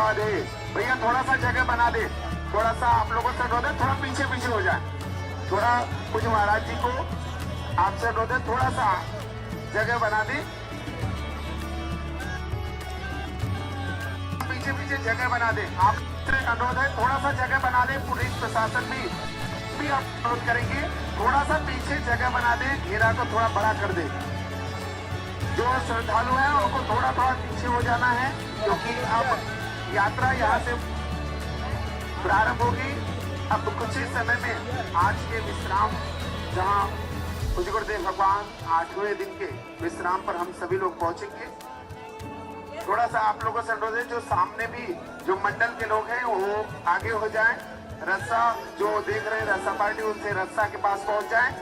राधे। भैया थोड़ा सा जगह बना दे, थोड़ा सा आप लोगों से अनुरोध है, थोड़ा पीछे पीछे हो जाए, थोड़ा कुछ महाराज जी को आपसे अनुरोध है, थोड़ा सा जगह बना दे, पीछे पीछे जगह बना दे। आपसे अनुरोध है थोड़ा सा जगह बना दे, पुलिस प्रशासन भी आप अनुरोध करेंगे, थोड़ा सा पीछे जगह बना दे, घेरा को थोड़ा बड़ा कर दे। जो श्रद्धालु हैं उनको थोड़ा थोड़ा पीछे हो जाना है, क्योंकि अब यात्रा यहाँ से प्रारंभ होगी। अब कुछ ही समय में आज के विश्राम, जहाँ पूज्य गुरुदेव भगवान 8वें दिन के विश्राम पर हम सभी लोग पहुंचेंगे। थोड़ा सा आप लोगों से अनुरोध है, जो सामने भी जो मंडल के लोग हैं वो आगे हो जाएं, रस्सा जो देख रहे हैं रस्सा पार्टी, उनसे रस्सा के पास पहुंच जाएं।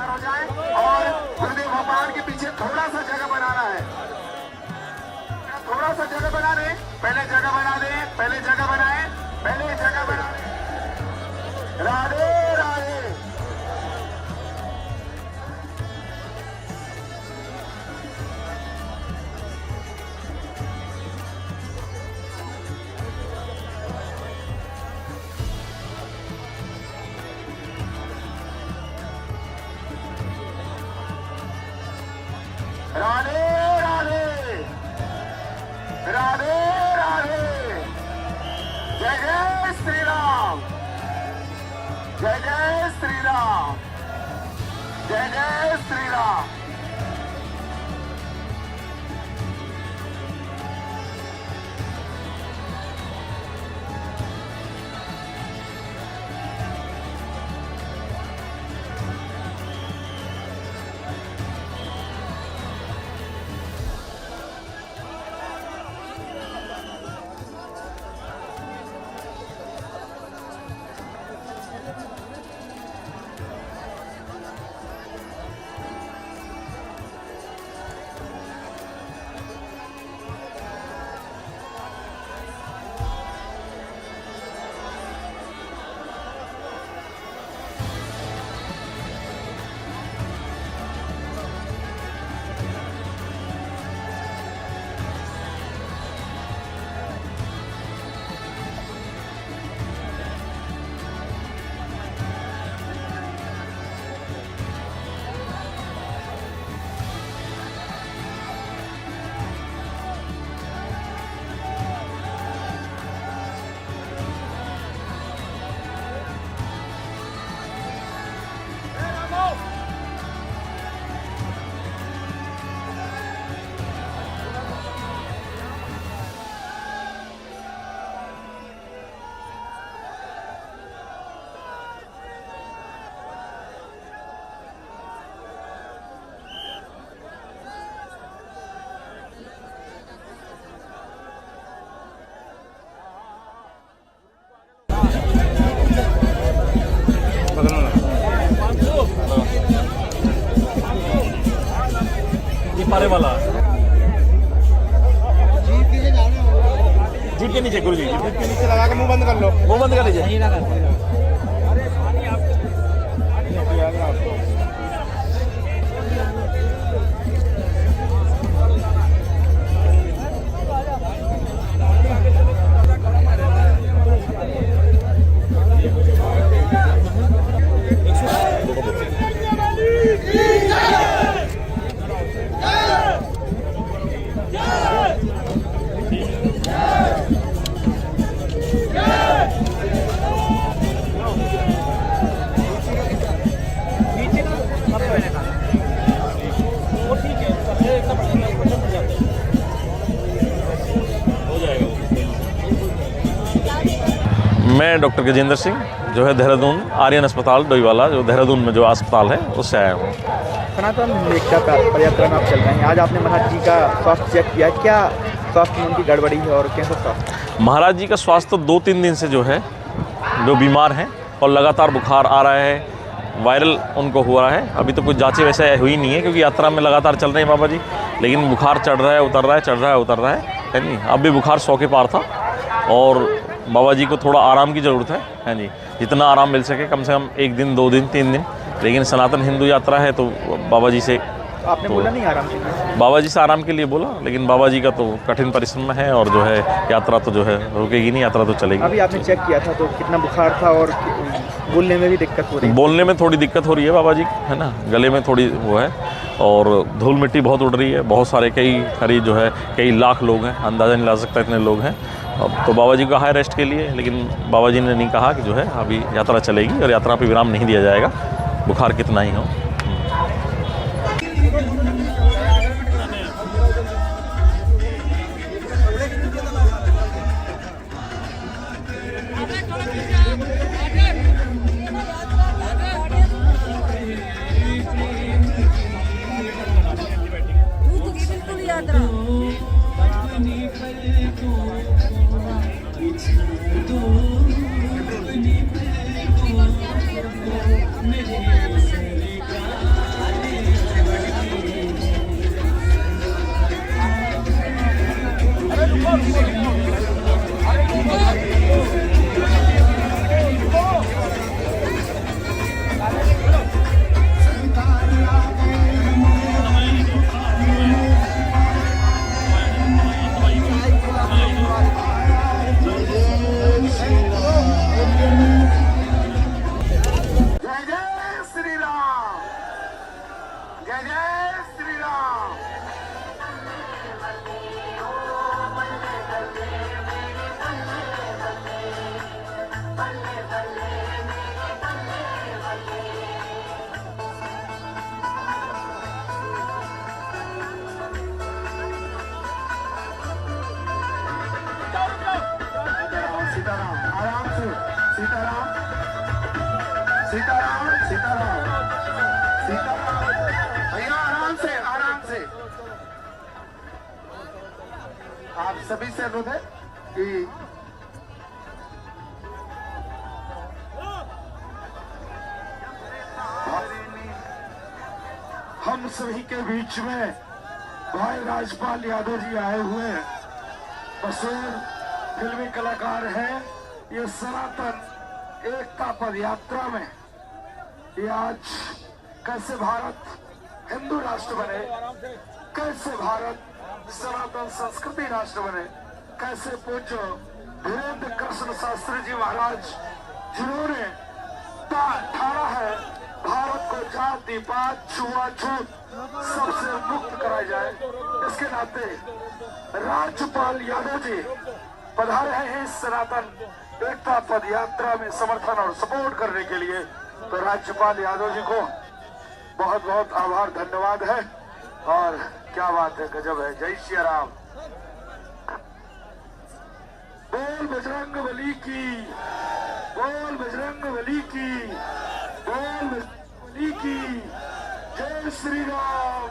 हो जाए और गुरुदेव भगवान के पीछे थोड़ा सा जगह बनाना है, थोड़ा सा जगह बना दे, पहले जगह बना दे, पहले जगह बनाए, पहले जगह बना दे। राधे राधे। राधे राधे। राधे राधे। जय जय श्री राम, जय जय श्री राम, जय जय श्री राम। पारे वाला जीप के नीचे, गुरु जी जीप के नीचे लगा के मुंह बंद कर लो, मुंह बंद कर लीजिए। मैं डॉक्टर गजेंद्र सिंह जो है देहरादून आर्यन अस्पताल डोईवाला जो देहरादून में जो अस्पताल है उससे आया हूँ। सनातन एकता पदयात्रा में आप चल रहे हैं, आज आपने महाराज जी का स्वास्थ्य चेक किया, क्या स्वास्थ्य में उनकी गड़बड़ी है और कैसा स्वास्थ्य? महाराज जी का स्वास्थ्य तो 2-3 दिन से जो है जो बीमार हैं और लगातार बुखार आ रहा है, वायरल उनको हुआ है। अभी तो कुछ जांचें वैसे हुई नहीं है क्योंकि यात्रा में लगातार चल रहे हैं बाबा जी, लेकिन बुखार चढ़ रहा है उतर रहा है, चढ़ रहा है उतर रहा है नहीं। अब भी बुखार 100 के पार था और बाबा जी को थोड़ा आराम की ज़रूरत है जी, जितना आराम मिल सके, कम से कम 1 दिन 2 दिन 3 दिन। लेकिन सनातन हिंदू यात्रा है तो बाबा जी से आपने बोला नहीं आराम के लिए? बाबा जी से आराम के लिए बोला, लेकिन बाबा जी का तो कठिन परिश्रम है और जो है यात्रा तो जो है रुकेगी नहीं, यात्रा तो चलेगी। अभी आपने चेक किया था तो कितना बुखार था और बोलने में भी दिक्कत हो रही है? बोलने में थोड़ी दिक्कत हो रही है बाबा जी, है ना, गले में थोड़ी वो है और धूल मिट्टी बहुत उड़ रही है। बहुत सारे करीब जो है कई लाख लोग हैं, अंदाज़ा नहीं ला सकता इतने लोग हैं। अब तो बाबा जी का हाई रेस्ट के लिए, लेकिन बाबा जी ने नहीं कहा कि जो है अभी यात्रा चलेगी और यात्रा पर विराम नहीं दिया जाएगा, बुखार कितना ही हो। भैया आराम से आप सभी से अनुरोध है कि हम सभी के बीच में भाई राजपाल यादव जी आए हुए हैं। मशहूर फिल्मी कलाकार हैं। ये सनातन एकता पद यात्रा में ये आज कैसे भारत हिंदू राष्ट्र बने, कैसे भारत सनातन संस्कृति राष्ट्र बने, कैसे पूज्य धीरेन्द्र कृष्ण शास्त्री जी महाराज जिन्होंने ठाना है भारत को जाति पात छुआछूत सबसे मुक्त कराया जाए, इसके नाते राज्यपाल यादव जी पधारे हैं इस सनातन एकता पद यात्रा में समर्थन और सपोर्ट करने के लिए। तो राज्यपाल यादव जी को बहुत बहुत आभार धन्यवाद है। और क्या बात है, गजब है। जय श्री राम। बोल बजरंग बली की, बोल बजरंग बली की, बोल बली की। जय श्री राम,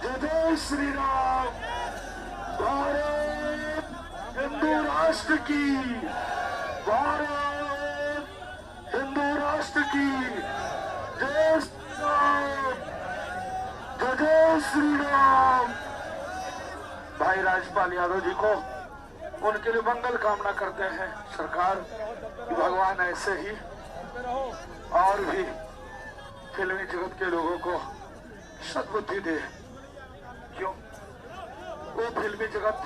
जय श्री राम। भारत हिंदू राष्ट्र की, भारत हिंदू राष्ट्र की। जय श्री राम, जय श्री राम। भाई राजपाल यादव जी को उनके लिए मंगल कामना करते हैं सरकार कि भगवान ऐसे ही और भी फिल्मी जगत के लोगों को सद्बुद्धि दे। क्यों? वो फिल्मी जगत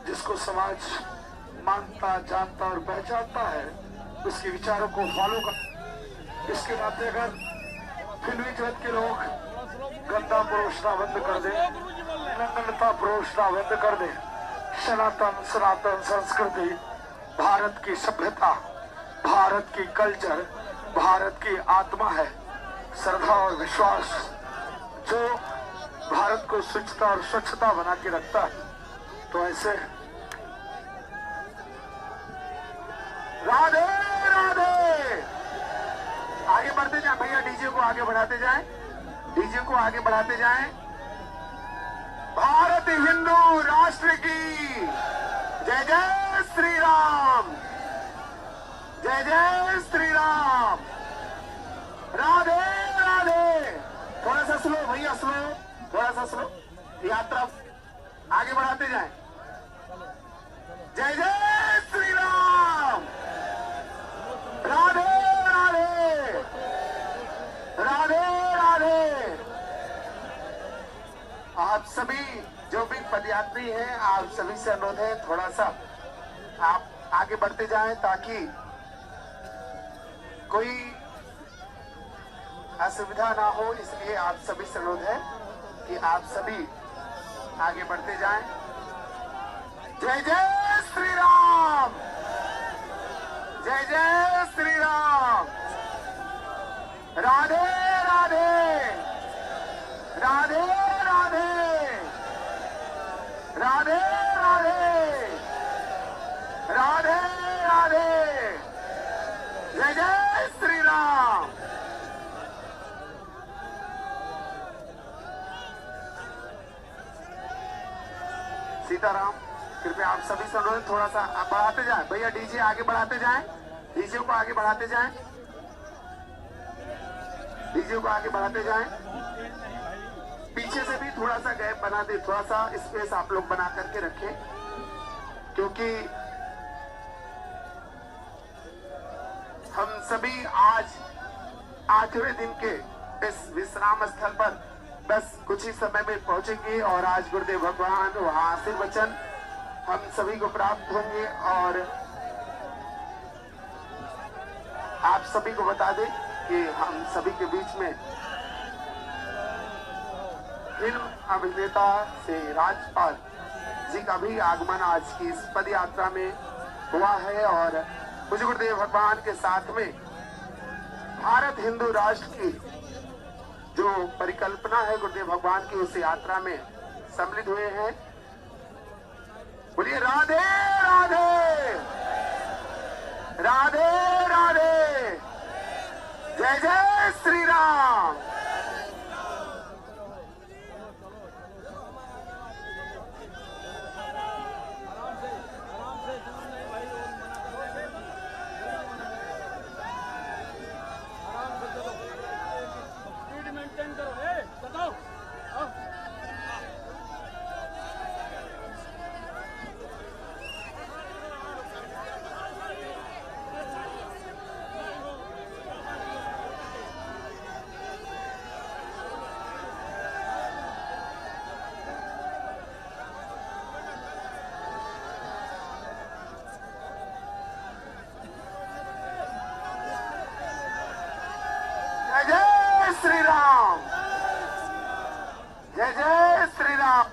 जिसको समाज मानता, जानता और पहचानता है, उसके विचारों को फॉलो कर। इसके नाते अगर फिल्मी जगत के लोग गंदा परोसना बंद कर दे, नग्नता परोसना बंद कर दे, सनातन संस्कृति, भारत की सभ्यता, भारत की कल्चर, भारत की आत्मा है, श्रद्धा और विश्वास जो भारत को शुचिता और स्वच्छता बना के रखता है। तो ऐसे राधे राधे। आगे बढ़ते जाए भैया, डीजे को आगे बढ़ाते जाएं, डीजे को आगे बढ़ाते जाएं। भारत हिंदू राष्ट्र की जय जय श्री राम, जय जय श्री राम। राधे राधे। थोड़ा सा स्लो भैया, स्लो, थोड़ा सा स्लो। यात्रा आगे बढ़ाते जाएं। जय जय श्री राम। राधे राधे, राधे राधे। आप सभी जो भी पदयात्री हैं, आप सभी से अनुरोध है थोड़ा सा आप आगे बढ़ते जाएं ताकि कोई असुविधा ना हो। इसलिए आप सभी से अनुरोध है कि आप सभी आगे बढ़ते जाएं। जय जय श्री राम, जय जय श्री राम। राधे राधे, राधे राधे, राधे राधे, राधे राधे। जय जय श्री राम। सीताराम। कृपया आप सभी से अनुरोध थोड़ा सा बढ़ाते जाएं भैया, डीजे आगे बढ़ाते जाएं, डीजे को आगे बढ़ाते जाएं, डीजे को आगे बढ़ाते जाएं। पीछे से भी थोड़ा सा गैप बना दे, थोड़ा सा स्पेस आप लोग बना करके रखें, क्योंकि हम सभी आज 8वें दिन के इस विश्राम स्थल पर बस कुछ ही समय में पहुंचेंगे और आज गुरुदेव भगवान वहां आशीर्वचन हम सभी को प्राप्त होंगे। और आप सभी को बता दें कि हम सभी के बीच में फिल्म अभिनेता से राजपाल जी का भी आगमन आज की इस पद यात्रा में हुआ है। और पूज्य गुरुदेव भगवान के साथ में भारत हिंदू राष्ट्र की जो परिकल्पना है गुरुदेव भगवान की, उस यात्रा में सम्मिलित हुए हैं। बोलिए राधे राधे, राधे राधे। जय जय श्री राम। श्री राम, जय जय श्री राम।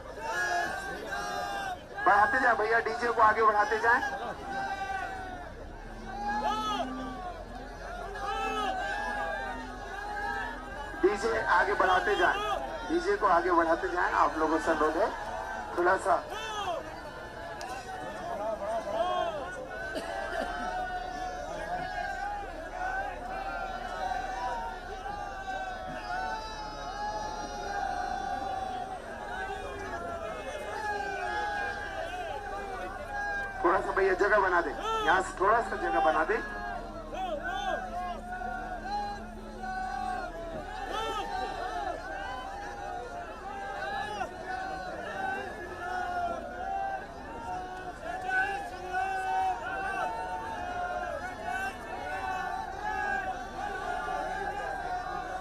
बढ़ाते जाए भैया, डीजे को आगे बढ़ाते जाएं। डीजे आगे बढ़ाते जाएं, डीजे को आगे बढ़ाते जाएं। आप लोगों से अनुरोध है थोड़ा सा भैया जगह बना दे, यहाँ से थोड़ा सा जगह बना दे।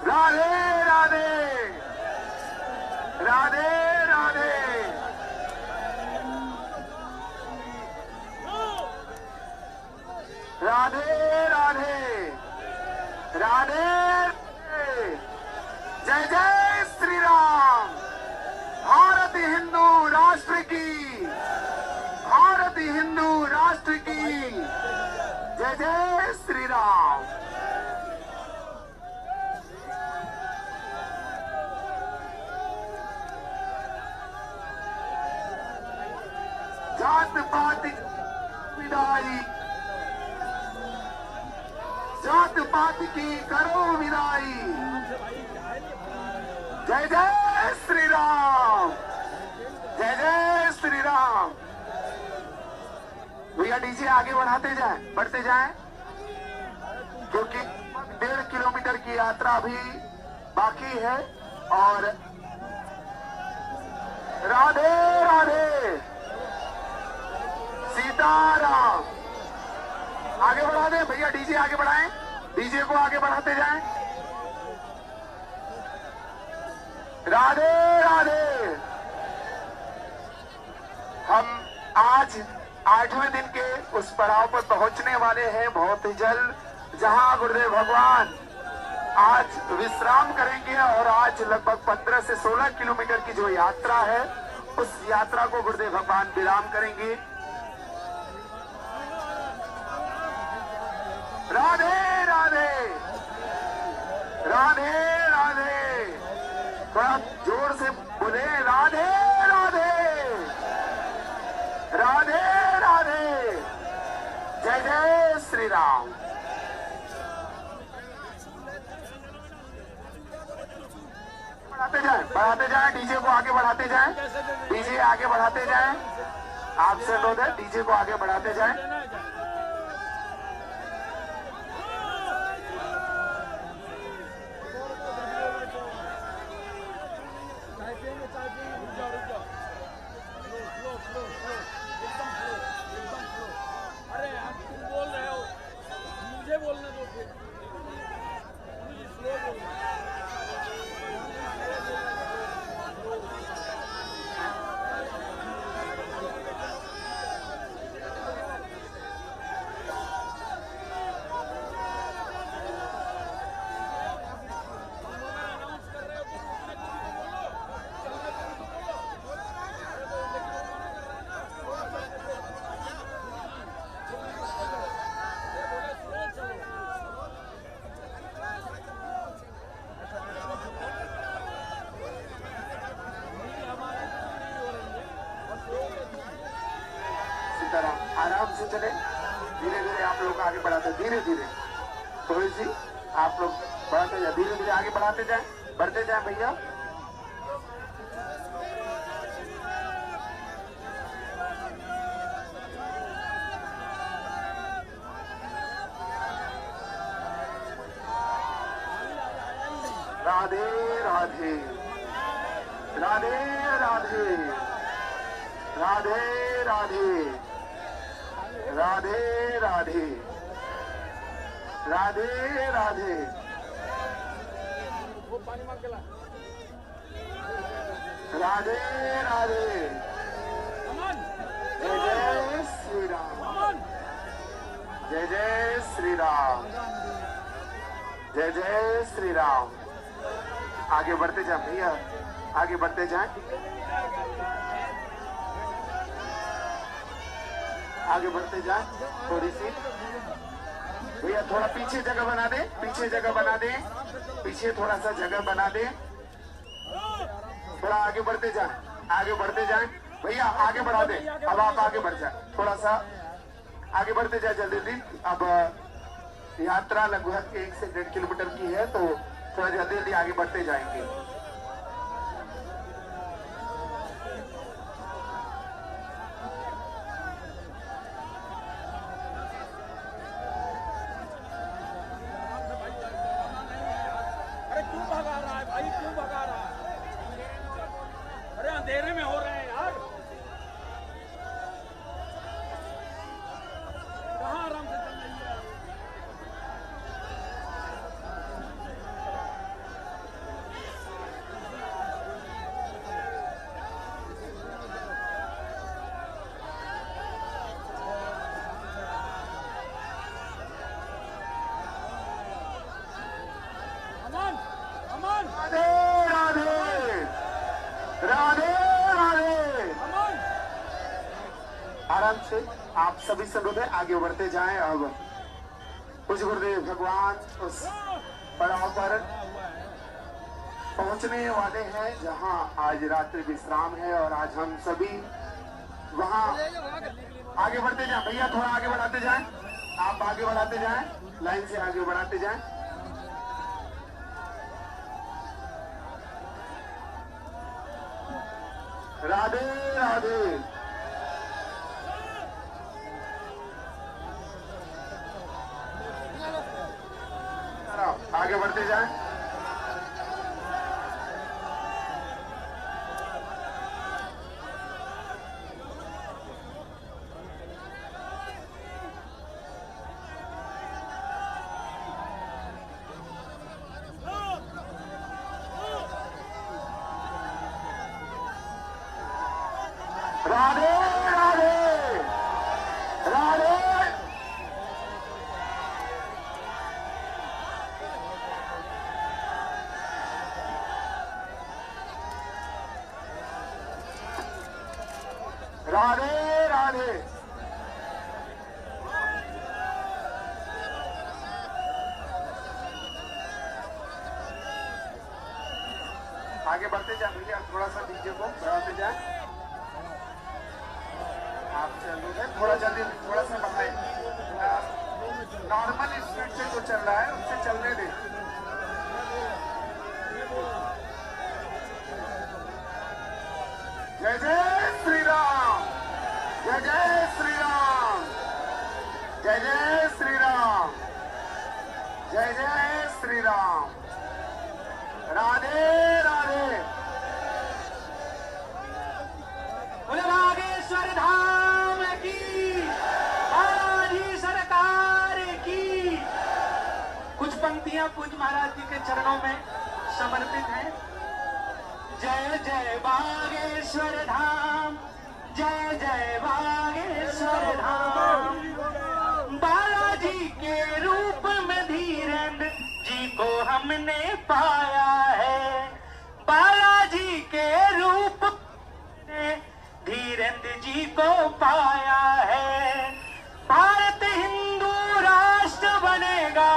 राधे राधे, राधे राधे। राधे राधे, राधे जय जय श्री राम। भारत हिंदू राष्ट्र की, भारत हिंदू राष्ट्र की जय जय श्री राम। जात पात विदाई, जात पात की करो विदाई। जय जय श्री राम, जय जय श्री राम। भैया डीजे आगे बढ़ाते जाएं, बढ़ते जाएं, क्योंकि 1.5 किलोमीटर की यात्रा अभी बाकी है। और राधे राधे सीताराम। आगे बढ़ा दें भैया, डीजे आगे बढ़ाएं, डीजे को आगे बढ़ाते जाएं। राधे राधे। हम आज 8वें दिन के उस पड़ाव पर पहुंचने वाले हैं बहुत ही जल्द, जहां गुरुदेव भगवान आज विश्राम करेंगे। और आज लगभग 15 से 16 किलोमीटर की जो यात्रा है, उस यात्रा को गुरुदेव भगवान विराम करेंगे। राधे राधे, राधे राधे। थोड़ा जोर से बोले, राधे राधे, राधे राधे। जय जय श्री राम। बढ़ाते जाएं, डीजे को आगे बढ़ाते जाएं, डीजे आगे बढ़ाते जाएं। आपसे अनुरोध है, डीजे को आगे बढ़ाते जाएं। अरे आप तुम बोल रहे हो, मुझे बोलने दो फिर। स्लो बोलो। आराम से चले, धीरे धीरे आप लोग आगे बढ़ाते, धीरे धीरे थोड़ी सी आप लोग बढ़ाते जाए, धीरे धीरे आगे बढ़ाते जाए, बढ़ते जाए भैया। राधे राधे, राधे राधे, राधे राधे, राधे राधे, राधे राधे। राधे राधे। जय जय श्री राम, जय जय श्री राम, जय जय श्री राम। आगे बढ़ते जाए भैया, आगे बढ़ते जाएं, आगे बढ़ते जाएं। थोड़ी सी भैया, थोड़ा पीछे जगह बना दे, पीछे जगह बना दे, पीछे थोड़ा सा जगह बना दे। थोड़ा आगे बढ़ते जाएं, आगे बढ़ते जाएं भैया, आगे बढ़ा दे। अब आप आगे बढ़ जाए, थोड़ा सा आगे बढ़ते जाए जल्दी जल्दी। अब यात्रा लगभग 1 से 1.5 किलोमीटर की है, तो थोड़ा जल्दी जल्दी आगे बढ़ते जाएंगे। अरे क्यों भगा रहा है भाई, क्यों भगा रहा है? अरे अंधेरे में हो रहे हैं यार, कहाँ आराम से चल रही है? अमन, अमन, राधे राधे, राधे राधे। अमन। आराम से आप सभी संगत है, आगे बढ़ते जाएं। अब उस गुरुदेव भगवान उस पड़ाव पर पहुंचने वाले हैं जहां आज रात्रि विश्राम है, और आज हम सभी वहां आगे बढ़ते जाएं। भैया थोड़ा आगे बढ़ाते जाएं, आप आगे बढ़ाते जाएं। लाइन से आगे बढ़ाते जाएं। राधे राधे। आगे बढ़ते जाएं। राधे राधे राधे। राधे राधे। आगे बढ़ते जाए भैया, थोड़ा सा डीजे को बढ़ाते जाए। आप चलोगे थोड़ा जल्दी, थोड़ा सा बढ़ाए। नॉर्मल स्पीड से जो चल रहा है उससे चलने दे। जय जय श्री राम, जय जय श्री राम, जय जय श्री राम, जय जय श्री राम। राधे राधे। बोले बागेश्वर धाम की, बालाजी सरकार की। कुछ पंक्तियां पूज्य महाराज जी के चरणों में समर्पित हैं। जय जय बागेश्वर धाम, जय जय बागेश्वर धाम। बालाजी के रूप में धीरेन्द्र जी को हमने पाया है। बालाजी के रूप में धीरेन्द्र जी को पाया है। भारत हिंदू राष्ट्र बनेगा,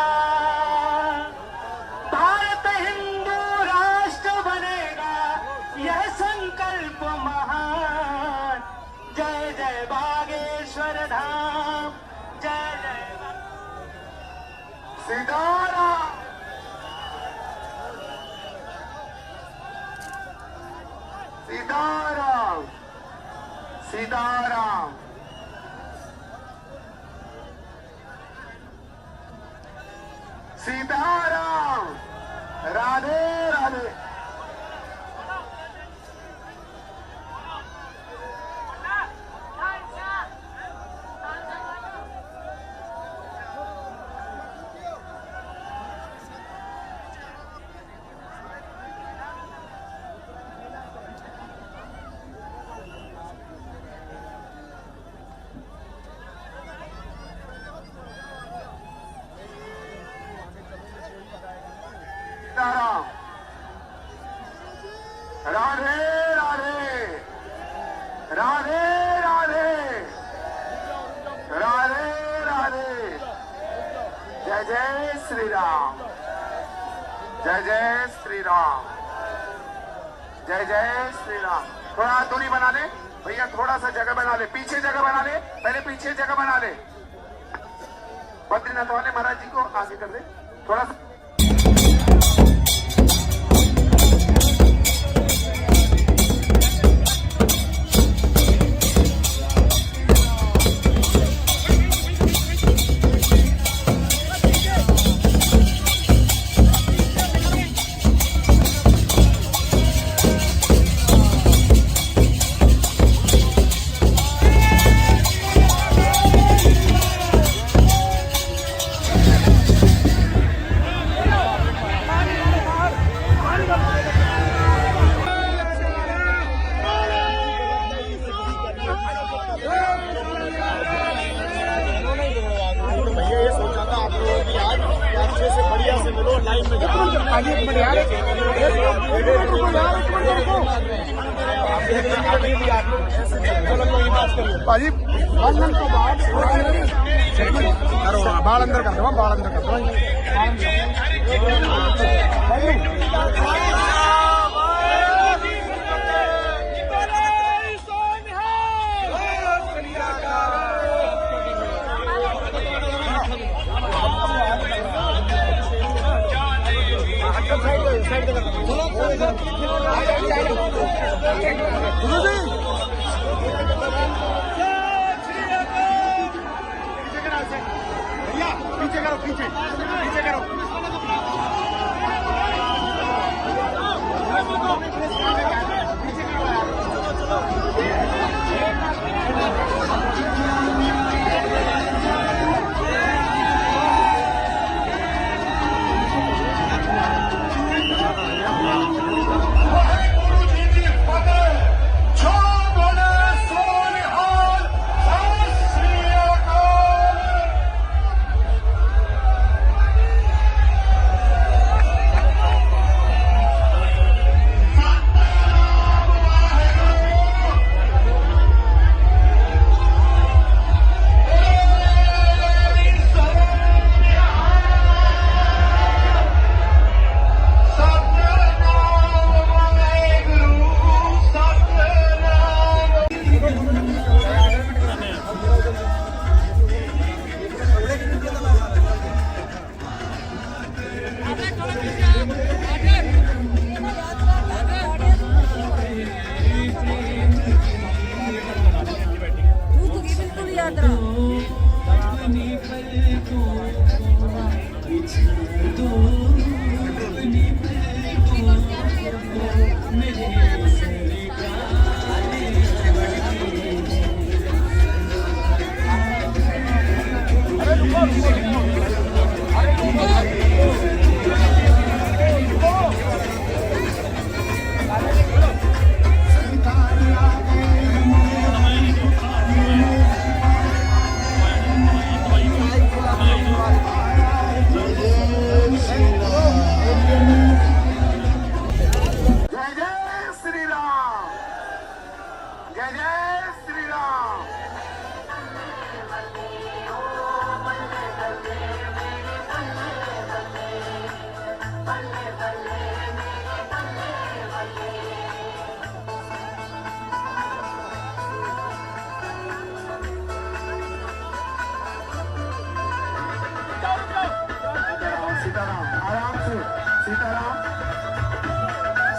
भारत हिंदू राष्ट्र बनेगा, यह संकल्प महान। जय जय बागेश्वर धाम, जय जय सीताराम। सीताराम सीताराम। सीताराम। राधे राधे। सीताराम। राधे राधे। राधे राधे। राधे राधे। जय जय श्री राम, जय जय श्री राम, जय जय श्री राम। थोड़ा दूरी बना ले भैया, थोड़ा सा जगह बना ले, पीछे जगह बना ले, पहले पीछे जगह बना ले। बद्रीनाथ वाले महाराज जी को आगे कर दे थोड़ा सा। भाजी बाल अंदर कर दो, बाल अंदर कर दो। पीछे करो, पीछे करो।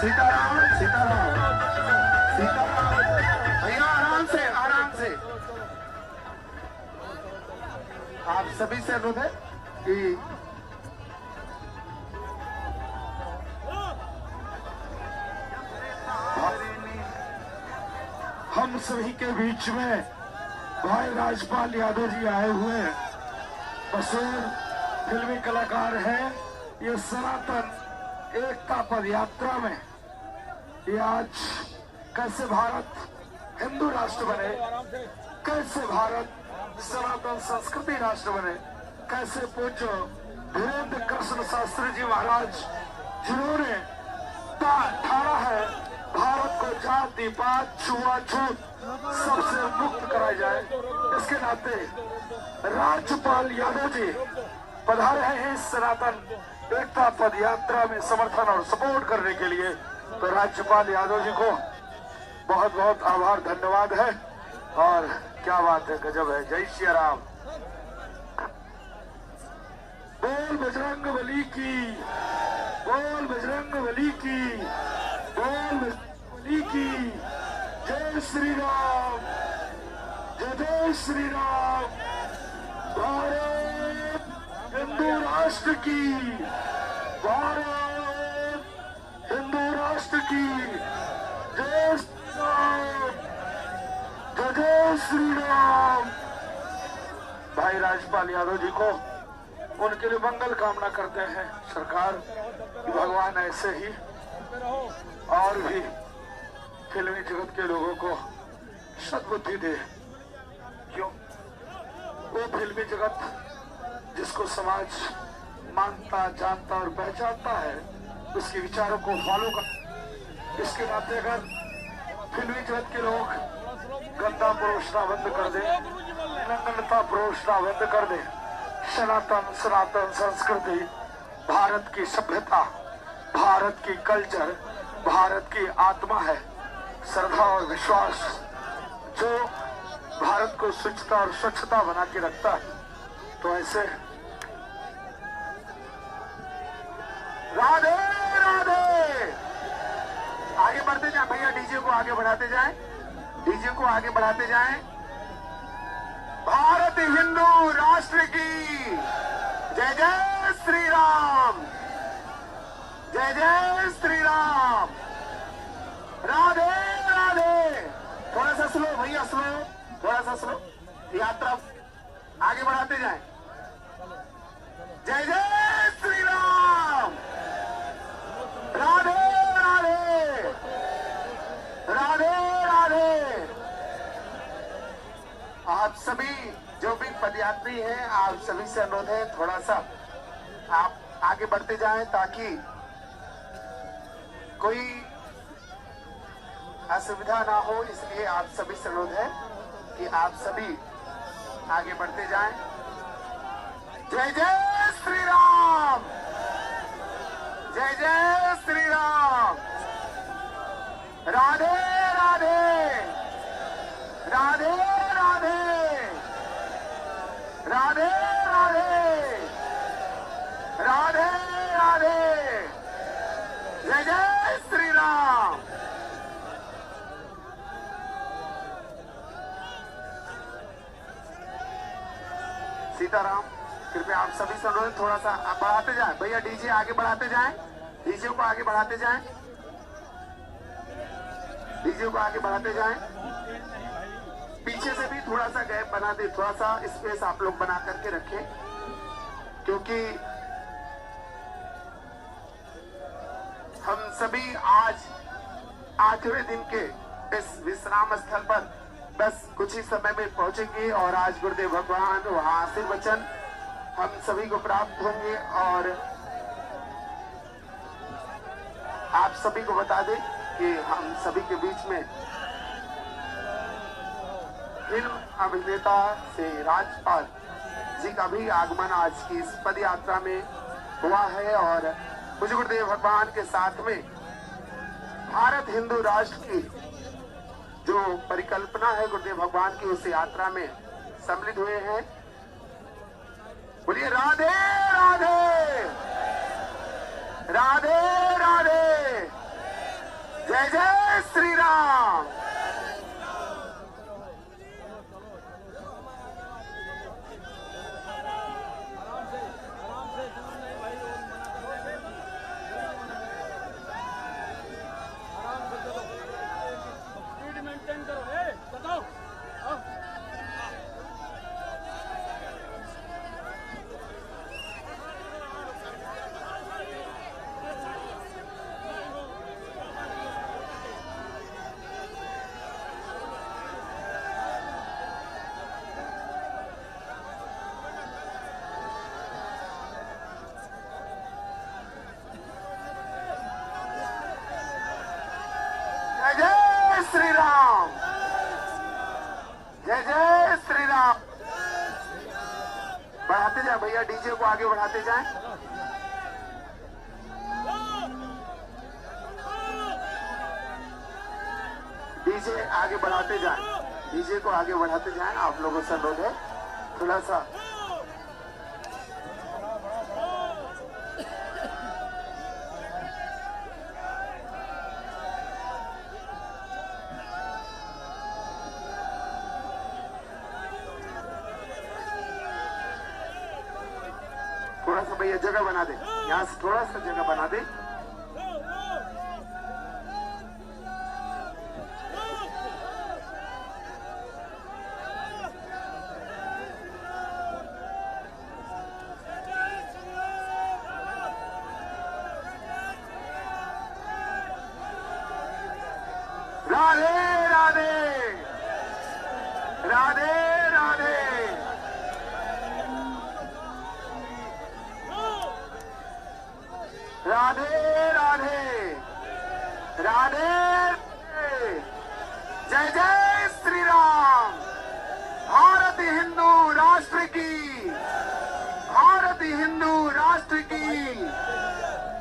सीताराम सीताराम सीताराम भैया आराम से आप सभी से अनुरोध है कि हम सभी के बीच में भाई राजपाल यादव जी आए हुए हैं। मशहूर फिल्मी कलाकार हैं। ये सनातन एकता पद यात्रा में ये आज कैसे भारत हिंदू राष्ट्र बने, कैसे भारत सनातन संस्कृति राष्ट्र बने, कैसे पूज्य धीरेन्द्र कृष्ण शास्त्री जी महाराज जिन्होंने ठाना है भारत को जाति पात छुआछूत सबसे मुक्त कराया जाए, इसके नाते राज्यपाल यादव जी पधारे हैं इस सनातन एकता पद यात्रा में समर्थन और सपोर्ट करने के लिए। तो राज्यपाल यादव जी को बहुत बहुत आभार धन्यवाद है। और क्या बात है, गजब है। जय श्री राम। बोल बजरंग बली की, बोल बजरंग बली की, बोल बजरंग बली की। जय श्री राम, जय श्री राम। भारत हिंदू राष्ट्र की, भारत हिंदू राष्ट्र की। जय श्री राम, जय श्री राम। भाई राजपाल यादव जी को उनके लिए मंगल कामना करते हैं सरकार कि भगवान ऐसे ही और भी फिल्मी जगत के लोगों को सद्बुद्धि दे। क्यों? वो फिल्मी जगत जिसको समाज मानता, जानता और पहचानता है, उसके विचारों को फॉलो कर। इसके नाते अगर फिल्मी जगत के लोग गंदा परोसना बंद कर दे, नग्नता परोसना बंद कर दे, सनातन संस्कृति, भारत की सभ्यता, भारत की कल्चर, भारत की आत्मा है, श्रद्धा और विश्वास जो भारत को शुचिता और स्वच्छता बना के रखता है। तो ऐसे राधे राधे। बढ़ते जाए भैया, डीजे को आगे बढ़ाते जाएं, डीजे को आगे बढ़ाते जाएं। भारत हिंदू राष्ट्र की जय जय श्री राम, जय जय श्री राम, राधे राधे। थोड़ा सा स्लो भैया, स्लो, थोड़ा सा स्लो, यात्रा आगे बढ़ाते जाएं। जय जय श्री राम, राधे राधे, राधे राधे। आप सभी जो भी पदयात्री हैं, आप सभी से अनुरोध है थोड़ा सा आप आगे बढ़ते जाएं ताकि कोई असुविधा ना हो, इसलिए आप सभी से अनुरोध है कि आप सभी आगे बढ़ते जाएं। जय जय श्री राम, जय जय श्री राम, राधे राधे, राधे राधे, राधे राधे, राधे राधे, जय जय श्री राम। सीताराम। कृपया आप सभी से अनुरोध थोड़ा सा बढ़ाते जाएं भैया, डीजे आगे बढ़ाते जाएं, डीजे को आगे बढ़ाते जाएं, डीजे को आगे बढ़ाते जाएं। पीछे से भी थोड़ा सा गैप बना दे, थोड़ा सा स्पेस आप लोग बना करके रखें, क्योंकि हम सभी आज 8वें दिन के इस विश्राम स्थल पर बस कुछ ही समय में पहुंचेंगे और आज गुरुदेव भगवान वहां आशीर्वचन हम सभी को प्राप्त होंगे। और आप सभी को बता दें कि हम सभी के बीच में फिल्म अभिनेता से राजपाल जी का भी आगमन आज की इस पद यात्रा में हुआ है। और पूज्य गुरुदेव भगवान के साथ में भारत हिंदू राष्ट्र की जो परिकल्पना है गुरुदेव भगवान की, उस यात्रा में सम्मिलित हुए हैं। बोलिए राधे राधे, राधे राधे, जय जय श्री राम। श्री राम, जय जय श्री राम। बढ़ाते जाए भैया, डीजे को आगे बढ़ाते जाएं। डीजे आगे बढ़ाते जाएं, डीजे को आगे बढ़ाते जाएं। आप लोगों से अनुरोध है थोड़ा सा भैया जगह बना दे, यहाँ से थोड़ा सा जगह बना दे। राधे राधे, राधे राधे, राधे राधे, राधे जय जय श्री राम। भारत हिंदू राष्ट्र की, भारत हिंदू राष्ट्र की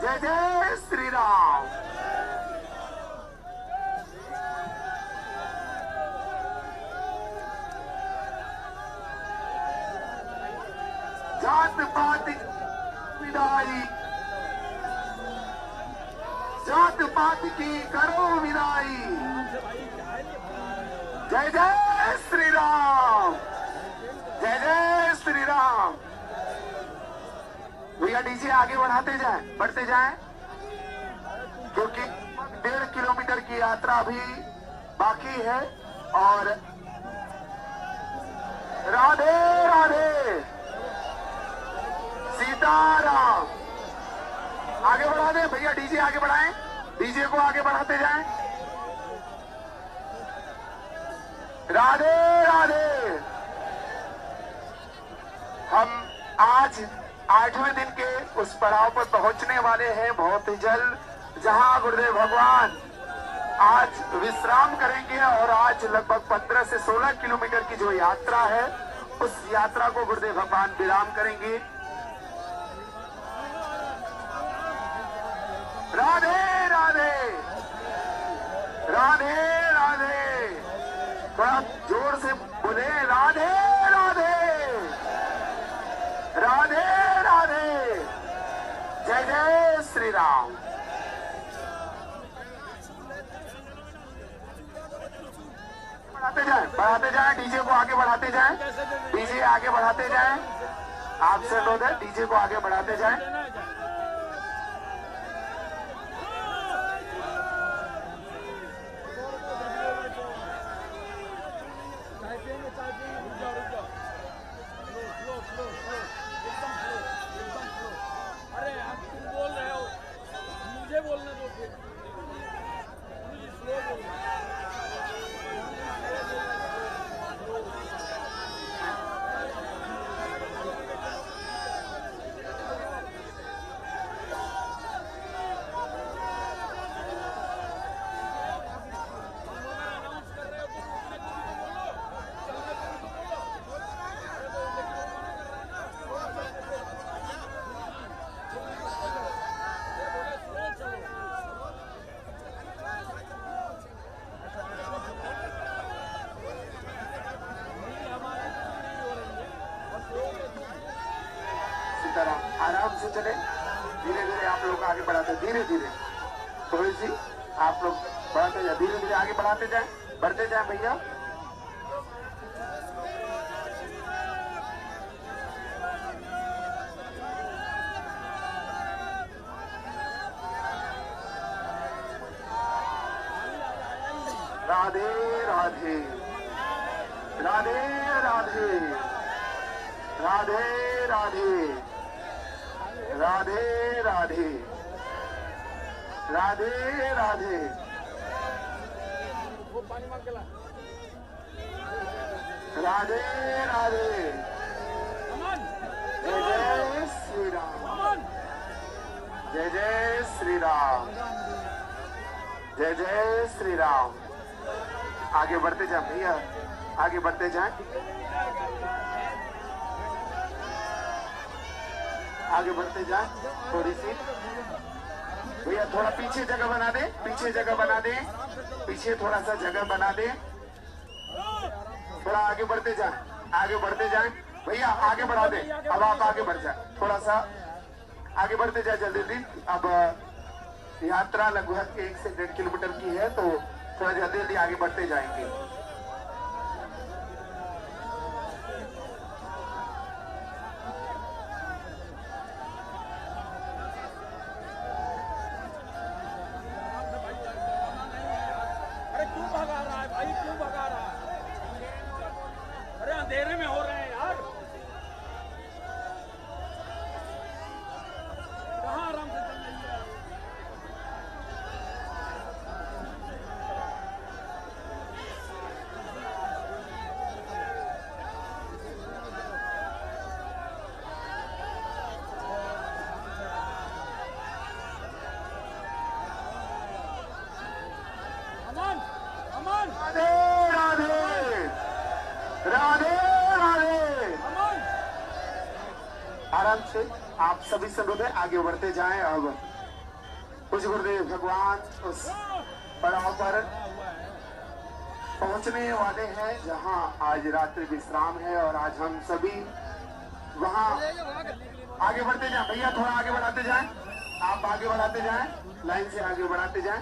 जय जय श्री राम। जात पात विदाई, जात पात की करो विदाई। जय जय श्री राम, जय जय श्री राम। भैया डीजे आगे बढ़ाते जाएं, बढ़ते जाएं, क्योंकि 1.5 किलोमीटर की यात्रा अभी बाकी है। और राधे राधे सीताराम। आगे बढ़ा दें भैया, डीजे आगे बढ़ाएं, डीजे को आगे बढ़ाते जाएं। राधे राधे। हम आज 8वें दिन के उस पड़ाव पर पहुंचने वाले हैं बहुत ही जल्द, जहां गुरुदेव भगवान आज विश्राम करेंगे। और आज लगभग 15 से 16 किलोमीटर की जो यात्रा है, उस यात्रा को गुरुदेव भगवान विराम करेंगे। राधे राधे, राधे राधे। थोड़ा जोर से बोले, राधे राधे, राधे राधे। जय जय श्री राम। बढ़ाते जाएं, डीजे को आगे बढ़ाते जाएं, डीजे आगे बढ़ाते जाएं। आपसे अनुरोध है, डीजे को आगे बढ़ाते जाएं। अरे आप तुम बोल रहे हो, मुझे बोलने दो फिर। स्लो बोलो। आराम से चले, धीरे धीरे आप लोग आगे बढ़ाते, धीरे धीरे थोड़ी सी आप लोग बढ़ाते जाए, धीरे धीरे आगे बढ़ाते जाए, बढ़ते जाए भैया। राधे राधे, राधे राधे, राधे राधे, राधे राधे, राधे राधे। वो पानी मांग के ला। राधे राधे। अमन, जय जय श्री राम, अमन। जय जय श्री राम, जय जय श्री राम। आगे बढ़ते जाए भैया, आगे बढ़ते जाए, आगे बढ़ते जाए थोड़ी सी भैया। थोड़ा पीछे जगह बना दे, पीछे जगह बना दे, पीछे थोड़ा सा जगह बना दे। थोड़ा आगे बढ़ते जाए, आगे बढ़ते जाए भैया, आगे बढ़ा दे। अब आप आगे बढ़ जाए, थोड़ा सा आगे बढ़ते जाए जल्दी जल्दी। अब यात्रा लगभग 1 से 1.5 किलोमीटर की है, तो थोड़ा जल्दी जल्दी आगे बढ़ते जाएंगे। अरे क्यों भगा रहा है भाई, क्यों भगा रहा है? अरे अंधेरे में हो रहे हैं यार। कहाँ आराम से चल रही है? अमन, अमन, राधे राधे, राधे राधे। अमन। आराम से आप सभी संगत है, आगे बढ़ते जाएं। अब कुछ गुरुदेव भगवान उस पड़ाव पर पहुंचने वाले हैं जहां आज रात्रि विश्राम है, और आज हम सभी वहां आगे बढ़ते जाएं भैया, थोड़ा आगे बढ़ाते जाएं, आप आगे बढ़ाते जाएं, लाइन से आगे बढ़ाते जाएं।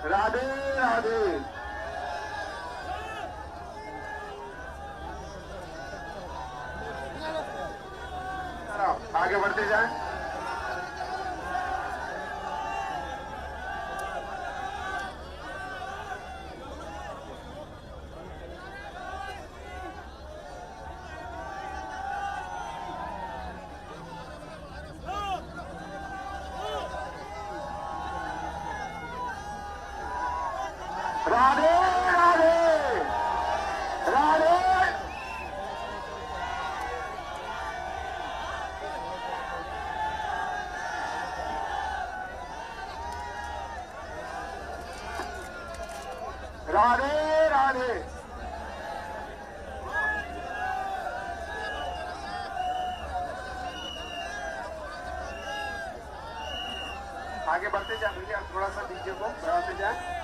राधे राधे। आगे बढ़ते जाएं। राधे राधे राधे। राधे राधे। आगे बढ़ते जाए भैया, थोड़ा सा डीजे को बढ़ाते जाए।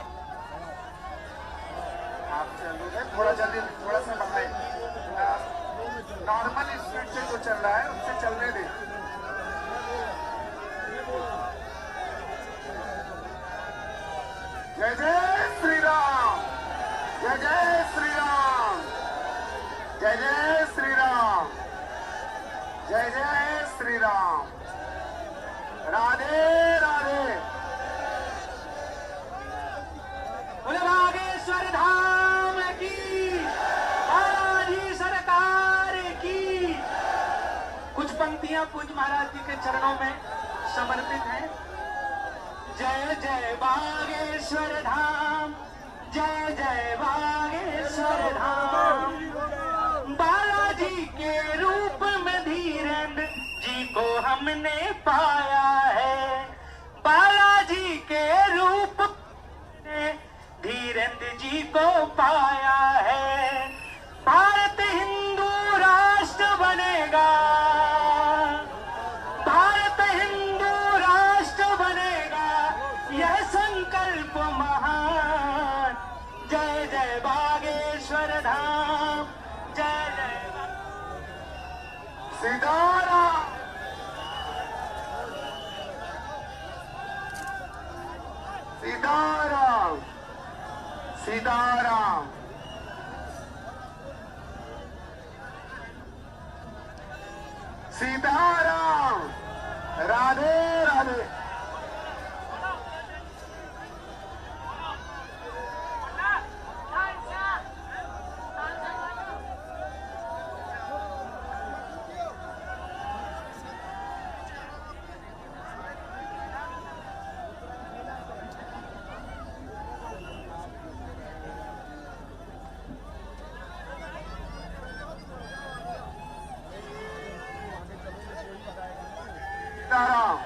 आप चलोगे थोड़ा जल्दी, थोड़ा सा बढ़ाए। नॉर्मल स्पीड से जो चल रहा है उससे चलने दे। जय जय श्री राम, जय जय श्री राम, जय जय श्री राम, जय जय श्री राम। राधे राधे। बोले बागेश्वर धाम की, बालाजी सरकार की। कुछ पंक्तियां पूज्य महाराज जी के चरणों में समर्पित हैं। जय जय बागेश्वर धाम, जय जय बागेश्वर धाम। बालाजी के रूप में धीरेन्द्र जी को हमने पाया है। बालाजी के रूप में धीरेन्द्र जी को पाया है। भारत हिंदू राष्ट्र बनेगा, भारत हिंदू राष्ट्र बनेगा, यह संकल्प महान। जय जय बागेश्वर धाम, जय जय सीताराम। सीताराम सीताराम। सीताराम। राधे राधे। सीताराम।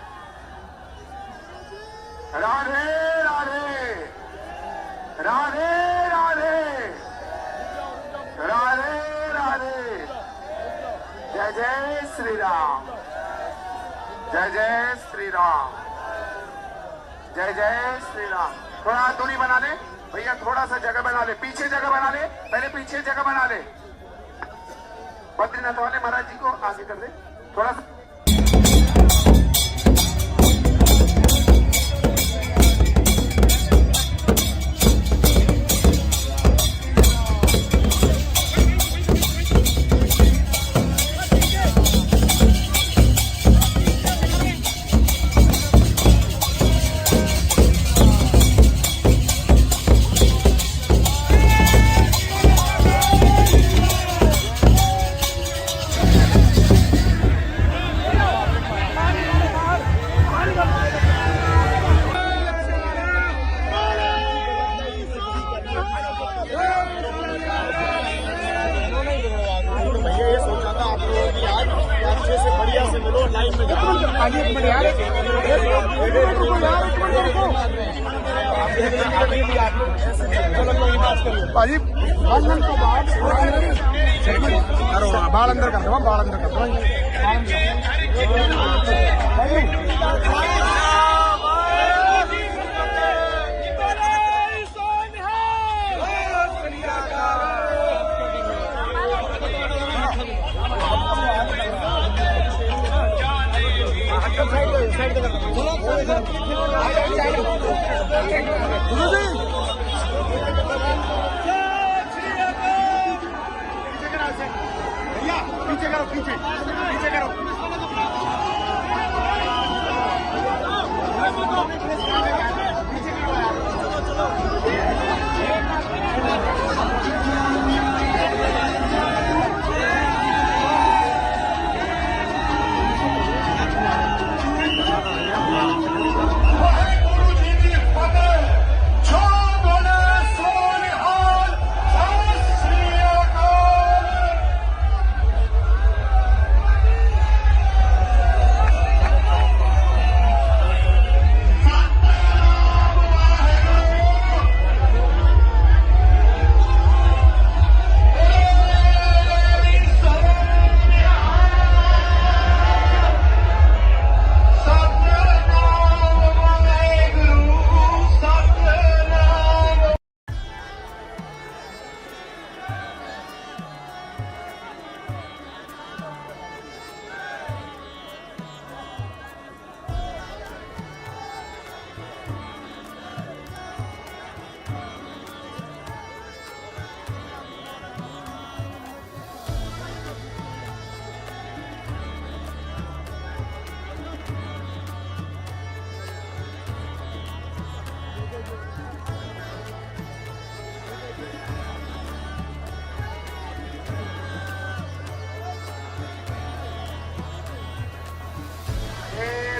राधे राधे। राधे राधे। राधे राधे। जय जय श्री राम, जय जय श्री राम, जय जय श्री राम। थोड़ा दूरी बना ले भैया, थोड़ा सा जगह बना ले, पीछे जगह बना ले, पहले पीछे जगह बना ले। बद्रीनाथ वाले महाराज जी को आगे कर दे थोड़ा सा। भाजी बाल अंदर कर दो, बाल अंदर कर दो। पीछे करो पीछे करो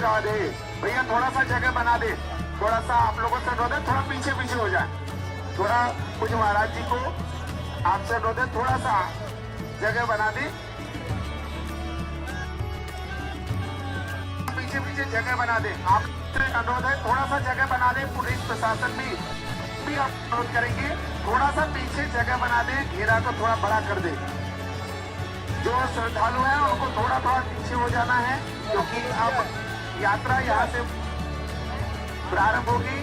राधे। भैया थोड़ा सा जगह बना दे, थोड़ा सा आप लोगों से अनुरोध है, थोड़ा पीछे पीछे हो जाए, थोड़ा कुछ महाराज जी को आपसे अनुरोध है, थोड़ा सा जगह बना दे, पीछे पीछे जगह बना दे। आपसे अनुरोध है, थोड़ा सा जगह बना दे। पुलिस प्रशासन भी आप अनुरोध करेंगे, थोड़ा सा पीछे जगह बना दे, घेरा को थोड़ा बड़ा कर दे। जो श्रद्धालु हैं उनको थोड़ा थोड़ा पीछे हो जाना है, क्योंकि अब यात्रा यहाँ से प्रारंभ होगी।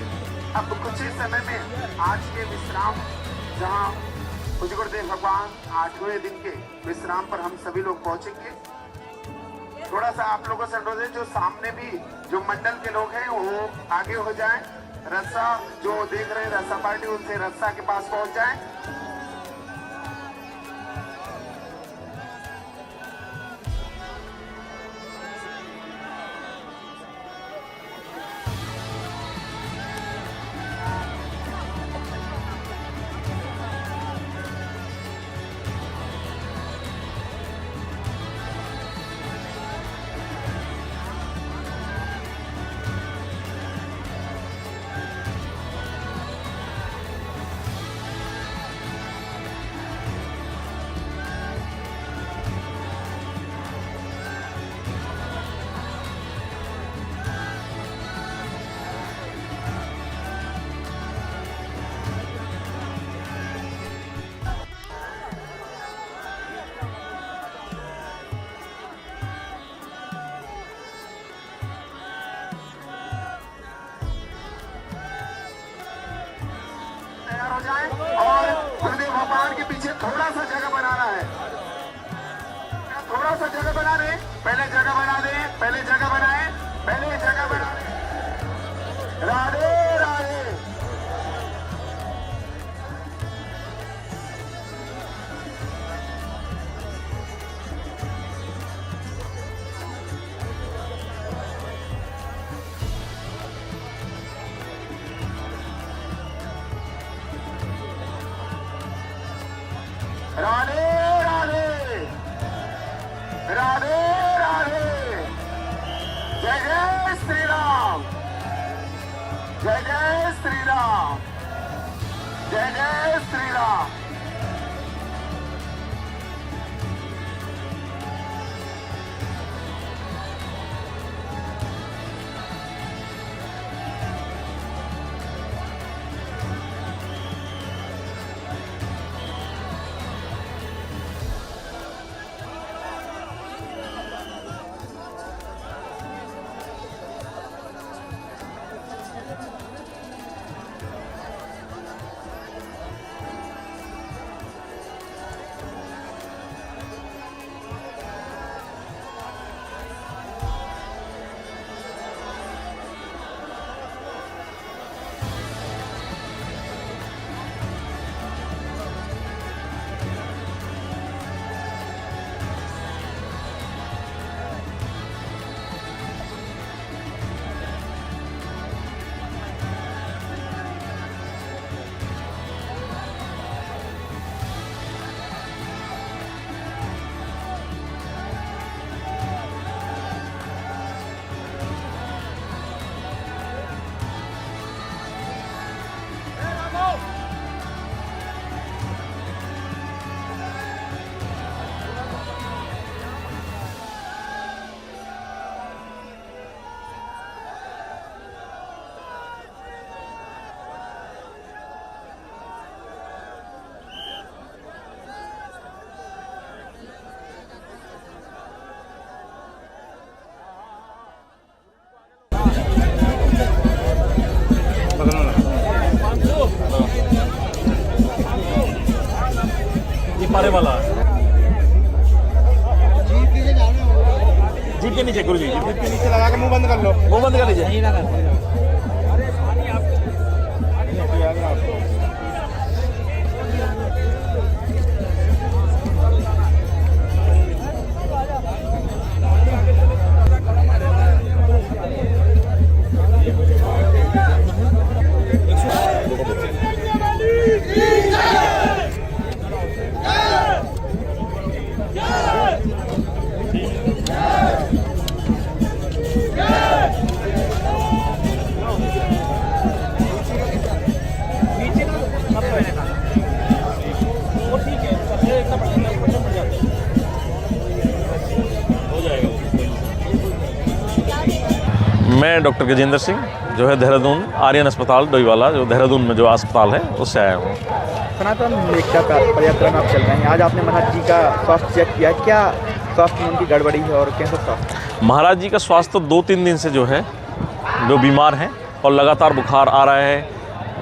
अब कुछ ही समय में आज के विश्राम, जहाँ पूज्य गुरुदेव भगवान 8वें दिन के विश्राम पर हम सभी लोग पहुंचेंगे। थोड़ा सा आप लोगों से अनुरोध है, जो सामने भी जो मंडल के लोग हैं वो आगे हो जाएं। रस्सा जो देख रहे हैं रस्सा पार्टी, उनसे रस्सा के पास पहुंच जाएं। हो जाए और गुरुदेव भगवान के पीछे थोड़ा सा जगह बनाना है, थोड़ा सा जगह बना दे, पहले जगह बना दे, पहले जगह बनाए, पहले जगह बना दे। राधे राधे। राधे राधे राधे राधे। जय जय श्री राम, जय जय श्री राम, जय जय श्री राम। मारे वाला जीप के नीचे गुरु जी, जीप के नीचे लगा के मुंह बंद कर लो। वो बंद कर लीजिए। मैं डॉक्टर गजेंद्र सिंह जो है देहरादून आर्यन अस्पताल डोईवाला, जो देहरादून में जो अस्पताल है उससे आया हूँ। सनातन एकता पदयात्रा में आप चल रहे हैं, आज आपने महाराज जी का स्वास्थ्य चेक किया, क्या स्वास्थ्य में उनकी गड़बड़ी है और कैसा स्वास्थ्य? महाराज जी का स्वास्थ्य तो 2-3 दिन से जो है जो बीमार हैं और लगातार बुखार आ रहा है,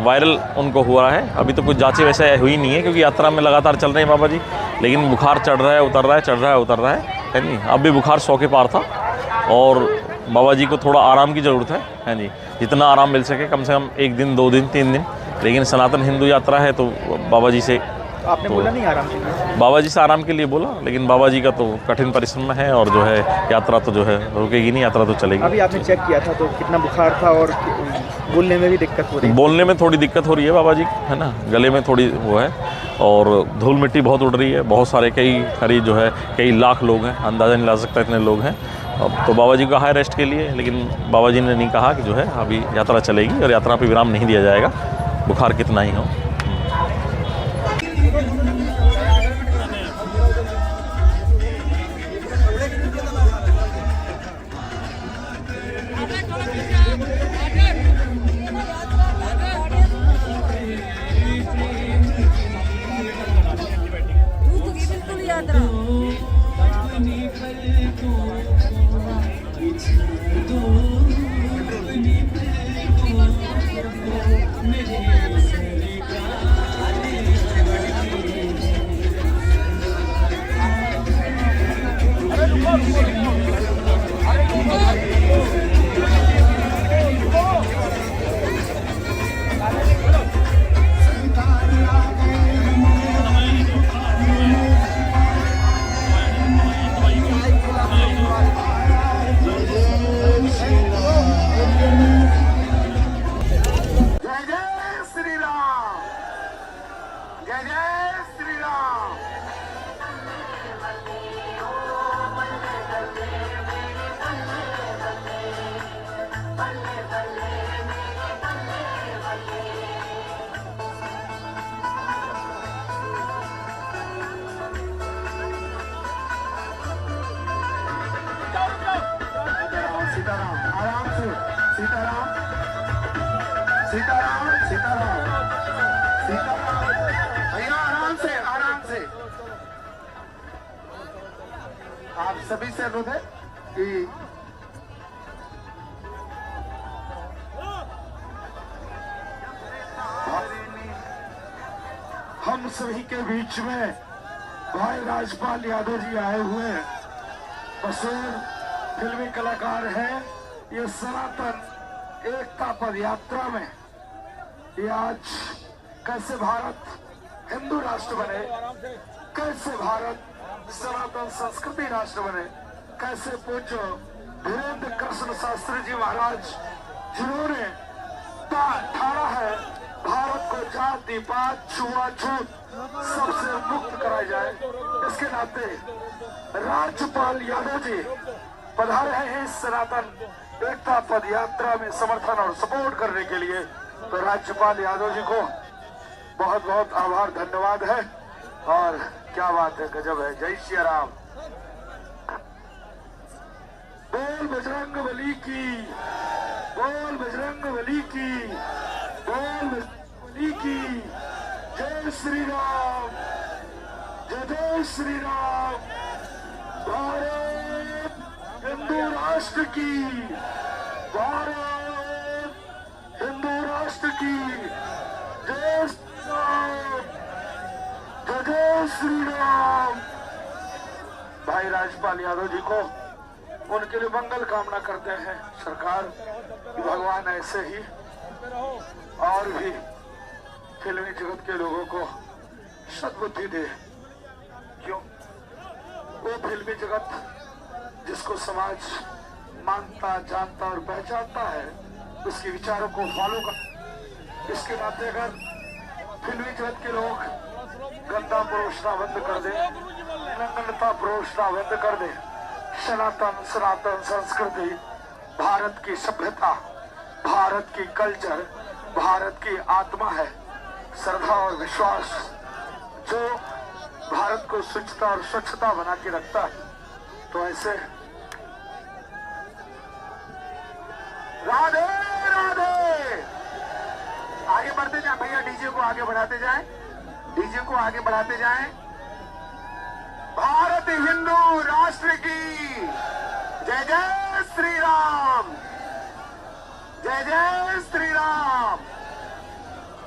वायरल उनको हुआ है। अभी तो कुछ जांचें वैसे हुई नहीं है क्योंकि यात्रा में लगातार चल रहे हैं बाबा जी, लेकिन बुखार चढ़ रहा है उतर रहा है, चढ़ रहा है उतर रहा है नहीं। अब भी बुखार 100 के पार था और बाबा जी को थोड़ा आराम की ज़रूरत है जी, जितना आराम मिल सके, कम से कम 1 दिन 2 दिन 3 दिन। लेकिन सनातन हिंदू यात्रा है तो बाबा जी से आपने बोला नहीं आराम के लिए? बाबा जी से आराम के लिए बोला, लेकिन बाबा जी का तो कठिन परिश्रम है और जो है यात्रा तो जो है रुकेगी नहीं, यात्रा तो चलेगी। अभी आपने चेक किया था तो कितना बुखार था और बोलने में भी दिक्कत हो रही है? बोलने में थोड़ी दिक्कत हो रही है बाबा जी, है ना, गले में थोड़ी वो है और धूल मिट्टी बहुत उड़ रही है। बहुत सारे कई जो है कई लाख लोग हैं, अंदाज़ा नहीं ला सकता इतने लोग हैं। अब तो बाबा जी का हाई रेस्ट के लिए, लेकिन बाबा जी ने नहीं कहा कि जो है अभी यात्रा चलेगी और यात्रा पे विराम नहीं दिया जाएगा, बुखार कितना ही हो। भैया आराम से आप सभी से अनुरोध है कि हम सभी के बीच में भाई राजपाल यादव जी आए हुए हैं। मशहूर फिल्मी कलाकार हैं। ये सनातन एकता पद यात्रा में ये आज कैसे भारत हिंदू राष्ट्र बने, कैसे भारत सनातन संस्कृति राष्ट्र बने, कैसे पूज्य धीरेन्द्र कृष्ण शास्त्री जी महाराज जिन्होंने ठाड़ा है भारत को जाति पात छुआछूत सबसे मुक्त कराया जाए, इसके नाते राज्यपाल यादव जी पधारे हैं इस सनातन एकता पद यात्रा में समर्थन और सपोर्ट करने के लिए। तो राज्यपाल यादव जी को बहुत बहुत आभार धन्यवाद है। और क्या बात है, गजब है। जय श्री राम। बोल बजरंग बली की, बोल बजरंग बली की, बोल बजरंग बली की। जय श्री राम, जय श्री राम। भारत हिंदू राष्ट्र की, भारत हिंदू राष्ट्र की। जय श्री राम, जय श्री राम। भाई राजपाल यादव जी को उनके लिए मंगल कामना करते हैं सरकार कि भगवान ऐसे ही और भी फिल्मी जगत के लोगों को सद्बुद्धि दे। क्यों? वो फिल्मी जगत जिसको समाज मानता, जानता और पहचानता है, उसके विचारों को फॉलो कर। इसके नाते अगर फिल्मी जगत के लोग गंदा परोसना बंद कर दे, नग्नता परोसना बंद कर दे, सनातन संस्कृति, भारत की सभ्यता, भारत की कल्चर, भारत की आत्मा है, श्रद्धा और विश्वास जो भारत को शुचिता और स्वच्छता बना के रखता है। तो ऐसे राधे राधे। आगे बढ़ते जाए भैया, डीजे को आगे बढ़ाते जाएं, डीजे को आगे बढ़ाते जाएं। भारत हिंदू राष्ट्र की जय जय श्री राम, जय जय श्री राम।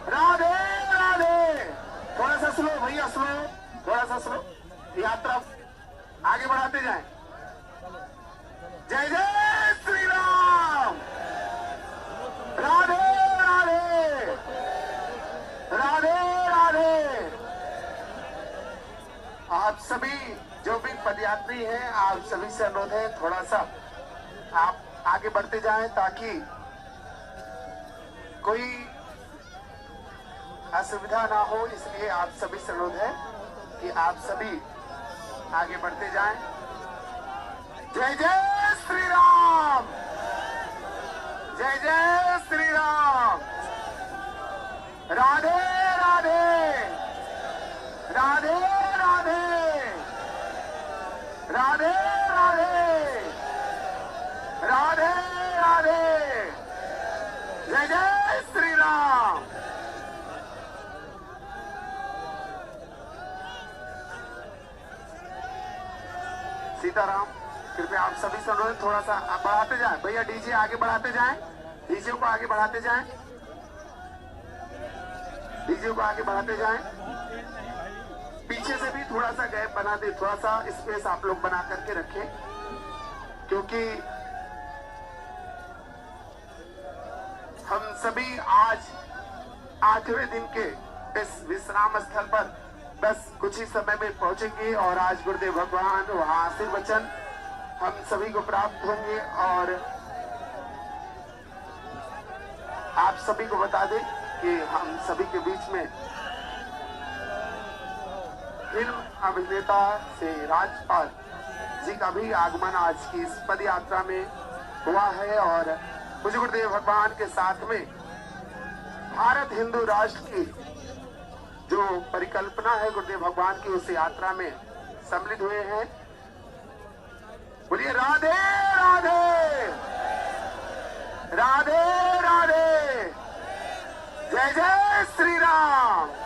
राधे राधे। थोड़ा सा स्लो भैया, स्लो, थोड़ा सा स्लो। यात्रा आगे बढ़ाते जाएं। जय जय श्री राम। राधे राधे, राधे राधे। आप सभी जो भी पदयात्री हैं, आप सभी से अनुरोध है थोड़ा सा आप आगे बढ़ते जाएं ताकि कोई असुविधा ना हो। इसलिए आप सभी से अनुरोध है कि आप सभी आगे बढ़ते जाएं। जय जय श्री राम, जय जय श्री राम। राधे राधे, राधे राधे, राधे राधे, राधे राधे। जय जय श्री राम। सीताराम। कृपया आप सभी से अनुरोध थोड़ा सा बढ़ाते जाएं भैया, डीजे आगे बढ़ाते जाएं, डीजे को आगे बढ़ाते जाएं, डीजे को आगे बढ़ाते जाएं। पीछे से भी थोड़ा सा गैप बना दे, थोड़ा सा स्पेस आप लोग बना करके रखें, क्योंकि हम सभी आज 8वें दिन के इस विश्राम स्थल पर बस कुछ ही समय में पहुंचेंगे और आज गुरुदेव भगवान वहां आशीर्वचन हम सभी को प्राप्त होंगे। और आप सभी को बता दें कि हम सभी के बीच में फिल्म अभिनेता से राजपाल जी का भी आगमन आज की इस पद यात्रा में हुआ है। और मुझे गुरुदेव भगवान के साथ में भारत हिंदू राष्ट्र की जो परिकल्पना है गुरुदेव भगवान की, उस यात्रा में सम्मिलित हुए हैं। बोलिए राधे राधे, राधे राधे। जय जय श्री राम।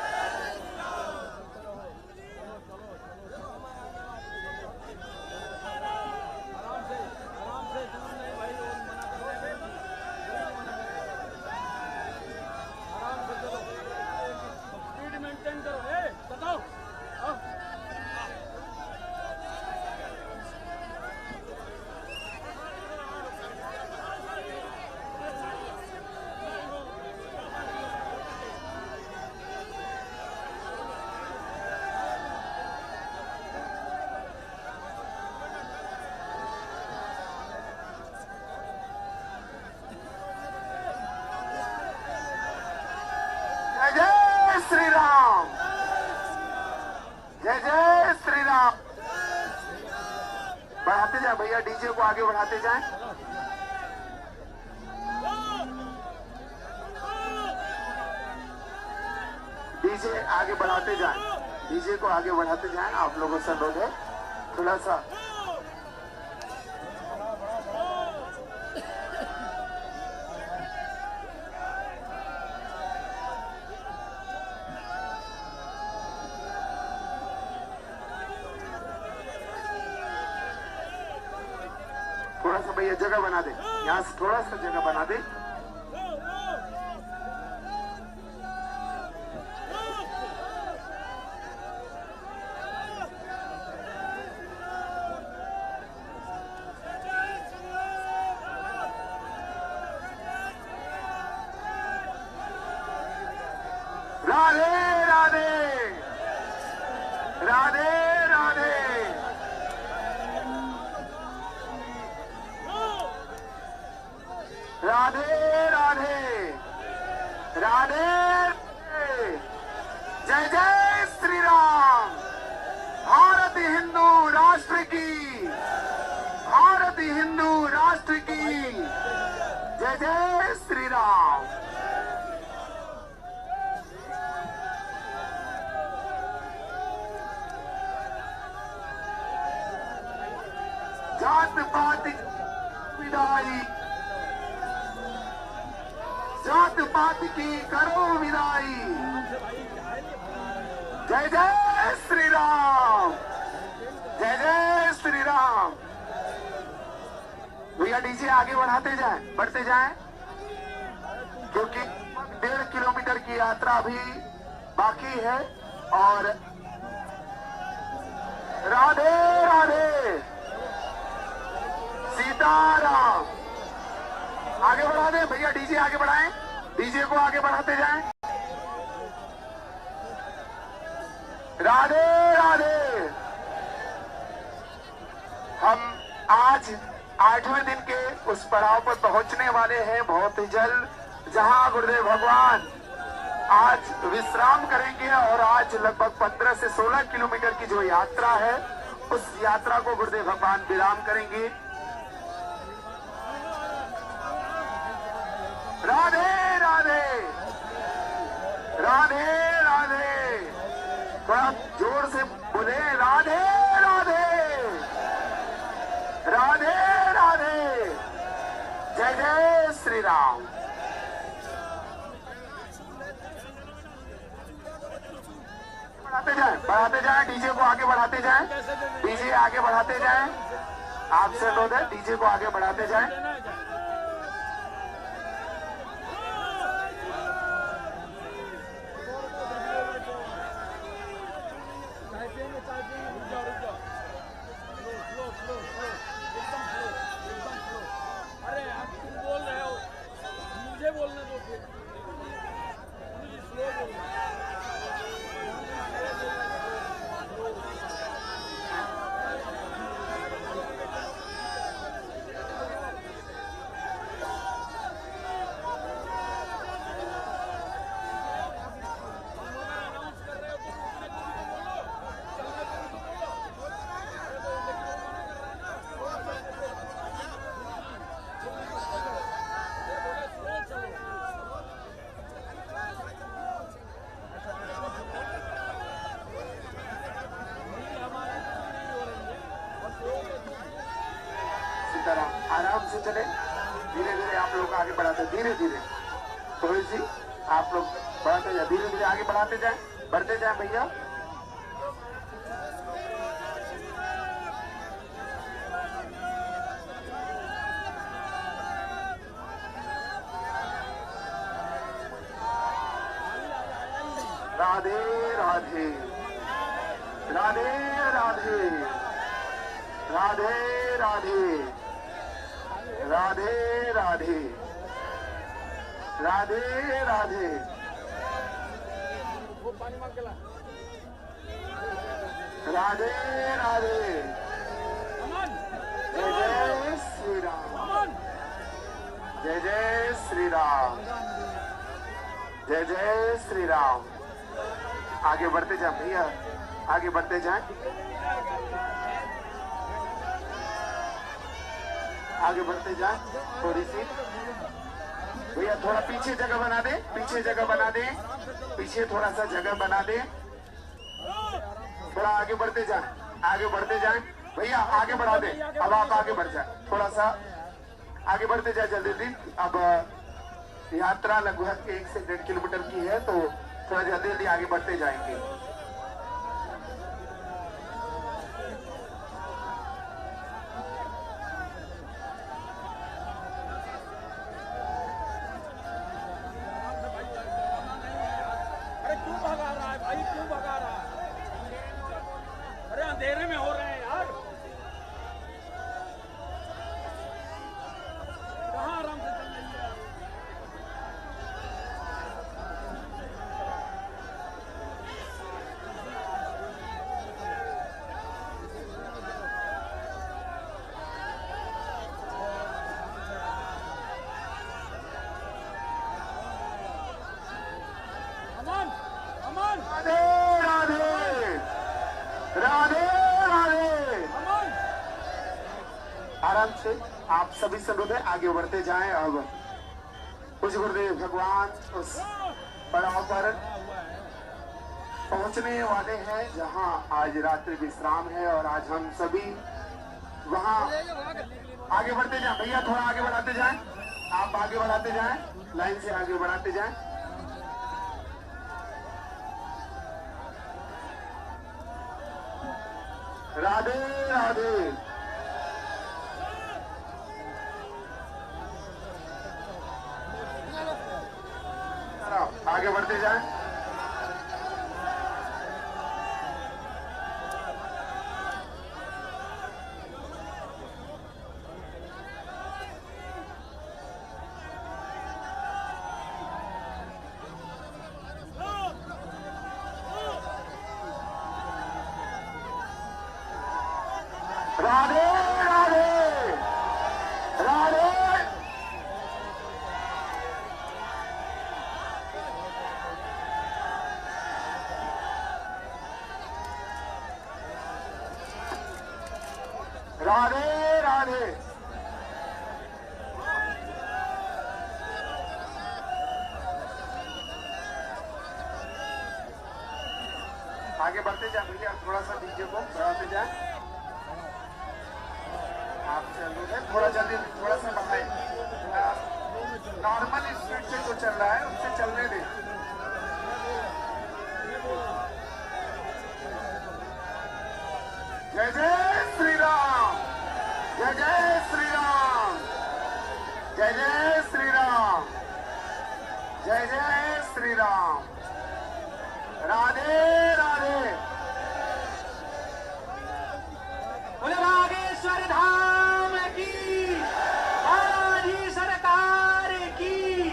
श्री राम, जय जय श्री राम। बढ़ाते जाए भैया, डीजे को आगे बढ़ाते जाएं। डीजे आगे बढ़ाते जाएं, डीजे को आगे बढ़ाते जाएं। आप लोगों से अनुरोध है थोड़ा सा भैया जगह बना दे, यहाँ से थोड़ा सा जगह बना दे। राधे राधे राधे राधे राधे राधे राधे जय जय श्री राम। भारत हिंदू राष्ट्र की, भारत हिंदू राष्ट्र की जय जय श्री राम। जात पात विदाई, जात पात की करो विदाई। जय जय श्री राम, जय जय श्री राम। भैया डीजे आगे बढ़ाते जाएं, बढ़ते जाएं, क्योंकि 1.5 किलोमीटर की यात्रा अभी बाकी है। और राधे राधे सीताराम। आगे बढ़ा दें भैया, डीजे आगे बढ़ाएं, डीजे को आगे बढ़ाते जाएं। राधे राधे। हम आज 8वें दिन के उस पड़ाव पर पहुंचने वाले हैं बहुत ही जल्द, जहां गुरुदेव भगवान आज विश्राम करेंगे। और आज लगभग 15 से 16 किलोमीटर की जो यात्रा है, उस यात्रा को गुरुदेव भगवान विराम करेंगे। राधे राधे राधे राधे। थोड़ा जोर से बोले राधे राधे राधे राधे। जय जय श्री राम। बढ़ाते जाएं, डीजे को आगे बढ़ाते जाएं, डीजे आगे बढ़ाते जाएं। आपसे अनुरोध है, डीजे को आगे बढ़ाते जाएं। अरे आप तुम बोल रहे हो, मुझे बोलने दो फिर। मुझे स्लो बोलना। आराम से चले, धीरे धीरे आप लोग आगे बढ़ाते, धीरे धीरे थोड़ी सी आप लोग बढ़ाते जाए, धीरे धीरे आगे बढ़ाते जाए, बढ़ते जाए भैया। राधे राधे राधे राधे राधे राधे राधे राधे राधे राधे। वो पानी मांग के ला। राधे राधे। अमन, जय जय श्री राम, अमन। जय जय श्री राम, जय जय श्री राम। आगे बढ़ते जाए भैया, आगे बढ़ते जाए, आगे बढ़ते जाए थोड़ी सी भैया। थोड़ा पीछे जगह बना दे, पीछे जगह बना दे, पीछे थोड़ा सा जगह बना दे। थोड़ा आगे बढ़ते जाए, आगे बढ़ते जाए भैया, आगे बढ़ा दे। अब आप आगे बढ़ जाए, थोड़ा सा आगे बढ़ते जाए जल्दी जल्दी। अब यात्रा लगभग 1 से 1.5 किलोमीटर की है, तो थोड़ा जल्दी जल्दी आगे बढ़ते जाएंगे। अरे क्यों भगा रहा है भाई, क्यों भगा रहा है? अरे अंधेरे में हो रहे हैं यार। कहाँ आराम से चल रही है? सभी से अनुरोध है आगे बढ़ते जाएं। अब उस गुरुदेव भगवान उस पड़ाव पर पहुंचने वाले हैं जहां आज रात्रि विश्राम है और आज हम सभी वहां आगे बढ़ते जाएं। भैया थोड़ा आगे बढ़ाते जाएं, आप आगे बढ़ाते जाएं, लाइन से आगे बढ़ाते जाएं। राधे राधे। आगे बढ़ते जाएं। राधे राधे राधे। राधे राधे। आगे बढ़ते जाए भैया, थोड़ा सा डीजे को बढ़ाते जाए। आप चलो थोड़ा जल्दी, थोड़ा सा बढ़ाए। नॉर्मल स्पीड से जो चल रहा है उससे चलने दें। जय जय श्री राम, जय जय श्री राम, जय जय श्री राम, जय जय श्री राम। राधे राधे। बोले बागेश्वर धाम की, बालाजी सरकार की।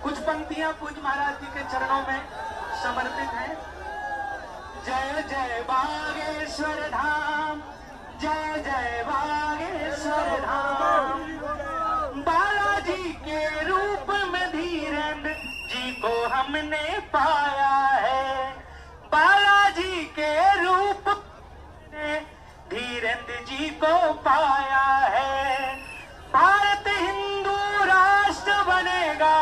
कुछ पंक्तियां पूज्य महाराज जी के चरणों में समर्पित हैं। जय जय बागेश्वर धाम, जय जय बागेश्वर धाम। बालाजी के रूप में धीरेन्द्र जी को हमने पाया है। बालाजी के रूप में धीरेन्द्र जी को पाया है। भारत हिंदू राष्ट्र बनेगा,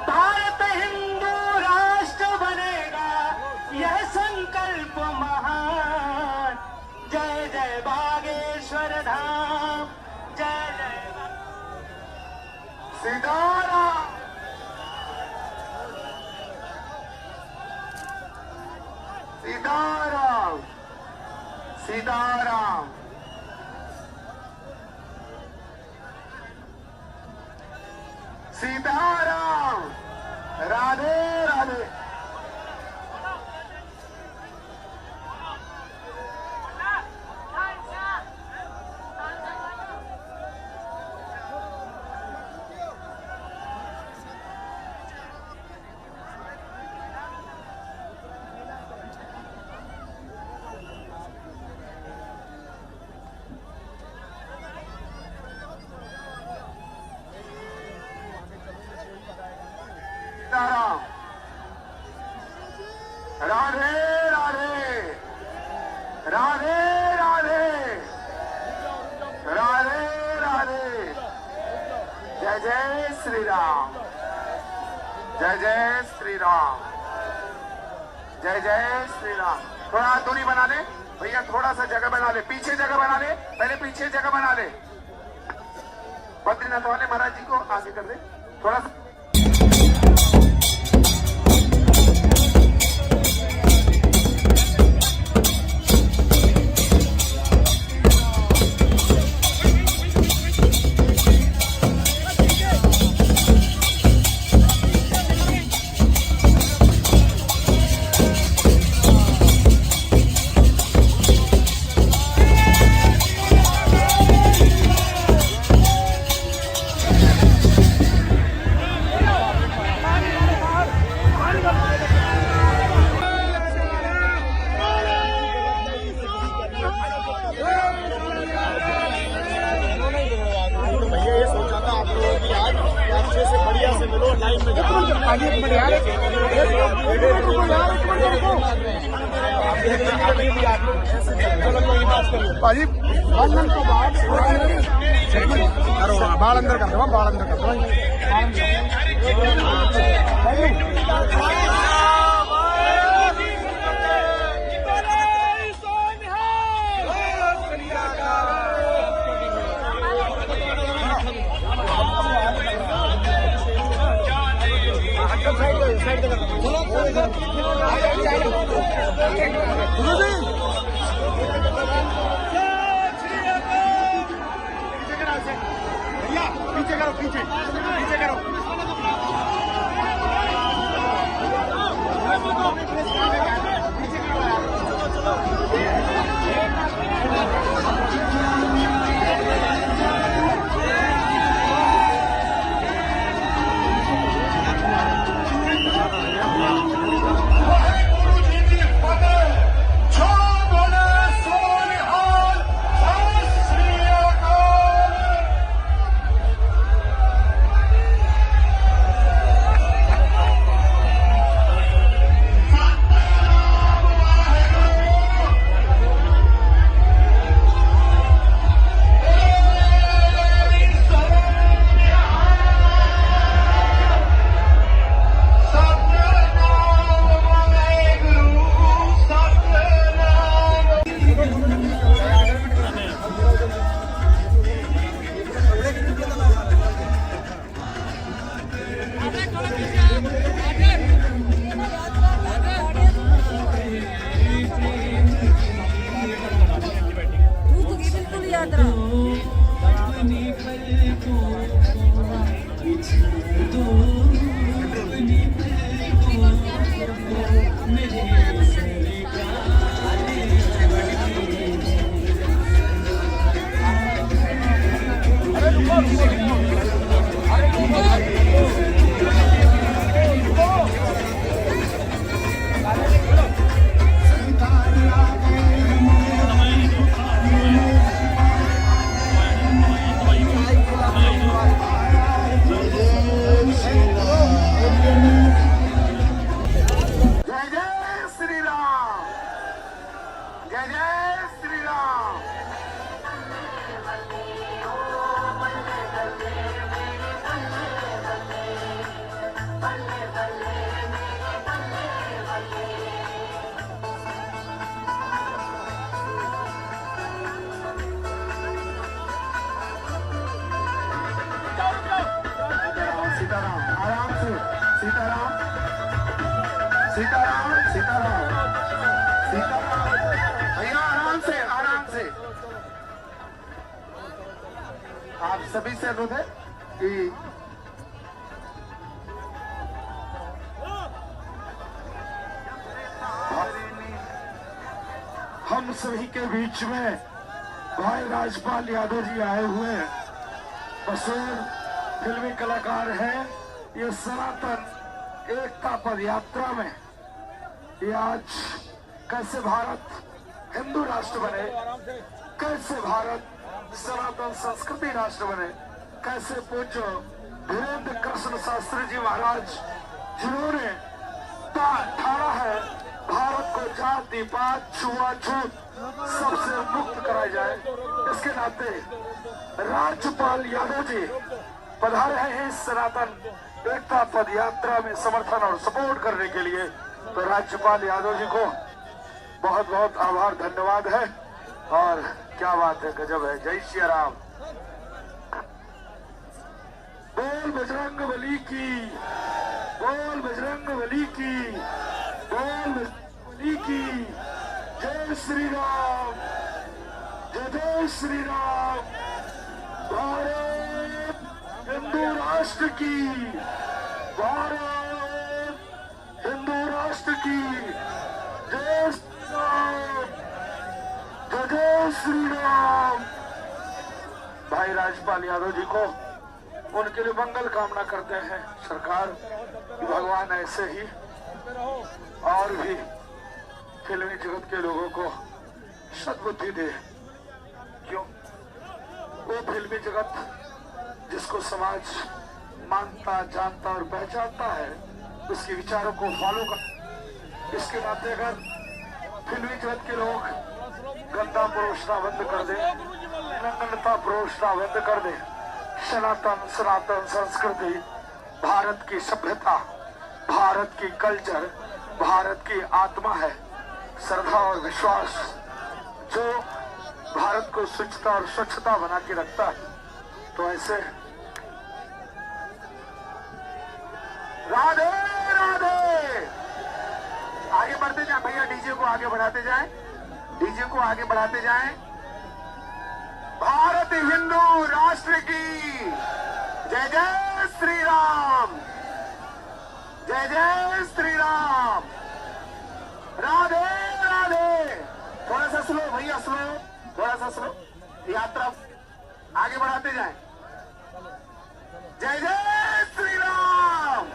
भारत हिंदू राष्ट्र बनेगा, यह संकल्प महान। जय जय बागेश्वर धाम, जय जय सीताराम, सीताराम, सीताराम। सीताराम। राधे राधे। सीताराम। राधे राधे। राधे राधे। राधे राधे। जय जय श्री राम, जय जय श्री राम, जय जय श्री राम। थोड़ा दूरी बना ले भैया, थोड़ा सा जगह बना ले, पीछे जगह बना ले, पहले पीछे जगह बना ले। बद्रीनाथ वाले महाराज जी को आगे कर दे थोड़ा सा। भाजी बाल अंदर कर दो, बाल अंदर कर दो। पीछे करो, पीछे पीछे करो। सीताराम सीताराम सीताराम भैया आराम से आराम से। आप सभी से अनुरोध है कि हम सभी के बीच में भाई राजपाल यादव जी आए हुए हैं। मशहूर फिल्मी कलाकार हैं। ये सनातन एकता पद यात्रा में ये आज कैसे भारत हिंदू राष्ट्र बने, कैसे भारत सनातन संस्कृति राष्ट्र बने, कैसे पूज्य धीरेन्द्र कृष्ण शास्त्री जी महाराज जिन्होंने ठाड़ा है भारत को जाति पात छुआछूत सबसे मुक्त कराया जाए, इसके नाते राज्यपाल यादव जी पधारे हैं इस सनातन एकता पद यात्रा में समर्थन और सपोर्ट करने के लिए। तो राज्यपाल यादव जी को बहुत बहुत आभार धन्यवाद है। और क्या बात है, गजब है। जय श्री राम। बोल बजरंग बली की, बोल बजरंग बली की, बोल बली की। जय श्री राम, जय श्री राम। भारत हिंदू राष्ट्र की, भारत हिंदू राष्ट्र की। जय श्री राम, जय श्री राम। भाई राजपाल यादव जी को उनके लिए मंगल कामना करते हैं सरकार कि भगवान ऐसे ही और भी फिल्मी जगत के लोगों को सद्बुद्धि दे। क्यों? वो फिल्मी जगत जिसको समाज मानता, जानता और पहचानता है, उसके विचारों को फॉलो कर। इसके नाते अगर फिल्मी जगत के लोग गंदा परोसना बंद कर दें, नग्नता प्रोषता बंद कर दे। सनातन सनातन संस्कृति, भारत की सभ्यता, भारत की कल्चर, भारत की आत्मा है। श्रद्धा और विश्वास जो भारत को शुचिता और स्वच्छता बना के रखता है। तो ऐसे राधे राधे। आगे बढ़ते जाए भैया, डीजे को आगे बढ़ाते जाएं, डीजे को आगे बढ़ाते जाएं। भारत हिंदू राष्ट्र की जय जय श्री राम, जय जय श्री राम। राधे राधे। थोड़ा सा स्लो भैया, स्लो, थोड़ा सा स्लो। यात्रा आगे बढ़ाते जाएं। जय जय श्री राम।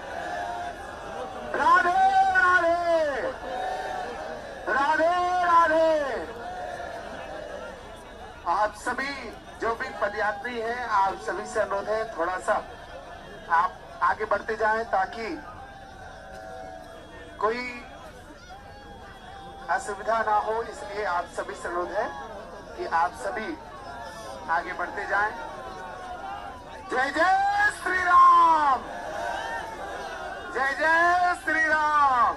राधे राधे, राधे राधे। आप सभी जो भी पदयात्री हैं, आप सभी से अनुरोध है थोड़ा सा आप आगे बढ़ते जाएं ताकि कोई असुविधा ना हो। इसलिए आप सभी से अनुरोध है कि आप सभी आगे बढ़ते जाएं। जय जय श्री राम, जय जय श्री राम।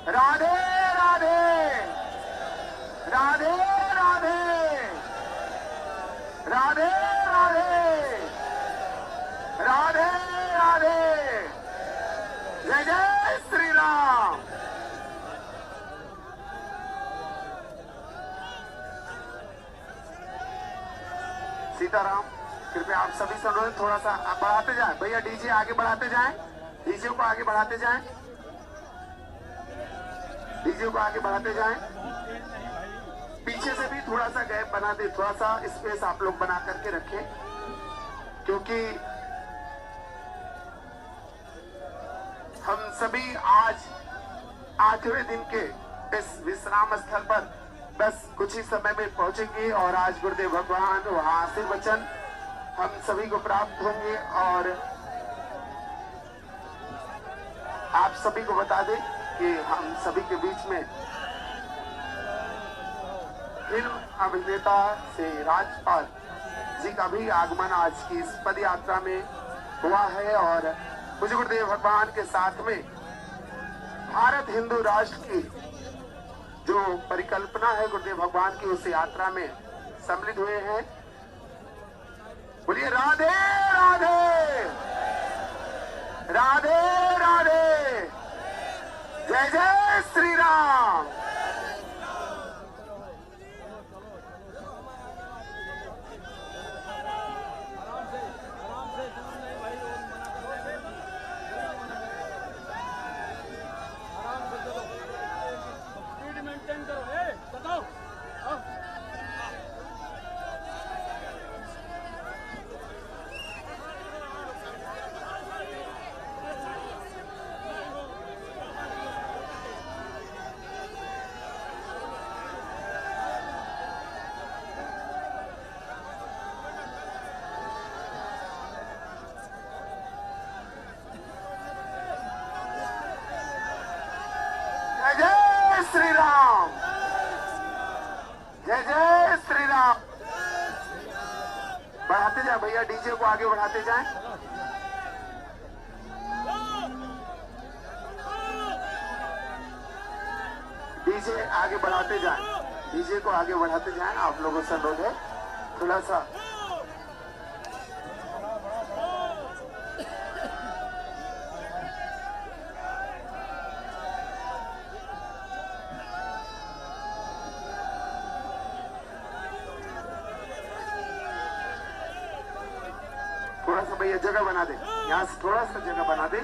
राधे राधे, राधे राधे, राधे राधे, राधे राधे। जय जय श्री राम। सीताराम। कृपया आप सभी से अनुरोध थोड़ा सा बढ़ाते जाएं भैया, डीजे आगे बढ़ाते जाएं, डीजे को आगे बढ़ाते जाएं, डीजे को आगे बढ़ाते जाएं। पीछे से भी थोड़ा सा गैप बना दे, थोड़ा सा स्पेस आप लोग बना करके रखें, क्योंकि हम सभी आज 8वें दिन के इस विश्राम स्थल पर बस कुछ ही समय में पहुंचेंगे और आज गुरुदेव भगवान वहां आशीर्वचन हम सभी को प्राप्त होंगे। और आप सभी को बता दें कि हम सभी के बीच में फिल्म अभिनेता से राजपाल जी का भी आगमन आज की इस पद यात्रा में हुआ है। और पूज्य गुरुदेव भगवान के साथ में भारत हिंदू राष्ट्र की जो परिकल्पना है गुरुदेव भगवान की, उस यात्रा में सम्मिलित हुए हैं। बोलिए राधे राधे, राधे राधे। जय जय श्री राम। श्री राम, जय जय श्री राम। बढ़ाते जाए भैया, डीजे को आगे बढ़ाते जाएं। डीजे आगे बढ़ाते जाएं, डीजे को आगे बढ़ाते जाएं। आप लोगों से अनुरोध है थोड़ा सा भैया जगह बना दे, यहाँ से थोड़ा सा जगह बना दे।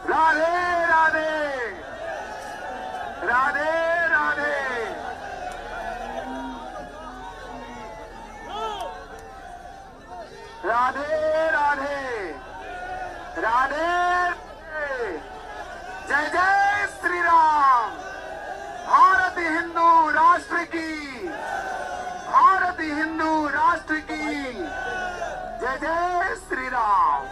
राधे राधे, राधे राधे। राधे राधे, राधे। जय जय श्री राम। भारत हिंदू की, भारत हिंदू राष्ट्र की। जय जय श्री राम।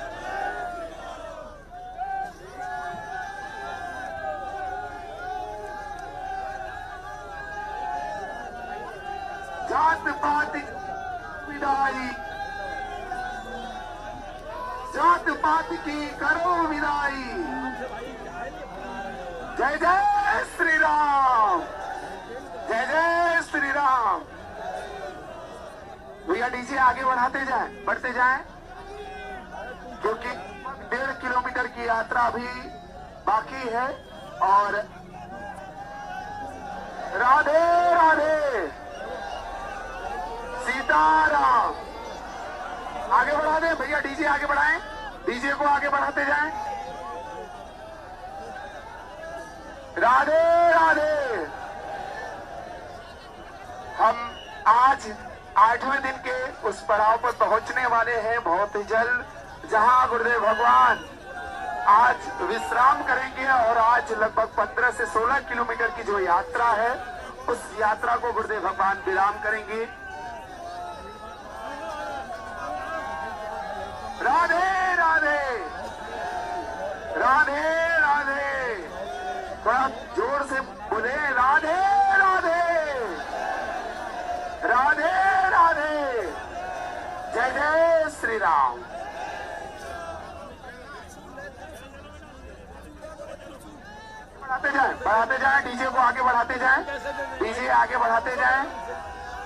जात पात विदाई, जात पात की करो विदाई। जय जय श्री राम, जय जय श्री राम। भैया डीजे आगे बढ़ाते जाएं, बढ़ते जाएं, क्योंकि 1.5 किलोमीटर की यात्रा अभी बाकी है। और राधे राधे, सीताराम। आगे बढ़ा दें भैया, डीजे आगे बढ़ाएं, डीजे को आगे बढ़ाते जाएं। राधे राधे। हम आज 8वें दिन के उस पड़ाव पर पहुंचने वाले हैं बहुत ही जल्द, जहां गुरुदेव भगवान आज विश्राम करेंगे। और आज लगभग 15 से 16 किलोमीटर की जो यात्रा है, उस यात्रा को गुरुदेव भगवान विराम करेंगे। राधे राधे, राधे राधे। थोड़ा जोर से बोले, राधे राधे, राधे राधे। जय जय श्री राम। बढ़ाते जाएं, डीजे को आगे बढ़ाते जाएं, डीजे आगे बढ़ाते जाएं।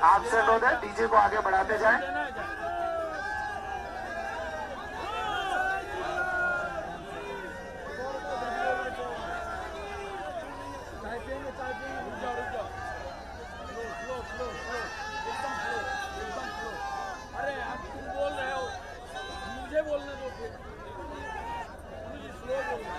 आपसे अनुरोध है, डीजे को आगे बढ़ाते जाएं। अरे आप तुम बोल रहे हो, मुझे बोलने दो फिर। स्लो बोलना।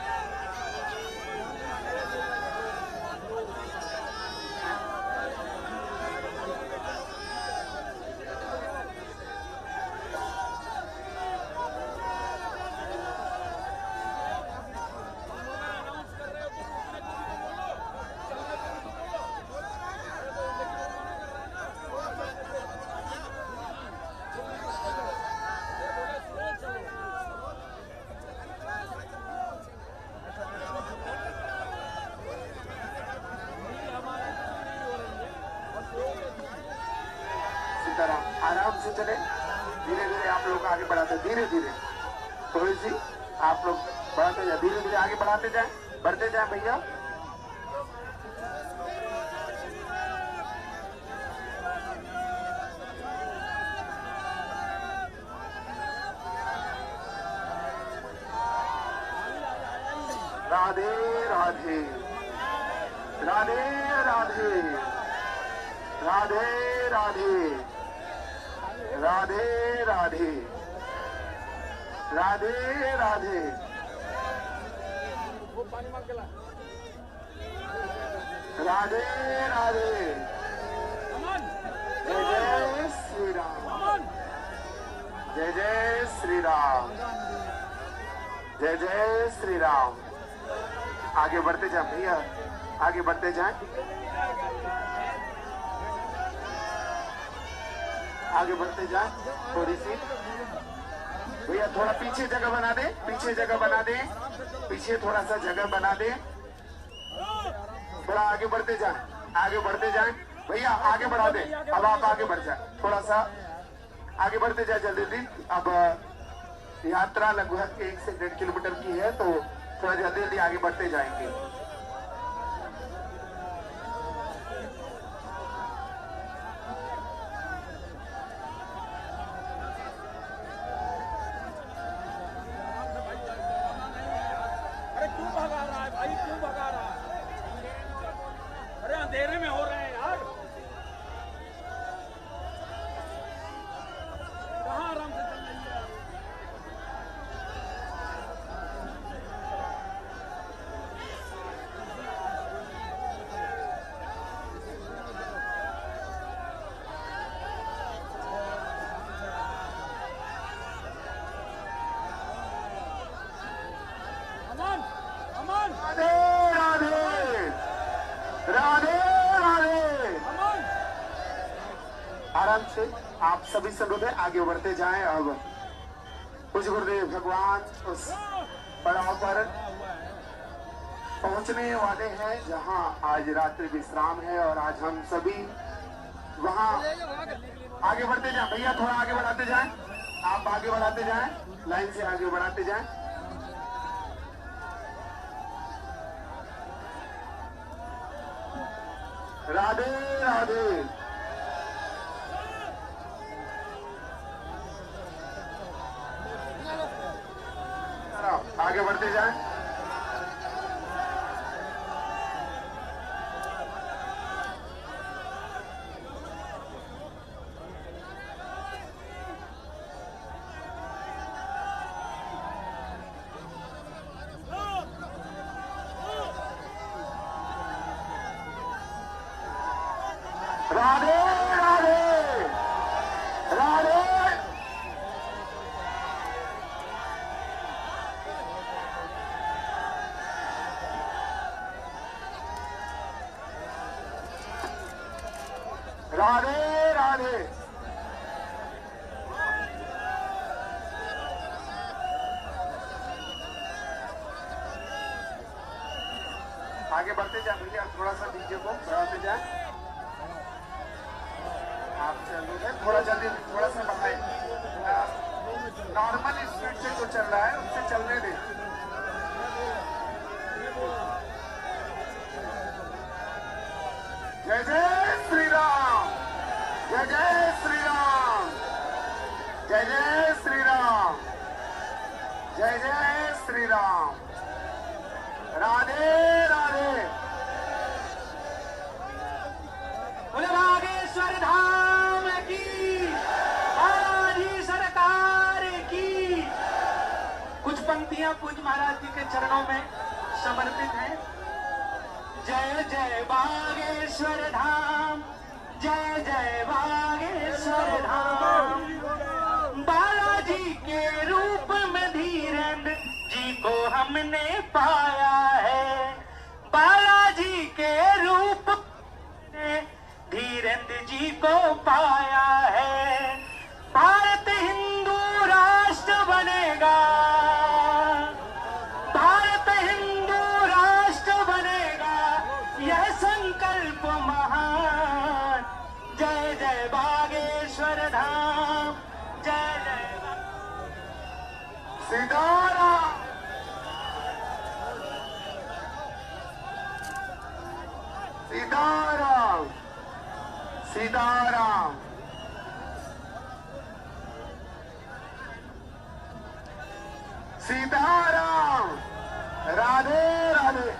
आराम से चले, धीरे धीरे आप लोग आगे बढ़ाते, धीरे धीरे थोड़ी सी आप लोग बढ़ाते जाए, धीरे धीरे आगे बढ़ाते जाए, बढ़ते जाए भैया। राधे राधे, राधे राधे, राधे राधे, राधे राधे, राधे राधे। राधे राधे। जय जय श्री राम, जय जय श्री राम, जय जय श्री राम। आगे बढ़ते जाए भैया, आगे बढ़ते जाए, आगे बढ़ते जाए थोड़ी सी भैया। थोड़ा पीछे जगह बना दे, पीछे जगह बना दे, पीछे थोड़ा सा जगह बना दे। थोड़ा आगे बढ़ते जाए, आगे बढ़ते जाए भैया, आगे बढ़ा दे। अब आप आगे बढ़ जाए, थोड़ा सा आगे बढ़ते जाए जल्दी जल्दी। अब यात्रा लगभग 1 से 1.5 किलोमीटर की है, तो थोड़ा जल्दी जल्दी आगे बढ़ते जाएंगे। अरे क्यों भगा रहा है भाई, क्यों भगा रहा है? अरे अंधेरे में हो रहे हैं यार। कहाँ आराम से चल रही है? आराम से आप सभी संगठन आगे बढ़ते जाएं। अब कुछ गुरुदेव भगवान उस पड़ाव पर पहुंचने वाले हैं जहां आज रात्रि विश्राम है और आज हम सभी वहां आगे बढ़ते जाएं। भैया थोड़ा आगे बढ़ाते जाएं, आप आगे बढ़ाते जाएं, लाइन से आगे बढ़ाते जाएं। राधे राधे। आगे बढ़ते जाएं। राधे राधे राधे। राधे राधे। आगे बढ़ते जाए भैया, थोड़ा सा डीजे को बढ़ाते जाए। आप चलोगे थोड़ा जल्दी, थोड़ा सा बढ़ाए। नॉर्मल स्पीड से जो चल रहा है उससे चलने दें। जय जय श्री राम, जय जय श्री राम, जय जय श्री राम, जय जय श्री राम। राधे राधे। बोले बागेश्वर धाम की, बालाजी सरकार की। कुछ पंक्तियां पूज्य महाराज जी के चरणों में समर्पित हैं। जय जय बागेश्वर धाम, जय जय बागेश्वर धाम। बालाजी के रूप में धीरेन्द्र जी को हमने पाया है। बालाजी के रूप में धीरेन्द्र जी को पाया है। भारत हिंदू राष्ट्र बनेगा, भारत हिंदू राष्ट्र बनेगा, यह संकल्प महान। जय जय बागेश्वर धाम, जय जय सीताराम, सीताराम, सीताराम। सीताराम। राधे राधे।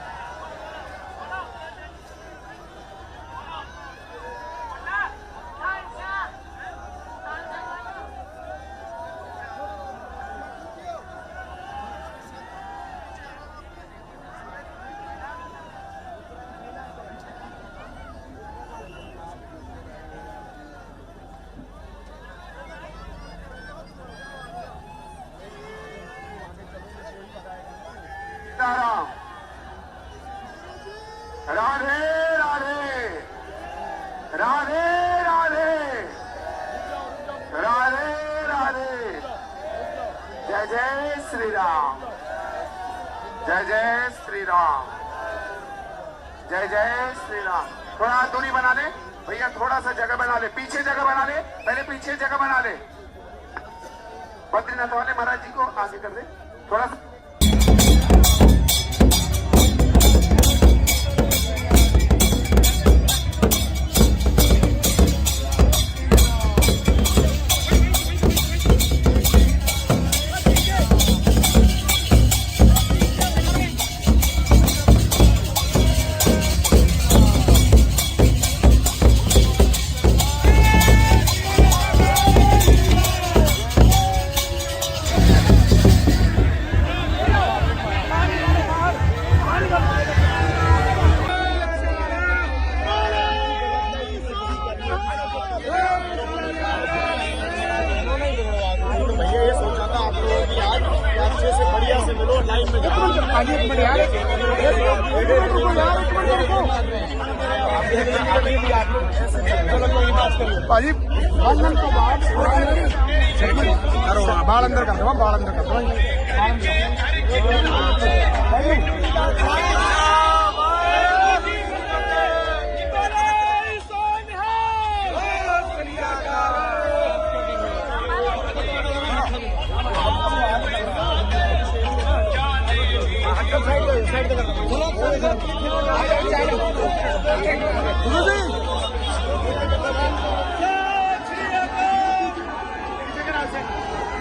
सीताराम। राधे राधे। राधे राधे। राधे राधे। जय जय श्री राम, जय जय श्री राम, जय जय श्री राम। थोड़ा दूरी बना ले भैया, थोड़ा सा जगह बना ले, पीछे जगह बना ले, पहले पीछे जगह बना ले। बद्रीनाथ वाले महाराज जी को आगे कर दे थोड़ा सा। आगे भी आप लोग भाजी बंधन तो बाद बाल अंदर कर दो, बाल अंदर कर दो।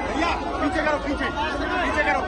भैया पीछे करो, पीछे पीछे करो।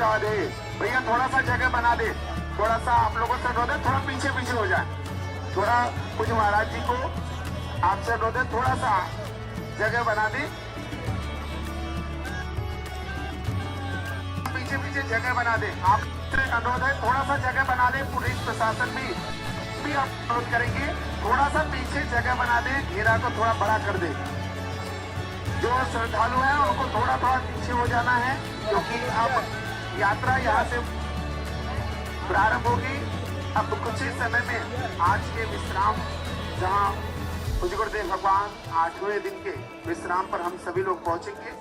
राधे भैया थोड़ा सा जगह बना दे, थोड़ा सा आप लोगों से अनुरोध है, थोड़ा पीछे पीछे हो जाए, थोड़ा कुछ महाराज जी को आपसे अनुरोध है, थोड़ा सा जगह बना दे, पीछे पीछे जगह बना दे। आपसे अनुरोध है थोड़ा सा जगह बना दे, पुलिस प्रशासन भी आप अनुरोध करेंगे, थोड़ा सा पीछे जगह बना दे, घेरा को थोड़ा बड़ा कर दे। जो श्रद्धालु हैं उनको थोड़ा थोड़ा पीछे हो जाना है, क्योंकि अब यात्रा यहाँ से प्रारंभ होगी। अब कुछ ही समय में आज के विश्राम, जहाँ पूज्य गुरुदेव भगवान 8वें दिन के विश्राम पर हम सभी लोग पहुंचेंगे।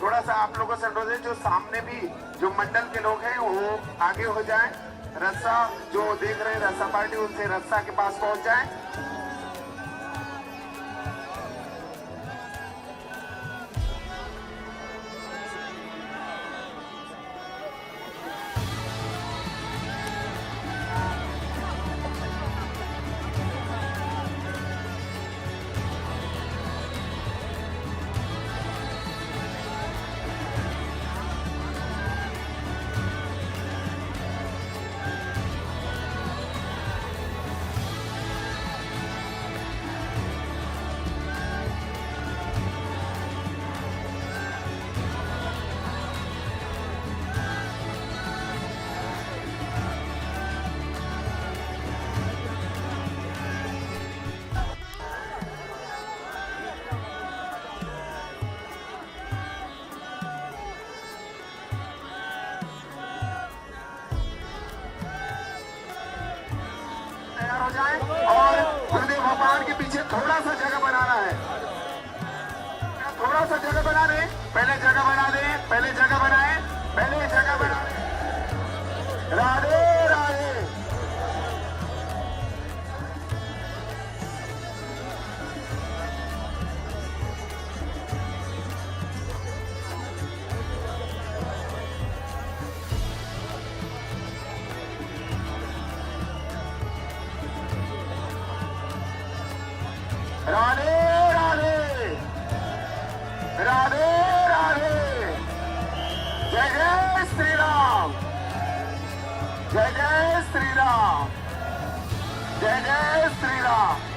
थोड़ा सा आप लोगों से अनुरोध है, जो सामने भी जो मंडल के लोग हैं वो आगे हो जाएं, रस्सा जो देख रहे हैं रस्सा पार्टी, उनसे रस्सा के पास पहुंच जाएं। हो जाए और गुरुदेव भगवान के पीछे थोड़ा सा जगह बनाना है, थोड़ा सा जगह बना दे, पहले जगह बना दे, पहले जगह बनाए, पहले जगह बना दे। राधे राधे। राधे राधे राधे राधे। जय जय श्री राम, जय जय श्री राम, जय जय श्री राम।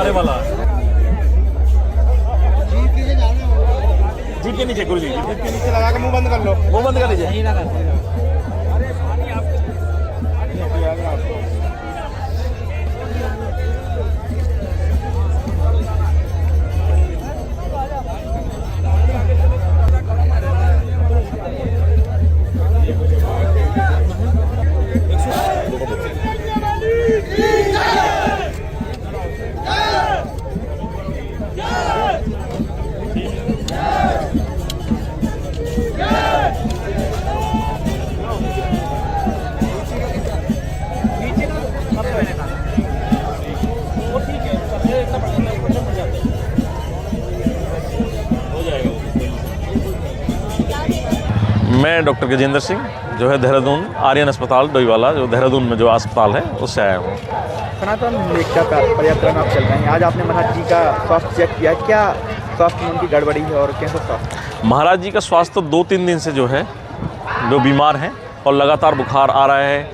बारे वाला जीप के नीचे गुरुजी, जीप के नीचे लगा के मुंह बंद कर लो। मुंह बंद कर लीजिए। मैं डॉक्टर गजेंद्र सिंह जो है देहरादून आर्यन अस्पताल डोईवाला, जो देहरादून में जो अस्पताल है उससे आया हूँ। सनातन एकता पदयात्रा में आप चल रहे हैं, आज आपने महाराज जी का स्वास्थ्य चेक किया, क्या स्वास्थ्य में उनकी गड़बड़ी है और कैसा स्वास्थ्य? महाराज जी का स्वास्थ्य तो 2-3 दिन से जो है जो बीमार हैं और लगातार बुखार आ रहा है,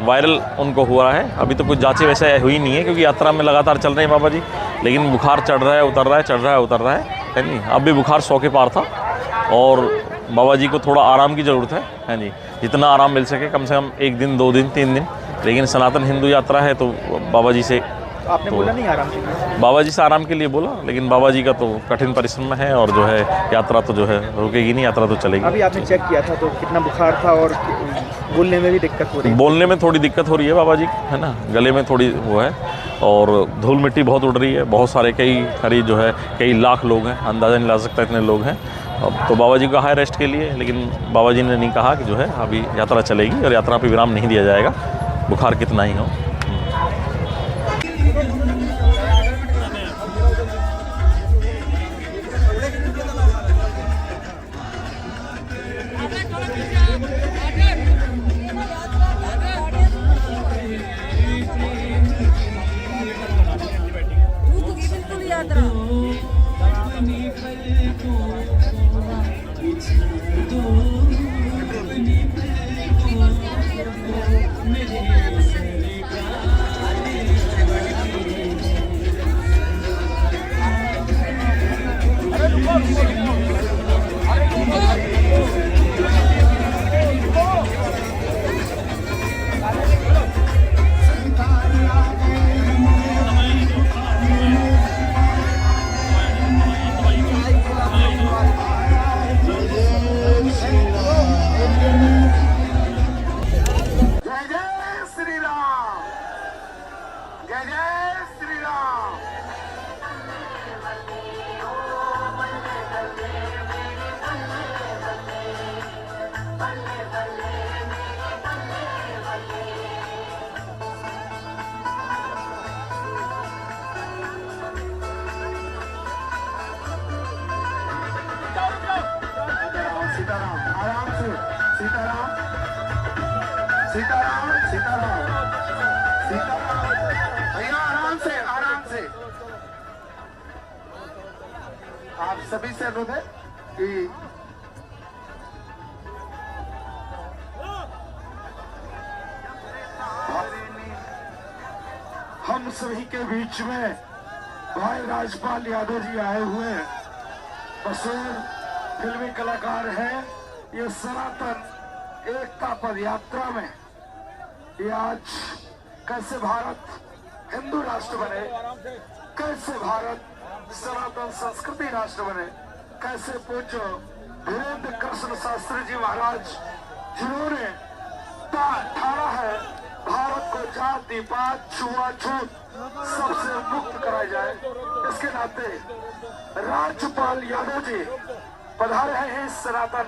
वायरल उनको हो रहा है। अभी तो कुछ जांचें वैसे हुई नहीं है क्योंकि यात्रा में लगातार चल रहे हैं बाबा जी, लेकिन बुखार चढ़ रहा है उतर रहा है, चढ़ रहा है उतर रहा है नहीं। अब भी बुखार 100 के पार था और बाबा जी को थोड़ा आराम की ज़रूरत है जी, जितना आराम मिल सके, कम से कम 1 दिन 2 दिन 3 दिन। लेकिन सनातन हिंदू यात्रा है तो बाबा जी से आपने बोला नहीं आराम के लिए? बाबा जी से आराम के लिए बोला, लेकिन बाबा जी का तो कठिन परिश्रम है और जो है यात्रा तो जो है रुकेगी नहीं, यात्रा तो चलेगी। अभी आपने चेक किया था तो कितना बुखार था और बोलने में भी दिक्कत हो रही है? बोलने में थोड़ी दिक्कत हो रही है बाबा जी, है ना, गले में थोड़ी वो है और धूल मिट्टी बहुत उड़ रही है। बहुत सारे करीब जो है कई लाख लोग हैं, अंदाज़ा नहीं ला सकता इतने लोग हैं। अब तो बाबा जी का है रेस्ट के लिए, लेकिन बाबा जी ने नहीं कहा कि जो है अभी यात्रा चलेगी और यात्रा पर विराम नहीं दिया जाएगा, बुखार कितना ही हो। भैया आराम से आप सभी से अनुरोध है कि हम सभी के बीच में भाई राजपाल यादव जी आए हुए हैं। मशहूर फिल्मी कलाकार हैं। ये सनातन एकता पद यात्रा में ये आज कैसे भारत हिंदू राष्ट्र बने, कैसे भारत सनातन संस्कृति राष्ट्र बने, कैसे पूज्य धीरेन्द्र कृष्ण शास्त्री जी महाराज जिन्होंने ठाना है भारत को जाति पात छुआछूत सबसे मुक्त कराया जाए, इसके नाते राज्यपाल यादव जी पधारे हैं इस सनातन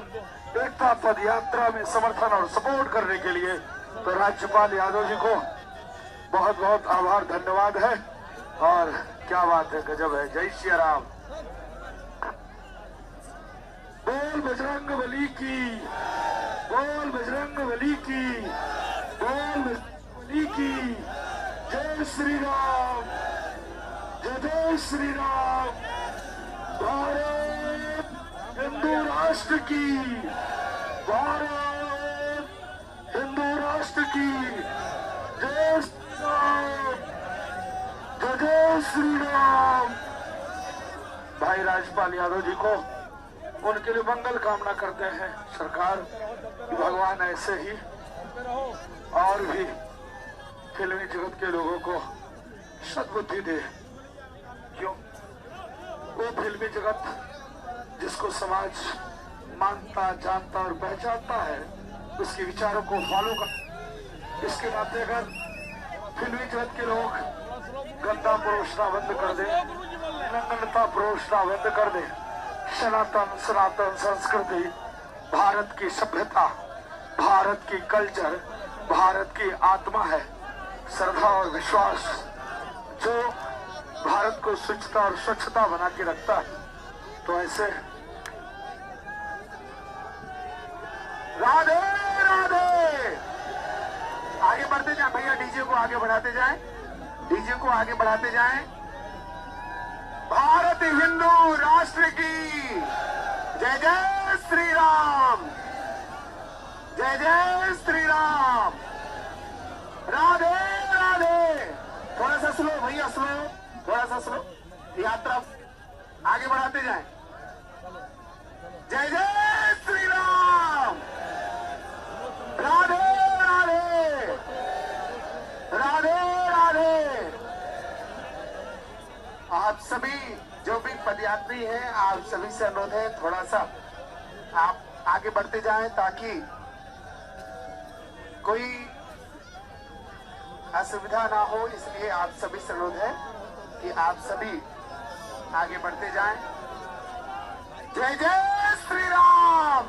एकता पद यात्रा में समर्थन और सपोर्ट करने के लिए। तो राज्यपाल यादव जी को बहुत बहुत आभार धन्यवाद है। और क्या बात है, गजब है। जय श्री राम। बोल बजरंग बली की, बोल बजरंग बली की, बोल बजरंग बली की। जय श्री राम, जय श्री राम। भारत हिंदू राष्ट्र की, भारत हिंदू राष्ट्र की। जय श्री राम, जय श्री राम। भाई राजपाल यादव जी को उनके लिए मंगल कामना करते हैं सरकार, भगवान ऐसे ही और भी फिल्मी जगत के लोगों को सद्बुद्धि दे। क्यों? वो फिल्मी जगत जिसको समाज मानता, जानता और पहचानता है, उसके विचारों को फॉलो कर। इसके नाते अगर फिल्मी जगत के लोग गंदा परोसना बंद कर दे, नग्नता परोसना बंद कर दे, सनातन संस्कृति, भारत की सभ्यता, भारत की कल्चर, भारत की आत्मा है, श्रद्धा और विश्वास जो भारत को स्वच्छता और स्वच्छता बना के रखता है। तो ऐसे राधे राधे। आगे बढ़ते जाए भैया, डीजे को आगे बढ़ाते जाएं, डीजे को आगे बढ़ाते जाएं। भारत हिंदू राष्ट्र की जय जय श्री राम, जय जय श्री राम। राधे राधे। थोड़ा सा स्लो भैया, स्लो, थोड़ा सा स्लो। यात्रा आगे बढ़ाते जाएं। जय जय श्री राम। राधे राधे, राधे राधे। आप सभी जो भी पदयात्री हैं, आप सभी से अनुरोध है थोड़ा सा आप आगे बढ़ते जाएं ताकि कोई असुविधा ना हो। इसलिए आप सभी से अनुरोध है कि आप सभी आगे बढ़ते जाएं। जय जय श्री राम,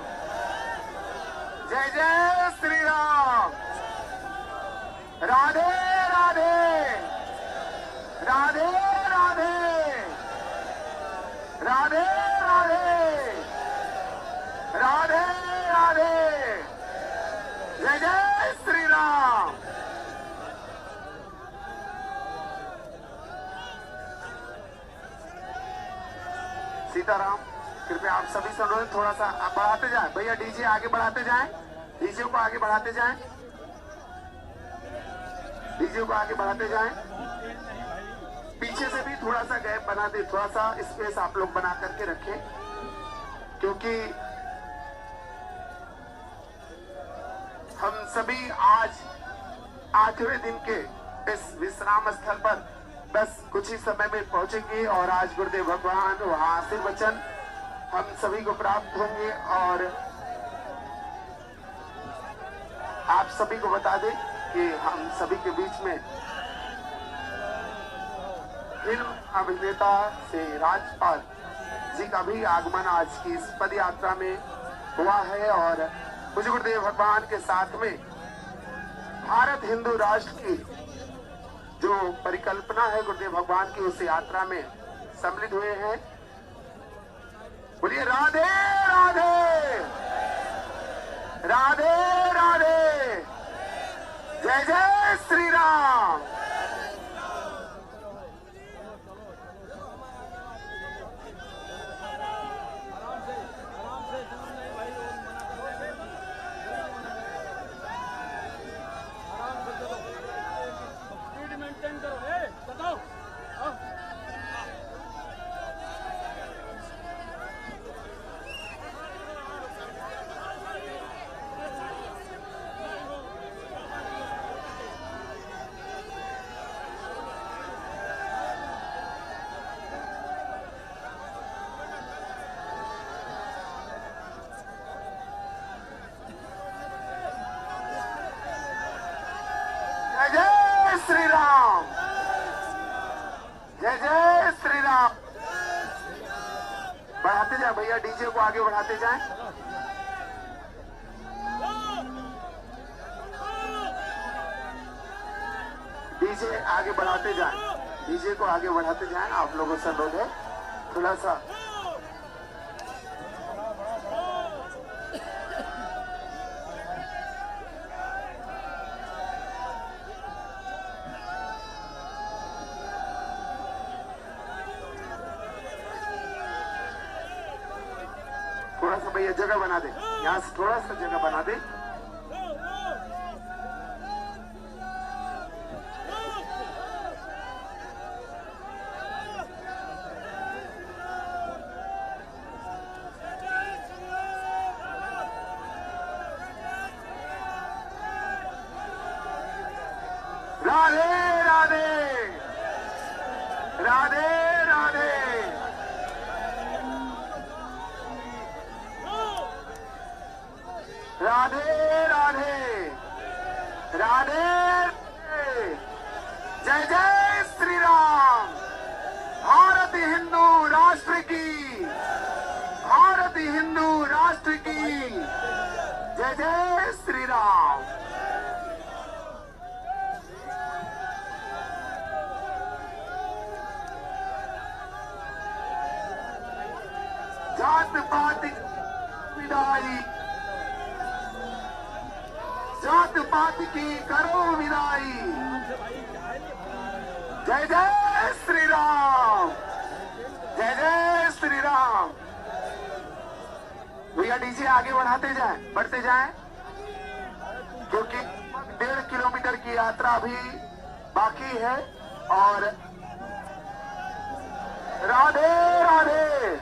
जय जय श्री राम। राधे राधे, राधे राधे, राधे राधे, राधे राधे। जय जय श्री राम। सीताराम। कृपया आप सभी से अनुरोध थोड़ा सा बढ़ाते जाएं भैया, डीजे आगे बढ़ाते जाएं, डीजे को आगे बढ़ाते जाएं, डीजे को आगे बढ़ाते जाएं। पीछे से भी थोड़ा सा गैप बना दे, थोड़ा सा स्पेस आप लोग बना करके रखें, क्योंकि हम सभी आज 8वें दिन के इस विश्राम स्थल पर बस कुछ ही समय में पहुंचेंगे और आज गुरुदेव भगवान वहां आशीर्वचन हम सभी को प्राप्त होंगे। और आप सभी को बता दें कि हम सभी के बीच में फिल्म अभिनेता से राजपाल जी का भी आगमन आज की इस पद यात्रा में हुआ है और मुझे गुरुदेव भगवान के साथ में भारत हिंदू राष्ट्र की जो परिकल्पना है गुरुदेव भगवान की, उस यात्रा में सम्मिलित हुए हैं। बोलिए राधे राधे, राधे राधे। जय जय श्री राम। श्री राम, जय जय श्री राम। बढ़ाते जाए भैया, डीजे को आगे बढ़ाते जाएं। डीजे आगे बढ़ाते जाएं, डीजे को आगे बढ़ाते जाएं। आप लोगों से अनुरोध है थोड़ा सा भैया जगह बना दे, यहाँ से थोड़ा सा जगह बना दे। जय जय श्री राम। जात पात विदाई, जात पात की करो विदाई। जय जय श्री राम, जय जय श्री राम। भैया डीजे आगे बढ़ाते जाएं, बढ़ते जाएं, क्योंकि 1.5 किलोमीटर की यात्रा अभी बाकी है। और राधे राधे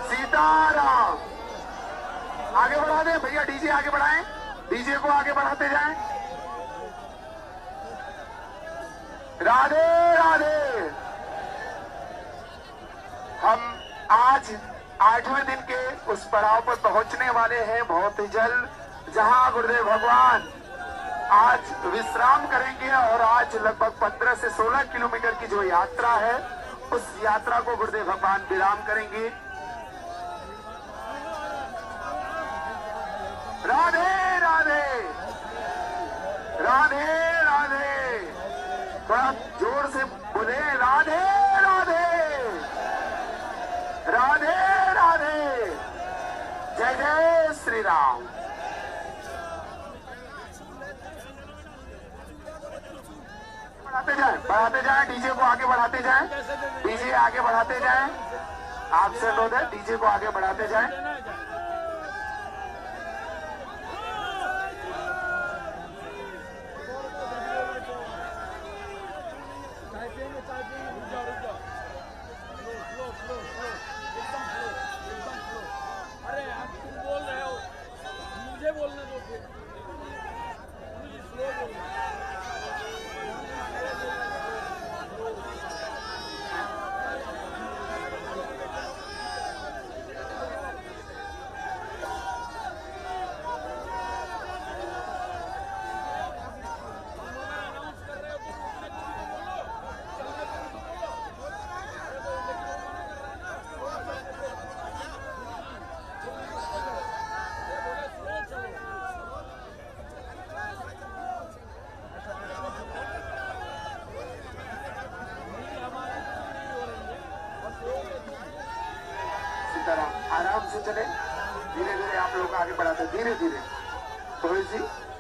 सीताराम। आगे बढ़ा दें भैया, डीजे आगे बढ़ाएं, डीजे को आगे बढ़ाते जाएं। राधे राधे। हम आज 8वें दिन के उस पड़ाव पर पहुंचने वाले हैं बहुत ही जल्द, जहां गुरुदेव भगवान आज विश्राम करेंगे। और आज लगभग 15 से 16 किलोमीटर की जो यात्रा है, उस यात्रा को गुरुदेव भगवान विराम करेंगे। राधे राधे, राधे राधे। थोड़ा जोर से बोले, राधे राधे, राधे राधे। जय जय श्री राम। बढ़ाते जाएं, डीजे को आगे बढ़ाते जाएं, डीजे आगे बढ़ाते जाएं। आपसे अनुरोध है, डीजे को आगे बढ़ाते जाएं। अरे आप तुम बोल रहे हो, मुझे बोलने दो फिर। मुझे स्लो बोलना। आराम से चले, धीरे धीरे आप लोग आगे बढ़ाते, धीरे धीरे थोड़ी सी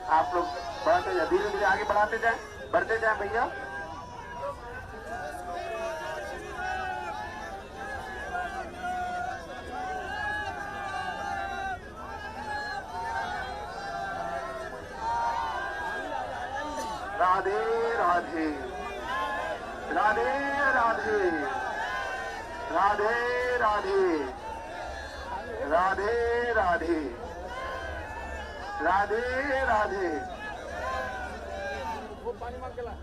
आप लोग बढ़ाते जाए, धीरे धीरे आगे बढ़ाते जाए, बढ़ते जाए भैया। राधे राधे, राधे राधे, राधे राधे, राधे राधे, राधे राधे। वो पानी मार के ला।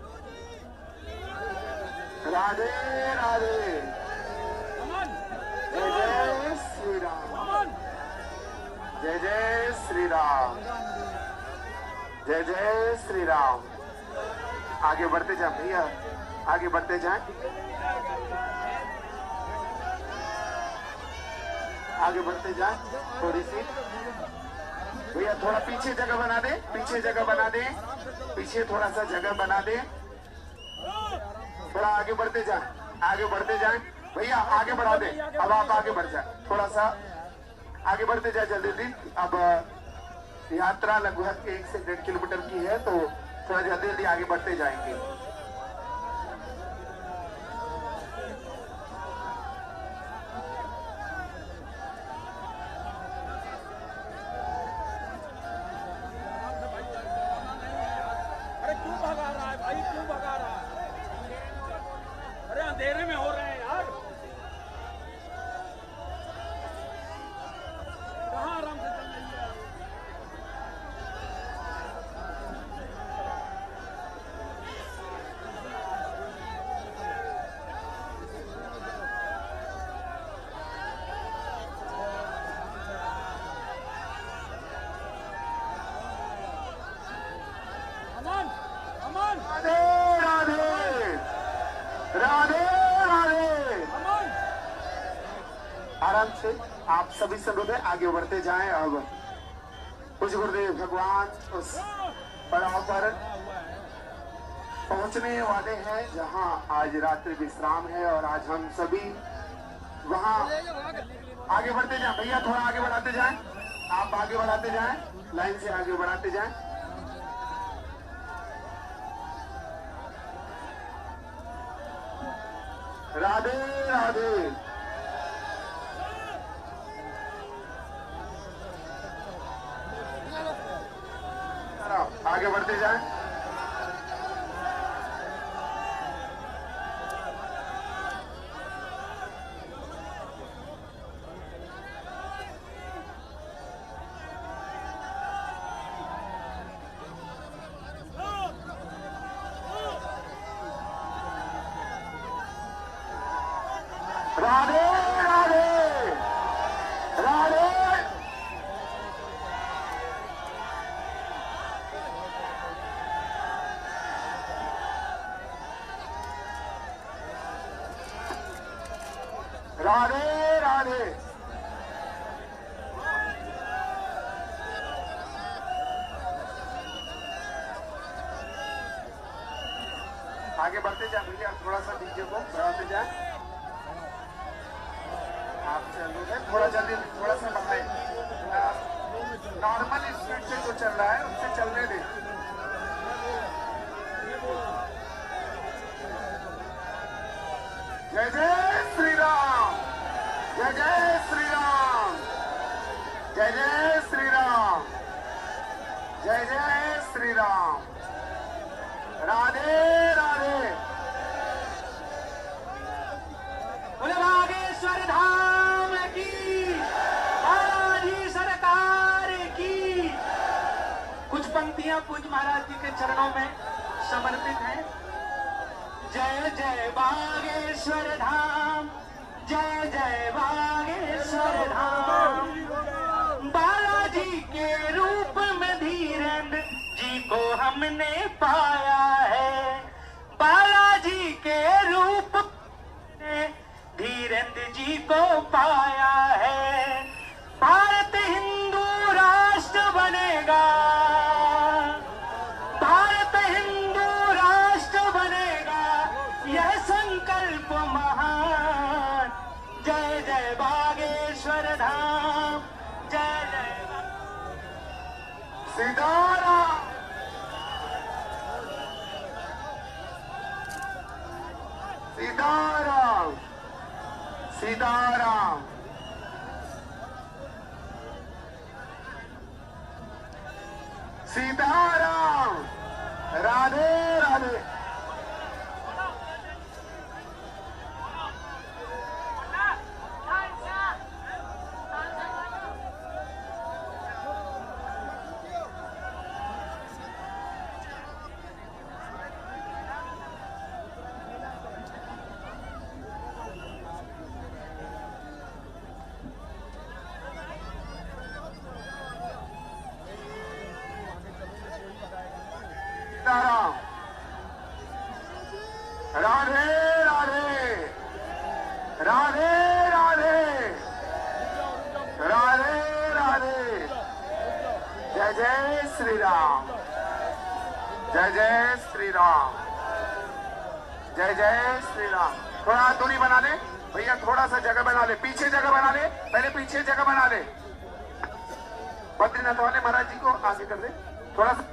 राधे राधे। अमन, जय जय श्री राम, अमन। जय जय श्री राम, जय जय श्री राम। आगे बढ़ते जाए भैया, आगे बढ़ते जाए, आगे बढ़ते जाए थोड़ी सी भैया। थोड़ा पीछे जगह बना दे, पीछे जगह बना दे, पीछे थोड़ा सा जगह बना दे। थोड़ा आगे बढ़ते जाए, आगे बढ़ते जाए भैया, आगे बढ़ा दे। अब आप आगे बढ़ जाए, थोड़ा सा आगे बढ़ते जाए जल्दी जल्दी। अब यात्रा लगभग 1 से 1.5 किलोमीटर की है, तो थोड़ा जल्दी जल्दी आगे बढ़ते जाएंगे। अरे क्यों भगा रहा है भाई, क्यों भगा रहा है? अरे अंधेरे में हो रहे हैं यार। कहाँ आराम से चल रही है? अमन, अमन, राधे राधे, राधे राधे। अमन। आराम से आप सभी से अनुरोध है, आगे बढ़ते जाएं। अब कुछ गुरुदेव भगवान उस पड़ाव पर पहुंचने वाले हैं जहां आज रात्रि विश्राम है और आज हम सभी वहां आगे बढ़ते जाएं। भैया थोड़ा आगे बढ़ाते जाएं, आप आगे बढ़ाते जाएं, लाइन से आगे बढ़ाते जाएं। राधे राधे। आगे बढ़ते जाएं। राधे राधे राधे। राधे राधे। आगे बढ़ते जाए भैया, थोड़ा सा डीजे को बढ़ाते जाए। आप चलो थोड़ा जल्दी, थोड़ा सा बढ़ाए। नॉर्मल स्पीड से जो चल रहा है उससे चलने दें। जय जय श्री राम, जय जय श्री राम, जय जय श्री राम, जय जय श्री राम। राधे राधे। बोले बागेश्वर धाम की, बालाजी सरकार की। कुछ पंक्तियां पूज्य महाराज जी के चरणों में समर्पित हैं। जय जय बागेश्वर धाम, जय जय बागेश्वर धाम। बालाजी के रूप में धीरेन्द्र जी को हमने पाया है। बालाजी के रूप में धीरेन्द्र जी को पाया है। भारत हिंदू राष्ट्र बनेगा, भारत हिंदू राष्ट्र बनेगा, यह संकल्प महान। जय जय बागेश्वर धाम, जय जय सीताराम। सीताराम सीताराम। सीताराम। राधे राधे। सीताराम। राधे राधे। राधे राधे। राधे राधे। जय जय श्री राम, जय जय श्री राम, जय जय श्री राम। थोड़ा दूरी बना ले भैया, थोड़ा सा जगह बना ले, पीछे जगह बना ले, पहले पीछे जगह बना ले। बद्रीनाथ वाले महाराज जी को आगे कर दे थोड़ा सा।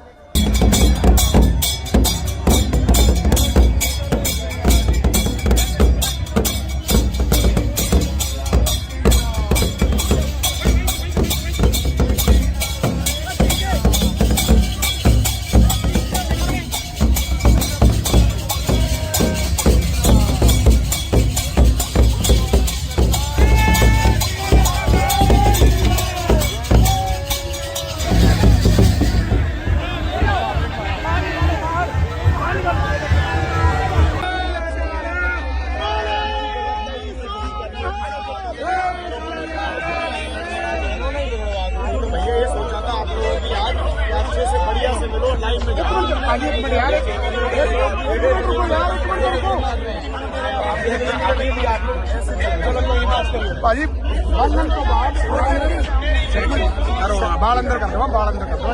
आगे बढ़िया भाजी बंधन तो बाद बाल अंदर कर दो, बाल अंदर कर दो।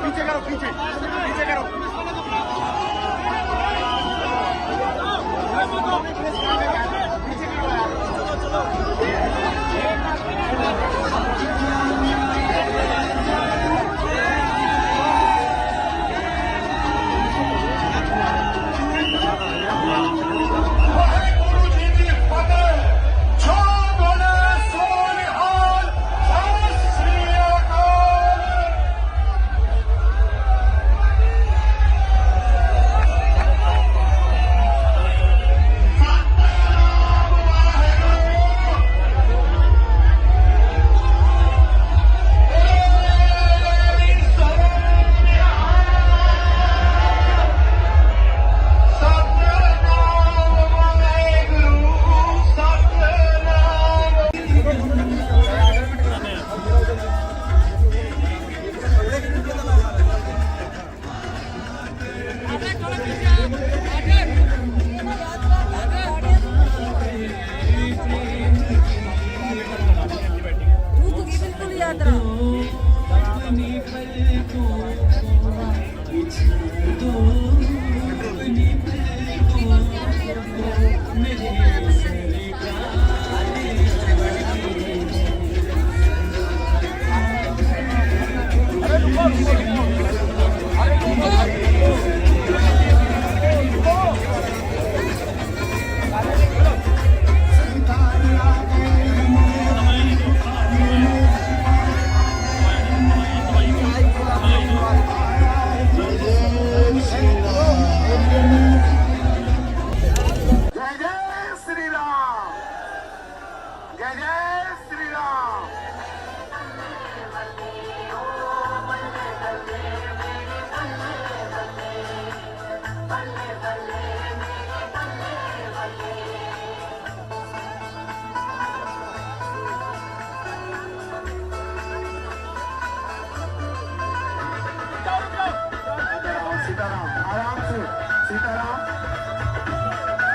पीछे करो, पीछे पीछे करो।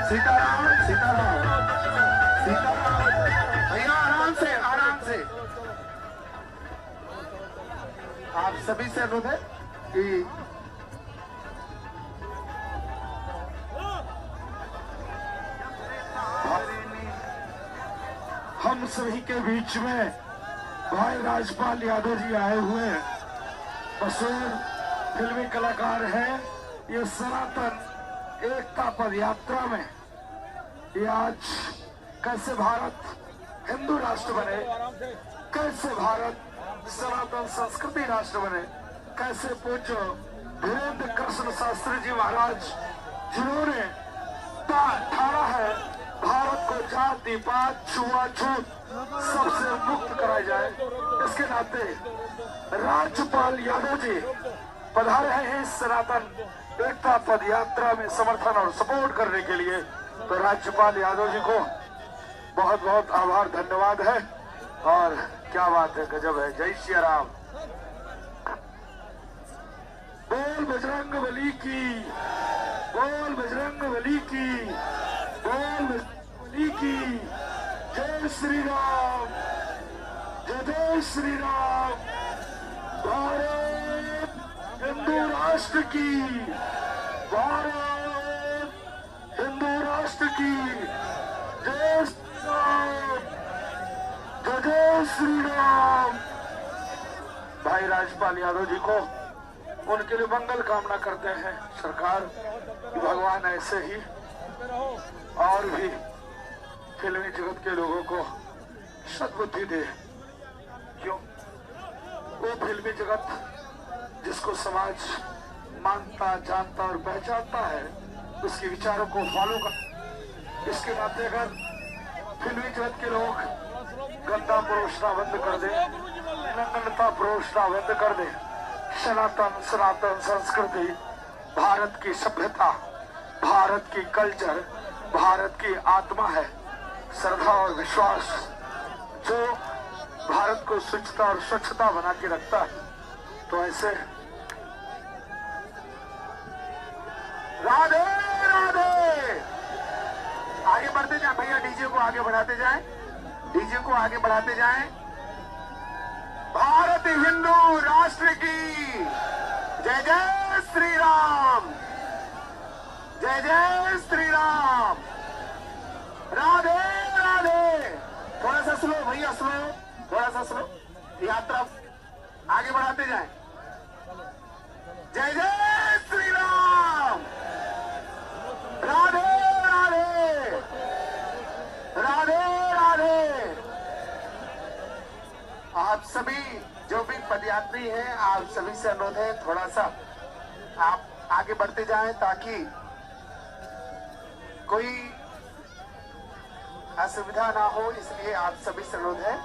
सीताराम सीताराम सीताराम भैया आराम से आराम से। आप सभी से अनुरोध है कि हम सभी के बीच में भाई राजपाल यादव जी आए हुए हैं। मशहूर फिल्मी कलाकार हैं। ये सनातन एकता पद यात्रा में ये आज कैसे भारत हिंदू राष्ट्र बने, कैसे भारत सनातन संस्कृति राष्ट्र बने, कैसे पूज्य धीरेन्द्र कृष्ण शास्त्री जी महाराज जिन्होंने ठाना है भारत को जाति पात छुआछूत सबसे मुक्त कराया जाए, इसके नाते राज्यपाल यादव जी पधारे हैं इस सनातन एकता पद यात्रा में समर्थन और सपोर्ट करने के लिए। तो राज्यपाल यादव जी को बहुत बहुत आभार धन्यवाद है। और क्या बात है, गजब है। जय श्री राम। बोल बजरंग बली की, बोल बजरंग बली की, बोल बजरंग बली की। जय श्री राम, जय श्री राम। भारत हिंदू राष्ट्र की, भारत हिंदू राष्ट्र की। जय श्री राम, जय श्री राम। भाई राजपाल यादव जी को उनके लिए मंगल कामना करते हैं सरकार कि भगवान ऐसे ही और भी फिल्मी जगत के लोगों को सद्बुद्धि दे। क्यों? वो फिल्मी जगत जिसको समाज मानता जानता और पहचानता है, उसके विचारों को फॉलो कर। इसके नाते अगर फिल्मी जगत के लोग गंदा परोसना बंद कर दे, नग्नता परोसना बंद कर दे। सनातन संस्कृति, भारत की सभ्यता, भारत की कल्चर, भारत की आत्मा है। श्रद्धा और विश्वास जो भारत को स्वच्छता और स्वच्छता बना के रखता है। तो ऐसे राधे राधे। आगे बढ़ते जाए भैया, डीजे को आगे बढ़ाते जाएं, डीजे को आगे बढ़ाते जाएं। भारत हिंदू राष्ट्र की जय जय श्री राम, जय जय श्री राम। राधे राधे। थोड़ा सा स्लो भैया, स्लो, थोड़ा सा स्लो। यात्रा आगे बढ़ाते जाएं। जय जय श्री राम। राधे राधे, राधे राधे। आप सभी जो भी पदयात्री हैं, आप सभी से अनुरोध है थोड़ा सा आप आगे बढ़ते जाएं ताकि कोई असुविधा ना हो। इसलिए आप सभी से अनुरोध है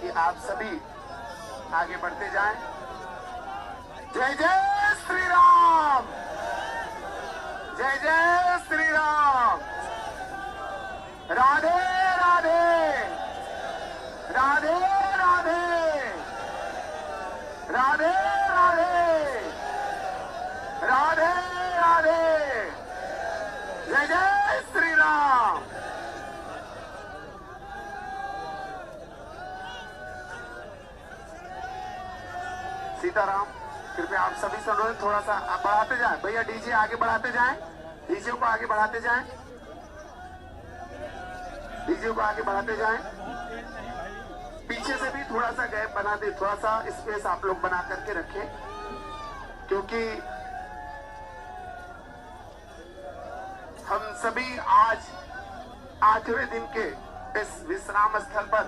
कि आप सभी आगे बढ़ते जाएं। जय जय श्री राम, जय जय श्री राम। राधे राधे, राधे राधे, राधे राधे, राधे राधे। जय जय श्री राम। सीताराम। कृपया आप सभी से अनुरोध थोड़ा सा बढ़ाते जाएं भैया, डीजे आगे बढ़ाते जाएं, डीजे को आगे बढ़ाते जाएं, डीजे को आगे बढ़ाते जाएं। पीछे से भी थोड़ा सा गैप बना दे, थोड़ा सा स्पेस आप लोग बना करके रखें, क्योंकि हम सभी आज 8वें दिन के इस विश्राम स्थल पर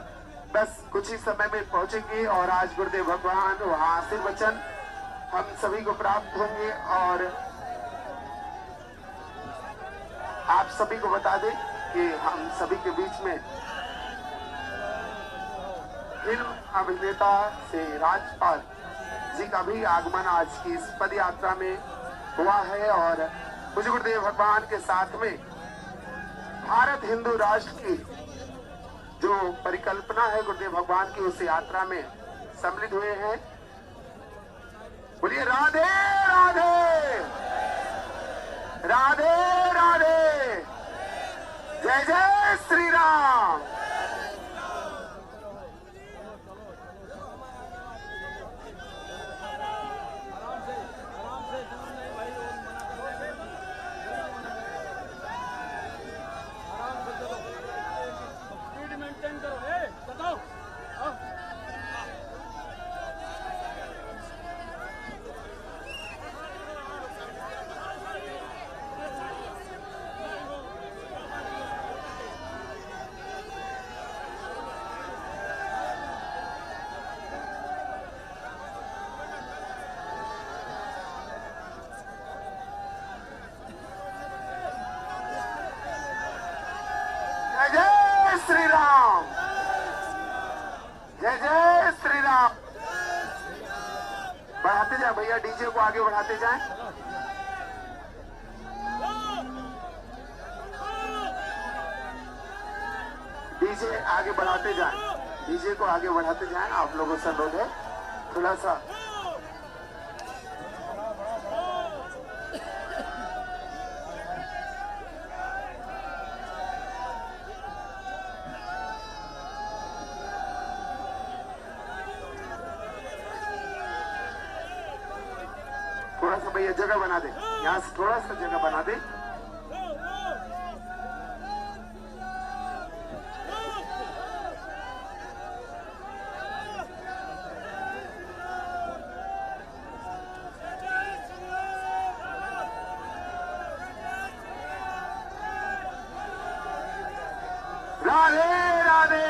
बस कुछ ही समय में पहुंचेंगे और आज गुरुदेव भगवान वहां आशीर्वचन हम सभी को प्राप्त होंगे। और आप सभी को बता दें कि हम सभी के बीच में फिल्म अभिनेता से राजपाल जी का भी आगमन आज की इस पद यात्रा में हुआ है। और पूज्य गुरुदेव भगवान के साथ में भारत हिंदू राष्ट्र की जो परिकल्पना है गुरुदेव भगवान की, उस यात्रा में सम्मिलित हुए हैं। बोलिए राधे राधे, राधे राधे। जय जय श्री राम। स्पीड मेंटेन करो। बताओ जय जय श्री राम, जय जय श्री राम। बढ़ाते जाए भैया, डीजे को आगे बढ़ाते जाएं। डीजे आगे बढ़ाते जाएं, डीजे को आगे बढ़ाते जाएं। आप लोगों से अनुरोध है थोड़ा सा भैया जगह बना दे, यहाँ से थोड़ा सा जगह बना दे। राधे राधे,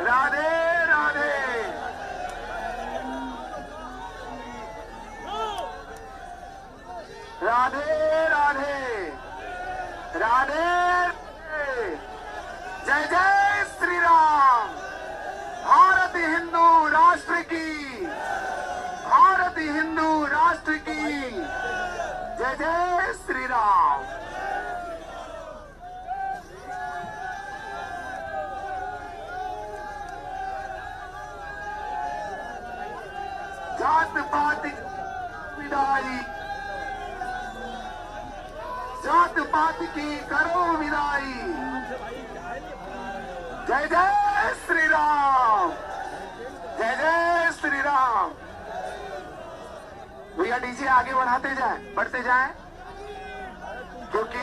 राधे राधे। राधे राधे, राधे जय जय श्री राम। भारत हिंदू राष्ट्र की, भारत हिंदू राष्ट्र की जय जय श्री राम। जात पात विदाई, जात पात की करो विदाई। जय जय श्री राम, जय जय श्री राम। भैया डीजे आगे बढ़ाते जाएं, बढ़ते जाएं, क्योंकि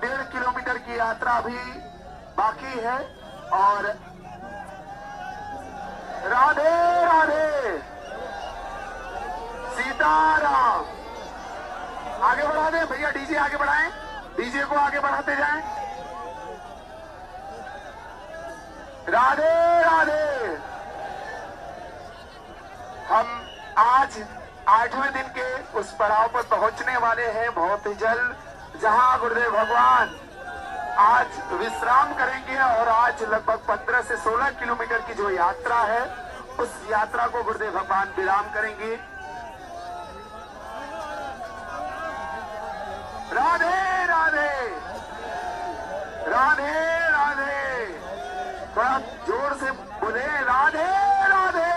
1.5 किलोमीटर की यात्रा अभी बाकी है। और राधे राधे, सीताराम। आगे बढ़ा दें भैया, डीजे आगे बढ़ाएं, डीजे को आगे बढ़ाते जाएं। राधे राधे। हम आज 8वें दिन के उस पड़ाव पर पहुंचने वाले हैं बहुत ही जल्द, जहां गुरुदेव भगवान आज विश्राम करेंगे। और आज लगभग 15 से 16 किलोमीटर की जो यात्रा है, उस यात्रा को गुरुदेव भगवान विराम करेंगे। राधे राधे, राधे राधे। थोड़ा जोर से बोले, राधे राधे,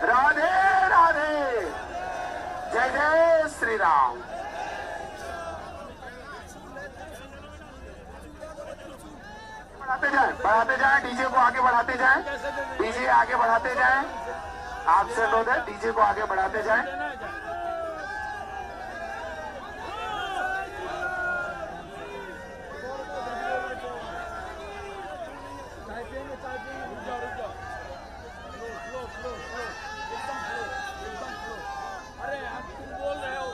राधे राधे। जय जय श्री राम। बढ़ाते जाएं, डीजे को आगे बढ़ाते जाएं, डीजे आगे बढ़ाते जाएं। आपसे अनुरोध है, डीजे को आगे बढ़ाते जाएं। अरे आप तुम बोल रहे हो,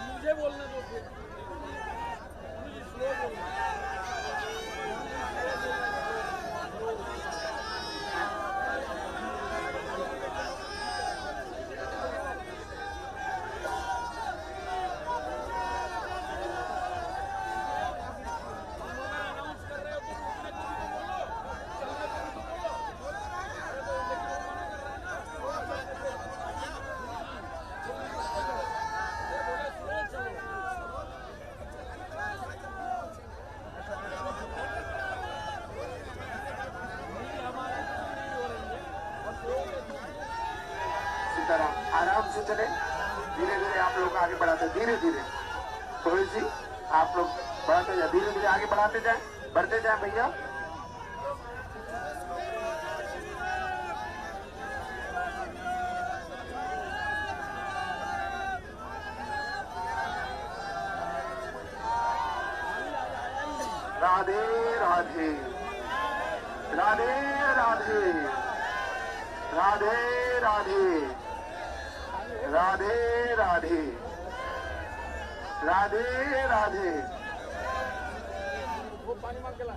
मुझे बोलने दो फिर। मुझे स्लो बोलना। आराम से चले, धीरे धीरे आप लोग आगे बढ़ाते, धीरे धीरे थोड़ी सी आप लोग बढ़ाते जाए, धीरे धीरे आगे बढ़ाते जाए, बढ़ते जाए भैया। राधे राधे, राधे राधे, राधे राधे, राधे राधे, राधे राधे। वो पानी मार के ला।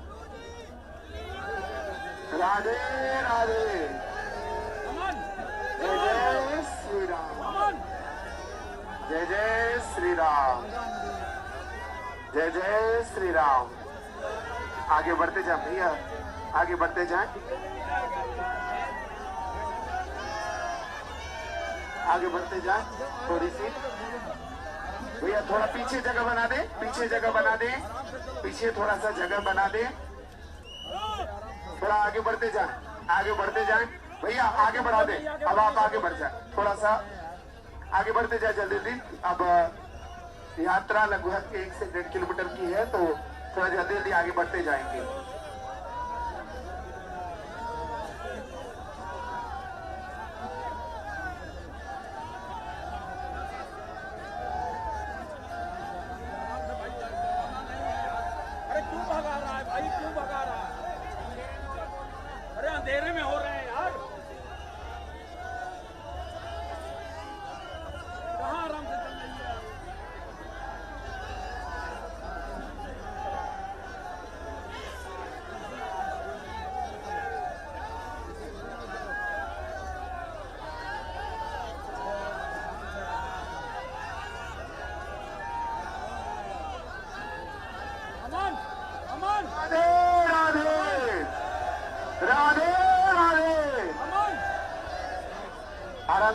राधे राधे। अमन, जय जय श्री राम, अमन। जय जय श्री राम, जय जय श्री राम। आगे बढ़ते जाए भैया, आगे बढ़ते जाए, आगे बढ़ते जाए थोड़ी सी भैया। थोड़ा पीछे जगह बना दे, पीछे जगह बना दे, पीछे थोड़ा सा जगह बना दे। थोड़ा आगे बढ़ते जाए, आगे बढ़ते जाए भैया, आगे बढ़ा दे। अब आप आगे बढ़ जाए, थोड़ा सा आगे बढ़ते जाए जल्दी जल्दी। अब यात्रा लगभग 1 से 1.5 किलोमीटर की है, तो थोड़ा जल्दी जल्दी आगे बढ़ते जाएंगे। अरे क्यों भगा रहा है भाई, क्यों भगा रहा है? अरे अंधेरे में हो रहे हैं यार। कहाँ आराम से चल रही है?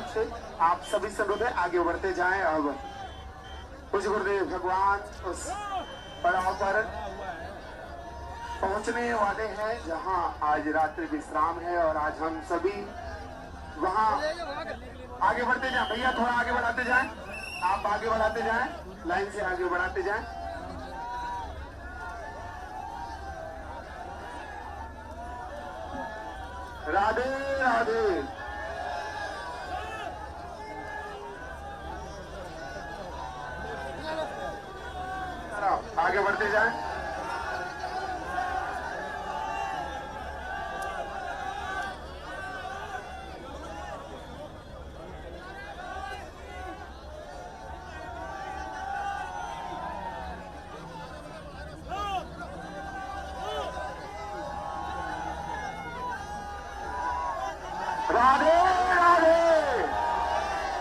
आपसे, आप सभी से अनुरोध है आगे बढ़ते जाएं। अब कुछ गुरुदेव भगवान उस पड़ाव पर पहुंचने वाले हैं जहां आज रात्रि विश्राम है और आज हम सभी वहां आगे बढ़ते जाएं। भैया थोड़ा आगे बढ़ाते जाएं, आप आगे बढ़ाते जाएं, लाइन से आगे बढ़ाते जाएं। राधे राधे। आगे बढ़ते जाएं। राधे राधे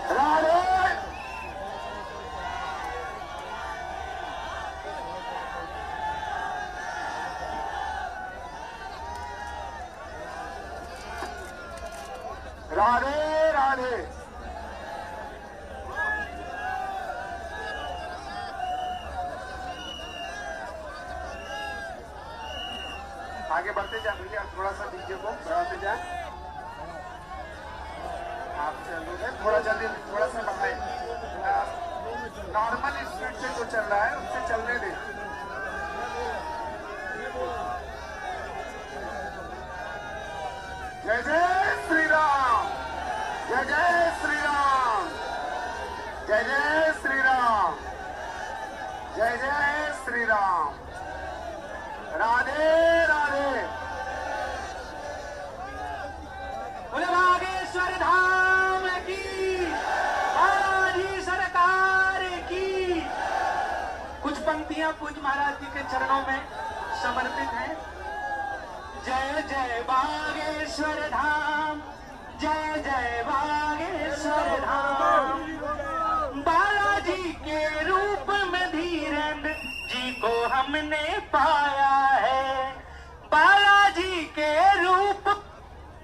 राधे। राधे राधे। आगे बढ़ते जाए भैया, थोड़ा सा डीजे को बढ़ाते जाए। आपसे अनुरोध है थोड़ा जल्दी, थोड़ा सा बढ़ाए। नॉर्मल स्पीड से जो चल रहा है उससे चलने दें। जय जय श्री राम, जय जय श्री राम, जय जय श्री राम, जय जय श्री राम। राधे राधे। बोले बागेश्वर धाम की, बालाजी सरकार की। कुछ पंक्तियां पूज्य महाराज जी के चरणों में समर्पित हैं। जय जय बागेश्वर धाम, जय जय बागेश्वर धाम। बालाजी के रूप में धीरेन्द्र जी को हमने पाया है। बालाजी के रूप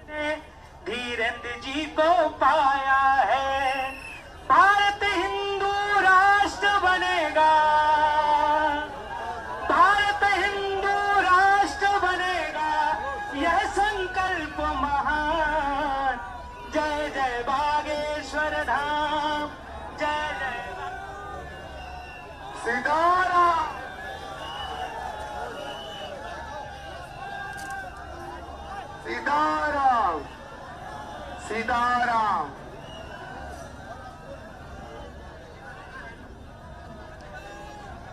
में धीरेन्द्र जी को पाया है। भारत हिंदू राष्ट्र बनेगा, भारत हिंदू राष्ट्र बनेगा, यह संकल्प महान। जय जय बागेश्वर धाम, जय जय सीताराम, सीताराम, सीताराम।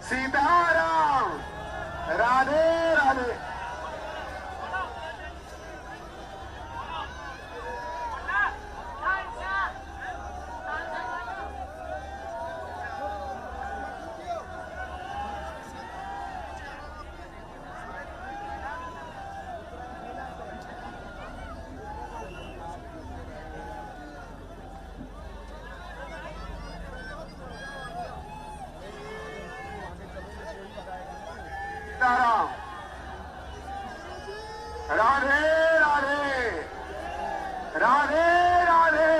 सीताराम। राधे राधे। सीताराम। राधे राधे। राधे राधे।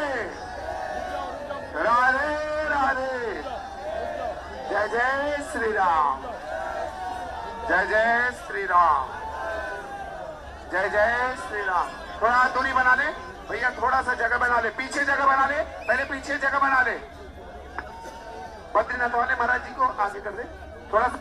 राधे राधे। जय जय श्री राम, जय जय श्री राम, जय जय श्री राम। थोड़ा दूरी बना ले भैया, थोड़ा सा जगह बना ले, पीछे जगह बना ले, पहले पीछे जगह बना ले। बद्रीनाथ वाले महाराज जी को आगे कर दे थोड़ा सा।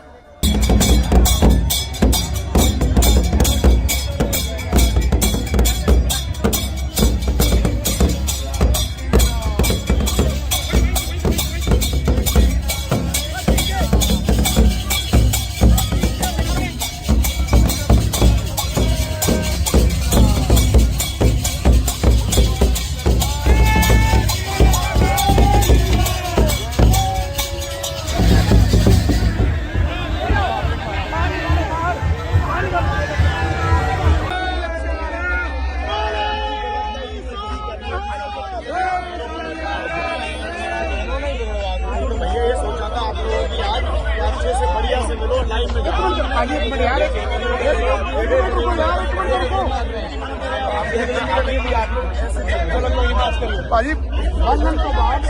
भाजी बंधन तो बाद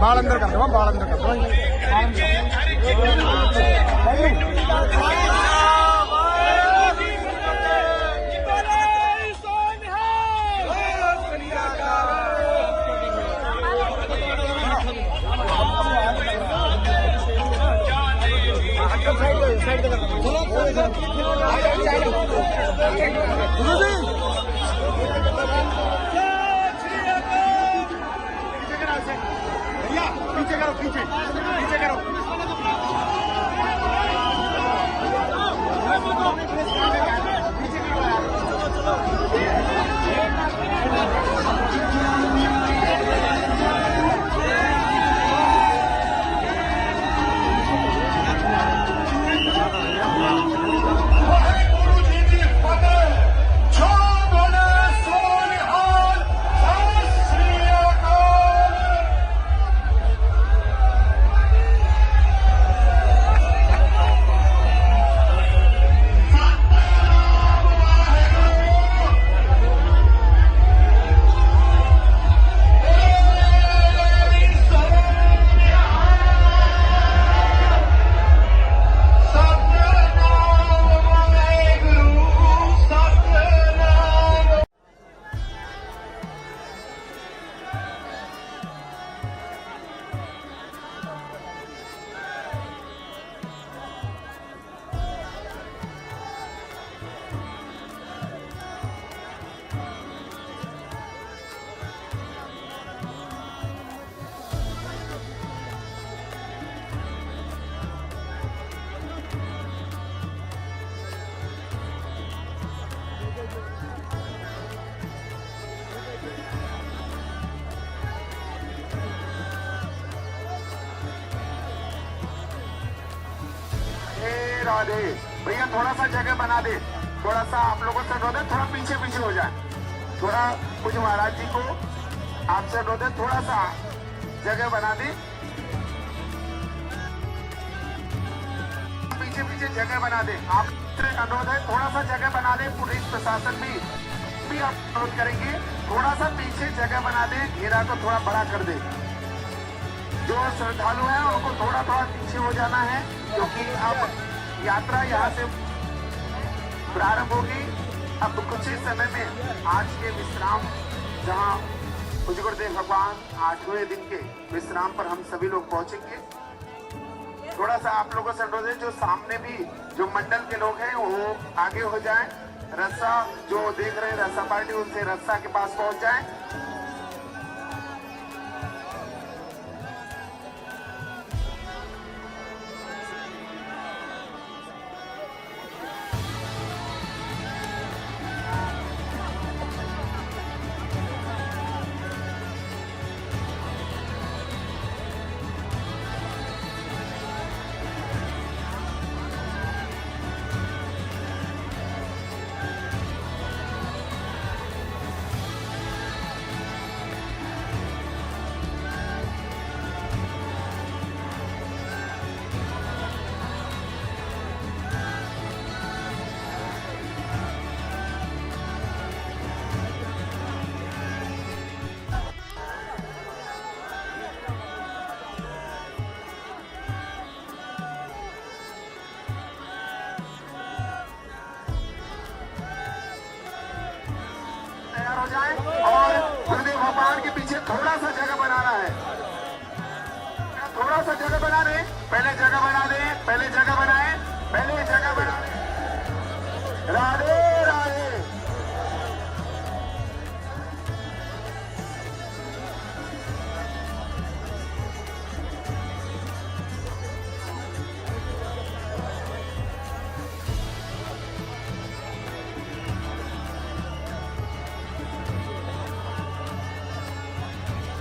बाल अंदर कर दो, बाल अंदर कर दो। भैया पीछे करो, पीछे पीछे करो। राधे भैया थोड़ा सा जगह बना दे, थोड़ा सा आप लोगों से अनुरोध है, थोड़ा पीछे पीछे हो जाए, थोड़ा कुछ महाराज जी को आपसे अनुरोध है, थोड़ा सा जगह बना दे, पीछे पीछे जगह बना दे। आपसे अनुरोध है, थोड़ा सा जगह बना दे। पुलिस प्रशासन भी आप अनुरोध करेंगे, थोड़ा सा पीछे जगह बना दे, घेरा को थोड़ा बड़ा कर दे। जो श्रद्धालु हैं उनको थोड़ा थोड़ा पीछे हो जाना है, क्योंकि अब यात्रा यहाँ से प्रारंभ होगी। अब कुछ ही समय में आज के विश्राम, जहाँ पूज्य गुरुदेव भगवान 8वें दिन के विश्राम पर हम सभी लोग पहुंचेंगे। थोड़ा सा आप लोगों से अनुरोध है, जो सामने भी जो मंडल के लोग हैं वो आगे हो जाएं। रस्सा जो देख रहे हैं रस्सा पार्टी, उनसे रस्सा के पास पहुंच जाएं। हो जाए और गुरुदेव भगवान के पीछे थोड़ा सा जगह बनाना है, थोड़ा सा जगह बना दे, पहले जगह बना दे, पहले जगह बनाए, पहले जगह बना दे। राधे राधे।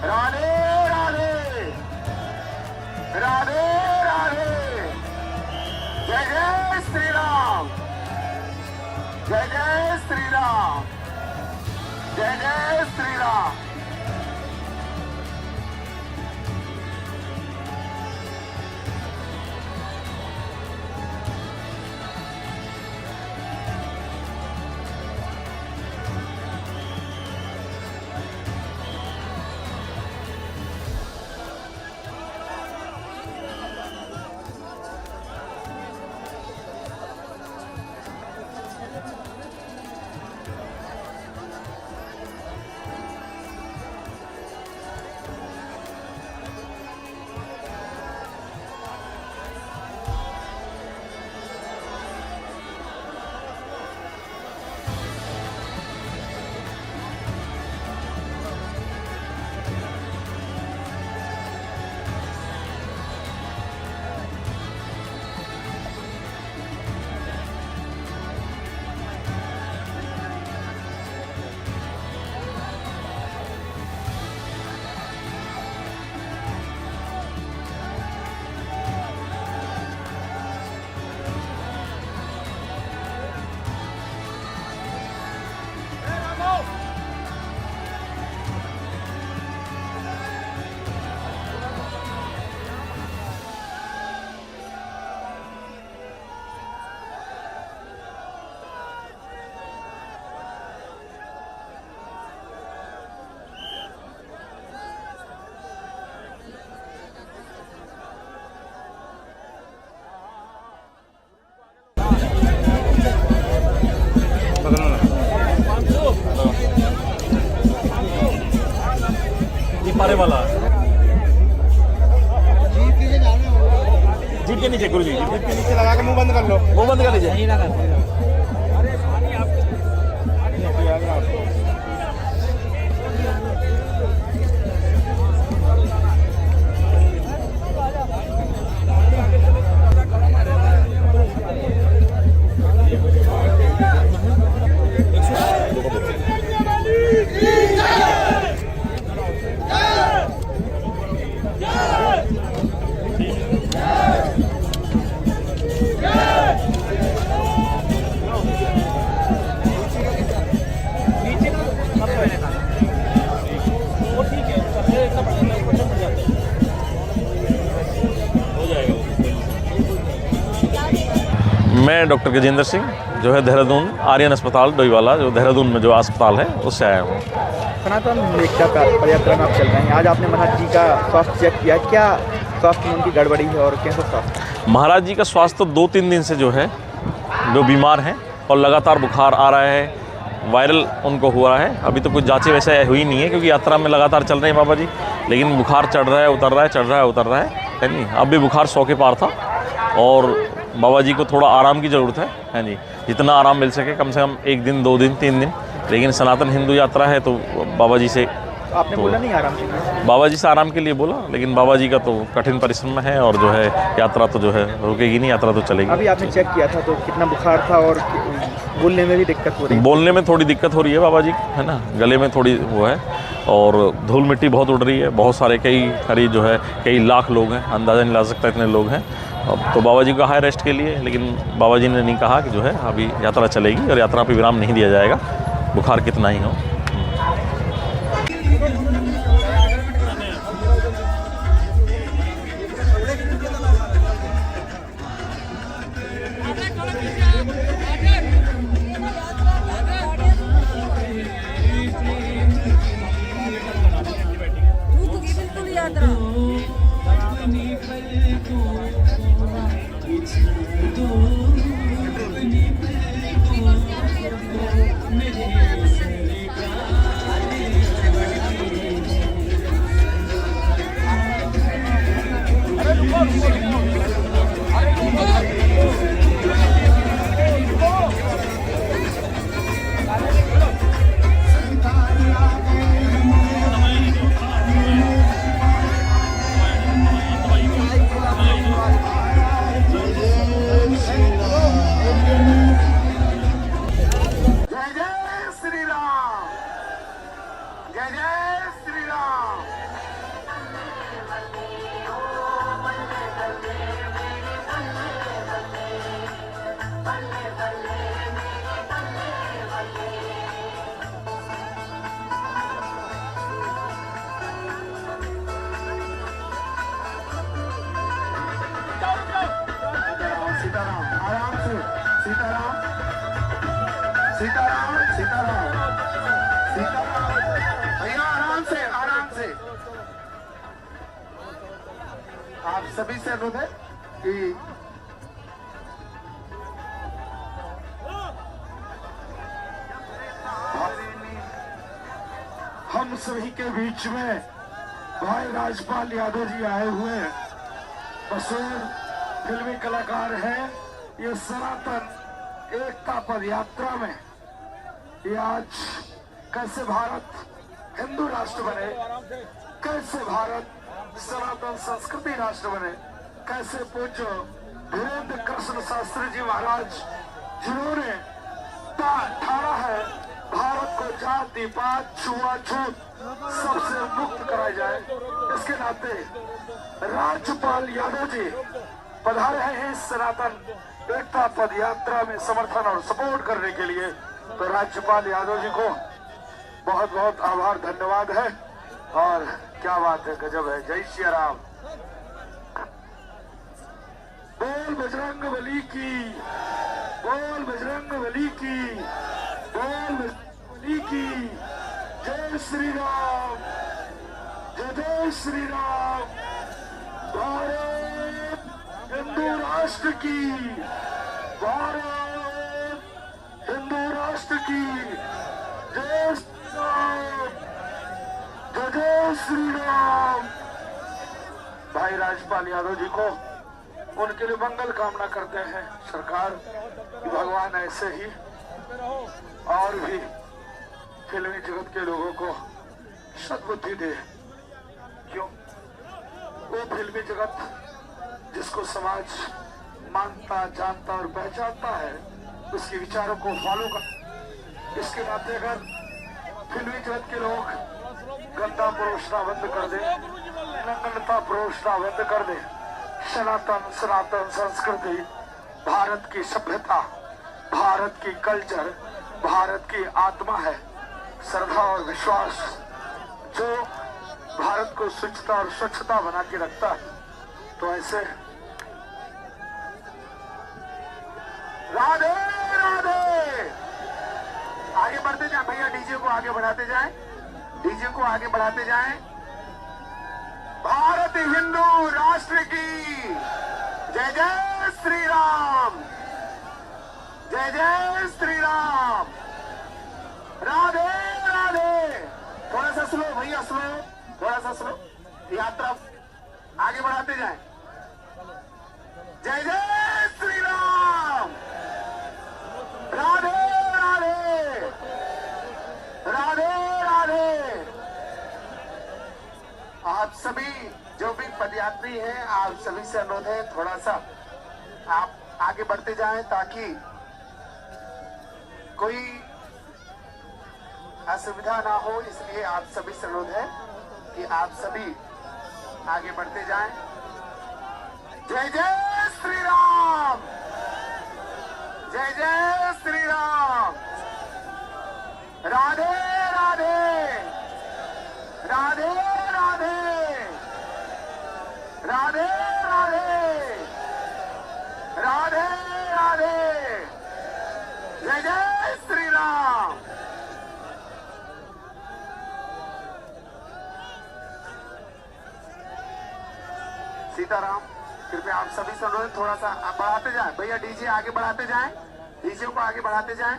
राधे राधे राधे राधे। जय जय श्री राम, जय जय श्री राम, जय जय श्री राम। मारे वाला जीप के नीचे गुरु जी, जीप के नीचे लगा के मुंह बंद कर लो। वो बंद कर लीजिए। मैं डॉक्टर गजेंद्र सिंह जो है देहरादून आर्यन अस्पताल डोईवाला, जो देहरादून में जो अस्पताल है उससे आया हूँ। सनातन एकता पदयात्रा में आप चल रहे हैं, आज आपने महाराज जी का स्वास्थ्य चेक किया, क्या स्वास्थ्य में उनकी गड़बड़ी है और कैसा स्वास्थ्य? महाराज जी का स्वास्थ्य तो 2-3 दिन से जो है जो बीमार हैं और लगातार बुखार आ रहा है, वायरल उनको हुआ है। अभी तो कुछ जांचें वैसे हुई नहीं है क्योंकि यात्रा में लगातार चल रहे हैं बाबा जी, लेकिन बुखार चढ़ रहा है उतर रहा है, चढ़ रहा है उतर रहा है नहीं। अब भी बुखार 100 के पार था और बाबा जी को थोड़ा आराम की ज़रूरत है जी, जितना आराम मिल सके, कम से कम 1 दिन 2 दिन 3 दिन। लेकिन सनातन हिंदू यात्रा है तो बाबा जी से आपने बोला नहीं आराम के लिए? बाबा जी से आराम के लिए बोला, लेकिन बाबा जी का तो कठिन परिश्रम है और जो है यात्रा तो जो है रुकेगी नहीं, यात्रा तो चलेगी। अभी आपने चेक किया था तो कितना बुखार था और बोलने में भी दिक्कत हो रही है? बोलने में थोड़ी दिक्कत हो रही है बाबा जी, है ना, गले में थोड़ी वो है और धूल मिट्टी बहुत उड़ रही है। बहुत सारे करीब जो है कई लाख लोग हैं, अंदाज़ा नहीं ला सकता इतने लोग हैं। अब तो बाबा जी को हाई रेस्ट के लिए, लेकिन बाबा जी ने नहीं कहा कि जो है अभी यात्रा चलेगी और यात्रा पर विराम नहीं दिया जाएगा, बुखार कितना ही हो। भैया आराम से आप सभी से अनुरोध है कि हम सभी के बीच में भाई राजपाल यादव जी आए हुए हैं। मशहूर फिल्मी कलाकार हैं। ये सनातन एकता पद यात्रा में ये आज कैसे भारत हिंदू राष्ट्र बने, कैसे भारत सनातन संस्कृति राष्ट्र बने, कैसे पूज्य धीरेन्द्र कृष्ण शास्त्री जी महाराज जिन्होंने ठाड़ा है भारत को जाति पात छुआछूत सबसे मुक्त कराया जाए, इसके नाते राज्यपाल यादव जी पधारे हैं इस सनातन एकता पद यात्रा में समर्थन और सपोर्ट करने के लिए। तो राज्यपाल यादव जी को बहुत बहुत आभार धन्यवाद है। और क्या बात है, गजब है। जय श्री राम। बोल बजरंग बली की, बोल बजरंग बली की, बोल बजरंग बली की। जय श्री राम, जय श्री राम। भारत हिंदू राष्ट्र की, भारत हिंदू राष्ट्र की। जय श्री राम, जय जय श्री राम। भाई राजपाल यादव जी को उनके लिए मंगल कामना करते हैं सरकार कि भगवान ऐसे ही और भी फिल्मी जगत के लोगों को सद्बुद्धि दे। क्यों? वो फिल्मी जगत जिसको समाज मानता, जानता और पहचानता है, उसके विचारों को फॉलो कर। इसके नाते अगर फिल्मी जगत के लोग गंदा परोसना बंद कर दे, नग्नता परोसना बंद कर दे, सनातन संस्कृति, भारत की सभ्यता, भारत की कल्चर, भारत की आत्मा है, श्रद्धा और विश्वास जो भारत को स्वच्छता और स्वच्छता बना के रखता है। तो ऐसे राधे राधे। आगे बढ़ते जाए भैया, डीजे को आगे बढ़ाते जाएं, डीजे को आगे बढ़ाते जाएं। भारत हिंदू राष्ट्र की जय जय श्री राम, जय जय श्री राम। राधे राधे। थोड़ा सा स्लो भैया, स्लो, थोड़ा सा स्लो। यात्रा आगे बढ़ाते जाएं। जय जय श्री राम। राधे राधे, राधे राधे। आप सभी जो भी पदयात्री हैं, आप सभी से अनुरोध है थोड़ा सा आप आगे बढ़ते जाएं ताकि कोई असुविधा ना हो। इसलिए आप सभी से अनुरोध है कि आप सभी आगे बढ़ते जाएं। जय जय श्री राम, जय जय श्री राम। राधे राधे, राधे राधे, राधे राधे, राधे राधे। जय जय श्री राम। सीताराम। कृपया आप सभी से अनुरोध थोड़ा सा बढ़ाते जाएं भैया, डीजे आगे बढ़ाते जाएं, डीजे को आगे बढ़ाते जाएं,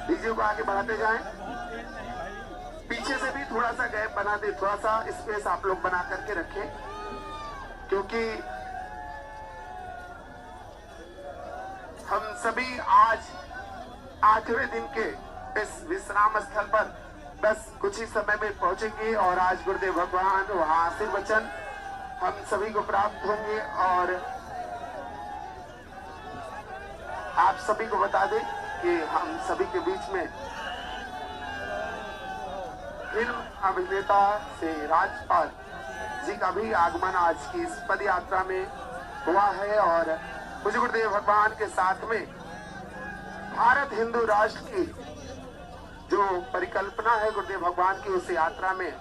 डीजे को आगे बढ़ाते जाएं। पीछे से भी थोड़ा सा गैप बना दे, थोड़ा सा स्पेस आप लोग बना करके रखें, क्योंकि हम सभी आज 8वें दिन के इस विश्राम स्थल पर बस कुछ ही समय में पहुंचेंगे और आज गुरुदेव भगवान वहां आशीर्वचन हम सभी को प्राप्त होंगे। और आप सभी को बता दें कि हम सभी के बीच में फिल्म अभिनेता से राजपाल जी का भी आगमन आज की इस पद यात्रा में हुआ है। और मुझे गुरुदेव भगवान के साथ में भारत हिंदू राष्ट्र की जो परिकल्पना है गुरुदेव भगवान की, उस यात्रा में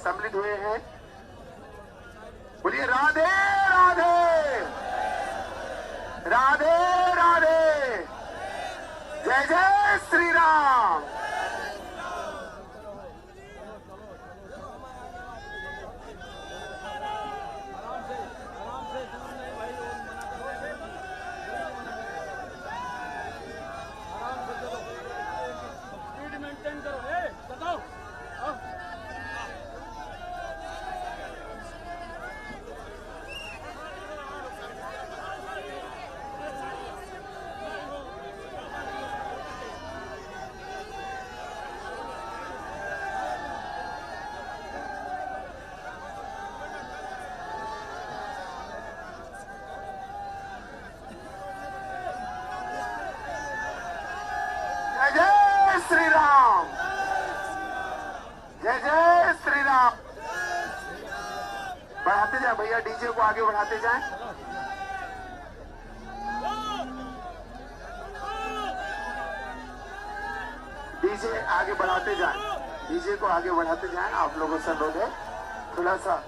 सम्मिलित हुए हैं। बोलिए राधे राधे, राधे राधे। जय जय श्री राम। श्री राम, जय जय श्री राम। बढ़ाते जाए भैया, डीजे को आगे बढ़ाते जाएं। डीजे आगे बढ़ाते जाएं, डीजे को आगे बढ़ाते जाएं। आप लोगों से अनुरोध है थोड़ा सा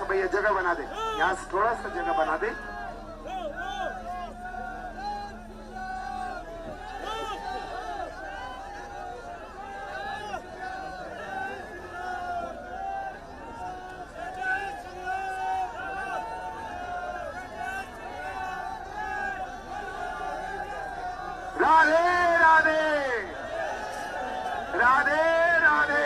भैया जगह बना दे, यहाँ से थोड़ा सा जगह बना दे। राधे राधे राधे राधे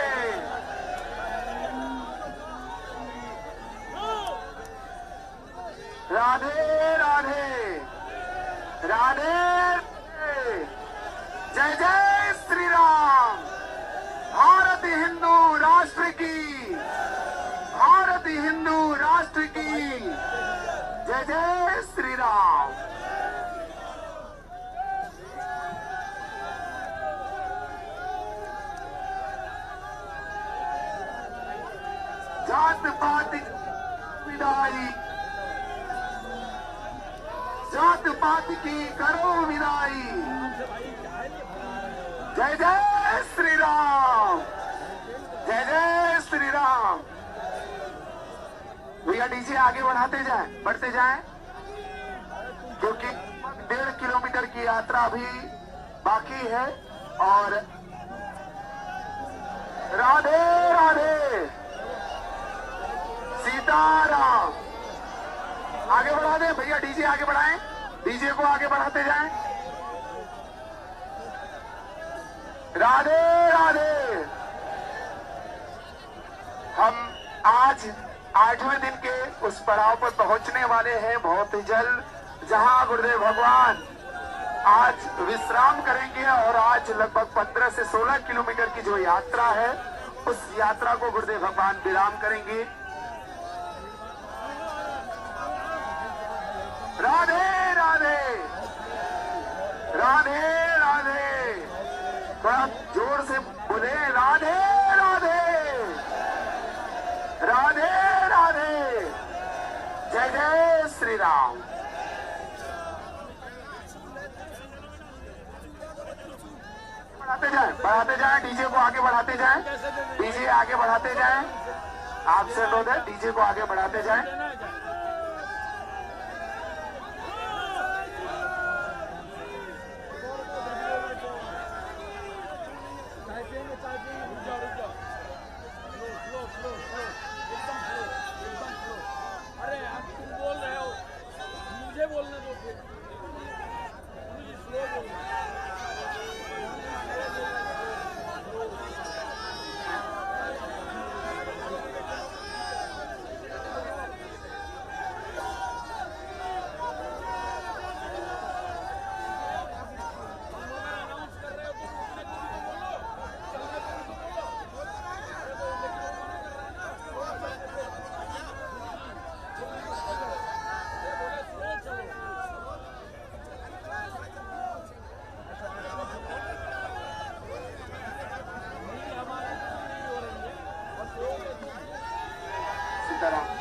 राधे राधे राधे जय जय श्री राम। भारत हिंदू राष्ट्र की, भारत हिंदू राष्ट्र की जय जय श्री राम। जात पात विदाई, जात पात की करो विदाई। जय जय श्री राम, जय जय श्री राम। भैया डीजे आगे बढ़ाते जाएं, बढ़ते जाएं, क्योंकि 1.5 किलोमीटर की यात्रा अभी बाकी है। और राधे राधे सीताराम। आगे बढ़ा दें भैया, डीजे आगे बढ़ाएं, डीजे को आगे बढ़ाते जाएं। राधे राधे। हम आज 8वें दिन के उस पड़ाव पर पहुंचने वाले हैं बहुत ही जल्द, जहां गुरुदेव भगवान आज विश्राम करेंगे। और आज लगभग 15 से 16 किलोमीटर की जो यात्रा है, उस यात्रा को गुरुदेव भगवान विराम करेंगे। राधे राधे राधे राधे। थोड़ा जोर से बोले राधे राधे राधे राधे जय जय श्री राम। बढ़ाते जाएं, डीजे को आगे बढ़ाते जाएं, डीजे आगे बढ़ाते जाएं। आपसे अनुरोध है, डीजे को आगे बढ़ाते जाएं। अरे आप तुम बोल रहे हो, मुझे बोलने दो फिर। मुझे स्लो बोलना।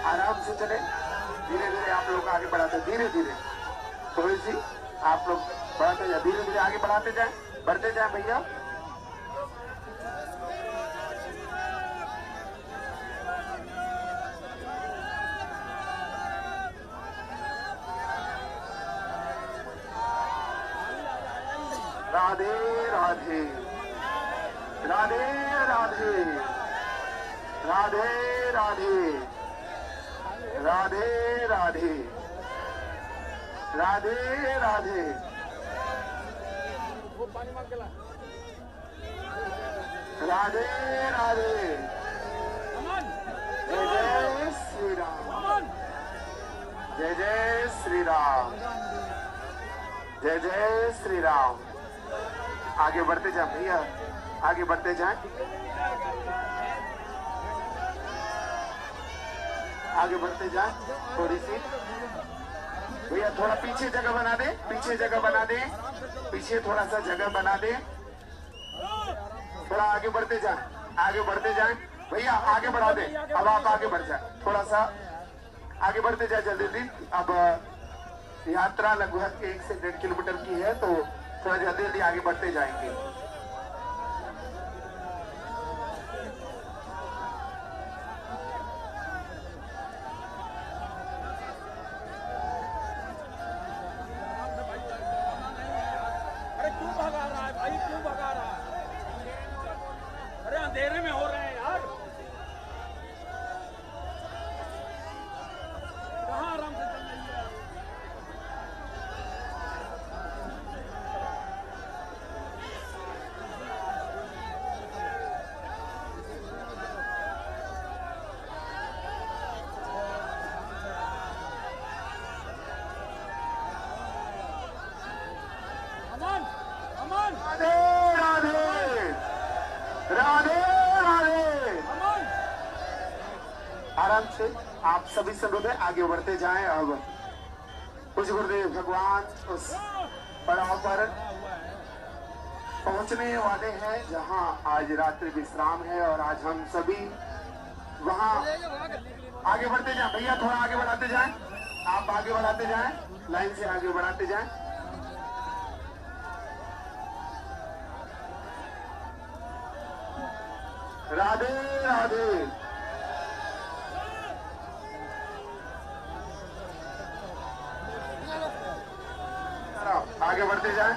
आराम से चले, धीरे धीरे आप लोग आगे बढ़ाते, धीरे धीरे थोड़ी सी आप लोग बढ़ाते जाए, धीरे धीरे आगे बढ़ाते जाए, बढ़ते जाए भैया। राधे राधे राधे राधे राधे राधे राधे राधे राधे राधे। वो पानी मांग के ला। राधे राधे अमन, जय जय श्री राम, अमन। जय जय श्री राम, जय जय श्री राम। आगे बढ़ते जाए भैया, आगे बढ़ते जाए, आगे बढ़ते जाए थोड़ी सी भैया। थोड़ा पीछे जगह बना दे, पीछे जगह बना दे, पीछे थोड़ा सा जगह बना दे। थोड़ा आगे बढ़ते जाए, आगे बढ़ते जाए भैया, आगे बढ़ा दे। अब आप आगे बढ़ जाए, थोड़ा सा आगे बढ़ते जाए जल्दी जल्दी। अब यात्रा लगभग 1 से 1.5 किलोमीटर की है, तो थोड़ा जल्दी जल्दी आगे बढ़ते जाएंगे। अरे क्यों भगा रहा है भाई, क्यों भगा रहा है? अरे अंधेरे में हो रहे हैं यार। कहाँ आराम से चल रही है? सभी से अनुरोध है आगे बढ़ते जाएं। अब कुछ गुरुदेव भगवान उस पड़ाव पर पहुंचने वाले हैं जहां आज रात्रि विश्राम है और आज हम सभी वहां आगे बढ़ते जाएं। भैया थोड़ा आगे बढ़ाते जाएं, आप आगे बढ़ाते जाएं, लाइन से आगे बढ़ाते जाएं। राधे राधे। आगे बढ़ते जाएं।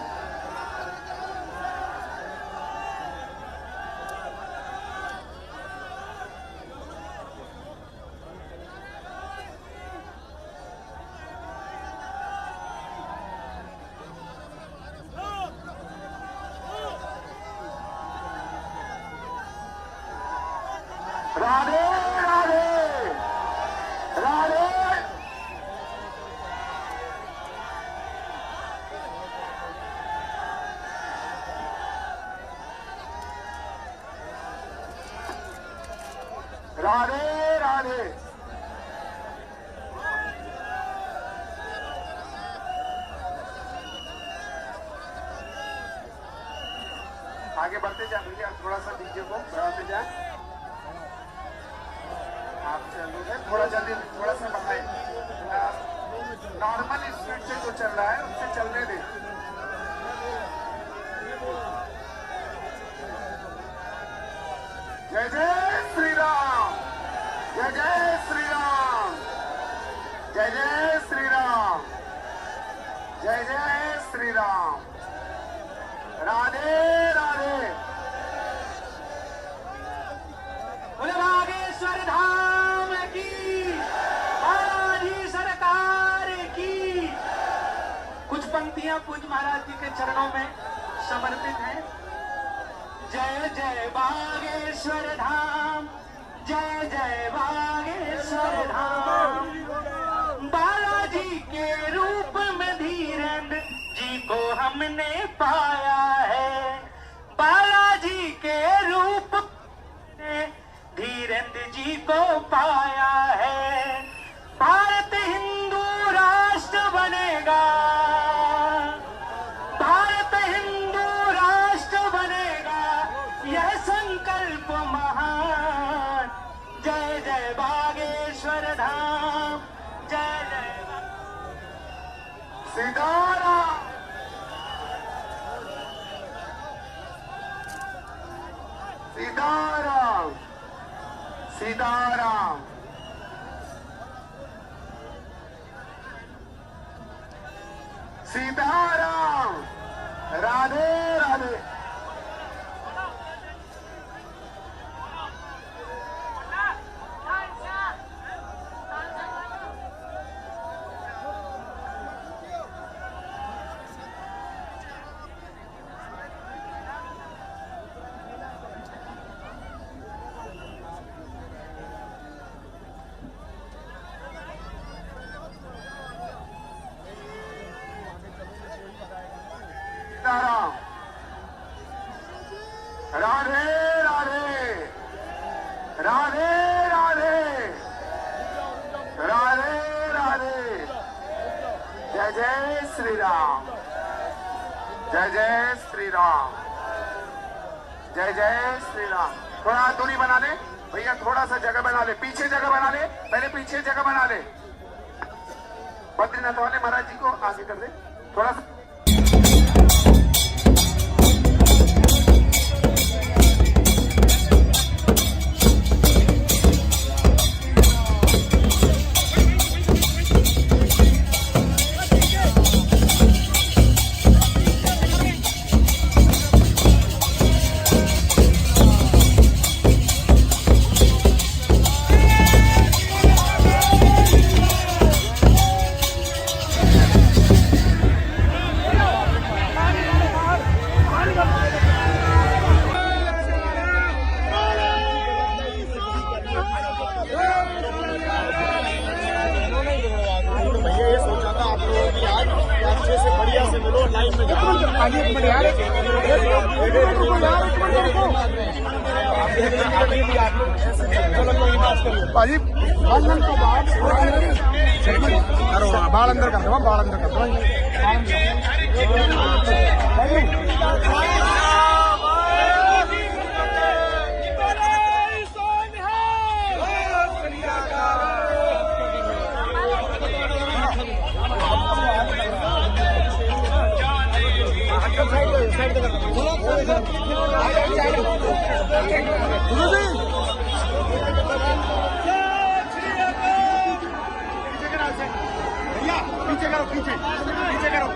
राधे राधे राधे। राधे राधे। आगे बढ़ते जाए भैया, थोड़ा सा डीजे को बढ़ाते जाए। आप चलो थोड़ा जल्दी, थोड़ा सा बढ़ाए। नॉर्मल स्पीड से जो चल रहा है उससे चलने दे। जय जय श्री राम, जय जय श्री राम, जय जय श्री राम, जय जय श्री राम। राधे राधे। बोले बागेश्वर धाम की, बालाजी सरकार की। कुछ पंक्तियां पूज्य महाराज जी के चरणों में समर्पित हैं। जय जय बागेश्वर धाम, जय जय बागेश्वर धाम। बालाजी के रूप में धीरेन्द्र जी को हमने पाया है। बालाजी के रूप में धीरेन्द्र जी को पाया है। भारत हिंदू राष्ट्र बनेगा, भारत हिंदू राष्ट्र बनेगा, यह संकल्प महान। जय जय बागेश्वर धाम, जय जय सीताराम, सीताराम, सीताराम। सीताराम। राधे राधे। सीताराम। राधे राधे। राधे राधे। राधे राधे। जय जय श्री राम, जय जय श्री राम, जय जय श्री राम। थोड़ा दूरी बना ले भैया, थोड़ा सा जगह बना ले, पीछे जगह बना ले, पहले पीछे जगह बना ले। बद्रीनाथ वाले महाराज जी को आगे कर दे थोड़ा सा। बढ़िया भाजी बंधन तो बाद बाल अंदर कर दो, बाल अंदर कर दो। पीछे करो, पीछे पीछे करो।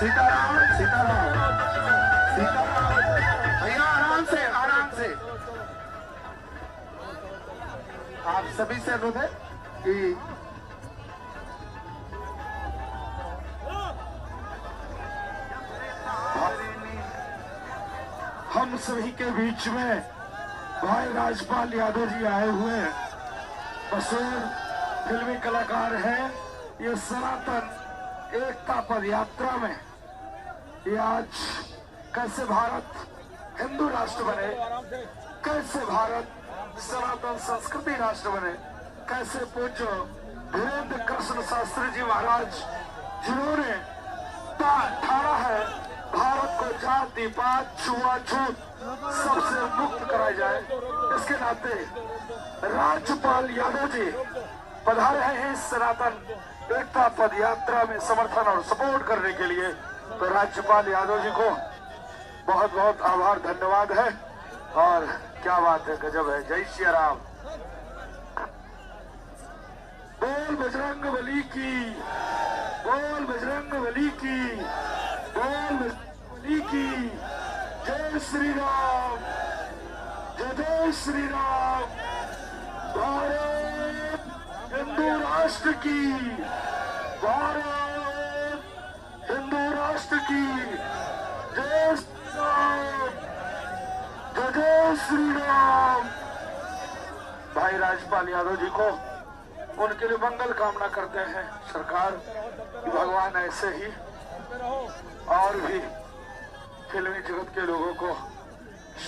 सीताराम सीताराम सीताराम। भैया आराम से आराम से। आप सभी से अनुरोध है कि हम सभी के बीच में भाई राजपाल यादव जी आए हुए हैं। मशहूर फिल्मी कलाकार हैं। ये सनातन एकता पद यात्रा में ये आज कैसे भारत हिंदू राष्ट्र बने, कैसे भारत सनातन संस्कृति राष्ट्र बने, कैसे पूज्य धीरेन्द्र कृष्ण शास्त्री जी महाराज जिन्होंने ठाड़ा है भारत को जाति पात छुआछूत सबसे मुक्त कराया जाए, इसके नाते राज्यपाल यादव जी पधारे हैं इस सनातन एकता पद यात्रा में समर्थन और सपोर्ट करने के लिए। तो राज्यपाल यादव जी को बहुत बहुत आभार धन्यवाद है। और क्या बात है, गजब है। जय श्री राम। बोल बजरंग बली की, बोल बजरंग बली की, बोल बजरंग बली की। जय श्री राम, जय श्री राम। भारत हिंदू राष्ट्र की, भारत हिंदू राष्ट्र की। जय श्री राम, जय श्री राम। भाई राजपाल यादव जी को उनके लिए मंगल कामना करते हैं सरकार। भगवान ऐसे ही और भी फिल्मी जगत के लोगों को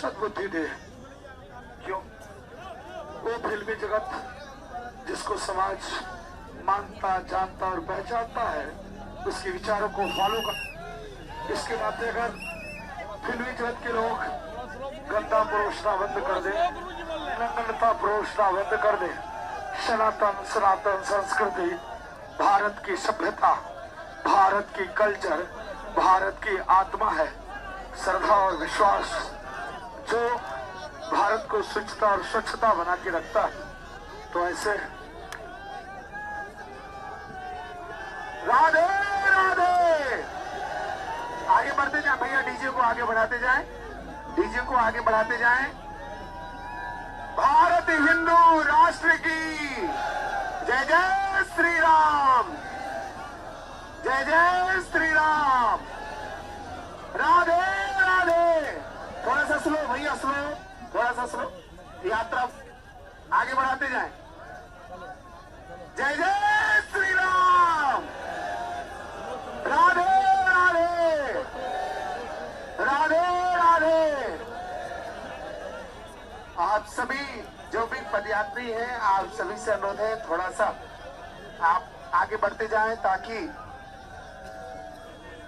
सद्बुद्धि दे। क्यों? वो फिल्मी जगत जिसको समाज मानता, जानता और पहचानता है, उसके विचारों को फॉलो कर। इसके नाते अगर फिल्मी जगत के लोग गंदा परोसना बंद कर दे, नग्नता परोसना बंद कर दे। सनातन संस्कृति, भारत की सभ्यता, भारत की कल्चर, भारत की आत्मा है। श्रद्धा और विश्वास जो भारत को स्वच्छता और स्वच्छता बना के रखता है। तो ऐसे राधे राधे। आगे बढ़ते जाए भैया, डीजे को आगे बढ़ाते जाएं, डीजे को आगे बढ़ाते जाएं। भारत हिंदू राष्ट्र की जय जय श्री राम, जय जय श्री राम। राधे राधे। थोड़ा सा स्लो भैया, स्लो, थोड़ा सा स्लो। यात्रा आगे बढ़ाते जाएं। जय जय श्री राम। राधे राधे, राधे राधे। आप सभी जो भी पदयात्री हैं, आप सभी से अनुरोध है थोड़ा सा आप आगे बढ़ते जाएं ताकि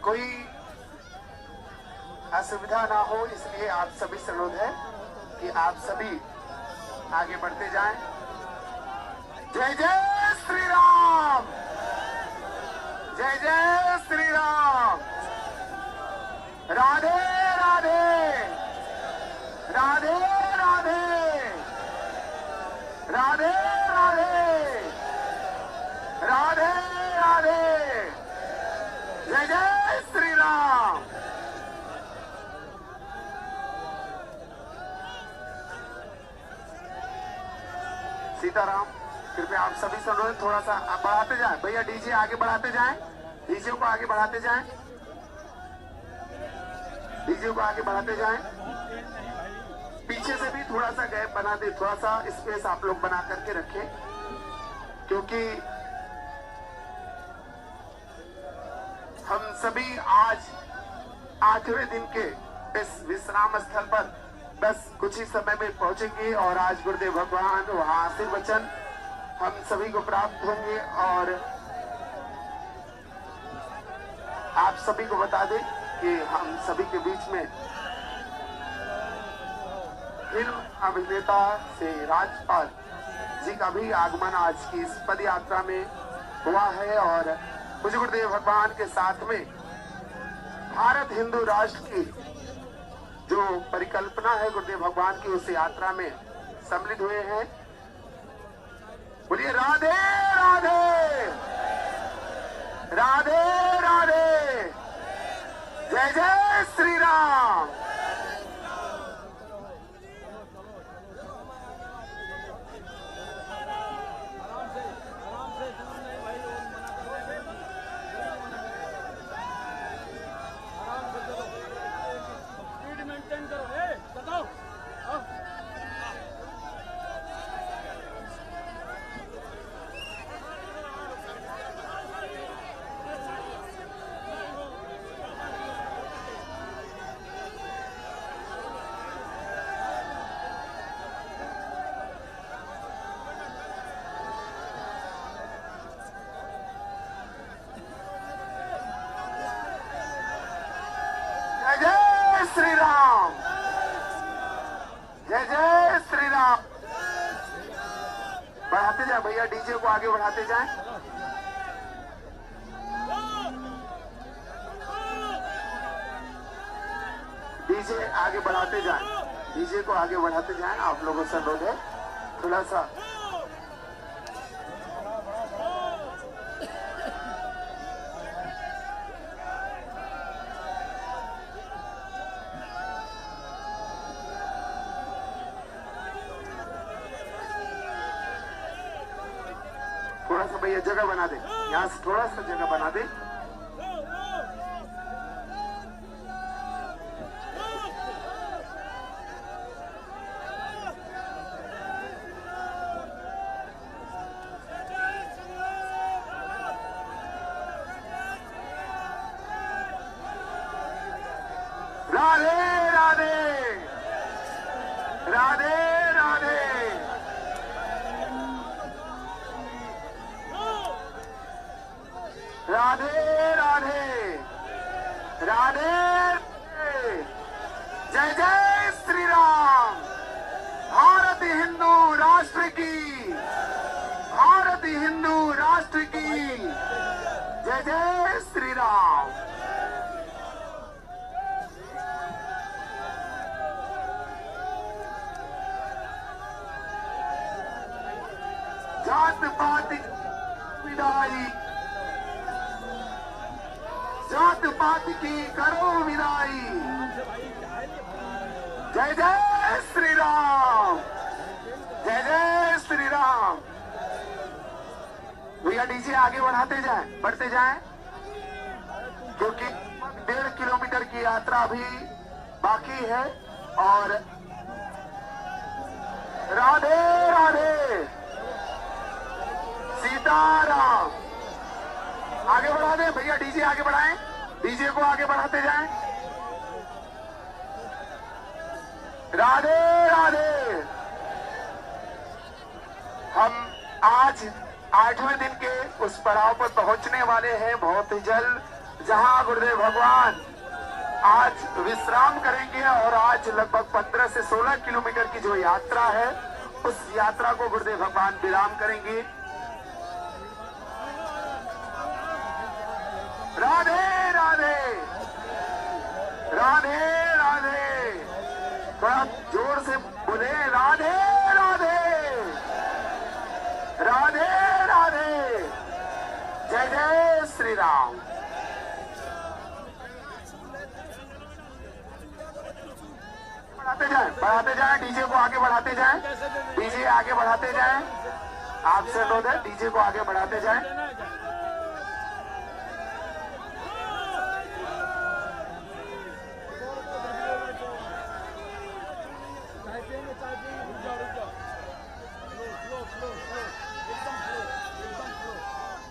कोई असुविधा ना हो। इसलिए आप सभी से अनुरोध है कि आप सभी आगे बढ़ते जाएं। जय जय श्री राम, जय जय श्री राम। राधे राधे, राधे राधे, राधे राधे, राधे राधे। जय जय श्री राम। सीताराम। कृपया आप सभी से अनुरोध थोड़ा सा बढ़ाते जाएं भैया, डीजे आगे बढ़ाते जाएं, डीजे को आगे बढ़ाते जाएं, डीजे को आगे बढ़ाते जाएं। पीछे से भी थोड़ा सा गैप बना दे, थोड़ा सा स्पेस आप लोग बना करके रखें, क्योंकि हम सभी आज 8वें दिन के इस विश्राम स्थल पर बस कुछ ही समय में पहुंचेंगे और आज गुरुदेव भगवान वहां आशीर्वचन हम सभी को प्राप्त होंगे। और आप सभी को बता दें कि हम सभी के बीच में फिल्म अभिनेता से राजपाल जी का भी आगमन आज की इस पद यात्रा में हुआ है। और मुझे गुरुदेव भगवान के साथ में भारत हिंदू राष्ट्र की जो परिकल्पना है गुरुदेव भगवान की, उस यात्रा में सम्मिलित हुए हैं। बोलिए राधे राधे, राधे राधे। जय जय श्री राम। श्री राम, जय जय श्री राम। बढ़ाते जाए भैया, डीजे को आगे बढ़ाते जाएं। डीजे आगे बढ़ाते जाएं, डीजे को आगे बढ़ाते जाएं। आप लोगों से अनुरोध है थोड़ा सा भैया जगह बना दे, यहाँ से थोड़ा सा जगह बना दे। राधे राधे, राधे राधे। राधे राधे, राधे जय जय श्री राम। भारत हिंदू राष्ट्र की, भारत हिंदू राष्ट्र की जय जय श्री राम। जात पात विदाई, जात पात की करो विदाई। जय जय श्री राम, जय जय श्री राम। भैया डीजे आगे बढ़ाते जाएं, बढ़ते जाएं, क्योंकि 1.5 किलोमीटर की यात्रा अभी बाकी है। और राधे राधे, सीताराम। आगे बढ़ा दें भैया, डीजे आगे बढ़ाएं, डीजे को आगे बढ़ाते जाएं। राधे राधे। हम आज 8वें दिन के उस पड़ाव पर पहुंचने वाले हैं बहुत ही जल्द, जहां गुरुदेव भगवान आज विश्राम करेंगे। और आज लगभग 15 से 16 किलोमीटर की जो यात्रा है, उस यात्रा को गुरुदेव भगवान विराम करेंगे। राधे राधे, राधे राधे। थोड़ा जोर से बोले, राधे राधे, राधे राधे, जय जय श्री राम। बढ़ाते जाएं, डीजे को आगे बढ़ाते जाएं, डीजे आगे बढ़ाते जाएं। आपसे अनुरोध है, डीजे को आगे बढ़ाते जाएं।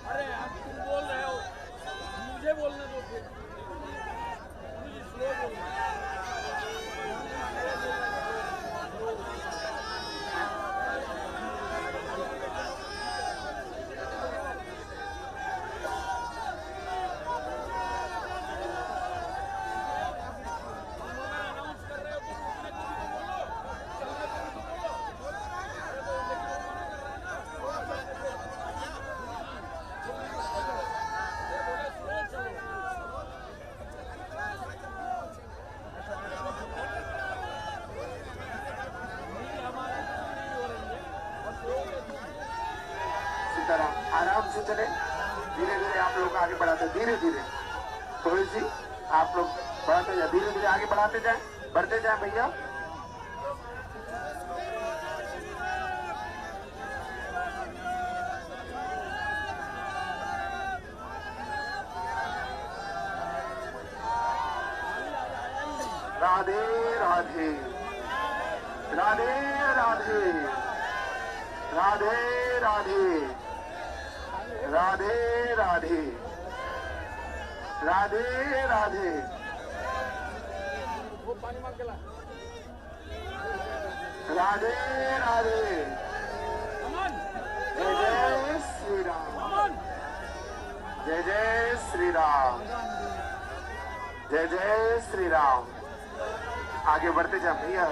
अरे आप तुम बोल रहे हो, मुझे बोलने दो फिर। मुझे स्लो बोलना। आराम से चले, धीरे धीरे आप लोग आगे बढ़ाते, धीरे धीरे थोड़ी सी आप लोग बढ़ाते जाए, धीरे धीरे आगे बढ़ाते जाए, बढ़ते जाए भैया। राधे राधे, राधे राधे, राधे राधे, राधे राधे, राधे राधे। वो पानी मांग के ला। राधे राधे, अमन, जय जय श्री राम, अमन। जय जय श्री राम, जय जय श्री राम। आगे बढ़ते जाए भैया,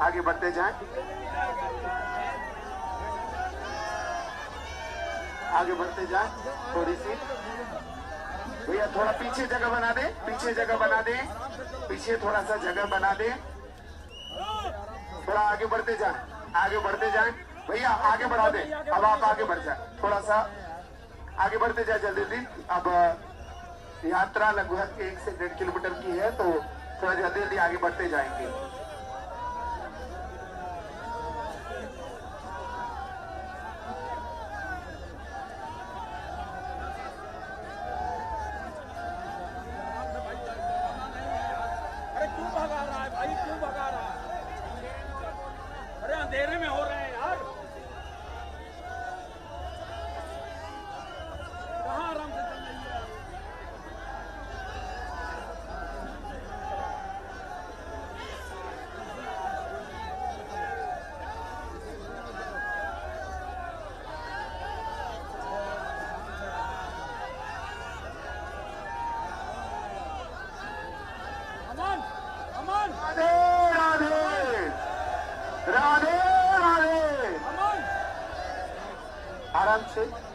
आगे बढ़ते जाए, आगे बढ़ते जाए थोड़ी सी भैया। थोड़ा पीछे जगह बना दे, पीछे जगह बना दे, पीछे थोड़ा सा जगह बना दे। थोड़ा आगे बढ़ते जाए, आगे बढ़ते जाए भैया, आगे बढ़ा दे। अब आप आगे बढ़ जाए, थोड़ा सा आगे बढ़ते जाए जल्दी जल्दी। अब यात्रा लगभग 1 से 1.5 किलोमीटर की है, तो थोड़ा जल्दी जल्दी आगे बढ़ते जाएंगे। अरे क्यों भगा रहा है भाई, क्यों भगा रहा है? अरे अंधेरे में हो रहे हैं यार। कहाँ आराम से चल रही है?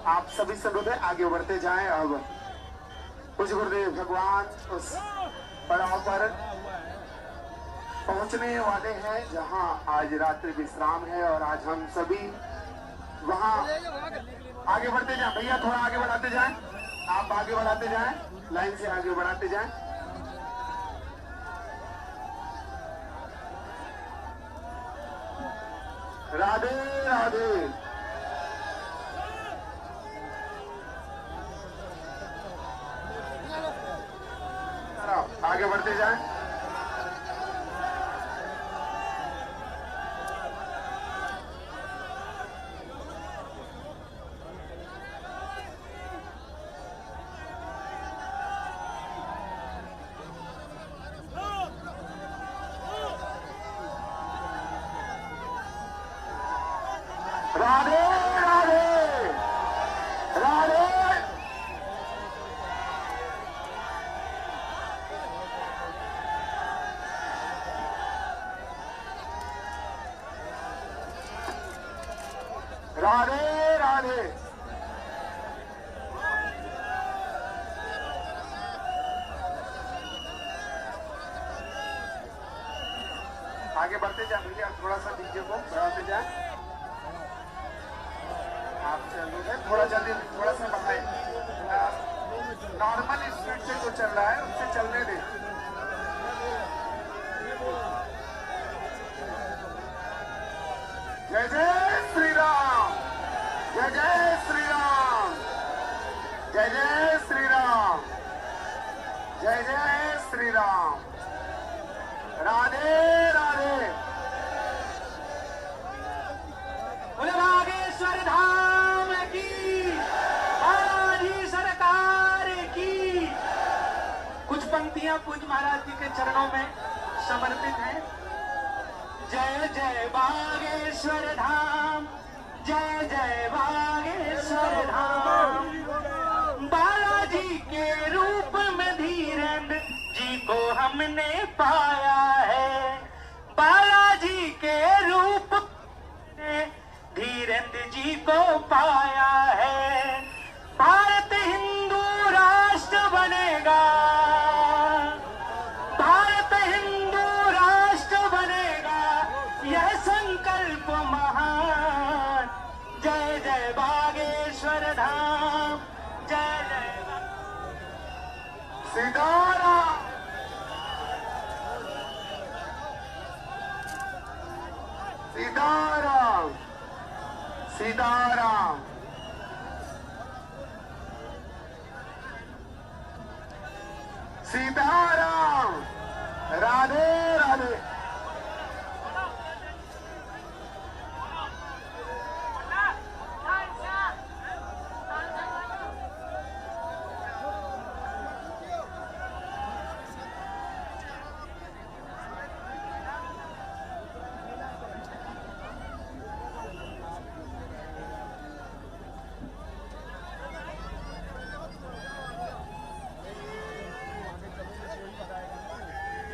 आप सभी से अनुरोध है आगे बढ़ते जाएं। अब कुछ गुरुदेव भगवान उस पड़ाव पर पहुंचने वाले हैं जहां आज रात्रि विश्राम है और आज हम सभी वहां आगे बढ़ते जाएं। भैया थोड़ा आगे बढ़ाते जाएं, आप आगे बढ़ाते जाएं, लाइन से आगे बढ़ाते जाएं। राधे राधे। आगे बढ़ते जाएं। राधे राधे राधे। राधे राधे। आगे बढ़ते जाए भैया, थोड़ा सा डीजे को बढ़ाते जाए। आप चल रहे थोड़ा जल्दी, थोड़ा सा बढ़ाए। नॉर्मल स्पीड से जो चल रहा है उससे चलने दे। जय जय श्री राम, जय जय श्री राम, जय जय श्री राम, जय जय श्री राम। राधे राधे। बोले बागेश्वर धाम की, बालाजी सरकार की। कुछ पंक्तियां पूज्य महाराज जी के चरणों में समर्पित हैं। जय जय बागेश्वर धाम, जय जय बागेश्वर धाम। बालाजी के रूप में धीरेन्द्र जी को हमने पाया है। बालाजी के रूप में धीरेन्द्र जी को पाया है। भारत हिंदू राष्ट्र बनेगा, भारत हिंदू राष्ट्र बनेगा, यह संकल्प महान। जय जय बागेश्वर धाम, जय जय सीताराम, सीताराम, सीताराम। सीताराम। राधे राधे।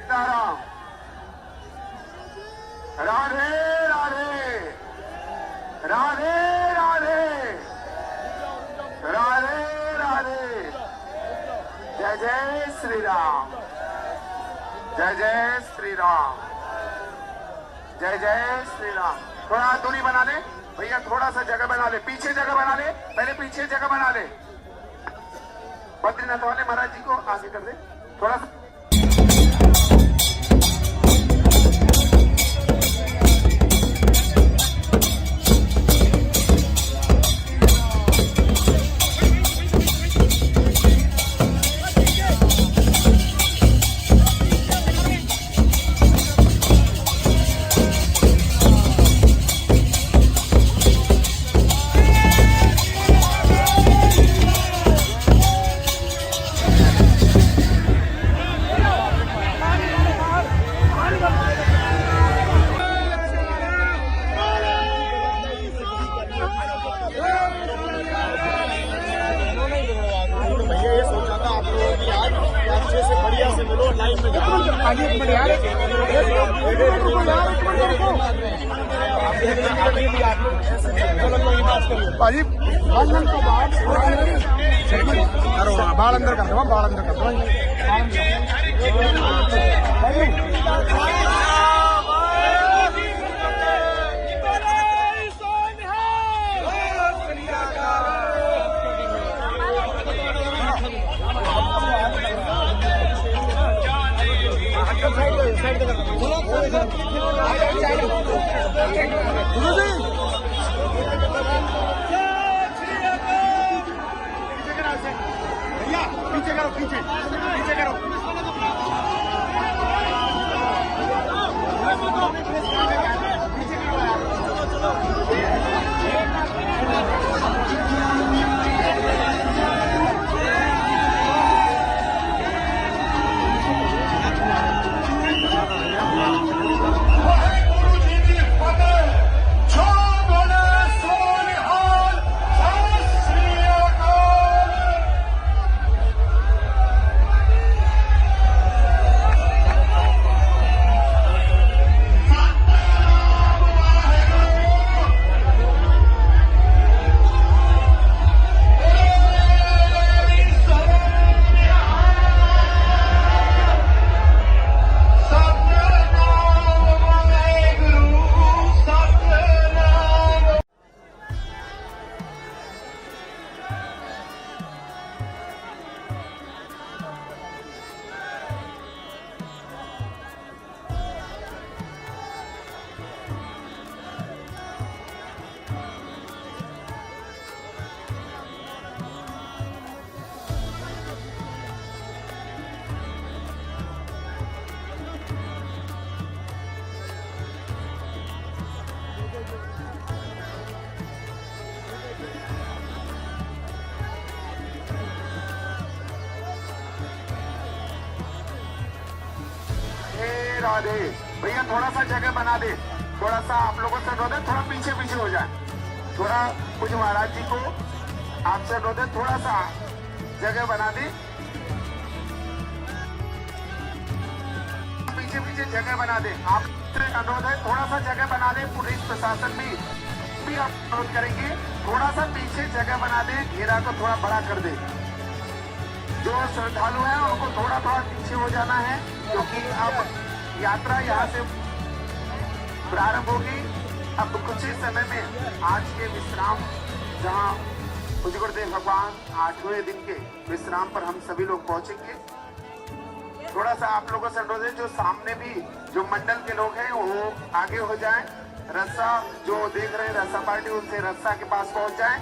सीताराम। राधे राधे। राधे राधे। राधे राधे। जय जय श्री राम, जय जय श्री राम, जय जय श्री राम। थोड़ा दूरी बना ले भैया, थोड़ा सा जगह बना ले, पीछे जगह बना ले, पहले पीछे जगह बना ले। बद्रीनाथ वाले महाराज जी को आगे कर दे थोड़ा सा। पीछे से बढ़िया से मिलो, लाइन में जाओ। आगे एक मिनट यार, भाजी बंधन के बाद बाल अंदर कर दो, बाल अंदर कर दो। भैया पीछे करो, पीछे पीछे करो। राधे भैया, थोड़ा सा जगह बना दे, थोड़ा सा आप लोगों से अनुरोध है, थोड़ा पीछे पीछे हो जाए, थोड़ा कुछ महाराज जी को आपसे अनुरोध है, थोड़ा सा जगह बना दे, पीछे पीछे जगह बना दे। आपसे अनुरोध है, थोड़ा सा जगह बना दे, पुलिस प्रशासन भी आप अनुरोध करेंगे, थोड़ा सा पीछे जगह बना दे, घेरा को थोड़ा बड़ा कर दे। जो श्रद्धालु हैं उनको थोड़ा थोड़ा पीछे हो जाना है, क्योंकि अब यात्रा यहाँ से प्रारंभ होगी। अब कुछ ही समय में आज के विश्राम, जहाँ पूज्य गुरुदेव भगवान 8वें दिन के विश्राम पर हम सभी लोग पहुंचेंगे। थोड़ा सा आप लोगों से अनुरोध है, जो सामने भी जो मंडल के लोग हैं वो आगे हो जाएं, रस्सा जो देख रहे हैं रस्सा पार्टी, उनसे रस्सा के पास पहुंच जाएं।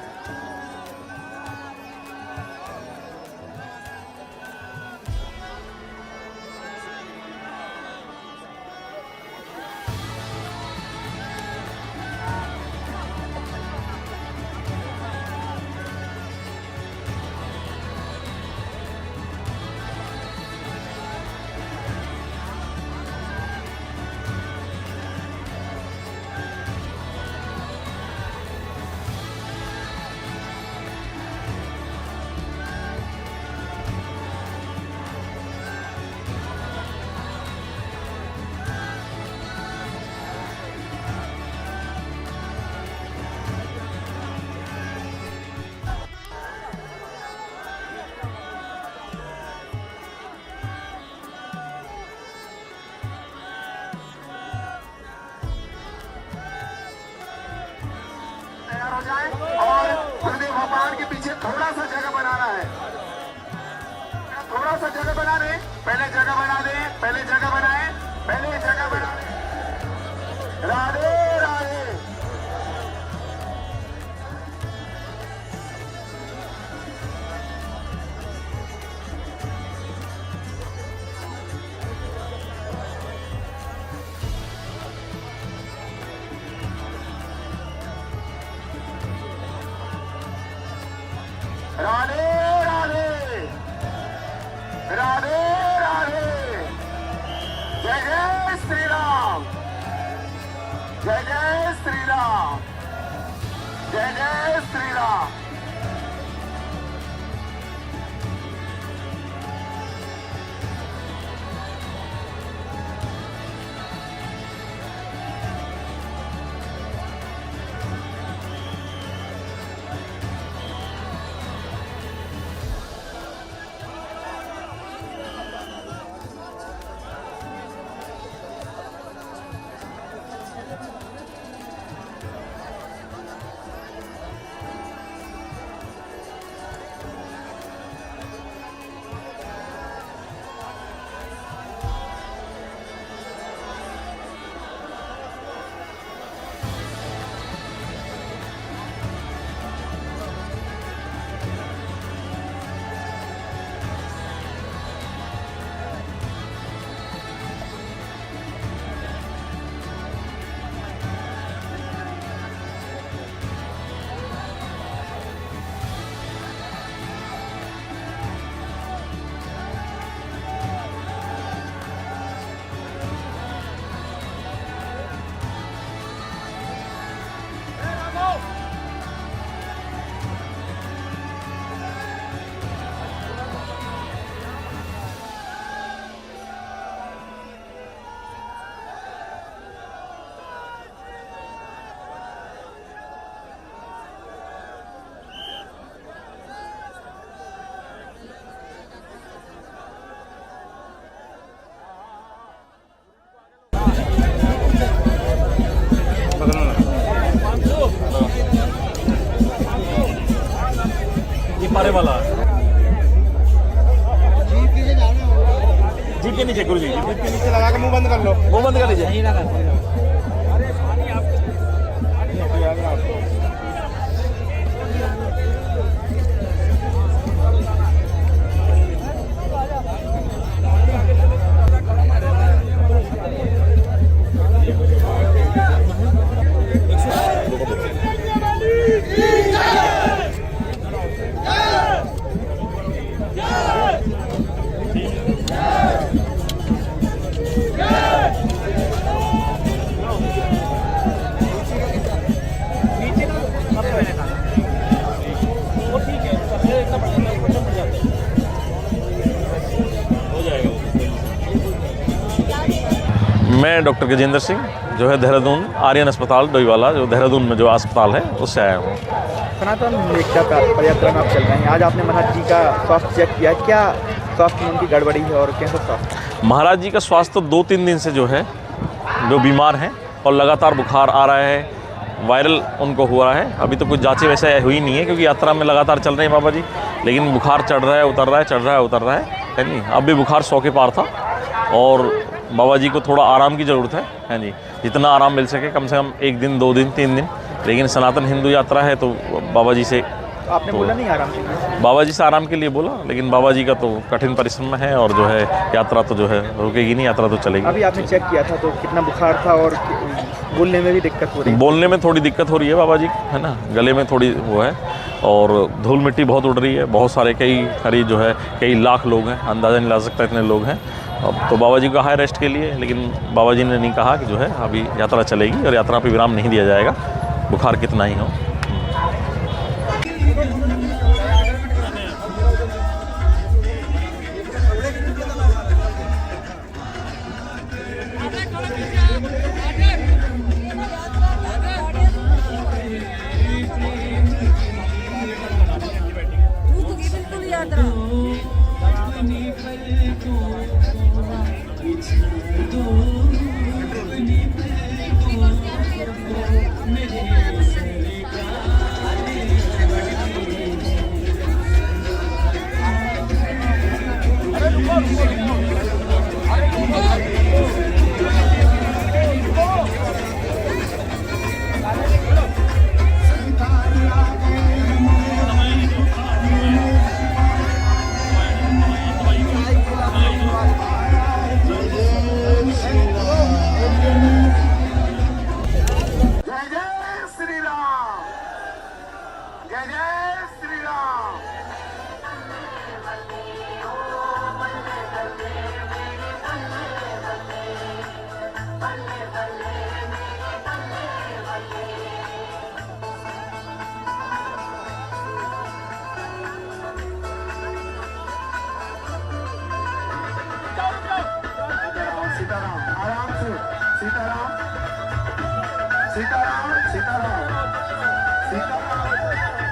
हो जाए और गुरुदेव भगवान के पीछे थोड़ा सा जगह बनाना है, थोड़ा सा जगह बना दे, पहले जगह बना दे, पहले जगह बनाए, पहले जगह बना दे। राधे राधे। राधे राधे राधे राधे। जय जय श्री राम, जय जय श्री राम, जय जय श्री राम। ये पारे वाला जीप के नीचे गुरु जी, जीप के नीचे लगा के मुंह बंद कर लो। वो बंद कर लीजिए। मैं डॉक्टर गजेंद्र सिंह जो है देहरादून आर्यन अस्पताल डोईवाला, जो देहरादून में जो अस्पताल है उससे आया हूँ। सनातन एकता पदयात्रा में आप चल रहे हैं, आज आपने महाराज जी का स्वास्थ्य चेक किया, क्या स्वास्थ्य में उनकी गड़बड़ी है और कैसा स्वास्थ्य? महाराज जी का स्वास्थ्य तो 2-3 दिन से जो है जो बीमार हैं और लगातार बुखार आ रहा है, वायरल उनको हुआ है। अभी तो कुछ जांचें वैसे हुई नहीं है क्योंकि यात्रा में लगातार चल रहे हैं बाबा जी, लेकिन बुखार चढ़ रहा है उतर रहा है, चढ़ रहा है उतर रहा है नहीं। अब भी बुखार 100 के पार था और बाबा जी को थोड़ा आराम की ज़रूरत है जी, जितना आराम मिल सके, कम से कम 1 दिन 2 दिन 3 दिन। लेकिन सनातन हिंदू यात्रा है तो बाबा जी से आपने बोला नहीं आराम के लिए? बाबा जी से आराम के लिए बोला, लेकिन बाबा जी का तो कठिन परिश्रम है और जो है यात्रा तो जो है रुकेगी नहीं, यात्रा तो चलेगी। अभी आपने चेक किया था तो कितना बुखार था और बोलने में भी दिक्कत हो रही है? बोलने में थोड़ी दिक्कत हो रही है बाबा जी, है ना, गले में थोड़ी वो है और धूल मिट्टी बहुत उड़ रही है। बहुत सारे करीब जो है कई लाख लोग हैं, अंदाज़ा नहीं ला सकता इतने लोग हैं। अब तो बाबा जी का हाई रेस्ट के लिए, लेकिन बाबा जी ने नहीं कहा कि जो है अभी यात्रा चलेगी और यात्रा पर विराम नहीं दिया जाएगा, बुखार कितना ही हो।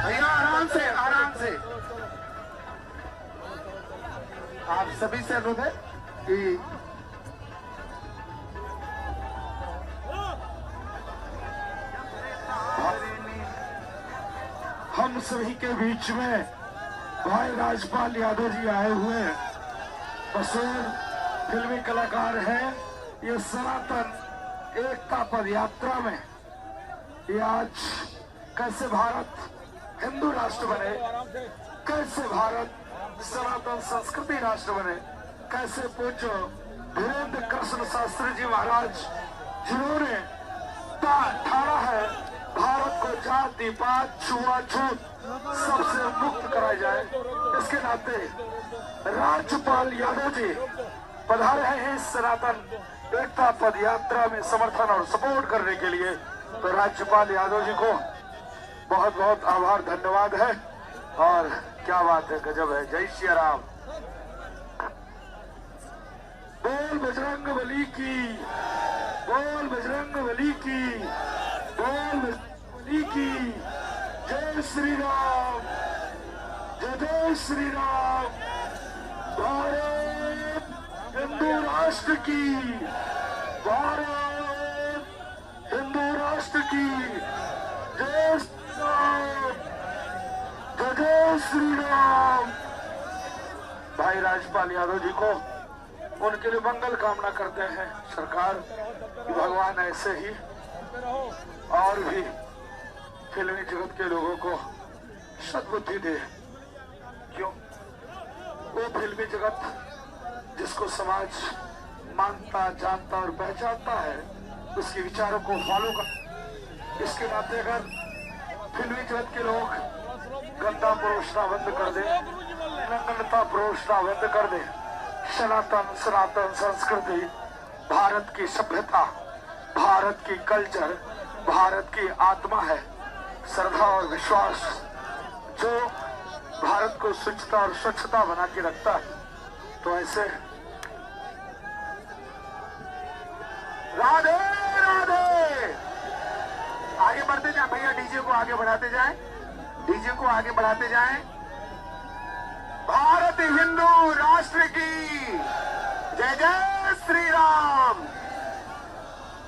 भैया आराम से आप सभी से अनुरोध है कि हम सभी के बीच में भाई राजपाल यादव जी आए हुए हैं। मशहूर फिल्मी कलाकार हैं। ये सनातन एकता पद यात्रा में ये आज कैसे भारत हिंदू राष्ट्र बने, कैसे भारत सनातन संस्कृति राष्ट्र बने, कैसे पूज्य धीरेन्द्र कृष्ण शास्त्री जी महाराज जिन्होंने ठाना है भारत को जाति पात छुआछूत सबसे मुक्त कराया जाए, इसके नाते राज्यपाल यादव जी पधारे हैं इस सनातन एकता पद यात्रा में समर्थन और सपोर्ट करने के लिए। तो राज्यपाल यादव जी को बहुत बहुत आभार धन्यवाद है। और क्या बात है, गजब है। जय श्री राम। बोल बजरंग बली की, बोल बजरंग बली की, बोल बली की। जय श्री राम, जय श्री राम। भारत हिंदू राष्ट्र की, भारत हिंदू राष्ट्र की। जय श्री राम, जय श्री राम। भाई राजपाल यादव जी को उनके लिए मंगल कामना करते हैं सरकार कि भगवान ऐसे ही और भी फिल्मी जगत के लोगों को सद्बुद्धि दे। क्यों? वो फिल्मी जगत जिसको समाज मानता, जानता और पहचानता है, उसके विचारों को फॉलो कर। इसके नाते अगर फिल्मी जगत के लोग गंदा परोसना बंद कर दे, नग्नता परोसना बंद कर दे, सनातन संस्कृति, भारत की सभ्यता, भारत की कल्चर, भारत की आत्मा है, श्रद्धा और विश्वास जो भारत को स्वच्छता और स्वच्छता बना के रखता है। तो ऐसे राधे राधे। आगे बढ़ते जाए भैया, डीजे को आगे बढ़ाते जाएं, डीजे को आगे बढ़ाते जाएं। भारत हिंदू राष्ट्र की जय जय श्री राम,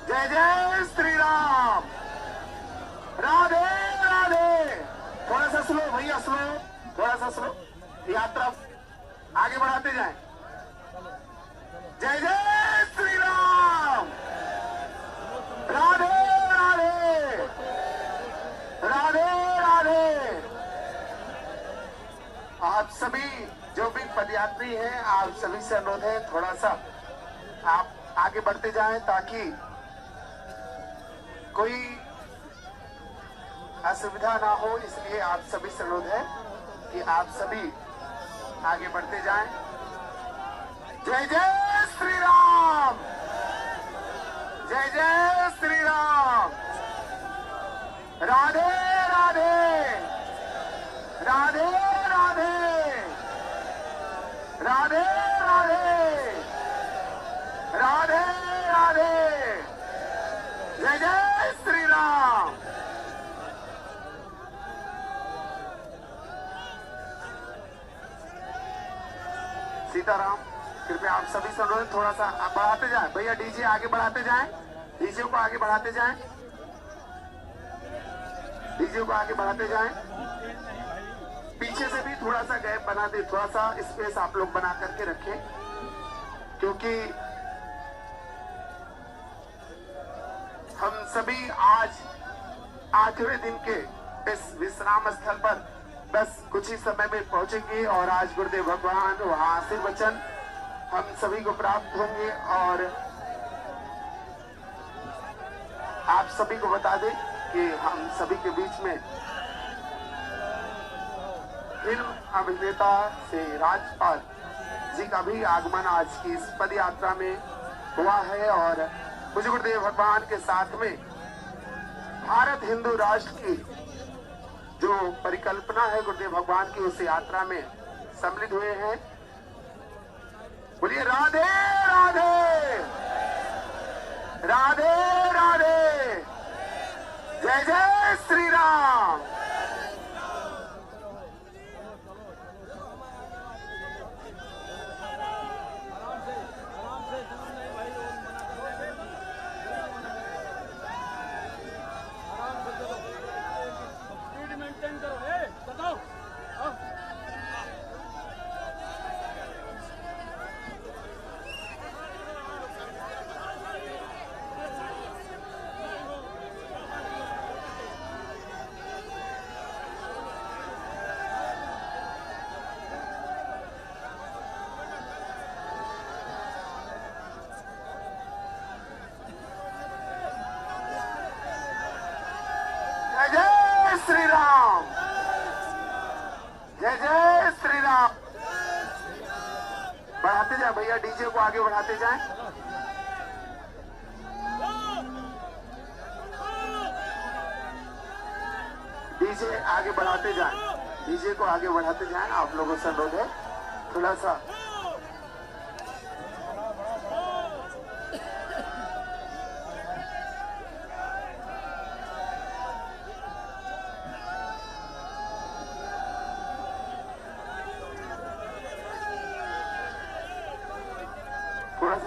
जय जय श्री राम। राधे राधे। थोड़ा सा स्लो भैया, स्लो, थोड़ा सा स्लो। यात्रा आगे बढ़ाते जाएं। जय जय श्री राम। राधे राधे, राधे राधे। आप सभी जो भी पदयात्री हैं, आप सभी से अनुरोध है थोड़ा सा आप आगे बढ़ते जाएं ताकि कोई असुविधा ना हो। इसलिए आप सभी से अनुरोध है कि आप सभी आगे बढ़ते जाएं। जय जय श्री राम, जय जय श्री राम। राधे राधे, राधे राधे, राधे राधे, राधे राधे। जय जय श्री राम। सीताराम। कृपया आप सभी से अनुरोध थोड़ा सा बढ़ाते जाएं भैया, डीजे आगे बढ़ाते जाएं, डीजे को आगे बढ़ाते जाएं, डीजे को आगे बढ़ाते जाएं। पीछे से भी थोड़ा सा गैप बना दे, थोड़ा सा स्पेस आप लोग बना करके रखें, क्योंकि हम सभी आज 8वें दिन के इस विश्राम स्थल पर बस कुछ ही समय में पहुंचेंगे और आज गुरुदेव भगवान वहां आशीर्वचन हम सभी को प्राप्त होंगे। और आप सभी को बता दें कि हम सभी के बीच में फिल्म अभिनेता से राजपाल जी का भी आगमन आज की इस पद यात्रा में हुआ है। और मुझे गुरुदेव भगवान के साथ में भारत हिंदू राष्ट्र की जो परिकल्पना है गुरुदेव भगवान की, उस यात्रा में सम्मिलित हुए हैं। बोलिए राधे राधे, राधे राधे। जय जय श्री राम। श्री राम, जय जय श्री राम। बढ़ाते जाए भैया, डीजे को आगे बढ़ाते जाएं। डीजे आगे बढ़ाते जाएं, डीजे को आगे बढ़ाते जाएं। आप लोगों से अनुरोध है थोड़ा सा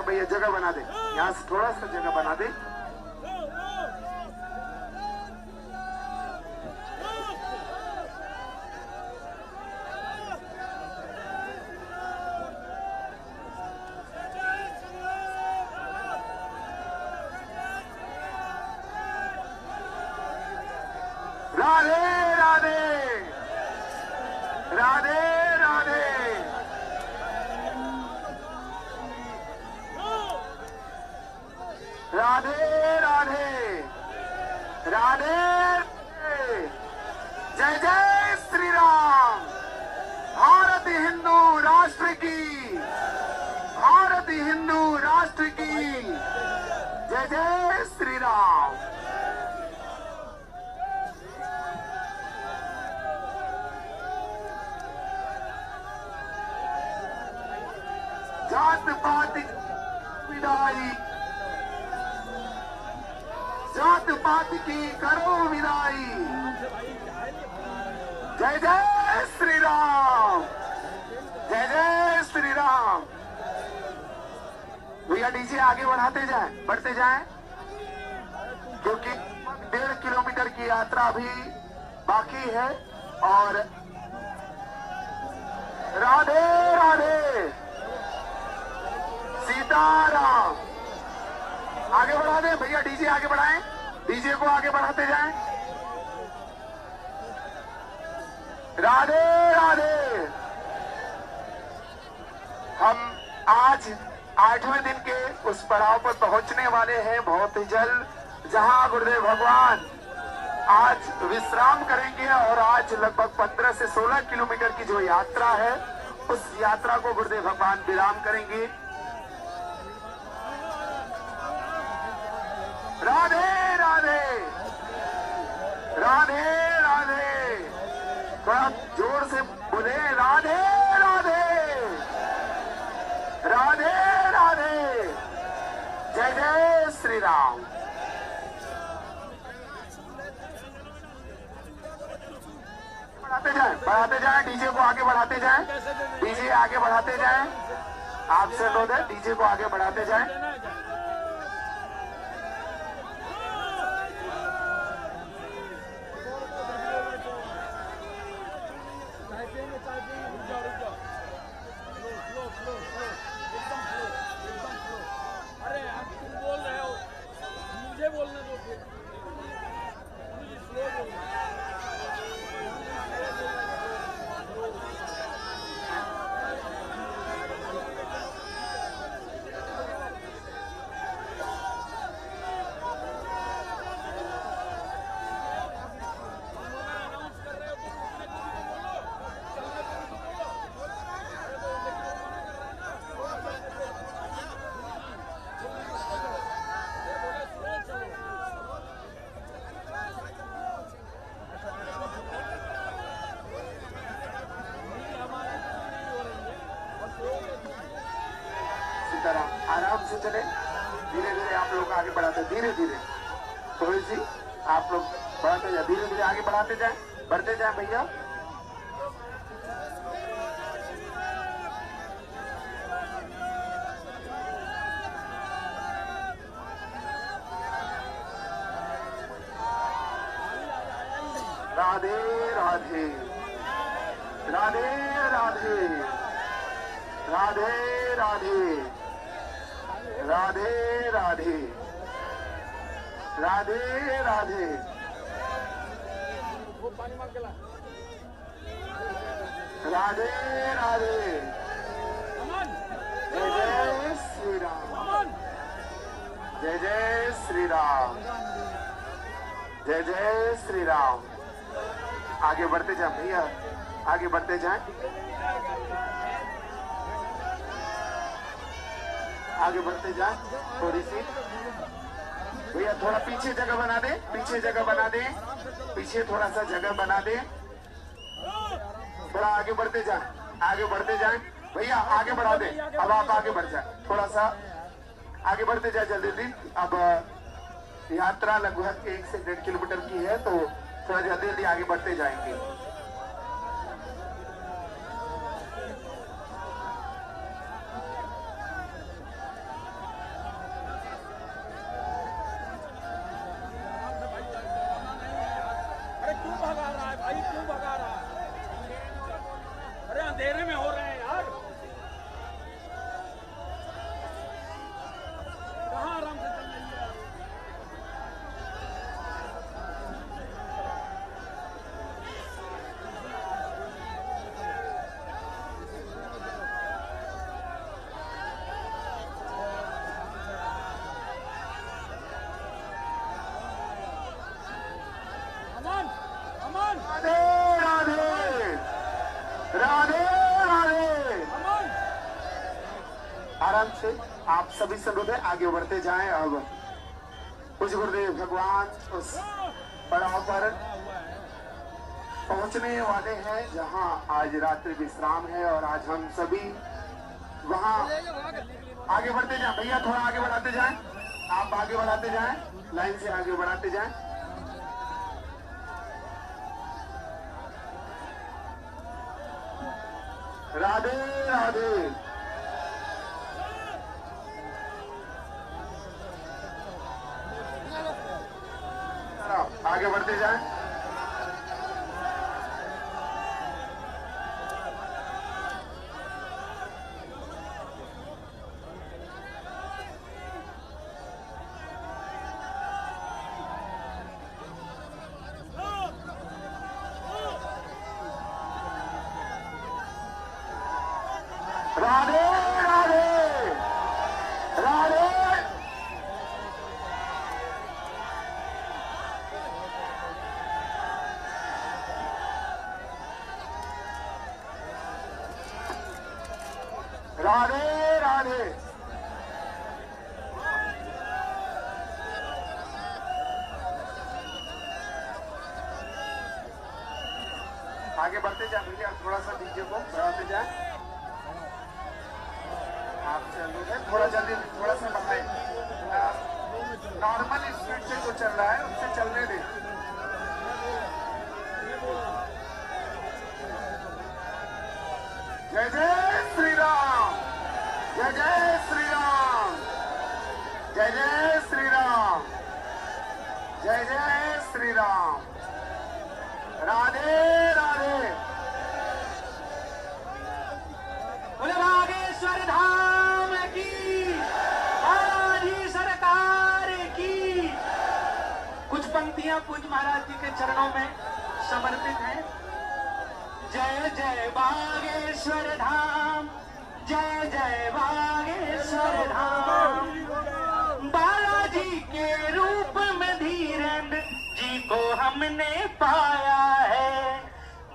भैया जगह बना दे, यहाँ से थोड़ा सा जगह बना दे। राधे राधे। राधे राधे। राधे राधे। जय जय श्री राम। भारत हिंदू राष्ट्र की, भारत हिंदू राष्ट्र की जय जय श्री राम। जात पात विदाई, जात पात की करो विदाई। जय जय श्री राम। जय जय श्री राम। भैया डीजे आगे बढ़ाते जाएं, बढ़ते जाएं, क्योंकि 1.5 किलोमीटर की यात्रा अभी बाकी है। और राधे राधे। सीताराम। आगे बढ़ा दें भैया, डीजे आगे बढ़ाएं, डीजे को आगे बढ़ाते जाएं। राधे राधे। हम आज 8वें दिन के उस पड़ाव पर पहुंचने वाले हैं बहुत ही जल्द, जहां गुरुदेव भगवान आज विश्राम करेंगे। और आज लगभग 15 से 16 किलोमीटर की जो यात्रा है, उस यात्रा को गुरुदेव भगवान विराम करेंगे। राधे राधे। राधे राधे। थोड़ा जोर से बोले राधे राधे। राधे राधे। जय जय श्री राम। बढ़ाते जाएं, डीजे को आगे बढ़ाते जाएं, डीजे आगे बढ़ाते जाएं। आपसे अनुरोध है, डीजे को आगे बढ़ाते जाएं। अरे आप तुम बोल रहे हो, मुझे बोलने दो फिर। मुझे स्लो बोलना। आराम से चले, धीरे धीरे आप लोग आगे बढ़ाते, धीरे धीरे थोड़ी सी आप लोग बढ़ाते जाए, धीरे धीरे आगे बढ़ाते जाए, बढ़ते जाए भैया। राधे राधे। राधे राधे। राधे राधे। राधे राधे। राधे राधे। वो पानी मांग के ला। राधे राधे। अमन, जय जय श्री राम। अमन। जय जय श्री राम। जय जय श्री राम। आगे बढ़ते जाए भैया, आगे बढ़ते जाए, आगे बढ़ते जाए थोड़ी सी भैया। थोड़ा पीछे जगह बना दे, पीछे जगह बना दे, पीछे थोड़ा सा जगह बना दे। थोड़ा आगे बढ़ते जाए, आगे बढ़ते जाए भैया, आगे बढ़ा दे। अब आप आगे बढ़ जाए, थोड़ा सा आगे बढ़ते जाए जल्दी जल्दी। अब यात्रा लगभग 1 से 1.5 किलोमीटर की है, तो थोड़ा जल्दी जल्दी आगे बढ़ते जाएंगे। अरे क्यों भगा रहा है भाई, क्यों भगा रहा है? अरे अंधेरे में हो रहे हैं यार। कहाँ आराम से चल रही है? राधे राधे। आराम से आप सभी संगत आगे बढ़ते जाएं। अब कुछ गुरुदेव भगवान उस पड़ाव पर पहुंचने वाले हैं जहां आज रात्रि विश्राम है और आज हम सभी वहां आगे बढ़ते जाएं। भैया थोड़ा आगे बढ़ाते जाएं, आप आगे बढ़ाते जाएं, लाइन से आगे बढ़ाते जाएं। राधे राधे। आगे बढ़ते जाएं। राधे राधे राधे। राधे राधे। आगे बढ़ते जाए भैया, थोड़ा सा डीजे को बढ़ाते जाए। आप चलिए थोड़ा जल्दी, थोड़ा सा बढ़ाए। नॉर्मल स्पीड से जो चल रहा है उससे चलने दें। जय जय श्री राम, जय जय श्री राम, जय जय श्री राम, जय जय श्री राम। राधे राधे। बोले बागेश्वर धाम की, बालाजी सरकार की। कुछ पंक्तियां पूज्य महाराज जी के चरणों में समर्पित हैं। जय जय बागेश्वर धाम, जय जय बागेश्वर धाम। बालाजी के रूप में धीरेन्द्र जी को हमने पाया है।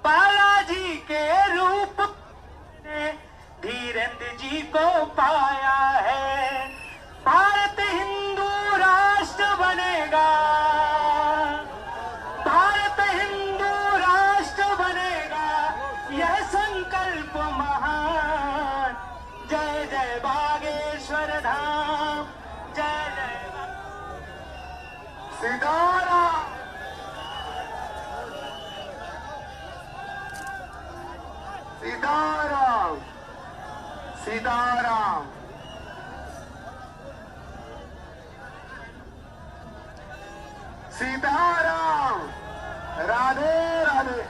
बालाजी के रूप में धीरेन्द्र जी को पाया है। भारत हिंदू राष्ट्र बनेगा, भारत हिंदू राष्ट्र बनेगा, यह संकल्प महान। जय जय बागेश्वर धाम, जय जय सीताराम। सीताराम सीताराम। सीताराम। राधे राधे।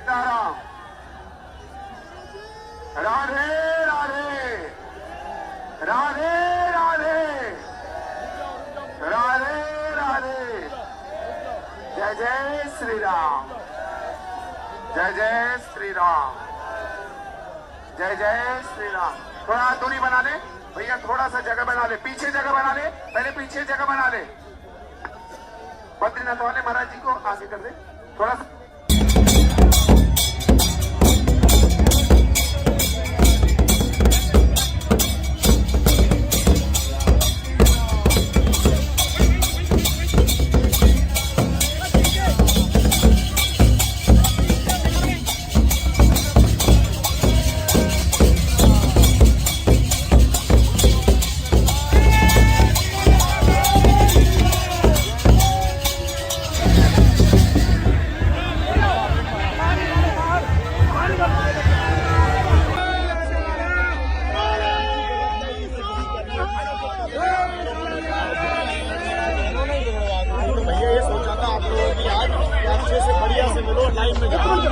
सीताराम। राधे राधे। राधे राधे। राधे राधे। जय जय श्री राम, जय जय श्री राम, जय जय श्री राम। थोड़ा दूरी बना ले भैया, थोड़ा सा जगह बना ले, पीछे जगह बना ले, पहले पीछे जगह बना ले। बद्रीनाथ वाले महाराज जी को आगे कर दे थोड़ा सा।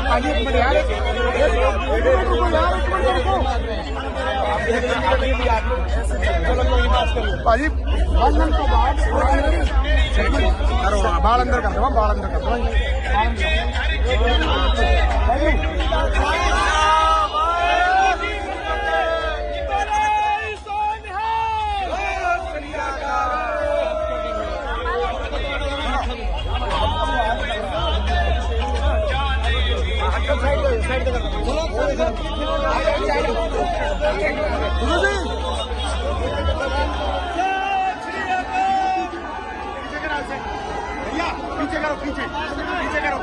आगे बढ़िया भाजी बंधन तो बाद करो बाल अंदर कर दो बाल अंदर कर दो भैया पीछे करो पीछे पीछे करो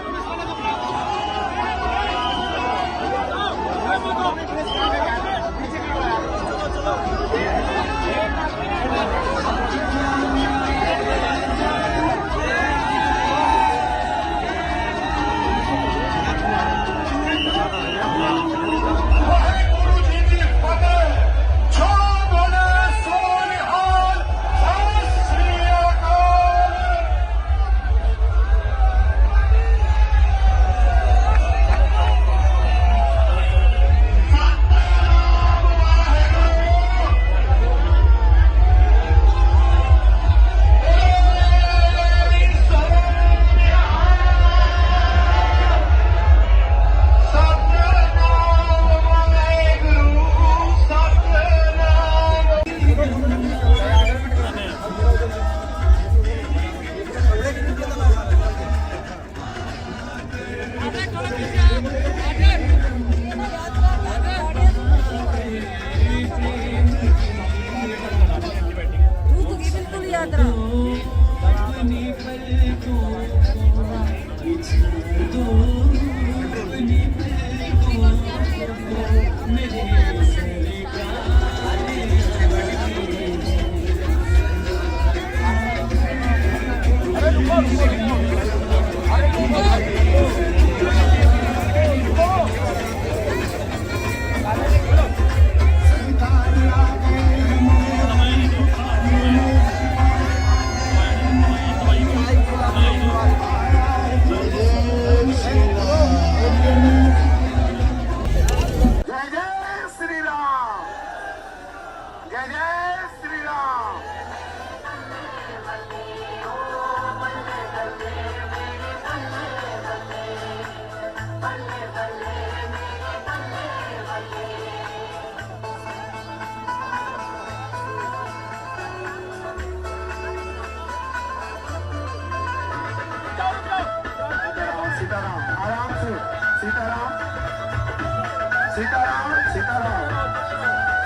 सीताराम सीताराम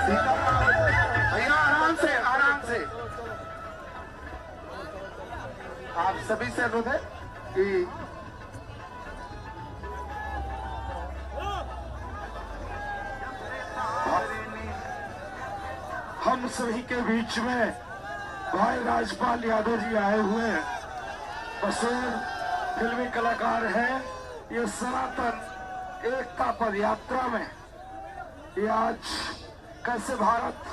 सीताराम भैया आराम से आप सभी से अनुरोध है कि हम सभी के बीच में भाई राजपाल यादव जी आए हुए हैं। मशहूर फिल्मी कलाकार हैं। ये सनातन एकता पद यात्रा में ये आज कैसे भारत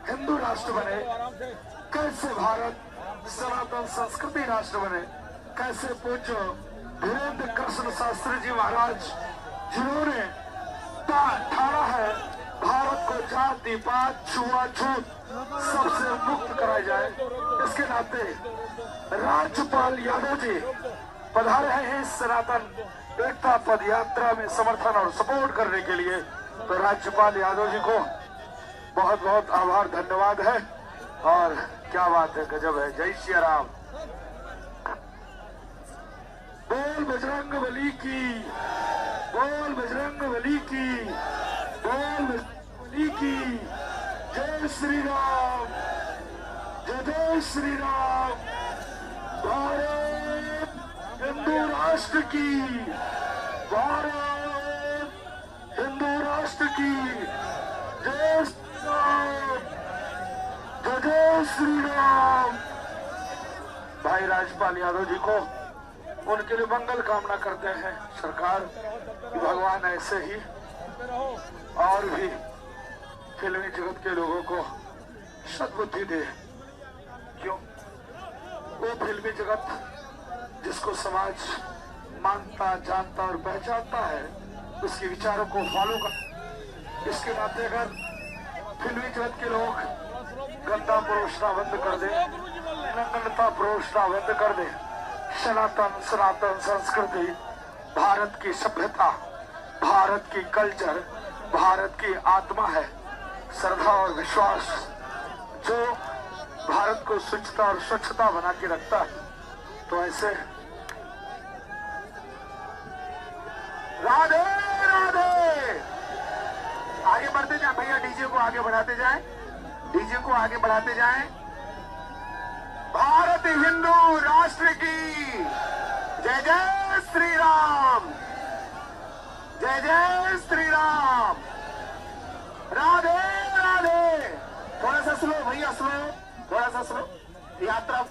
हिंदू राष्ट्र बने, कैसे भारत सनातन संस्कृति राष्ट्र बने, कैसे पूज्य धीरेन्द्र कृष्ण शास्त्री जी महाराज जिन्होंने ठाना है भारत को जाति पात छुआछूत सबसे मुक्त कराया जाए, इसके नाते राज्यपाल यादव जी पधारे हैं इस सनातन एकता पद यात्रा में समर्थन और सपोर्ट करने के लिए। तो राज्यपाल यादव जी को बहुत बहुत आभार धन्यवाद है। और क्या बात है, गजब है। जय श्री राम। बोल बजरंग बली की, बोल बजरंग बली की, बोल बली की। जय श्री राम, जय श्री राम। भारत हिंदू राष्ट्र की, भारत हिंदू राष्ट्र की। जय श्री राम, जय श्री राम। भाई राजपाल यादव जी को उनके लिए मंगल कामना करते हैं सरकार कि भगवान ऐसे ही और भी फिल्मी जगत के लोगों को सद्बुद्धि दे। क्यों? वो फिल्मी जगत जिसको समाज मानता, जानता और पहचानता है, उसके विचारों को फॉलो कर। इसके नाते अगर फिल्मी जगत के लोग गंदा परोसना बंद कर दे, नग्नता परोसना बंद कर दे। सनातन संस्कृति, भारत की सभ्यता, भारत की कल्चर, भारत की आत्मा है। श्रद्धा और विश्वास जो भारत को स्वच्छता और स्वच्छता बना के रखता है। तो ऐसे राधे राधे। आगे बढ़ते जाए भैया, डीजे को आगे बढ़ाते जाएं, डीजे को आगे बढ़ाते जाएं। भारत हिंदू राष्ट्र की जय जय श्री राम, जय जय श्री राम। राधे राधे। थोड़ा सा स्लो भैया, स्लो, थोड़ा सा स्लो। यात्रा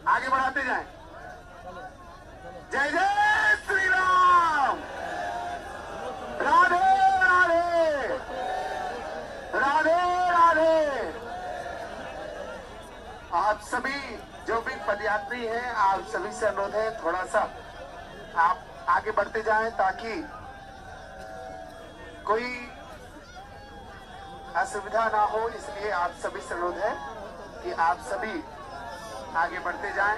आगे बढ़ाते जाएं। जय जय श्री राम। राधे राधे, राधे राधे। आप सभी जो भी पदयात्री हैं, आप सभी से अनुरोध है थोड़ा सा आप आगे बढ़ते जाएं ताकि कोई असुविधा ना हो। इसलिए आप सभी से अनुरोध है कि आप सभी आगे बढ़ते जाएं।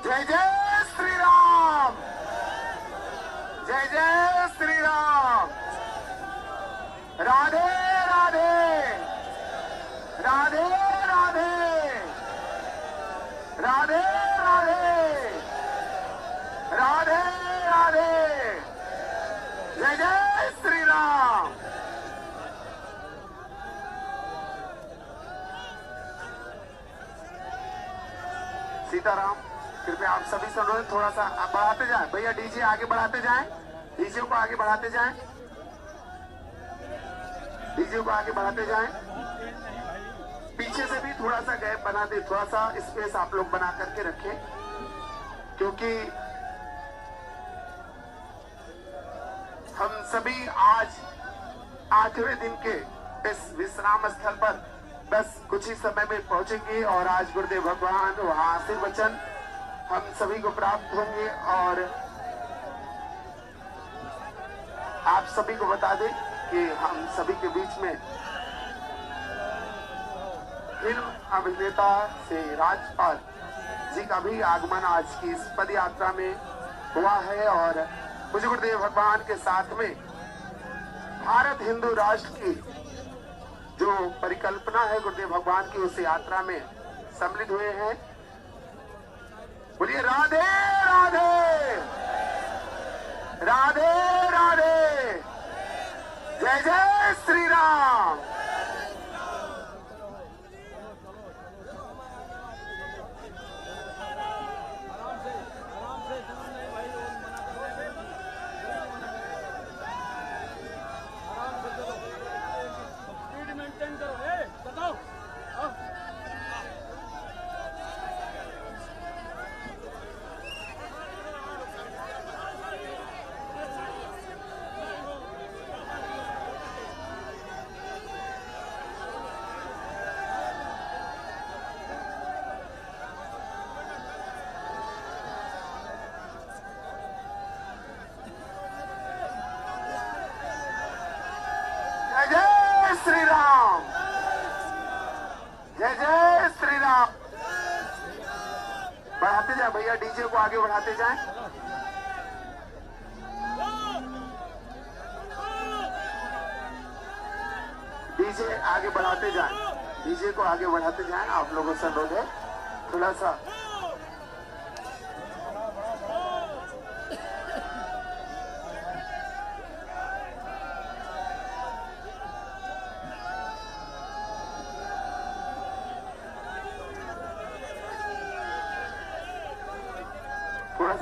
जय जय श्री राम, जय जय श्री राम। राधे राधे, राधे राधे, राधे राधे, राधे राधे। जय जय श्री राम। सीताराम। कृपया आप सभी से अनुरोध थोड़ा सा बढ़ाते जाएं भैया, डीजे आगे बढ़ाते जाएं, डीजे को आगे बढ़ाते जाएं, डीजे को आगे बढ़ाते जाएं। पीछे से भी थोड़ा सा गैप बना दे, थोड़ा सा स्पेस आप लोग बना करके रखें, क्योंकि हम सभी आज 8वें दिन के इस विश्राम स्थल पर बस कुछ ही समय में पहुंचेंगे और आज गुरुदेव भगवान वहां आशीर्वचन हम सभी को प्राप्त होंगे। और आप सभी को बता दें कि हम सभी के बीच में फिल्म अभिनेता से राजपाल जी का भी आगमन आज की इस पद यात्रा में हुआ है। और मुझे गुरुदेव भगवान के साथ में भारत हिंदू राष्ट्र की जो परिकल्पना है गुरुदेव भगवान की, उस यात्रा में सम्मिलित हुए हैं। बोलिए राधे राधे, राधे राधे। जय जय श्री राम। स्पीड मेंटेन करो। बताओ जय जय श्री राम, जय जय श्री राम। बढ़ाते जाए भैया, डीजे को आगे बढ़ाते जाएं। डीजे आगे बढ़ाते जाएं, डीजे को आगे बढ़ाते जाएं। आप लोगों से अनुरोध है थोड़ा सा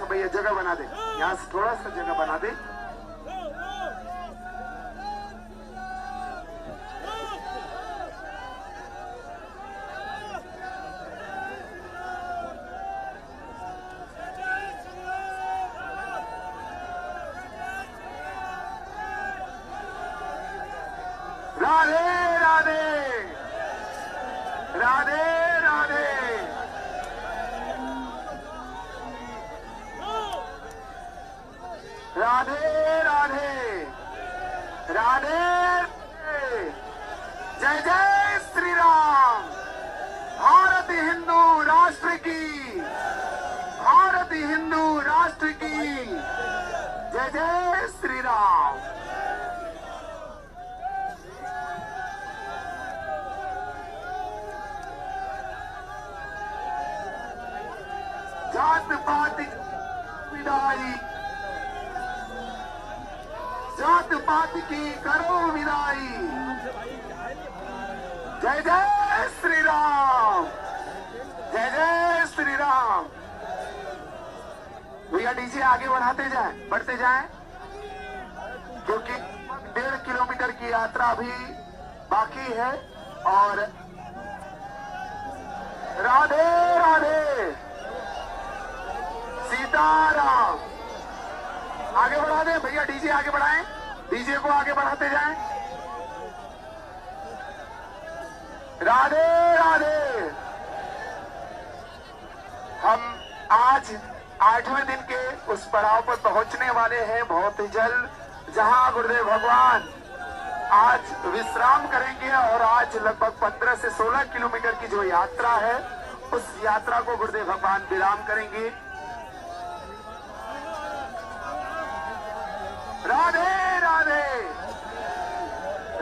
भैया जगह बना दे, यहाँ से थोड़ा सा जगह बना दे। राधे राधे, राधे राधे। राधे राधे, राधे। जय जय श्री राम। की जय जय श्री राम। जात पात विदाई, जात पात की करो विदाई। जय जय श्री राम, जय जय श्री राम। भैया डीजे आगे बढ़ाते जाएं, बढ़ते जाएं, क्योंकि 1.5 किलोमीटर की यात्रा अभी बाकी है। और राधे राधे सीताराम। आगे बढ़ा दें भैया, डीजे आगे बढ़ाएं, डीजे को आगे बढ़ाते जाएं। राधे राधे। हम आज 8वें दिन के उस पड़ाव पर पहुंचने वाले हैं बहुत ही जल्द, जहां गुरुदेव भगवान आज विश्राम करेंगे। और आज लगभग 15 से 16 किलोमीटर की जो यात्रा है, उस यात्रा को गुरुदेव भगवान विराम करेंगे। राधे राधे,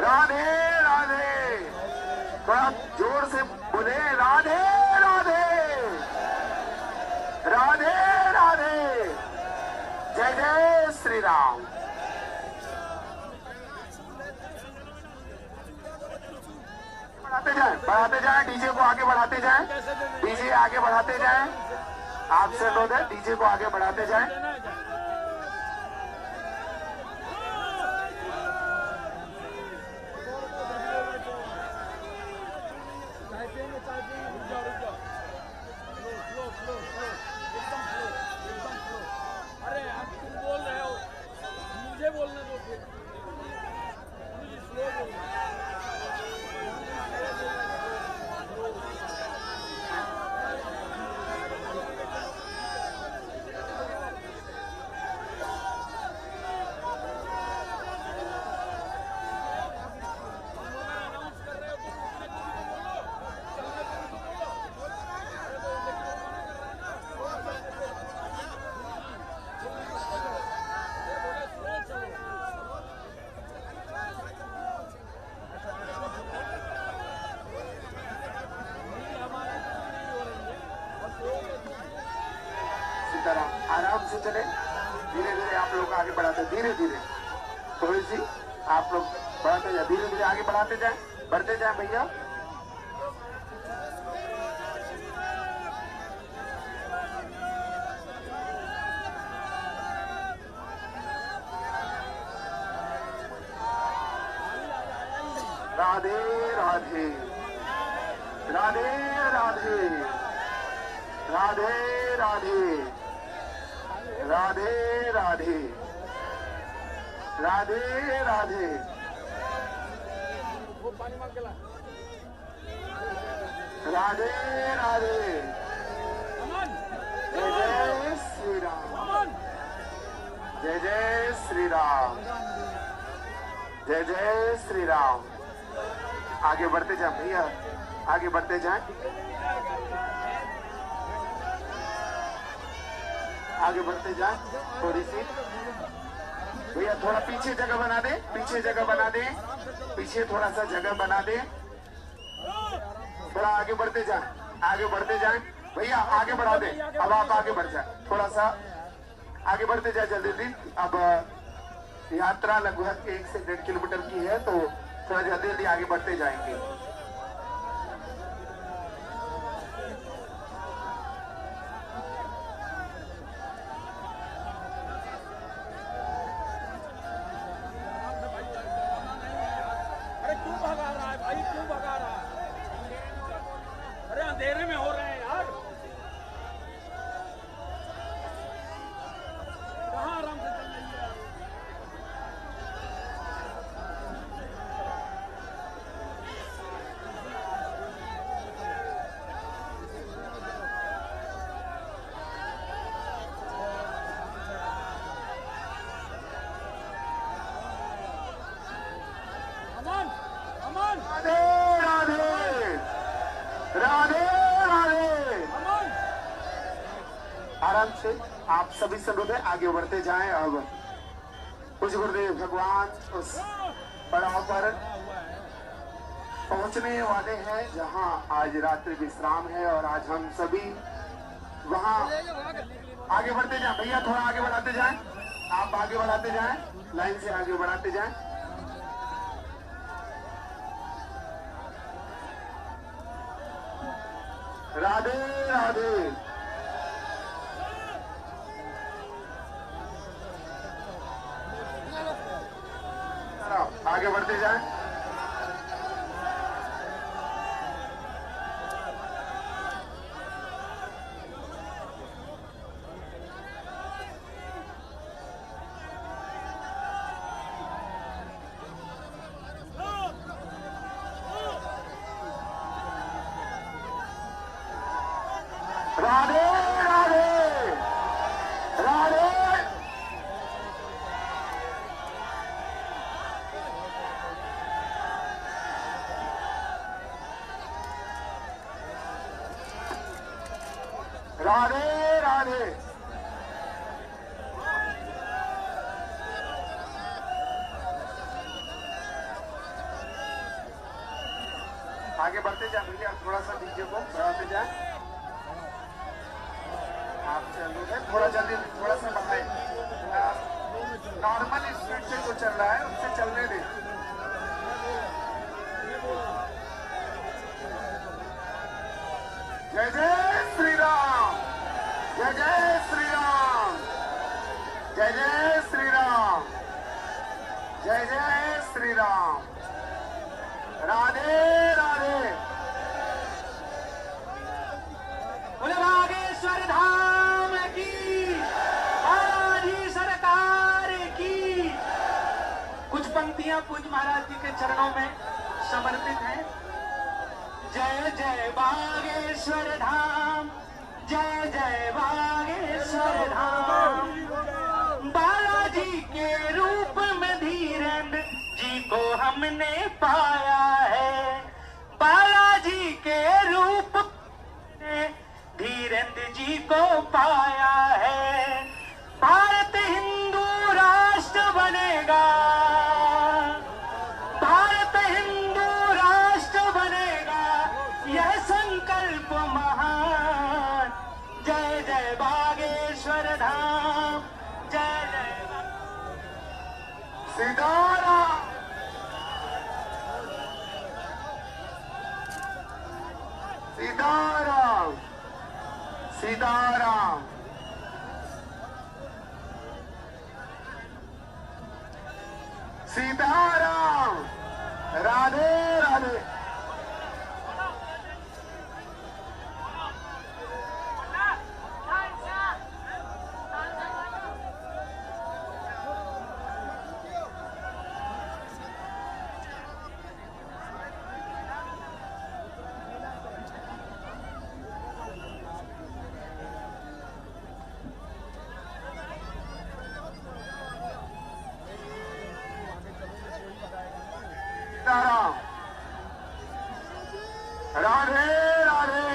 राधे राधे। थोड़ा जोर से बोले राधे राधे, राधे राधे। जय जय श्री राम। बढ़ाते जाएं, डीजे को आगे बढ़ाते जाएं, डीजे आगे बढ़ाते जाएं। आपसे अनुरोध है, डीजे को आगे बढ़ाते जाएं। अरे आप तुम बोल रहे हो, मुझे बोलने दो फिर। मुझे स्लो बोलना। आराम से चले, धीरे धीरे आप लोग आगे बढ़ाते, धीरे धीरे थोड़ी सी आप लोग बढ़ाते जाए, धीरे धीरे आगे बढ़ाते जाए, बढ़ते जाए भैया। राधे राधे, राधे राधे, राधे राधे, राधे राधे, राधे राधे। वो पानी मांग के ला। राधे राधे। अमन, जय जय श्री राम, अमन। जय जय श्री राम, जय जय श्री राम। आगे बढ़ते जाए भैया, आगे बढ़ते जाए, आगे बढ़ते जाए थोड़ी सी भैया। थोड़ा पीछे जगह बना दे, पीछे जगह बना दे, पीछे थोड़ा सा जगह बना दे। थोड़ा आगे बढ़ते जाए, आगे बढ़ते जाए भैया, आगे बढ़ा दे। अब आप आगे बढ़ जाए, थोड़ा सा आगे बढ़ते जाए जल्दी जल्दी। अब यात्रा लगभग 1 से 1.5 किलोमीटर की है, तो थोड़ा जल्दी जल्दी आगे बढ़ते जाएंगे। अरे क्यों भगा रहा है भाई, क्यों भगा रहा है? अरे अंधेरे में हो रहे हैं यार। कहाँ आराम से चल रही है? अमन, अमन। राधे राधे, राधे राधे। आप सभी से अनुरोध है आगे बढ़ते जाएं। अब कुछ गुरुदेव भगवान उस पड़ाव पर पहुंचने वाले हैं जहां आज रात्रि विश्राम है और आज हम सभी वहां आगे बढ़ते जाएं। भैया थोड़ा आगे बढ़ाते जाएं, आप आगे बढ़ाते जाएं, लाइन से आगे बढ़ाते जाएं। राधे राधे। आगे बढ़ते जाएं। राधे राधे राधे। राधे राधे। आगे बढ़ते जाए भैया, थोड़ा सा डीजे को बढ़ाते जाए। आप चलो थोड़ा जल्दी, थोड़ा सा बढ़ाए। नॉर्मल स्पीड से जो चल रहा है उससे चलने दे। जय जय श्री राम, जय जय श्री राम, जय जय श्री राम, जय जय श्री राम। राधे राधे। बोले बागेश्वर धाम की, बालाजी सरकार की। कुछ पंक्तियां पूज्य महाराज जी के चरणों में समर्पित हैं। जय जय बागेश्वर धाम, जय जय बागेश्वर धाम। बालाजी के रूप में धीरेन्द्र जी को हमने पाया है। बालाजी के रूप में धीरेन्द्र जी को पाया है। भारत हिंदू राष्ट्र बनेगा, भारत हिंदू राष्ट्र बनेगा, यह संकल्प महान। जय जय बागेश्वर धाम, जय जय सीताराम। सीताराम सीताराम। सीताराम। राधे राधे। सीताराम। राधे राधे।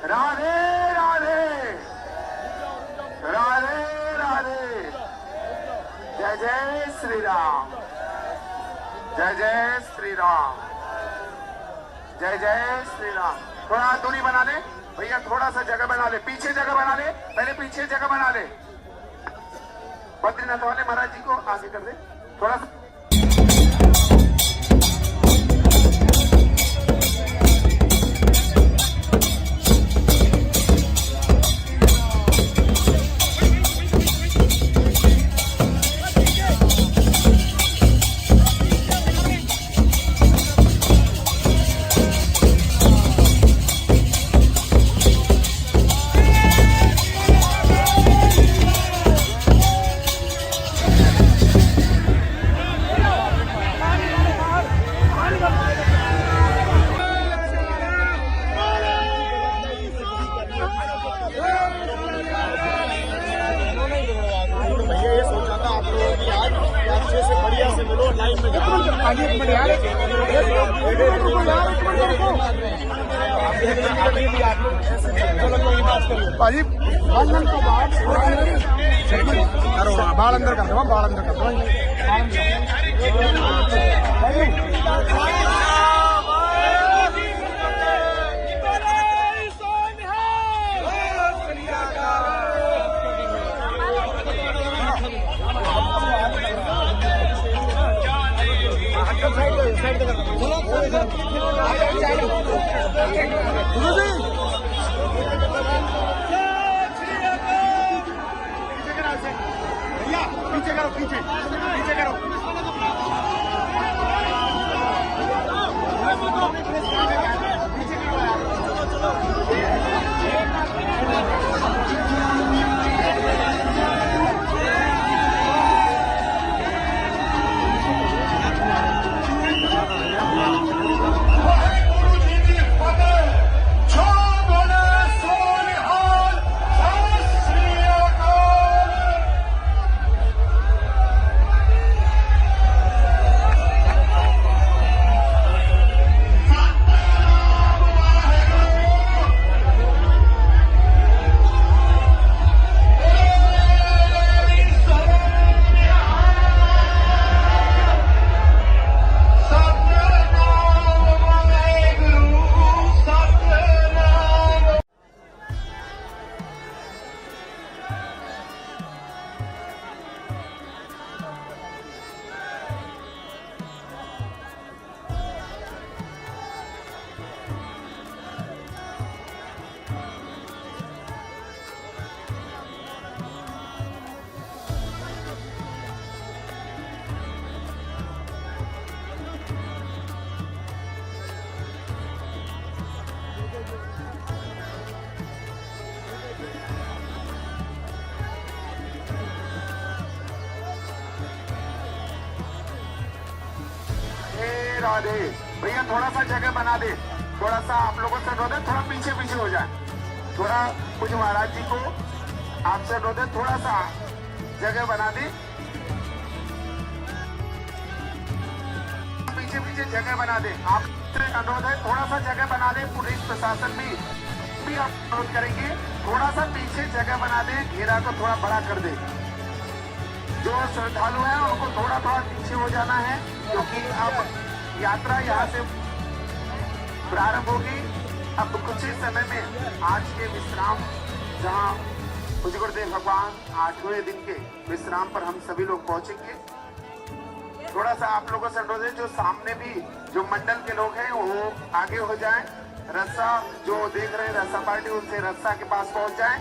राधे राधे। राधे राधे। जय जय श्री राम, जय जय श्री राम, जय जय श्री राम। थोड़ा दूरी बना ले भैया, थोड़ा सा जगह बना ले, पीछे जगह बना ले, पहले पीछे जगह बना ले। बद्रीनाथ वाले महाराज जी को आगे कर दे थोड़ा सा। चलो कोई बात भाजी बंधन तो बाद बाल अंदर कर दो, बाल अंदर कर दो। पीछे करो, पीछे पीछे करो। राधे भैया थोड़ा सा जगह बना दे, थोड़ा सा आप लोगों से रो दे, थोड़ा पीछे पीछे हो जाए, थोड़ा कुछ महाराज जी को आपसे रो दे, थोड़ा सा जगह बना दे, पीछे पीछे जगह बना दे। आपसे अनुरोध है थोड़ा सा जगह बना दे, पुलिस प्रशासन भी आप अनुरोध करेंगे थोड़ा सा पीछे जगह बना दे, घेरा को थोड़ा बड़ा कर दे। जो श्रद्धालु हैं उनको थोड़ा थोड़ा पीछे हो जाना है, क्योंकि अब यात्रा यहाँ से प्रारंभ होगी। अब कुछ ही समय में आज के विश्राम, जहाँ पूज्य गुरुदेव भगवान 8वें दिन के विश्राम पर हम सभी लोग पहुंचेंगे। थोड़ा सा आप लोगों से अनुरोध है, जो सामने भी जो मंडल के लोग हैं वो आगे हो जाएं, रस्सा जो देख रहे हैं रस्सा पार्टी उनसे रस्सा के पास पहुंच जाएं।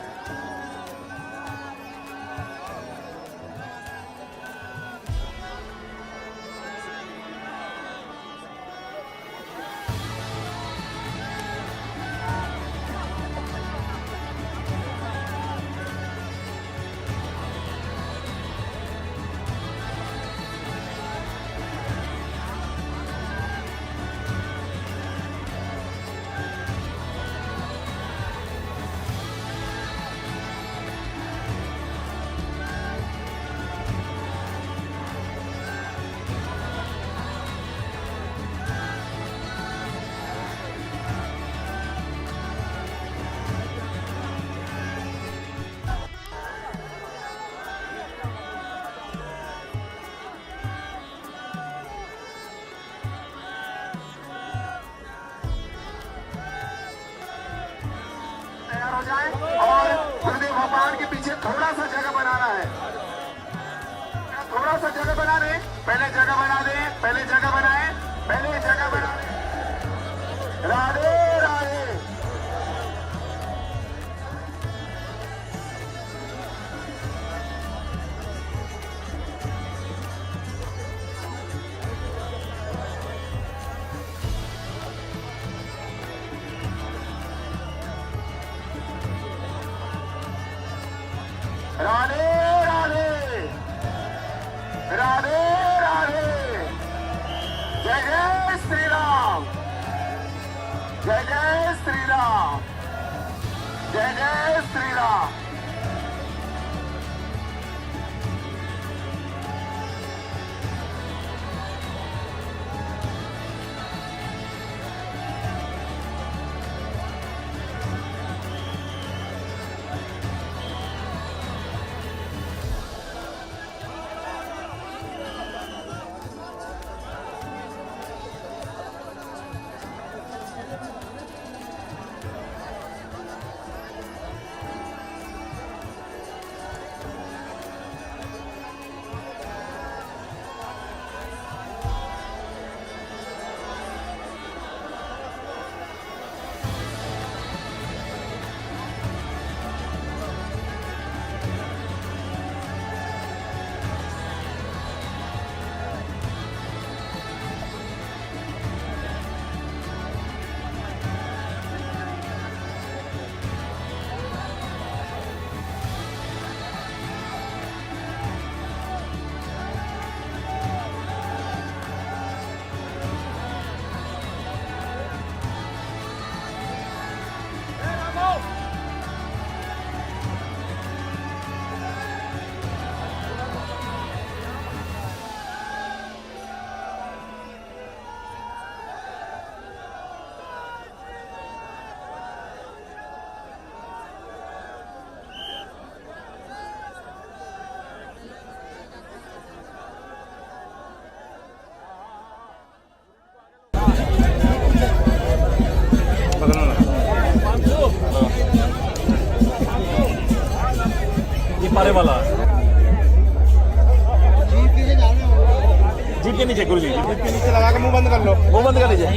और गुरुदेव भगवान के पीछे थोड़ा सा जगह बनाना है, थोड़ा सा जगह बना दे, पहले जगह बना दे, पहले जगह बनाए, पहले जगह बना दे। राधे राधे। राधे राधे राधे राधे। जय जय श्री राम, जय जय श्री राम, जय जय श्री राम। पारे वाला जीप के नीचे, गुरुजी जीप के नीचे लगा के मुंह बंद कर लो। वो बंद कर लीजिए।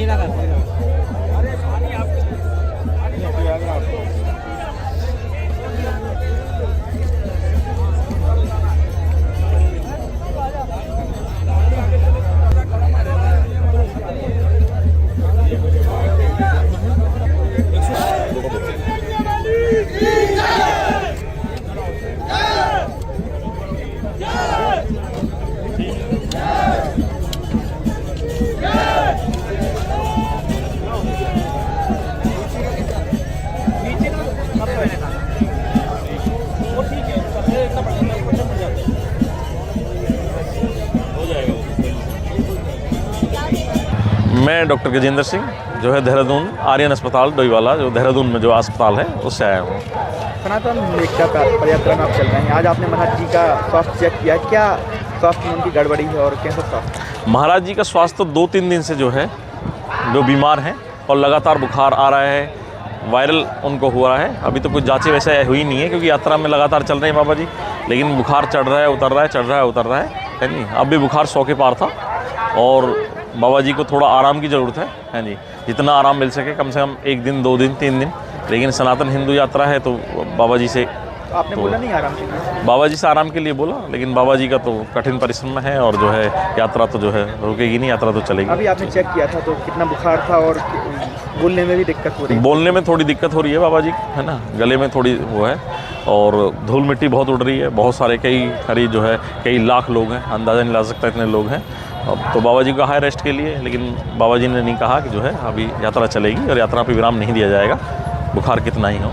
मैं डॉक्टर गजेंद्र सिंह जो है देहरादून आर्यन अस्पताल डोईवाला, जो देहरादून में जो अस्पताल है उससे आया हूँ। सनातन एकता पदयात्रा में आप चल रहे हैं, आज आपने महाराज जी का स्वास्थ्य चेक किया, क्या स्वास्थ्य में उनकी गड़बड़ी है और कैसा स्वास्थ्य? महाराज जी का स्वास्थ्य तो 2-3 दिन से जो है जो बीमार हैं और लगातार बुखार आ रहा है, वायरल उनको हुआ है। अभी तो कुछ जांचें वैसे हुई नहीं है क्योंकि यात्रा में लगातार चल रहे हैं बाबा जी, लेकिन बुखार चढ़ रहा है उतर रहा है, चढ़ रहा है उतर रहा है नहीं। अब भी बुखार 100 के पार था और बाबा जी को थोड़ा आराम की ज़रूरत है जी, जितना आराम मिल सके, कम से कम 1 दिन 2 दिन 3 दिन। लेकिन सनातन हिंदू यात्रा है तो बाबा जी से आपने बोला नहीं आराम के लिए? बाबा जी से आराम के लिए बोला, लेकिन बाबा जी का तो कठिन परिश्रम है और जो है यात्रा तो जो है रुकेगी नहीं, यात्रा तो चलेगी। अभी आपने चेक किया था तो कितना बुखार था और बोलने में भी दिक्कत हो रही है? बोलने में थोड़ी दिक्कत हो रही है बाबा जी, है ना, गले में थोड़ी वो है और धूल मिट्टी बहुत उड़ रही है। बहुत सारे करीब जो है कई लाख लोग हैं, अंदाज़ा नहीं ला सकता इतने लोग हैं। अब तो बाबा जी का है रेस्ट के लिए, लेकिन बाबा जी ने नहीं कहा कि जो है अभी यात्रा चलेगी और यात्रा पे विराम नहीं दिया जाएगा, बुखार कितना ही हो।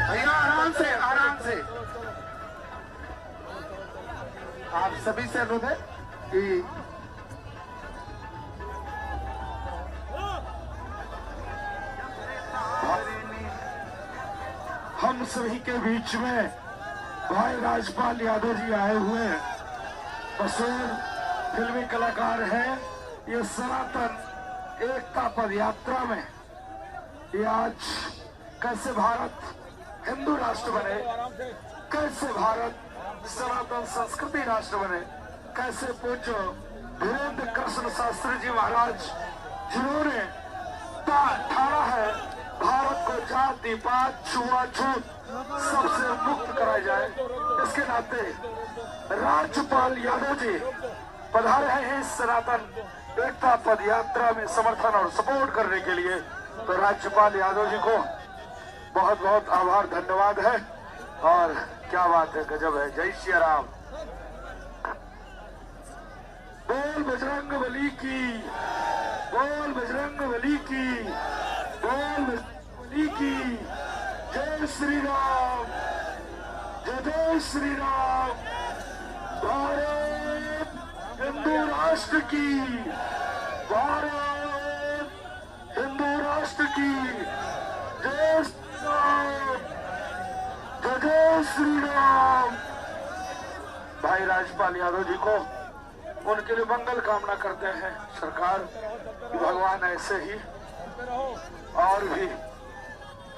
भैया आराम से आप सभी से अनुरोध है कि हम सभी के बीच में भाई राजपाल यादव जी आए हुए हैं, मशहूर फिल्मी कलाकार हैं। ये सनातन एकता पद यात्रा में ये आज कैसे भारत हिंदू राष्ट्र बने, कैसे भारत सनातन संस्कृति राष्ट्र बने, कैसे पूज्य धीरेन्द्र कृष्ण शास्त्री जी महाराज जिन्होंने ठाना है भारत को जाति पात छुआछूत सबसे मुक्त कराया जाए, इसके नाते राज्यपाल यादव जी पधारे हैं इस सनातन एकता पद यात्रा में समर्थन और सपोर्ट करने के लिए। तो राज्यपाल यादव जी को बहुत बहुत आभार धन्यवाद है। और क्या बात है, गजब है। जय श्री राम। बोल बजरंग बली की, बोल बजरंग बली की, बोल बजरंग बली की। जय श्री राम, जय श्री राम। भारत हिंदू राष्ट्र की, भारत हिंदू राष्ट्र की। जय श्री राम, जय श्री राम। भाई राजपाल यादव जी को उनके लिए मंगल कामना करते हैं सरकार कि भगवान ऐसे ही और भी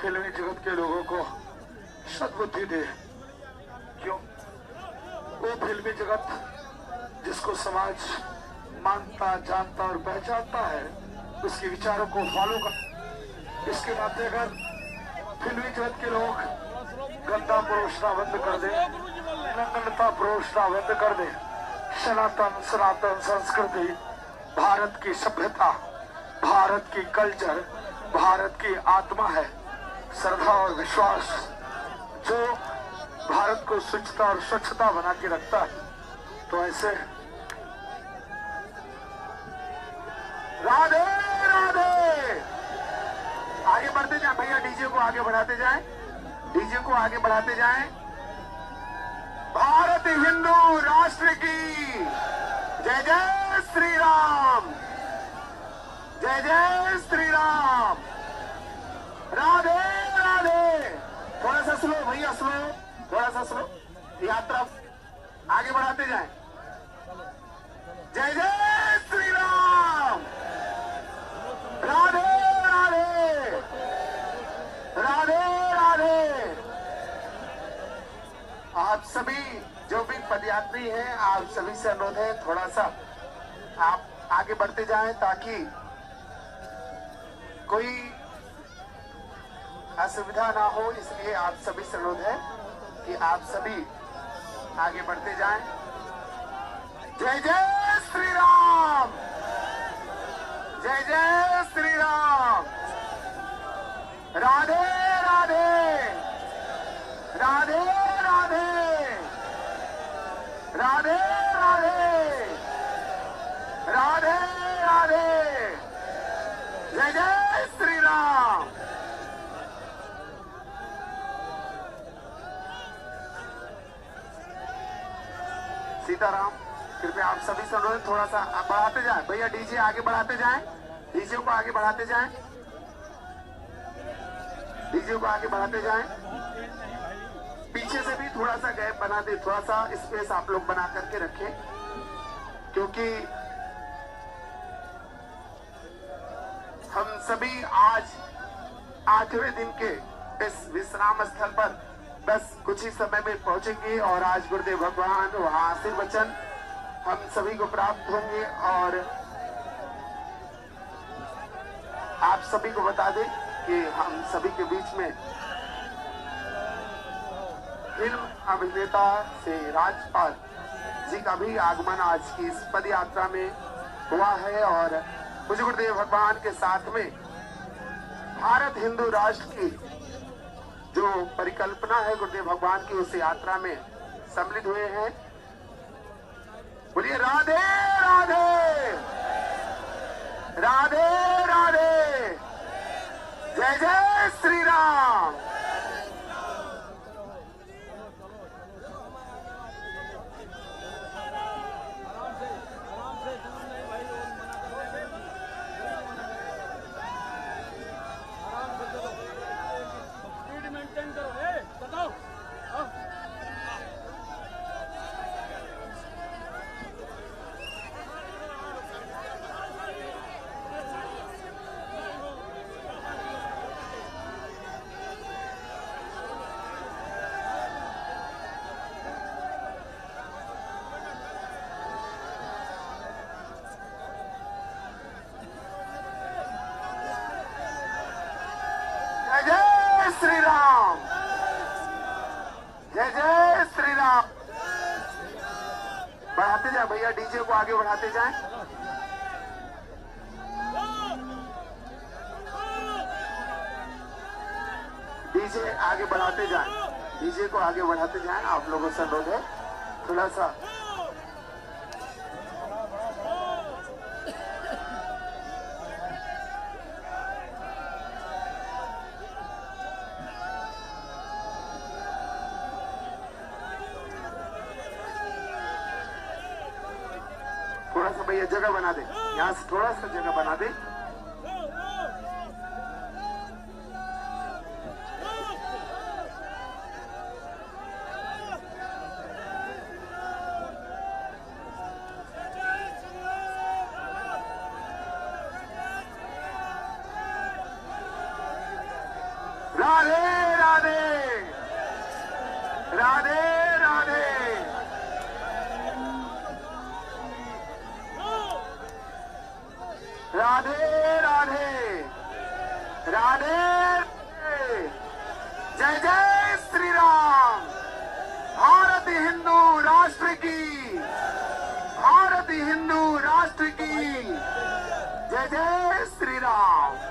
फिल्मी जगत के लोगों को सद्बुद्धि दे। क्यों? वो फिल्मी जगत जिसको समाज मानता, जानता और पहचानता है, उसके विचारों को फॉलो कर। इसके नाते अगर फिल्मी जगत के लोग गंदा परोसना बंद कर दे, नग्नता परोसना बंद कर दे, सनातन संस्कृति, भारत की सभ्यता, भारत की कल्चर, भारत की आत्मा है, श्रद्धा और विश्वास जो भारत को स्वच्छता और स्वच्छता बना के रखता है। तो ऐसे राधे राधे। आगे बढ़ते जाए भैया, डीजे को आगे बढ़ाते जाएं, डीजे को आगे बढ़ाते जाएं। भारत हिंदू राष्ट्र की जय जय श्री राम, जय जय श्री राम। राधे राधे। थोड़ा सा स्लो भैया, स्लो, थोड़ा सा स्लो। यात्रा आगे बढ़ाते जाएं। जय जय श्री राम। राधे राधे, राधे राधे। आप सभी जो भी पदयात्री हैं, आप सभी से अनुरोध है थोड़ा सा आप आगे बढ़ते जाएं ताकि कोई असुविधा ना हो। इसलिए आप सभी से अनुरोध है कि आप सभी आगे बढ़ते जाएं। जय जय श्री राम, जय जय श्री राम। राधे राधे, राधे राधे, राधे राधे, राधे राधे। जय जय श्री राम। सीताराम। कृपया आप सभी से अनुरोध थोड़ा सा बढ़ाते जाएं भैया, डीजे आगे बढ़ाते जाएं, डीजे को आगे बढ़ाते जाएं, डीजे को आगे बढ़ाते जाएं। पीछे से भी थोड़ा सा गैप बना दे, थोड़ा सा स्पेस आप लोग बना करके रखें, क्योंकि हम सभी आज 8वें दिन के इस विश्राम स्थल पर बस कुछ ही समय में पहुंचेंगे और आज गुरुदेव भगवान वहां आशीर्वचन हम सभी को प्राप्त होंगे। और आप सभी को बता दें कि हम सभी के बीच में फिल्म अभिनेता से राजपाल जी का भी आगमन आज की इस पद यात्रा में हुआ है। और पूज्य गुरुदेव भगवान के साथ में भारत हिंदू राष्ट्र की जो परिकल्पना है गुरुदेव भगवान की, उस यात्रा में सम्मिलित हुए हैं। बोलिए राधे राधे, राधे राधे। जय जय श्री राम। श्री राम, जय जय श्री राम। बढ़ाते जाए भैया, डीजे को आगे बढ़ाते जाएं। डीजे आगे बढ़ाते जाएं, डीजे को आगे बढ़ाते जाएं। आप लोगों से अनुरोध है थोड़ा सा भैया जगह बना दे, यहाँ से थोड़ा सा जगह बना दे। राधे राधे राधे राधे राधे राधे राधे जय जय श्री राम। भारत हिंदू राष्ट्र की, भारत हिंदू राष्ट्र की जय जय श्री राम।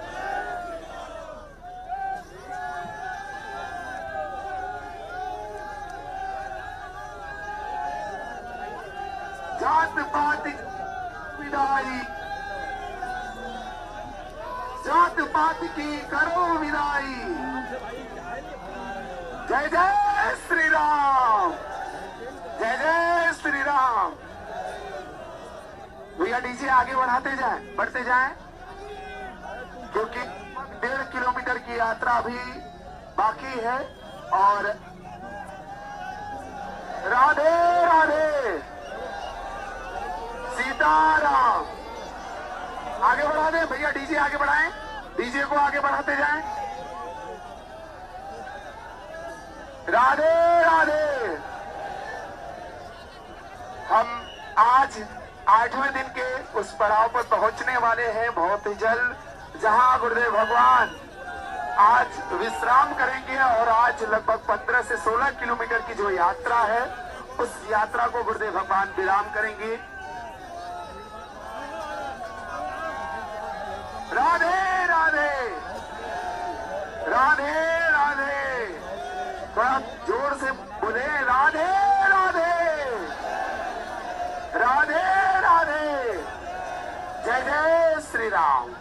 जात पात विदाई, जात पात की करो विदाई। जय जय श्री राम, जय जय श्री राम। भैया डीजे आगे बढ़ाते जाएं, बढ़ते जाएं, क्योंकि 1.5 किलोमीटर की यात्रा अभी बाकी है। और राधे राधे सीताराम। आगे बढ़ा दें भैया, डीजे आगे बढ़ाएं, डीजे को आगे बढ़ाते जाएं। राधे राधे। हम आज 8वें दिन के उस पड़ाव पर पहुंचने वाले हैं बहुत ही जल्द, जहां गुरुदेव भगवान आज विश्राम करेंगे। और आज लगभग 15 से 16 किलोमीटर की जो यात्रा है, उस यात्रा को गुरुदेव भगवान विराम करेंगे। राधे राधे राधे राधे। थोड़ा जोर से बोले राधे राधे राधे राधे जय जय श्री राम।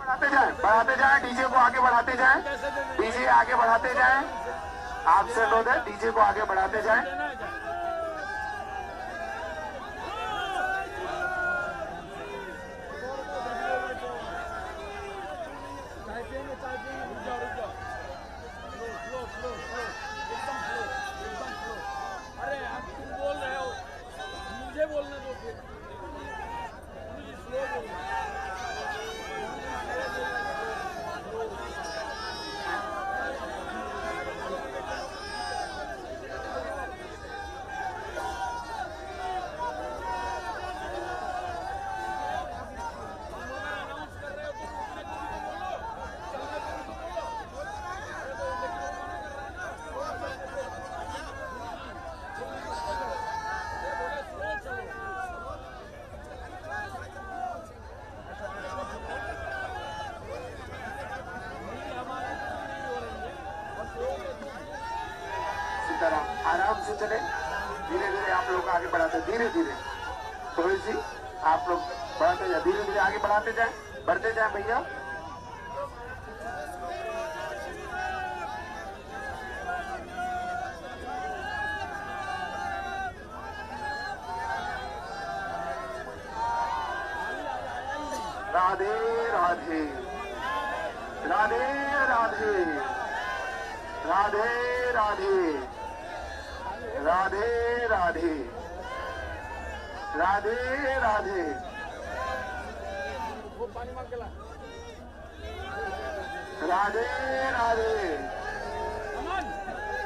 बढ़ाते जाएं, डीजे को आगे बढ़ाते जाएं, डीजे आगे बढ़ाते जाएं। आपसे अनुरोध है, डीजे को आगे बढ़ाते जाएं। अरे आप तुम बोल रहे हो, मुझे बोलने दो फिर। मुझे स्लो बोलना। आराम से चले, धीरे धीरे आप लोग आगे बढ़ाते, धीरे धीरे थोड़ी सी आप लोग बढ़ाते जाए, धीरे धीरे आगे बढ़ाते जाए, बढ़ते जाए भैया। राधे राधे राधे राधे राधे राधे राधे राधे राधे राधे। वो पानी मार के ला। राधे राधे अमन,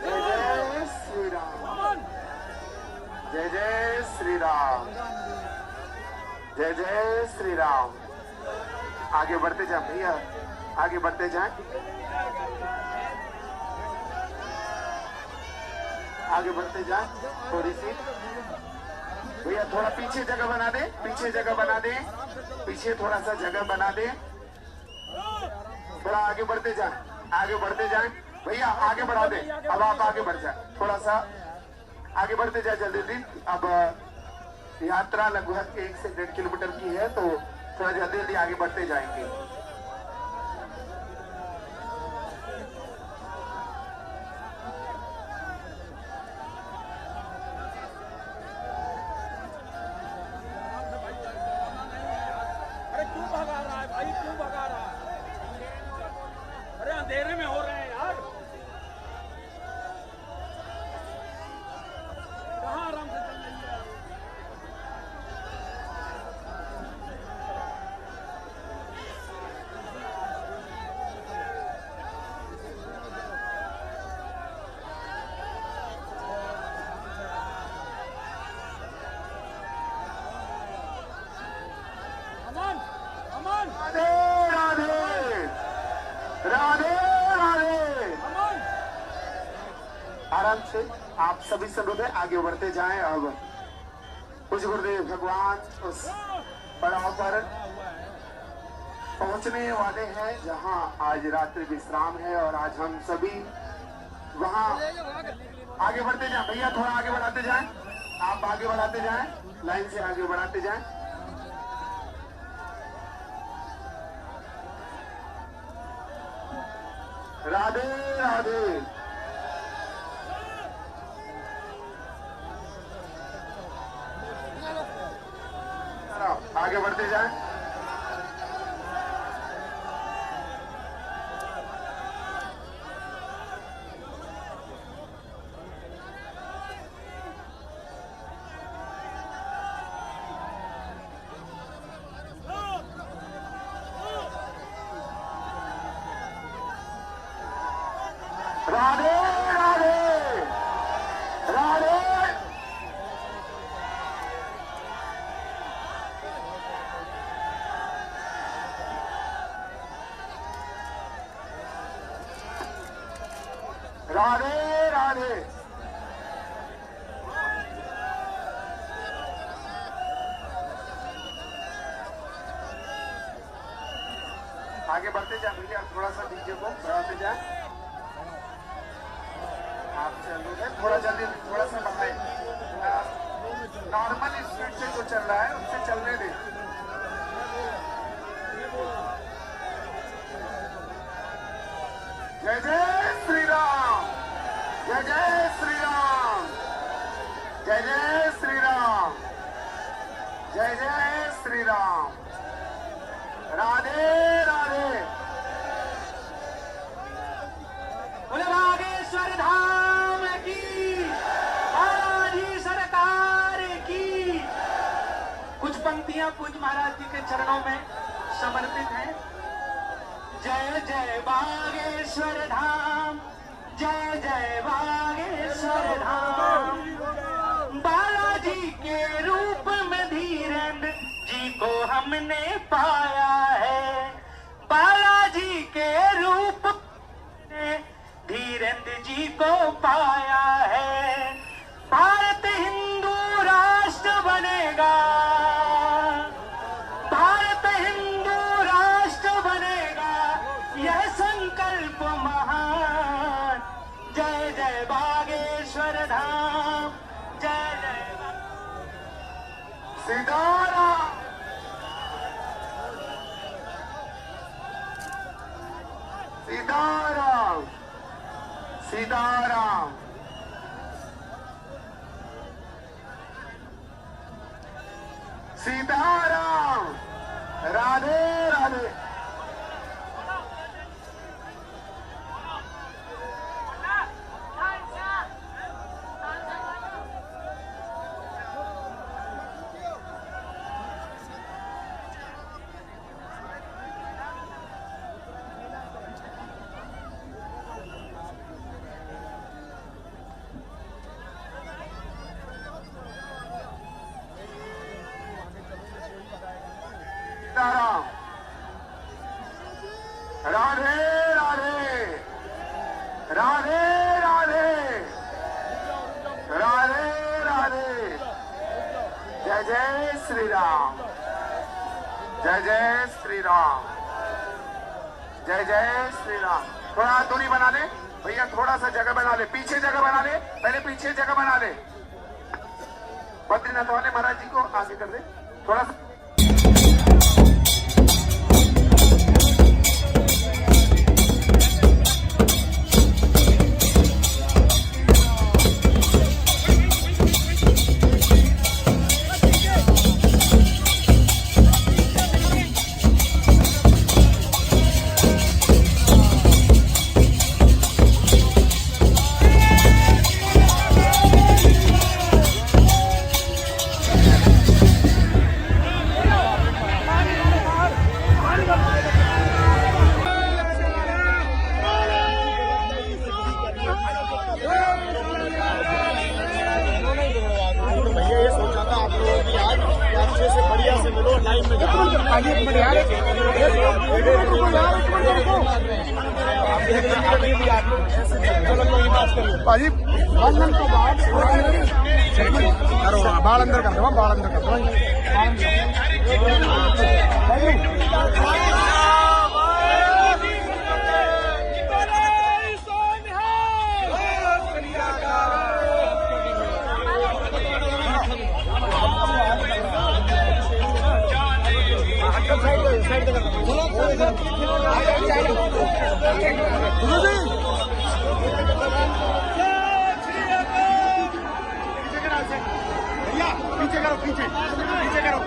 जय जय श्री राम, अमन। जय जय श्री राम, जय जय श्री राम। आगे बढ़ते जाए भैया, आगे बढ़ते जाए, आगे बढ़ते जाए थोड़ी सी भैया। थोड़ा पीछे जगह बना दे, पीछे जगह बना दे, पीछे थोड़ा सा जगह बना दे। थोड़ा आगे बढ़ते जाए, आगे बढ़ते जाए भैया, आगे बढ़ा दे। अब आप आगे बढ़ जाए, थोड़ा सा आगे बढ़ते जाए जल्दी जल्दी। अब यात्रा लगभग 1 से 1.5 किलोमीटर की है, तो थोड़ा जल्दी जल्दी आगे बढ़ते जाएंगे। अरे क्यों भगा रहा है भाई, क्यों भगा रहा है? अरे अंधेरे में हो रहे हैं यार। कहाँ आराम से चल रही है? से आप सभी से अनुरोध है आगे बढ़ते जाएं। अब कुछ गुरुदेव भगवान उस पड़ाव पर पहुंचने वाले हैं जहां आज रात्रि विश्राम है और आज हम सभी वहां आगे बढ़ते जाएं। भैया थोड़ा आगे बढ़ाते जाएं, आप आगे बढ़ाते जाएं, लाइन से आगे बढ़ाते जाएं। राधे राधे। आगे बढ़ते जाएं। राधे राधे राधे। राधे राधे। आगे बढ़ते जाए भैया, थोड़ा सा डीजे को बढ़ाते जाए। आपसे अनुरोध है थोड़ा जल्दी, थोड़ा सा बढ़ाए। नॉर्मल स्पीड से जो चल रहा है उससे चलने दें। जय जय श्री राम, जय जय श्री राम, जय जय श्री राम, जय जय श्री राम। राधे राधे। बोले बागेश्वर धाम की, बालाजी सरकार की। कुछ पंक्तियां पूज्य महाराज जी के चरणों में समर्पित हैं। जय जय बागेश्वर धाम, जय जय बागेश्वर धाम। बालाजी के रूप में धीरेन्द्र जी को हमने पाया है। बालाजी के रूप में धीरेन्द्र जी को पाया है। भारत हिंदू राष्ट्र बनेगा, भारत हिंदू राष्ट्र बनेगा, यह संकल्प महान। जय जय बागेश्वर धाम, जय जय सीताराम, सीताराम, सीताराम। सीताराम। राधे राधे। सीताराम। राधे राधे। राधे राधे। राधे राधे। जय जय श्री राम, जय जय श्री राम, जय जय श्री राम। थोड़ा दूरी बना ले भैया, थोड़ा सा जगह बना ले, पीछे जगह बना ले, पहले पीछे जगह बना ले। बद्रीनाथ वाले महाराज जी को आगे कर दे थोड़ा सा। भैया ये सोचा था आप लोगों की आज अच्छे से बढ़िया से मिलो लाइव में जाओ। आगे एक मिनट यार, एक मिनट रुको यार, एक मिनट रुको। चलो कोई बात करो। भाजी बंधन के बाद बाल अंदर कर दो, बाल अंदर कर दो। भैया पीछे करो, पीछे पीछे करो।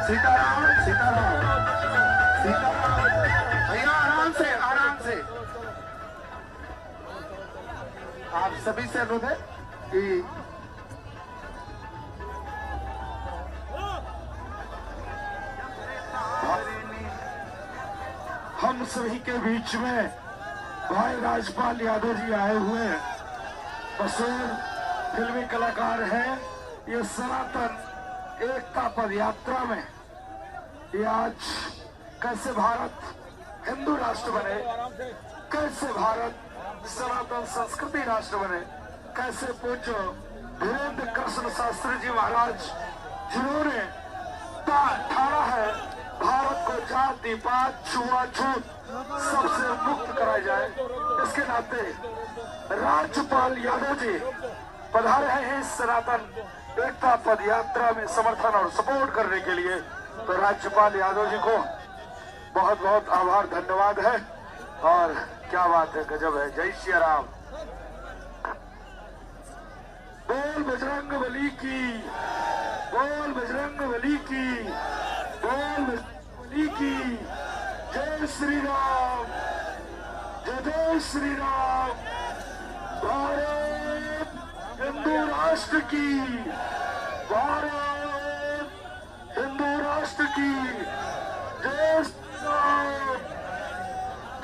सीताराम सीताराम सीताराम। भैया आराम से आराम से। आप सभी से अनुरोध है कि हम सभी के बीच में भाई राजपाल यादव जी आए हुए हैं। मशहूर फिल्मी कलाकार हैं। ये सनातन एकता पद यात्रा में ये आज कैसे भारत हिंदू राष्ट्र बने, कैसे भारत सनातन संस्कृति राष्ट्र बने, कैसे पूज्य धीरेन्द्र कृष्ण शास्त्री जी महाराज जिन्होंने ठाना है भारत को जाति पात छुआछूत सबसे मुक्त कराया जाए, इसके नाते राज्यपाल यादव जी पधारे हैं इस सनातन एकता पद यात्रा में समर्थन और सपोर्ट करने के लिए। तो राज्यपाल यादव जी को बहुत बहुत आभार धन्यवाद है। और क्या बात है, गजब है। जय श्री राम। बोल बजरंग बली की, बोल बजरंग बली की, बोल बजरंग बली की। जय श्री राम, जय श्री राम। भारत हिंदू राष्ट्र की, भारत हिंदू राष्ट्र की। जय श्री राम,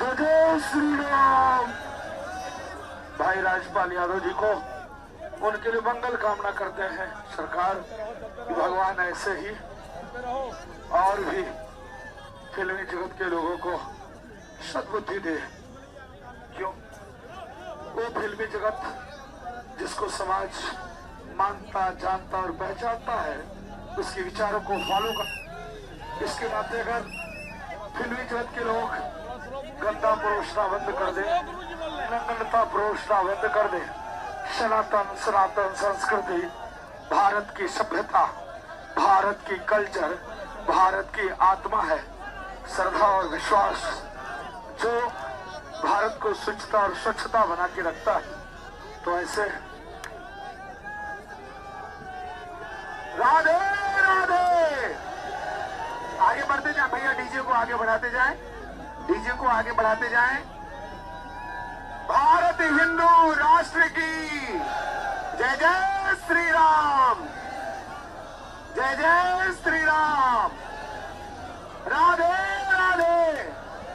जय श्री राम। भाई राजपाल यादव जी को उनके लिए मंगल कामना करते हैं सरकार कि भगवान ऐसे ही और भी फिल्मी जगत के लोगों को सद्बुद्धि दे। क्यों? वो फिल्मी जगत जिसको समाज मानता, जानता और पहचानता है उसके विचारों को फॉलो कर। इसके बाद अगर फिल्मी जगत के लोग गंदा परोसना बंद कर दे, नग्नता परोसना बंद कर दे, सनातन संस्कृति, भारत की सभ्यता, भारत की कल्चर, भारत की आत्मा है, श्रद्धा और विश्वास जो भारत को स्वच्छता और स्वच्छता बना के रखता है। तो ऐसे राधे राधे। आगे बढ़ते जाए भैया, डीजे को आगे बढ़ाते जाएं, डीजे को आगे बढ़ाते जाएं। भारत हिंदू राष्ट्र की जय जय श्री राम, जय जय श्री राम। राधे राधे।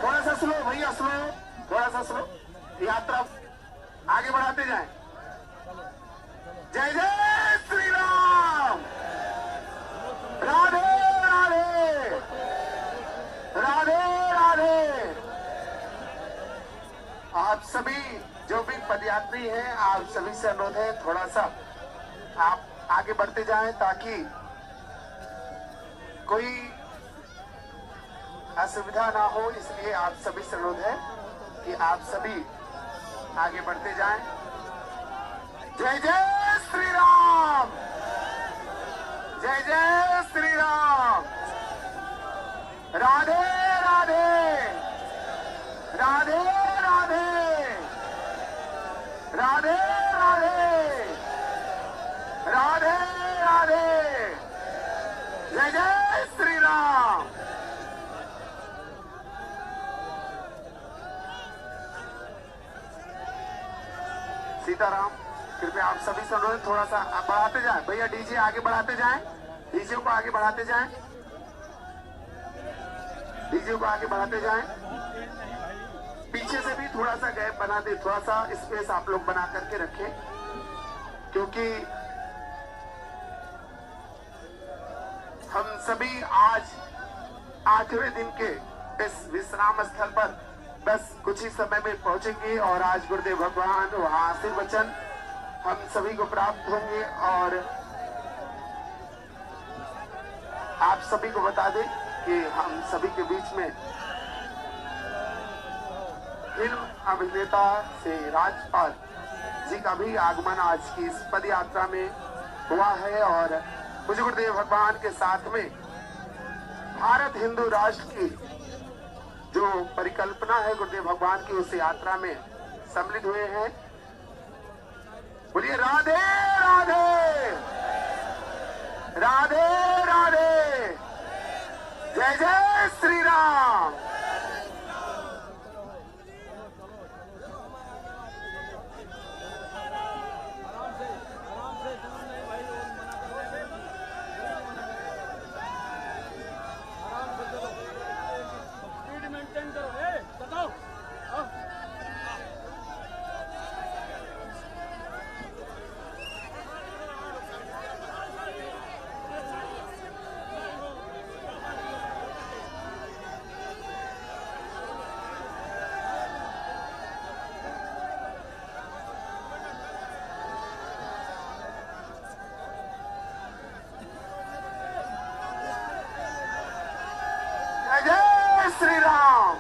थोड़ा सा स्लो भैया, स्लो, थोड़ा सा स्लो। यात्रा आगे बढ़ाते जाएं। जय जय श्री राम। राधे राधे, राधे राधे। आप सभी जो भी पदयात्री हैं, आप सभी से अनुरोध है थोड़ा सा आप आगे बढ़ते जाएं ताकि कोई असुविधा ना हो। इसलिए आप सभी से अनुरोध है कि आप सभी आगे बढ़ते जाएं। जय जय श्री राम, जय जय श्री राम। राधे राधे, राधे राधे, राधे राधे, राधे राधे। जय जय श्री राम। सीताराम। कृपया आप सभी से अनुरोध थोड़ा सा बढ़ाते जाएं भैया, डीजे आगे बढ़ाते जाएं, डीजे को आगे बढ़ाते जाएं, डीजे को आगे बढ़ाते जाएं। पीछे से भी थोड़ा सा गैप बना दे, थोड़ा सा स्पेस आप लोग बना करके रखें, क्योंकि हम सभी आज 8वें दिन के इस विश्राम स्थल पर बस कुछ ही समय में पहुंचेंगे और आज गुरुदेव भगवान वहां आशीर्वचन हम सभी को प्राप्त होंगे। और आप सभी को बता दें कि हम सभी के बीच में फिल्म अभिनेता से राजपाल जी का भी आगमन आज की इस पद यात्रा में हुआ है। और पूज्य गुरुदेव भगवान के साथ में भारत हिंदू राष्ट्र की जो परिकल्पना है गुरुदेव भगवान की, उस यात्रा में सम्मिलित हुए हैं। बोलिए राधे राधे, राधे राधे। जय जय श्री राम। श्री राम,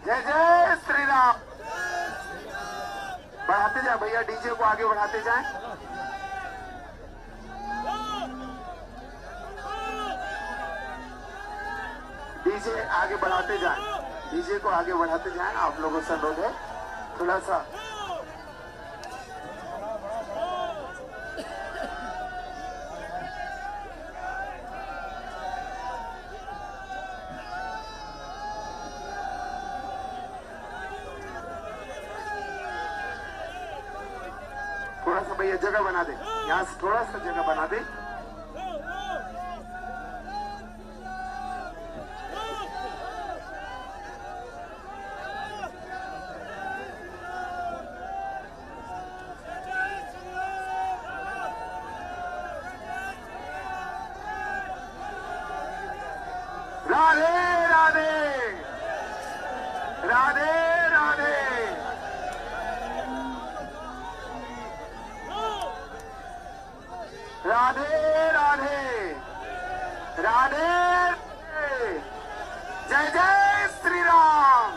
जय जय श्री राम। बढ़ाते जाए भैया, डीजे को आगे बढ़ाते जाएं। डीजे आगे बढ़ाते जाएं, डीजे को आगे बढ़ाते जाएं। आप लोगों से अनुरोध है थोड़ा सा भैया जगह बना दे, यहाँ से थोड़ा सा जगह बना दे। राधे राधे, राधे राधे। राधे राधे राधे। जय जय श्री राम।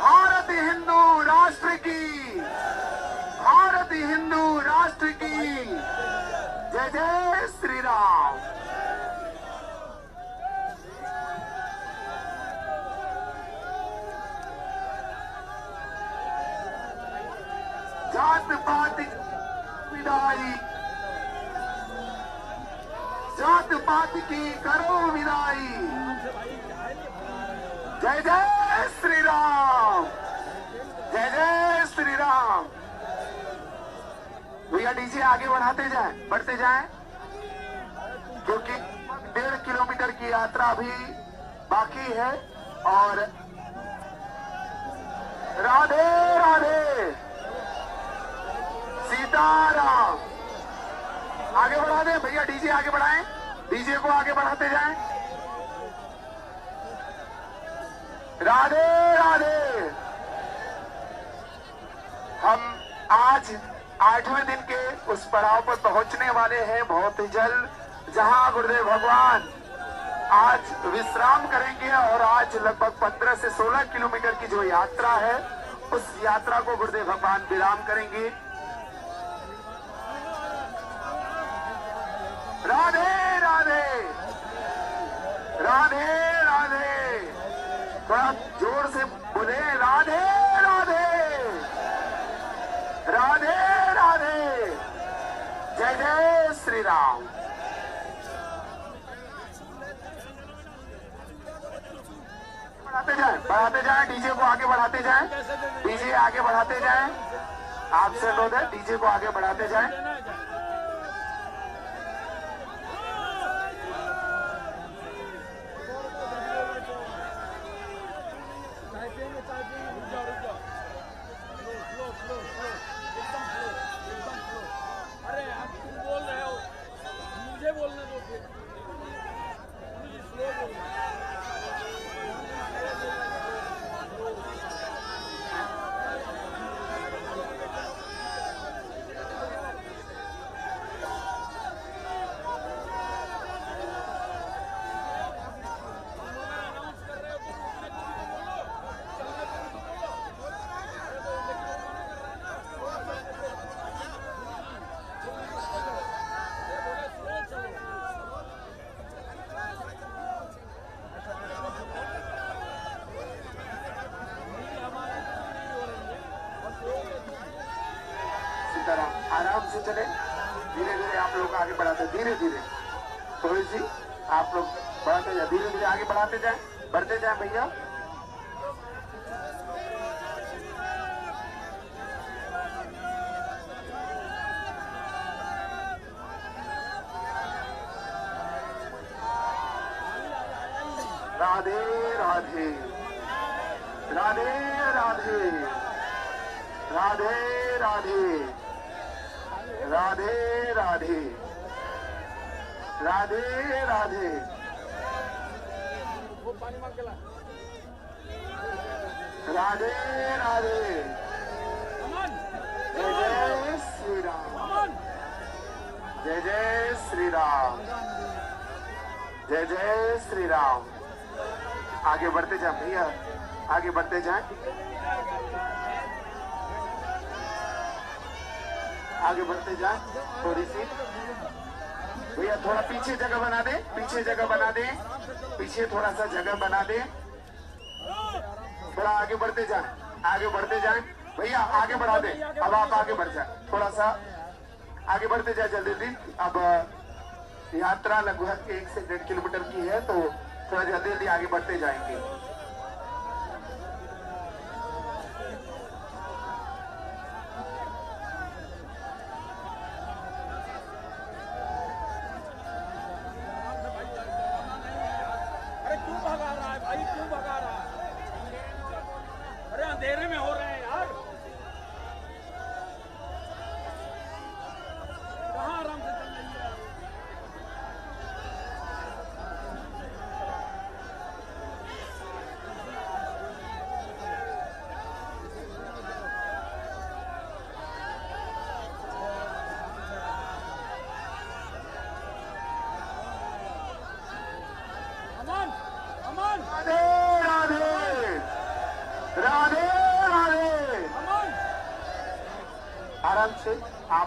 भारत हिंदू राष्ट्र की, भारत हिंदू राष्ट्र की जय जय श्री राम। जात पात विदाई, जात पात की करो विदाई। जय जय श्री राम, जय जय श्री राम। भैया डीजे आगे बढ़ाते जाएं, बढ़ते जाएं, क्योंकि 1.5 किलोमीटर की यात्रा अभी बाकी है। और राधे राधे सीताराम। आगे बढ़ा दें भैया, डीजे आगे बढ़ाएं, डीजे को आगे बढ़ाते जाएं। राधे राधे। हम आज 8वें दिन के उस पड़ाव पर पहुंचने वाले हैं बहुत ही जल्द, जहां गुरुदेव भगवान आज विश्राम करेंगे। और आज लगभग 15 से 16 किलोमीटर की जो यात्रा है, उस यात्रा को गुरुदेव भगवान विराम करेंगे। राधे राधे राधे राधे। थोड़ा जोर से बोले राधे राधे राधे राधे। जय जय श्री राम। बढ़ाते जाएं, डीजे को आगे बढ़ाते जाएं, डीजे आगे बढ़ाते जाएं। आपसे अनुरोध है, डीजे को आगे बढ़ाते जाएं। अरे आप तुम बोल रहे हो, मुझे बोलने दो फिर। मुझे स्लो बोलना। आराम से चले, धीरे धीरे आप लोग आगे बढ़ाते, धीरे धीरे थोड़ी सी आप लोग बढ़ाते जाए, धीरे धीरे आगे बढ़ाते जाए, बढ़ते जाए भैया। राधे राधे राधे राधे राधे राधे राधे राधे राधे राधे। वो पानी मार के ला। राधे राधे। अमन, जय जय श्री राम, अमन। जय जय श्री राम, जय जय श्री राम। आगे बढ़ते जाए भैया, आगे बढ़ते जाए, आगे बढ़ते जाए थोड़ी सी भैया। थोड़ा पीछे जगह बना दे, पीछे जगह बना दे, पीछे थोड़ा सा जगह बना दे। थोड़ा आगे बढ़ते जाए, आगे बढ़ते जाए भैया, आगे बढ़ा दे। अब आप आगे बढ़ जाए, थोड़ा सा आगे बढ़ते जाए जल्दी जल्दी। अब यात्रा लगभग 1 से 1.5 किलोमीटर की है, तो थोड़ा जल्दी जल्दी आगे बढ़ते जाएंगे। अरे क्यों भगा रहा है भाई, क्यों भगा रहा है? अरे अंधेरे में हो रहे हैं यार। कहाँ आराम से चल रही है?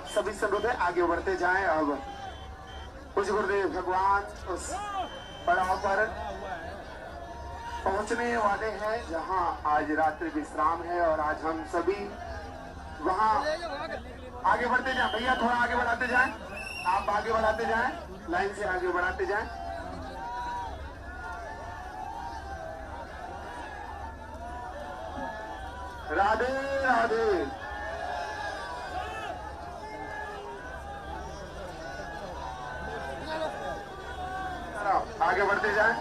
आप सभी से अनुरोध है आगे बढ़ते जाएं। अब कुछ गुरुदेव भगवान उस पड़ाव पर पहुंचने वाले हैं जहां आज रात्रि विश्राम है और आज हम सभी वहां आगे बढ़ते जाएं। भैया थोड़ा आगे बढ़ाते जाएं, आप आगे बढ़ाते जाएं, लाइन से आगे बढ़ाते जाएं। राधे राधे। आगे बढ़ते जाएं।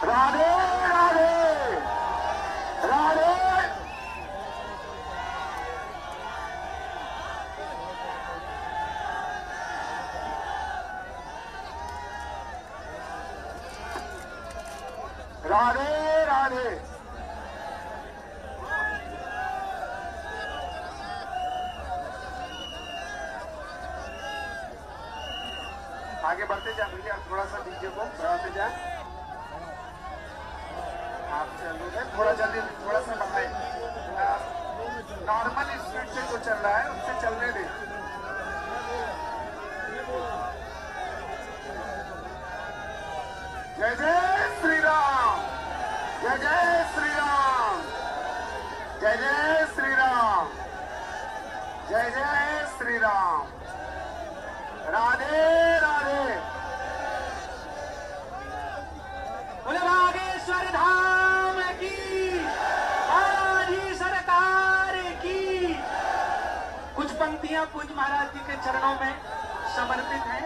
राधे राधे राधे। राधे राधे। आगे बढ़ते जाए भैया, थोड़ा सा डीजे को बढ़ाते जाए। आप अनुरोध है थोड़ा जल्दी, थोड़ा सा बढ़ाए। नॉर्मल स्पीड से जो चल रहा है उससे चलने दें। जय जय श्री राम, जय जय श्री राम, जय जय श्री राम, जय जय श्री राम। राधे राधे। बोले बागेश्वर धाम की, बालाजी सरकार की। कुछ पंक्तियां पूज्य महाराज जी के चरणों में समर्पित हैं।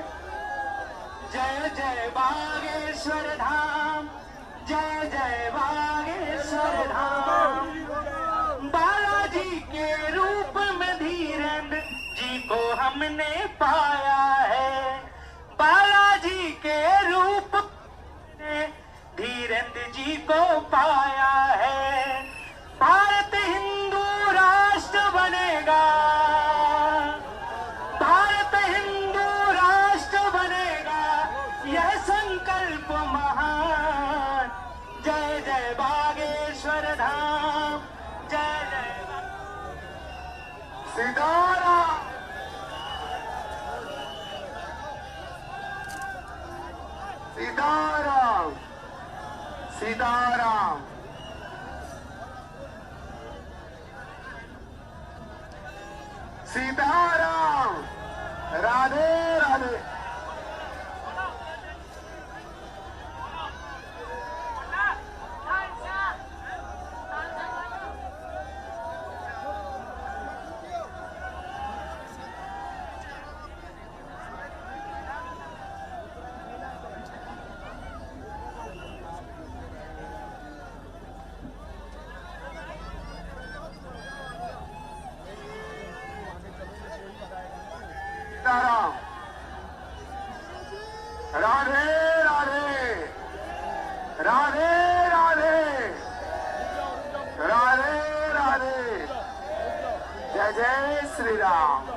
जय जय बागेश्वर धाम, जय जय बागेश्वर धाम। बालाजी के रूप में धीरेन्द्र जी को हमने पाया है। बालाजी के रूप में धीरेन्द्र जी को पाया है। भारत हिंदू राष्ट्र बनेगा, भारत हिंदू राष्ट्र बनेगा, यह संकल्प महान। जय जय बागेश्वर धाम, जय जय सीताराम, सीताराम, सीताराम। सीताराम। राधे राधे। सीताराम। राधे राधे। राधे राधे। राधे राधे। जय जय श्री राम,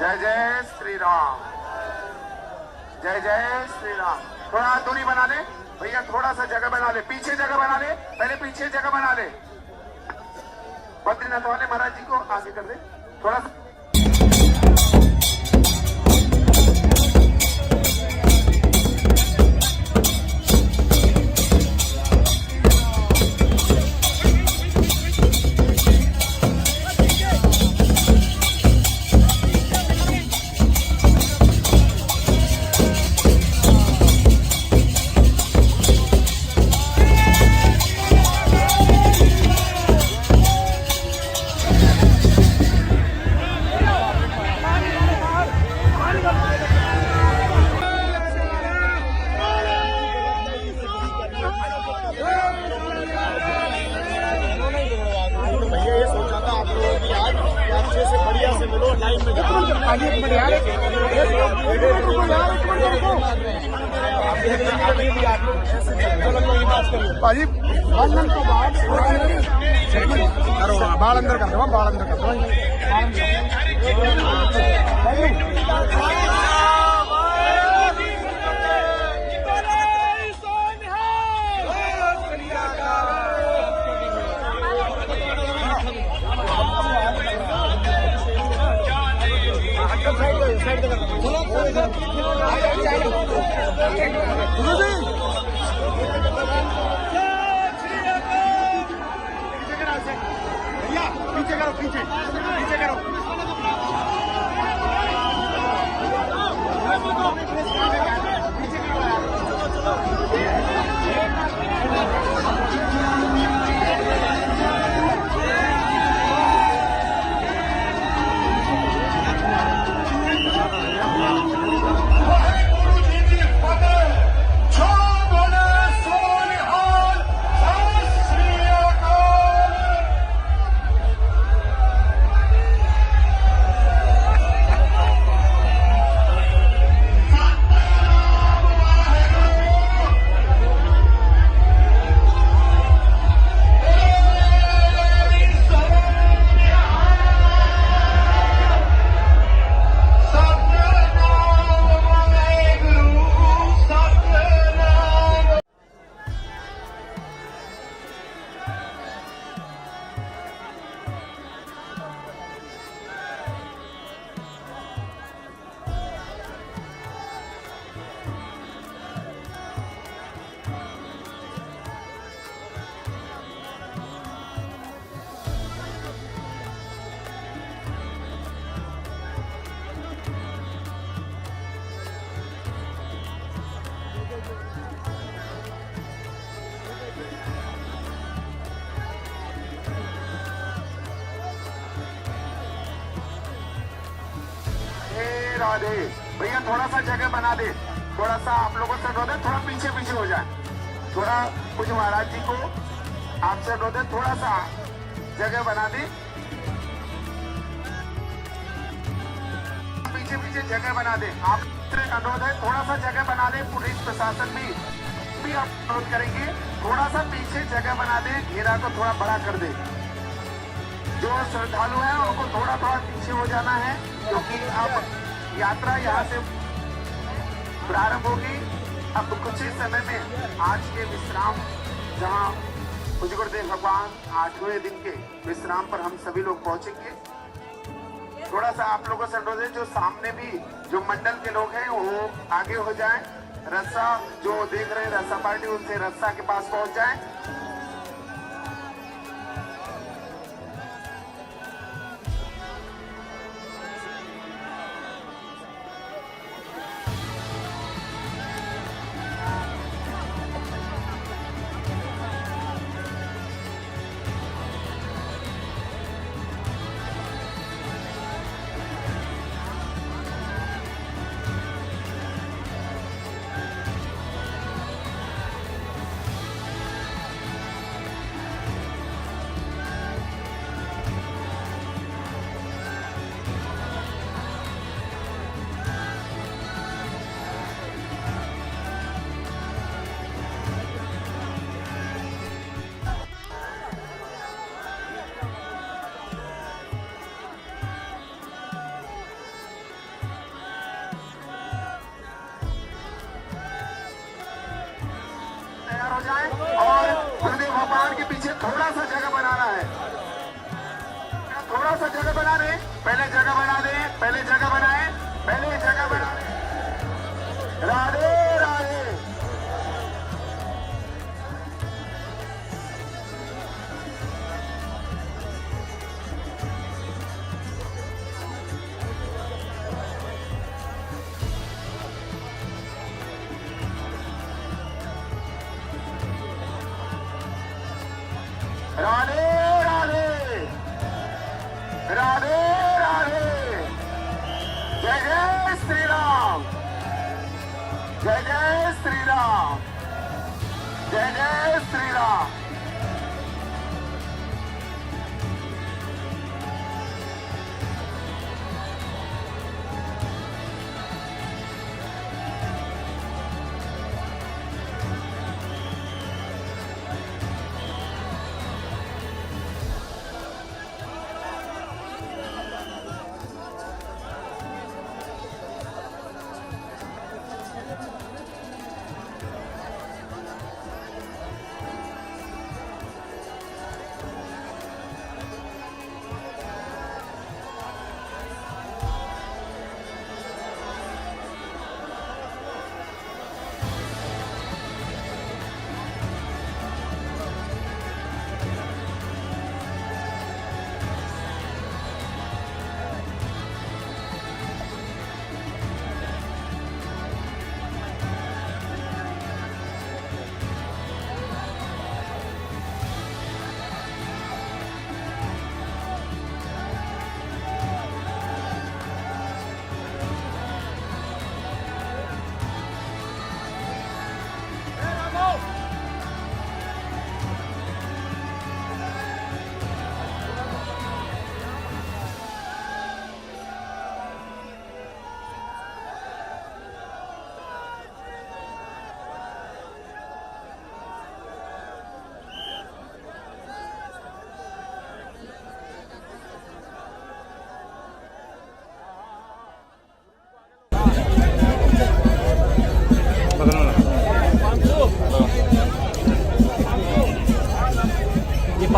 जय जय श्री राम, जय जय श्री राम। थोड़ा दूरी बना ले भैया, थोड़ा सा जगह बना ले, पीछे जगह बना ले, पहले पीछे जगह बना ले। बद्रीनाथ वाले महाराज जी को आगे कर दे थोड़ा सा। भाजी बाल अंदर कर दो, बाल अंदर कर दो। पीछे करो, पीछे पीछे करो। राधे भैया, थोड़ा सा जगह बना दे, थोड़ा सा आप लोगों से अनुरोध है, थोड़ा पीछे पीछे हो जाए, थोड़ा कुछ महाराज जी को आपसे अनुरोध है, थोड़ा सा जगह बना दे, पीछे पीछे जगह बना दे। आपसे अनुरोध है, थोड़ा सा जगह बना दे, पुलिस प्रशासन भी आप अनुरोध करेंगे, थोड़ा सा पीछे जगह बना दे, घेरा को थोड़ा बड़ा कर दे। जो श्रद्धालु हैं उनको थोड़ा थोड़ा पीछे हो जाना है, क्योंकि अब यात्रा यहाँ से प्रारंभ होगी। अब कुछ ही समय में आज के विश्राम, जहाँ पूज्य गुरुदेव भगवान 8वें दिन के विश्राम पर हम सभी लोग पहुंचेंगे। थोड़ा सा आप लोगों से अनुरोध है, जो सामने भी जो मंडल के लोग हैं वो आगे हो जाएं, रस्सा जो देख रहे हैं रस्सा पार्टी, उनसे रस्सा के पास पहुंच जाएं। हो जाए और गुरुदेव भगवान के पीछे थोड़ा सा जगह बनाना है, थोड़ा सा जगह बना रहे, पहले जगह बना दे, पहले जगह बनाए, पहले जगह बना दे। राधे राधे। राधे राधे राधे राधे। जय जय श्री राम, जय जय श्री राम, जय जय श्री राम।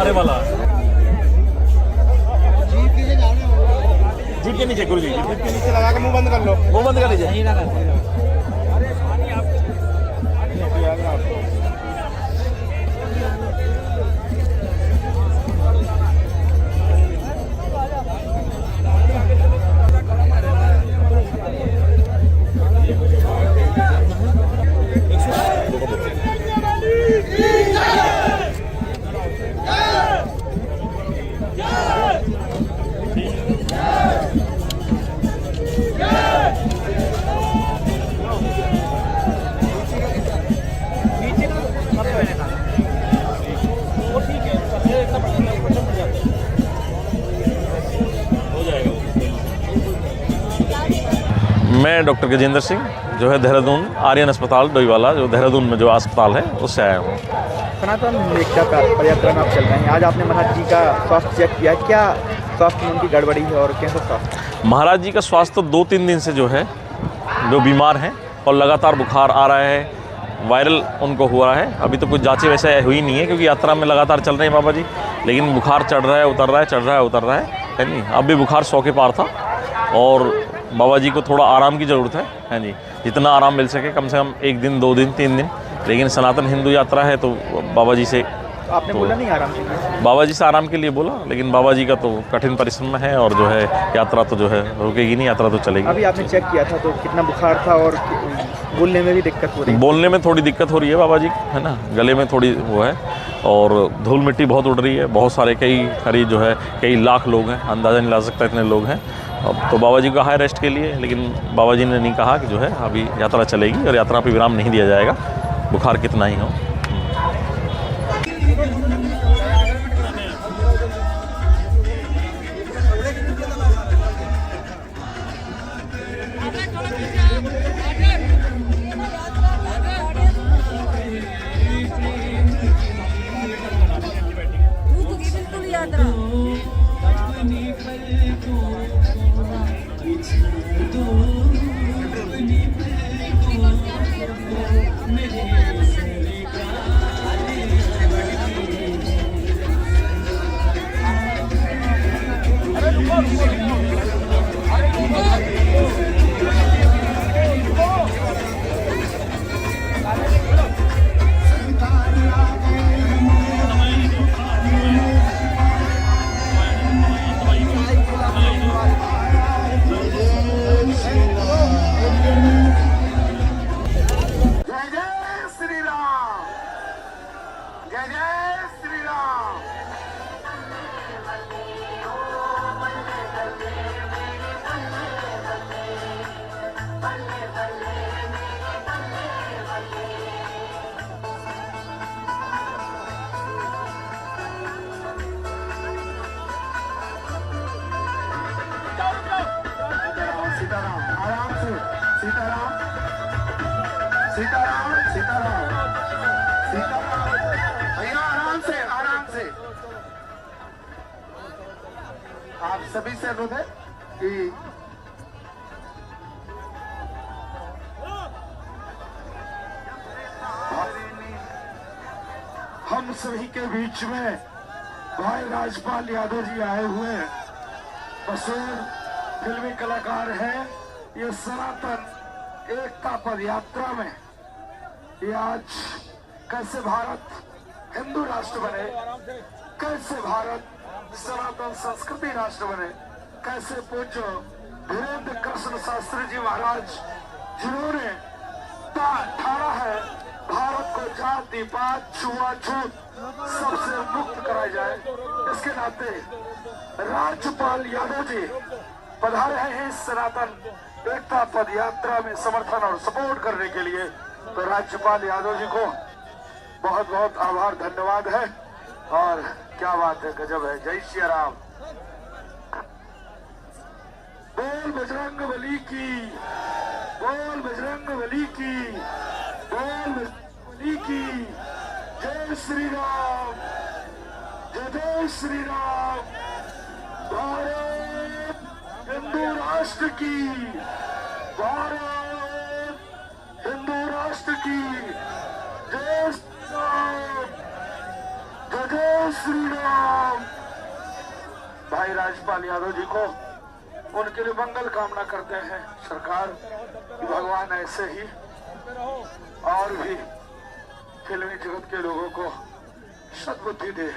बारे वाला जीप के नीचे गुरु जी, जीप के नीचे लगा के मुंह बंद कर लो, मुंह बंद कर लीजिए। मैं डॉक्टर गजेंद्र सिंह जो है देहरादून आर्यन अस्पताल डोईवाला, जो देहरादून में जो अस्पताल है उससे आया हूँ। सनातन एकता पदयात्रा में आप चल रहे हैं, आज आपने महाराज जी का स्वास्थ्य चेक किया, क्या स्वास्थ्य में उनकी गड़बड़ी है और कैसा स्वास्थ्य? महाराज जी का स्वास्थ्य तो 2-3 दिन से जो है जो बीमार हैं और लगातार बुखार आ रहा है, वायरल उनको हुआ है। अभी तो कुछ जांचें वैसे हुई नहीं है क्योंकि यात्रा में लगातार चल रहे हैं बाबा जी, लेकिन बुखार चढ़ रहा है उतर रहा है, चढ़ रहा है उतर रहा है नहीं। अब भी बुखार 100 के पार था और बाबा जी को थोड़ा आराम की ज़रूरत है जी, जितना आराम मिल सके, कम से कम 1 दिन 2 दिन 3 दिन। लेकिन सनातन हिंदू यात्रा है तो बाबा जी से आपने बोला नहीं आराम के लिए? बाबा जी से आराम के लिए बोला, लेकिन बाबा जी का तो कठिन परिश्रम है और जो है यात्रा तो जो है रुकेगी नहीं, यात्रा तो चलेगी। अभी आपने चेक किया था तो कितना बुखार था और बोलने में भी दिक्कत हो रही है? बोलने में थोड़ी दिक्कत हो रही है बाबा जी, है ना, गले में थोड़ी वो है और धूल मिट्टी बहुत उड़ रही है। बहुत सारे करीब जो है कई लाख लोग हैं, अंदाज़ा नहीं ला सकता इतने लोग हैं। अब तो बाबा जी का है रेस्ट के लिए, लेकिन बाबा जी ने नहीं कहा कि जो है अभी यात्रा चलेगी और यात्रा पर विराम नहीं दिया जाएगा, बुखार कितना ही हो। भैया आराम से आप सभी से अनुरोध है कि हम सभी के बीच में भाई राजपाल यादव जी आए हुए हैं। मशहूर फिल्मी कलाकार हैं। ये सनातन एकता पद यात्रा में ये आज कैसे भारत हिंदू राष्ट्र बने, कैसे भारत सनातन संस्कृति राष्ट्र बने, कैसे पूज्य धीरेन्द्र कृष्ण शास्त्री जी महाराज जिन्होंने ठाना है भारत को जाति पात छुआछूत सबसे मुक्त कराया जाए, इसके नाते राज्यपाल यादव जी पधारे हैं इस सनातन एकता पद यात्रा में समर्थन और सपोर्ट करने के लिए। तो राज्यपाल यादव जी को बहुत बहुत आभार धन्यवाद है। और क्या बात है, गजब है। जय श्री राम। बोल बजरंग बली की, बोल बजरंग बली की, बोल बली की। जय श्री राम, जय श्री राम। भारत हिंदू राष्ट्र की, भारत हिंदू राष्ट्र की। जय श्री राम, जय जय श्री राम। भाई राजपाल यादव जी को उनके लिए मंगल कामना करते हैं सरकार कि भगवान ऐसे ही और भी फिल्मी जगत के लोगों को सद्बुद्धि दे।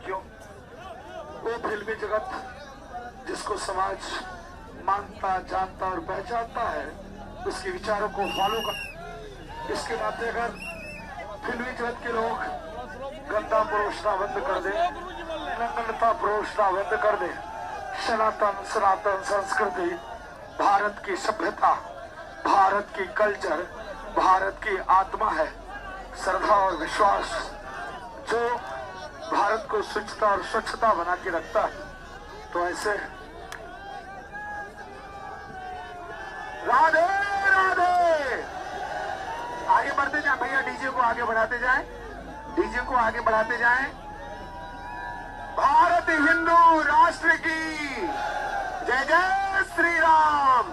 क्यों? वो फिल्मी जगत जिसको समाज मानता जानता और पहचानता है, उसके विचारों को फॉलो कर। इसके नाते अगर फिल्मी जगत के लोग गंदा परोसना बंद कर दे, नग्नता परोसना बंद कर दे, सनातन संस्कृति, भारत की सभ्यता, भारत की कल्चर, भारत की आत्मा है, श्रद्धा और विश्वास जो भारत को स्वच्छता और स्वच्छता बना के रखता है। तो ऐसे राधे राधे। आगे बढ़ते जाए भैया, डीजे को आगे बढ़ाते जाएं, डीजे को आगे बढ़ाते जाएं। भारत हिंदू राष्ट्र की जय जय श्री राम,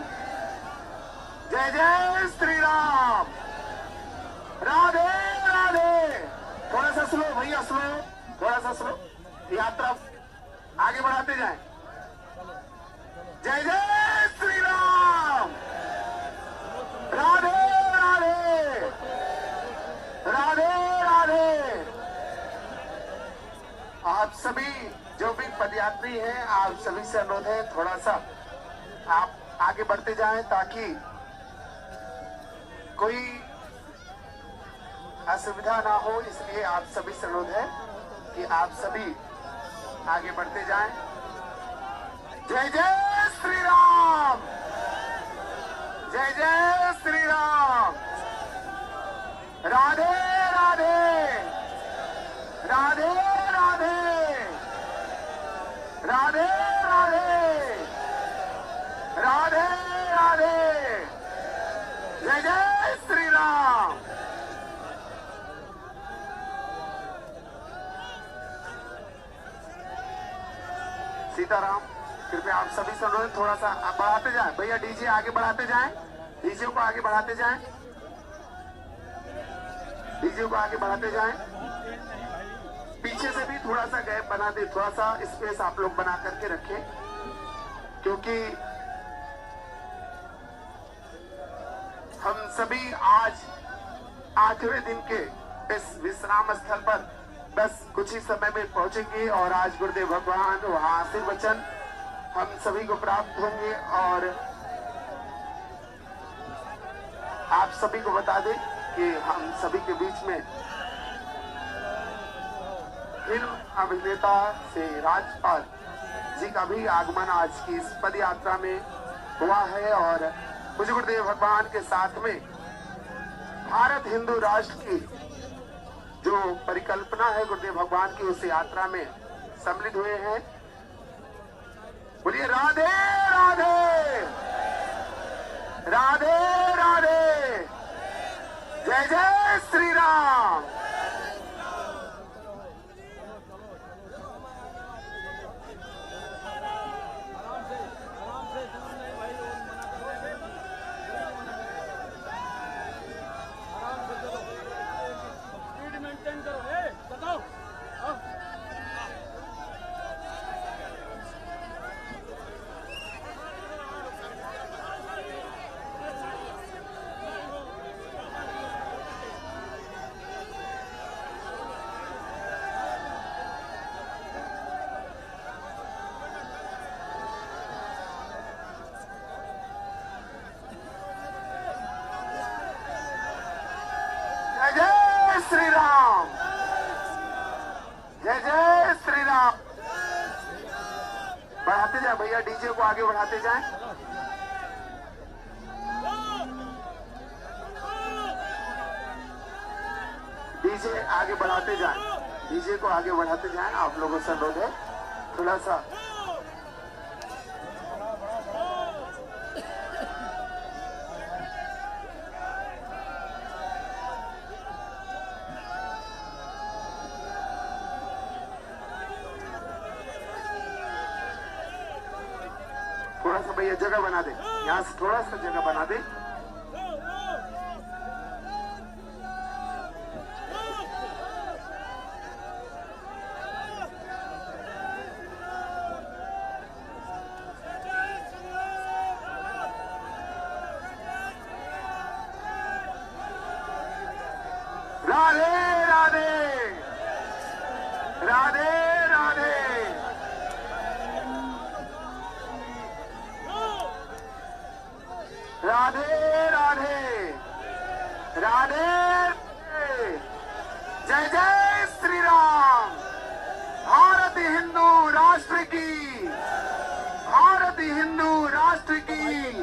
जय जय श्री राम। राधे राधे। थोड़ा सा स्लो भैया, स्लो, थोड़ा सा स्लो। यात्रा आगे बढ़ाते जाएं। जय जय श्री राम। राधे राधे, राधे राधे। आप सभी जो भी पदयात्री हैं, आप सभी से अनुरोध है थोड़ा सा आप आगे बढ़ते जाएं ताकि कोई असुविधा ना हो। इसलिए आप सभी से अनुरोध है कि आप सभी आगे बढ़ते जाएं। जय जय श्री राम, जय जय श्री राम। राधे राधे, राधे राधे, राधे राधे, राधे राधे। जय जय श्री राम। सीताराम। कृपया आप सभी से अनुरोध थोड़ा सा बढ़ाते जाएं भैया, डीजे आगे बढ़ाते जाएं, डीजे को आगे बढ़ाते जाएं, डीजे को आगे बढ़ाते जाएं। पीछे से भी थोड़ा सा गैप बना दे, थोड़ा सा स्पेस आप लोग बना करके रखें, क्योंकि हम सभी आज 8वें दिन के इस विश्राम स्थल पर बस कुछ ही समय में पहुंचेंगे और आज गुरुदेव भगवान वहां आशीर्वचन हम सभी को प्राप्त होंगे। और आप सभी को बता दें कि हम सभी के बीच में फिल्म अभिनेता से राजपाल जी का भी आगमन आज की इस पद यात्रा में हुआ है। और मुझे गुरुदेव भगवान के साथ में भारत हिंदू राष्ट्र की जो परिकल्पना है गुरुदेव भगवान की, उस यात्रा में सम्मिलित हुए हैं। बोलिए राधे राधे, राधे राधे। जय जय श्री राम। श्री राम, जय जय श्री राम। बढ़ाते जाए भैया, डीजे को आगे बढ़ाते जाएं। डीजे आगे बढ़ाते जाएं, डीजे को आगे बढ़ाते जाएं। आप लोगों से अनुरोध है थोड़ा सा भैया जगह बना दे, यहाँ से थोड़ा सा जगह बना दे। राधे राधे राधे। जय जय श्री राम। भारत हिंदू राष्ट्र की, भारत हिंदू राष्ट्र की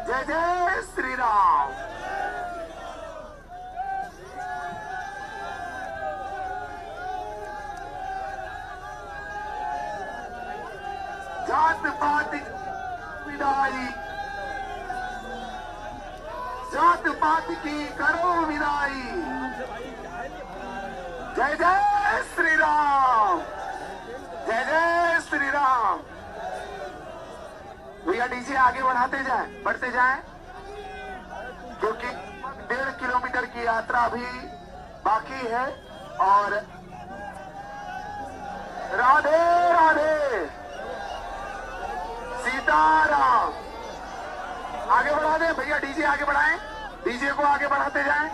जय जय श्री राम। जात पात विदाई, जात पात की करो विदाई। जय जय श्री राम, जय जय श्री राम। भैया डीजे आगे बढ़ाते जाएं, बढ़ते जाएं, क्योंकि 1.5 किलोमीटर की यात्रा भी बाकी है। और राधे राधे सीताराम। आगे बढ़ा दें भैया, डीजे आगे बढ़ाएं, डीजे को आगे बढ़ाते जाएं।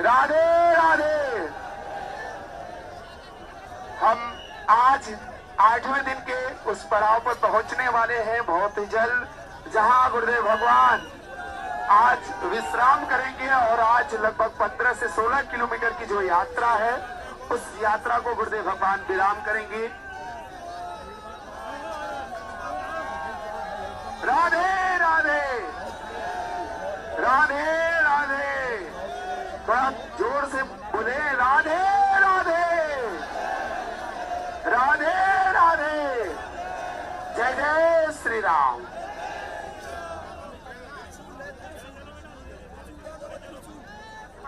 राधे राधे। हम आज 8वें दिन के उस पड़ाव पर पहुंचने वाले हैं बहुत ही जल्द, जहां गुरुदेव भगवान आज विश्राम करेंगे। और आज लगभग 15 से 16 किलोमीटर की जो यात्रा है, उस यात्रा को गुरुदेव भगवान विराम करेंगे। राधे राधे राधे राधे। थोड़ा जोर से बोले राधे राधे राधे राधे। जय जय श्री राम।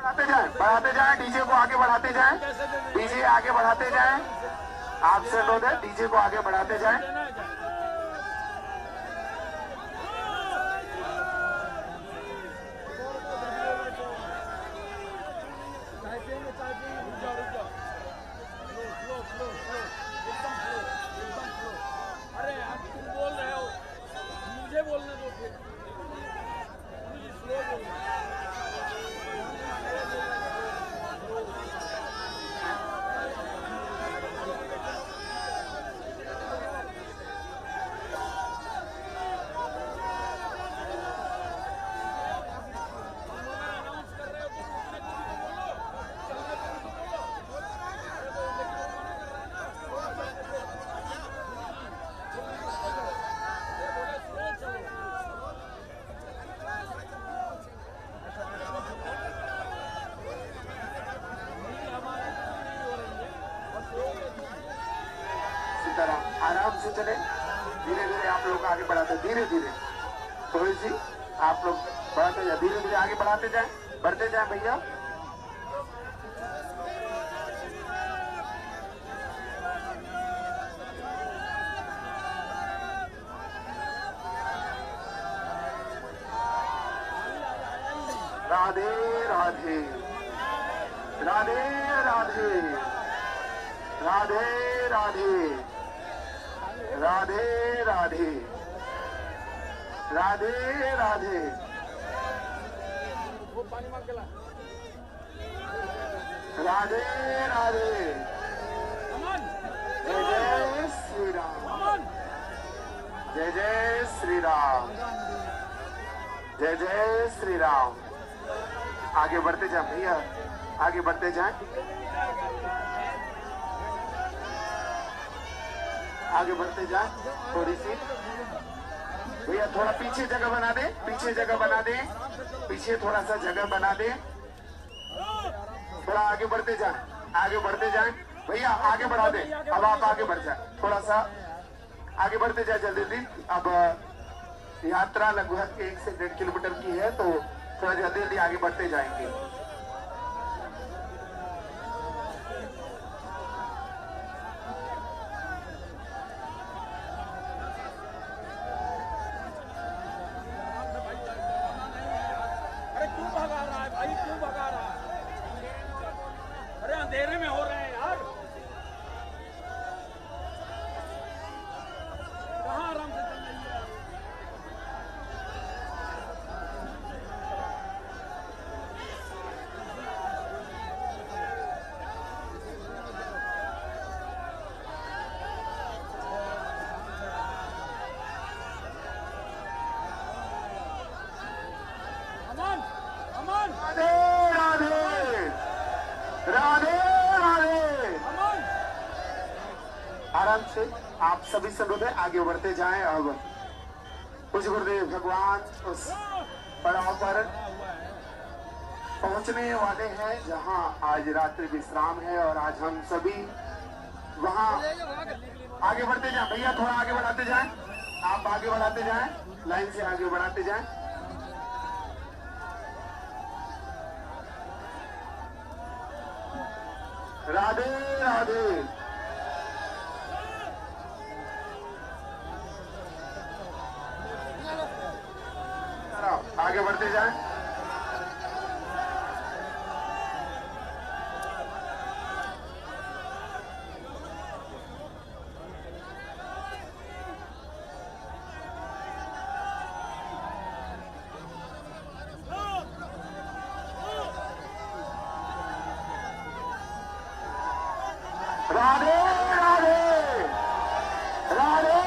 बढ़ाते जाएं, डीजे को आगे बढ़ाते जाएं, डीजे आगे बढ़ाते जाएं। आपसे अनुरोध है, डीजे को आगे बढ़ाते जाएं। अरे आप तुम बोल रहे हो, मुझे बोलने दो फिर। मुझे स्लो बोलना। आराम से चले, धीरे धीरे आप लोग आगे बढ़ाते, धीरे धीरे थोड़ी सी आप लोग बढ़ाते जाए, धीरे धीरे आगे बढ़ाते जाए, बढ़ते जाए भैया। राधे राधे राधे राधे राधे राधे राधे राधे राधे राधे। वो पानी मांग के ला। राधे राधे। अमन, जय जय श्री राम, अमन। जय जय श्री राम, जय जय श्री राम। आगे बढ़ते जाए भैया, आगे बढ़ते जाए, आगे बढ़ते जाए थोड़ी सी भैया। थोड़ा पीछे जगह बना दे, पीछे जगह बना दे, पीछे थोड़ा सा जगह बना दे। थोड़ा आगे बढ़ते जाए, आगे बढ़ते जाए भैया, आगे बढ़ा दे। अब आप आगे बढ़ जाए, थोड़ा सा आगे बढ़ते जाए जल्दी जल्दी। अब यात्रा लगभग 1 से 1.5 किलोमीटर की है, तो थोड़ा जल्दी जल्दी आगे बढ़ते जाएंगे। अरे क्यों भगा रहा है भाई, क्यों भगा रहा है? अरे अंधेरे में हो रहे हैं यार। कहाँ आराम से चल रही है? आराम से आप सभी से अनुरोध है आगे बढ़ते जाएं। अब कुछ गुरुदेव भगवान उस पड़ाव पर पहुंचने वाले हैं जहां आज रात्रि विश्राम है और आज हम सभी वहां आगे बढ़ते जाएं। भैया थोड़ा आगे बढ़ाते जाएं, आप आगे बढ़ाते जाएं, लाइन से आगे बढ़ाते जाएं। राधे राधे। आगे बढ़ते जाएं। राधे राधे राधे।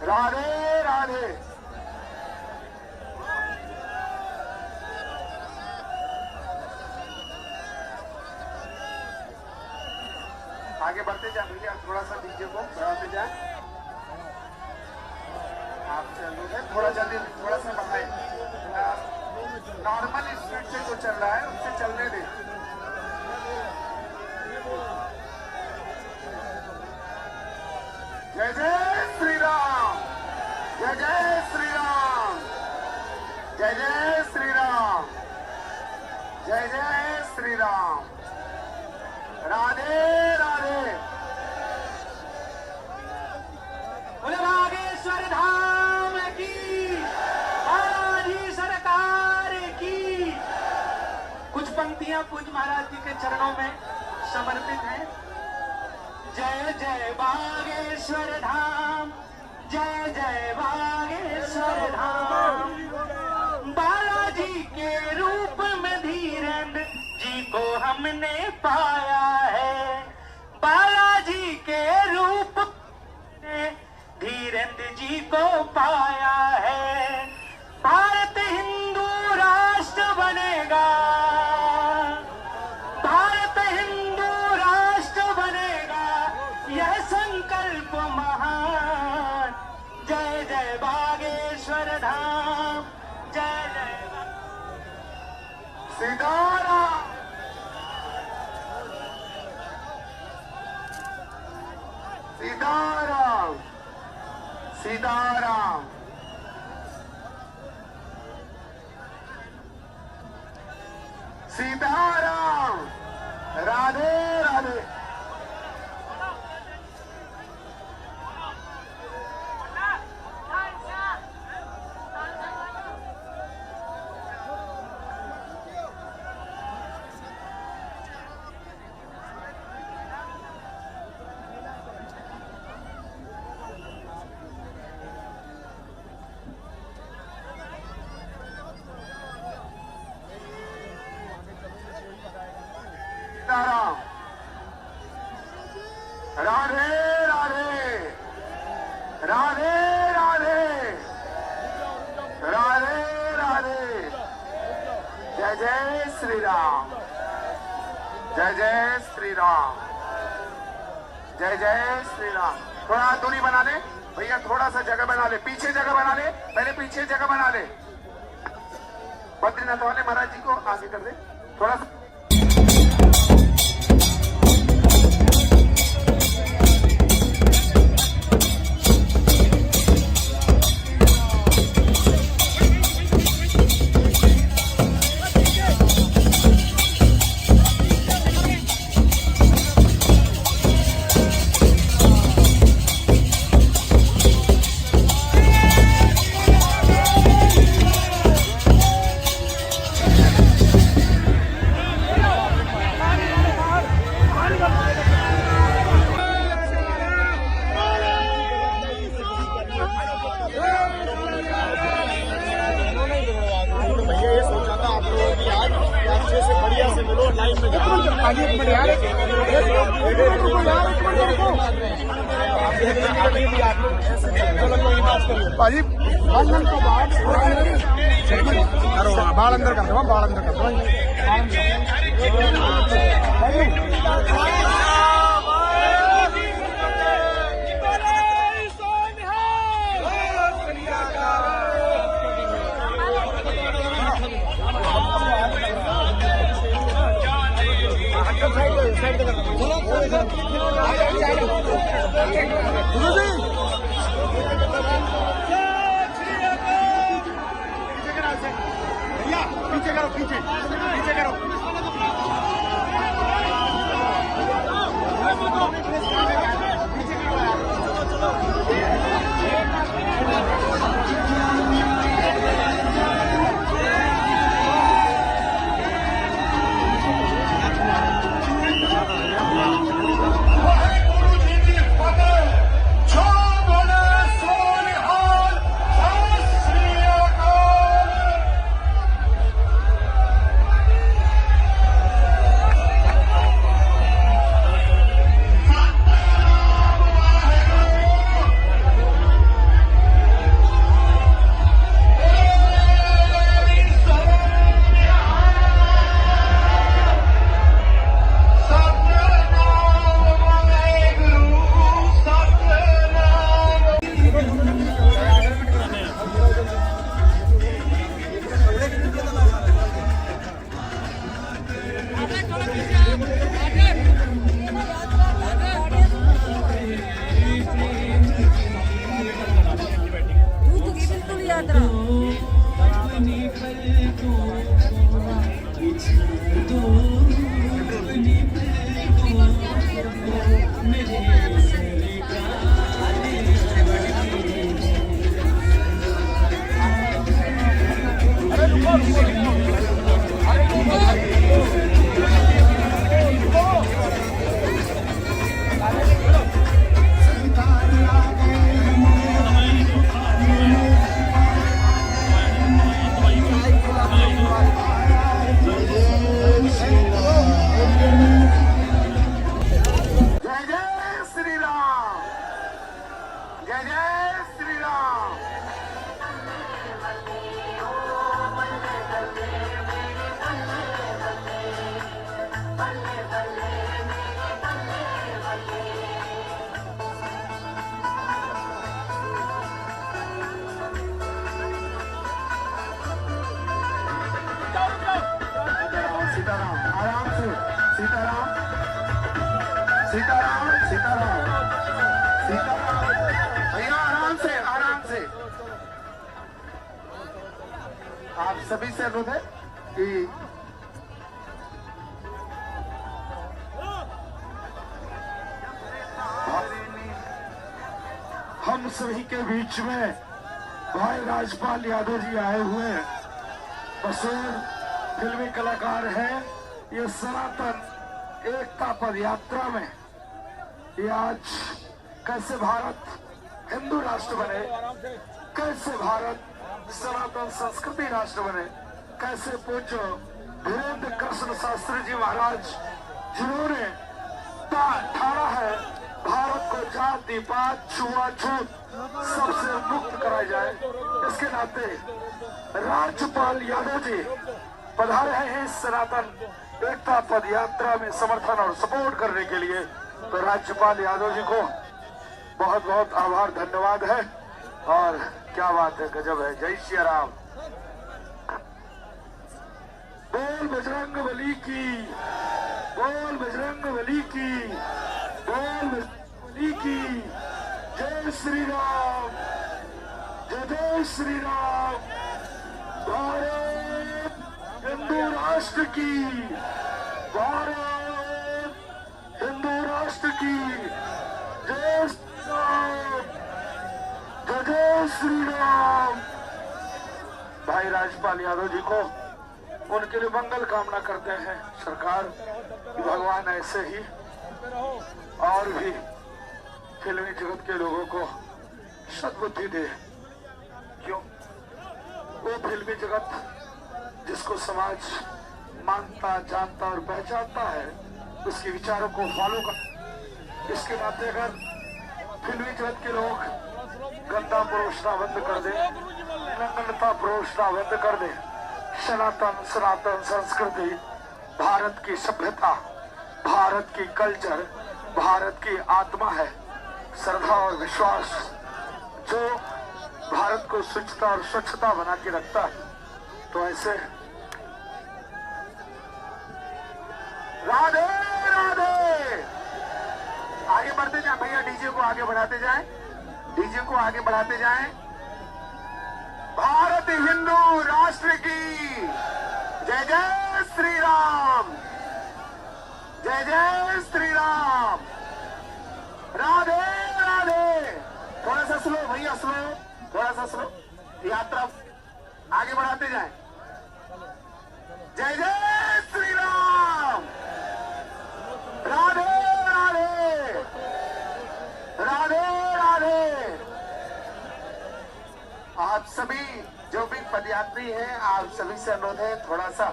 राधे राधे। आगे बढ़ते जाए भैया, थोड़ा सा डीजे को बढ़ाते जाए। आपसे अनुरोध है थोड़ा जल्दी, थोड़ा सा बढ़ाए। नॉर्मल स्पीड से जो चल रहा है उससे चलने दें। जय जय श्री राम, जय जय श्री राम, जय जय श्री राम, जय जय श्री राम। राधे राधे। बोले बागेश्वर धाम की, बालाजी सरकार की। कुछ पंक्तियां पूज्य महाराज जी के चरणों में समर्पित हैं। जय जय बागेश्वर धाम, जय जय बागेश्वर धाम। बालाजी के रूप में धीरेन्द्र जी को हमने पाया है। बालाजी के रूप में धीरेन्द्र जी को पाया है। भारत हिंदू राष्ट्र बनेगा, भारत हिंदू राष्ट्र बनेगा, यह संकल्प महान। जय जय बागेश्वर धाम, जय जय सीताराम। सीताराम सीताराम। सीताराम। राधे राधे। सीताराम। राधे राधे। राधे राधे। राधे राधे। जय जय श्री राम, जय जय श्री राम, जय जय श्री राम। थोड़ा दूरी बना ले भैया, थोड़ा सा जगह बना ले, पीछे जगह बना ले, पहले पीछे जगह बना ले। बद्रीनाथ वाले महाराज जी को आगे कर दे थोड़ा सा। टाइम में आगे एक मिनट यार, एक मिनट रुको यार, एक मिनट रुको भाजी। बाल तो बाल अंदर कर दो, बाल अंदर कर दो। पीछे करो, पीछे करो। भैया आराम से, आराम से। आप सभी से अनुरोध है कि हम सभी के बीच में भाई राजपाल यादव जी आए हुए हैं। मशहूर फिल्मी कलाकार हैं। ये सनातन एकता पद यात्रा में ये आज कैसे भारत हिंदू राष्ट्र बने, कैसे भारत सनातन संस्कृति राष्ट्र बने, कैसे पूज्य धीरेन्द्र कृष्ण शास्त्री जी महाराज जिन्होंने ठाना है भारत को जाति पात छुआछूत सबसे मुक्त कराया जाए, इसके नाते राज्यपाल यादव जी पधारे हैं इस सनातन एकता पद यात्रा में समर्थन और सपोर्ट करने के लिए। तो राज्यपाल यादव जी को बहुत बहुत आभार, धन्यवाद है। और क्या बात है, गजब है। जय श्री राम। बोल बजरंग बली की, बोल बजरंग बली की, बोल बजरंग बली की। जय श्री राम, जय श्री राम। भारत हिंदू राष्ट्र की, भारत हिंदू राष्ट्र की। जय श्री राम, जय श्री राम। भाई राजपाल यादव जी को उनके लिए मंगल कामना करते हैं सरकार कि भगवान ऐसे ही और भी फिल्मी जगत के लोगों को सद्बुद्धि दे। क्यों? वो फिल्मी जगत जिसको समाज मानता, जानता और पहचानता है उसके विचारों को फॉलो कर। इसके नाते अगर फिल्मी जगत के लोग गंदा परोसना बंद कर दे, नग्नता परोसना बंद कर दे, सनातन संस्कृति, भारत की सभ्यता, भारत की कल्चर, भारत की आत्मा है, श्रद्धा और विश्वास जो भारत को स्वच्छता और स्वच्छता बना के रखता है। तो ऐसे राधे राधे। आगे बढ़ते जाए भैया, डीजे को आगे बढ़ाते जाएं, डीजे को आगे बढ़ाते जाएं। भारत हिंदू राष्ट्र की जय जय श्री राम, जय जय श्री राम। राधे राधे। थोड़ा सा स्लो भैया, स्लो, थोड़ा सा स्लो। यात्रा आगे बढ़ाते जाएं। जय जय श्री राम। राधे राधे, राधे राधे। आप सभी जो भी पदयात्री हैं, आप सभी से अनुरोध है थोड़ा सा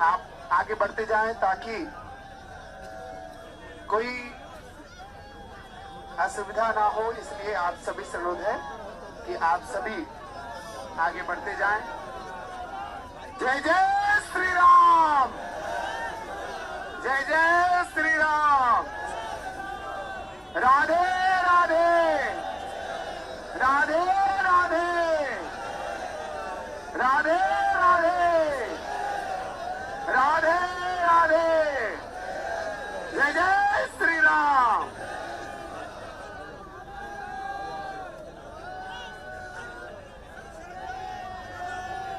आप आगे बढ़ते जाएं ताकि कोई असुविधा ना हो। इसलिए आप सभी से अनुरोध है कि आप सभी आगे बढ़ते जाएं। जय जय श्री राम, जय जय श्री राम। राधे राधे, राधे राधे, राधे राधे, राधे राधे। जय जय श्री राम।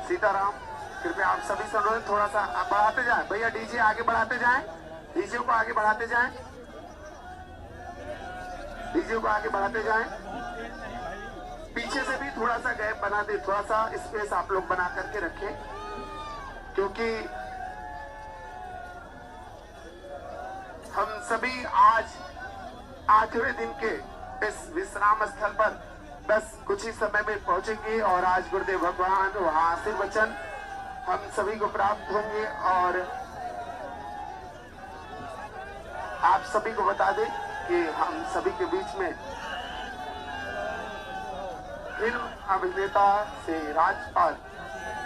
सीताराम। कृपया आप सभी से अनुरोध थोड़ा सा बढ़ाते जाएं भैया, डीजे आगे बढ़ाते जाएं, डीजे को आगे बढ़ाते जाएं, डीजे को आगे बढ़ाते जाएं। पीछे से भी थोड़ा सा गैप बना दे, थोड़ा सा स्पेस आप लोग बना करके रखें, क्योंकि हम सभी आज 8वें दिन के इस विश्राम स्थल पर बस कुछ ही समय में पहुंचेंगे और आज गुरुदेव भगवान वहां आशीर्वचन हम सभी को प्राप्त होंगे। और आप सभी को बता दें कि हम सभी के बीच में फिल्म अभिनेता से राजपाल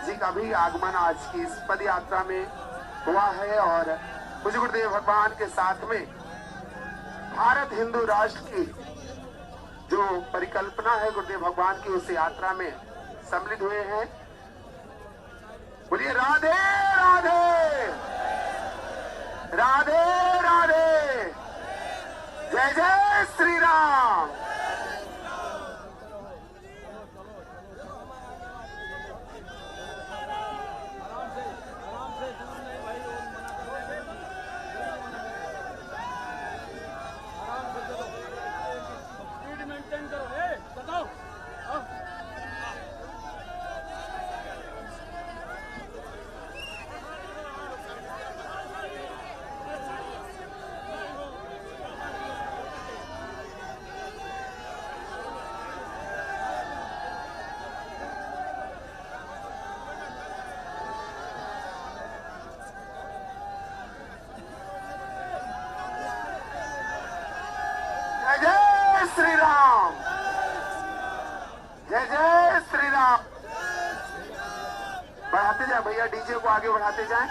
जी का भी आगमन आज की इस पद यात्रा में हुआ है। और मुझे गुरुदेव भगवान के साथ में भारत हिंदू राष्ट्र की जो परिकल्पना है गुरुदेव भगवान की, उस यात्रा में सम्मिलित हुए हैं। बोलिए राधे राधे, राधे राधे। जय जय श्री राम। श्री राम, जय जय श्री राम। बढ़ाते जाए भैया, डीजे को आगे बढ़ाते जाएं।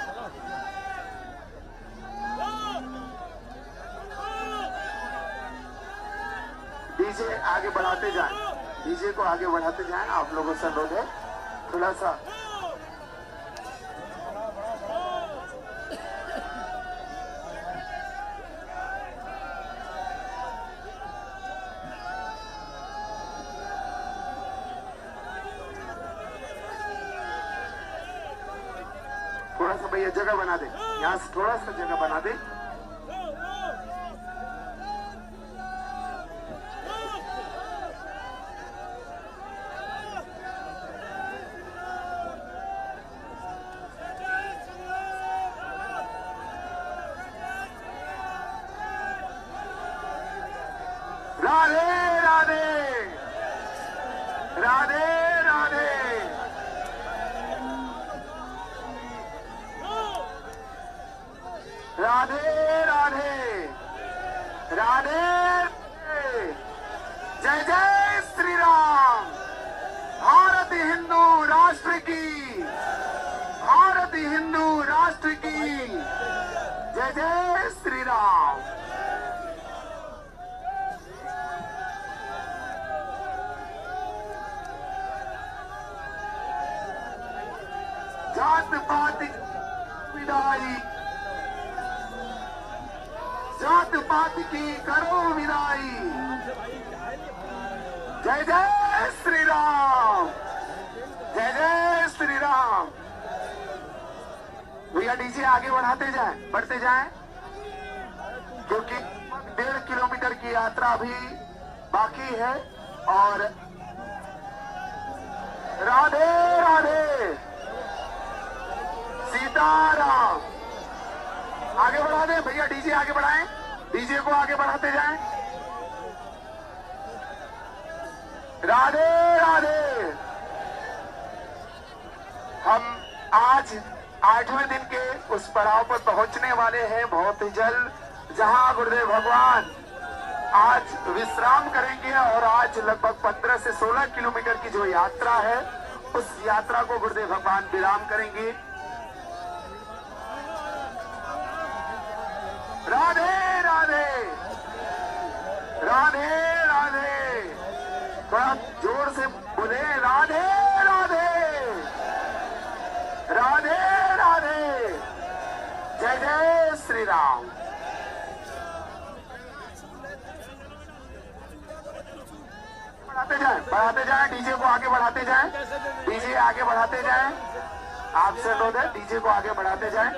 डीजे आगे बढ़ाते जाएं, डीजे को आगे बढ़ाते जाएं। आप लोगों से अनुरोध है थोड़ा सा भैया जगह बना दे, यहाँ से थोड़ा सा जगह बना दे। राधे राधे, राधे राधे। राधे राधे राधे। जय जय श्री राम। भारत हिंदू राष्ट्र की, भारत हिंदू राष्ट्र की जय जय श्री राम। जात पात विदाई, जात पात की करो विदाई। जय जय श्री राम, जय जय श्री राम। भैया डीजे आगे बढ़ाते जाएं, बढ़ते जाएं, क्योंकि 1.5 किलोमीटर की यात्रा अभी बाकी है। और राधे राधे सीताराम। आगे बढ़ा दें भैया, डीजे आगे बढ़ाएं, डीजे को आगे बढ़ाते जाएं। राधे राधे। हम आज 8वें दिन के उस पड़ाव पर पहुंचने वाले हैं बहुत ही जल्द, जहां गुरुदेव भगवान आज विश्राम करेंगे। और आज लगभग 15 से 16 किलोमीटर की जो यात्रा है, उस यात्रा को गुरुदेव भगवान विराम करेंगे। राधे राधे राधे राधे। थोड़ा जोर से बोले राधे राधे राधे राधे। जय जय श्री राम। बढ़ाते जाएं, डीजे को आगे बढ़ाते जाएं, डीजे आगे बढ़ाते जाएं। आपसे अनुरोध है, डीजे को आगे बढ़ाते जाएं।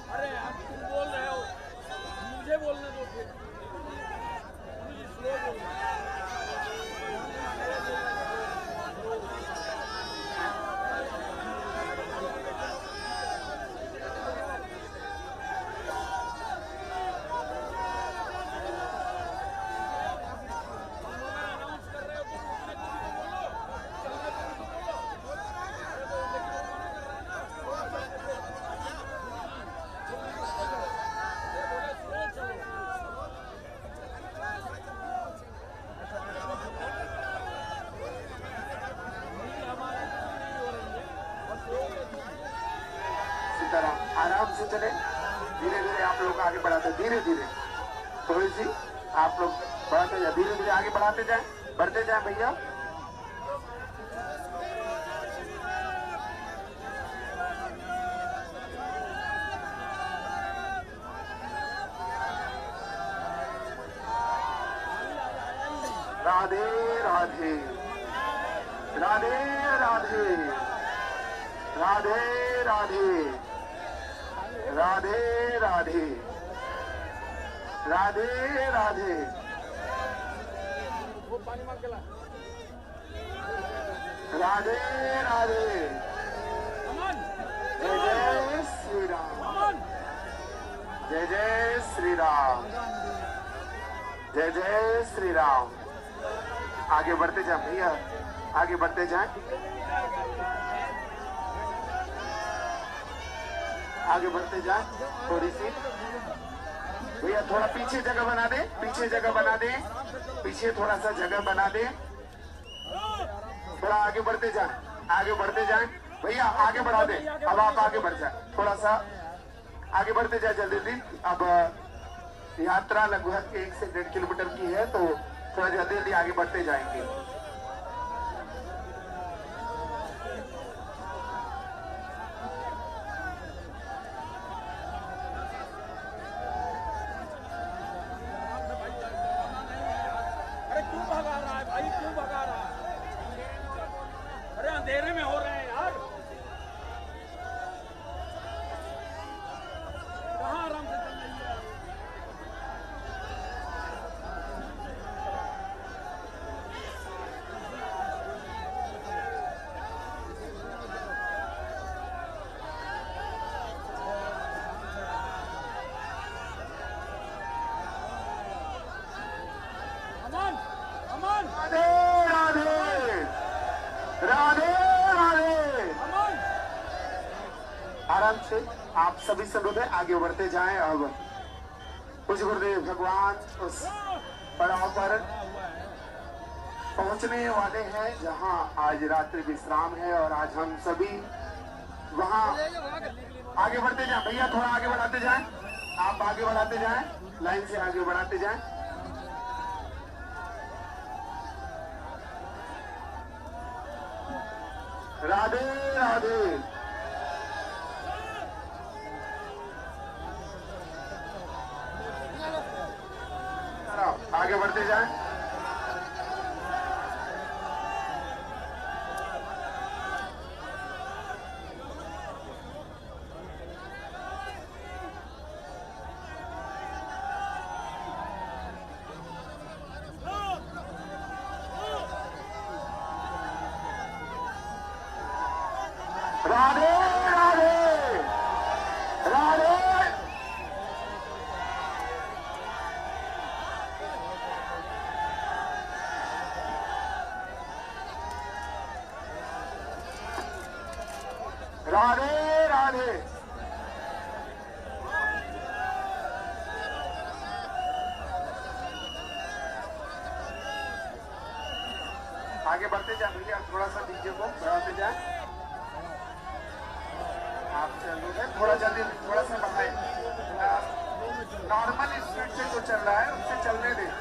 अरे आप तुम बोल रहे हो, मुझे बोलने दो फिर। मुझे स्लो बोलना। आराम से चले, धीरे धीरे आप लोग आगे बढ़ाते, धीरे धीरे थोड़ी सी आप लोग बढ़ाते जाए, धीरे धीरे आगे बढ़ाते जाए, बढ़ते जाए भैया। राधे राधे राधे राधे राधे राधे राधे राधे राधे राधे। वो पानी मार के ला। राधे राधे। अमन, जय जय श्री राम, अमन। जय जय श्री राम, जय जय श्री राम। आगे बढ़ते जाए भैया, आगे बढ़ते जाए, आगे बढ़ते जाए थोड़ी सी भैया। थोड़ा पीछे जगह बना दे, पीछे जगह बना दे, पीछे थोड़ा सा जगह बना दे। थोड़ा आगे बढ़ते जाए, आगे बढ़ते जाए भैया, आगे बढ़ा दे। अब आप आगे बढ़ जाए, थोड़ा सा आगे बढ़ते जाए जल्दी जल्दी। अब यात्रा लगभग 1 से 1.5 किलोमीटर की है, तो थोड़ा जल्दी जल्दी आगे बढ़ते जाएंगे। अरे क्यों भगा रहा है भाई, क्यों भगा रहा है? अरे अंधेरे में हो रहे हैं यार। कहाँ आराम से चल रही है? से आप सभी से अनुरोध है आगे बढ़ते जाएं। अब कुछ गुरुदेव भगवान उस पड़ाव पर पहुंचने वाले हैं जहां आज रात्रि विश्राम है और आज हम सभी वहां आगे बढ़ते जाएं। भैया थोड़ा आगे बढ़ाते जाएं, आप आगे बढ़ाते जाएं, लाइन से आगे बढ़ाते जाएं। राधे राधे। आगे बढ़ते जाएं। राधे राधे राधे। राधे राधे। आगे बढ़ते जाए भैया, थोड़ा सा डीजे को बढ़ाते जाए। आपसे अनुरोध है थोड़ा जल्दी, थोड़ा सा बढ़ाए। नॉर्मल स्पीड से जो चल रहा है उससे चलने दें।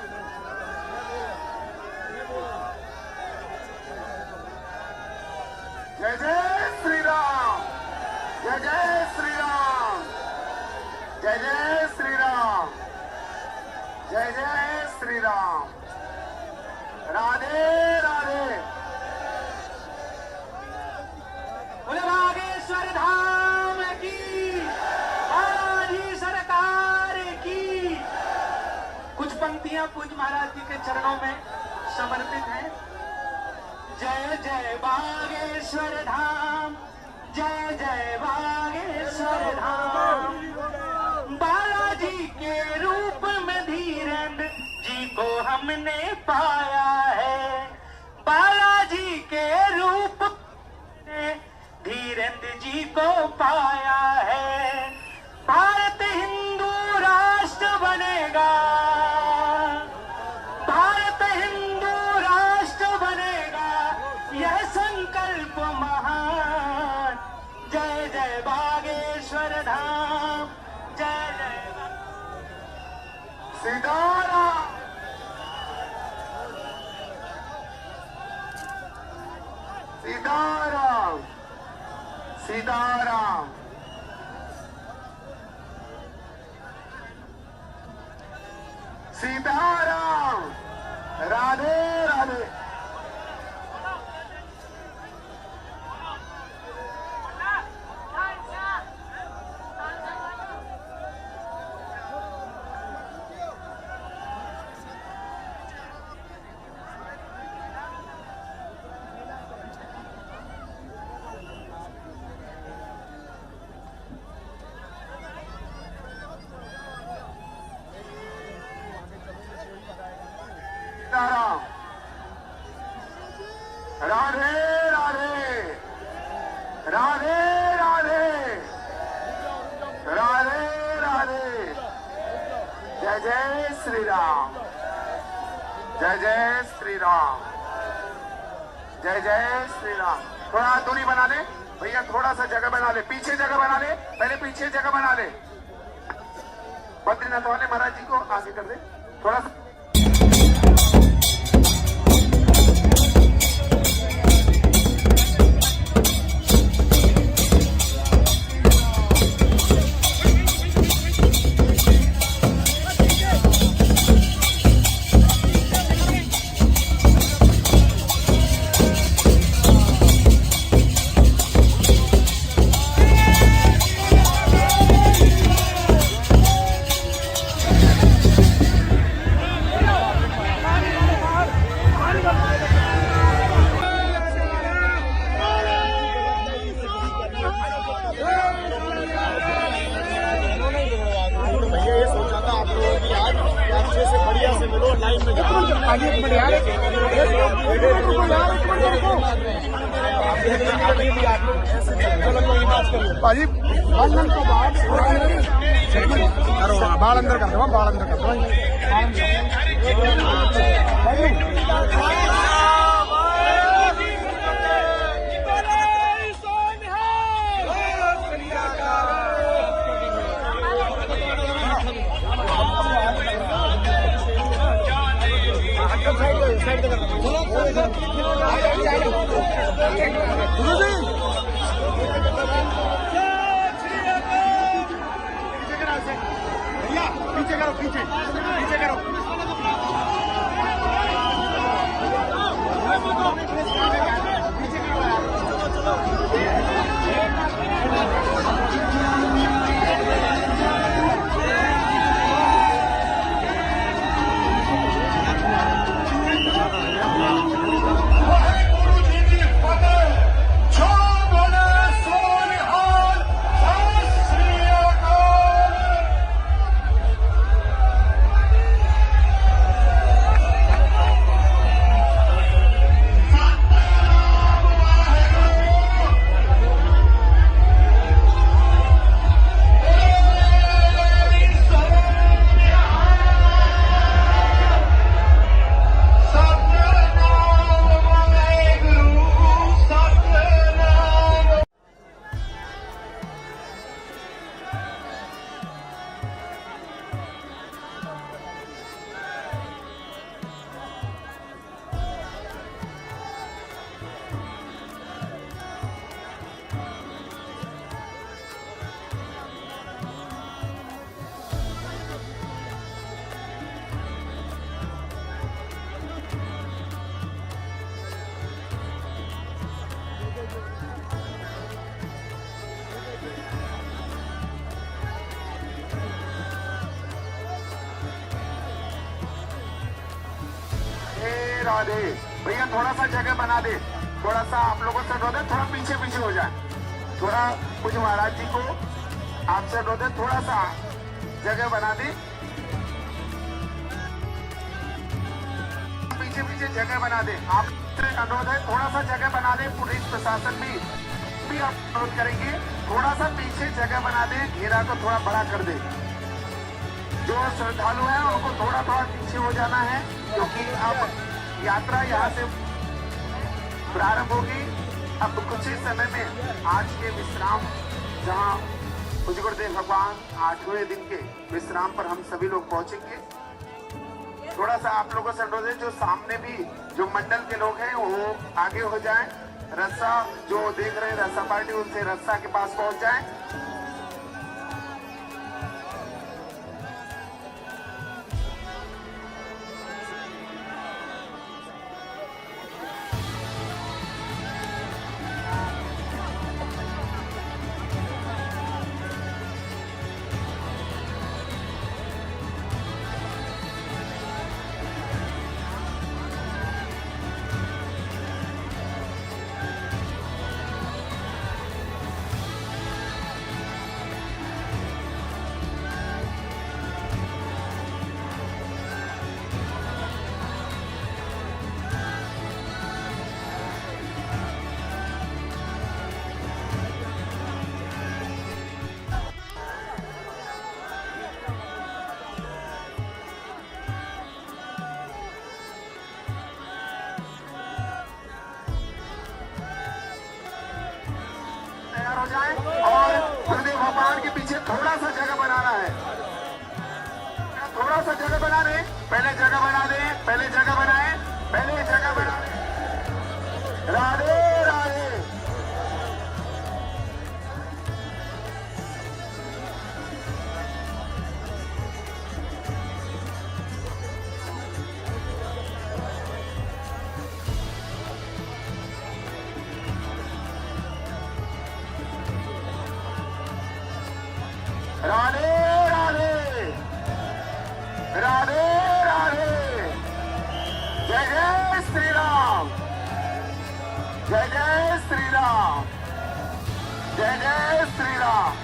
जय जय श्री राम, जय जय श्री राम, जय जय श्री राम, जय जय श्री राम। राधे राधे। बोले बागेश्वर धाम की, बालाजी सरकार की। कुछ पंक्तियां पूज्य महाराज जी के चरणों में समर्पित हैं। जय जय बागेश्वर धाम, जय जय बागेश्वर धाम। बालाजी के रूप में धीरेन्द्र जी को हमने पाया है। बालाजी के रूप में धीरेन्द्र जी को पाया है। भारत हिंदू राष्ट्र बनेगा, भारत हिंदू राष्ट्र बनेगा, यह संकल्प महान। जय जय बागेश्वर धाम, जय जय सीताराम, सीताराम, सीताराम। सीताराम। राधे राधे। सीताराम। राधे राधे। राधे राधे। राधे राधे। जय जय श्री राम, जय जय श्री राम, जय जय श्री राम। थोड़ा दूरी बना ले भैया, थोड़ा सा जगह बना ले, पीछे जगह बना ले, पहले पीछे जगह बना ले। बद्रीनाथ वाले महाराज जी को आगे कर दे थोड़ा सा। आगे बढ़िया भाजी बाल तो बाहर बाल अंदर कर दो, बाल अंदर कर दो। पीछे करो, पीछे पीछे करो। राधे भैया, थोड़ा सा जगह बना दे, थोड़ा सा आप लोगों से रो दे, थोड़ा पीछे पीछे हो जाए, थोड़ा कुछ महाराज जी को आपसे रो दे, थोड़ा सा जगह बना दे, पीछे पीछे जगह बना दे। आप अनुरोध है, थोड़ा सा जगह बना दे, पुलिस प्रशासन भी आप अनुरोध करेंगे, थोड़ा सा पीछे जगह बना दे, घेरा को थोड़ा बड़ा कर दे। जो श्रद्धालु हैं उनको थोड़ा थोड़ा पीछे हो जाना है, क्योंकि अब यात्रा यहाँ से प्रारंभ होगी। अब कुछ ही समय में आज के विश्राम, जहाँ पूज्य गुरुदेव भगवान 8वें दिन के विश्राम पर हम सभी लोग पहुंचेंगे। थोड़ा सा आप लोगों से अनुरोध है, जो सामने भी जो मंडल के लोग हैं वो आगे हो जाएं, रस्सा जो देख रहे हैं रस्सा पार्टी, उनसे रस्सा के पास पहुंच जाएं। हो जाए और गुरुदेव भगवान के पीछे थोड़ा सा जगह बनाना है, थोड़ा सा जगह बना दे, पहले जगह बना दे, पहले जगह बनाए, पहले जगह बना दे। राधे राधे। राधे राधे। राधे राधे। जय जय श्री राम। जय जय श्री राम। जय जय श्री राम।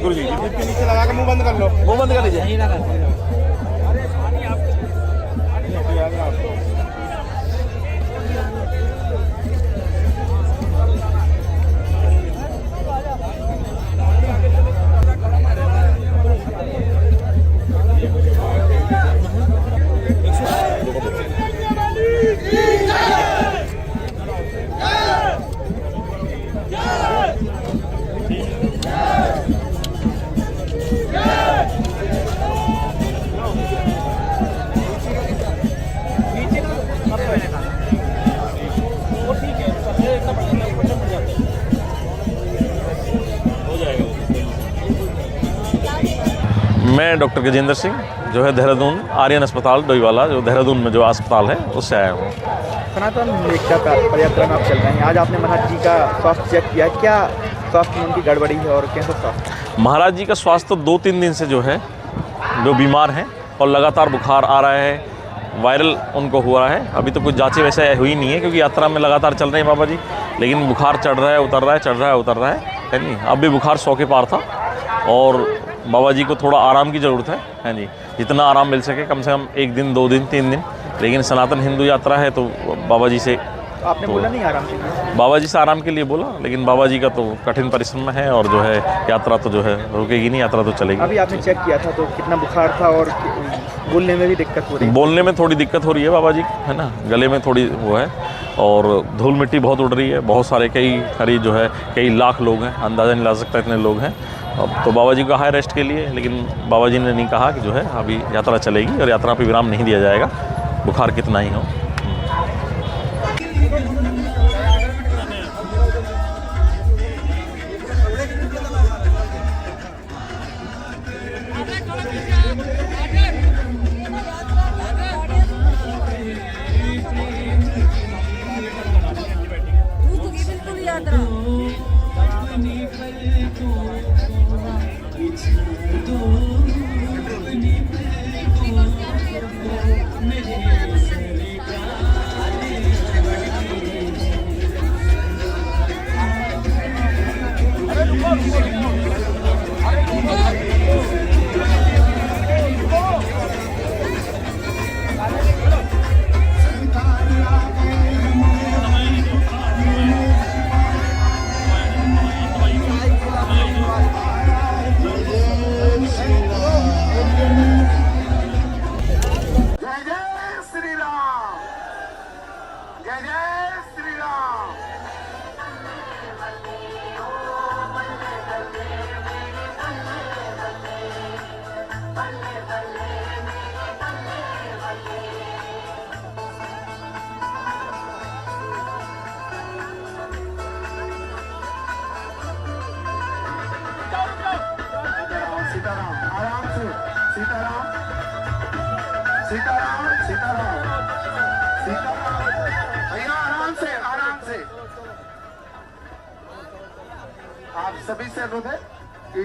गुरु जी नीचे लगा के मुंह बंद कर लो। वो बंद कर लीजिए। मैं डॉक्टर गजेंद्र सिंह जो है देहरादून आर्यन अस्पताल डोईवाला जो देहरादून में जो अस्पताल है उससे आया हूँ। सनातन एकता पदयात्रा में आप चल रहे हैं, आज आपने महाराज जी का स्वास्थ्य चेक किया, क्या स्वास्थ्य में उनकी गड़बड़ी है और कैसा स्वास्थ्य? महाराज जी का स्वास्थ्य तो 2-3 दिन से जो है जो बीमार हैं और लगातार बुखार आ रहा है, वायरल उनको हुआ है। अभी तो कुछ जांचें वैसे हुई नहीं है क्योंकि यात्रा में लगातार चल रहे हैं बाबा जी, लेकिन बुखार चढ़ रहा है उतर रहा है, चढ़ रहा है उतर रहा है नहीं। अब भी बुखार 100 के पार था और बाबा जी को थोड़ा आराम की ज़रूरत है जी, जितना आराम मिल सके, कम से कम 1 दिन 2 दिन 3 दिन। लेकिन सनातन हिंदू यात्रा है तो बाबा जी से आपने बोला नहीं आराम के लिए? बाबा जी से आराम के लिए बोला, लेकिन बाबा जी का तो कठिन परिश्रम है और जो है यात्रा तो जो है रुकेगी नहीं, यात्रा तो चलेगी। अभी आपने चेक किया था तो कितना बुखार था और बोलने में भी दिक्कत हो रही है? बोलने में थोड़ी दिक्कत हो रही है बाबा जी, है ना, गले में थोड़ी वो है और धूल मिट्टी बहुत उड़ रही है। बहुत सारे करीब जो है कई लाख लोग हैं, अंदाज़ा नहीं ला सकता इतने लोग हैं। अब तो बाबा जी का हाई रेस्ट के लिए, लेकिन बाबा जी ने नहीं कहा कि जो है अभी यात्रा चलेगी और यात्रा पर विराम नहीं दिया जाएगा, बुखार कितना ही हो। सीताराम, आराम से, सीताराम, सीताराम, सीताराम, सीताराम, भैया आराम से, आराम से। आप सभी से अनुरोध है कि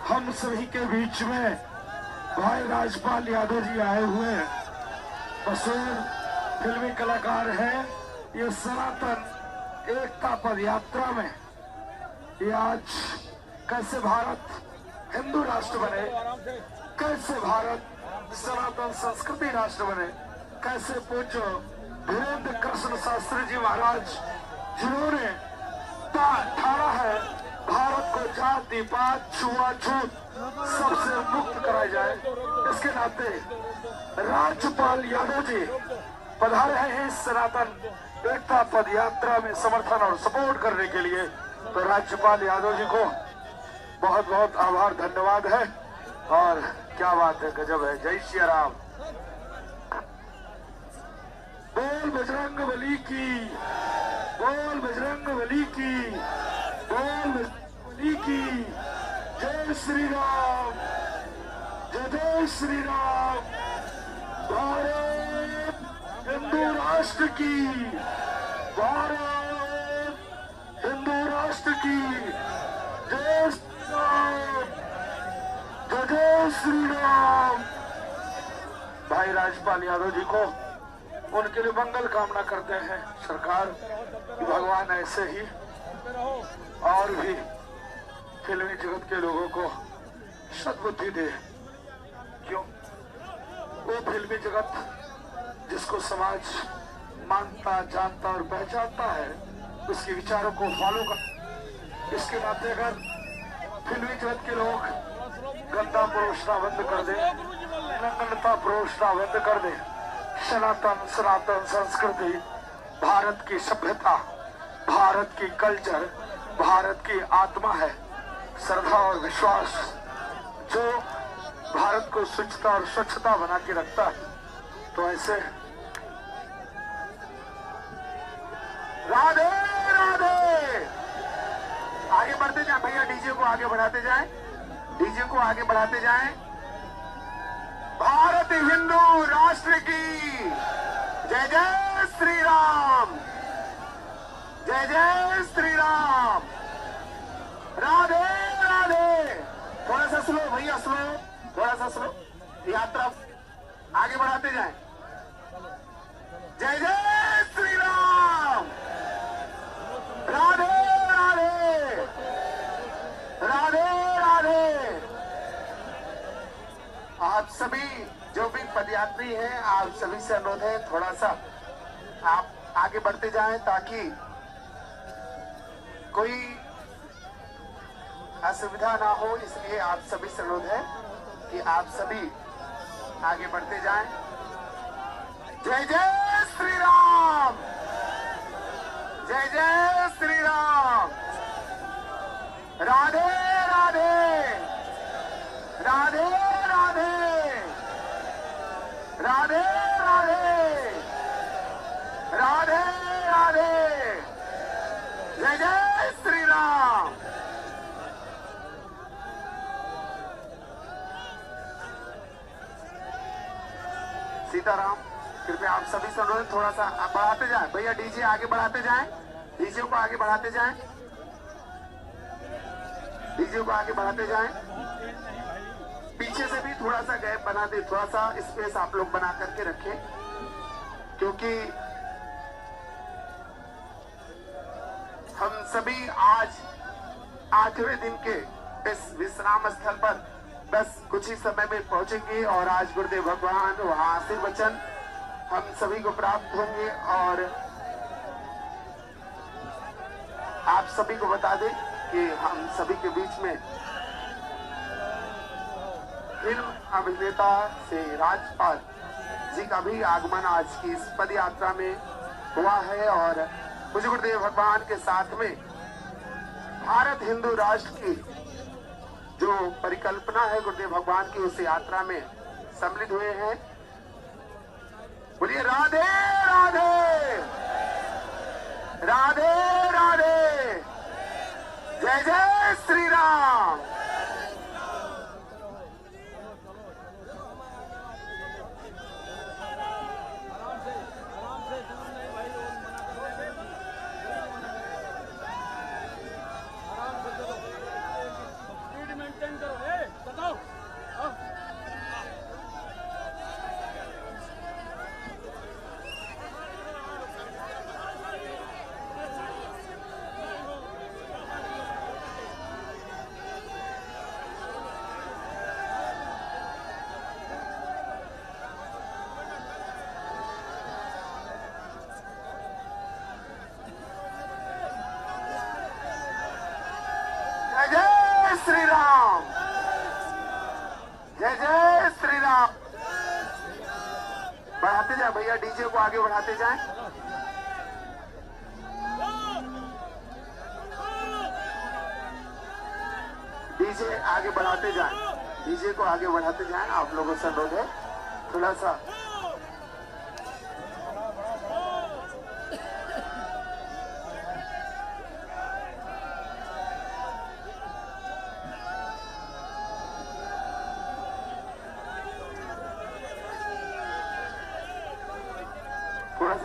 हम सभी के बीच में भाई राजपाल यादव जी आए हुए हैं। मशहूर फिल्मी कलाकार हैं। ये सनातन एकता पद यात्रा में ये आज कैसे भारत हिंदू राष्ट्र बने, कैसे भारत सनातन संस्कृति राष्ट्र बने, कैसे पूज्य धीरेन्द्र कृष्ण शास्त्री जी महाराज जिन्होंने ठाड़ा है भारत को जाति पात छुआछूत सबसे मुक्त कराया जाए, इसके नाते राज्यपाल यादव जी पधारे हैं इस सनातन एकता पद यात्रा में समर्थन और सपोर्ट करने के लिए। तो राज्यपाल यादव जी को बहुत बहुत आभार धन्यवाद है। और क्या बात है, गजब है। जय श्री राम। बोल बजरंग बली की, बोल बजरंग बली की, बोल बजरंग बली की। जय श्री राम, जय श्री राम। भारत हिंदू राष्ट्र की, भारत हिंदू राष्ट्र की। जय श्री राम, जय श्री राम। भाई राजपाल यादव जी को उनके लिए मंगल कामना करते हैं सरकार कि भगवान ऐसे ही और भी फिल्मी जगत के लोगों को सद्बुद्धि दे। क्यों? वो फिल्मी जगत जिसको समाज मानता, जानता और पहचानता है, उसके विचारों को फॉलो कर। इसके नाते अगर फिल्मी जगत के लोग गंदा परोसना बंद कर दे, नग्नता परोसना बंद कर दे, सनातन संस्कृति, भारत की सभ्यता, भारत की कल्चर, भारत की आत्मा है, श्रद्धा और विश्वास जो भारत को स्वच्छता और स्वच्छता बना के रखता है। तो ऐसे राधे राधे। आगे बढ़ते जाए भैया, डीजे को आगे बढ़ाते जाएं, डीजे को आगे बढ़ाते जाएं। भारत हिंदू राष्ट्र की जय जय श्री राम, जय जय श्री राम। राधे राधे। थोड़ा सा स्लो भैया, स्लो, थोड़ा सा स्लो। यात्रा आगे बढ़ाते जाएं। जय जय श्री राम। राधे राधे, राधे राधे। आप सभी जो भी पदयात्री हैं, आप सभी से अनुरोध है थोड़ा सा आप आगे बढ़ते जाएं ताकि कोई असुविधा ना हो। इसलिए आप सभी से अनुरोध है कि आप सभी आगे बढ़ते जाएं। जय जय श्री राम, जय जय श्री राम। राधे राधे, राधे राधे, राधे राधे, राधे राधे। जय जय श्री राम। सीताराम। कृपया आप सभी से अनुरोध थोड़ा सा बढ़ाते जाएं भैया, डीजे आगे बढ़ाते जाएं, डीजे को आगे बढ़ाते जाएं, डीजे को आगे बढ़ाते जाएं। पीछे से भी थोड़ा सा गैप बना दे, थोड़ा सा स्पेस आप लोग बना करके रखें, क्योंकि हम सभी आज 8वें दिन के इस विश्राम स्थल पर बस कुछ ही समय में पहुंचेंगे और आज गुरुदेव भगवान वहां आशीर्वचन हम सभी को प्राप्त होंगे। और आप सभी को बता दें कि हम सभी के बीच में फिल्म अभिनेता से राजपाल जी का भी आगमन आज की इस पद यात्रा में हुआ है। और मुझे गुरुदेव भगवान के साथ में भारत हिंदू राष्ट्र की जो परिकल्पना है गुरुदेव भगवान की, उस यात्रा में सम्मिलित हुए हैं। बोलिए राधे राधे, राधे राधे। जय जय श्री राम। श्री राम, जय जय श्री राम। बढ़ाते जाए भैया, डीजे को आगे बढ़ाते जाएं। डीजे आगे बढ़ाते जाएं, डीजे को आगे बढ़ाते जाएं। आप लोगों से अनुरोध है थोड़ा सा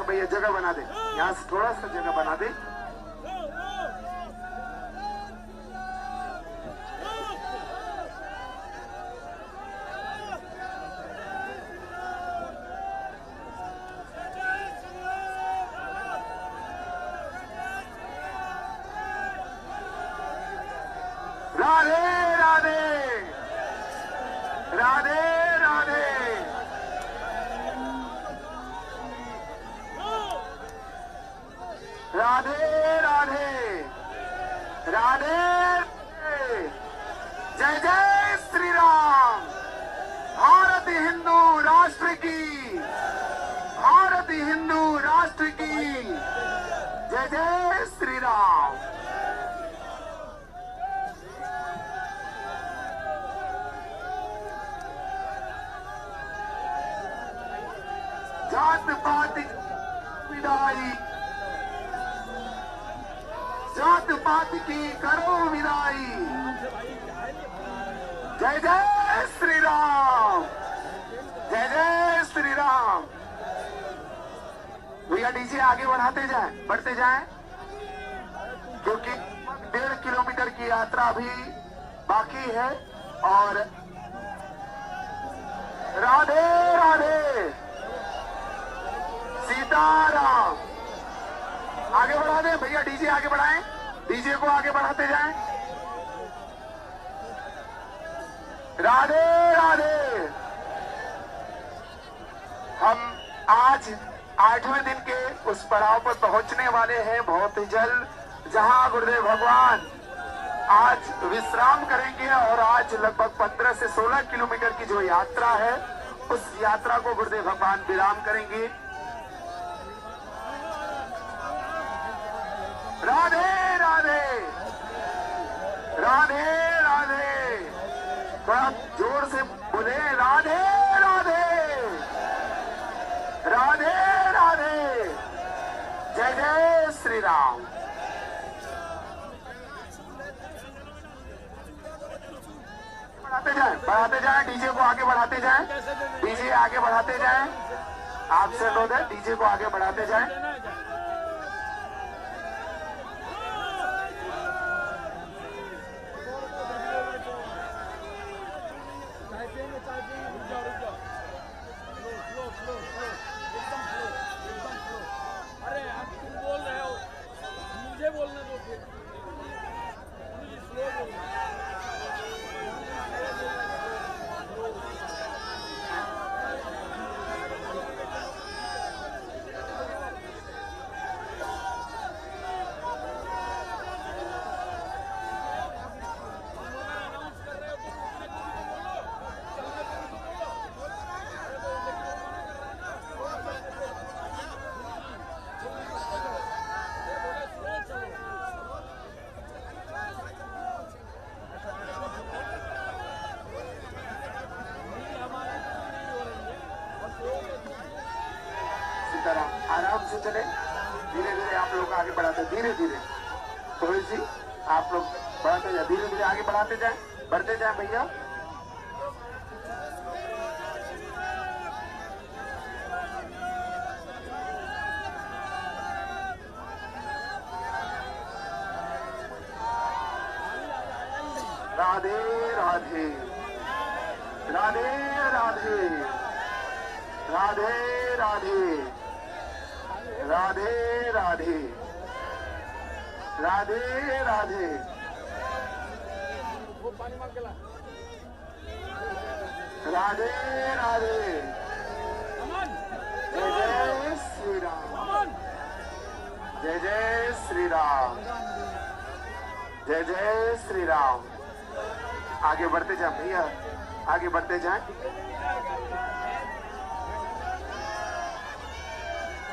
भैया जगह बना दे, यहाँ से थोड़ा सा जगह बना दे। राधे राधे राधे राधे राधे राधे राधे जय जय श्री राम। भारत हिंदू राष्ट्र की, भारत हिंदू राष्ट्र की जय जय श्री राम। जात पात विदाई, जात पात की करो विदाई। जय जय श्री राम, जय जय श्री राम। भैया डीजे आगे बढ़ाते जाएं, बढ़ते जाएं, क्योंकि 1.5 किलोमीटर की यात्रा अभी बाकी है। और राधे राधे सीताराम। आगे बढ़ा दें भैया, डीजे आगे बढ़ाएं, डीजे को आगे बढ़ाते जाएं। राधे राधे। हम आज 8वें दिन के उस पड़ाव पर पहुंचने वाले हैं बहुत ही जल्द, जहां गुरुदेव भगवान आज विश्राम करेंगे। और आज लगभग 15 से 16 किलोमीटर की जो यात्रा है, उस यात्रा को गुरुदेव भगवान विराम करेंगे। राधे राधे राधे राधे। थोड़ा जोर से बोले राधे राधे राधे राधे जय जय श्री राम। बढ़ाते जाएं, डीजे को आगे बढ़ाते जाएं, डीजे आगे बढ़ाते जाएं। आपसे अनुरोध है, डीजे को आगे बढ़ाते जाएं। अरे आप तुम बोल रहे हो, मुझे बोलने दो फिर। स्लो बोलना। आराम से चले, धीरे धीरे आप लोग आगे बढ़ाते, धीरे धीरे थोड़ी सी आप लोग बढ़ाते जाए, धीरे धीरे आगे बढ़ाते जाए, बढ़ते जाए भैया। राधे राधे राधे राधे राधे राधे राधे राधे राधे राधे। वो पानी मांग के ला। राधे राधे अमन, जय जय श्री राम, अमन। जय जय श्री राम, जय जय श्री राम। आगे बढ़ते जाए भैया, आगे बढ़ते जाए,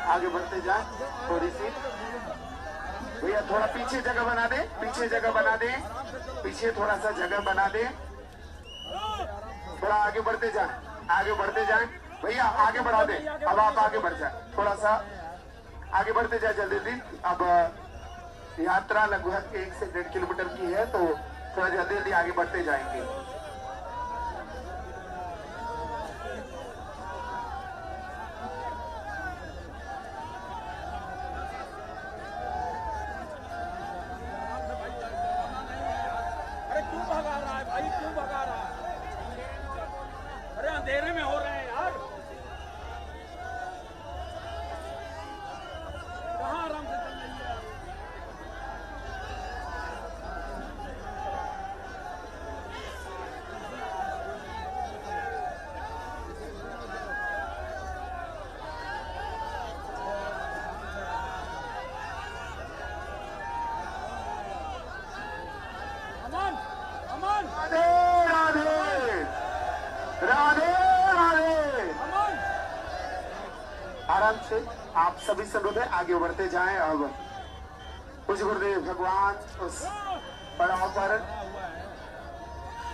आगे बढ़ते जाए। थोड़ी सी भैया, थोड़ा पीछे जगह बना दे, पीछे जगह बना दे, पीछे थोड़ा सा जगह बना दे। थोड़ा आगे बढ़ते जाए, आगे बढ़ते जाए भैया, आगे बढ़ा दे। अब आप आगे बढ़ जाए, थोड़ा सा आगे बढ़ते जाए जल्दी जल्दी। अब यात्रा लगभग 1 से 1.5 किलोमीटर की है, तो थोड़ा जल्दी जल्दी आगे बढ़ते जाएंगे। अरे क्यों भगा रहा है भाई, क्यों भगा रहा है? अरे अंधेरे में हो रहे हैं यार। कहाँ आराम से चल रही है? आप सभी से अनुरोध है आगे बढ़ते जाएं। अब कुछ गुरुदेव भगवान उस पड़ाव पर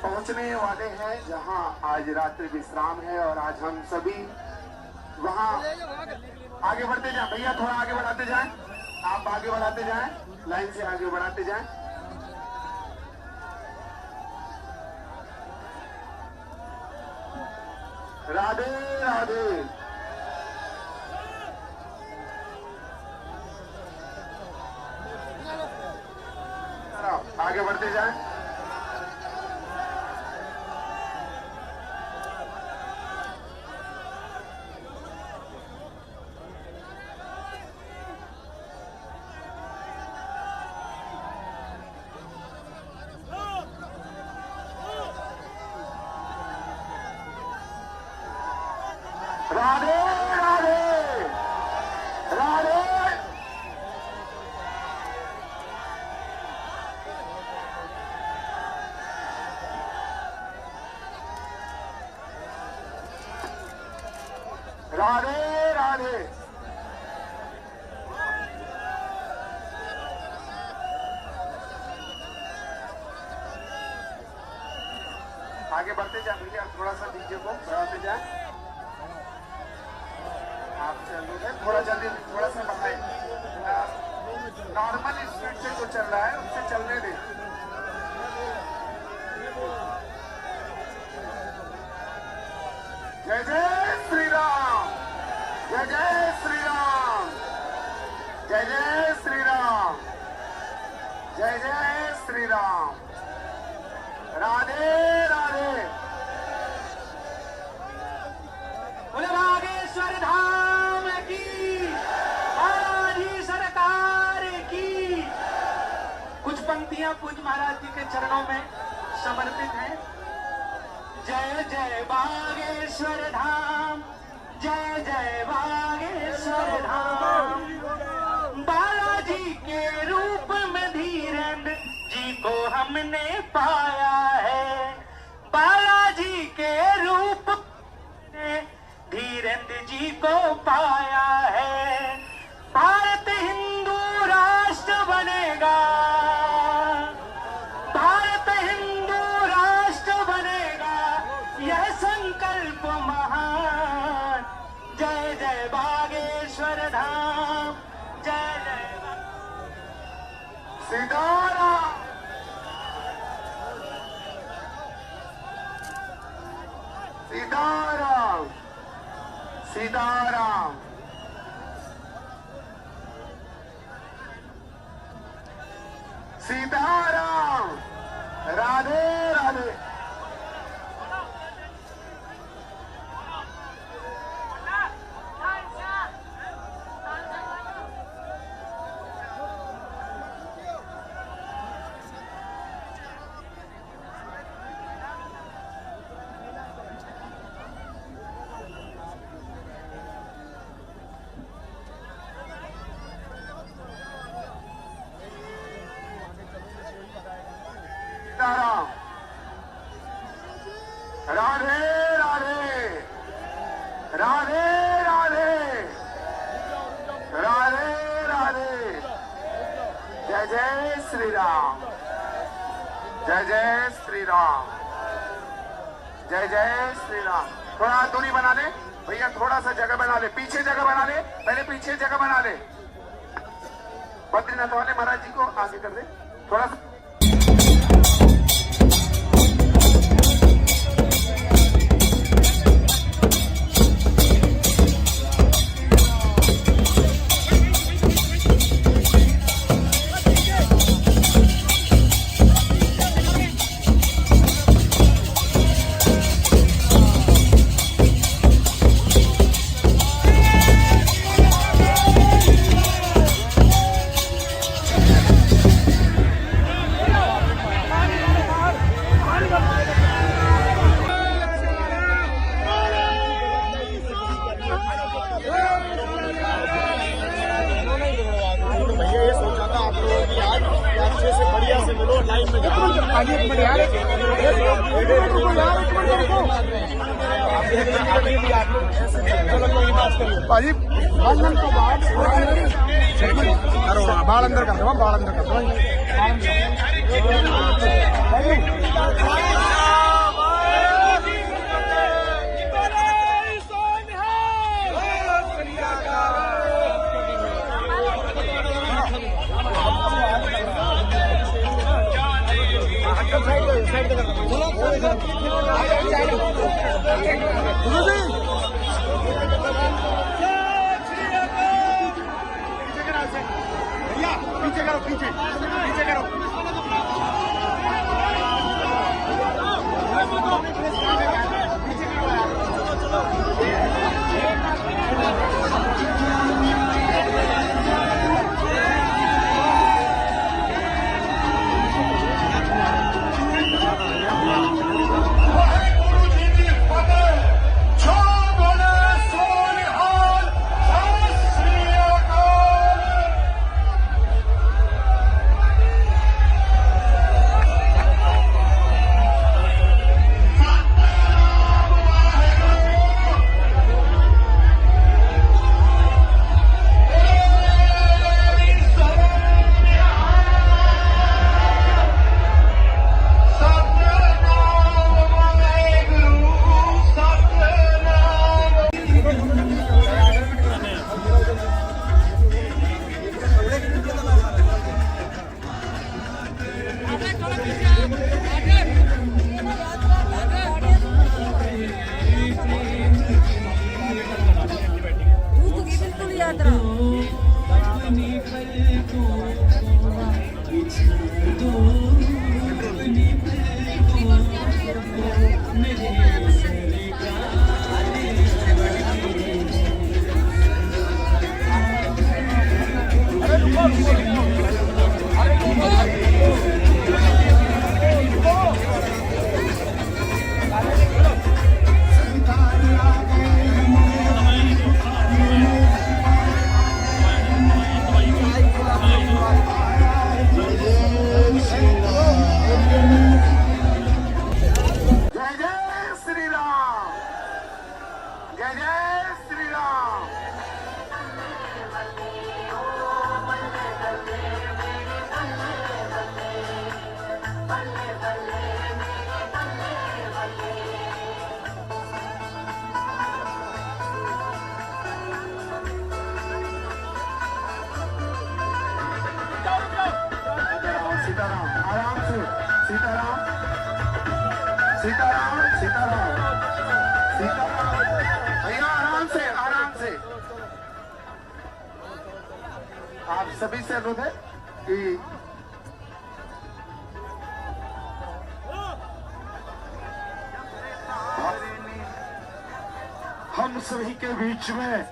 पहुंचने वाले हैं जहां आज रात्रि विश्राम है और आज हम सभी वहां आगे बढ़ते जाएं। भैया थोड़ा आगे बढ़ाते जाएं, आप आगे बढ़ाते जाएं, लाइन से आगे बढ़ाते जाएं। राधे राधे। आगे बढ़ते जाएं। राधे राधे राधे। राधे राधे। आगे बढ़ते जाए भैया, थोड़ा सा डीजे को बढ़ाते जाए। आप चलो थोड़ा जल्दी, थोड़ा सा बढ़ाए। नॉर्मल स्पीड से जो चल रहा है उससे चलने दे। जय जय श्री राम, जय जय श्री राम, जय जय श्री राम, जय जय श्री राम। राधे राधे। बोले बागेश्वर धाम की, बालाजी सरकार की। कुछ पंक्तियां पूज्य महाराज जी के चरणों में समर्पित हैं। जय जय बागेश्वर धाम, जय जय बागेश्वर धाम। बालाजी के रूप में धीरेन्द्र जी को हमने पाया है। बालाजी के रूप में धीरेन्द्र जी को पाया है। भारत हिंदू राष्ट्र बनेगा, भारत हिंदू राष्ट्र बनेगा, यह संकल्प महान। जय जय बागेश्वर धाम, जय जय सीताराम, सीताराम, सीताराम। सीताराम। राधे राधे। सीताराम। राधे राधे। राधे राधे। राधे राधे। जय जय श्री राम, जय जय श्री राम, जय जय श्री राम। थोड़ा दूरी बना ले भैया, थोड़ा सा जगह बना ले, पीछे जगह बना ले, पहले पीछे जगह बना ले। बद्रीनाथ वाले महाराज जी को आगे कर दे थोड़ा सा। बोलो लाइव में आगे एक मिनट यार, एक मिनट रुको यार, एक मिनट रुको भाजी। बाल अंदर कर दो, बाल अंदर कर दो। पीछे करो, पीछे करो। भैया आराम से आप सभी से अनुरोध है कि हम सभी के बीच में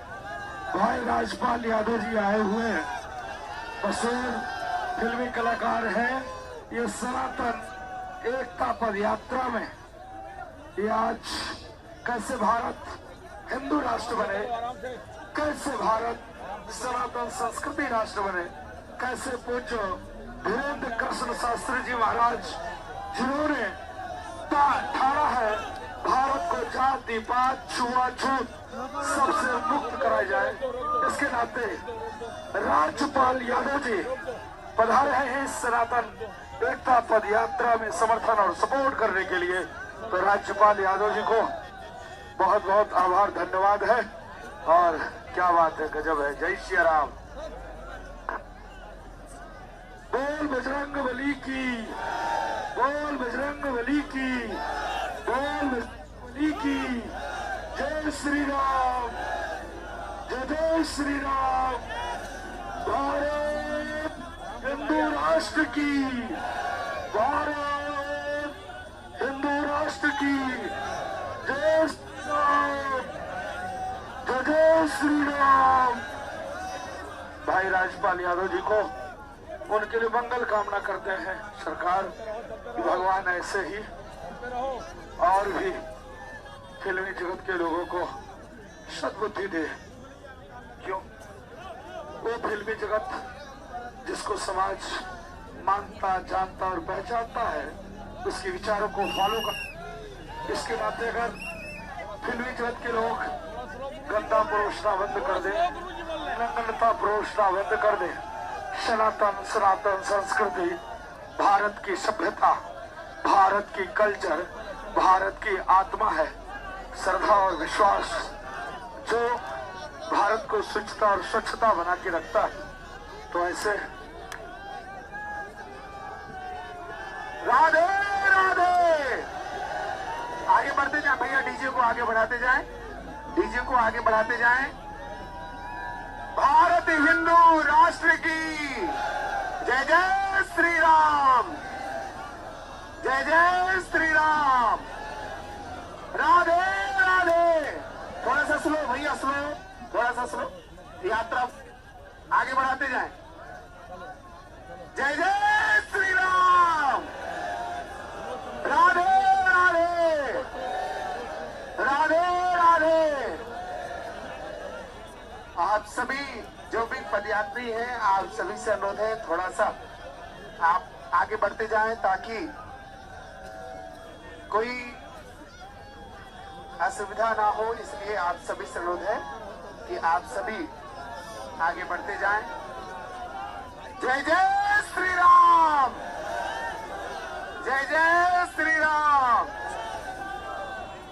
भाई राजपाल यादव जी आए हुए हैं। मशहूर फिल्मी कलाकार हैं। ये सनातन एकता पद यात्रा में ये आज कैसे भारत हिंदू राष्ट्र बने, कैसे भारत सनातन संस्कृति राष्ट्र बने, कैसे पूज्य धीरेन्द्र कृष्ण शास्त्री जी महाराज जिन्होंने ठाड़ा है भारत को जाति पात छुआछूत सबसे मुक्त कराया जाए, इसके नाते राज्यपाल यादव जी पधारे हैं इस सनातन एकता पद यात्रा में समर्थन और सपोर्ट करने के लिए। तो राज्यपाल यादव जी को बहुत बहुत आभार धन्यवाद है। और क्या बात है, गजब है। जय श्री राम। बोल बजरंग बली की, बोल बजरंग बली की, बोल बली की। जय श्री राम, जय श्री राम। भारत हिंदू राष्ट्र की, भारत हिंदू राष्ट्र की। जय श्री राम, जय श्री राम। भाई राजपाल यादव जी को उनके लिए मंगल कामना करते हैं सरकार। भगवान ऐसे ही और भी फिल्मी जगत के लोगों को सद्बुद्धि दे। क्यों? वो फिल्मी जगत जिसको समाज मानता, जानता और पहचानता है उसके विचारों को फॉलो कर। इसके नाते अगर फिल्मी जगत के लोग गंदा परोसना बंद कर दे, नग्नता परोसना बंद कर दे, सनातन संस्कृति, भारत की सभ्यता, भारत की कल्चर, भारत की आत्मा है, श्रद्धा और विश्वास जो भारत को शुचिता और स्वच्छता बना के रखता है। तो ऐसे राधे राधे, आगे बढ़ते जाए भैया, डीजे को आगे बढ़ाते जाएं, डीजे को आगे बढ़ाते जाएं। भारत हिंदू राष्ट्र की जय जय श्री राम, जय जय श्री राम, राधे राधे। थोड़ा सा स्लो भैया, स्लो, थोड़ा सा स्लो, यात्रा आगे बढ़ाते जाएं। जय जय श्री राम, राधे राधे, राधे राधे। आप सभी जो भी पदयात्री हैं, आप सभी से अनुरोध है थोड़ा सा आप आगे बढ़ते जाएं ताकि कोई असुविधा ना हो, इसलिए आप सभी से अनुरोध है कि आप सभी आगे बढ़ते जाएं। जय जय श्री राम, जय जय श्री राम,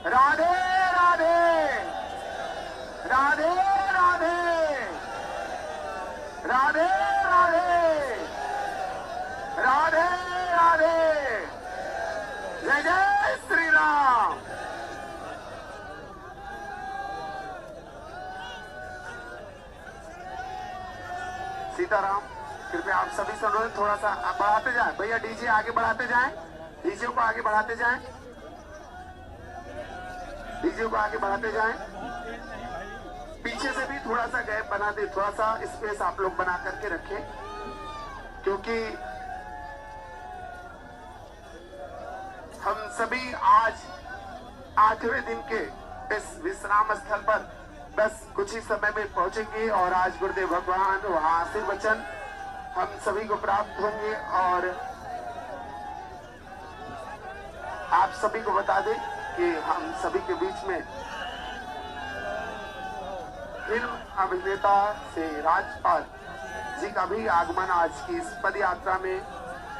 राधे राधे, राधे राधे, राधे राधे, राधे राधे, जय जय श्री राम। सीताराम। कृपया आप सभी से अनुरोध थोड़ा सा बढ़ाते जाएं भैया, डीजे आगे बढ़ाते जाएं, डीजे को आगे बढ़ाते जाएं, डीजे को आगे बढ़ाते जाएं। पीछे से भी थोड़ा सा गैप बना दे, थोड़ा सा स्पेस आप लोग बना करके रखें, क्योंकि हम सभी आज 8वें दिन के इस विश्राम स्थल पर बस कुछ ही समय में पहुंचेंगे और आज गुरुदेव भगवान वहां आशीर्वचन हम सभी को प्राप्त होंगे। और आप सभी को बता दें कि हम सभी के बीच में फिल्म अभिनेता से राजपाल जी का भी आगमन आज की इस पद यात्रा में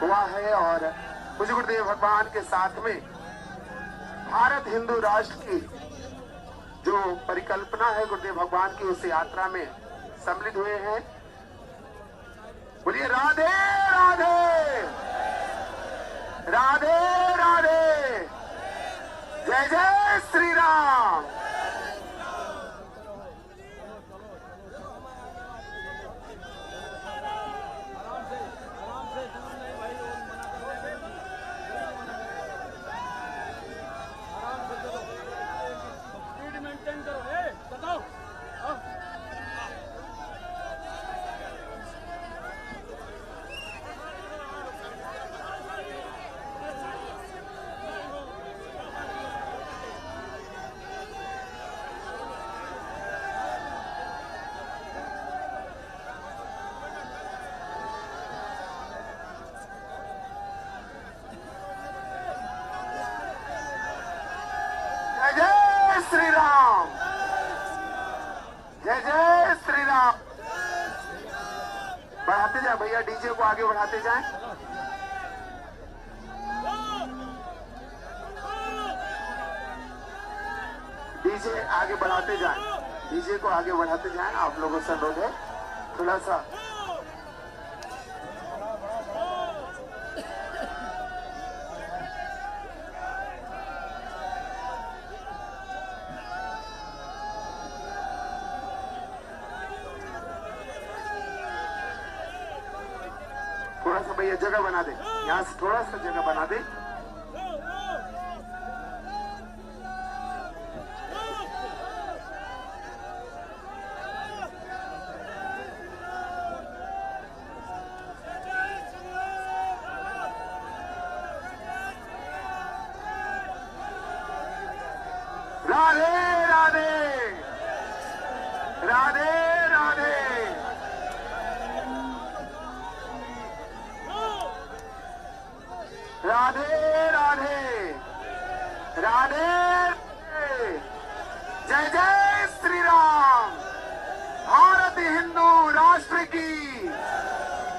हुआ है। और मुझे गुरुदेव भगवान के साथ में भारत हिंदू राष्ट्र की जो परिकल्पना है गुरुदेव भगवान की, उस यात्रा में सम्मिलित हुए हैं। बोलिए राधे राधे, राधे राधे, जय जय श्री राम। श्री राम, जय जय श्री राम। बढ़ाते जाए भैया, डीजे को आगे बढ़ाते जाएं। डीजे आगे बढ़ाते जाएं, डीजे को आगे बढ़ाते जाएं। आप लोगों से अनुरोध है थोड़ा सा भैया जगह बना दे, यहाँ से थोड़ा सा जगह बना दे। राधे राधे, राधे राधे, राधे राधे राधे। जय जय श्री राम। भारत हिंदू राष्ट्र की,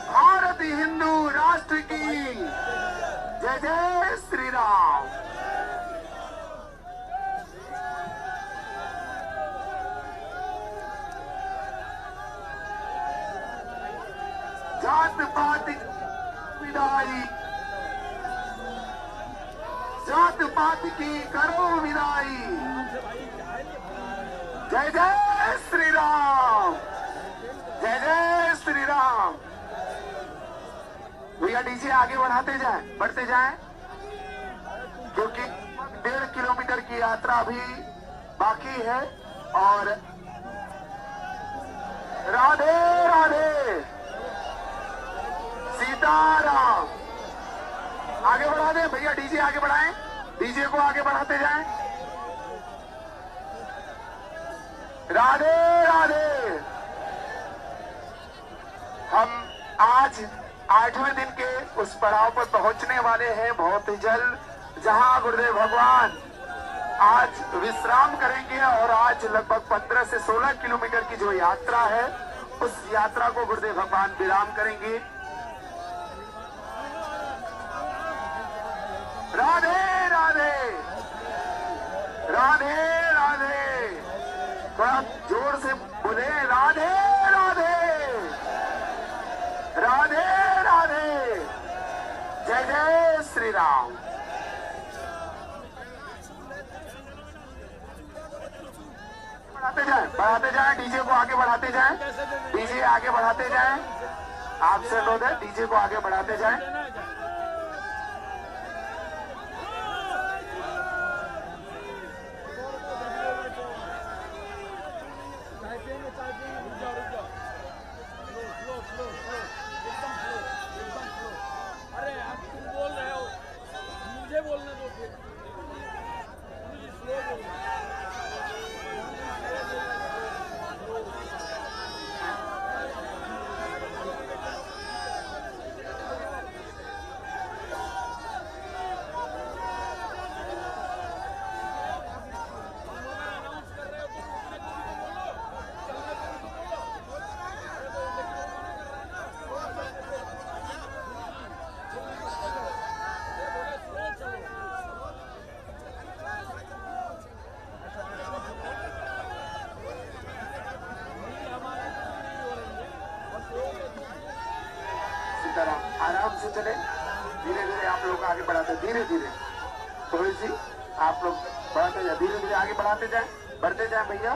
भारत हिंदू राष्ट्र की जय जय श्री राम। जात पात विदाई, जात पात की करो विदाई। जय जय श्री राम, जय जय श्री राम। भैया डीजे आगे बढ़ाते जाएं, बढ़ते जाएं, क्योंकि 1.5 किलोमीटर की यात्रा अभी बाकी है। और राधे राधे सीताराम। आगे बढ़ा दें भैया, डीजे आगे बढ़ाएं, डीजे को आगे बढ़ाते जाएं। राधे राधे। हम आज 8वें दिन के उस पड़ाव पर पहुंचने वाले हैं बहुत ही जल्द, जहां गुरुदेव भगवान आज विश्राम करेंगे। और आज लगभग 15 से 16 किलोमीटर की जो यात्रा है, उस यात्रा को गुरुदेव भगवान विराम करेंगे। राधे राधे राधे राधे। थोड़ा जोर से बोले राधे राधे राधे राधे। जय जय श्री राम। बढ़ाते जाएं, डीजे को आगे बढ़ाते जाएं, डीजे आगे बढ़ाते जाएं। आपसे अनुरोध है, डीजे को आगे बढ़ाते जाएं। अरे आप तुम बोल रहे हो, मुझे बोलने दो फिर। मुझे स्लो बोलना। आराम से चले, धीरे धीरे आप लोग आगे बढ़ाते, धीरे धीरे थोड़ी सी आप लोग बढ़ाते जाए, धीरे धीरे आगे बढ़ाते जाए, बढ़ते जाए भैया।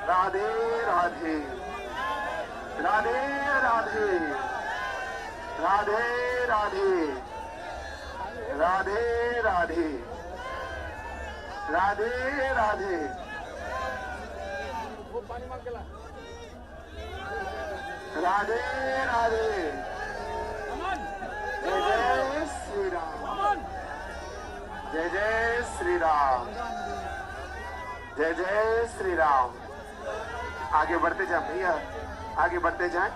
राधे राधे राधे राधे राधे राधे राधे राधे राधे राधे। वो पानी मांग के ला। राधे राधे। अमन, जय जय श्री राम, अमन। जय जय श्री राम, जय जय श्री राम। आगे बढ़ते जाए भैया, आगे बढ़ते जाए,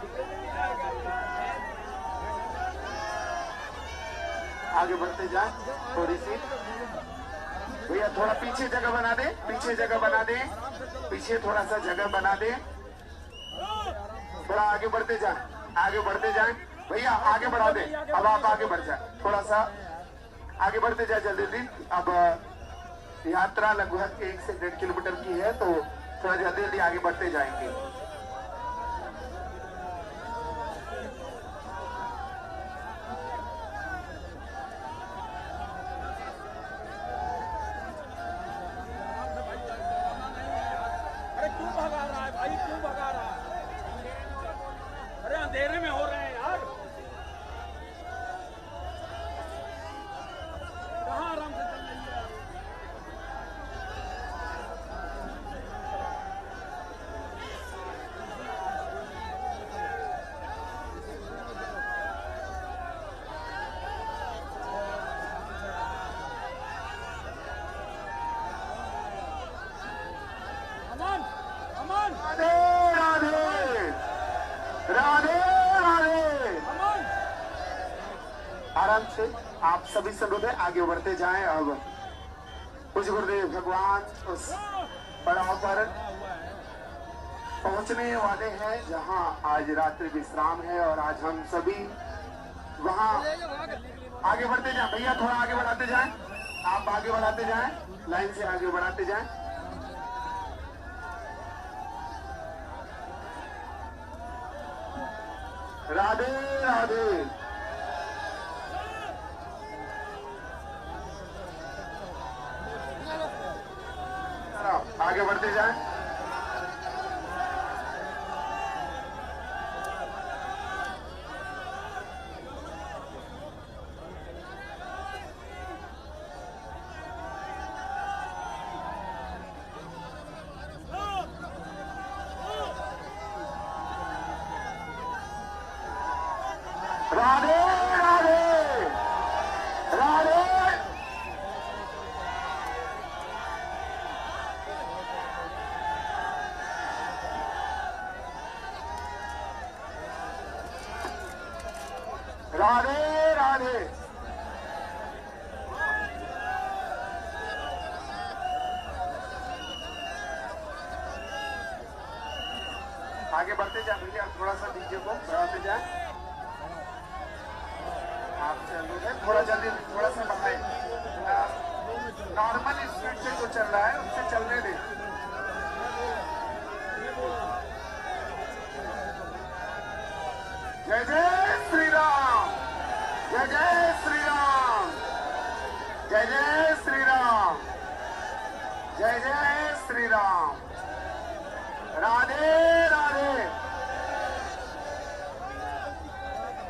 आगे बढ़ते जाए थोड़ी सी भैया। थोड़ा पीछे जगह बना दे, पीछे जगह बना दे, पीछे थोड़ा सा जगह बना दे। थोड़ा आगे बढ़ते जाए, आगे बढ़ते जाए भैया, आगे बढ़ा दे। अब आप आगे बढ़ जाए, थोड़ा सा आगे बढ़ते जाए जल्दी जल्दी। अब यात्रा लगभग 1 से 1.5 किलोमीटर की है, तो थोड़ा जल्दी जल्दी आगे बढ़ते जाएंगे। अरे क्यों भगा रहा है भाई, क्यों भगा रहा है? अरे अंधेरे में हो रहे हैं यार। कहाँ आराम से चल रही है? आप सभी से अनुरोध है आगे बढ़ते जाएं। अब कुछ गुरुदेव भगवान उस पड़ाव पर पहुंचने वाले हैं जहां आज रात्रि विश्राम है और आज हम सभी वहां आगे बढ़ते जाएं। भैया थोड़ा आगे बढ़ाते जाएं, आप आगे बढ़ाते जाएं, लाइन से आगे बढ़ाते जाएं। राधे राधे। आगे बढ़ते जाएं। राधे राधे राधे। राधे राधे। आगे बढ़ते जाए भैया, थोड़ा सा डीजे को बढ़ाते जाए। आपसे अनुरोध है थोड़ा जल्दी, थोड़ा सा बढ़ाए। नॉर्मल स्पीड से जो चल रहा है उससे चलने दें। जय जय श्री राम, जय जय श्री राम, जय जय श्री राम, जय जय श्री राम। राधे राधे।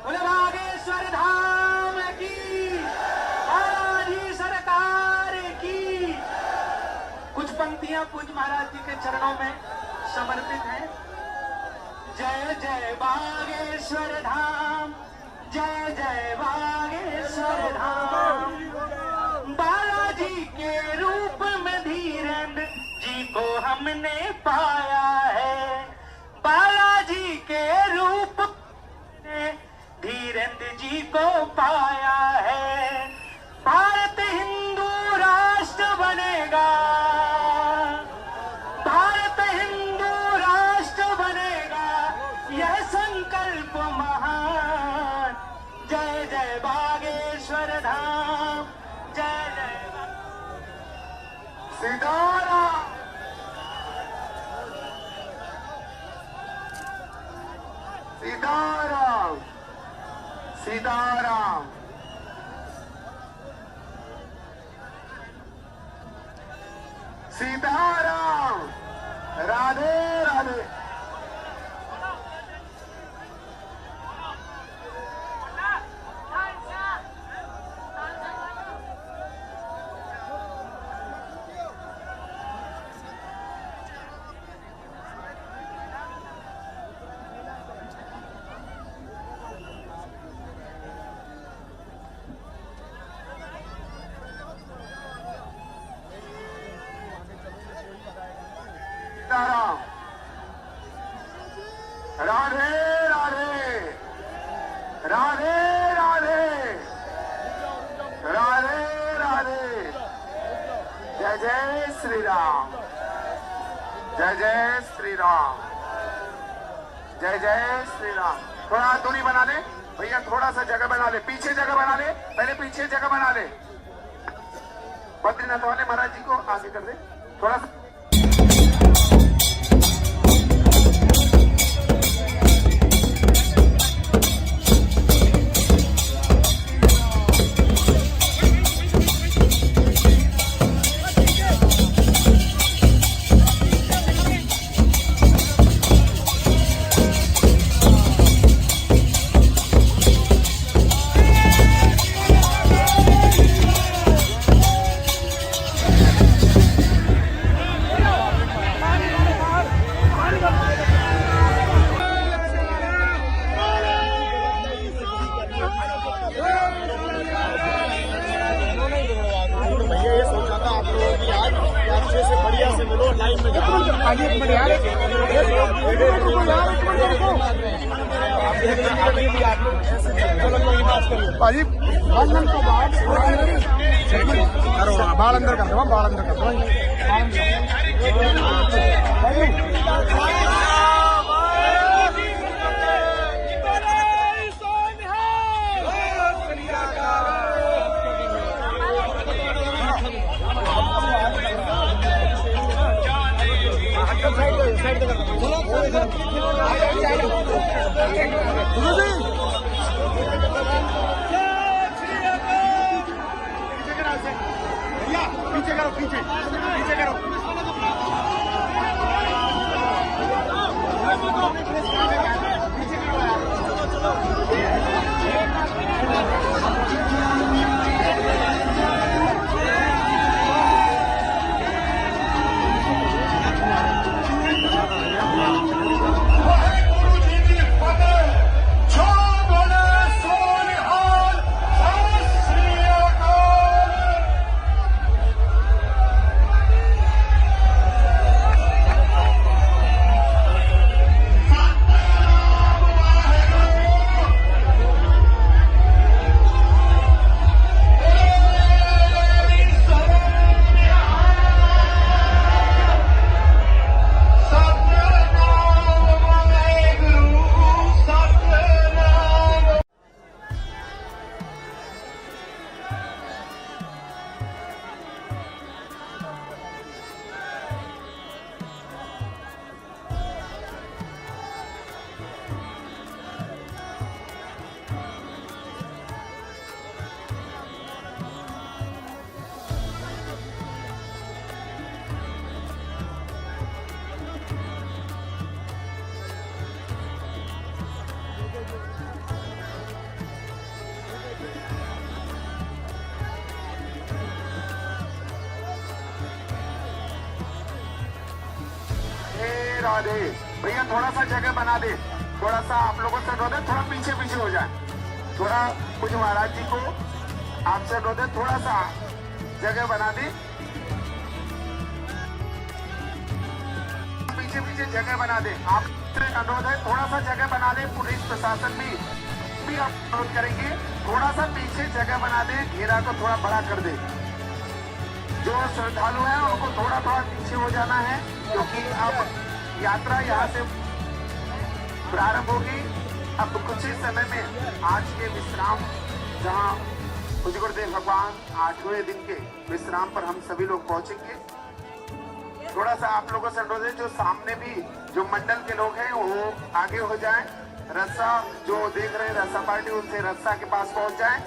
बोले बागेश्वर धाम की, बालाजी सरकार की। कुछ पंक्तियां पूज्य महाराज जी के चरणों में समर्पित हैं। जय जय बागेश्वर धाम, जय जय बागेश्वर धाम। बालाजी के रूप में धीरेन्द्र जी को हमने पाया है। बालाजी के रूप में धीरेन्द्र जी को पाया है। भारत हिंदू राष्ट्र बनेगा, भारत हिंदू राष्ट्र बनेगा, यह संकल्प महान। जय जय बागेश्वर धाम, जय जय सीताराम। सीताराम सीताराम। सीताराम। राधे राधे। सीताराम। राधे राधे। राधे राधे। राधे राधे। जय जय श्री राम, जय जय श्री राम, जय जय श्री राम। थोड़ा दूरी बना ले भैया, थोड़ा सा जगह बना ले, पीछे जगह बना ले, पहले पीछे जगह बना ले। बद्रीनाथ वाले महाराज जी को आगे कर दे थोड़ा सा। अच्छे से बढ़िया से मिलो, लाइव में जाओ। एक मिनट यार, भाजी बाल अंदर कर दो, बाल अंदर कर दो। पीछे करो, पीछे करो। राधे भैया, थोड़ा सा जगह बना दे, थोड़ा सा आप लोगों से अनुरोध है, थोड़ा पीछे पीछे हो जाए, थोड़ा कुछ महाराज जी को आपसे अनुरोध है, थोड़ा सा जगह बना दे, पीछे पीछे जगह बना दे। आपसे अनुरोध है, थोड़ा सा जगह बना दे। पुलिस प्रशासन भी आप अनुरोध करेंगे, थोड़ा सा पीछे जगह बना दे, घेरा को थोड़ा बड़ा कर दे। जो श्रद्धालु हैं उनको थोड़ा थोड़ा पीछे हो जाना है, क्योंकि अब यात्रा यहाँ से प्रारंभ होगी। अब कुछ ही समय में आज के विश्राम, जहाँ पूज्य गुरुदेव भगवान 8वें दिन के विश्राम पर हम सभी लोग पहुंचेंगे। थोड़ा सा आप लोगों से अनुरोध है, जो सामने भी जो मंडल के लोग हैं वो आगे हो जाएं। रस्सा जो देख रहे हैं रस्सा पार्टी, उनसे रस्सा के पास पहुंच जाएं।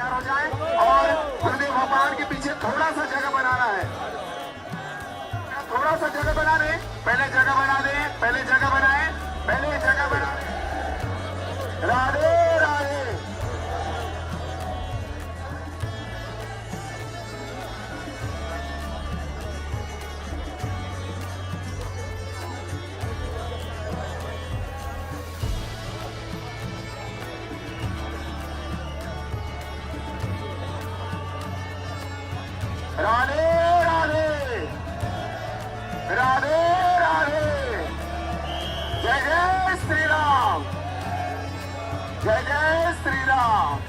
हो जाए और गुरुदेव भगवान के पीछे थोड़ा सा जगह बनाना है, थोड़ा सा जगह बना दे, पहले जगह बना दे, पहले जगह बनाए, पहले जगह बना दे। राधे राधे। राधे राधे। राधे राधे। जय जय श्री राम। जय जय श्री राम।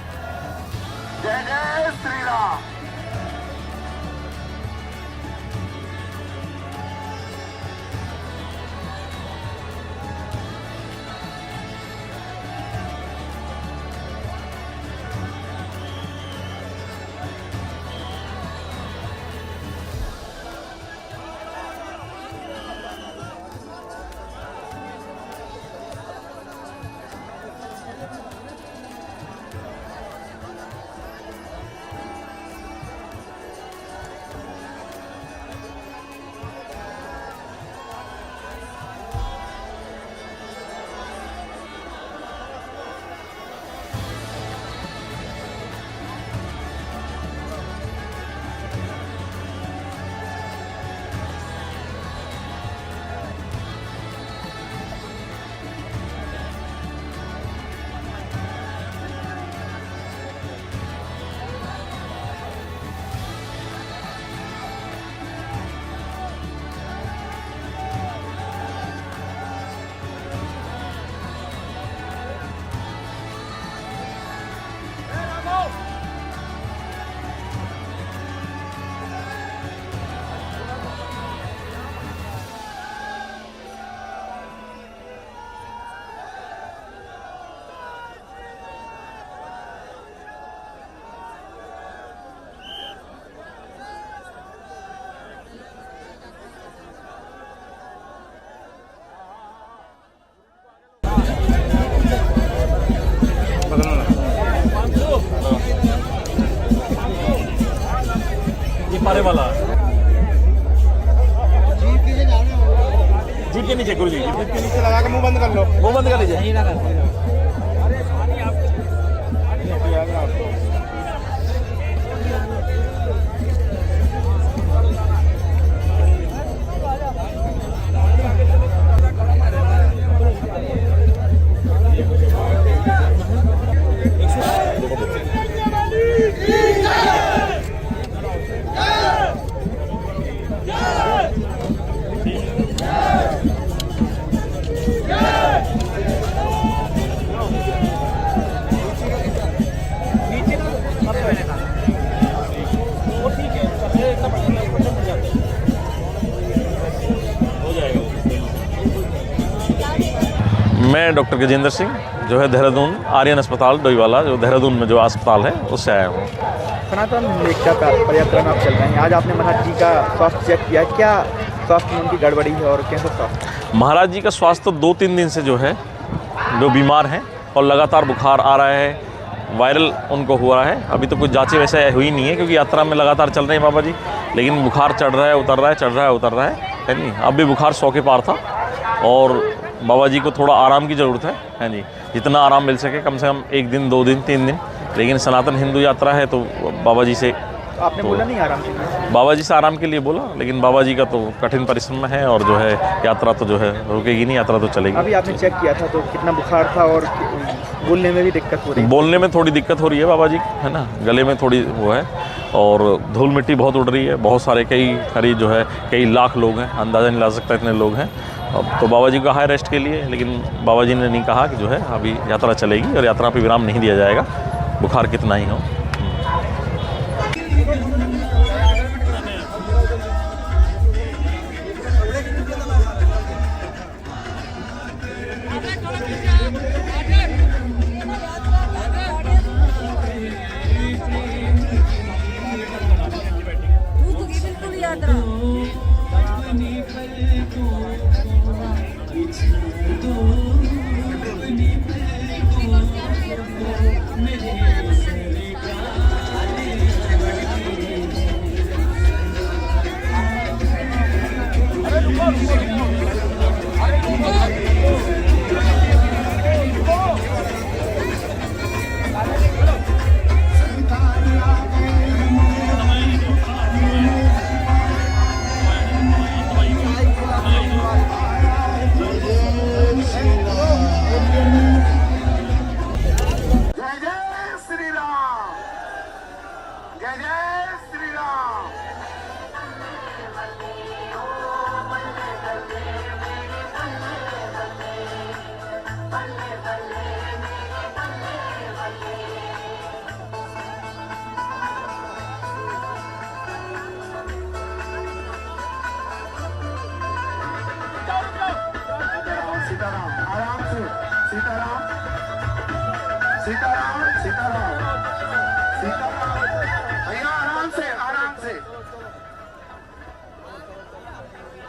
जय जय श्री राम। पारे वाला जीप के नीचे गुरु जी, जीप के नीचे लगा के मुंह बंद कर लो, मुंह बंद कर लीजिए। मैं डॉक्टर गजेंद्र सिंह जो है देहरादून आर्यन अस्पताल डोईवाला, जो देहरादून में जो अस्पताल है उससे आया हूँ। सनातन एकता पदयात्रा आप चल रहे हैं, आज आपने महाराज जी का स्वास्थ्य चेक किया, क्या स्वास्थ्य में उनकी गड़बड़ी है और कैसा स्वास्थ्य? महाराज जी का स्वास्थ्य तो 2-3 दिन से जो है जो बीमार हैं और लगातार बुखार आ रहा है, वायरल उनको हुआ है। अभी तो कुछ जांचें वैसे हुई नहीं है क्योंकि यात्रा में लगातार चल रहे हैं बाबा जी, लेकिन बुखार चढ़ रहा है उतर रहा है, चढ़ रहा है उतर रहा है नहीं। अब भी बुखार 100 के पार था और बाबा जी को थोड़ा आराम की ज़रूरत है जी, जितना आराम मिल सके, कम से कम 1 दिन 2 दिन 3 दिन। लेकिन सनातन हिंदू यात्रा है तो बाबा जी से आपने बोला नहीं आराम के लिए? बाबा जी से आराम के लिए बोला, लेकिन बाबा जी का तो कठिन परिश्रम है और जो है यात्रा तो जो है रुकेगी नहीं, यात्रा तो चलेगी। अभी आपने चेक किया था तो कितना बुखार था और बोलने में भी दिक्कत हो रही है? बोलने में थोड़ी दिक्कत हो रही है बाबा जी, है ना, गले में थोड़ी वो है और धूल मिट्टी बहुत उड़ रही है। बहुत सारे करीब जो है कई लाख लोग हैं, अंदाज़ा नहीं ला सकता इतने लोग हैं। अब तो बाबा जी का हाई रेस्ट के लिए, लेकिन बाबा जी ने नहीं कहा कि जो है अभी यात्रा चलेगी और यात्रा पर विराम नहीं दिया जाएगा, बुखार कितना ही हो। भैया आराम से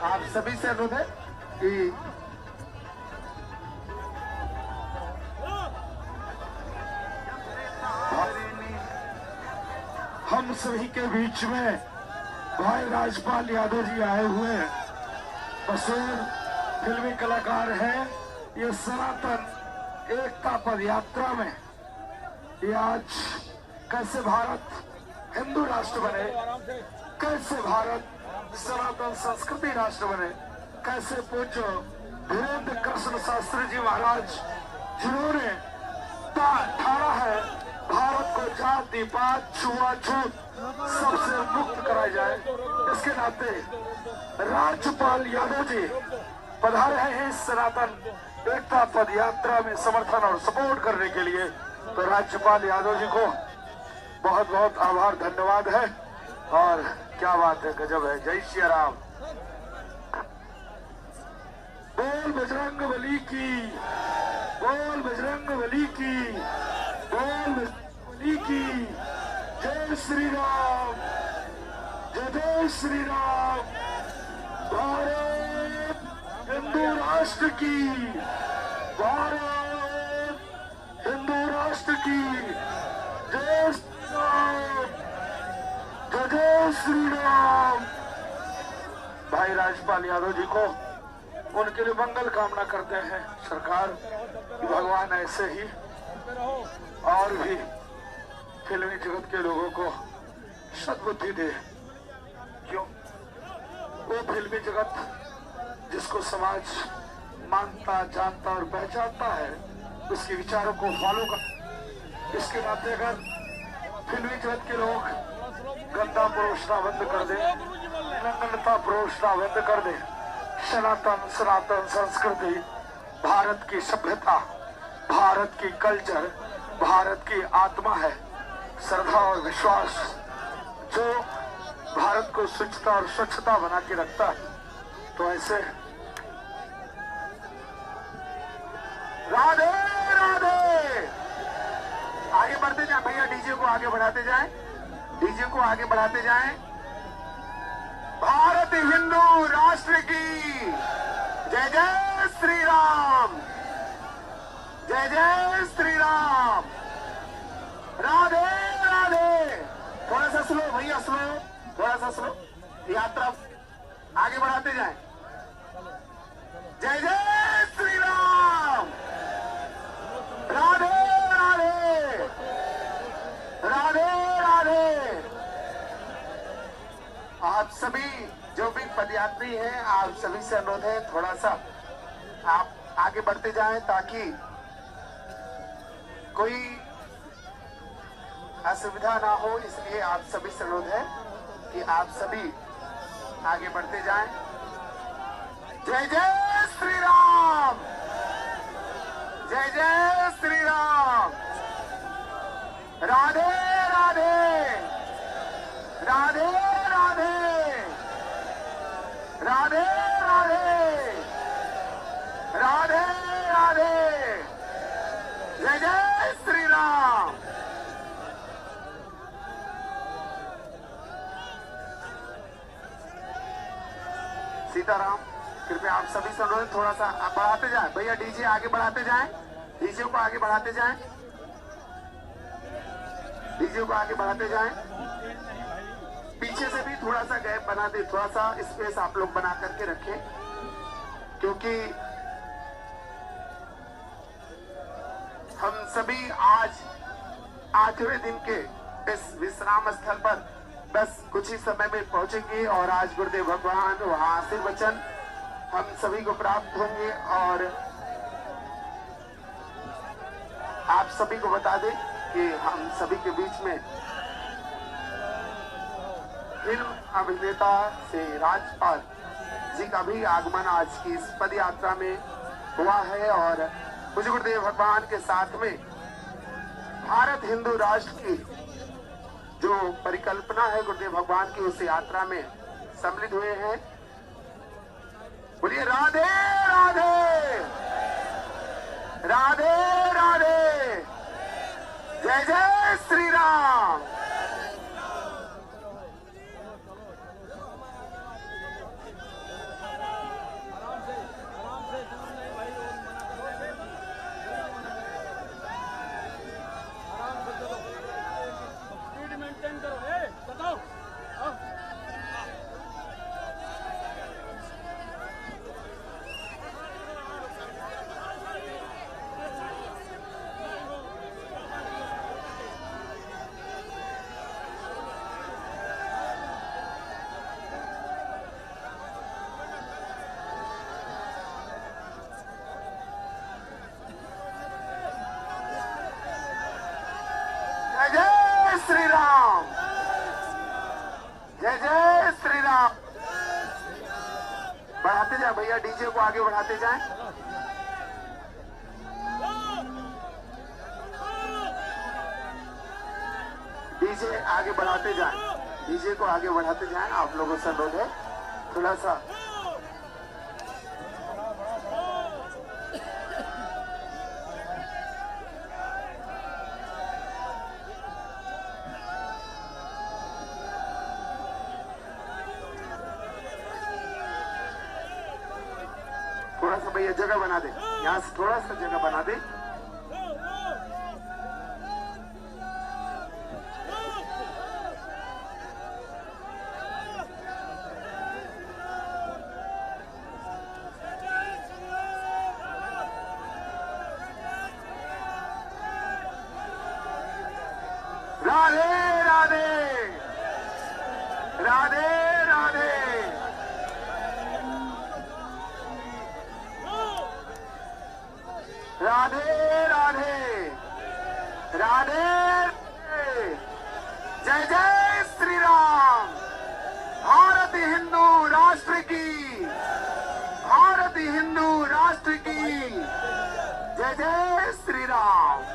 आप सभी से अनुरोध है कि हम सभी के बीच में भाई राजपाल यादव जी आए हुए हैं। मशहूर फिल्मी कलाकार हैं। ये सनातन एकता पद यात्रा में ये आज कैसे भारत हिंदू राष्ट्र बने, कैसे भारत सनातन संस्कृति राष्ट्र बने, कैसे पूज्य धीरेन्द्र कृष्ण शास्त्री जी महाराज जिन्होंने ठाड़ा है भारत को जाति पात छुआछूत सबसे मुक्त कराया जाए, इसके नाते राज्यपाल यादव जी पधारे हैं इस सनातन एकता पद यात्रा में समर्थन और सपोर्ट करने के लिए। तो राज्यपाल यादव जी को बहुत बहुत आभार धन्यवाद है। और क्या बात है, गजब है। जय श्री राम। बोल बजरंग बली की, बोल बजरंग बली की, बोल बली की। जय श्री राम, जय श्री राम। भारत हिंदू राष्ट्र की, भारत हिंदू राष्ट्र की। जय श्री राम, जय श्री श्री राम। भाई राजपाल यादव जी को उनके लिए मंगल कामना करते हैं सरकार कि भगवान ऐसे ही और भी फिल्मी जगत के लोगों को सद्बुद्धि दे। क्यों? वो फिल्मी जगत जिसको समाज मानता, जानता और पहचानता है, उसके विचारों को फॉलो कर। इसके नाते अगर फिल्मी जगत के लोग गंदा परोसना बंद कर दे, नग्नता परोसना बंद कर दे, सनातन संस्कृति, भारत की सभ्यता, भारत की कल्चर, भारत की आत्मा है, श्रद्धा और विश्वास जो भारत को स्वच्छता और स्वच्छता बना के रखता है। तो ऐसे राधे राधे। आगे बढ़ते जाए भैया, डीजे को आगे बढ़ाते जाएं, डीजे को आगे बढ़ाते जाएं। भारत हिंदू राष्ट्र की जय जय श्री राम, जय जय श्री राम। राधे राधे। थोड़ा सा स्लो भैया, स्लो, थोड़ा सा स्लो। यात्रा आगे बढ़ाते जाएं। जय जय श्री राम। राधे राधे, राधे राधे। आप सभी जो भी पदयात्री हैं, आप सभी से अनुरोध है थोड़ा सा आप आगे बढ़ते जाएं ताकि कोई असुविधा ना हो। इसलिए आप सभी से अनुरोध है कि आप सभी आगे बढ़ते जाएं। जय जय श्री राम, जय जय श्री राम। राधे राधे, राधे राधे, राधे राधे, राधे राधे। जय जय श्री राम। सीताराम। कृपया आप सभी से अनुरोध थोड़ा सा बढ़ाते जाएं भैया, डीजे आगे बढ़ाते जाएं, डीजे को आगे बढ़ाते जाएं, डीजे को आगे बढ़ाते जाएं। पीछे से भी थोड़ा सा गैप बना दे, थोड़ा सा स्पेस आप लोग बना करके रखें, क्योंकि हम सभी आज 8वें दिन के इस विश्राम स्थल पर बस कुछ ही समय में पहुंचेंगे और आज गुरुदेव भगवान वहां आशीर्वचन हम सभी को प्राप्त होंगे। और आप सभी को बता दें कि हम सभी के बीच में फिल्म अभिनेता से राजपाल जी का भी आगमन आज की इस पद यात्रा में हुआ है। और पूज्य गुरुदेव भगवान के साथ में भारत हिंदू राष्ट्र की जो परिकल्पना है गुरुदेव भगवान की, उस यात्रा में सम्मिलित हुए हैं। बोलिए राधे राधे, राधे राधे। जय जय श्री राम। स्पीड मेंटेन करो। बताओ जय जय श्री राम, जय जय श्री राम। बढ़ाते जाए भैया, डीजे को आगे बढ़ाते जाएं। डीजे आगे बढ़ाते जाएं, डीजे को आगे बढ़ाते जाएं। आप लोगों से अनुरोध है थोड़ा सा भैया जगह बना दे, यहाँ से थोड़ा सा जगह बना दे। राधे राधे राधे। जय जय श्री राम। भारत हिंदू राष्ट्र की, भारत हिंदू राष्ट्र की जय जय श्री राम।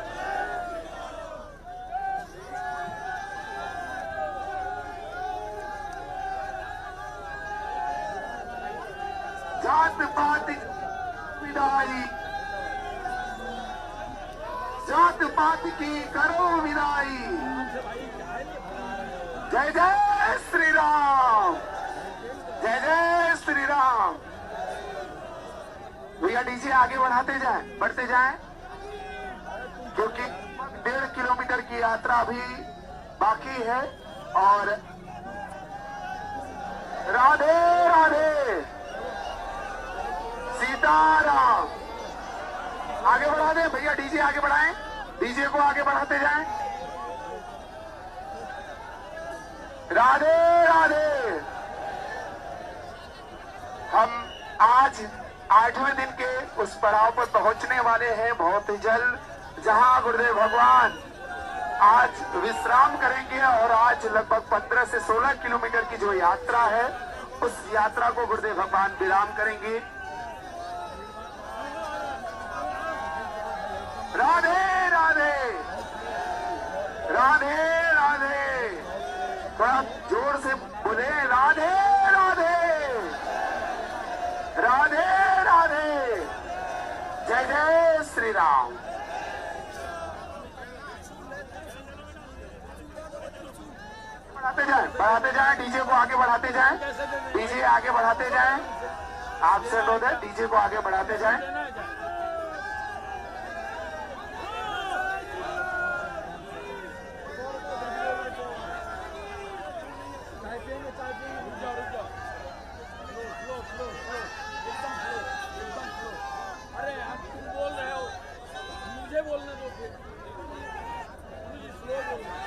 जात पात विदाई, जात पात की करो विदाई। जय जय श्री राम, जय जय श्री राम। भैया डीजे आगे बढ़ाते जाएं, बढ़ते जाएं, क्योंकि 1.5 किलोमीटर की यात्रा अभी बाकी है। और राधे राधे सीताराम। आगे बढ़ा दें भैया, डीजे आगे बढ़ाएं, डीजे को आगे बढ़ाते जाएं। राधे राधे। हम आज 8वें दिन के उस पड़ाव पर पहुंचने वाले हैं बहुत ही जल्द, जहां गुरुदेव भगवान आज विश्राम करेंगे। और आज लगभग 15 से 16 किलोमीटर की जो यात्रा है, उस यात्रा को गुरुदेव भगवान विराम करेंगे। राधे राधे राधे राधे। थोड़ा जोर से बोले राधे राधे राधे राधे। जय जय श्री राम। बढ़ाते जाएं, डीजे को आगे बढ़ाते जाएं, डीजे आगे बढ़ाते जाएं। आपसे अनुरोध है, डीजे को आगे बढ़ाते जाएं। अरे आप तुम बोल रहे हो, मुझे बोलने दो फिर। मुझे स्लो बोलना।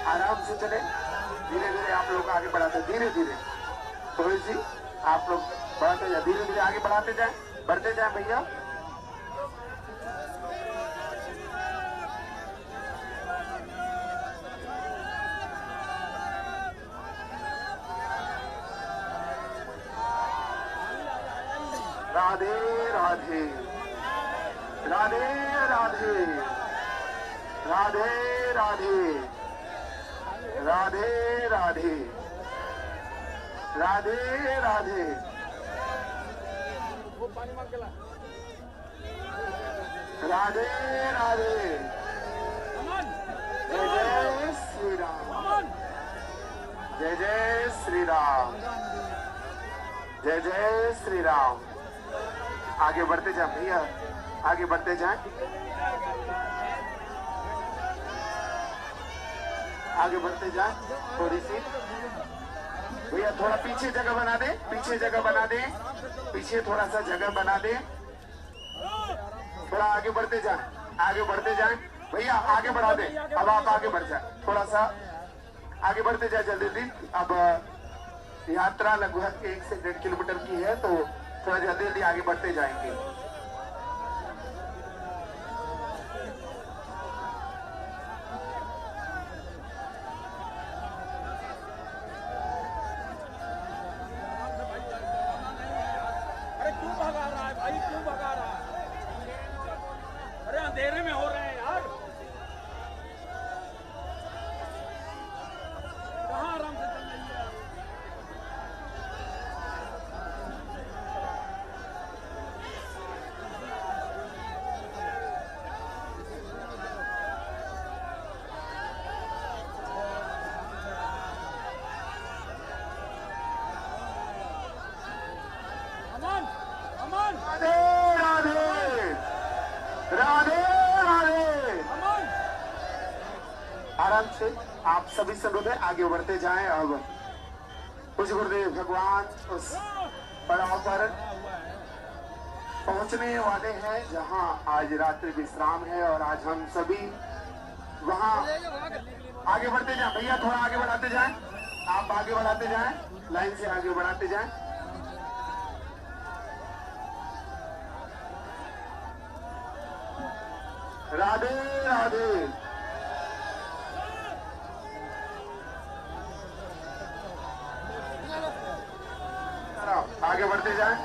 आराम से चले, धीरे धीरे आप लोग आगे बढ़ाते, धीरे धीरे थोड़ी सी आप लोग बढ़ाते जाए, धीरे धीरे आगे बढ़ाते जाए, बढ़ते जाए भैया। राधे राधे राधे राधे राधे राधे राधे राधे राधे राधे। वो पानी मांग के ला। राधे राधे। अमन, जय जय श्री राम, अमन। जय जय श्री राम, जय जय श्री राम। आगे बढ़ते जाए भैया, आगे बढ़ते जाए, आगे बढ़ते जाए थोड़ी सी भैया। थोड़ा पीछे जगह बना दे, पीछे जगह बना दे, पीछे थोड़ा सा जगह बना दे। थोड़ा आगे बढ़ते जाए, आगे बढ़ते जाए भैया, आगे बढ़ा दे। अब आप आगे बढ़ जाए, थोड़ा सा आगे बढ़ते जाए जल्दी जल्दी। अब यात्रा लगभग 1 से 1.5 किलोमीटर की है, तो थोड़ा जल्दी जल्दी आगे बढ़ते जाएंगे। अरे क्यों भगा रहा है भाई, क्यों भगा रहा है? अरे अंधेरे में हो रहे हैं यार। कहाँ आराम से चल रही है? आराम से आप सभी से अनुरोध है आगे बढ़ते जाएं। अब कुछ गुरुदेव भगवान उस पड़ाव पर पहुंचने वाले हैं जहां आज रात्रि विश्राम है और आज हम सभी वहां आगे बढ़ते जाएं। भैया थोड़ा आगे बढ़ाते जाएं, आप आगे बढ़ाते जाएं, लाइन से आगे बढ़ाते जाएं। राधे राधे। आगे बढ़ते जाएं।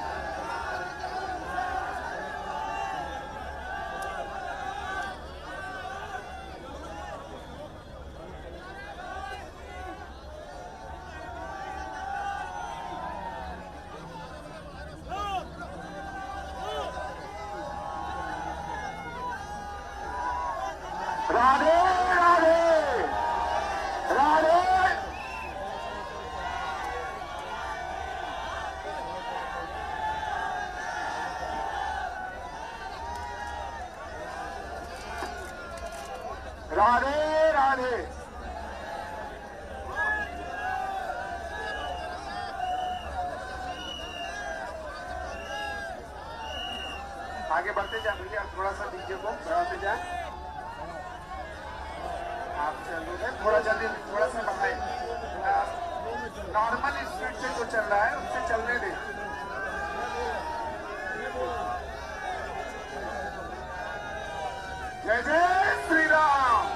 राधे राधे राधे। राधे राधे। आगे बढ़ते जाए भैया, थोड़ा सा डीजे को बढ़ाते जाए। आप चलो थोड़ा जल्दी, थोड़ा सा बढ़ाए। नॉर्मल स्पीड से जो चल रहा है उससे चलने दें। जय जय श्री राम,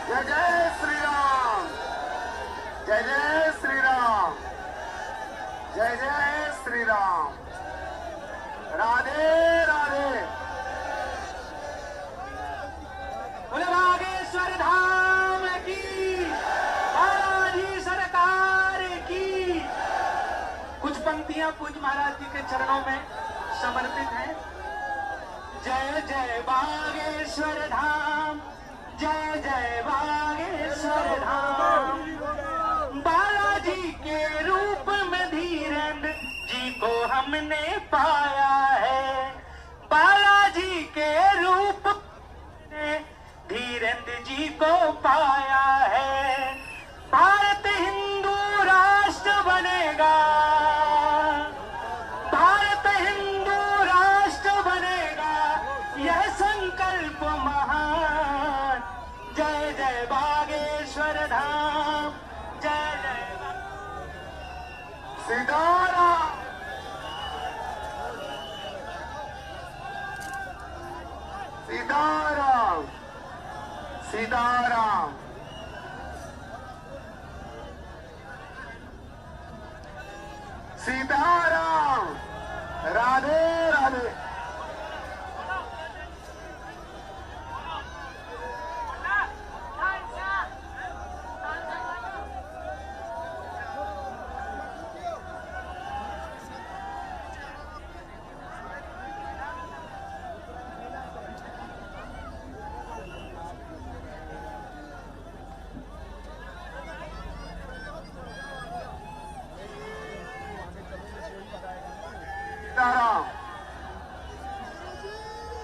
जय जय श्री राम, जय जय श्री राम, जय जय श्री राम। राधे राधे। बोले बागेश्वर धाम की, बालाजी सरकार की। कुछ पंक्तियां पूज्य महाराज जी के चरणों में समर्पित हैं। जय जय बागेश्वर धाम, जय जय बागेश्वर धाम। बालाजी के रूप में धीरेन्द्र जी को हमने पाया है। बालाजी के रूप में धीरेन्द्र जी को पाया है। भारत हिंदू राष्ट्र बनेगा, भारत हिंदू राष्ट्र बनेगा, यह संकल्प महान। जय जय बागेश्वर धाम, जय जय सीताराम। सीताराम सीताराम। सीताराम। राधे राधे। सीताराम।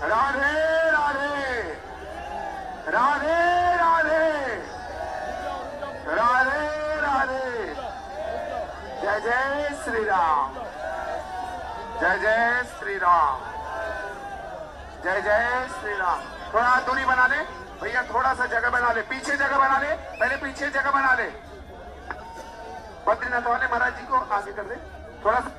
राधे राधे। राधे राधे। राधे राधे। जय जय श्री राम, जय जय श्री राम, जय जय श्री राम। थोड़ा दूरी बना ले भैया, थोड़ा सा जगह बना ले, पीछे जगह बना ले, पहले पीछे जगह बना ले। बद्रीनाथ वाले महाराज जी को आगे कर दे थोड़ा सा।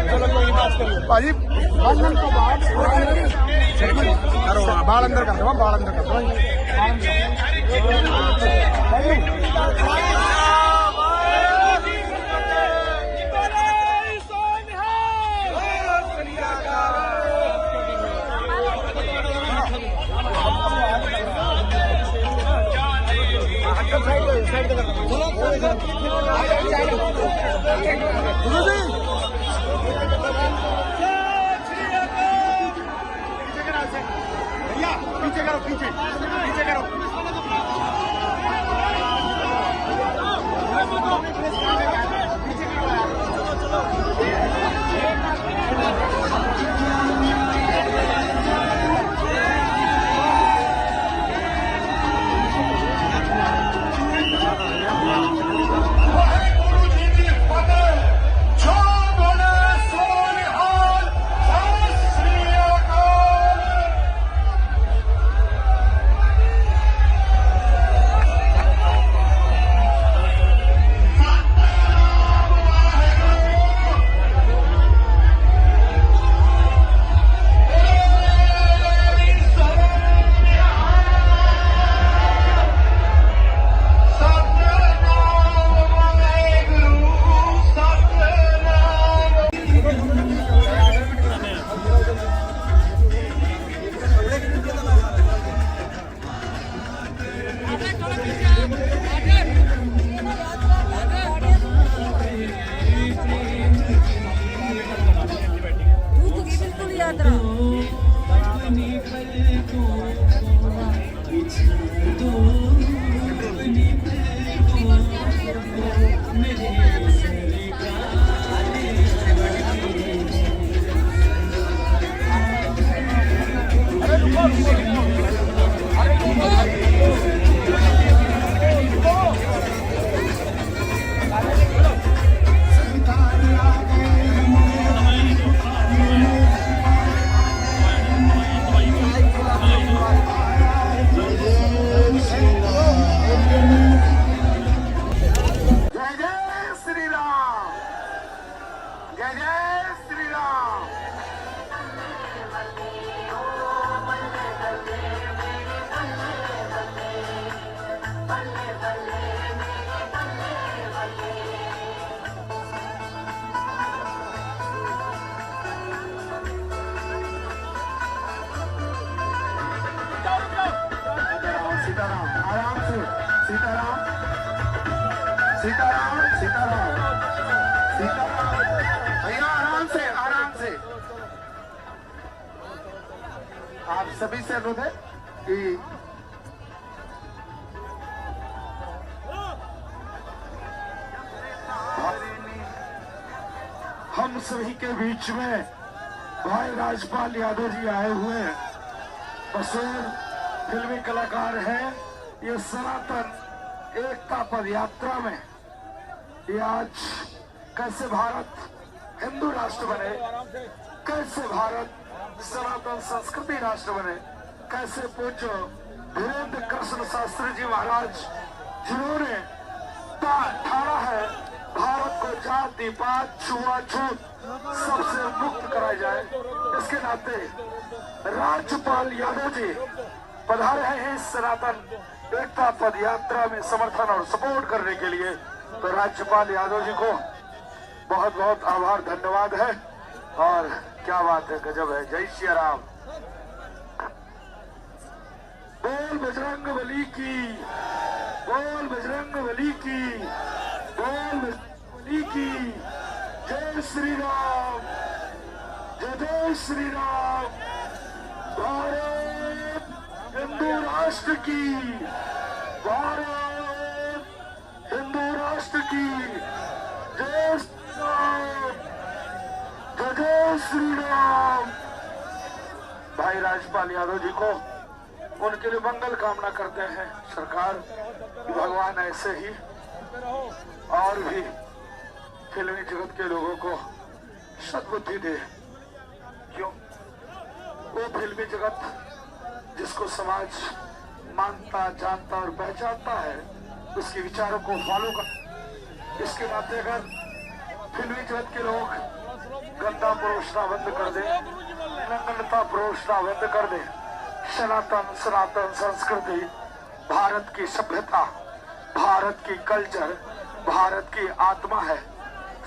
चलो कोई बात भाजी बंधन तो बाद बाल अंदर कर दो, बाल अंदर कर दो। पीछे करो, पीछे पीछे करो। सीताराम सीताराम सीताराम। भैया आराम से आराम से। आप सभी से अनुरोध है कि हम सभी के बीच में भाई राजपाल यादव जी आए हुए हैं। मशहूर फिल्मी कलाकार हैं। ये सनातन एकता पद यात्रा में ये आज कैसे भारत हिंदू राष्ट्र बने, कैसे भारत सनातन संस्कृति राष्ट्र बने, कैसे पूज्य धीरेन्द्र कृष्ण शास्त्री जी महाराज जिन्होंने ठाना है भारत को जाति पात छुआछूत सबसे मुक्त कराया जाए, इसके नाते राज्यपाल यादव जी पधारे हैं इस सनातन एकता पद यात्रा में समर्थन और सपोर्ट करने के लिए। तो राज्यपाल यादव जी को बहुत बहुत आभार धन्यवाद है। और क्या बात है, गजब है। जय श्री राम। बोल बजरंग बली की, बोल बजरंग बली की, बोल बजरंग बली की। जय श्री राम, जय श्री राम। भारत हिंदू राष्ट्र की, भारत हिंदू राष्ट्र की। जय श्री राम, जय श्री राम। भाई राजपाल यादव जी को उनके लिए मंगल कामना करते हैं सरकार कि भगवान ऐसे ही और भी फिल्मी जगत के लोगों को सद्बुद्धि दे। क्यों? वो फिल्मी जगत जिसको समाज मानता, जानता और पहचानता है, उसके विचारों को फॉलो कर। इसके नाते अगर फिल्मी जगत के लोग गंदा पुरुष परोसना बंद कर दे, नग्नता परोसना बंद कर दे। सनातन संस्कृति भारत की सभ्यता, भारत की कल्चर, भारत की आत्मा है।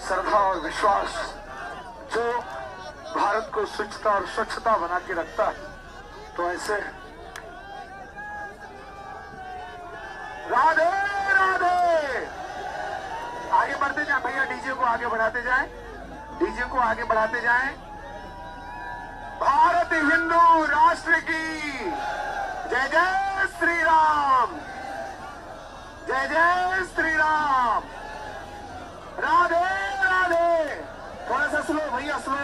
श्रद्धा और विश्वास जो भारत को स्वच्छता और स्वच्छता बना के रखता है। तो ऐसे राधे राधे। आगे बढ़ते जाए भैया, डीजे को आगे बढ़ाते जाएं, डीजे को आगे बढ़ाते जाएं। भारत हिंदू राष्ट्र की जय जय श्री राम, जय जय श्री राम। राधे राधे। थोड़ा सा स्लो भैया, स्लो,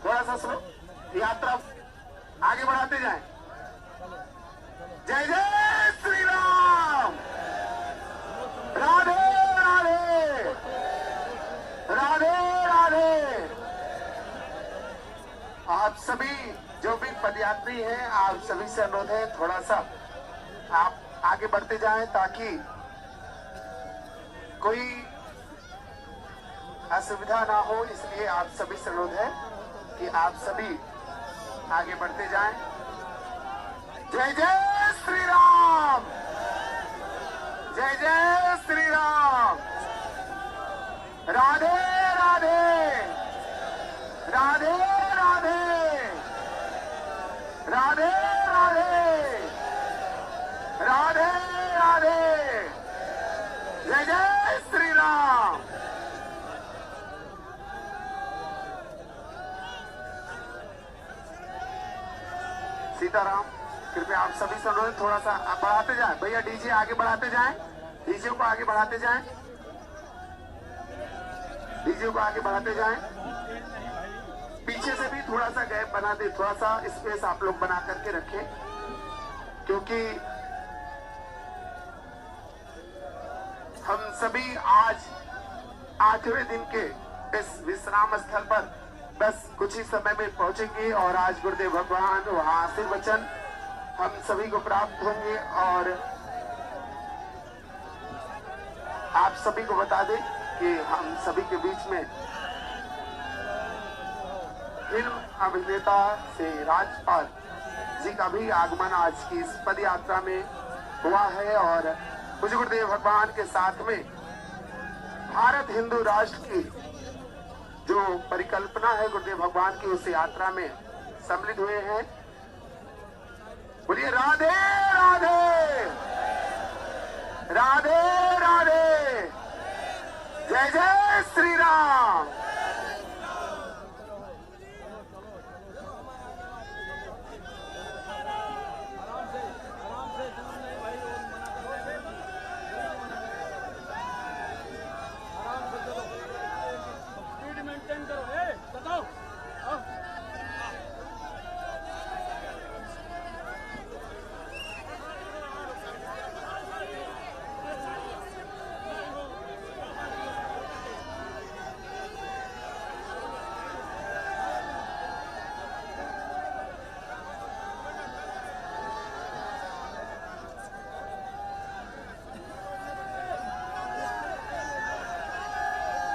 थोड़ा सा स्लो। यात्रा आगे बढ़ाते जाएं। जय जय श्री राम। राधे राधे, राधे राधे। आप सभी जो भी पदयात्री हैं, आप सभी से अनुरोध है थोड़ा सा आप आगे बढ़ते जाएं ताकि कोई असुविधा ना हो। इसलिए आप सभी से अनुरोध है कि आप सभी आगे बढ़ते जाएं। जय जय श्री राम, जय जय श्री राम। राधे राधे, राधे राधे, राधे राधे, राधे राधे। जय जय श्री राम। सीताराम। कृपया आप सभी से अनुरोध थोड़ा सा बढ़ाते जाएं भैया, डीजे आगे बढ़ाते जाएं, डीजे को आगे बढ़ाते जाएं, डीजे को आगे बढ़ाते जाएं। पीछे से भी थोड़ा सा गैप बना दे, थोड़ा सा स्पेस आप लोग बना करके रखें, क्योंकि हम सभी आज 8वें दिन के इस विश्राम स्थल पर बस कुछ ही समय में पहुंचेंगे और आज गुरुदेव भगवान वहां आशीर्वचन हम सभी को प्राप्त होंगे। और आप सभी को बता दें कि हम सभी के बीच में फिल्म अभिनेता से राजपाल जी का भी आगमन आज की इस पद यात्रा में हुआ है। और पूज्य गुरुदेव भगवान के साथ में भारत हिंदू राष्ट्र की जो परिकल्पना है गुरुदेव भगवान की, उस यात्रा में सम्मिलित हुए हैं। बोलिए राधे राधे, राधे राधे। जय जय श्री राम। स्पीड मेंटेन करो। बताओ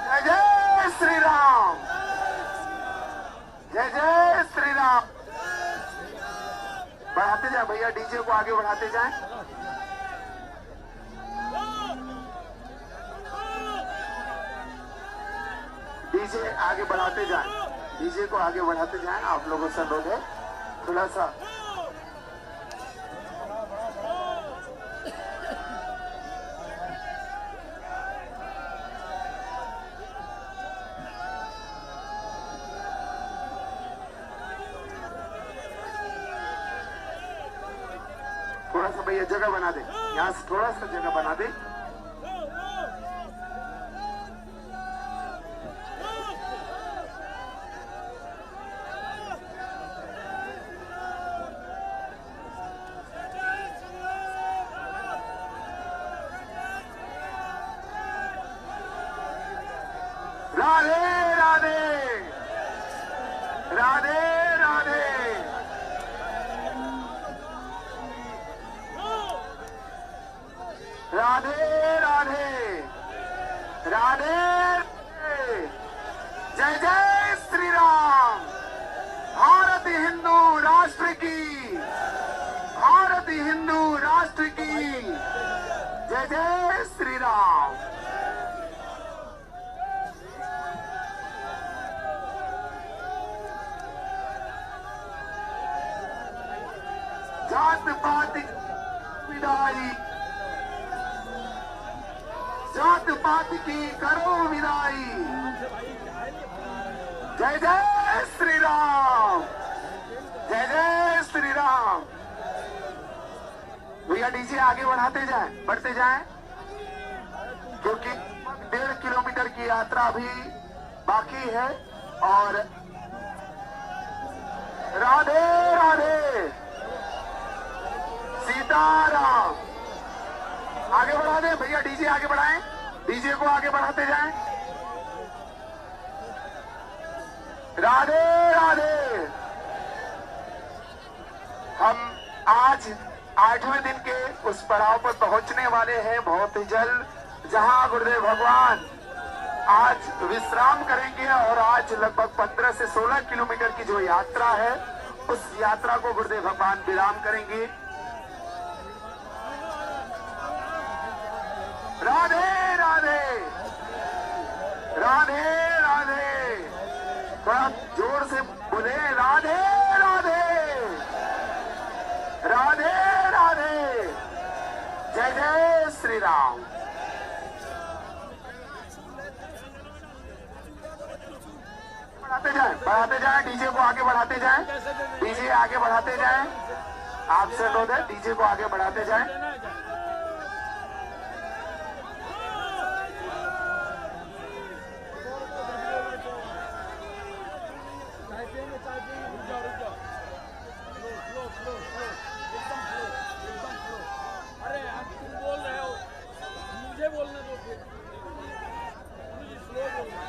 जय जय श्री राम, जय जय श्री राम। बढ़ाते जाए भैया, डीजे को आगे बढ़ाते जाएं। डीजे आगे बढ़ाते जाएं, डीजे को आगे बढ़ाते जाएं। आप लोगों से अनुरोध है थोड़ा सा भैया जगह बना दे, यहाँ से थोड़ा सा जगह बना दे। राधे राधे, राधे राधे। राधे राधे, राधे। जय जय श्री राम। की, भारत हिंदू राष्ट्र की जय जय श्री राम। जात पात विदाई, जात पात की करो विदाई, जय जय श्री राम, जय जय श्री राम। भैया डीजे आगे बढ़ाते जाएं, बढ़ते जाएं, क्योंकि 1.5 किलोमीटर की यात्रा अभी बाकी है। और राधे राधे, सीताराम। आगे बढ़ा दें भैया, डीजे आगे बढ़ाएं, डीजे को आगे बढ़ाते जाएं। राधे राधे। हम आज 8वें दिन के उस पड़ाव पर पहुंचने वाले हैं बहुत ही जल्द, जहां गुरुदेव भगवान आज विश्राम करेंगे। और आज लगभग 15 से 16 किलोमीटर की जो यात्रा है, उस यात्रा को गुरुदेव भगवान विराम करेंगे। राधे राधे, राधे राधे। थोड़ा जोर से बोले, राधे राधे, राधे राधे, जय जय श्री राम। बढ़ाते जाएं, डीजे को आगे बढ़ाते जाएं, डीजे आगे बढ़ाते जाएं। आपसे अनुरोध है, डीजे को आगे बढ़ाते जाएं। अरे आप तुम बोल रहे हो, मुझे बोलने दो फिर, मुझे स्लो बोलना।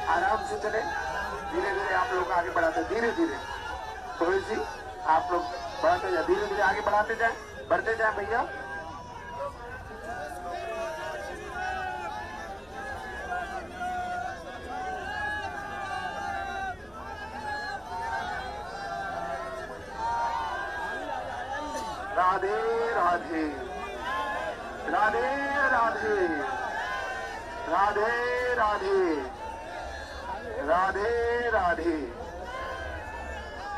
आराम से चले, धीरे धीरे आप लोग आगे बढ़ाते, धीरे धीरे थोड़ी सी आप लोग बढ़ाते जाए, धीरे धीरे आगे बढ़ाते जाए, बढ़ते जाए भैया। राधे राधे, राधे राधे, राधे राधे, राधे राधे,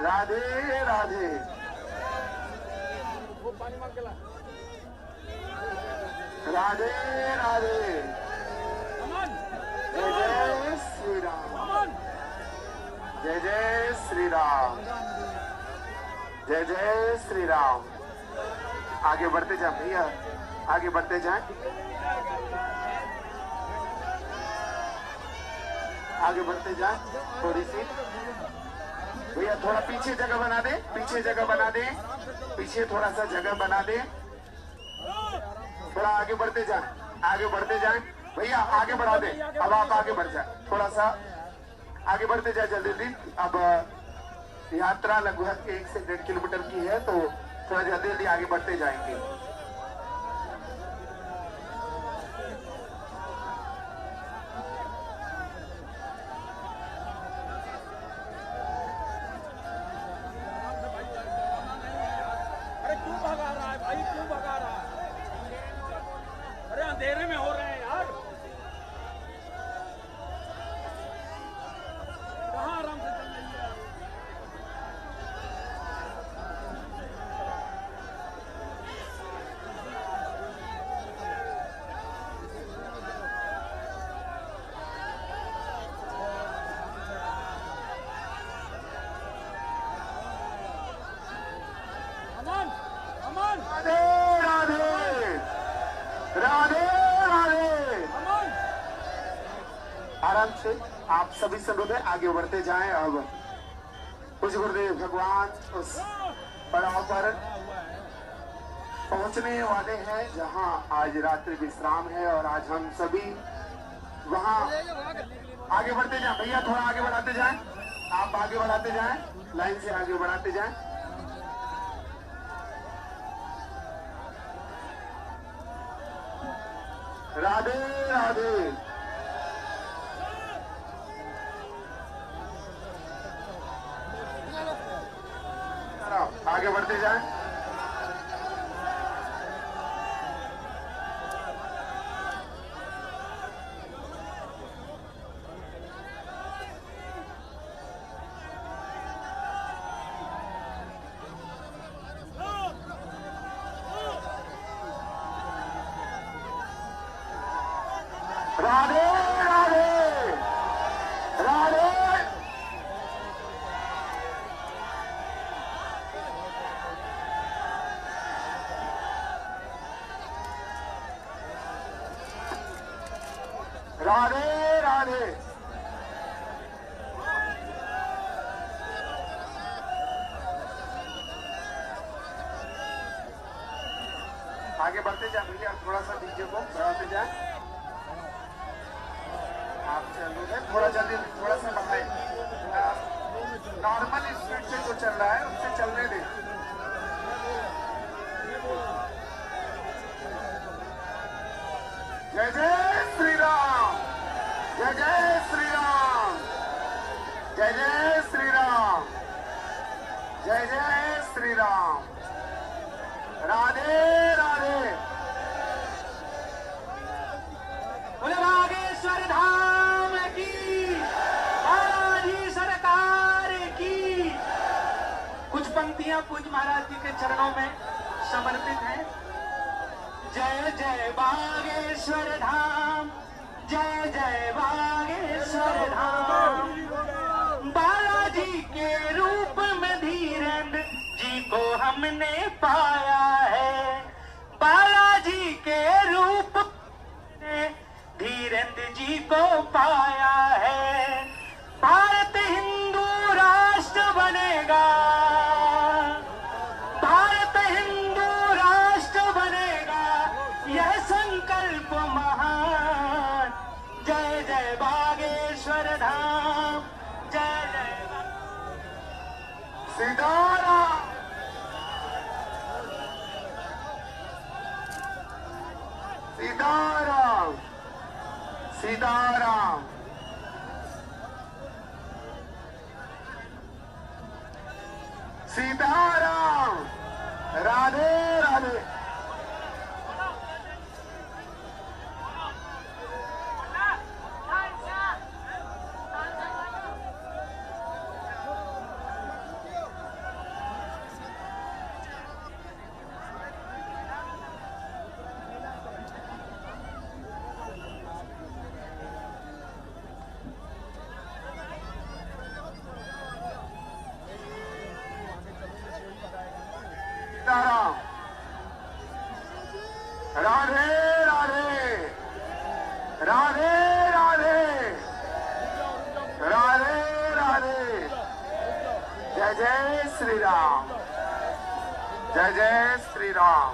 राधे राधे। वो पानी मांग के ला। राधे राधे, अमन, जय जय श्री राम, अमन। जय जय श्री राम, जय जय श्री राम। आगे बढ़ते जाए भैया, आगे बढ़ते जाए, आगे बढ़ते जाए थोड़ी सी भैया। थोड़ा पीछे जगह बना दे, पीछे जगह बना दे, पीछे थोड़ा सा जगह बना दे। थोड़ा आगे बढ़ते जाए, आगे बढ़ते जाए भैया, आगे बढ़ा दे। अब आप आगे बढ़ जाए, थोड़ा सा आगे बढ़ते जाए जल्दी जल्दी। अब यात्रा लगभग 1 से 1.5 किलोमीटर की है, तो थोड़ा जल्दी जल्दी आगे बढ़ते जाएंगे। अरे क्यों भगा रहा है भाई, क्यों भगा रहा है? अरे अंधेरे में हो रहे हैं यार, कहाँ आराम से चल रही है? अमन, अमन। राधे राधे, राधे राधे, आपसे, आप सभी से अनुरोध है आगे बढ़ते जाएं। अब कुछ गुरुदेव भगवान उस पड़ाव पर पहुंचने वाले हैं जहां आज रात्रि विश्राम है और आज हम सभी वहां आगे बढ़ते जाएं। भैया थोड़ा आगे बढ़ाते जाएं, आप आगे बढ़ाते जाएं, लाइन से आगे बढ़ाते जाएं। राधे राधे। आगे बढ़ते जाएं। राधे राधे राधे। राधे राधे। आगे बढ़ते जाए भैया, थोड़ा सा डीजे को बढ़ाते जाए। आप चलो थोड़ा जल्दी, थोड़ा सा बढ़ाए। नॉर्मल स्पीड से जो चल रहा है उससे चलने दें। जय जय श्री राम, जय जय श्री राम, जय जय श्री राम, जय जय श्री राम। राधे राधे। बोले बागेश्वर धाम की, बालाजी सरकार की। कुछ पंक्तियां पूज्य महाराज जी के चरणों में समर्पित हैं। जय जय बागेश्वर धाम, जय जय बागेश्वर धाम। बालाजी के रूप में धीरेन्द्र जी को हमने पाया है। बालाजी के रूप में धीरेन्द्र जी को पाया है। भारत हिंदू राष्ट्र बनेगा, भारत हिंदू राष्ट्र बनेगा, यह संकल्प महान। जय जय बागेश्वर धाम, जय जय सीताराम। सीताराम सीताराम। सीताराम। राधे राधे। सीताराम। राधे राधे। राधे राधे। राधे राधे। जय जय श्री राम, जय जय श्री राम,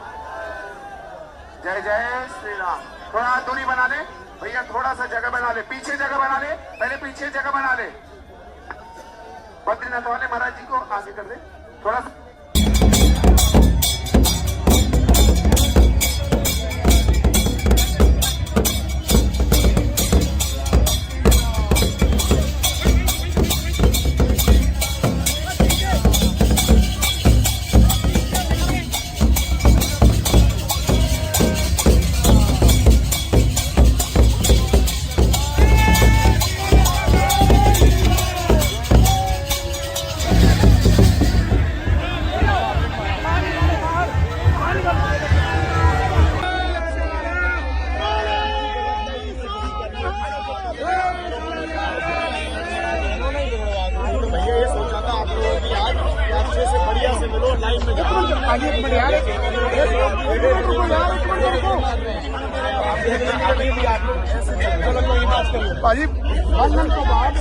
जय जय श्री राम। थोड़ा दूरी बना ले भैया, थोड़ा सा जगह बना ले, पीछे जगह बना ले, पहले पीछे जगह बना ले। बद्रीनाथ वाले महाराज जी को आगे कर दे थोड़ा सा। भाजी बंधन तो बाद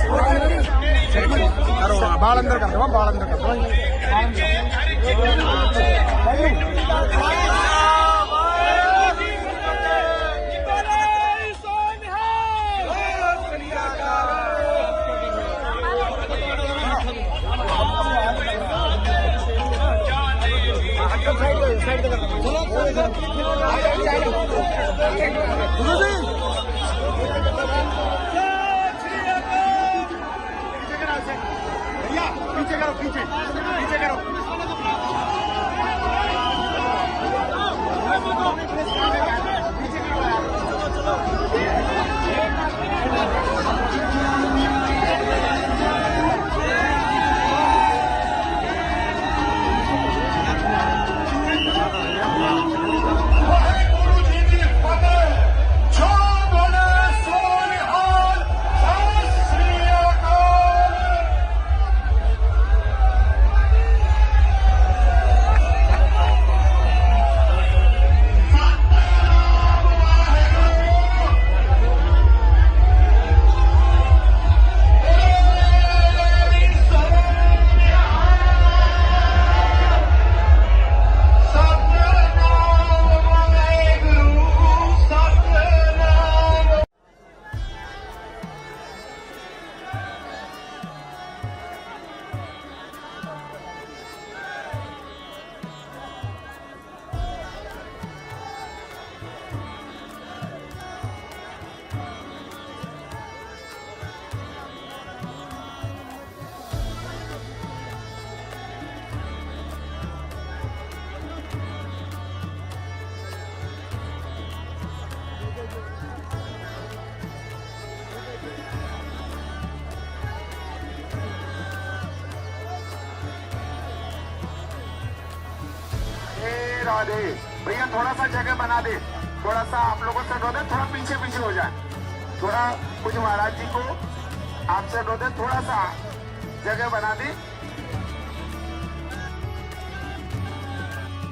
बाल अंदर कर दो, बाल अंदर कर दो। पीछे करो, पीछे पीछे करो। राधे भैया थोड़ा सा जगह बना दे, थोड़ा सा आप लोगों से अनुरोध है, थोड़ा पीछे पीछे हो जाए, थोड़ा कुछ महाराज जी को आपसे अनुरोध है, थोड़ा सा जगह बना दे,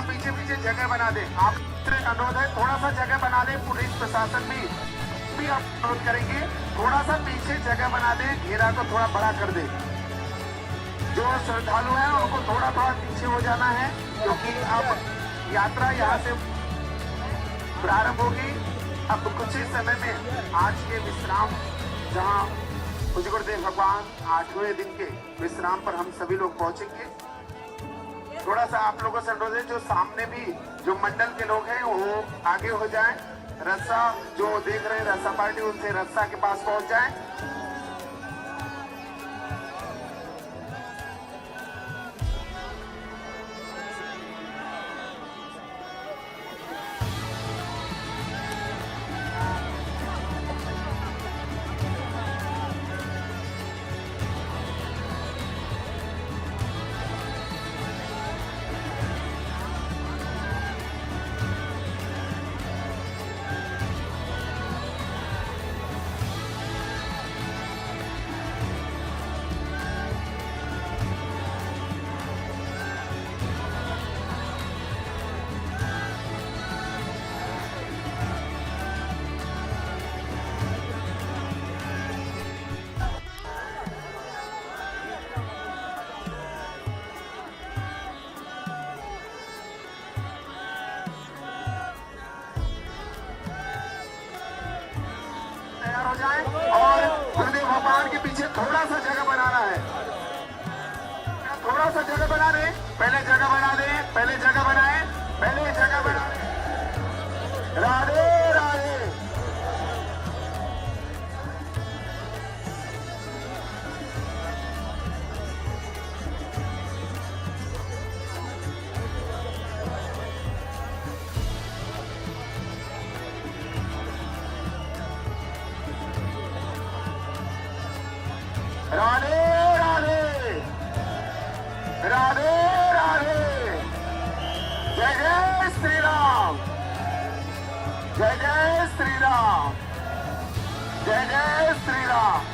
पीछे पीछे जगह बना दे। आपसे अनुरोध है, थोड़ा सा जगह बना दे। पुलिस प्रशासन भी आप अनुरोध करेंगे, थोड़ा सा पीछे जगह बना दे, घेरा को थोड़ा बड़ा कर दे। जो श्रद्धालु हैं उनको थोड़ा थोड़ा पीछे हो जाना है, क्योंकि अब यात्रा यहाँ से प्रारंभ होगी। अब कुछ ही समय में आज के विश्राम, जहाँ पूज्य गुरुदेव भगवान 8वें दिन के विश्राम पर हम सभी लोग पहुंचेंगे। थोड़ा सा आप लोगों से अनुरोध है, जो सामने भी जो मंडल के लोग हैं वो आगे हो जाएं। रस्सा जो देख रहे हैं रस्सा पार्टी, उनसे रस्सा के पास पहुंच जाएं। और गुरुदेव भगवान के पीछे थोड़ा सा जगह बनाना है, थोड़ा सा जगह बना रहे, पहले जगह बना दे, पहले जगह बनाए, पहले जगह बना दे। राधे राधे। राधे राधे। राधे राधे। जय जय श्री राम, जय जय श्री राम, जय जय श्री राम।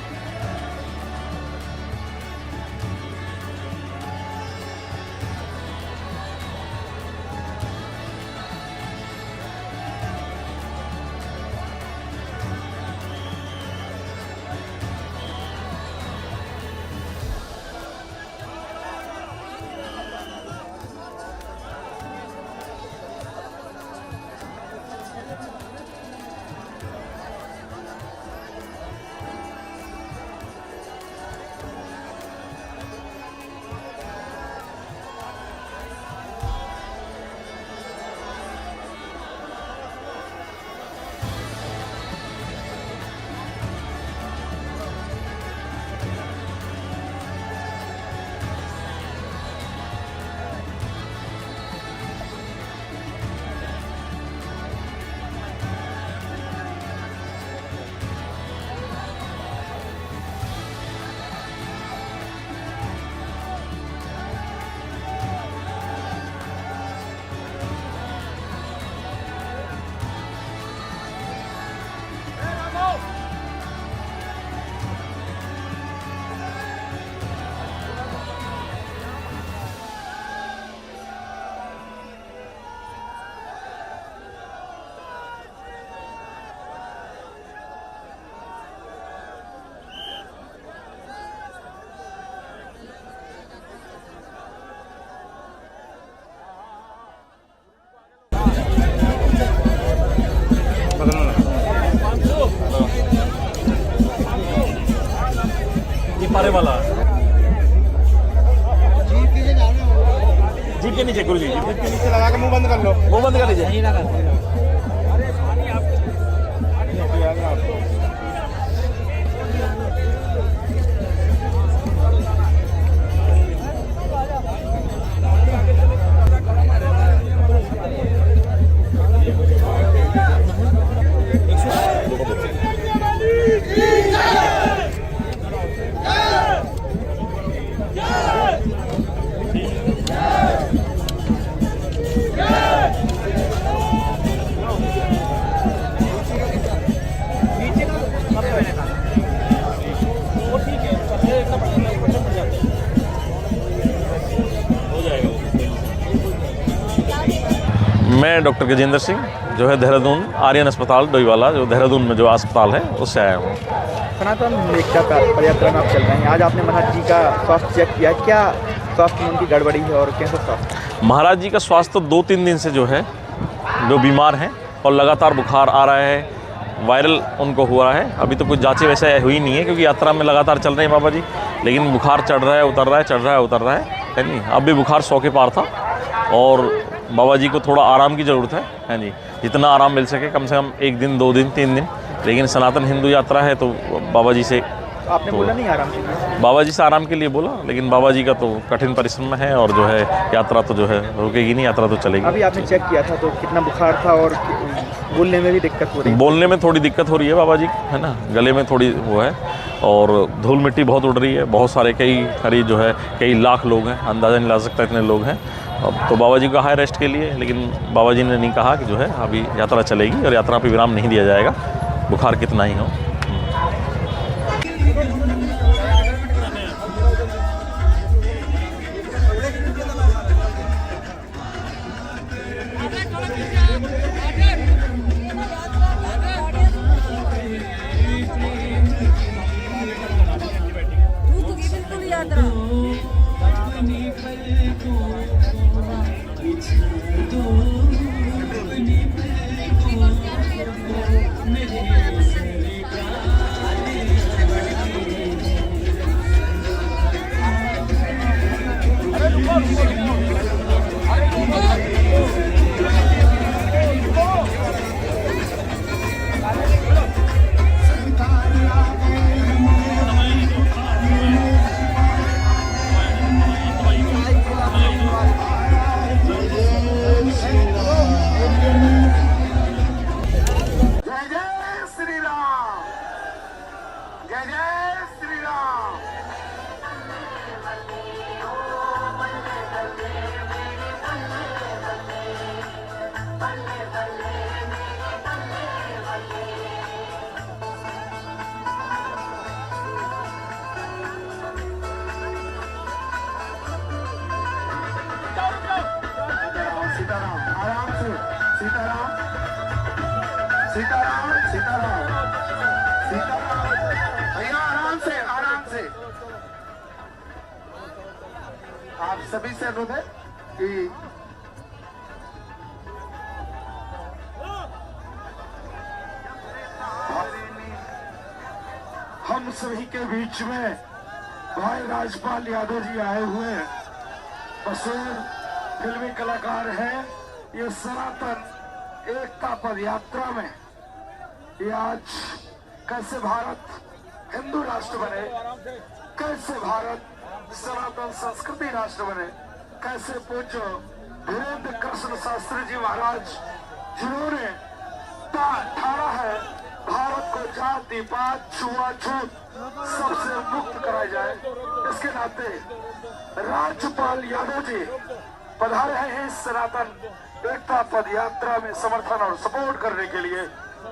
पारे वाला जीप के नीचे, गुरुजी जीप के नीचे लगा के मुंह बंद कर लो, मुंह बंद कर लीजिए। मैं डॉक्टर गजेंद्र सिंह जो है देहरादून आर्यन अस्पताल डोईवाला, जो देहरादून में जो अस्पताल है उससे आया हूँ। सनातन एकता पदयात्रा में आप चल रहे हैं, आज आपने महाराज जी का स्वास्थ्य चेक किया, क्या स्वास्थ्य में उनकी गड़बड़ी है और कैसा स्वास्थ्य? महाराज जी का स्वास्थ्य तो 2-3 दिन से जो है जो बीमार हैं और लगातार बुखार आ रहा है, वायरल उनको हो रहा है। अभी तो कुछ जांचें वैसे हुई नहीं है क्योंकि यात्रा में लगातार चल रहे हैं बाबा जी, लेकिन बुखार चढ़ रहा है उतर रहा है, चढ़ रहा है उतर रहा है नहीं। अब भी बुखार 100 के पार था और बाबा जी को थोड़ा आराम की ज़रूरत है जी, जितना आराम मिल सके, कम से कम 1 दिन 2 दिन 3 दिन। लेकिन सनातन हिंदू यात्रा है तो बाबा जी से आपने बोला नहीं आराम के लिए? बाबा जी से आराम के लिए बोला, लेकिन बाबा जी का तो कठिन परिश्रम है और जो है यात्रा तो जो है रुकेगी नहीं, यात्रा तो चलेगी। अभी आपने चेक किया था तो कितना बुखार था और बोलने में भी दिक्कत हो रही है? बोलने में थोड़ी दिक्कत हो रही है बाबा जी, है ना, गले में थोड़ी वो है और धूल मिट्टी बहुत उड़ रही है। बहुत सारे करीब जो है कई लाख लोग हैं, अंदाज़ा नहीं ला सकता इतने लोग हैं। अब तो बाबा जी का है रेस्ट के लिए, लेकिन बाबा जी ने नहीं कहा कि जो है अभी यात्रा चलेगी और यात्रा पे विराम नहीं दिया जाएगा, बुखार कितना ही हो। सीताराम सीताराम सीताराम भैया आराम से आप सभी से अनुरोध है कि हम सभी के बीच में भाई राजपाल यादव जी आए हुए हैं। मशहूर फिल्मी कलाकार हैं। ये सनातन एकता पद यात्रा में ये आज कैसे भारत हिंदू राष्ट्र बने, कैसे भारत सनातन संस्कृति राष्ट्र बने, कैसे पूज्य धीरेन्द्र कृष्ण शास्त्री जी महाराज जिन्होंने ठाड़ा है भारत को जाति पात छुआछूत सबसे मुक्त कराया जाए, इसके नाते राज्यपाल यादव जी पधारे हैं इस सनातन एकता पद यात्रा में समर्थन और सपोर्ट करने के लिए।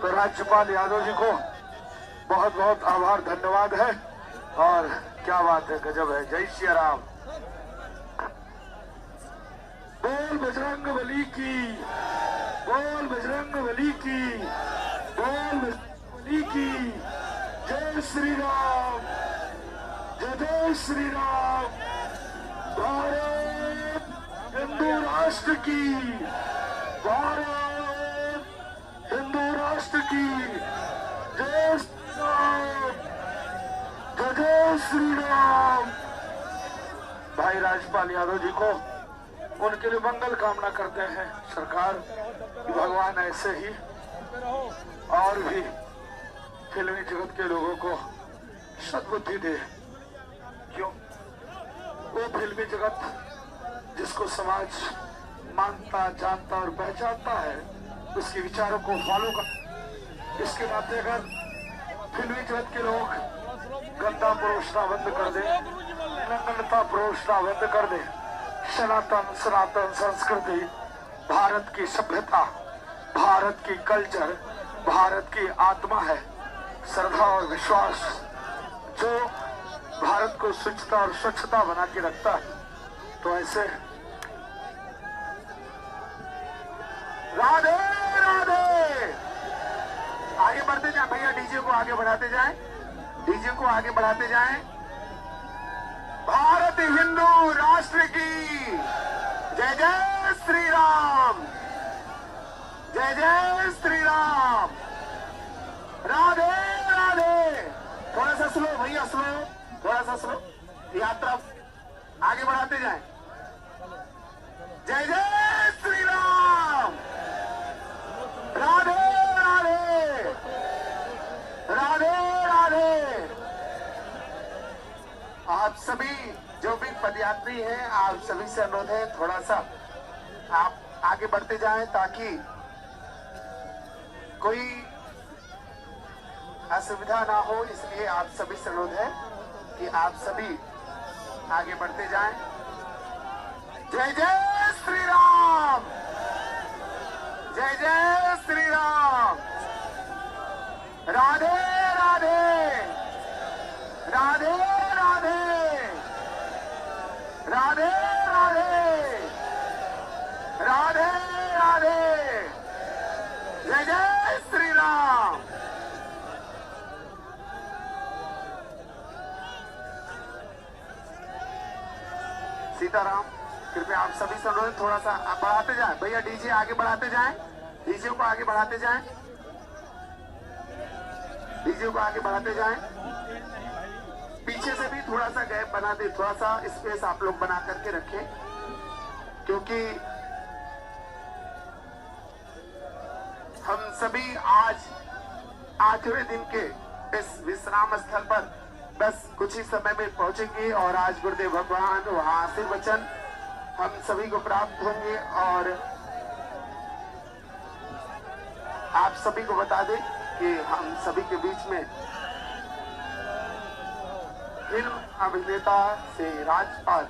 तो राज्यपाल यादव जी को बहुत बहुत आभार धन्यवाद है। और क्या बात है, गजब है। जय श्री राम। बोल बजरंग बली की, बोल बजरंग बली की, बोल बजरंग बली की। जय श्री राम, जय श्री राम। भारत हिंदू राष्ट्र की, भारत हिंदू राष्ट्र की। जय श्री राम, जय श्री राम। भाई राजपाल यादव जी को उनके लिए मंगल कामना करते हैं सरकार कि भगवान ऐसे ही और भी फिल्मी जगत के लोगों को सद्बुद्धि दे। क्यों? वो फिल्मी जगत जिसको समाज मानता, जानता और पहचानता है, उसके विचारों को फॉलो कर। इसके नाते अगर फिल्मी जगत के लोग गंदा परोसना बंद कर दे, नग्नता परोसना बंद कर दे, सनातन संस्कृति, भारत की सभ्यता, भारत की कल्चर, भारत की आत्मा है, श्रद्धा और विश्वास जो भारत को स्वच्छता और स्वच्छता बना के रखता है। तो ऐसे राधे राधे। आगे बढ़ते जाए भैया, डीजे को आगे बढ़ाते जाएं, डीजे को आगे बढ़ाते जाएं। भारत हिंदू राष्ट्र की जय जय श्री राम, जय जय श्री राम। राधे राधे। थोड़ा सा स्लो भैया, स्लो, थोड़ा सा स्लो। यात्रा आगे बढ़ाते जाएं। जय जय श्री राम। राधे राधे, राधे राधे। आप सभी जो भी पदयात्री हैं, आप सभी से अनुरोध है थोड़ा सा आप आगे बढ़ते जाएं ताकि कोई असुविधा ना हो। इसलिए आप सभी से अनुरोध है कि आप सभी आगे बढ़ते जाएं। जय जय श्री राम, जय जय श्री राम। राधे राधे, राधे राधे, राधे राधे, राधे राधे। जय जय श्री राम। सीताराम। कृपया आप सभी से अनुरोध थोड़ा सा बढ़ाते जाएं भैया, डीजे आगे बढ़ाते जाएं, डीजे को आगे बढ़ाते जाएं, डीजे को आगे बढ़ाते जाएं। पीछे से भी थोड़ा सा गैप बना दे, थोड़ा सा स्पेस आप लोग बना करके रखें, क्योंकि हम सभी आज 8वें दिन के इस विश्राम स्थल पर बस कुछ ही समय में पहुंचेंगे और आज गुरुदेव भगवान वहां आशीर्वचन हम सभी को प्राप्त होंगे। और आप सभी को बता दें कि हम सभी के बीच में फिल्म अभिनेता से राजपाल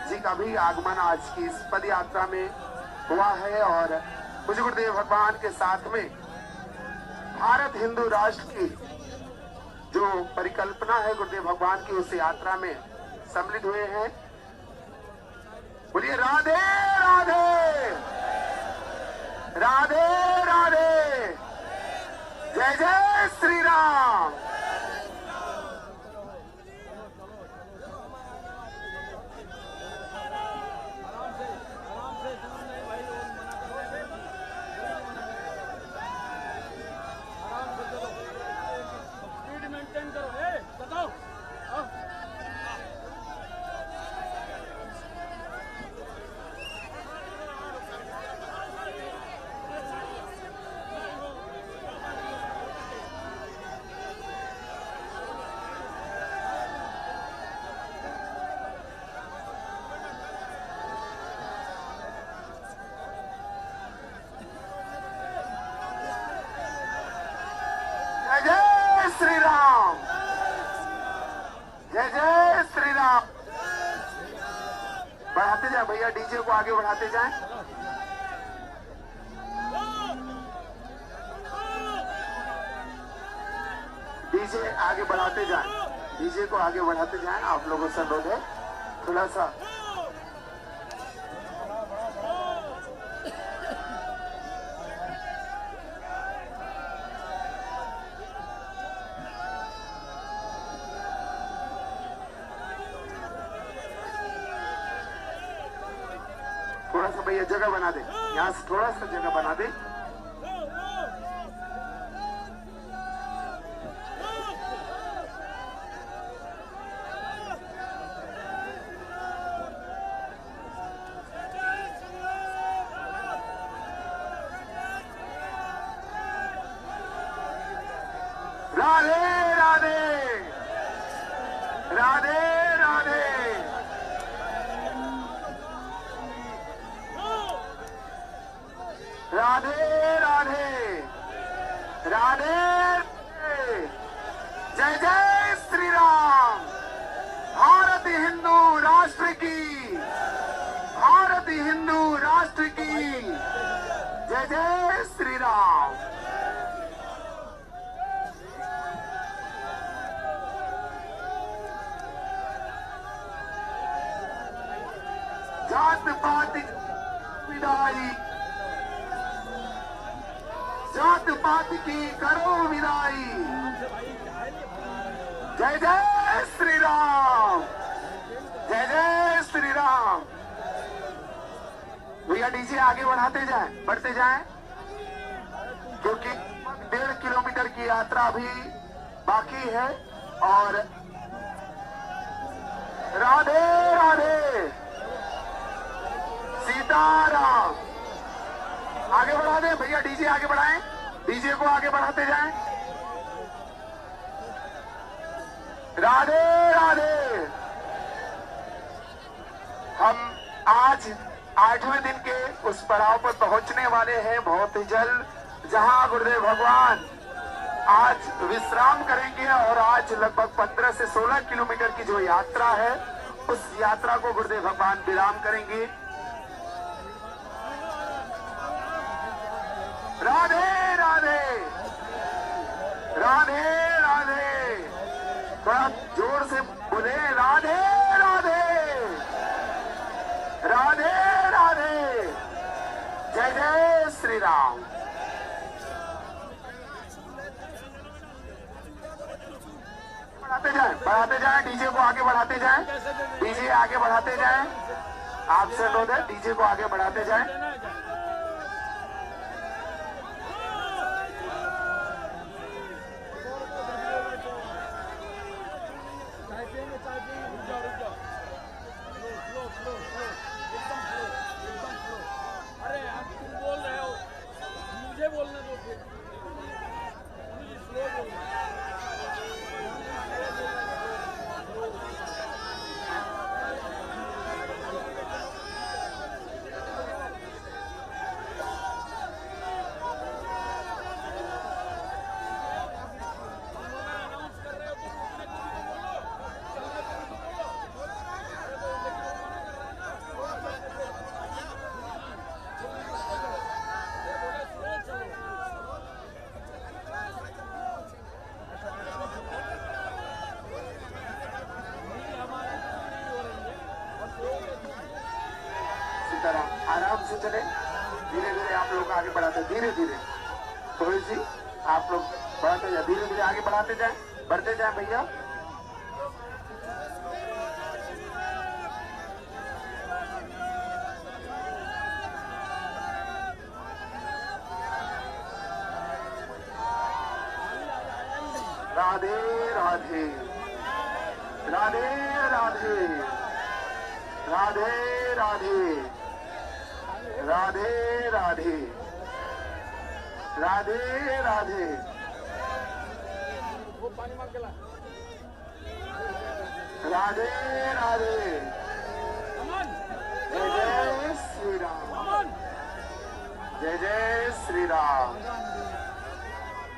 जी का भी आगमन आज की इस पद यात्रा में हुआ है। और मुझे गुरुदेव भगवान के साथ में भारत हिंदू राष्ट्र की जो परिकल्पना है गुरुदेव भगवान की, उस यात्रा में सम्मिलित हुए हैं। बोलिए राधे राधे, राधे राधे। जय जय श्री राम। श्री राम, जय जय श्री राम। बढ़ाते जाए भैया, डीजे को आगे बढ़ाते जाएं। डीजे आगे बढ़ाते जाएं, डीजे को आगे बढ़ाते जाएं। आप लोगों से अनुरोध है थोड़ा सा भैया जगह बना दे, यहाँ से थोड़ा सा जगह बना दे। राधे राधे राधे राधे राधे राधे राधे जय जय श्री राम। भारत हिंदू राष्ट्र की, भारत हिंदू राष्ट्र की जय जय श्री राम। जात पात विदाई, जात पात की करो विदाई। जय जय श्री राम, जय जय श्री राम। भैया डीजे आगे बढ़ाते जाएं, बढ़ते जाएं, क्योंकि 1.5 किलोमीटर की यात्रा भी बाकी है। और राधे राधे सीताराम। आगे बढ़ा दें भैया, डीजे आगे बढ़ाएं, डीजे को आगे बढ़ाते जाएं। राधे राधे। हम आज 8वें दिन के उस पड़ाव पर पहुंचने वाले हैं बहुत ही जल्द, जहां गुरुदेव भगवान आज विश्राम करेंगे। और आज लगभग 15 से 16 किलोमीटर की जो यात्रा है, उस यात्रा को गुरुदेव भगवान विराम करेंगे। राधे राधे राधे राधे। थोड़ा जोर से बोले राधे राधे राधे राधे जय जय श्री राम। बढ़ाते जाएं, डीजे को आगे बढ़ाते जाएं, डीजे आगे बढ़ाते जाएं। आपसे अनुरोध है, डीजे को आगे बढ़ाते जाएं। अरे आप तुम बोल रहे हो, मुझे बोलने दो फिर। मुझे स्लो बोलना। आराम से चले, धीरे धीरे आप लोग आगे बढ़ाते, धीरे धीरे थोड़ी सी आप लोग बढ़ाते जाए, धीरे धीरे आगे बढ़ाते जाए, बढ़ते जाए भैया। राधे राधे राधे राधे राधे राधे राधे राधे राधे राधे। वो पानी मार के ला। राधे राधे अमन, जय जय श्री राम, अमन। जय जय श्री राम,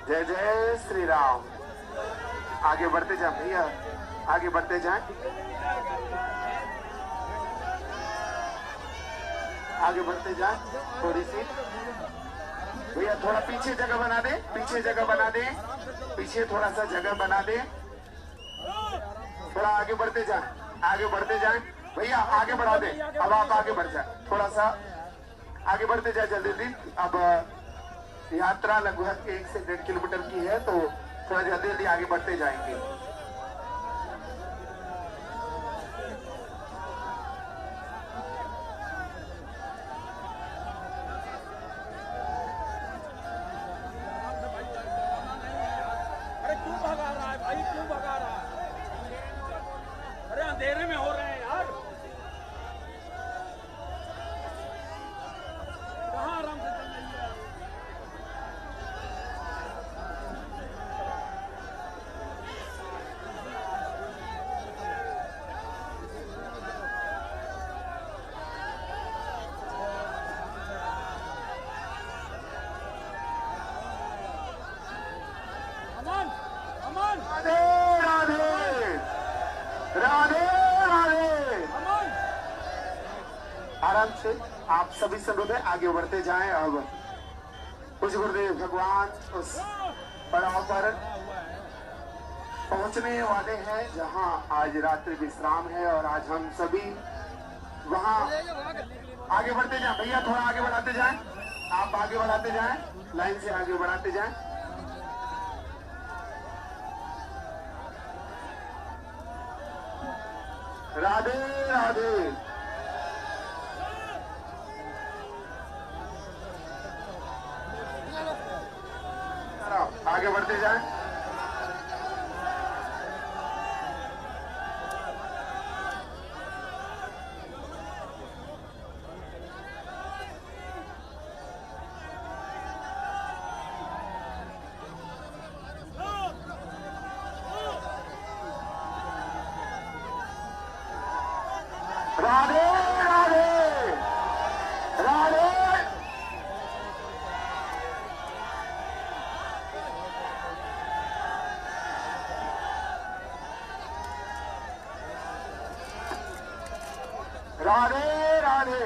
जय जय श्री राम। आगे बढ़ते जाए भैया, आगे बढ़ते जाए, आगे बढ़ते जाए थोड़ी सी भैया। थोड़ा पीछे जगह बना दे, पीछे जगह बना दे, पीछे थोड़ा सा जगह बना दे। थोड़ा आगे बढ़ते जाए, आगे बढ़ते जाए भैया, आगे बढ़ा दे। अब आप आगे बढ़ जाए, थोड़ा सा आगे बढ़ते जाए जल्दी जल्दी। अब यात्रा लगभग 1 से 1.5 किलोमीटर की है, तो थोड़ा जल्दी जल्दी आगे बढ़ते जाएंगे। अरे क्यों भगा रहा है भाई, क्यों भगा रहा है? अरे अंधेरे में हो रहे हैं यार। कहाँ आराम से चल रही है? आराम से आप सभी से अनुरोध है आगे बढ़ते जाएं। अब कुछ गुरुदेव भगवान उस पड़ाव पर पहुंचने वाले हैं जहां आज रात्रि विश्राम है और आज हम सभी वहां आगे बढ़ते जाएं। भैया थोड़ा आगे बढ़ाते जाएं, आप आगे बढ़ाते जाएं, लाइन से आगे बढ़ाते जाएं। राधे राधे। आगे बढ़ते जाएं। राधे राधे राधे। राधे राधे।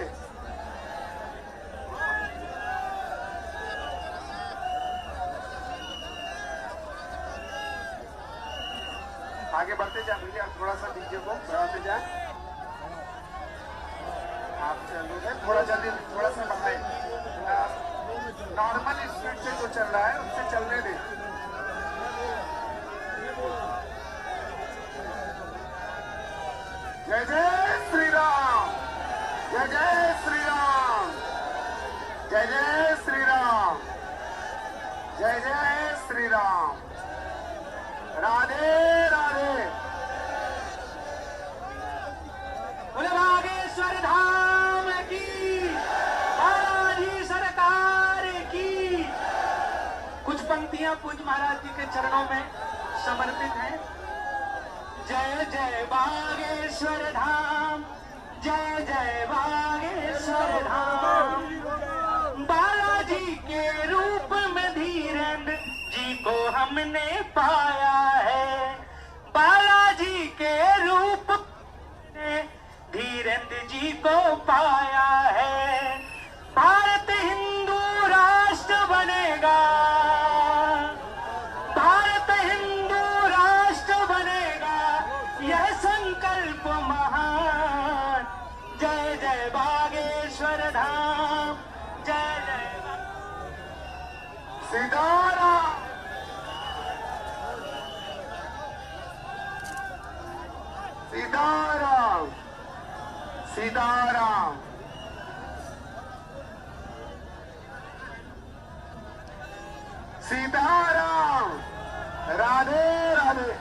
आगे बढ़ते जाए भैया, थोड़ा सा डीजे को बढ़ाते जाए। आपसे अनुरोध है थोड़ा जल्दी, थोड़ा सा बढ़ाए। नॉर्मल स्पीड से जो चल रहा है उससे चलने दें। जय जय श्री राम, जय जय श्री राम, जय जय श्री राम, जय जय श्री राम। राधे राधे। बोले बागेश्वर धाम की, बालाजी सरकार की। कुछ पंक्तियां पूज्य महाराज जी के चरणों में समर्पित हैं। जय जय बागेश्वर धाम, जय जय बागेश्वर धाम। बालाजी के रूप में धीरेन्द्र जी को हमने पाया है। बालाजी के रूप में धीरेन्द्र जी को पाया है। भारत हिंदू राष्ट्र बनेगा, भारत हिंदू राष्ट्र बनेगा, यह संकल्प महान। जय जय बागेश्वर धाम, जय जय सीताराम, सीताराम, सीताराम। सीताराम। राधे राधे।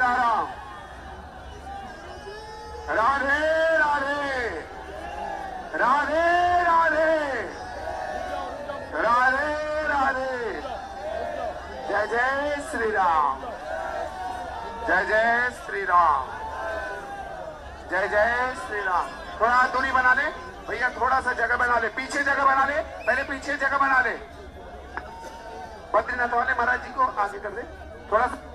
सीताराम। राधे राधे। राधे राधे। राधे राधे। जय जय श्री राम, जय जय श्री राम, जय जय श्री राम। थोड़ा दूरी बना ले भैया, थोड़ा सा जगह बना ले, पीछे जगह बना ले, पहले पीछे जगह बना ले। बद्रीनाथ वाले महाराज जी को आगे कर दे थोड़ा सा।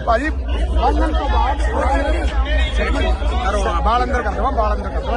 भाजी बंधन तो बाद बाल अंदर कर दो, बाल अंदर कर दो।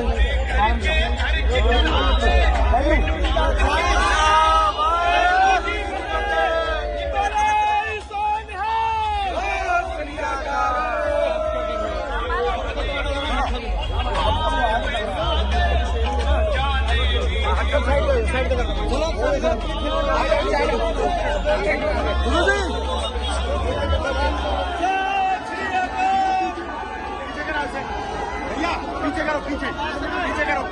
पीछे करो, पीछे पीछे करो।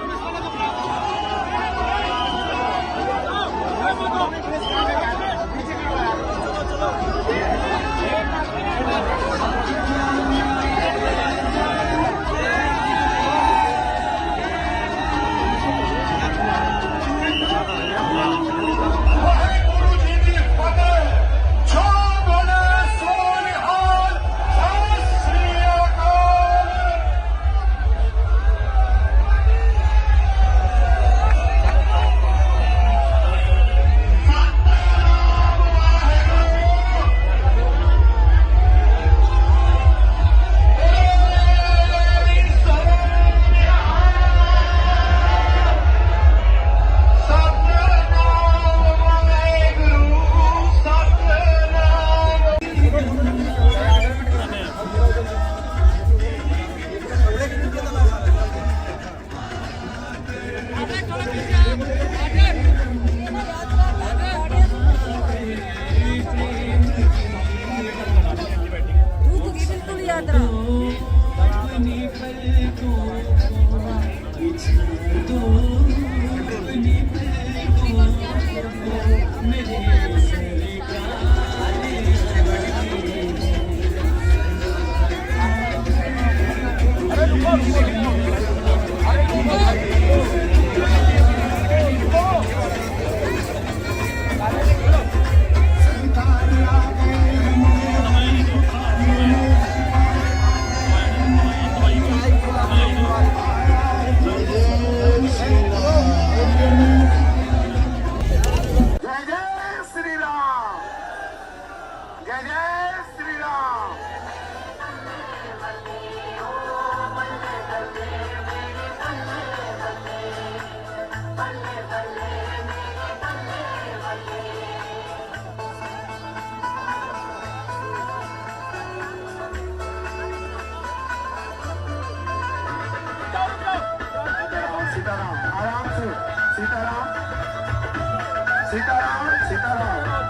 सीताराम सीताराम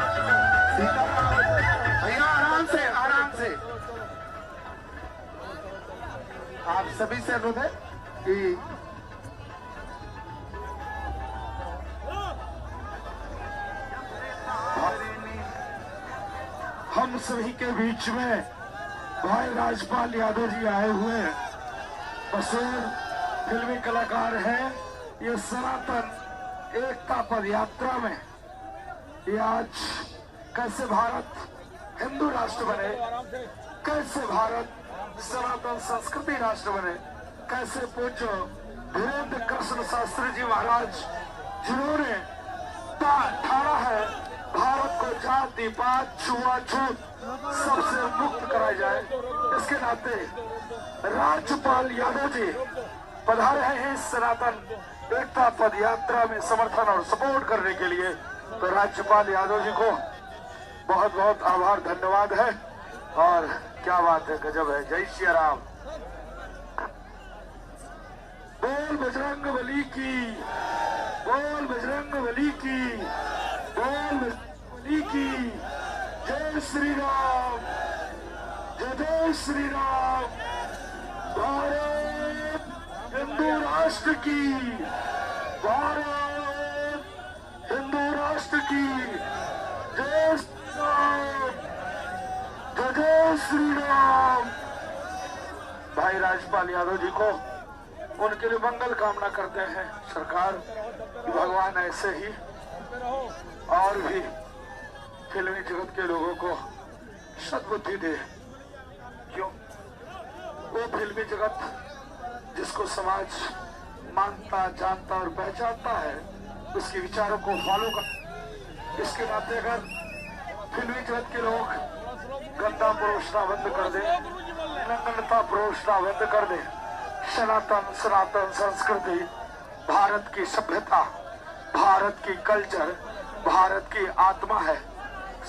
सीताराम। भैया आराम से आराम से। आप सभी से अनुरोध है कि हम सभी के बीच में भाई राजपाल यादव जी आए हुए हैं। मशहूर फिल्मी कलाकार हैं। ये सनातन एकता पद यात्रा में ये आज कैसे भारत हिंदू राष्ट्र बने, कैसे भारत सनातन संस्कृति राष्ट्र बने, कैसे पूज्य धीरेन्द्र कृष्ण शास्त्री जी महाराज जिन्होंने ठाड़ा है भारत को जाति पात छुआछूत सबसे मुक्त कराया जाए, इसके नाते राज्यपाल यादव जी पधारे हैं इस सनातन एकता पद यात्रा में समर्थन और सपोर्ट करने के लिए। तो राज्यपाल यादव जी को बहुत बहुत आभार धन्यवाद है। और क्या बात है, गजब है। जय श्री राम। बोल बजरंग बली की, बोल बजरंग बली की, बोल बजरंग बली की। जय श्री राम, जय श्री राम। भारत हिंदू राष्ट्र की, भारत हिंदू राष्ट्र की। जय श्री राम, जय श्री राम। भाई राजपाल यादव जी को उनके लिए मंगल कामना करते हैं सरकार कि भगवान ऐसे ही और भी फिल्मी जगत के लोगों को सद्बुद्धि दे। क्यों? वो फिल्मी जगत जिसको समाज मानता, जानता और पहचानता है उसके विचारों को फॉलो कर। इसके नाते अगर फिल्मी जगत के लोग गंदा परोसना बंद कर दे, नग्नता परोसना बंद कर दे, सनातन संस्कृति, भारत की सभ्यता, भारत की कल्चर, भारत की आत्मा है,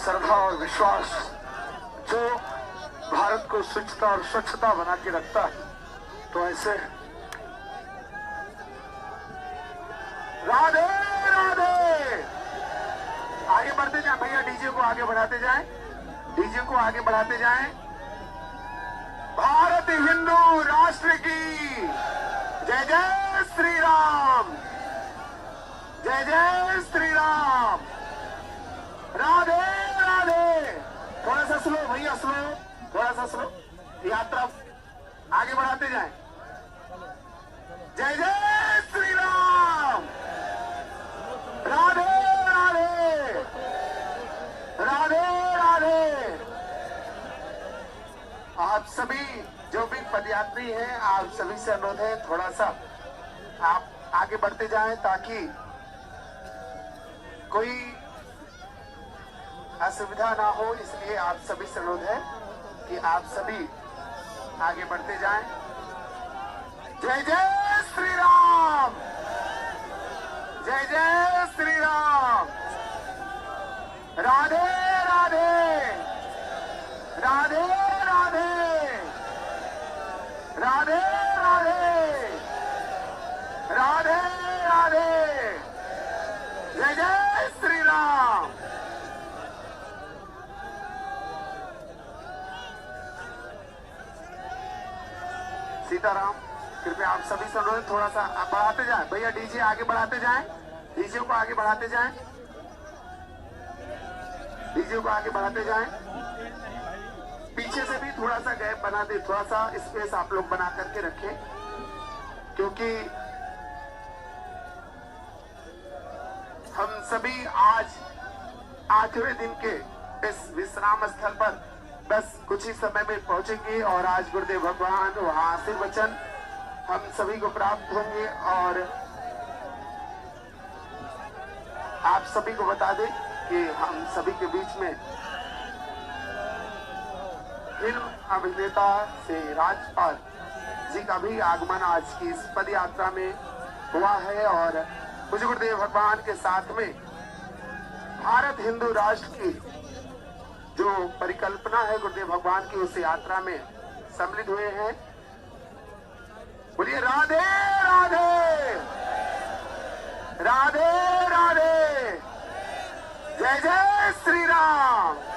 श्रद्धा और विश्वास जो भारत को स्वच्छता और स्वच्छता बना के रखता है। तो ऐसे राधे राधे। आगे बढ़ते जाए भैया, डीजे को आगे बढ़ाते जाएं, डीजे को आगे बढ़ाते जाएं। भारत हिंदू राष्ट्र की जय जय श्री राम, जय जय श्री राम। राधे राधे। थोड़ा सा स्लो भैया, स्लो, थोड़ा सा स्लो। यात्रा आगे बढ़ाते जाएं। जय जय श्री राम। राधे राधे, राधे राधे। आप सभी जो भी पदयात्री हैं, आप सभी से अनुरोध है थोड़ा सा आप आगे बढ़ते जाएं ताकि कोई असुविधा ना हो। इसलिए आप सभी से अनुरोध है कि आप सभी आगे बढ़ते जाएं। जय जय श्री राम, जय जय श्री राम। राधे राधे, राधे राधे, राधे राधे, राधे राधे। जय जय श्री राम। सीताराम। कृपया आप सभी से अनुरोध थोड़ा सा बढ़ाते जाएं भैया, डीजे आगे बढ़ाते जाएं, डीजे को आगे बढ़ाते जाएं, डीजे को आगे बढ़ाते जाएं। पीछे से भी थोड़ा सा गैप बना दे, थोड़ा सा स्पेस आप लोग बना करके रखें, क्योंकि हम सभी आज 8वें दिन के इस विश्राम स्थल पर बस कुछ ही समय में पहुंचेंगे और आज गुरुदेव भगवान वहां आशीर्वचन हम सभी को प्राप्त होंगे। और आप सभी को बता दें कि हम सभी के बीच में फिल्म अभिनेता से राजपाल जी का भी आगमन आज की इस पद यात्रा में हुआ है। और मुझे गुरुदेव भगवान के साथ में भारत हिंदू राष्ट्र की जो परिकल्पना है गुरुदेव भगवान की, उस यात्रा में सम्मिलित हुए हैं। बोलिए राधे राधे, राधे राधे। जय जय श्री राम।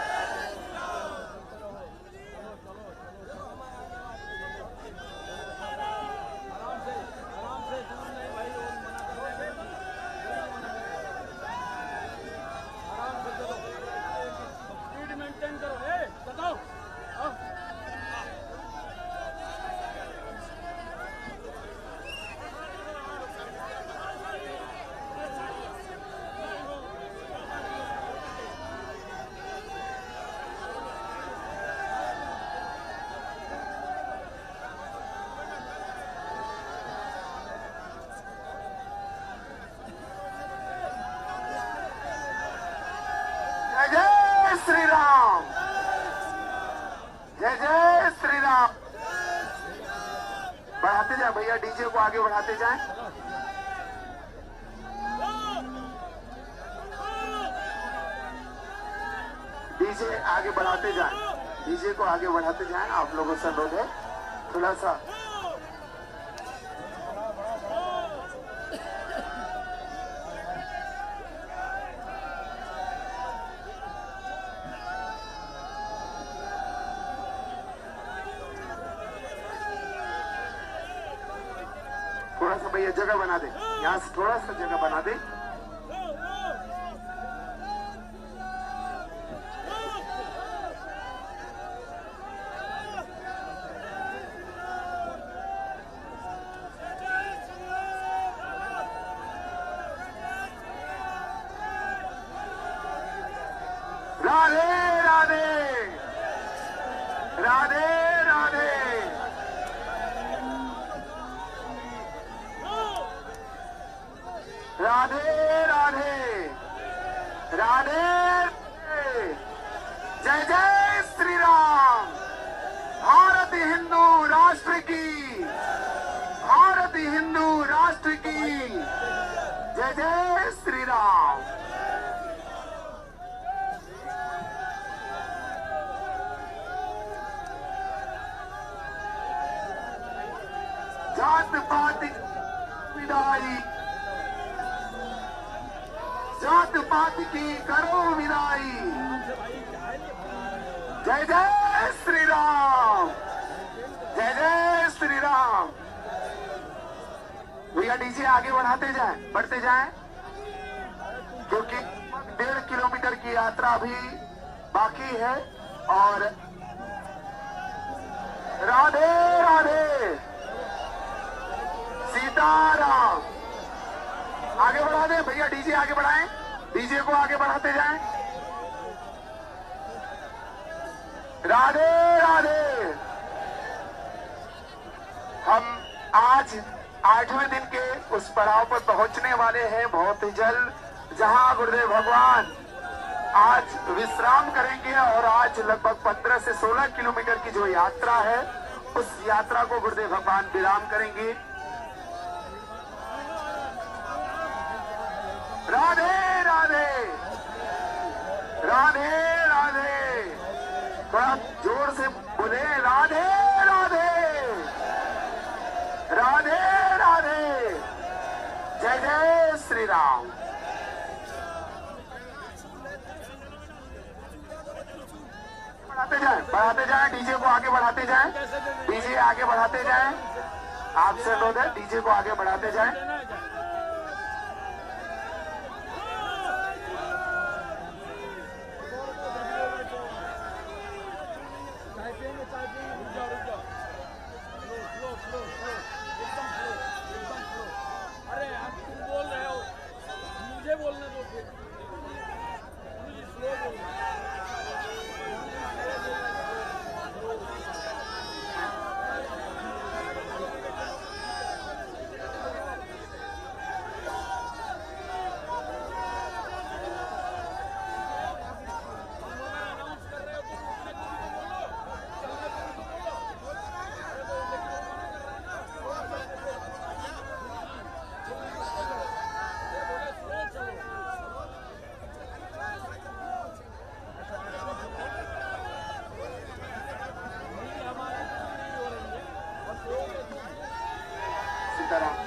श्री राम, जय जय श्री राम। बढ़ाते जाए भैया, डीजे को आगे बढ़ाते जाएं। डीजे आगे बढ़ाते जाएं, डीजे को आगे बढ़ाते जाएं। आप लोगों से अनुरोध है थोड़ा सा भैया जगह बना दे, यहाँ से थोड़ा सा जगह बना दे। राधे राधे, राधे राधे। राधे राधे। जय जय श्री राम। भारत हिंदू राष्ट्र की, भारत हिंदू राष्ट्र की जय जय श्री राम। जात पात विदाई, जात पात की करो विदाई। जय जय श्री राम, जय जय श्री राम। भैया डीजे आगे बढ़ाते जाएं, बढ़ते जाएं, क्योंकि 1.5 किलोमीटर की यात्रा भी बाकी है। और राधे राधे सीताराम। आगे बढ़ा दें भैया, डीजे आगे बढ़ाएं, डीजे को आगे बढ़ाते जाएं। राधे राधे। हम आज 8वें दिन के उस पड़ाव पर पहुंचने वाले हैं बहुत ही जल्द, जहां गुरुदेव भगवान आज विश्राम करेंगे। और आज लगभग 15 से 16 किलोमीटर की जो यात्रा है, उस यात्रा को गुरुदेव भगवान विराम करेंगे। राधे राधे राधे राधे। थोड़ा जोर से बोले राधे राधे राधे राधे। जय जय श्री राम। बढ़ाते जाएं, डीजे को आगे बढ़ाते जाएं, डीजे आगे बढ़ाते जाएं। आपसे अनुरोध है, डीजे को आगे बढ़ाते जाएं। अरे आप तुम बोल रहे हो, मुझे बोलने दो फिर। मुझे स्लो बोलना।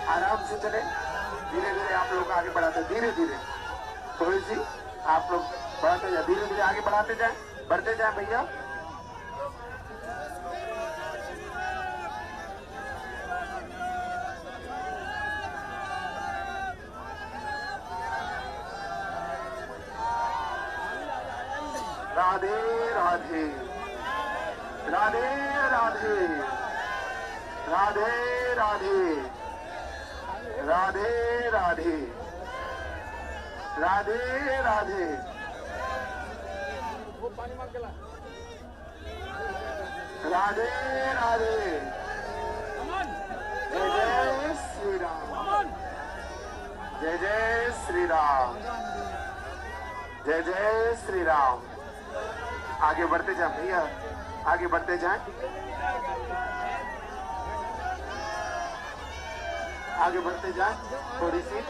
आराम से चले, धीरे धीरे आप लोग आगे बढ़ाते, धीरे धीरे थोड़ी सी आप लोग बढ़ाते जाए, धीरे धीरे आगे बढ़ाते जाए, बढ़ते जाए भैया। राधे राधे राधे राधे राधे राधे राधे राधे राधे राधे। वो पानी मार के ला। राधे राधे। अमन, जय जय श्री राम, अमन। जय जय श्री राम, जय जय श्री राम। आगे बढ़ते जाए भैया, आगे बढ़ते जाए, आगे बढ़ते जाए थोड़ी सी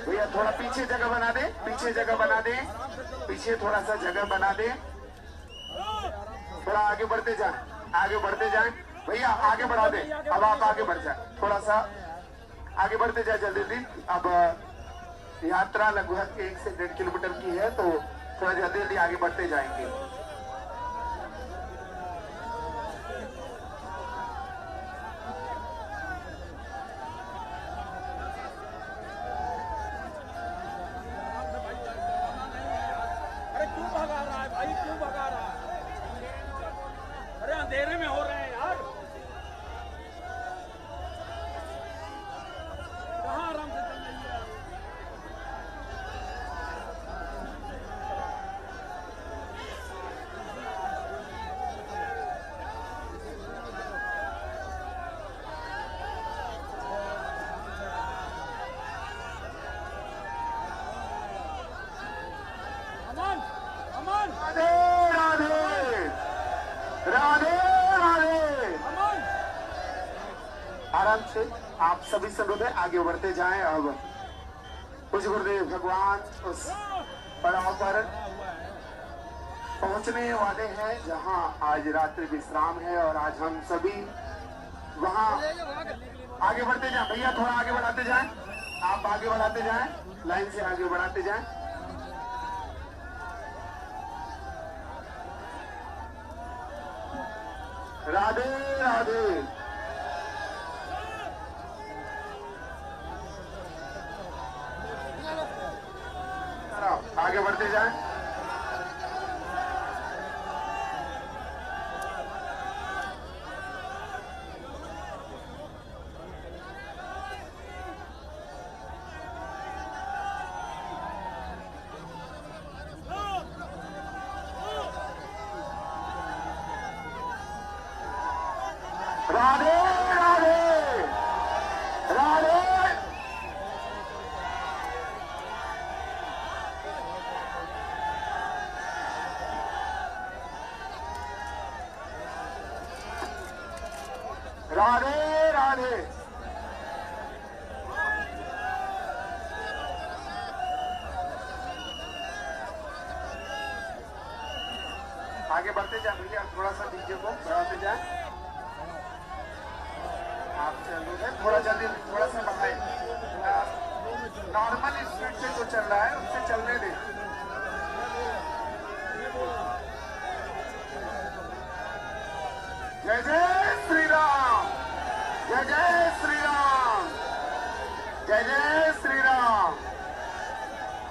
भैया। थोड़ा पीछे जगह बना दे, पीछे जगह बना दे, पीछे थोड़ा सा जगह बना दे। थोड़ा आगे बढ़ते जाए, आगे बढ़ते जाए भैया, आगे बढ़ा दे। अब आप आगे बढ़ जाए, थोड़ा सा आगे बढ़ते जाए जल्दी जल्दी। अब यात्रा लगभग 1 से 1.5 किलोमीटर की है, तो थोड़ा जल्दी जल्दी आगे बढ़ते जाएंगे। अरे क्यों भगा रहा है भाई, क्यों भगा रहा है? अरे अंधेरे में हो रहे हैं यार। कहाँ आराम से चल रही है? सभी से अनुरोध है आगे बढ़ते जाएं। अब कुछ गुरुदेव भगवान उस पड़ाव पर पहुंचने वाले हैं जहां आज रात्रि विश्राम है और आज हम सभी वहां आगे बढ़ते जाएं। भैया थोड़ा आगे बढ़ाते जाएं, आप आगे बढ़ाते जाएं, लाइन से आगे बढ़ाते जाएं। राधे राधे। आगे बढ़ते जाएं। राधे राधे राधे। राधे राधे। आगे बढ़ते जाए भैया, थोड़ा सा डीजे को बढ़ाते जाए। आपसे अनुरोध है थोड़ा जल्दी, थोड़ा सा बढ़ाए। नॉर्मल स्पीड से जो चल रहा है उससे चलने दें। जय जय श्री राम, जय जय श्री राम, जय जय श्री राम,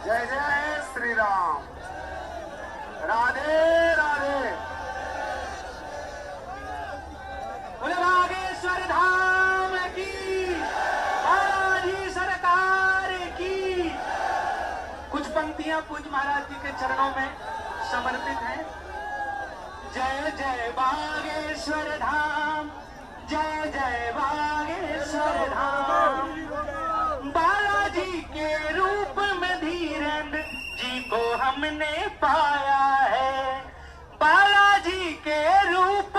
जय जय श्री राम। राधे राधे। बोले बागेश्वर धाम की, बालाजी सरकार की। कुछ पंक्तियां पूज्य महाराज जी के चरणों में समर्पित हैं। जय जय बागेश्वर धाम, जय जय बागेश्वर धाम। बालाजी के रूप में धीरेन्द्र जी को हमने पाया है। बालाजी के रूप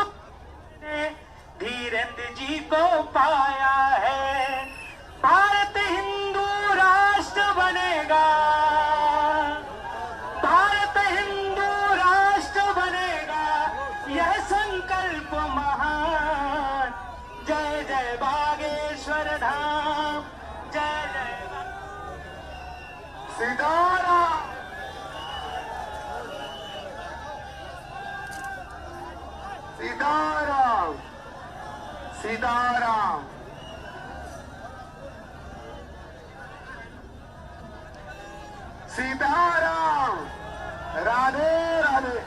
में धीरेन्द्र जी को पाया है। भारत हिंदू राष्ट्र बनेगा, भारत हिंदू राष्ट्र बनेगा, यह संकल्प महान। जय जय बागेश्वर धाम, जय जय सीताराम, सीताराम, सीताराम। सीताराम। राधे राधे।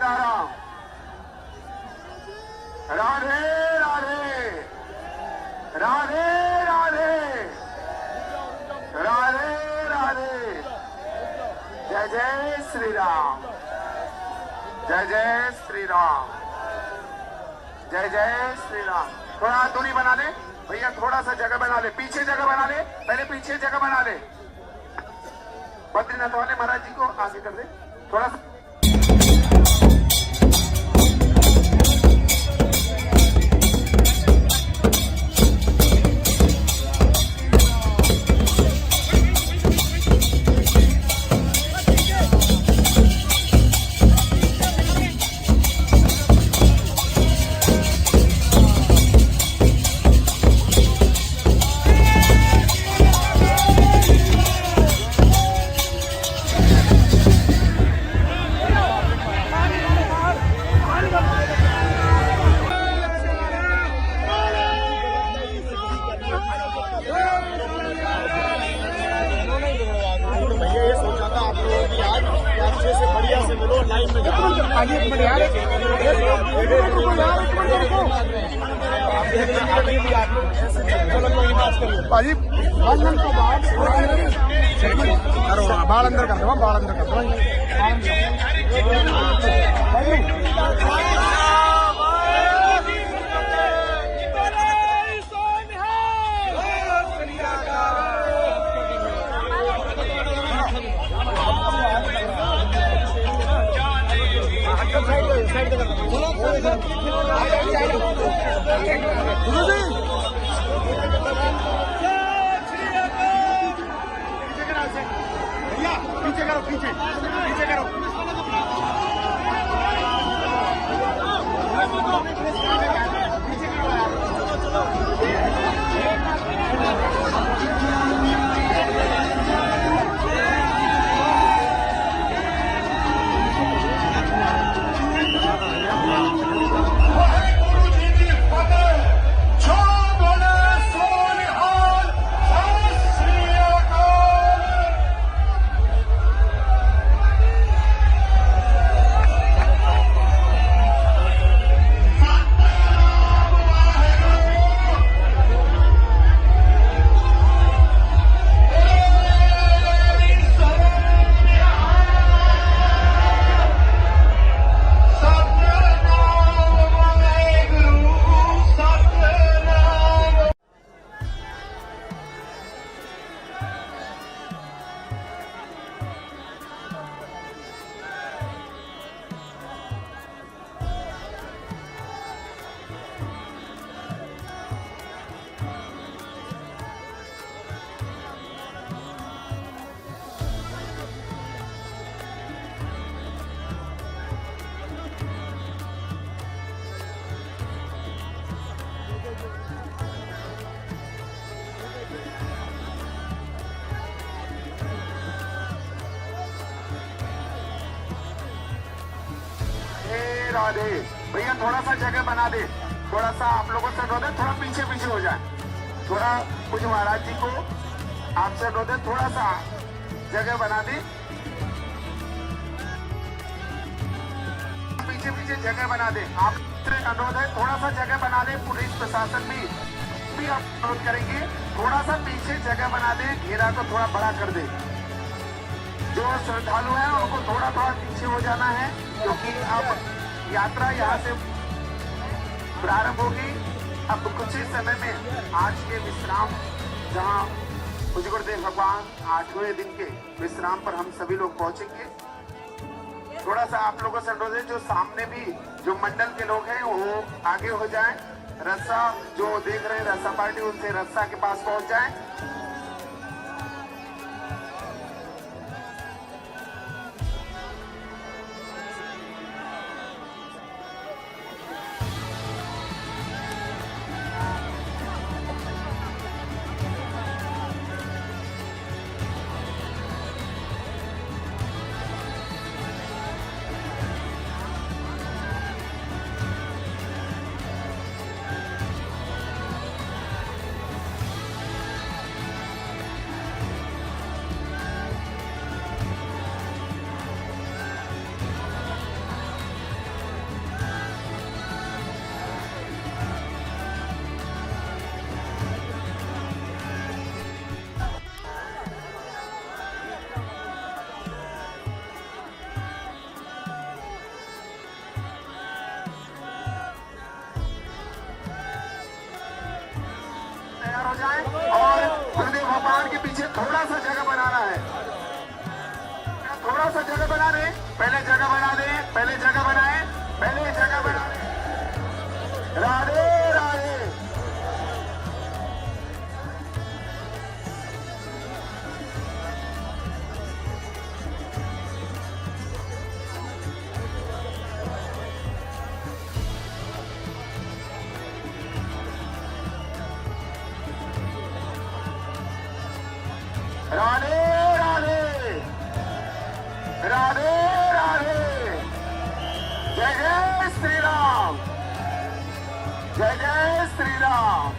सीताराम। राधे राधे। राधे राधे। राधे राधे। जय जय श्री राम, जय जय श्री राम, जय जय श्री राम। थोड़ा दूरी बना ले भैया, थोड़ा सा जगह बना ले, पीछे जगह बना ले, पहले पीछे जगह बना ले। बद्रीनाथ वाले महाराज जी को आगे कर दे थोड़ा सा। पाजी बंधन तो बाद बाल अंदर कर दो, बाल अंदर कर दो। पीछे करो, पीछे पीछे करो। राधे भैया, थोड़ा सा जगह बना दे, थोड़ा सा आप लोगों से अनुरोध है, थोड़ा पीछे पीछे हो जाए, थोड़ा कुछ महाराज जी को आपसे अनुरोध है, थोड़ा सा जगह बना दे, पीछे पीछे जगह बना दे। आपसे अनुरोध है, थोड़ा सा जगह बना दे, पुलिस प्रशासन भी आप अनुरोध करेंगे, थोड़ा सा पीछे जगह बना दे, घेरा को थोड़ा बड़ा कर दे। जो श्रद्धालु हैं उनको थोड़ा थोड़ा पीछे हो जाना है, क्योंकि अब यात्रा यहाँ से प्रारंभ होगी। अब कुछ ही समय में आज के विश्राम, जहाँ पूज्य गुरुदेव भगवान 8वें दिन के विश्राम पर हम सभी लोग पहुंचेंगे। थोड़ा सा आप लोगों से अनुरोध है, जो सामने भी जो मंडल के लोग हैं वो आगे हो जाएं, रस्सा जो देख रहे हैं रस्सा पार्टी, उनसे रस्सा के पास पहुंच जाएं। हो जाए और गुरुदेव भगवान के पीछे थोड़ा सा जगह बनाना है, थोड़ा सा जगह बना दे, पहले जगह बना दे, पहले जगह बनाए, पहले जगह बना दे। राधे राधे। राधे राधे राधे राधे। जय जय श्री राम, जय जय श्री राम,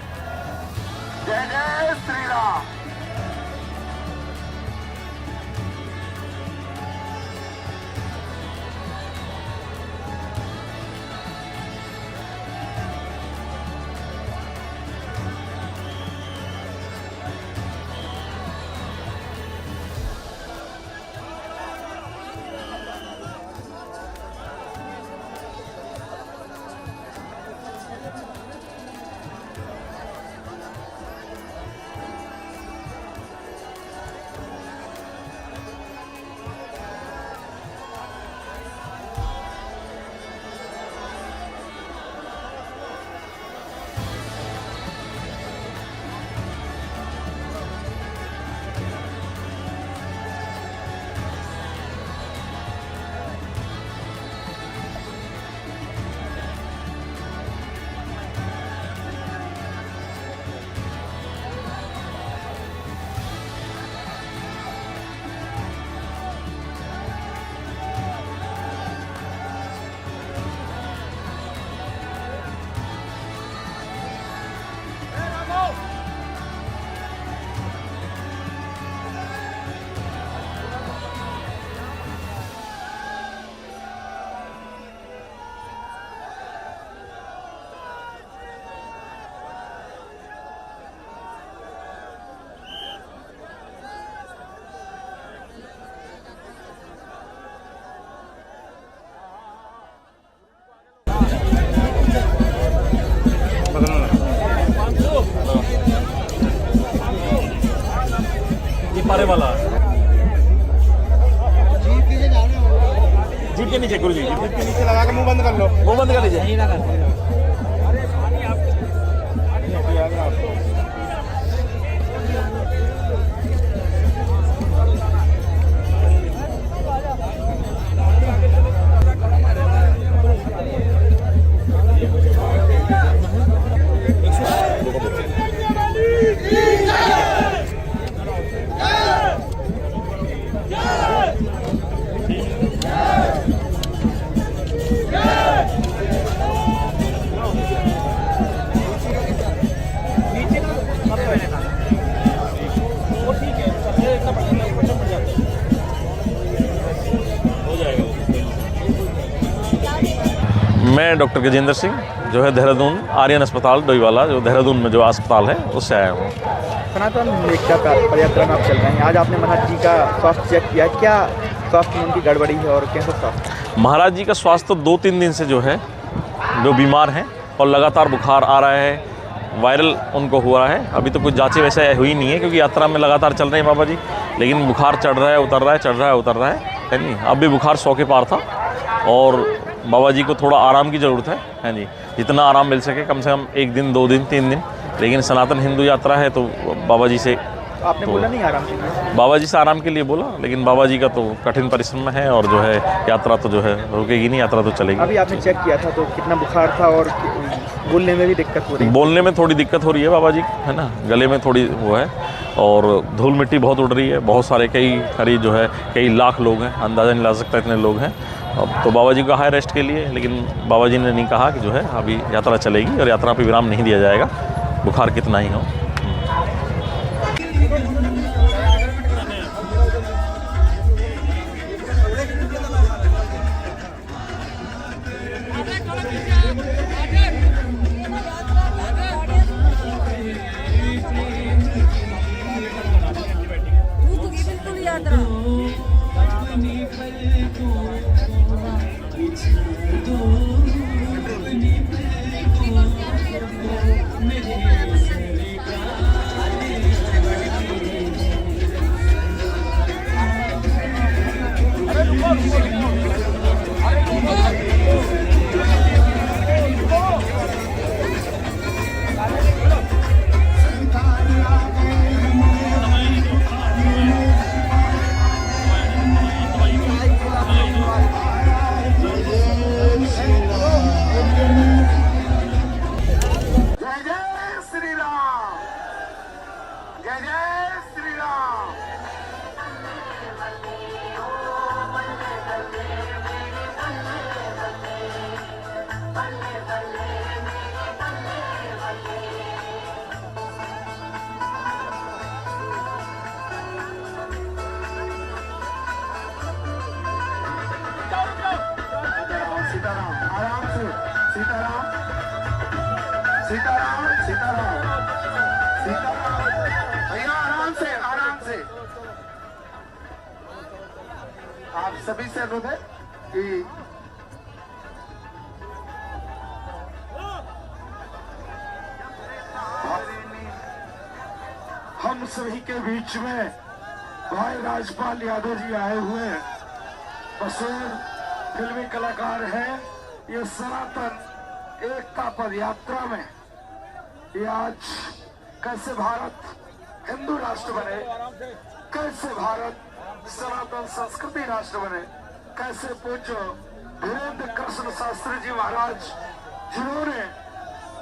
जय जय श्री राम। पारे वाला जीप के नीचे गुरु जी, जीप के नीचे लगा के मुंह बंद कर लो। वो बंद कर लीजिए। मैं डॉक्टर गजेंद्र सिंह जो है देहरादून आर्यन अस्पताल डोईवाला, जो देहरादून में जो अस्पताल है उससे आया हूँ। सनातन एकता पदयात्रा में आप चल रहे हैं, आज आपने महाराज जी का स्वास्थ्य चेक किया, क्या स्वास्थ्य में उनकी गड़बड़ी है और कैसा स्वास्थ्य? महाराज जी का स्वास्थ्य तो 2-3 दिन से जो है जो बीमार हैं और लगातार बुखार आ रहा है, वायरल उनको हुआ है। अभी तो कुछ जांचें वैसे हुई नहीं है क्योंकि यात्रा में लगातार चल रहे हैं बाबा जी, लेकिन बुखार चढ़ रहा है उतर रहा है, चढ़ रहा है उतर रहा है नहीं। अब भी बुखार 100 के पार था और बाबा जी को थोड़ा आराम की ज़रूरत है जी, जितना आराम मिल सके, कम से कम 1 दिन 2 दिन 3 दिन। लेकिन सनातन हिंदू यात्रा है तो बाबा जी से आपने बोला नहीं आराम के लिए? बाबा जी से आराम के लिए बोला, लेकिन बाबा जी का तो कठिन परिश्रम है और जो है यात्रा तो जो है रुकेगी नहीं, यात्रा तो चलेगी। अभी आपने चेक किया था तो कितना बुखार था और बोलने में भी दिक्कत हो रही है? बोलने में थोड़ी दिक्कत हो रही है बाबा जी, है ना, गले में थोड़ी वो है और धूल मिट्टी बहुत उड़ रही है। बहुत सारे करीब जो है कई लाख लोग हैं, अंदाज़ा नहीं ला सकता इतने लोग हैं। अब तो बाबा जी का हाई रेस्ट के लिए, लेकिन बाबा जी ने नहीं कहा कि जो है अभी यात्रा चलेगी और यात्रा पर विराम नहीं दिया जाएगा, बुखार कितना ही हो। सीताराम सीताराम सीताराम भैया आराम से आप सभी से अनुरोध है कि हम सभी के बीच में भाई राजपाल यादव जी आए हुए हैं। मशहूर फिल्मी कलाकार हैं। ये सनातन एकता पद यात्रा में ये आज कैसे भारत हिंदू राष्ट्र बने, कैसे भारत सनातन संस्कृति राष्ट्र बने, कैसे पूज्य धीरेन्द्र कृष्ण शास्त्री जी महाराज जिन्होंने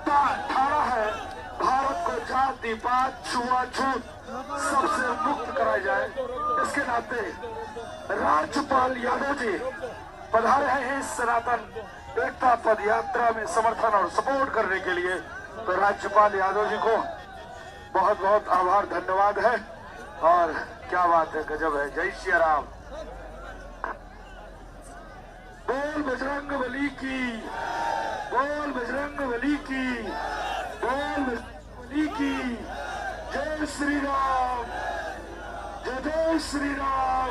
ठाड़ा है भारत को जाति पात छुआछूत सबसे मुक्त कराया जाए, इसके नाते राज्यपाल यादव जी पधारे हैं इस सनातन एकता पद यात्रा में समर्थन और सपोर्ट करने के लिए। तो राज्यपाल यादव जी को बहुत बहुत आभार धन्यवाद है। और क्या बात है, गजब है। जय श्री राम। बोल बजरंग बली की, बोल बजरंग बली की, बोल बजरंग बली की। जय श्री राम, जय श्री राम।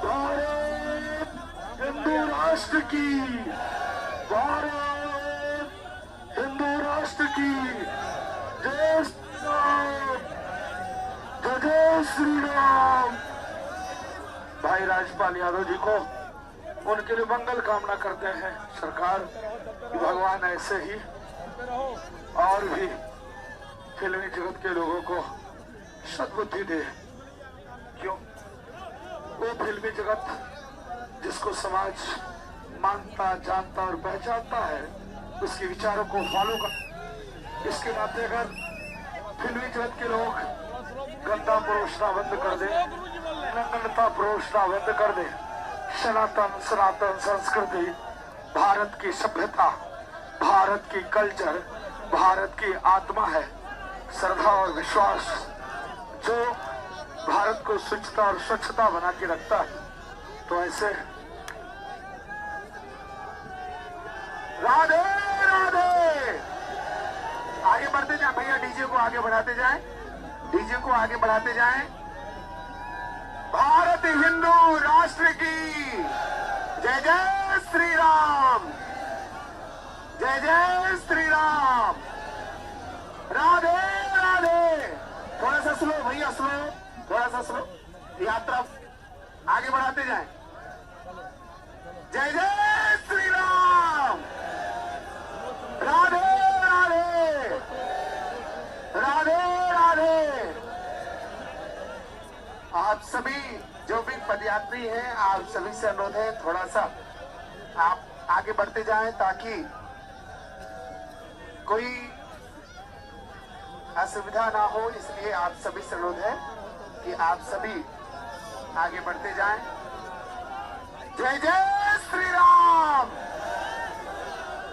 भारत हिंदू राष्ट्र की, भारत हिंदू राष्ट्र की। जय श्री राम, जय श्री राम। भाई राजपाल यादव जी को उनके लिए मंगल कामना करते हैं सरकार कि भगवान ऐसे ही और भी फिल्मी जगत के लोगों को सद्बुद्धि दे। क्यों? वो फिल्मी जगत जिसको समाज मानता, जानता और पहचानता है, उसके विचारों को फॉलो कर। इसके नाते अगर फिल्मी जगत के लोग गंदा परोसना बंद कर दे, नग्नता परोसना बंद कर दे, सनातन संस्कृति, भारत की सभ्यता, भारत की कल्चर, भारत की आत्मा है, श्रद्धा और विश्वास जो भारत को शुचिता और स्वच्छता बना के रखता है। तो ऐसे राधे राधे। आगे बढ़ते जाए भैया, डीजे को आगे बढ़ाते जाएं, डीजे को आगे बढ़ाते जाएं। भारत हिंदू राष्ट्र की जय जय श्री राम, जय जय श्री राम। राधे राधे। थोड़ा सा स्लो भैया, स्लो, थोड़ा सा स्लो। यात्रा आगे बढ़ाते जाएं। जय जय श्री राम। राधे राधे, राधे राधे। आप सभी जो भी पदयात्री हैं, आप सभी से अनुरोध है थोड़ा सा आप आगे बढ़ते जाएं ताकि कोई असुविधा ना हो। इसलिए आप सभी से अनुरोध है कि आप सभी आगे बढ़ते जाएं। जय जय श्री राम,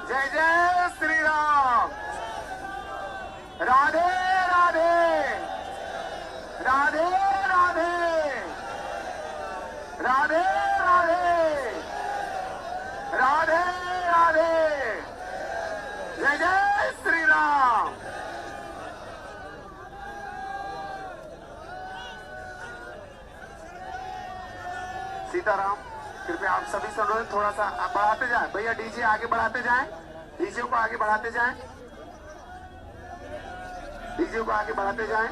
जय जय श्री राम। राधे राधे, राधे राधे, राधे राधे, राधे राधे। जय जय श्री राम। सीताराम। कृपया आप सभी से अनुरोध थोड़ा सा बढ़ाते जाएं भैया, डीजे आगे बढ़ाते जाएं, डीजे को आगे बढ़ाते जाएं, डीजे को आगे बढ़ाते जाएं।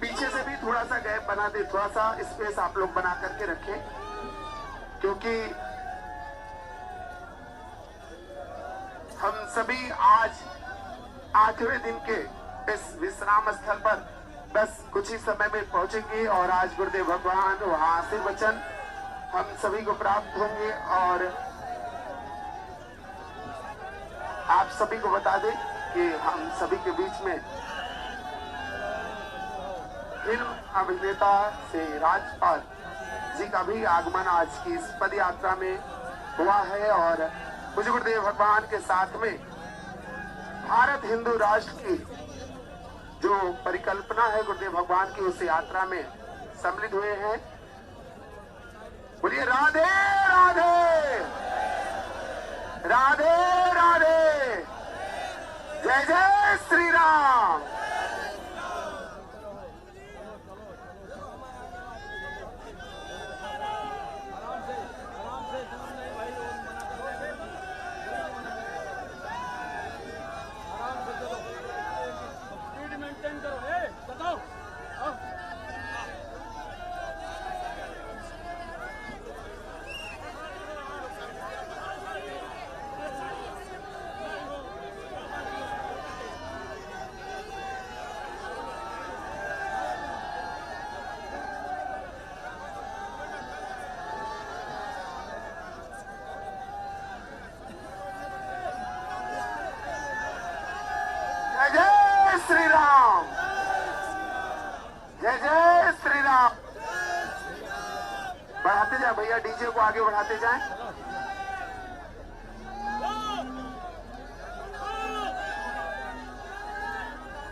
पीछे से भी थोड़ा सा गैप बना दे, थोड़ा सा स्पेस आप लोग बना करके रखें, क्योंकि हम सभी आज 8वें दिन के इस विश्राम स्थल पर बस कुछ ही समय में पहुंचेंगे और आज गुरुदेव भगवान वहां आशीर्वचन हम सभी को प्राप्त होंगे। और आप सभी को बता दें कि हम सभी के बीच में फिल्म अभिनेता से राजपाल जी का भी आगमन आज की इस पद यात्रा में हुआ है। और मुझे गुरुदेव भगवान के साथ में भारत हिंदू राष्ट्र की जो परिकल्पना है गुरुदेव भगवान की, उस यात्रा में सम्मिलित हुए हैं। बोलिए राधे राधे, राधे राधे। जय जय श्री राम। श्री राम, जय जय श्री राम। बढ़ाते जाए भैया, डीजे को आगे बढ़ाते जाएं।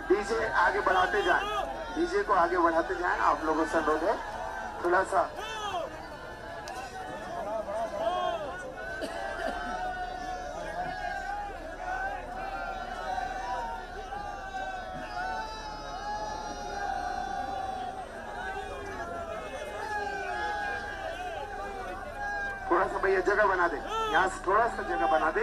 डीजे आगे बढ़ाते जाएं, डीजे को आगे बढ़ाते जाएं। आप लोगों से अनुरोध है थोड़ा सा भैया जगह बना दे, यहाँ से थोड़ा सा जगह बना दे।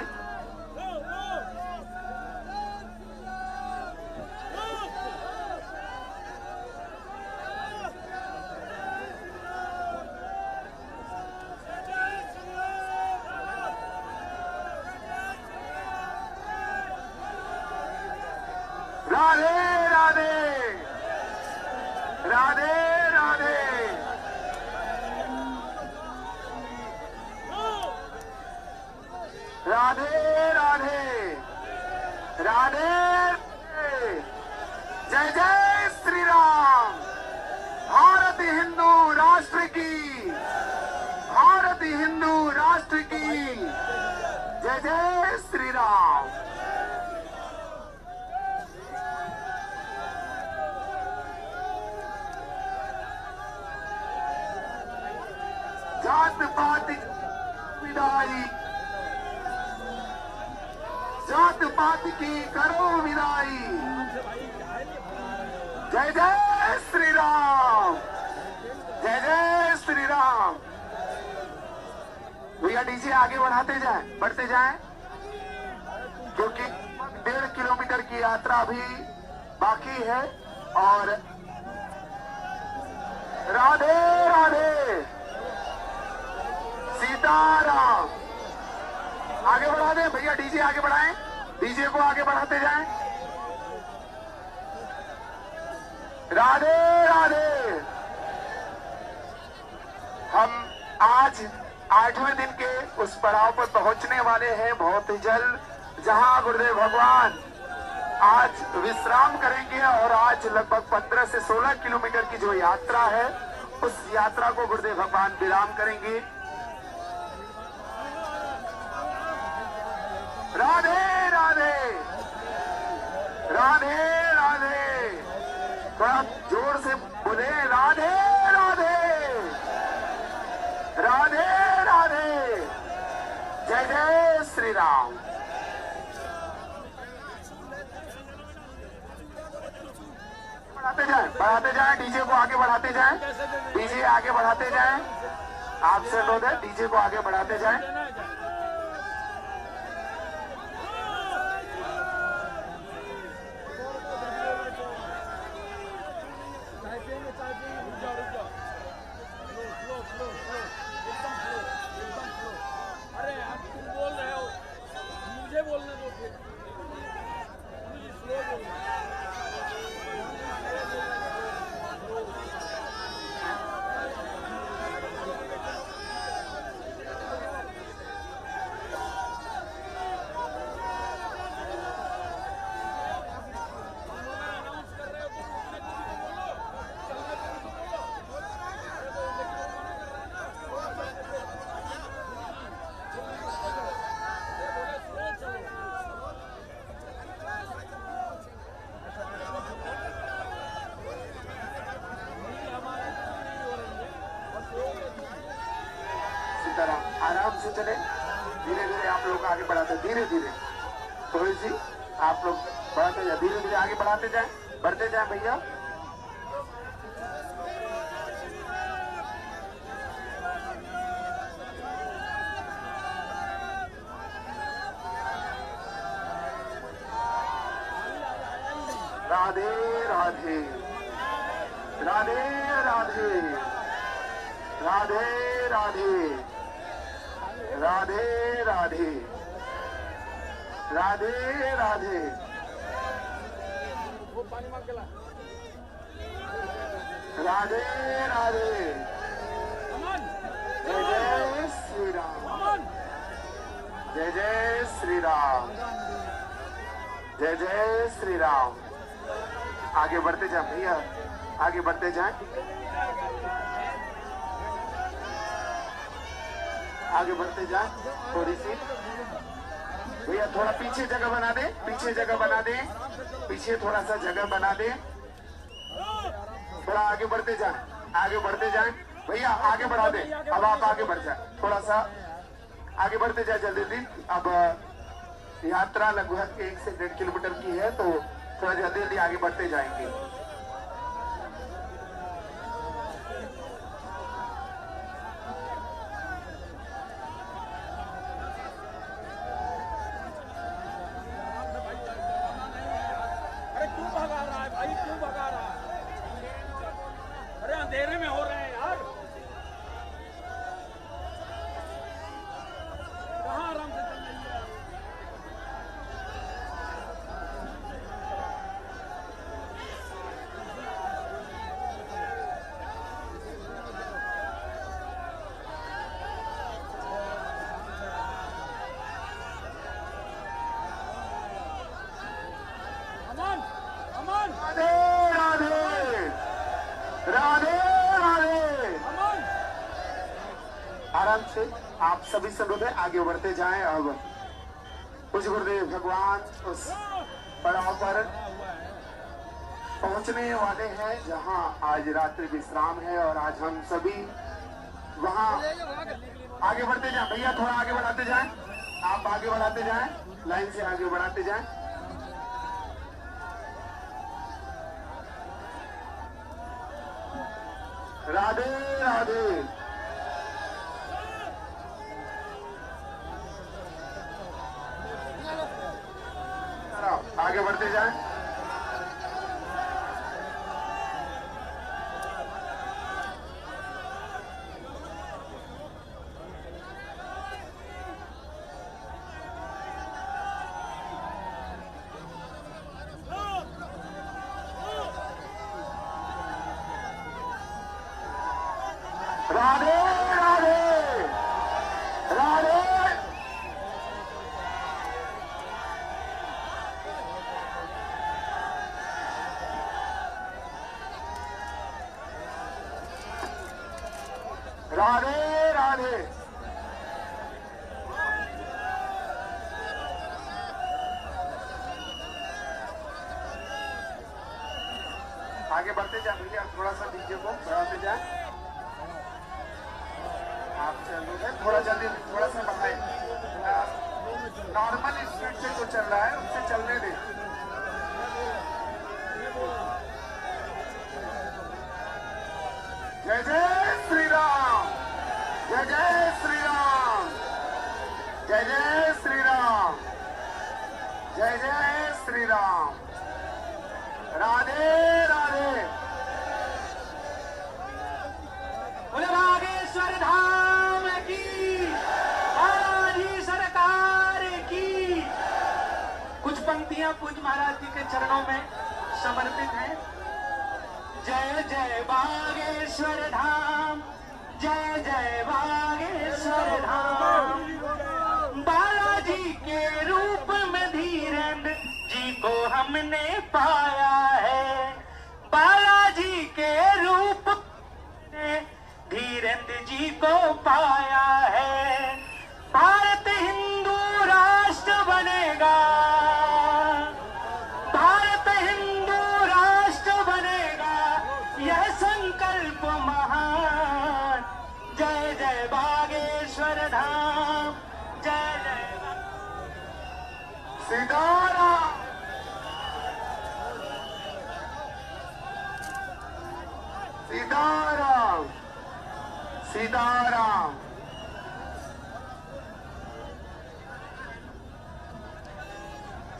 राधे राधे राधे। जय जय श्री राम। भारत हिंदू राष्ट्र की, भारत हिंदू राष्ट्र की जय जय श्री राम। जात पात विदाई, जात पात की करो विदाई। जय जय श्री राम, जय जय श्री राम। भैया डीजे आगे बढ़ाते जाएं, बढ़ते जाएं, क्योंकि 1.5 किलोमीटर की यात्रा अभी बाकी है। और राधे राधे सीताराम। आगे बढ़ा दें भैया, डीजे आगे बढ़ाएं, डीजे को आगे बढ़ाते जाएं। राधे राधे। हम आज 8वें दिन के उस पड़ाव पर पहुंचने वाले हैं बहुत ही जल्द, जहां गुरुदेव भगवान आज विश्राम करेंगे। और आज लगभग 15 से 16 किलोमीटर की जो यात्रा है, उस यात्रा को गुरुदेव भगवान विराम करेंगे। राधे राधे राधे राधे। थोड़ा जोर से बोले राधे राधे राधे राधे। जय जय श्री राम। बढ़ाते जाएं, डीजे को आगे बढ़ाते जाएं, डीजे आगे बढ़ाते जाएं। आपसे अनुरोध है, डीजे को आगे बढ़ाते जाएं। अरे आप तुम बोल रहे हो, मुझे बोलने दो फिर। मुझे स्लो बोलना। आराम से चले, धीरे धीरे आप लोग आगे बढ़ाते, धीरे धीरे थोड़ी सी आप लोग बढ़ाते जाए, धीरे धीरे आगे बढ़ाते जाए, बढ़ते जाए भैया। राधे राधे राधे राधे राधे राधे राधे राधे राधे राधे। वो पानी मांग के ला। राधे राधे। अमन, जय जय श्री राम, अमन। जय जय श्री राम, जय जय श्री राम। आगे बढ़ते जाए भैया, आगे बढ़ते जाए, आगे बढ़ते जाए थोड़ी सी भैया। थोड़ा पीछे जगह बना दे, पीछे जगह बना दे, पीछे थोड़ा सा जगह बना दे। थोड़ा आगे बढ़ते जाए, आगे बढ़ते जाए भैया, आगे बढ़ा दे। अब आप आगे बढ़ जाए, थोड़ा सा आगे बढ़ते जाए जल्दी जल्दी। अब यात्रा लगभग 1 से 1.5 किलोमीटर की है, तो थोड़ा जल्दी जल्दी आगे बढ़ते जाएंगे। अरे क्यों भगा रहा है भाई, क्यों भगा रहा है? अरे अंधेरे में हो रहे हैं यार। कहाँ आराम से चल रही है? आराम से आप सभी संगत है आगे बढ़ते जाएं। अब कुछ गुरुदेव भगवान उस पड़ाव पर पहुंचने वाले हैं जहां आज रात्रि विश्राम है और आज हम सभी वहां आगे बढ़ते जाएं। भैया थोड़ा आगे बढ़ाते जाएं, आप आगे बढ़ाते जाएं, लाइन से आगे बढ़ाते जाएं। राधे राधे। आगे बढ़ते जाएं। राधे राधे राधे। राधे राधे। आगे बढ़ते जाए भैया, थोड़ा सा डीजे को बढ़ाते जाए। आप चल थोड़ा जल्दी, थोड़ा सा बढ़ाए। नॉर्मल स्पीड से जो चल रहा है उससे चलने दें। जय जय श्री राम, जय जय श्री राम, जय जय श्री राम, जय जय श्री राम। राधे राधे। बोले बागेश्वर धाम की, बालाजी सरकार की। कुछ पंक्तियां पूज्य महाराज जी के चरणों में समर्पित हैं। जय जय बागेश्वर धाम, जय जय बागेश्वर धाम। बालाजी के रूप में धीरेन्द्र जी को हमने पाया है। बालाजी के रूप में धीरेन्द्र जी को पाया है। भारत हिंदू राष्ट्र बनेगा, भारत हिंदू राष्ट्र बनेगा, यह संकल्प महान। जय जय बागेश्वर धाम, जय जय सीताराम, सीताराम, सीताराम।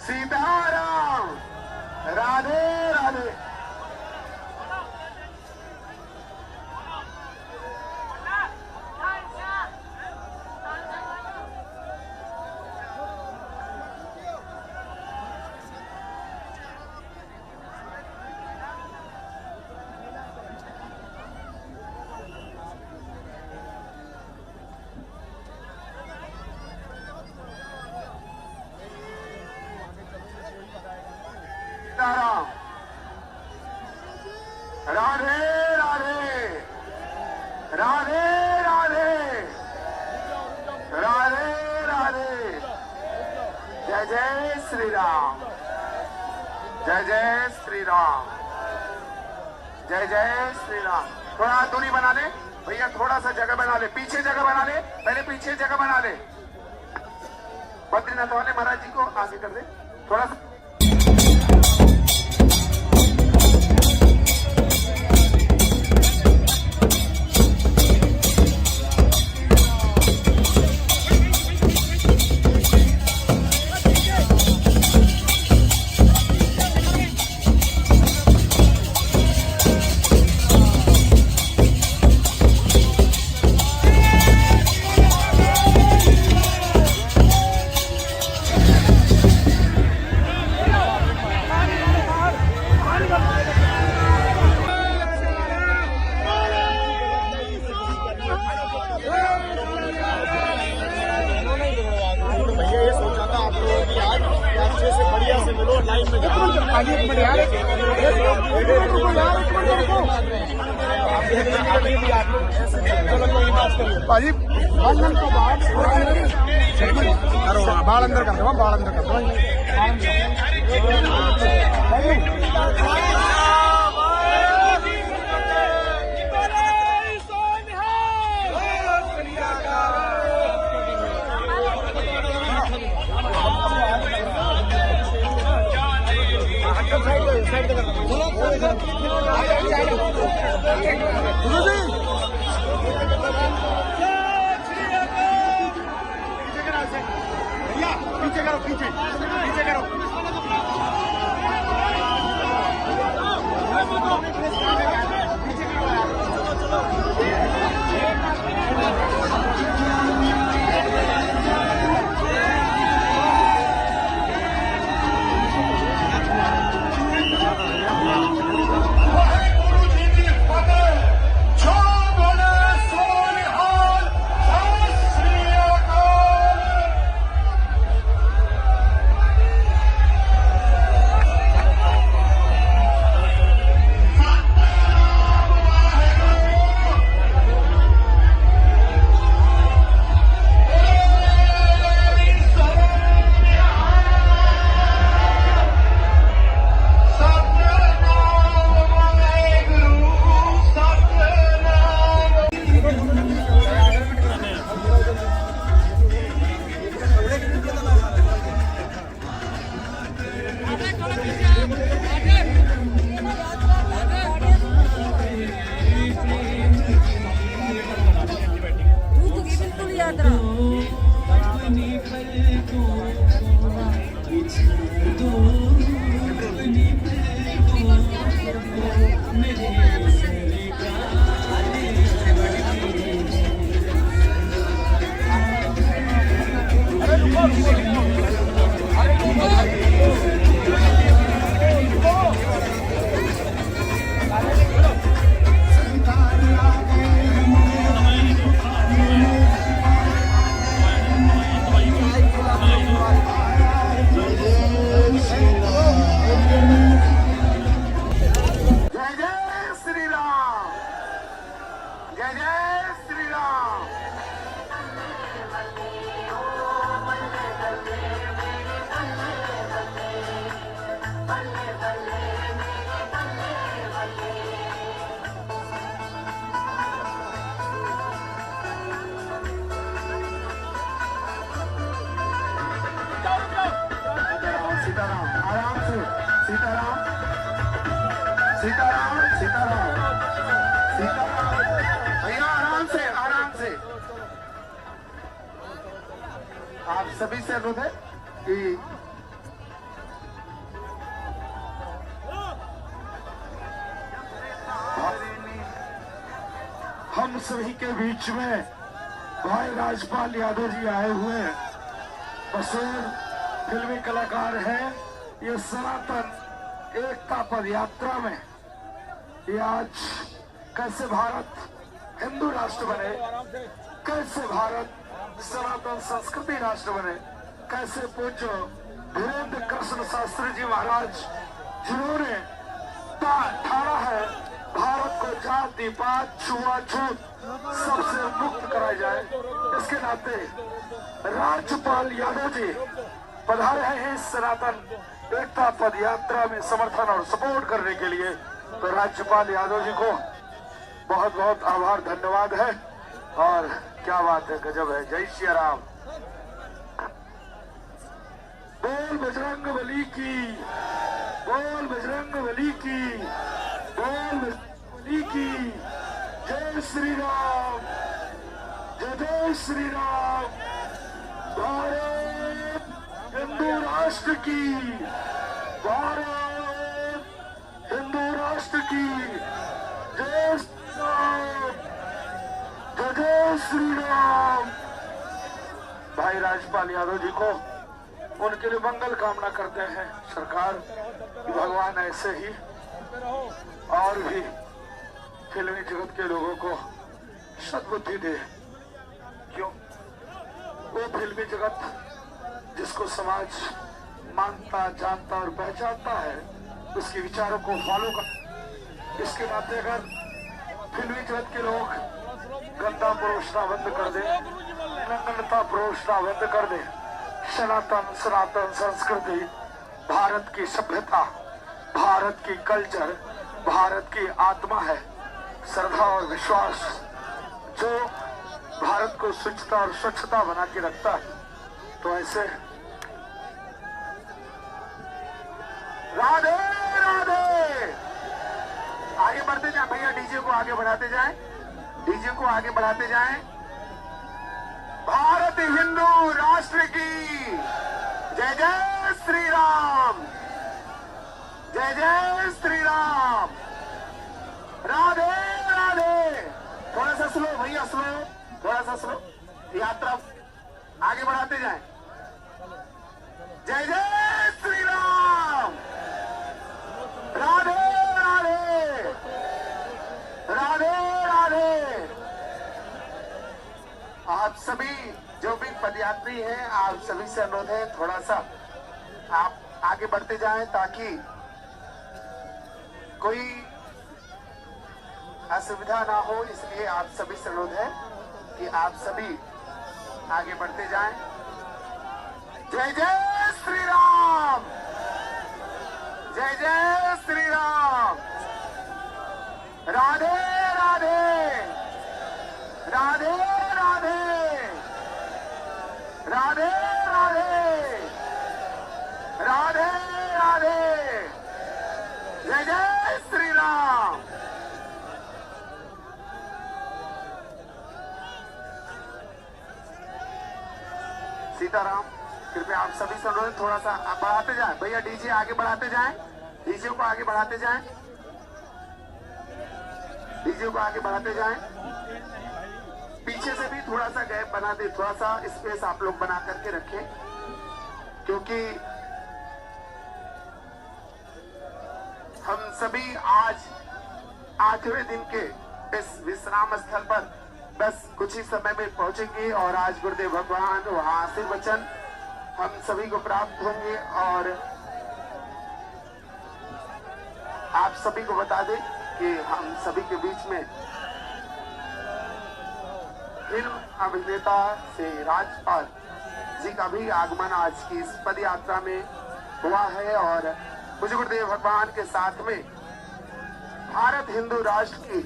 सीताराम। राधे राधे। सीताराम। राधे राधे। राधे राधे। राधे राधे। जय जय श्री राम, जय जय श्री राम, जय जय श्री राम। थोड़ा दूरी बना ले भैया, थोड़ा सा जगह बना ले, पीछे जगह बना ले, पहले पीछे जगह बना ले। बद्रीनाथ वाले महाराज जी को आगे कर दे थोड़ा सा। अच्छे से बढ़िया से मिलो लाइव में जाओ। भाजी बाल अंदर कर दो, बाल अंदर कर दो। पीछे करो, पीछे पीछे करो। सीताराम सीताराम सीताराम भैया आराम से आराम से। आप सभी से अनुरोध है कि हम सभी के बीच में भाई राजपाल यादव जी आए हुए हैं। मशहूर फिल्मी कलाकार हैं। ये सनातन एकता पद यात्रा में ये आज कैसे भारत हिंदू राष्ट्र बने, कैसे भारत सनातन संस्कृति राष्ट्र बने, कैसे पूज्य धीरेन्द्र कृष्ण शास्त्री जी महाराज जिन्होंने ठाना है भारत को जाति पात छुआछूत सबसे मुक्त कराया जाए, इसके नाते राज्यपाल यादव जी पधारे हैं इस सनातन एकता पद यात्रा में समर्थन और सपोर्ट करने के लिए। तो राज्यपाल यादव जी को बहुत बहुत आभार धन्यवाद है। और क्या बात है, गजब है। जय श्री राम। बोल बजरंग बली की, बोल बजरंग बली की, बोल बजरंग बली की। जय श्री राम, जय श्री राम। भारत हिंदू राष्ट्र की, भारत हिंदू राष्ट्र की। जय श्री राम, जय श्री राम। भाई राजपाल यादव जी को उनके लिए मंगल कामना करते हैं सरकार। भगवान ऐसे ही और भी फिल्मी जगत के लोगों को सद्बुद्धि दे। क्यों? वो फिल्मी जगत जिसको समाज मानता, जानता और पहचानता है, उसके विचारों को फॉलो कर। इसके नाते अगर फिल्मी जगत के लोग गंदा परोसना बंद कर दे, नग्नता परोसना बंद कर दे, सनातन संस्कृति, भारत की सभ्यता, भारत की कल्चर, भारत की आत्मा है, श्रद्धा और विश्वास जो भारत को शुचिता और स्वच्छता बना के रखता है। तो ऐसे राधे राधे, आगे बढ़ते जाए भैया, डीजे को आगे बढ़ाते जाएं, डीजे को आगे बढ़ाते जाएं। भारत हिंदू राष्ट्र की जय जय श्री राम, जय जय श्री राम, राधे राधे। थोड़ा सा स्लो भैया, स्लो, थोड़ा सा स्लो, यात्रा आगे बढ़ाते जाएं। जय जय श्री राम, राधे राधे, राधे राधे। आप सभी जो भी पदयात्री हैं, आप सभी से अनुरोध है थोड़ा सा आप आगे बढ़ते जाएं ताकि कोई असुविधा ना हो, इसलिए आप सभी से अनुरोध है कि आप सभी आगे बढ़ते जाएं। जय जय श्री राम, जय जय श्री राम, राधे राधे, राधे राधे, राधे राधे, राधे राधे, जय जय श्री राम। सीताराम, कृपया आप सभी से अनुरोध थोड़ा सा बढ़ाते जाएं भैया, डीजे आगे बढ़ाते जाएं, डीजे को आगे बढ़ाते जाएं, डीजे को आगे बढ़ाते जाएं। पीछे से भी थोड़ा सा गैप बना दे, थोड़ा सा स्पेस आप लोग बना करके रखें, क्योंकि हम सभी आज 8वें दिन के इस विश्राम स्थल पर बस कुछ ही समय में पहुंचेंगे और आज गुरुदेव भगवान वहां आशीर्वचन हम सभी को प्राप्त होंगे। और आप सभी को बता दें कि हम सभी के बीच में फिल्म अभिनेता से राजपाल जी का भी आगमन आज की इस पद यात्रा में हुआ है। और मुझे गुरुदेव भगवान के साथ में भारत हिंदू राष्ट्र की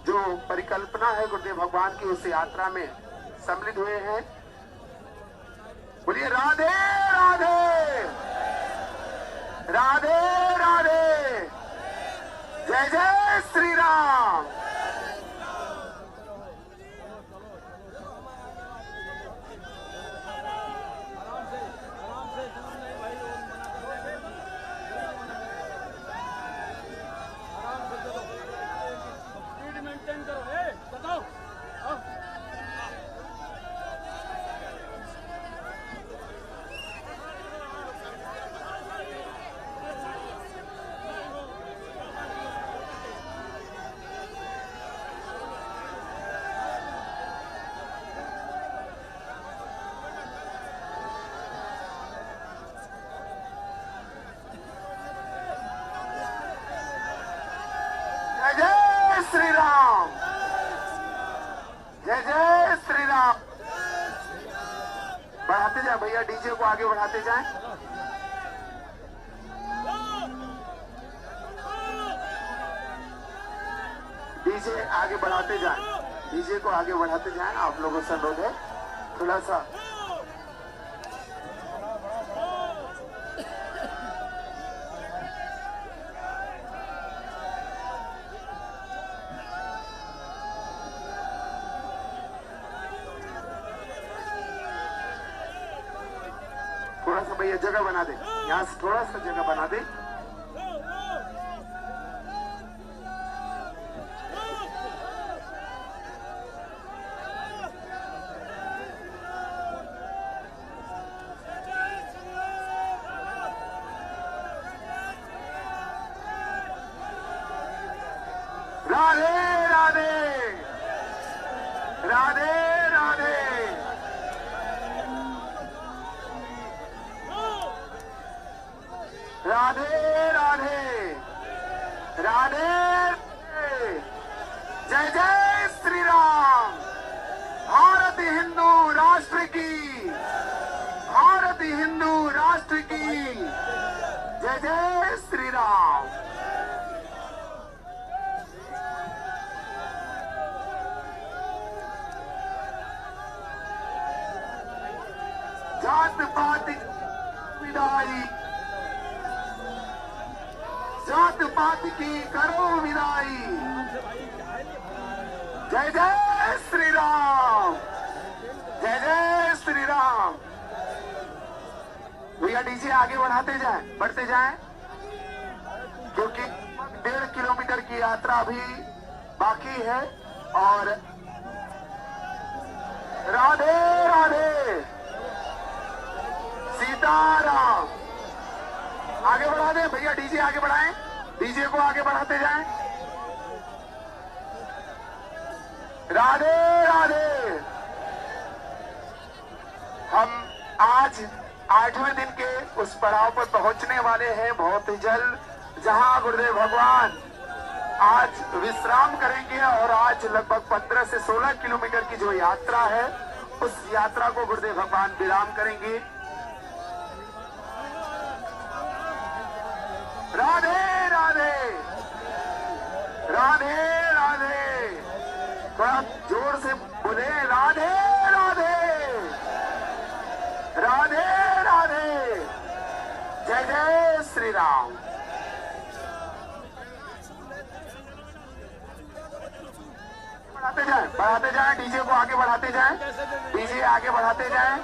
जो परिकल्पना है गुरुदेव भगवान की, उस यात्रा में सम्मिलित हुए हैं। बोलिए राधे राधे, राधे राधे, जय जय श्री राम। श्री राम, जय जय श्री राम। बढ़ाते जाए भैया, डीजे को आगे बढ़ाते जाएं। डीजे आगे बढ़ाते जाएं, डीजे को आगे बढ़ाते जाएं। आप लोगों से अनुरोध है थोड़ा सा भैया जगह बना दे, यहाँ से थोड़ा सा जगह बना दे। राधे राधे, राधे राधे, राधे राधे राधे। जय जय श्री राम। भारत हिंदू राष्ट्र की, भारत हिंदू राष्ट्र की जय जय श्री राम। जात पात विदाई, जात पात की करो विदाई। जय जय श्री राम, जय जय श्री राम। भैया डीजे आगे बढ़ाते जाएं, बढ़ते जाएं, क्योंकि 1.5 किलोमीटर की यात्रा अभी बाकी है। और राधे राधे सीताराम। आगे बढ़ा दें भैया, डीजे आगे बढ़ाएं, डीजे को आगे बढ़ाते जाएं। राधे राधे। हम आज 8वें दिन के उस पड़ाव पर पहुंचने वाले हैं बहुत ही जल्द, जहां गुरुदेव भगवान आज विश्राम करेंगे। और आज लगभग 15 से 16 किलोमीटर की जो यात्रा है, उस यात्रा को गुरुदेव भगवान विराम करेंगे। राधे राधे राधे राधे। थोड़ा जोर से बोले राधे राधे राधे राधे। जय जय श्री राम। बढ़ाते जाएं, डीजे को आगे बढ़ाते जाएं, डीजे आगे बढ़ाते जाएं।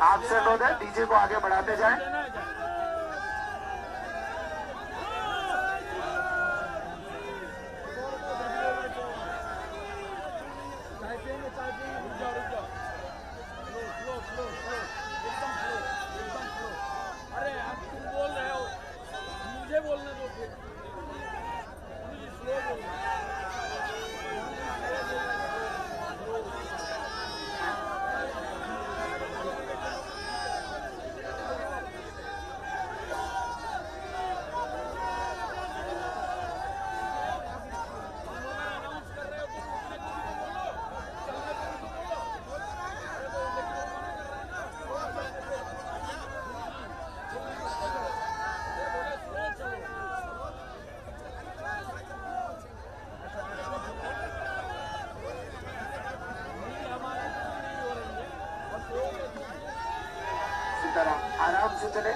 आपसे अनुरोध है, डीजे को आगे बढ़ाते जाएं। अरे आप तुम बोल रहे हो, मुझे बोलने दो फिर। मुझे स्लो बोलना। आराम से चले,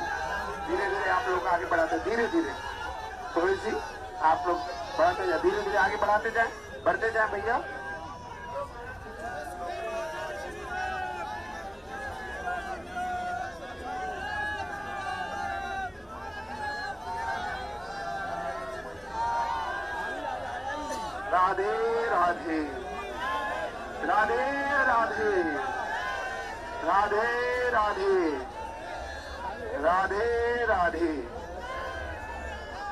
धीरे धीरे आप लोग आगे बढ़ाते, धीरे धीरे थोड़ी सी आप लोग बढ़ाते जाए, धीरे धीरे आगे बढ़ाते जाए, बढ़ते जाए भैया। राधे राधे राधे राधे राधे राधे राधे राधे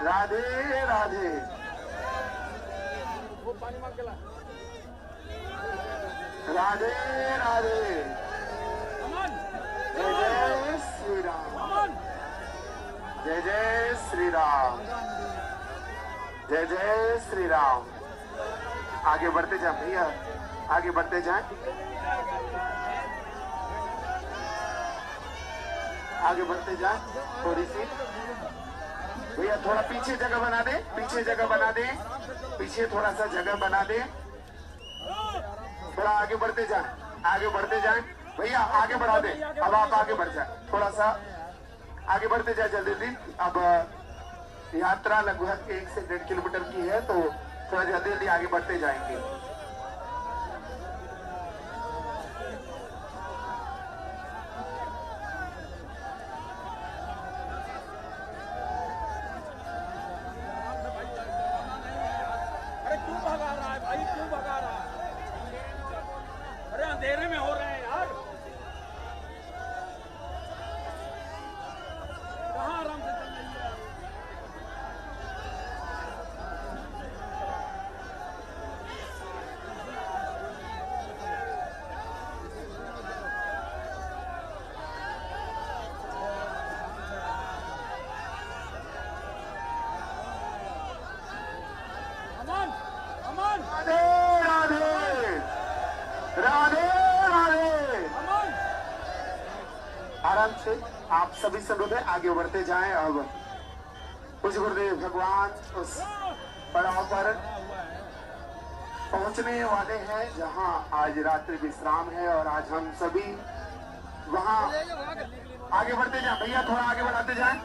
राधे राधे। वो पानी मांग के ला। राधे राधे। अमन, जय जय श्री राम, अमन। जय जय श्री राम, जय जय श्री राम। आगे बढ़ते जाए भैया, आगे बढ़ते जाए, आगे बढ़ते जाए थोड़ी सी भैया। थोड़ा पीछे जगह बना दे, पीछे जगह बना दे, पीछे थोड़ा सा जगह बना दे। थोड़ा आगे बढ़ते जाए, आगे बढ़ते जाए भैया, आगे बढ़ा दे। अब आप आगे बढ़ जाए, थोड़ा सा आगे बढ़ते जाए जल्दी जल्दी। अब यात्रा लगभग 1 से 1.5 किलोमीटर की है, तो थोड़ा जल्दी जल्दी आगे बढ़ते जाएंगे। अरे क्यों भगा रहा है भाई, क्यों भगा रहा है? अरे अंधेरे में हो रहे हैं यार। कहाँ आराम से चल रही है? भगवान से आप सभी से अनुरोध है आगे बढ़ते जाएं। अब कुछ गुरुदेव भगवान उस पड़ाव पर पहुंचने वाले हैं जहां आज रात्रि विश्राम है और आज हम सभी वहां आगे बढ़ते जाएं। भैया थोड़ा आगे बढ़ाते जाएं,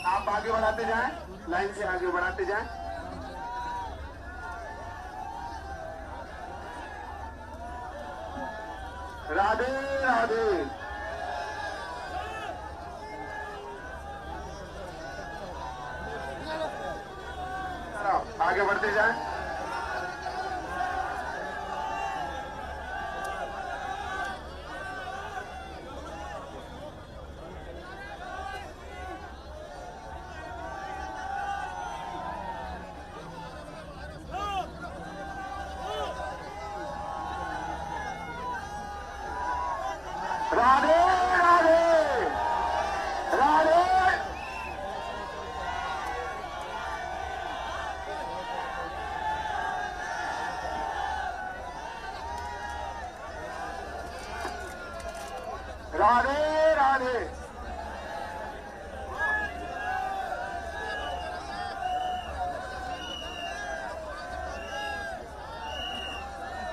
आप आगे बढ़ाते जाएं, लाइन से आगे बढ़ाते जाएं। राधे राधे। आगे बढ़ते जाएं। राधे राधे राधे। राधे राधे।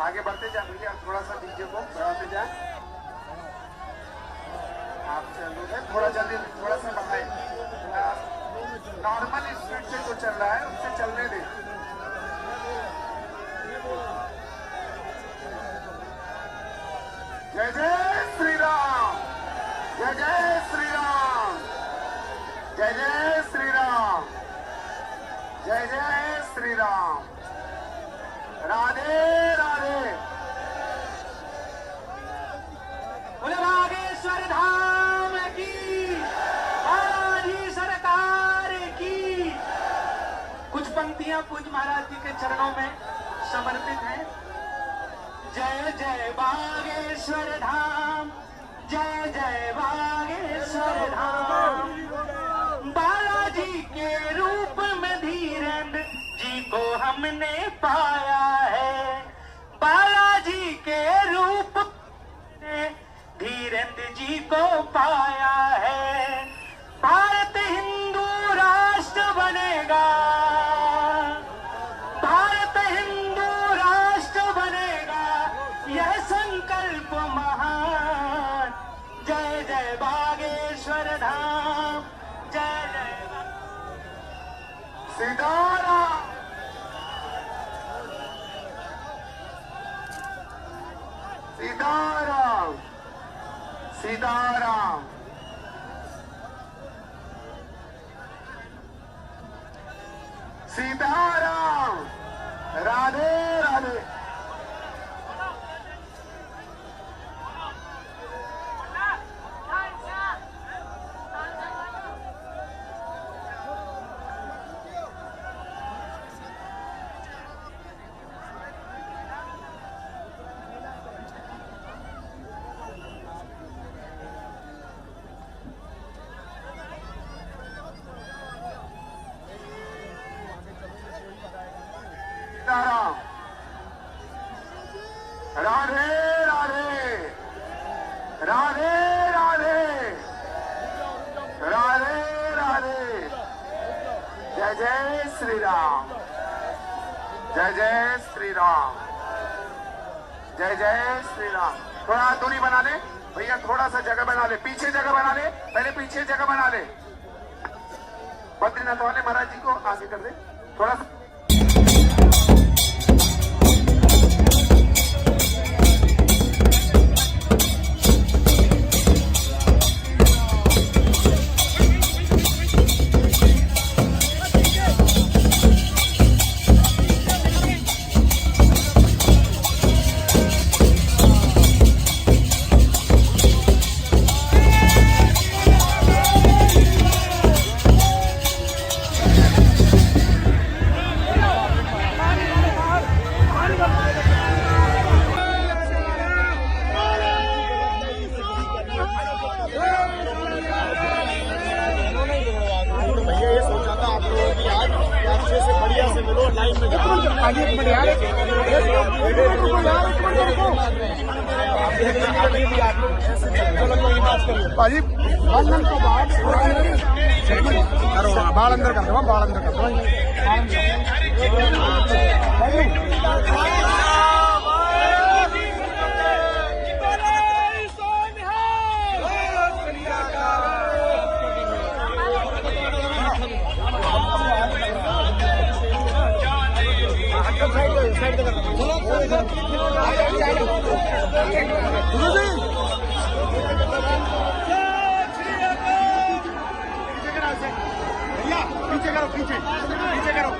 आगे बढ़ते जाए भैया, थोड़ा सा डीजे को बढ़ाते जाए। आप चलो थोड़ा जल्दी, थोड़ा सा बढ़ाए। नॉर्मल स्पीड से जो चल रहा है उससे चलने दे। जय जय श्री राम, जय जय श्री राम, जय जय श्री राम, जय जय श्री राम। राधे राधे। बोले बागेश्वर धाम की, बालाजी सरकार की। कुछ पंक्तियां पूज्य महाराज जी के चरणों में समर्पित हैं। जय जय बागेश्वर धाम, जय जय बागेश्वर धाम। बालाजी के रूप में धीरेन्द्र जी को हमने पाया है। बालाजी के रूप में धीरेन्द्र जी को पाया है। भारत हिंदू राष्ट्र बनेगा, भारत हिंदू राष्ट्र बनेगा, यह संकल्प महान। जय जय बागेश्वर धाम, जय जय सीताराम, सीताराम, सीताराम। सीताराम। राधे राधे। सीताराम। राधे राधे। राधे राधे। राधे राधे। जय जय श्री राम, जय जय श्री राम, जय जय श्री राम। थोड़ा दूरी बना ले भैया, थोड़ा सा जगह बना ले, पीछे जगह बना ले, पहले पीछे जगह बना ले। बद्रीनाथ वाले महाराज जी को आगे कर दे थोड़ा सा। अच्छे से बढ़िया से मिलो, लाइन में जाओ। भाजी बाल अंदर कर दो, बाल अंदर कर दो। पीछे करो, पीछे पीछे करो।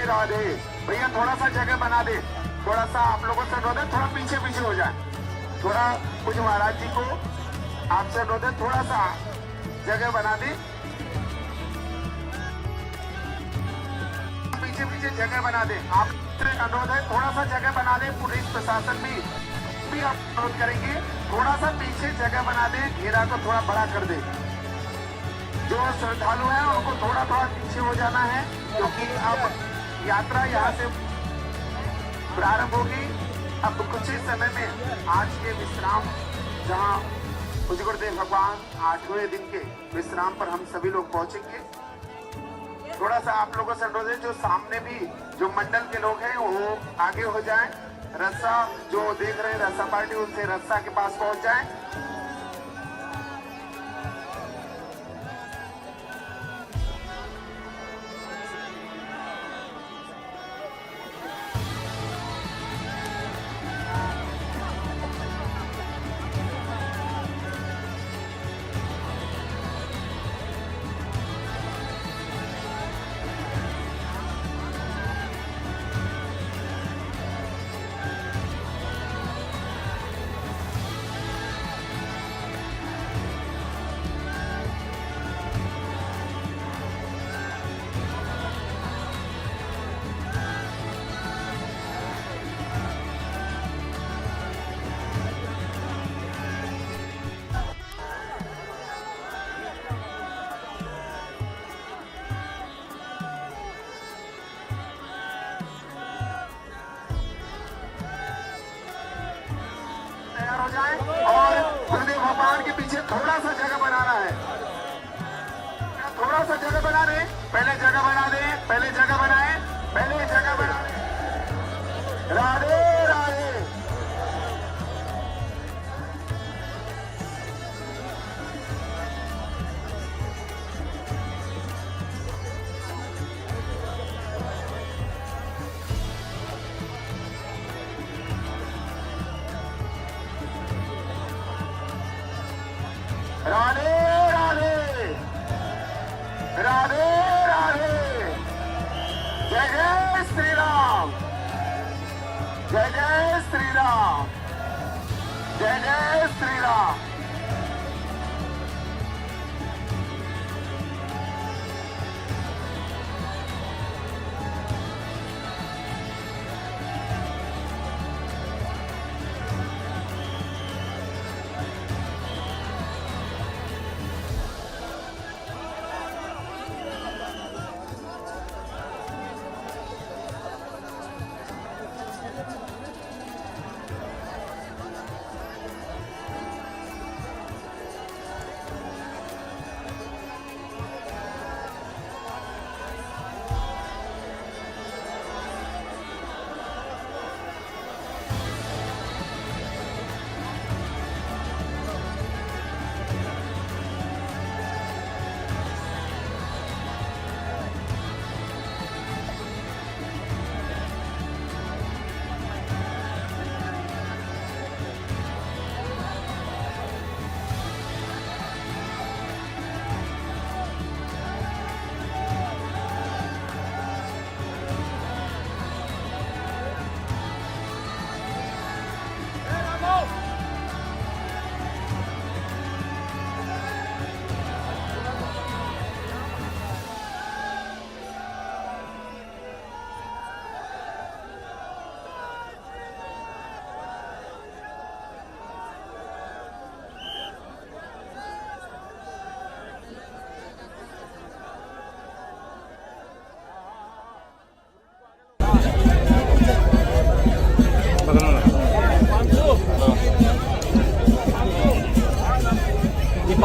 राधे भैया थोड़ा सा जगह बना दे, थोड़ा सा आप लोगों से अनुरोध है, थोड़ा पीछे पीछे हो जाए, थोड़ा कुछ महाराज जी को आपसे अनुरोध है, थोड़ा सा जगह बना दे, पीछे पीछे जगह बना दे। आपसे अनुरोध है, थोड़ा सा जगह बना दे, पुलिस प्रशासन भी आप अनुरोध करेंगे, थोड़ा सा पीछे जगह बना दे, घेरा को थोड़ा बड़ा कर दे। जो श्रद्धालु हैं उनको थोड़ा थोड़ा पीछे हो जाना है, क्योंकि अब यात्रा यहाँ से प्रारंभ होगी। अब कुछ ही समय में आज के विश्राम, जहाँ पूज्य गुरुदेव भगवान 8वें दिन के विश्राम पर हम सभी लोग पहुंचेंगे। थोड़ा सा आप लोगों से अनुरोध है, जो सामने भी जो मंडल के लोग हैं वो आगे हो जाएं, रस्सा जो देख रहे हैं रस्सा पार्टी, उनसे रस्सा के पास पहुंच जाएं। हो जाए और गुरुदेव भगवान के पीछे थोड़ा सा जगह बनाना है, थोड़ा सा जगह बना रहे, पहले जगह बना दे, पहले जगह बनाए, पहले जगह बना दे। राधे राधे। राधे राधे। राधे राधे। जय जय श्री राम। जय जय श्री राम। जय जय श्री राम।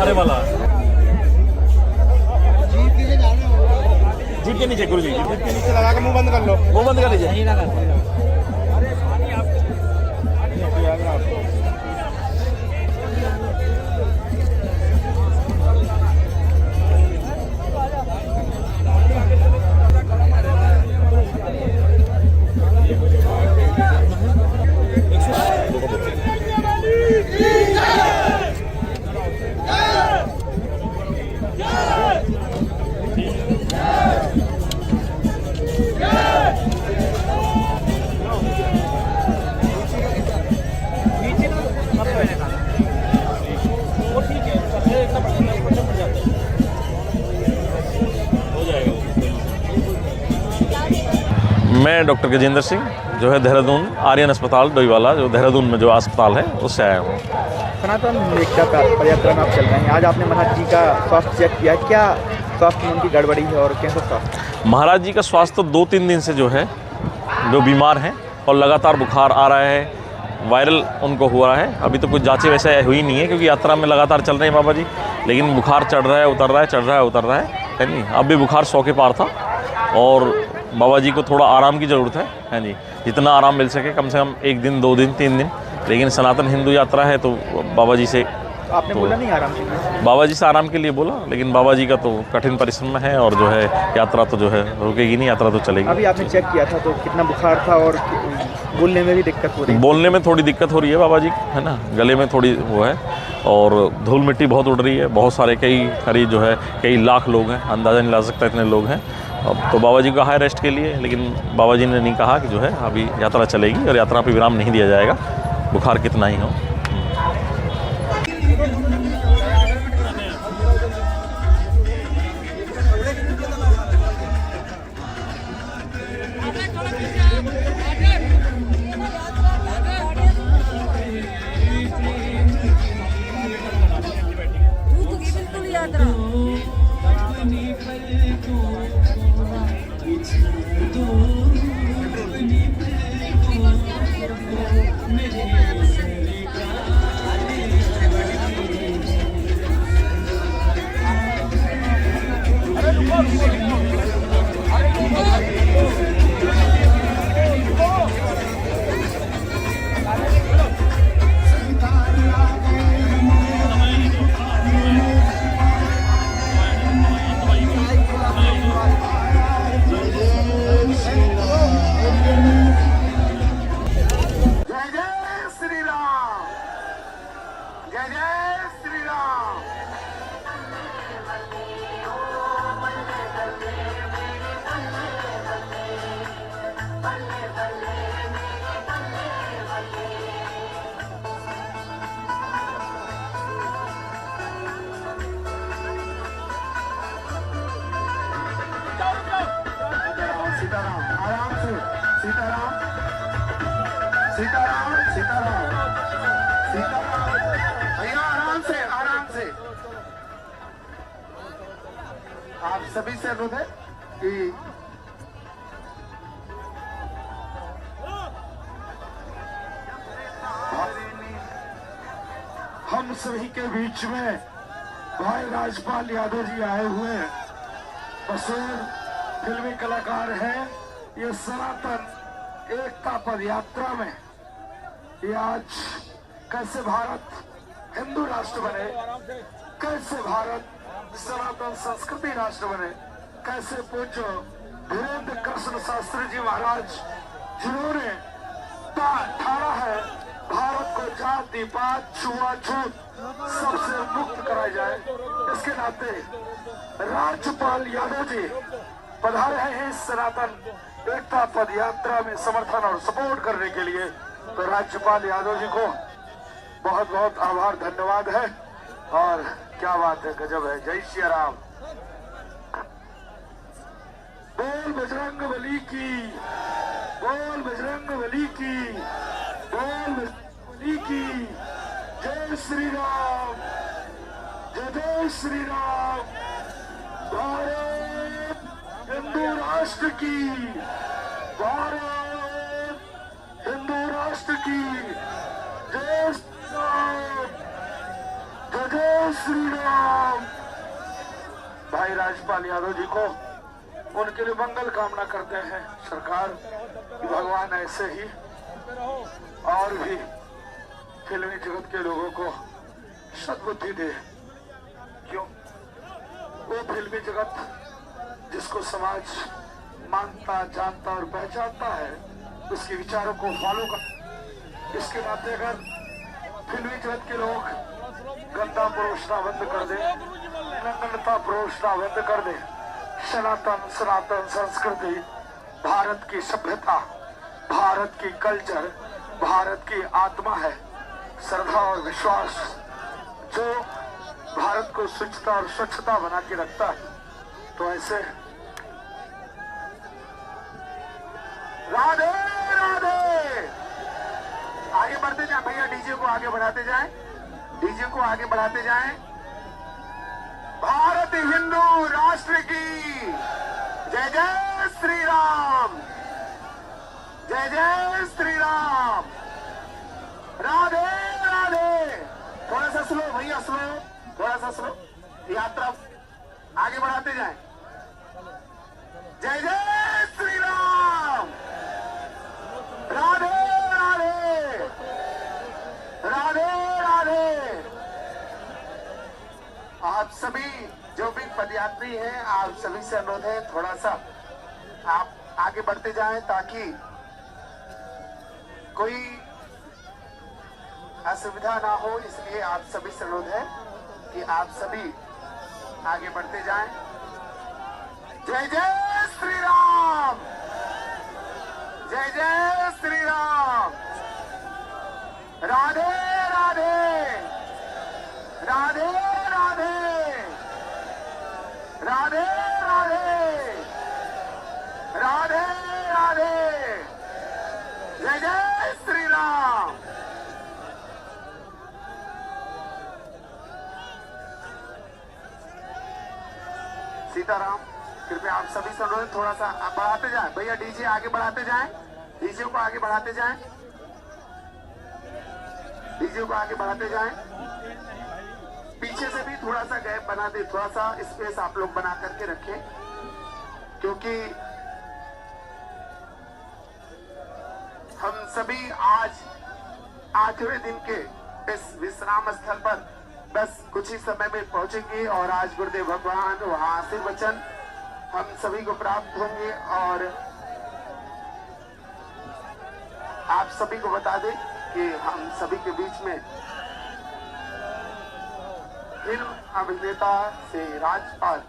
हमारे वाला जीप के नीचे गुरु जी, जीप के नीचे लगा के मुंह बंद कर लो। वो बंद कर लीजिए। मैं डॉक्टर गजेंद्र सिंह जो है देहरादून आर्यन अस्पताल डोईवाला, जो देहरादून में जो अस्पताल है उससे आया हूँ। सनातन एकता पदयात्रा में आप चल रहे हैं, आज आपने महाराज जी का स्वास्थ्य चेक किया, क्या स्वास्थ्य में उनकी गड़बड़ी है और कैसा स्वास्थ्य? महाराज जी का स्वास्थ्य तो 2-3 दिन से जो है जो बीमार हैं और लगातार बुखार आ रहा है, वायरल उनको हुआ है। अभी तो कुछ जांचें वैसे हुई नहीं है क्योंकि यात्रा में लगातार चल रहे हैं बाबा जी, लेकिन बुखार चढ़ रहा है उतर रहा है, चढ़ रहा है उतर रहा है नहीं। अब भी बुखार 100 के पार था और बाबा जी को थोड़ा आराम की ज़रूरत है जी, जितना आराम मिल सके, कम से कम 1 दिन 2 दिन 3 दिन। लेकिन सनातन हिंदू यात्रा है तो बाबा जी से आपने बोला नहीं आराम के लिए? बाबा जी से आराम के लिए बोला, लेकिन बाबा जी का तो कठिन परिश्रम है और जो है यात्रा तो जो है रुकेगी नहीं, यात्रा तो चलेगी। अभी आपने चेक किया था तो कितना बुखार था और बोलने में भी दिक्कत हो रही है? बोलने में थोड़ी दिक्कत हो रही है बाबा जी, है ना, गले में थोड़ी वो है और धूल मिट्टी बहुत उड़ रही है। बहुत सारे करीब जो है कई लाख लोग हैं, अंदाज़ा नहीं ला सकता इतने लोग हैं। अब तो बाबा जी का है रेस्ट के लिए, लेकिन बाबा जी ने नहीं कहा कि जो है अभी यात्रा चलेगी और यात्रा पे विराम नहीं दिया जाएगा, बुखार कितना ही हो। सीताराम सीताराम सीताराम भैया आराम से आप सभी से अनुरोध है कि हम सभी के बीच में भाई राजपाल यादव जी आए हुए हैं। मशहूर फिल्मी कलाकार हैं। ये सनातन एकता पद यात्रा में ये आज कैसे भारत हिंदू राष्ट्र बने, कैसे भारत सनातन संस्कृति राष्ट्र बने, कैसे पूज्य धीरेन्द्र कृष्ण शास्त्री जी महाराज जिन्होंने ठाना है भारत को जाति पात छुआछूत सबसे मुक्त कराया जाए, इसके नाते राज्यपाल यादव जी पधारे हैं इस सनातन एकता पद यात्रा में समर्थन और सपोर्ट करने के लिए। तो राज्यपाल यादव जी को बहुत बहुत आभार धन्यवाद है। और क्या बात है, गजब है। जय श्री राम। बोल बजरंग बली की, बोल बजरंग बली की, बोल बजरंग बली की। जय श्री राम, जय श्री राम। भारत हिंदू राष्ट्र की, भारत हिंदू राष्ट्र की। जय श्री राम, जय श्री राम। भाई राजपाल यादव जी को, उनके लिए मंगल कामना करते हैं सरकार कि भगवान ऐसे ही और भी फिल्मी जगत के लोगों को सद्बुद्धि दे। क्यों? वो फिल्मी जगत जिसको समाज मानता, जानता और पहचानता है, उसके विचारों को फॉलो कर। इसके नाते अगर फिल्मी जगत के लोग गंदा परोसना बंद कर दे, नग्नता परोसना बंद कर दे, सनातन संस्कृति, भारत की सभ्यता, भारत की कल्चर, भारत की आत्मा है, श्रद्धा और विश्वास जो भारत को स्वच्छता और स्वच्छता बना के रखता है। तो ऐसे राधे राधे। आगे बढ़ते जाए भैया, डीजे को आगे बढ़ाते जाएं, डीजे को आगे बढ़ाते जाएं। भारत हिंदू राष्ट्र की जय जय श्री राम, जय जय श्री राम। राधे राधे। थोड़ा सा स्लो भैया, स्लो, थोड़ा सा स्लो। यात्रा आगे बढ़ाते जाएं। जय जय श्री राम। राधे राधे, राधे राधे। आप सभी जो भी पदयात्री हैं, आप सभी से अनुरोध है थोड़ा सा आप आगे बढ़ते जाएं ताकि कोई असुविधा ना हो। इसलिए आप सभी से अनुरोध है कि आप सभी आगे बढ़ते जाएं। जय जय श्री राम, जय जय श्री राम। राधे राधे, राधे राधे, राधे राधे, राधे राधे। जय जय श्री राम। सीताराम। कृपया आप सभी से अनुरोध थोड़ा सा बढ़ाते जाएं भैया, डीजे आगे बढ़ाते जाएं, डीजे को आगे बढ़ाते जाएं, डीजे को आगे बढ़ाते जाएं। पीछे से भी थोड़ा सा गैप बना दे, थोड़ा सा स्पेस आप लोग बना करके रखें, क्योंकि हम सभी आज 8वें दिन के इस विश्राम स्थल पर बस कुछ ही समय में पहुंचेंगे और आज गुरुदेव भगवान वहां आशीर्वचन हम सभी को प्राप्त होंगे। और आप सभी को बता दें कि हम सभी के बीच में फिल्म अभिनेता से राजपाल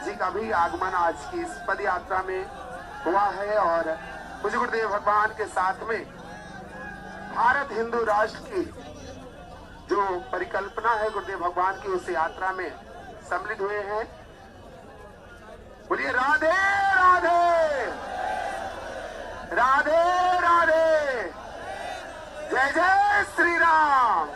जी का भी आगमन आज की इस पद यात्रा में हुआ है। और मुझे गुरुदेव भगवान के साथ में भारत हिंदू राष्ट्र की जो परिकल्पना है गुरुदेव भगवान की, उस यात्रा में सम्मिलित हुए हैं। बोलिए राधे राधे, राधे राधे। जय जय श्री राम।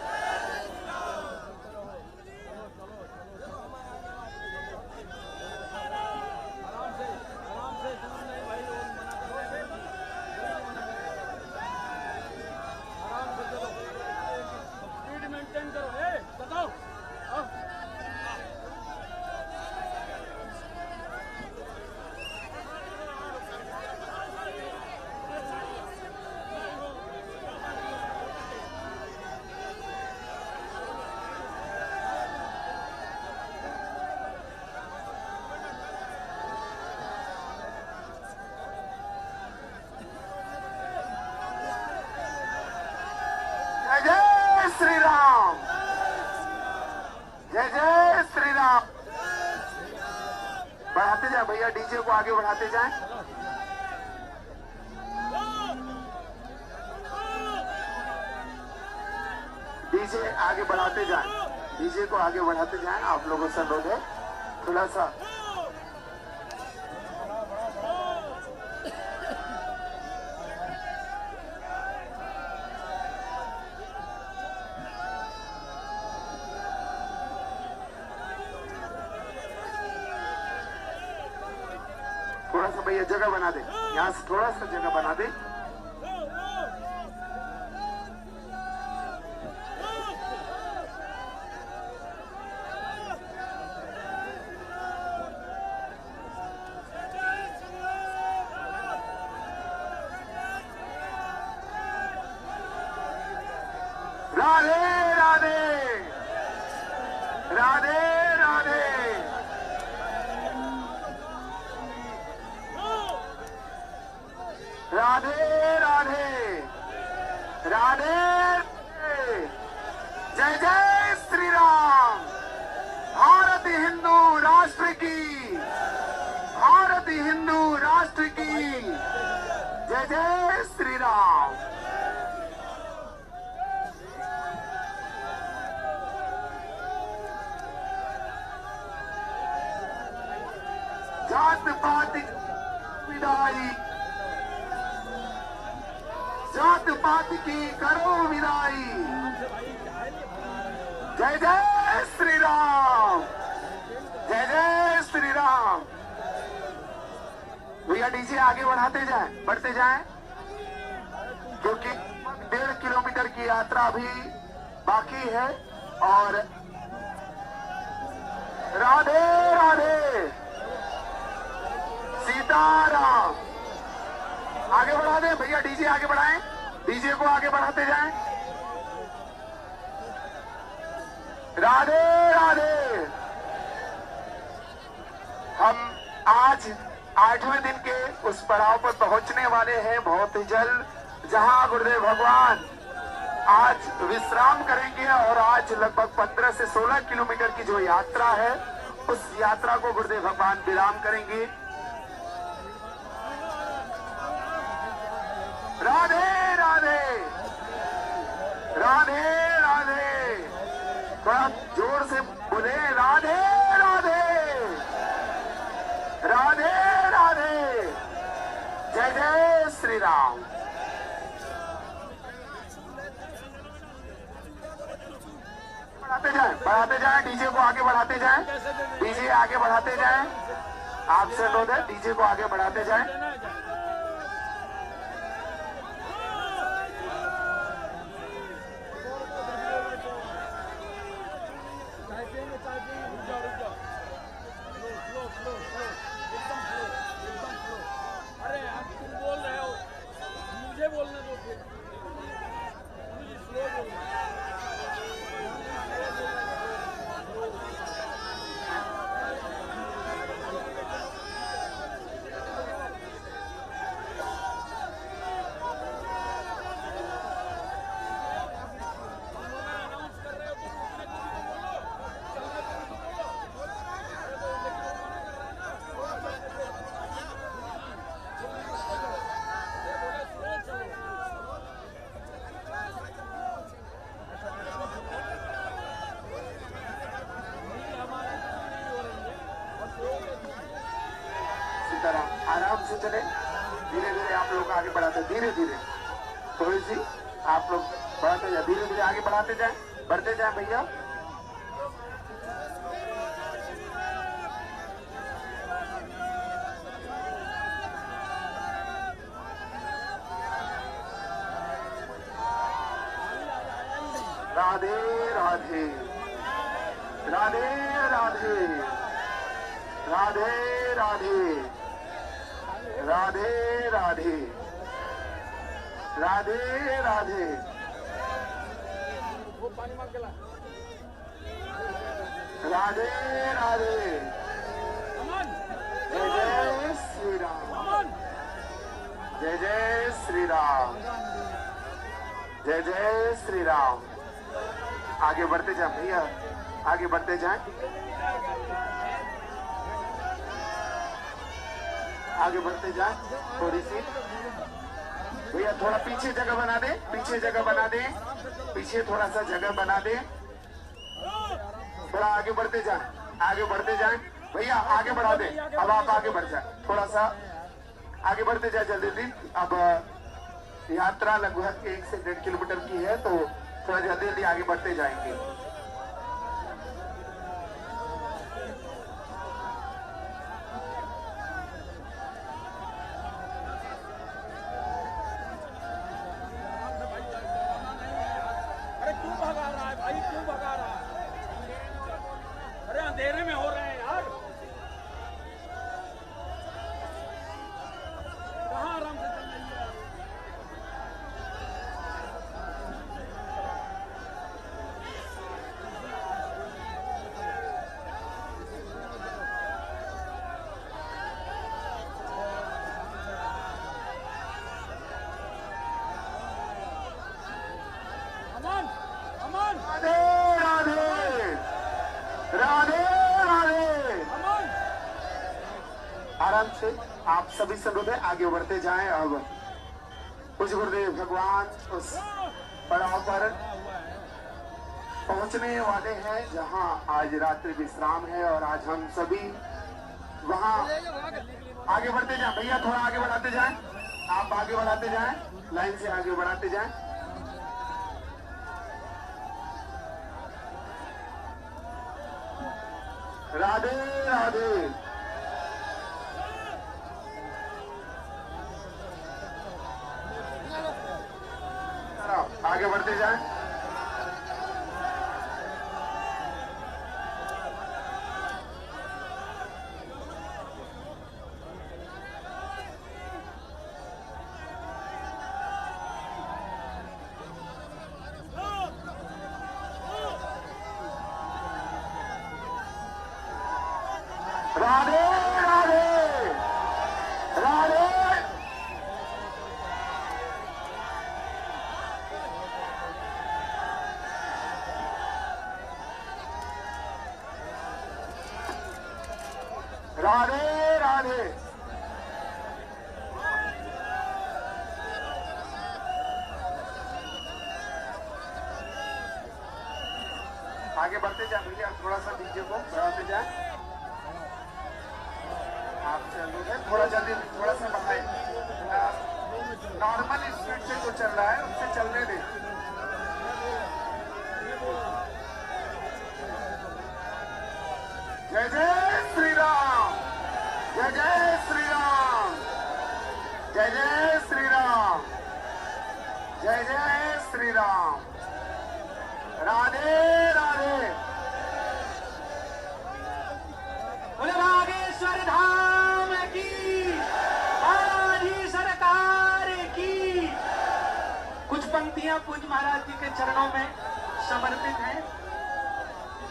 श्री राम, जय जय श्री राम। बढ़ाते जाए भैया, डीजे को आगे बढ़ाते जाएं। डीजे आगे बढ़ाते जाएं, डीजे को आगे बढ़ाते जाएं। आप लोगों से अनुरोध है थोड़ा सा भैया जगह बना दे, यहाँ से थोड़ा सा जगह बना दे। राधे राधे राधे राधे राधे राधे राधे जय जय श्री राम। भारत हिंदू राष्ट्र की, भारत हिंदू राष्ट्र की जय जय श्री राम। जात पात विदाई, जात पात की करो विदाई। जय जय श्री राम, जय जय श्री राम। भैया डीजे आगे बढ़ाते जाएं, बढ़ते जाएं, क्योंकि 1.5 किलोमीटर की यात्रा अभी बाकी है। और राधे राधे सीताराम। आगे बढ़ा दें भैया, डीजे आगे बढ़ाएं, डीजे को आगे बढ़ाते जाएं। राधे राधे। हम आज 8वें दिन के उस पड़ाव पर पहुंचने वाले हैं बहुत ही जल्द, जहां गुरुदेव भगवान आज विश्राम करेंगे। और आज लगभग 15 से 16 किलोमीटर की जो यात्रा है, उस यात्रा को गुरुदेव भगवान विराम करेंगे। राधे राधे राधे राधे। थोड़ा जोर से बोले राधे राधे राधे राधे जय जय श्री राम। बढ़ाते जाएं, डीजे को आगे बढ़ाते जाएं, डीजे आगे बढ़ाते जाएं। आपसे अनुरोध है, डीजे को आगे बढ़ाते जाएं। अरे आप तुम बोल रहे हो, मुझे बोलने दो फिर। मुझे स्लो बोलना। आराम से चले, धीरे धीरे आप लोग आगे बढ़ाते, धीरे धीरे थोड़ी सी आप लोग बढ़ाते जाए, धीरे धीरे आगे बढ़ाते जाए, बढ़ते जाए भैया। राधे राधे राधे राधे राधे राधे राधे राधे राधे राधे। वो पानी मार के ला। राधे राधे अमन, जय जय श्री राम, अमन। जय जय श्री राम, जय जय श्री राम। आगे बढ़ते जाए भैया, आगे बढ़ते जाए, आगे बढ़ते जाए थोड़ी सी भैया। थोड़ा पीछे जगह बना दे, पीछे जगह बना दे, पीछे थोड़ा सा जगह बना दे। थोड़ा आगे बढ़ते जाए, आगे बढ़ते जाए भैया, आगे बढ़ा दे। अब आप आगे बढ़ जाए, थोड़ा सा आगे बढ़ते जाए जल्दी जल्दी। अब यात्रा लगभग 1 से 1.5 किलोमीटर की है, तो थोड़ा जल्दी जल्दी आगे बढ़ते जाएंगे। अरे क्यों भगा रहा है भाई, क्यों भगा रहा है? अरे अंधेरे में हो रहे हैं यार। कहाँ आराम से चल रही है? बलराम से आप सभी से अनुरोध है आगे बढ़ते जाएं। अब कुछ गुरुदेव भगवान उस पड़ाव पर पहुंचने वाले हैं जहां आज रात्रि विश्राम है और आज हम सभी वहां आगे बढ़ते जाएं। भैया थोड़ा आगे बढ़ाते जाएं, आप आगे बढ़ाते जाएं, लाइन से आगे बढ़ाते जाएं। राधे राधे। आगे बढ़ते जाएं। राधे राधे राधे। राधे राधे। आगे बढ़ते जाए भैया, थोड़ा सा डीजे को बढ़ाते जाए। आप चलो थोड़ा जल्दी, थोड़ा सा बढ़ाए। नॉर्मल स्पीड से जो चल रहा है उससे चलने दे। जय जय श्री राम, जय जय श्री राम, जय जय श्री राम, जय जय श्री राम। राधे राधे। बोले बागेश्वर धाम की, बालाजी सरकार की। कुछ पंक्तियां पूज्य महाराज जी के चरणों में समर्पित हैं।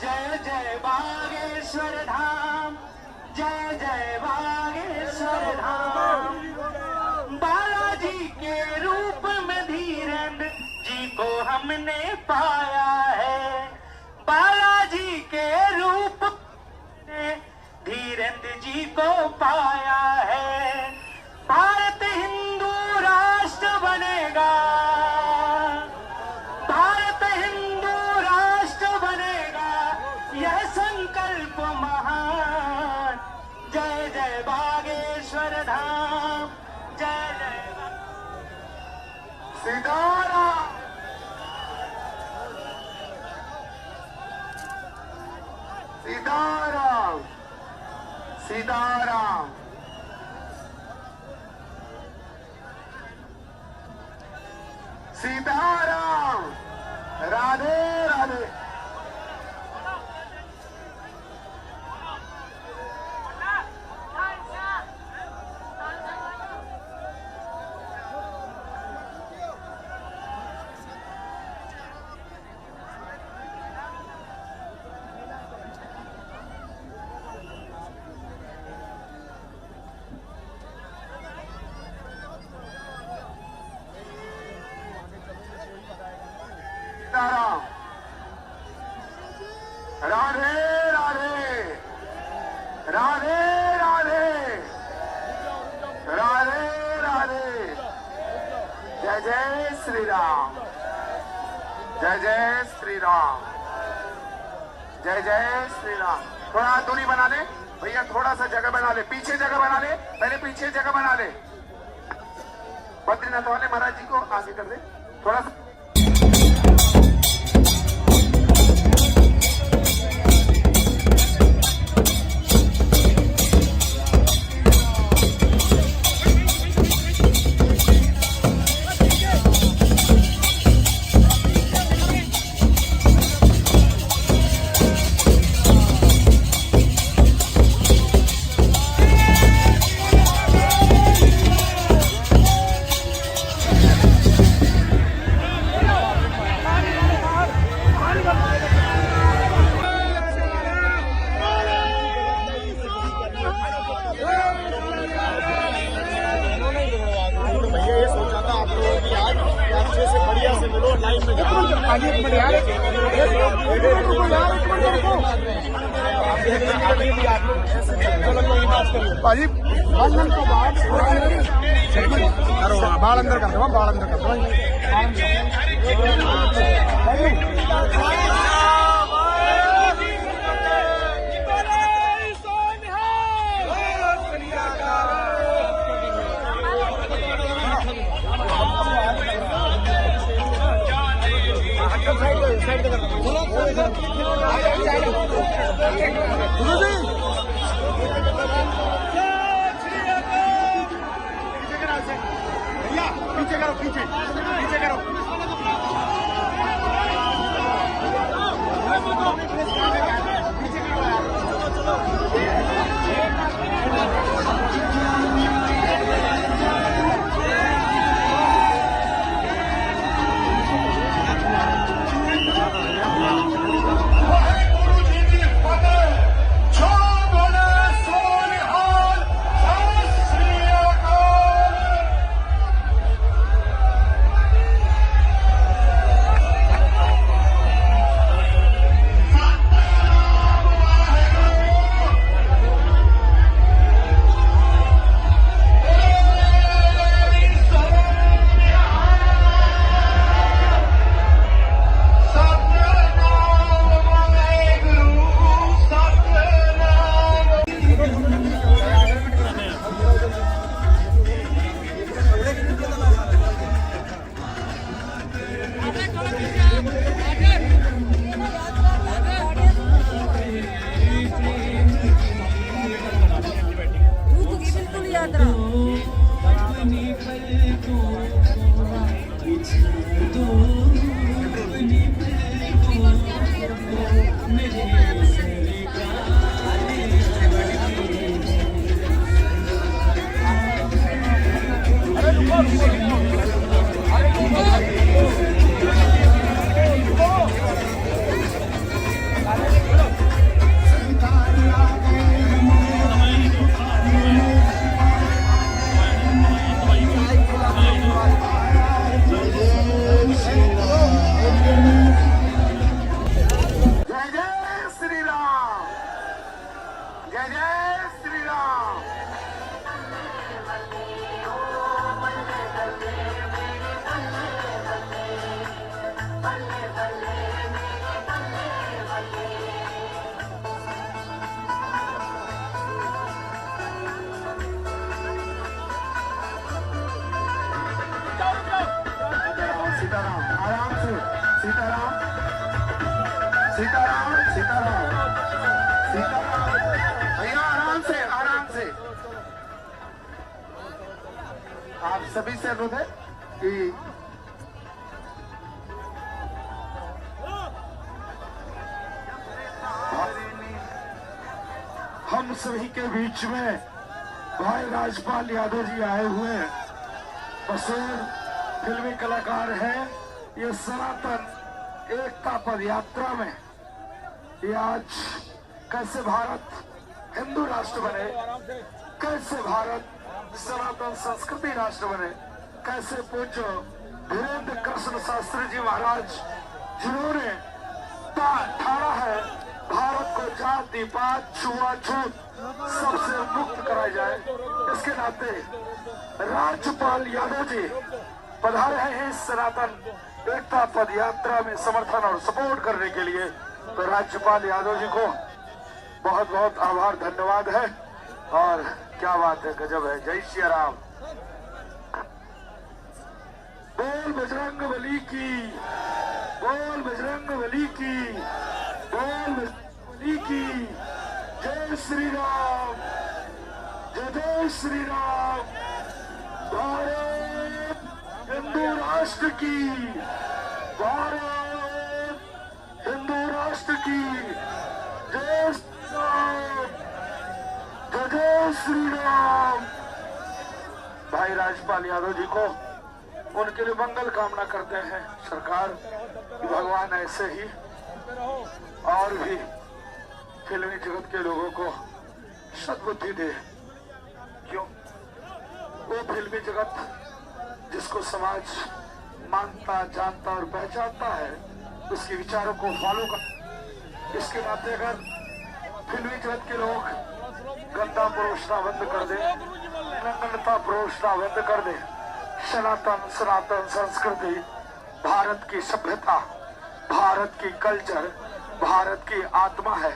जय जय बागेश्वर धाम, जय जय बागेश्वर धाम। बालाजी के रूप में धीरेन्द्र जी को हमने पाया है। बालाजी के रूप में धीरेन्द्र जी को पाया है। भारत हिंदू राष्ट्र बनेगा, भारत हिंदू राष्ट्र बनेगा, यह संकल्प महान। जय जय बागेश्वर धाम, जय जय सीताराम, सीताराम, सीताराम। सीताराम। राधे राधे। सीताराम। राधे राधे। राधे राधे। राधे राधे। जय जय श्री राम, जय जय श्री राम, जय जय श्री राम। थोड़ा दूरी बना ले भैया, थोड़ा सा जगह बना ले, पीछे जगह बना ले, पहले पीछे जगह बना ले। बद्रीनाथ वाले महाराज जी को आगे कर दे थोड़ा सा। भाजी बंधन तो बाद बाल अंदर कर दो, बाल अंदर कर दो। पीछे करो, पीछे पीछे करो। सीताराम सीताराम सीताराम भैया आराम से आराम से। आप सभी से अनुरोध है कि हम सभी के बीच में भाई राजपाल यादव जी आए हुए हैं। मशहूर फिल्मी कलाकार हैं। ये सनातन एकता पद यात्रा में ये आज कैसे भारत हिंदू राष्ट्र बने, कैसे भारत सनातन संस्कृति राष्ट्र बने, कैसे पूज्य धीरेन्द्र कृष्ण शास्त्री जी महाराज जिन्होंने ठाड़ा है भारत को जाति पात छुआछूत सबसे मुक्त कराई जाए, इसके नाते राज्यपाल यादव जी पधारे हैं इस सनातन एकता पद यात्रा में समर्थन और सपोर्ट करने के लिए। तो राज्यपाल यादव जी को बहुत बहुत आभार धन्यवाद है। और क्या बात है, गजब है। जय श्री राम। बोल बजरंग बली की, बोल बजरंग बली की, बोल बजरंग बली की। जय श्री राम, जय श्री राम। भारत हिंदू राष्ट्र की, भारत हिंदू राष्ट्र की। जय श्री राम, जय श्री राम। भाई राजपाल यादव जी को उनके लिए मंगल कामना करते हैं सरकार कि भगवान ऐसे ही और भी फिल्मी जगत के लोगों को सद्बुद्धि दे। क्यों? वो फिल्मी जगत जिसको समाज मानता जानता और पहचानता है, उसके विचारों को फॉलो कर। इसके नाते अगर फिल्मी जगत के लोग गंदा परोसना बंद कर दे, नग्नता परोसना बंद कर दे, सनातन संस्कृति, भारत की सभ्यता, भारत की कल्चर, भारत की आत्मा है,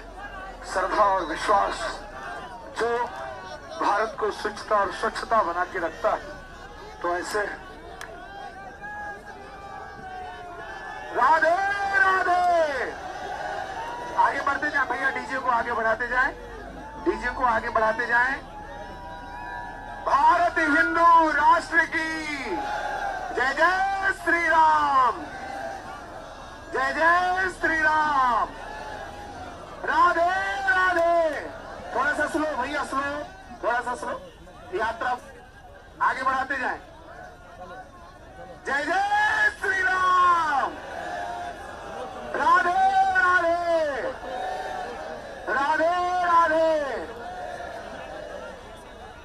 श्रद्धा और विश्वास जो भारत को स्वच्छता और स्वच्छता बना के रखता है। तो ऐसे राधे राधे, आगे बढ़ते जाए भैया, डीजे को आगे बढ़ाते जाएं, डीजे को आगे बढ़ाते जाएं। भारत हिंदू राष्ट्र की जय जय श्री राम, जय जय श्री राम, राधे राधे। थोड़ा सा स्लो भैया, स्लो, थोड़ा सा स्लो, यात्रा आगे बढ़ाते जाएं। जय जय श्री राम, राधे राधे, राधे राधे।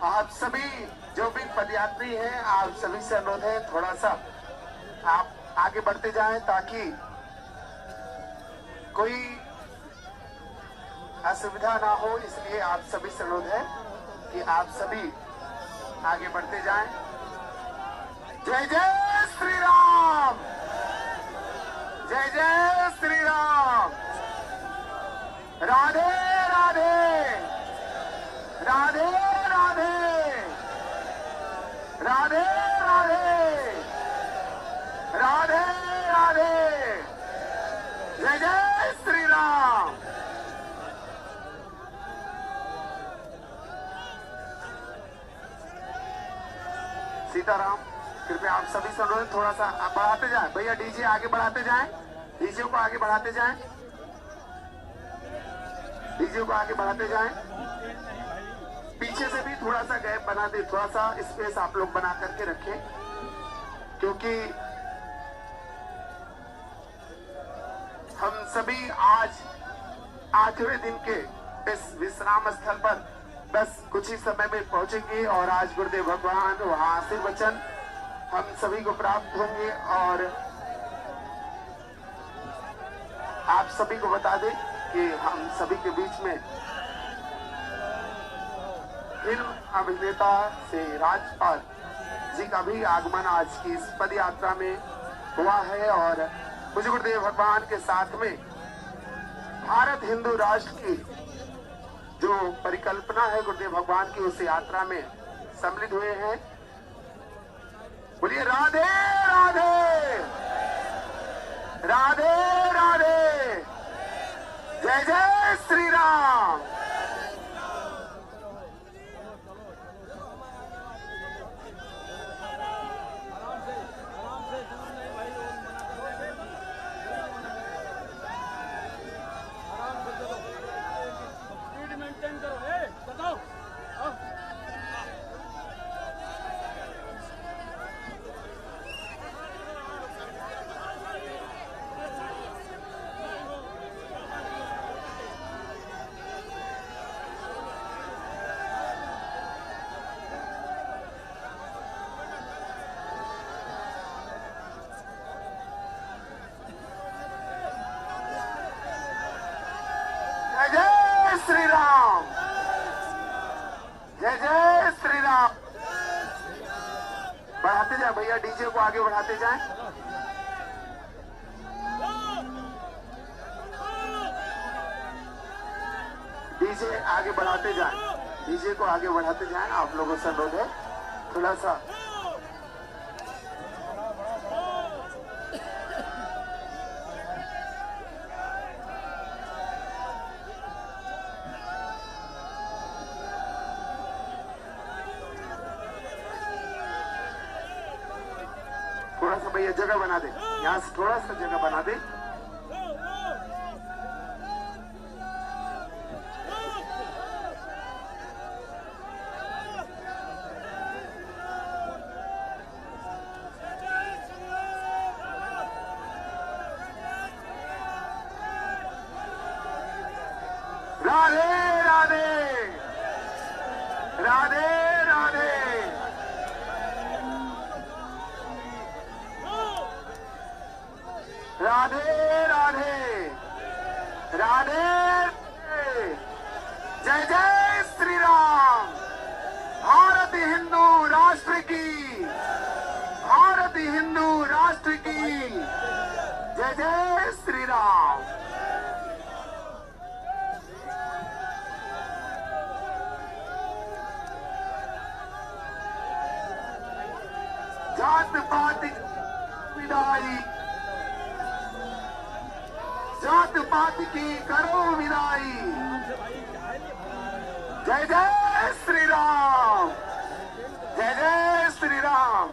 आप सभी जो भी पदयात्री हैं, आप सभी से अनुरोध है थोड़ा सा आप आगे बढ़ते जाएं ताकि कोई असुविधा ना हो, इसलिए आप सभी से अनुरोध है कि आप सभी आगे बढ़ते जाएं। जय जय श्री राम, जय जय श्री राम, राधे राधे, राधे राधे, राधे राधे, राधे राधे, जय जय श्री राम। सीताराम। कृपया आप सभी से अनुरोध थोड़ा सा बढ़ाते जाएं भैया, डीजे आगे बढ़ाते जाएं, डीजे को आगे बढ़ाते जाएं, डीजे को आगे बढ़ाते जाएं। पीछे से भी थोड़ा सा गैप बना दे, थोड़ा सा स्पेस आप लोग बना करके रखें, क्योंकि हम सभी आज 8वें दिन के इस विश्राम स्थल पर बस कुछ ही समय में पहुंचेंगे और आज गुरुदेव भगवान वहां आशीर्वचन हम सभी को प्राप्त होंगे। और आप सभी को बता दें कि हम सभी के बीच में फिल्म अभिनेता से राजपाल जी का भी आगमन आज की इस पद यात्रा में हुआ है और मुझे गुरुदेव भगवान के साथ में भारत हिंदू राष्ट्र की जो परिकल्पना है गुरुदेव भगवान की, उस यात्रा में सम्मिलित हुए हैं। बोलिए राधे राधे, राधे राधे, जय जय श्री राम। श्री राम, जय जय श्री राम। बढ़ाते जाए भैया, डीजे को आगे बढ़ाते जाएं। डीजे आगे बढ़ाते जाएं, डीजे को आगे बढ़ाते जाएं। आप लोगों से अनुरोध है थोड़ा सा भैया जगह बना दे, यहाँ से थोड़ा सा जगह बना दे। राधे राधे, राधे राधे, राधे राधे। राधे जय जय श्री राम। भारत हिंदू राष्ट्र की, भारत हिंदू राष्ट्र की जय जय श्री राम। जात पात विदाई, जात पात की करो विदाई। जय जय श्री राम, जय जय श्री राम।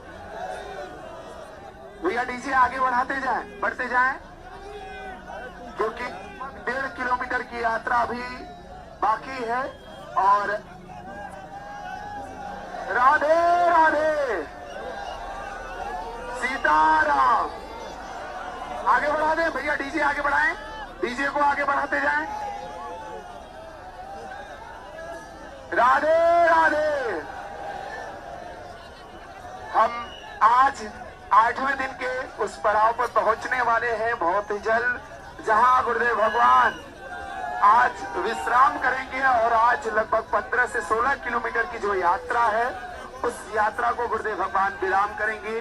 भैया डीजे आगे बढ़ाते जाएं, बढ़ते जाएं, क्योंकि 1.5 किलोमीटर की यात्रा अभी बाकी है। और राधे राधे सीताराम। आगे बढ़ा दें भैया, डीजे आगे बढ़ाएं, डीजे को आगे बढ़ाते जाएं। राधे राधे। हम आज 8वें दिन के उस पड़ाव पर पहुंचने वाले हैं बहुत ही जल्द, जहां गुरुदेव भगवान आज विश्राम करेंगे। और आज लगभग 15 से 16 किलोमीटर की जो यात्रा है, उस यात्रा को गुरुदेव भगवान विराम करेंगे।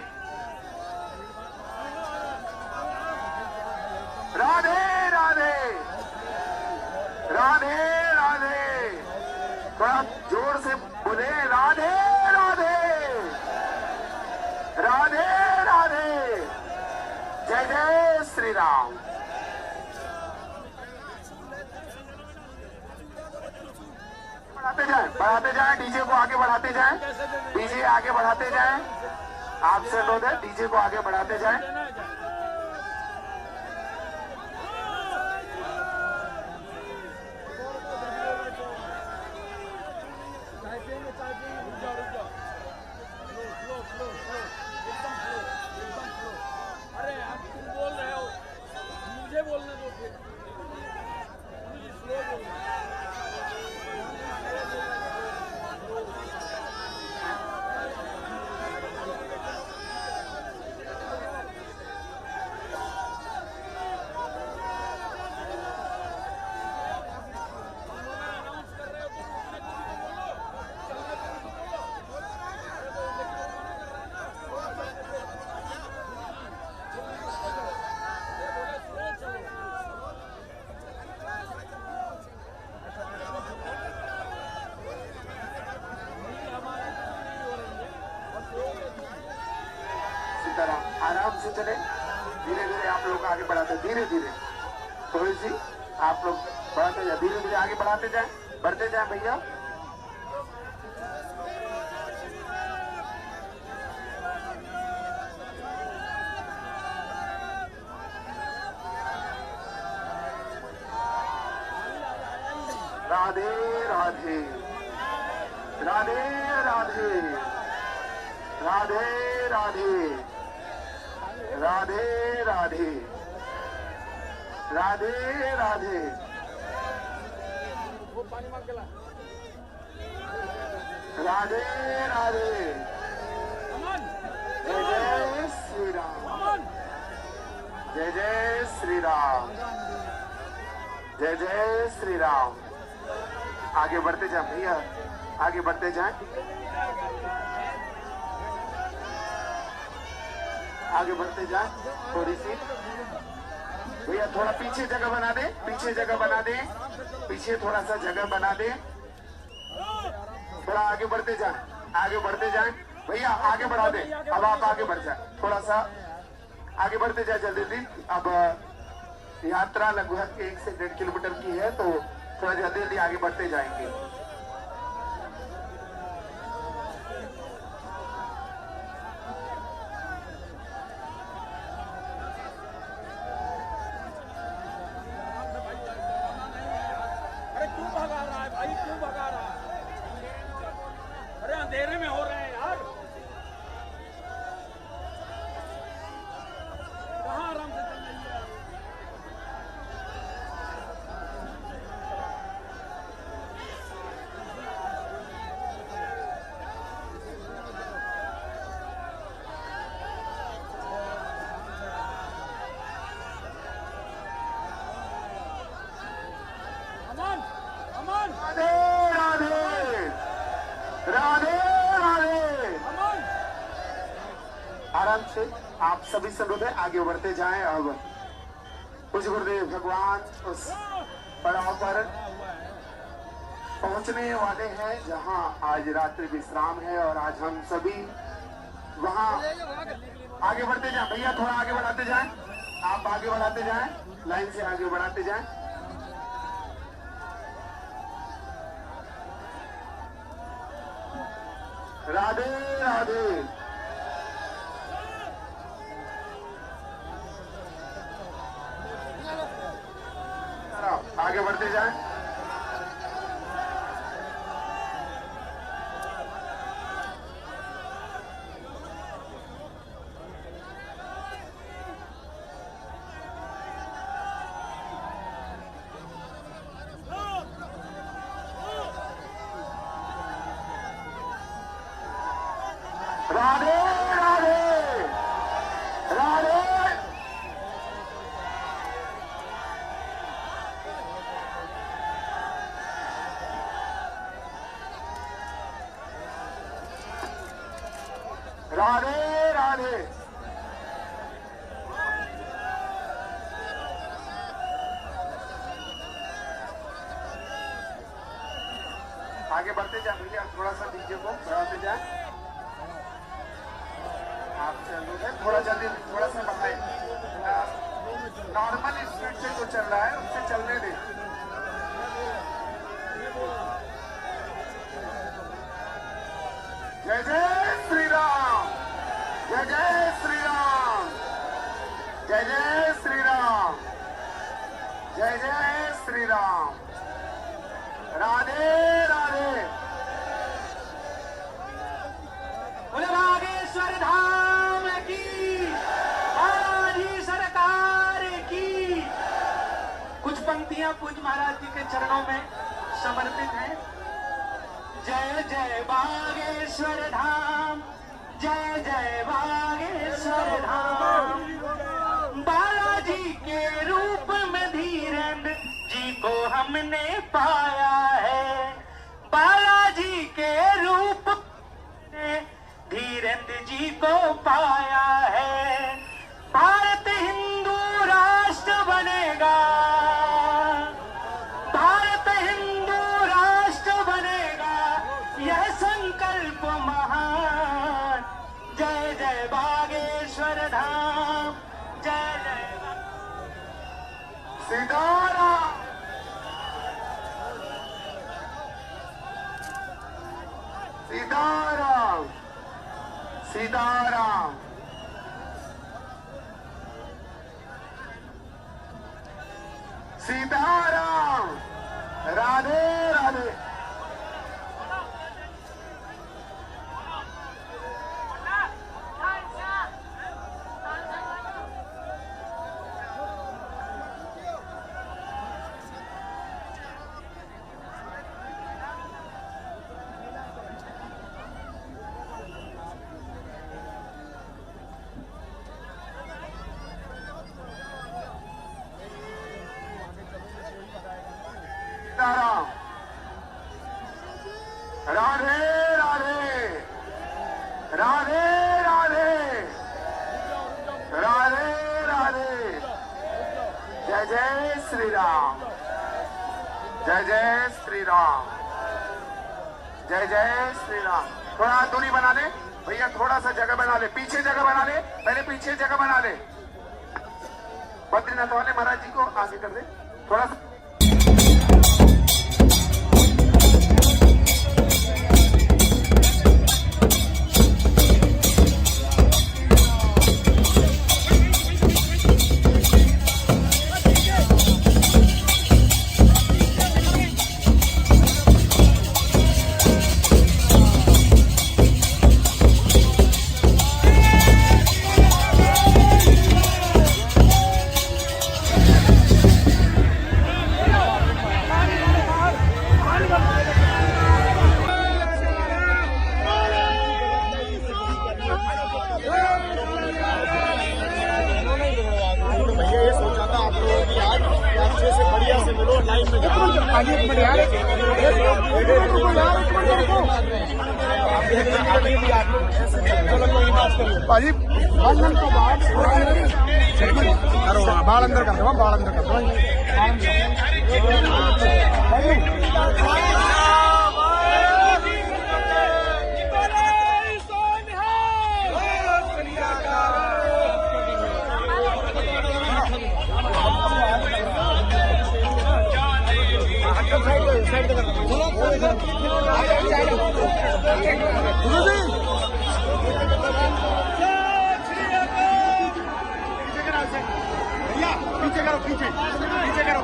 राधे राधे, राधे राधे। थोड़ा जोर से बोले राधे राधे, राधे राधे, जय जय श्री राम। बढ़ाते जाएं, डीजे को आगे बढ़ाते जाएं, डीजे आगे बढ़ाते जाएं। आपसे अनुरोध है, डीजे को आगे बढ़ाते जाएं। अरे आप तुम बोल रहे हो, मुझे बोलने दो फिर। मुझे स्लो बोलना। आराम से चले, धीरे धीरे आप लोग आगे बढ़ाते, धीरे धीरे थोड़ी सी आप लोग बढ़ाते जाए, धीरे धीरे आगे बढ़ाते जाए, बढ़ते जाए भैया। राधे राधे, राधे राधे, राधे राधे, राधे राधे, राधे राधे। वो पानी मार के ला। राधे राधे, अमन, जय जय श्री राम, अमन। जय जय श्री राम, जय जय श्री राम। आगे बढ़ते जाए भैया, आगे बढ़ते जाए, आगे बढ़ते जाए थोड़ी सी भैया। थोड़ा पीछे जगह बना दे, पीछे जगह बना दे, पीछे थोड़ा सा जगह बना दे। थोड़ा आगे बढ़ते जाए, आगे बढ़ते जाए भैया, आगे बढ़ा दे। अब आप आगे बढ़ जाए, थोड़ा सा आगे बढ़ते जाए जल्दी जल्दी। अब यात्रा लगभग 1 से 1.5 किलोमीटर की है, तो थोड़ा जल्दी जल्दी आगे बढ़ते जाएंगे। अरे क्यों भगा रहा है भाई, क्यों भगा रहा है? अरे अंधेरे में हो रहे हैं यार। कहाँ आराम से चल रही है? आप सभी से अनुरोध है आगे बढ़ते जाएं। अब कुछ गुरुदेव भगवान उस पड़ाव पर पहुंचने वाले हैं जहां आज रात्रि विश्राम है और आज हम सभी वहां आगे बढ़ते जाएं। भैया थोड़ा आगे बढ़ाते जाएं, आप आगे बढ़ाते जाएं, लाइन से आगे बढ़ाते जाएं। राधे राधे। आगे बढ़ते जाएं। राधे राधे राधे। राधे राधे। आगे बढ़ते जाए भैया, थोड़ा सा डीजे को बढ़ाते जाए। आपसे अनुरोध है थोड़ा जल्दी, थोड़ा सा बढ़ाए। नॉर्मल स्पीड से जो चल रहा है उससे चलने दें। जय जय श्री राम, जय जय श्री राम, जय जय श्री राम, जय जय श्री राम। राधे राधे। बोले बागेश्वर धाम की, बालाजी सरकार की। कुछ पंक्तियां पूज्य महाराज जी के चरणों में समर्पित हैं। जय जय बागेश्वर धाम, जय जय बागेश्वर धाम। बालाजी के रूप में धीरेन्द्र जी को हमने पाया है। बालाजी के रूप में धीरेन्द्र जी को पाया है। भारत हिंदू राष्ट्र बनेगा, भारत हिंदू राष्ट्र बनेगा, यह संकल्प महान। जय जय बागेश्वर धाम, जय जय सीताराम, सीताराम, सीताराम। सीताराम। राधे राधे। सीताराम। राधे राधे। राधे राधे। राधे राधे। जय जय श्री राम, जय जय श्री राम, जय जय श्री राम। थोड़ा दूरी बना ले भैया, थोड़ा सा जगह बना ले, पीछे जगह बना ले, पहले पीछे जगह बना ले। बद्रीनाथ वाले महाराज जी को आगे कर दे थोड़ा सा। से मिलो लाइव में जाओ। आगे एक मिनट यार, एक मिनट रुको यार, एक मिनट रुको। चलो कोई बात करो। भाजी बंधन तो बाद करो, बाल अंदर कर दो, बाल अंदर कर दो। भैया पीछे करो, पीछे पीछे करो।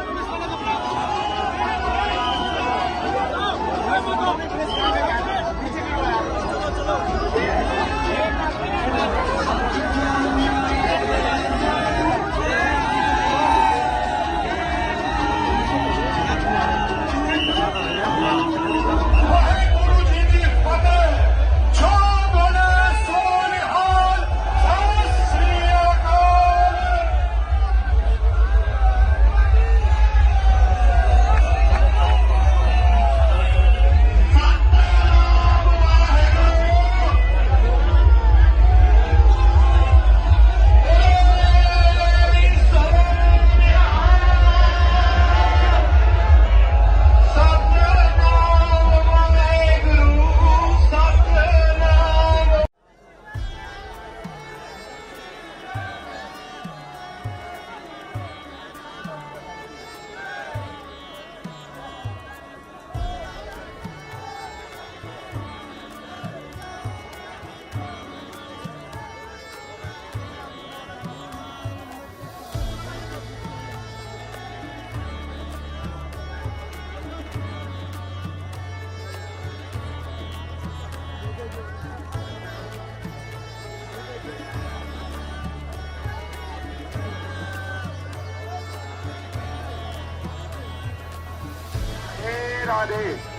राधे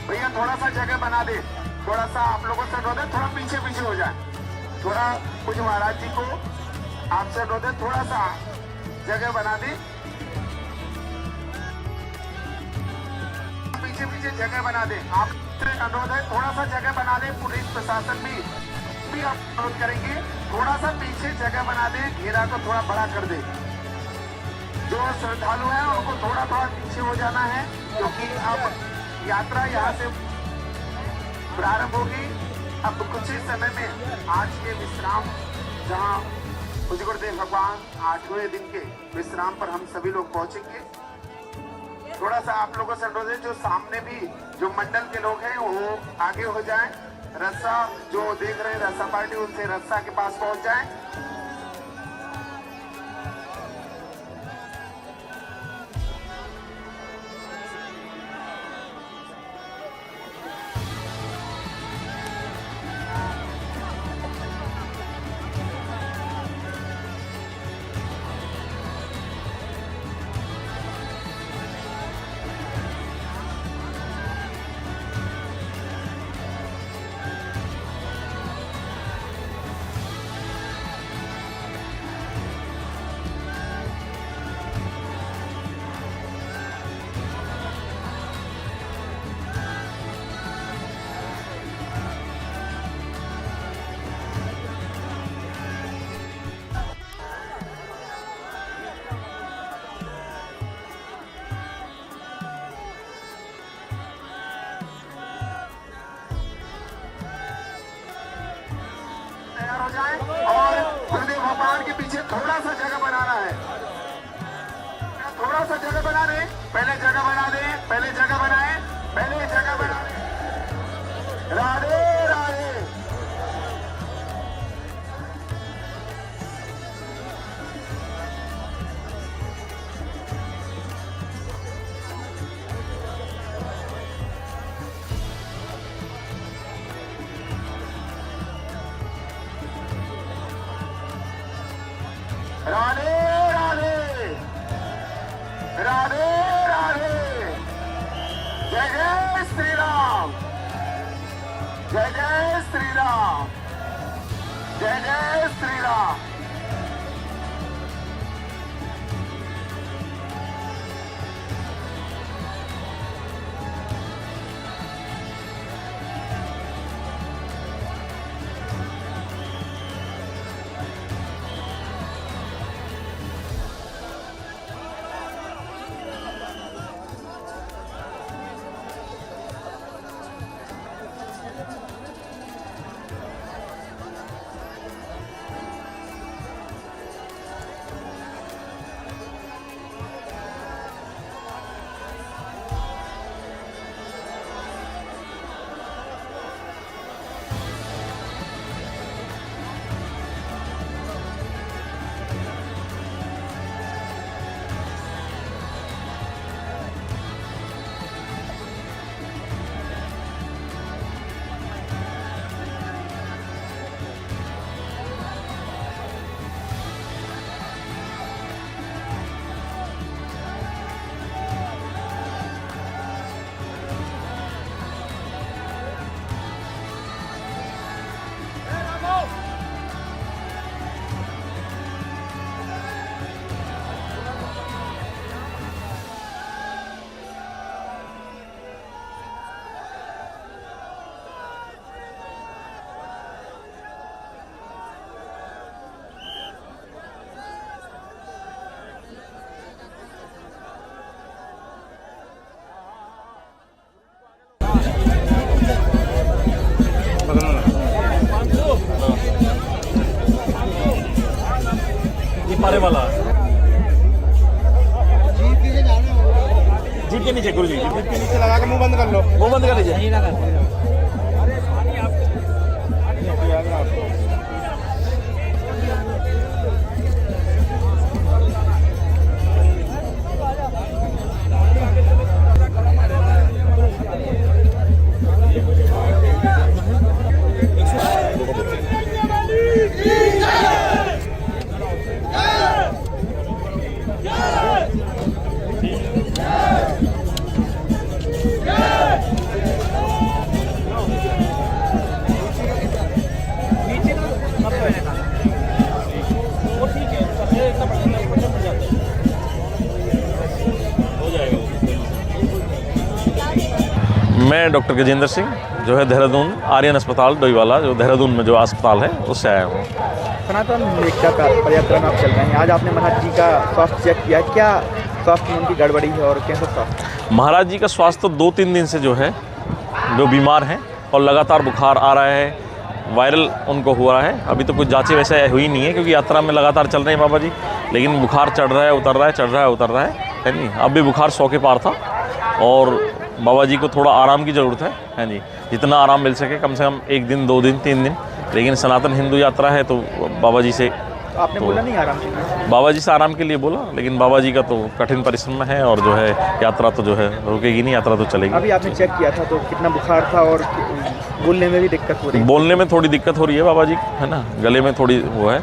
भैया थोड़ा सा जगह बना दे, थोड़ा सा आप लोगों से अनुरोध है, थोड़ा पीछे पीछे हो जाए, थोड़ा कुछ महाराज जी को आपसे अनुरोध है, थोड़ा सा जगह बना दे, पीछे पीछे जगह बना दे। आपसे अनुरोध है थोड़ा सा जगह बना दे, पुलिस प्रशासन भी आप अनुरोध करेंगे, थोड़ा सा पीछे जगह बना दे, घेरा को थोड़ा बड़ा कर दे। जो श्रद्धालु हैं उनको थोड़ा थोड़ा पीछे हो जाना है, क्योंकि अब यात्रा यहाँ से प्रारंभ होगी। अब कुछ ही समय में आज के विश्राम, जहाँ पूज्य गुरुदेव भगवान 8वें दिन के विश्राम पर हम सभी लोग पहुंचेंगे। थोड़ा सा आप लोगों से अनुरोध है, जो सामने भी जो मंडल के लोग हैं वो आगे हो जाएं, रस्सा जो देख रहे हैं रस्सा पार्टी, उनसे रस्सा के पास पहुंच जाएं। हो जाए और गुरुदेव भगवान के पीछे थोड़ा सा जगह बनाना है, थोड़ा सा जगह बना दे, पहले जगह बना दे, पहले जगह बनाए, पहले जगह बना दे। राधे राधे। राधे राधे राधे राधे। जय जय श्री राम, जय जय श्री राम, जय जय श्री राम। मारे वाला जीप के नीचे गुरु जी, जीप के नीचे लगा के मुंह बंद कर लो, मुंह बंद कर लीजिए। मैं डॉक्टर गजेंद्र सिंह जो है देहरादून आर्यन अस्पताल डोईवाला, जो देहरादून में जो अस्पताल है उससे आया हूँ। सनातन एकता पदयात्रा में आप चल रहे हैं, आज आपने महाराज जी का स्वास्थ्य चेक किया, क्या स्वास्थ्य में उनकी गड़बड़ी है और कैसा स्वास्थ्य? महाराज जी का स्वास्थ्य तो 2-3 दिन से जो है जो बीमार हैं और लगातार बुखार आ रहा है, वायरल उनको हुआ है। अभी तो कुछ जांचें वैसे हुई नहीं है क्योंकि यात्रा में लगातार चल रहे हैं बाबा जी, लेकिन बुखार चढ़ रहा है उतर रहा है, चढ़ रहा है उतर रहा है नहीं। अब भी बुखार 100 के पार था और बाबा जी को थोड़ा आराम की ज़रूरत है जी, जितना आराम मिल सके, कम से कम 1 दिन 2 दिन 3 दिन। लेकिन सनातन हिंदू यात्रा है तो बाबा जी से आपने बोला नहीं आराम के लिए? बाबा जी से आराम के लिए बोला, लेकिन बाबा जी का तो कठिन परिश्रम है और जो है यात्रा तो जो है रुकेगी नहीं, यात्रा तो चलेगी। अभी आपने चेक किया था तो कितना बुखार था और बोलने में भी दिक्कत हो रही है? बोलने में थोड़ी दिक्कत हो रही है बाबा जी, है ना, गले में थोड़ी वो है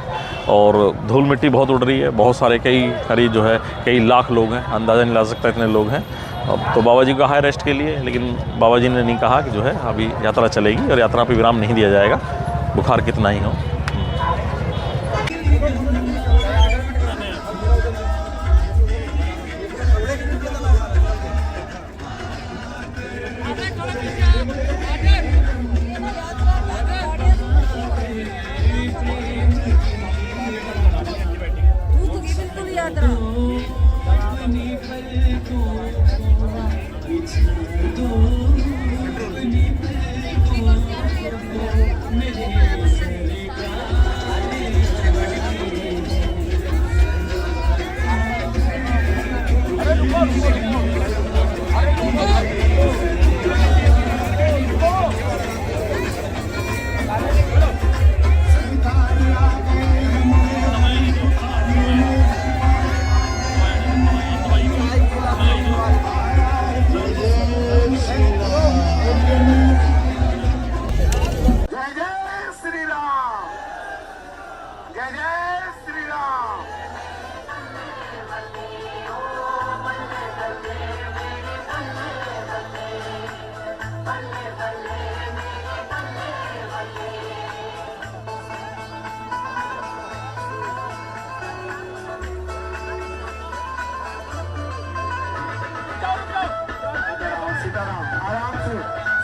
और धूल मिट्टी बहुत उड़ रही है। बहुत सारे करीब जो है कई लाख लोग हैं, अंदाज़ा नहीं ला सकता इतने लोग हैं। अब तो बाबा जी का हाई रेस्ट के लिए, लेकिन बाबा जी ने नहीं कहा कि जो है अभी यात्रा चलेगी और यात्रा पर विराम नहीं दिया जाएगा, बुखार कितना ही हो।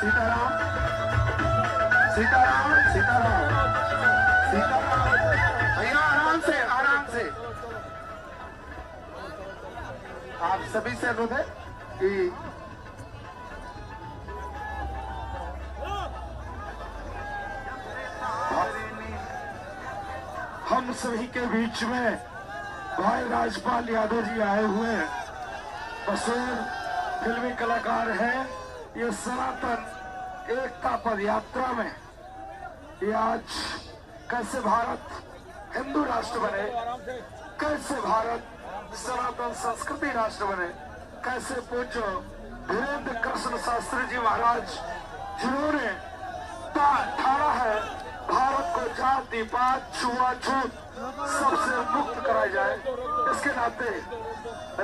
सीताराम सीताराम सीताराम भैया आराम से आप सभी से अनुरोध है कि हम सभी के बीच में भाई राजपाल यादव जी आए हुए हैं। मशहूर फिल्मी कलाकार हैं। ये सनातन एकता पद यात्रा में ये आज कैसे भारत हिंदू राष्ट्र बने, कैसे भारत सनातन संस्कृति राष्ट्र बने, कैसे पूज्य धीरेन्द्र कृष्ण शास्त्री जी महाराज जिन्होंने ठाना है भारत को जाति पात छुआछूत सबसे मुक्त कराया जाए, इसके नाते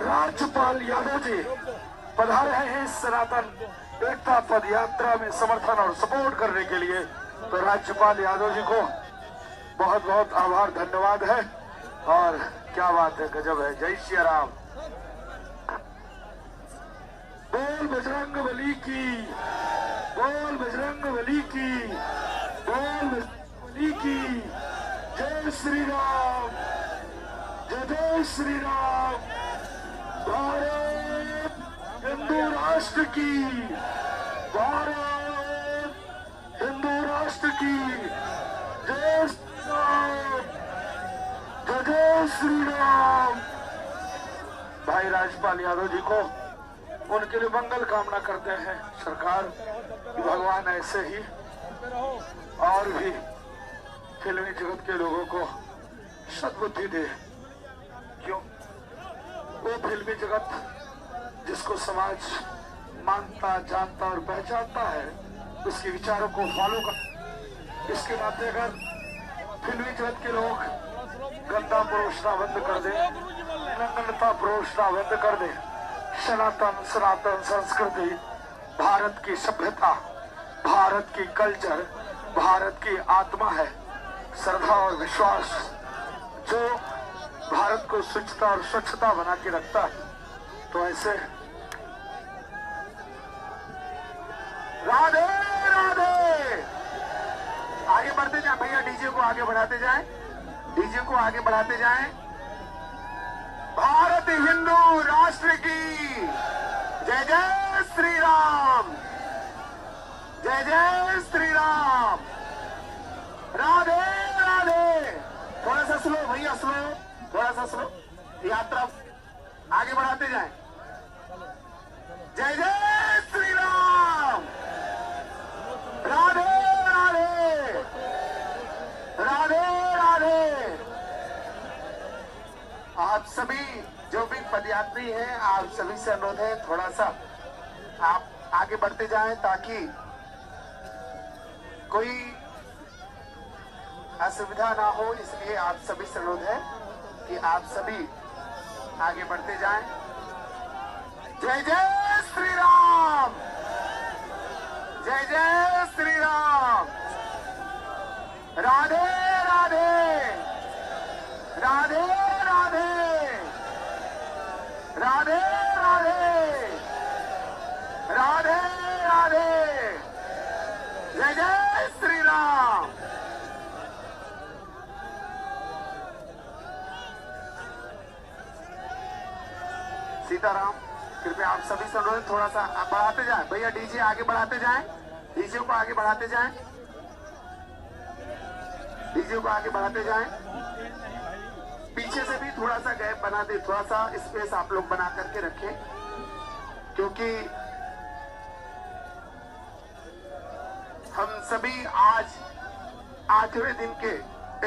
राज्यपाल यादव जी पधारे हैं इस सनातन एकता पद यात्रा में समर्थन और सपोर्ट करने के लिए। तो राज्यपाल यादव जी को बहुत बहुत आभार धन्यवाद है। और क्या बात है, गजब है। जय श्री राम। बोल बजरंग बली की, बोल बजरंग बली की, बोल बली की। जय श्री राम, जय श्री राम। भारत हिंदू राष्ट्र की, भारत हिंदू राष्ट्र की। जय श्री राम, जय जय श्री राम। भाई राजपाल यादव जी को उनके लिए मंगल कामना करते हैं सरकार कि भगवान ऐसे ही और भी फिल्मी जगत के लोगों को सद्बुद्धि दे। क्यों? वो फिल्मी जगत जिसको समाज मानता, जानता और पहचानता है, उसके विचारों को फॉलो कर। इसके नाते अगर फिल्मी जगत के लोग गंदा परोसना बंद कर दे, नग्नता परोसना बंद कर दे, सनातन संस्कृति, भारत की सभ्यता, भारत की कल्चर, भारत की आत्मा है, श्रद्धा और विश्वास जो भारत को शुचिता और स्वच्छता बना के रखता है। तो ऐसे राधे राधे। आगे बढ़ते जाए भैया, डीजे को आगे बढ़ाते जाएं, डीजे को आगे बढ़ाते जाएं। भारत हिंदू राष्ट्र की जय जय श्री राम, जय जय श्री राम। राधे राधे। थोड़ा सा स्लो भैया, स्लो, थोड़ा सा स्लो। यात्रा आगे बढ़ाते जाएं। जय जय श्री राम। राधे राधे, राधे राधे। आप सभी जो भी पदयात्री हैं, आप सभी से अनुरोध है थोड़ा सा आप आगे बढ़ते जाएं ताकि कोई असुविधा ना हो। इसलिए आप सभी से अनुरोध है कि आप सभी आगे बढ़ते जाएं। जय जय श्री राम, जय जय श्री राम। राधे राधे, राधे राधे, राधे राधे, राधे राधे। जय जय श्री राम। सीताराम। कृपया आप सभी से अनुरोध थोड़ा सा बढ़ाते जाएं भैया, डीजे आगे बढ़ाते जाएं, डीजे को आगे बढ़ाते जाएं, डीजे को आगे बढ़ाते जाएं। पीछे से भी थोड़ा सा गैप बना दे, थोड़ा सा स्पेस आप लोग बना करके रखें, क्योंकि हम सभी आज 8वें दिन के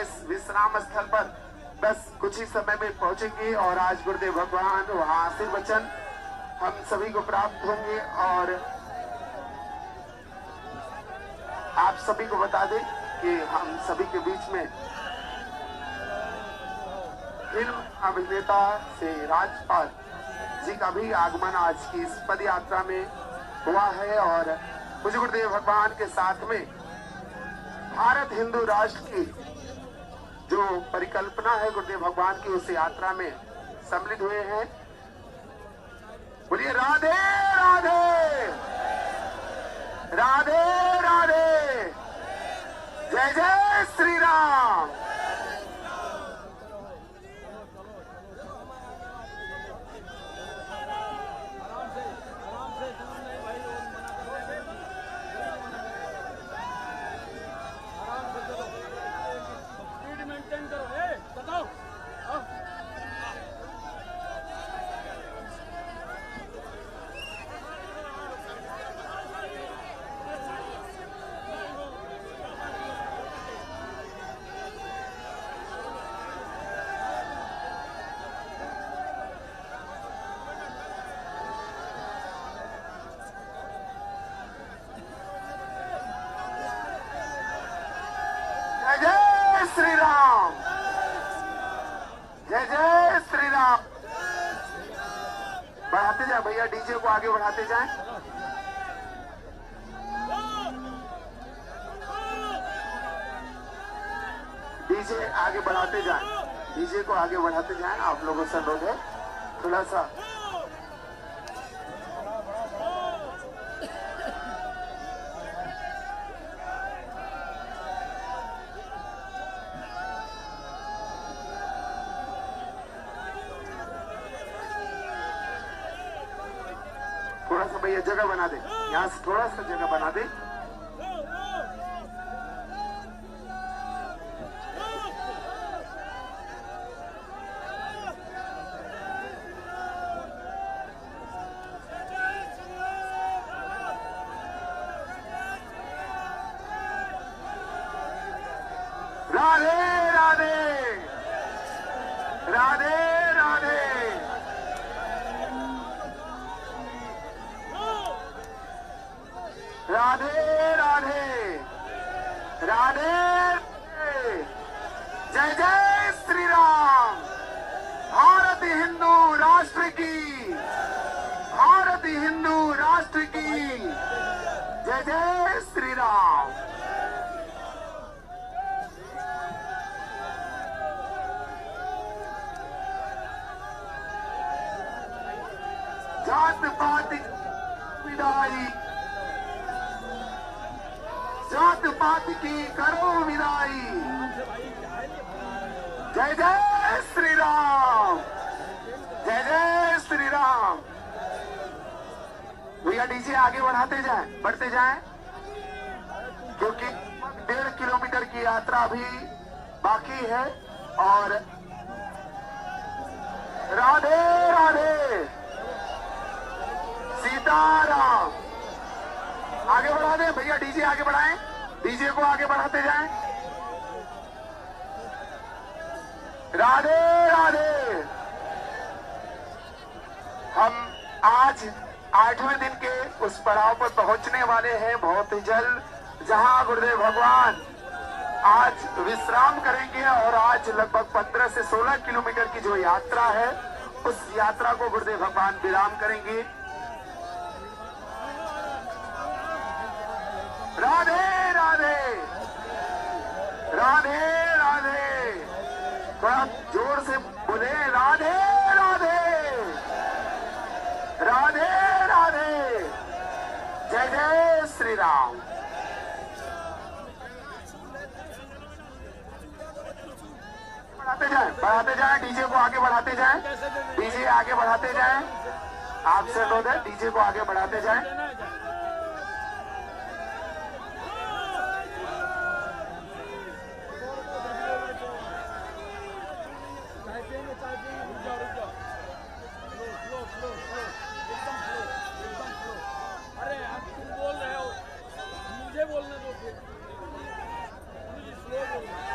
इस विश्राम स्थल पर बस कुछ ही समय में पहुंचेंगे और आज गुरुदेव भगवान वहां आशीर्वचन हम सभी को प्राप्त होंगे। और आप सभी को बता दें कि हम सभी के बीच में फिल्म अभिनेता से राजपाल जी का भी आगमन आज की इस पद यात्रा में हुआ है। और पूज्य गुरुदेव भगवान के साथ में भारत हिंदू राष्ट्र की जो परिकल्पना है गुरुदेव भगवान की, उस यात्रा में सम्मिलित हुए हैं। बोलिए राधे राधे, राधे राधे। जय जय श्री राम। श्री राम, जय जय श्री राम। बढ़ाते जाए भैया, डीजे को आगे बढ़ाते जाएं। डीजे आगे बढ़ाते जाएं, डीजे को आगे बढ़ाते जाएं। आप लोगों से अनुरोध है थोड़ा सा भैया जगह बना दे, यहाँ से थोड़ा सा जगह बना दे। राधे राधे राधे राधे राधे राधे राधे जय जय श्री राम। भारत हिंदू राष्ट्र की, भारत हिंदू राष्ट्र की जय जय श्री राम। जात पात विदाई, जात पात की करो विदाई। जय जय श्री राम, जय जय श्री राम। भैया डीजे आगे बढ़ाते जाएं, बढ़ते जाएं, क्योंकि 1.5 किलोमीटर की यात्रा अभी बाकी है। और राधे राधे सीताराम। आगे बढ़ा दें भैया, डीजे आगे बढ़ाएं, डीजे को आगे बढ़ाते जाएं। राधे राधे। हम आज 8वें दिन के उस पड़ाव पर पहुंचने वाले हैं बहुत ही जल्द, जहां गुरुदेव भगवान आज विश्राम करेंगे। और आज लगभग 15 से 16 किलोमीटर की जो यात्रा है, उस यात्रा को गुरुदेव भगवान विराम करेंगे। राधे राधे राधे राधे। थोड़ा जोर से बोले राधे राधे राधे राधे। जय जय श्री राम। बढ़ाते जाएं, डीजे को आगे बढ़ाते जाएं, डीजे आगे बढ़ाते जाएं। आपसे अनुरोध है, डीजे को आगे बढ़ाते जाएं। अरे आप तुम बोल रहे हो, मुझे बोलने दो फिर। मुझे स्लो बोलना।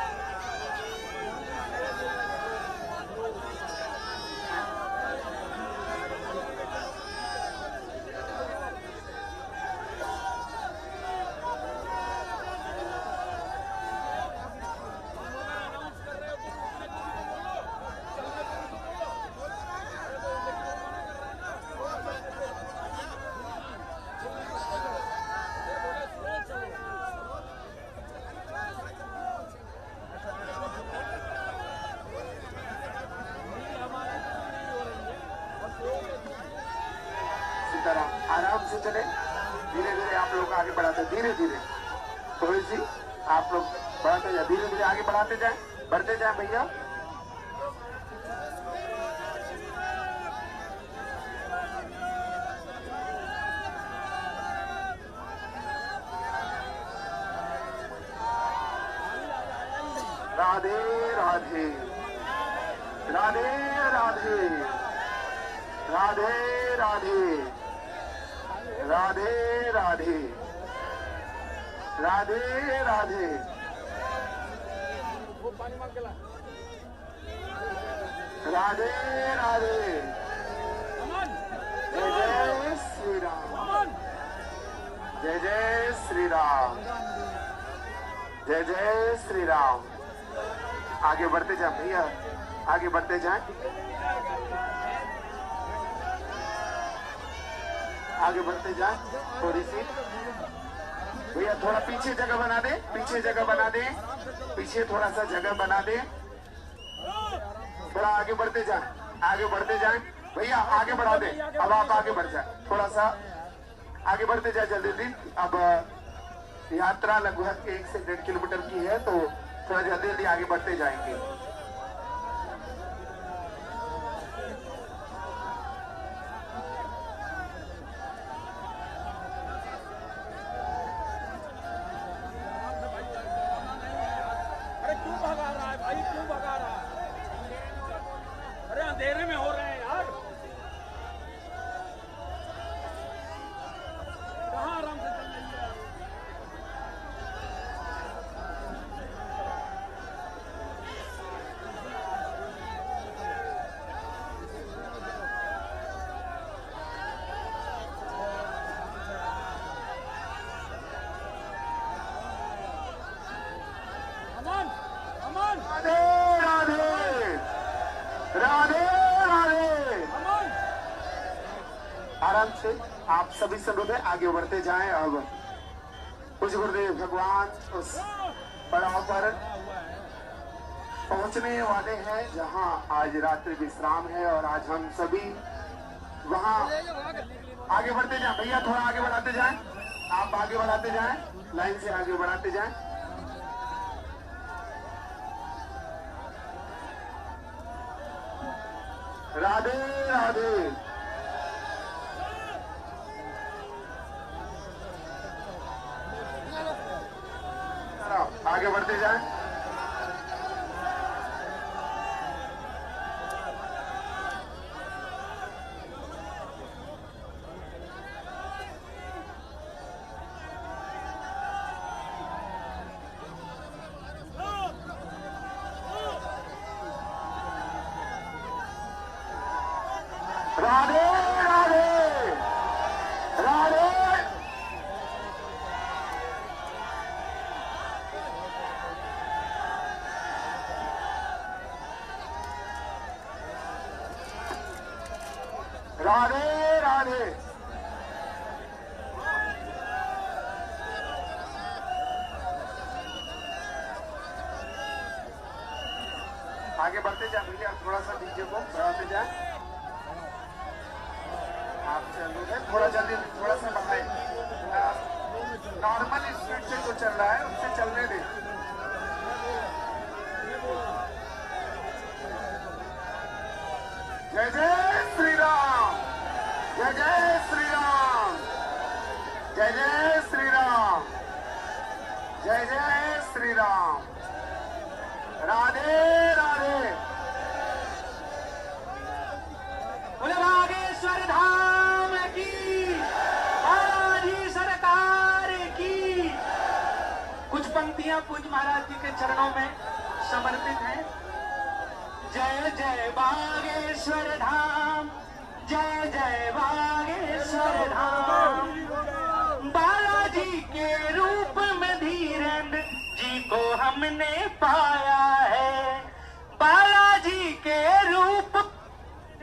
आराम से चले, धीरे धीरे आप लोग आगे बढ़ाते, धीरे धीरे थोड़ी सी आप लोग बढ़ाते जाए, धीरे धीरे आगे बढ़ाते जाए, बढ़ते जाए भैया। राधे राधे राधे राधे राधे राधे राधे राधे राधे राधे। वो पानी मांग के ला। राधे राधे। अमन, जय जय श्री राम, अमन। जय जय श्री राम, जय जय श्री राम। आगे बढ़ते जाए भैया, आगे बढ़ते जाए, आगे बढ़ते जाए थोड़ी सी भैया। थोड़ा पीछे जगह बना दे, पीछे जगह बना दे, पीछे थोड़ा सा जगह बना दे। थोड़ा आगे बढ़ते जाए, आगे बढ़ते जाए भैया, आगे बढ़ा दे। अब आप आगे बढ़ जाए, थोड़ा सा आगे बढ़ते जाए जल्दी जल्दी। अब यात्रा लगभग 1 से 1.5 किलोमीटर की है, तो थोड़ा जल्दी जल्दी आगे बढ़ते जाएंगे। अरे क्यों भगा रहा है भाई, क्यों भगा रहा है? अरे अंधेरे में हो रहे हैं यार। कहाँ आराम से चल रही है? सभी से अनुरोध है आगे बढ़ते जाएं। अब कुछ गुरुदेव भगवान उस पड़ाव पर पहुंचने वाले हैं जहां आज रात्रि विश्राम है और आज हम सभी वहां आगे बढ़ते जाएं। भैया थोड़ा आगे बढ़ाते जाएं, आप आगे बढ़ाते जाएं, लाइन से आगे बढ़ाते जाएं। राधे राधे। आगे बढ़ते जाएं। राधे राधे राधे। राधे राधे। आगे बढ़ते जाए भैया, थोड़ा सा डीजे को बढ़ाते जाए। आप चलो थोड़ा जल्दी, थोड़ा सा बढ़ाए। नॉर्मल स्पीड से जो चल रहा है उससे चलने दें। जय जय श्री राम, जय जय श्री राम, जय जय श्री राम, जय जय श्री राम। राधे राधे। बोले बागेश्वर धाम की, बालाजी सरकार की। कुछ पंक्तियां पूज्य महाराज जी के चरणों में समर्पित हैं। जय जय बागेश्वर धाम, जय जय बागेश्वर धाम। बालाजी के रूप में धीरेन्द्र जी को हमने पाया है। बालाजी के रूप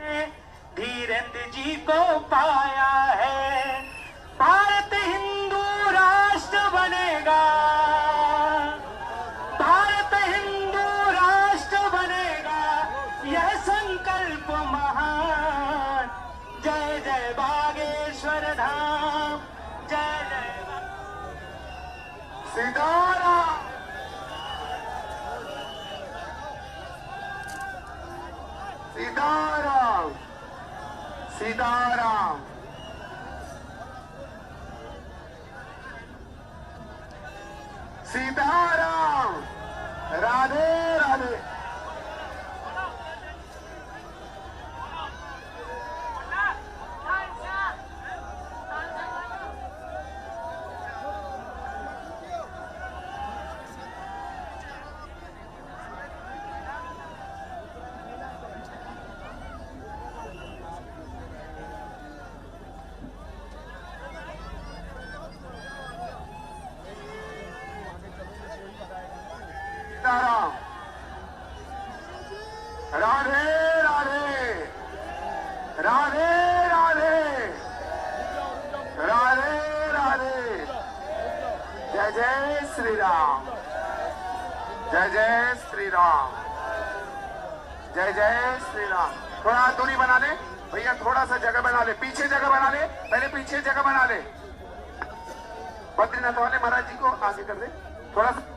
में धीरेन्द्र जी को पाया है। भारत हिंदू राष्ट्र बनेगा, भारत हिंदू राष्ट्र बनेगा, यह संकल्प महान। जय जय बागेश्वर धाम, जय जय सीताराम, सीताराम, सीताराम। सीताराम। राधे राधे। सीताराम। राधे राधे। राधे राधे। राधे राधे। जय जय श्री राम, जय जय श्री राम, जय जय श्री राम। थोड़ा दूरी बना ले भैया, थोड़ा सा जगह बना ले, पीछे जगह बना ले, पहले पीछे जगह बना ले। बद्रीनाथ वाले महाराज जी को आगे कर दे थोड़ा सा।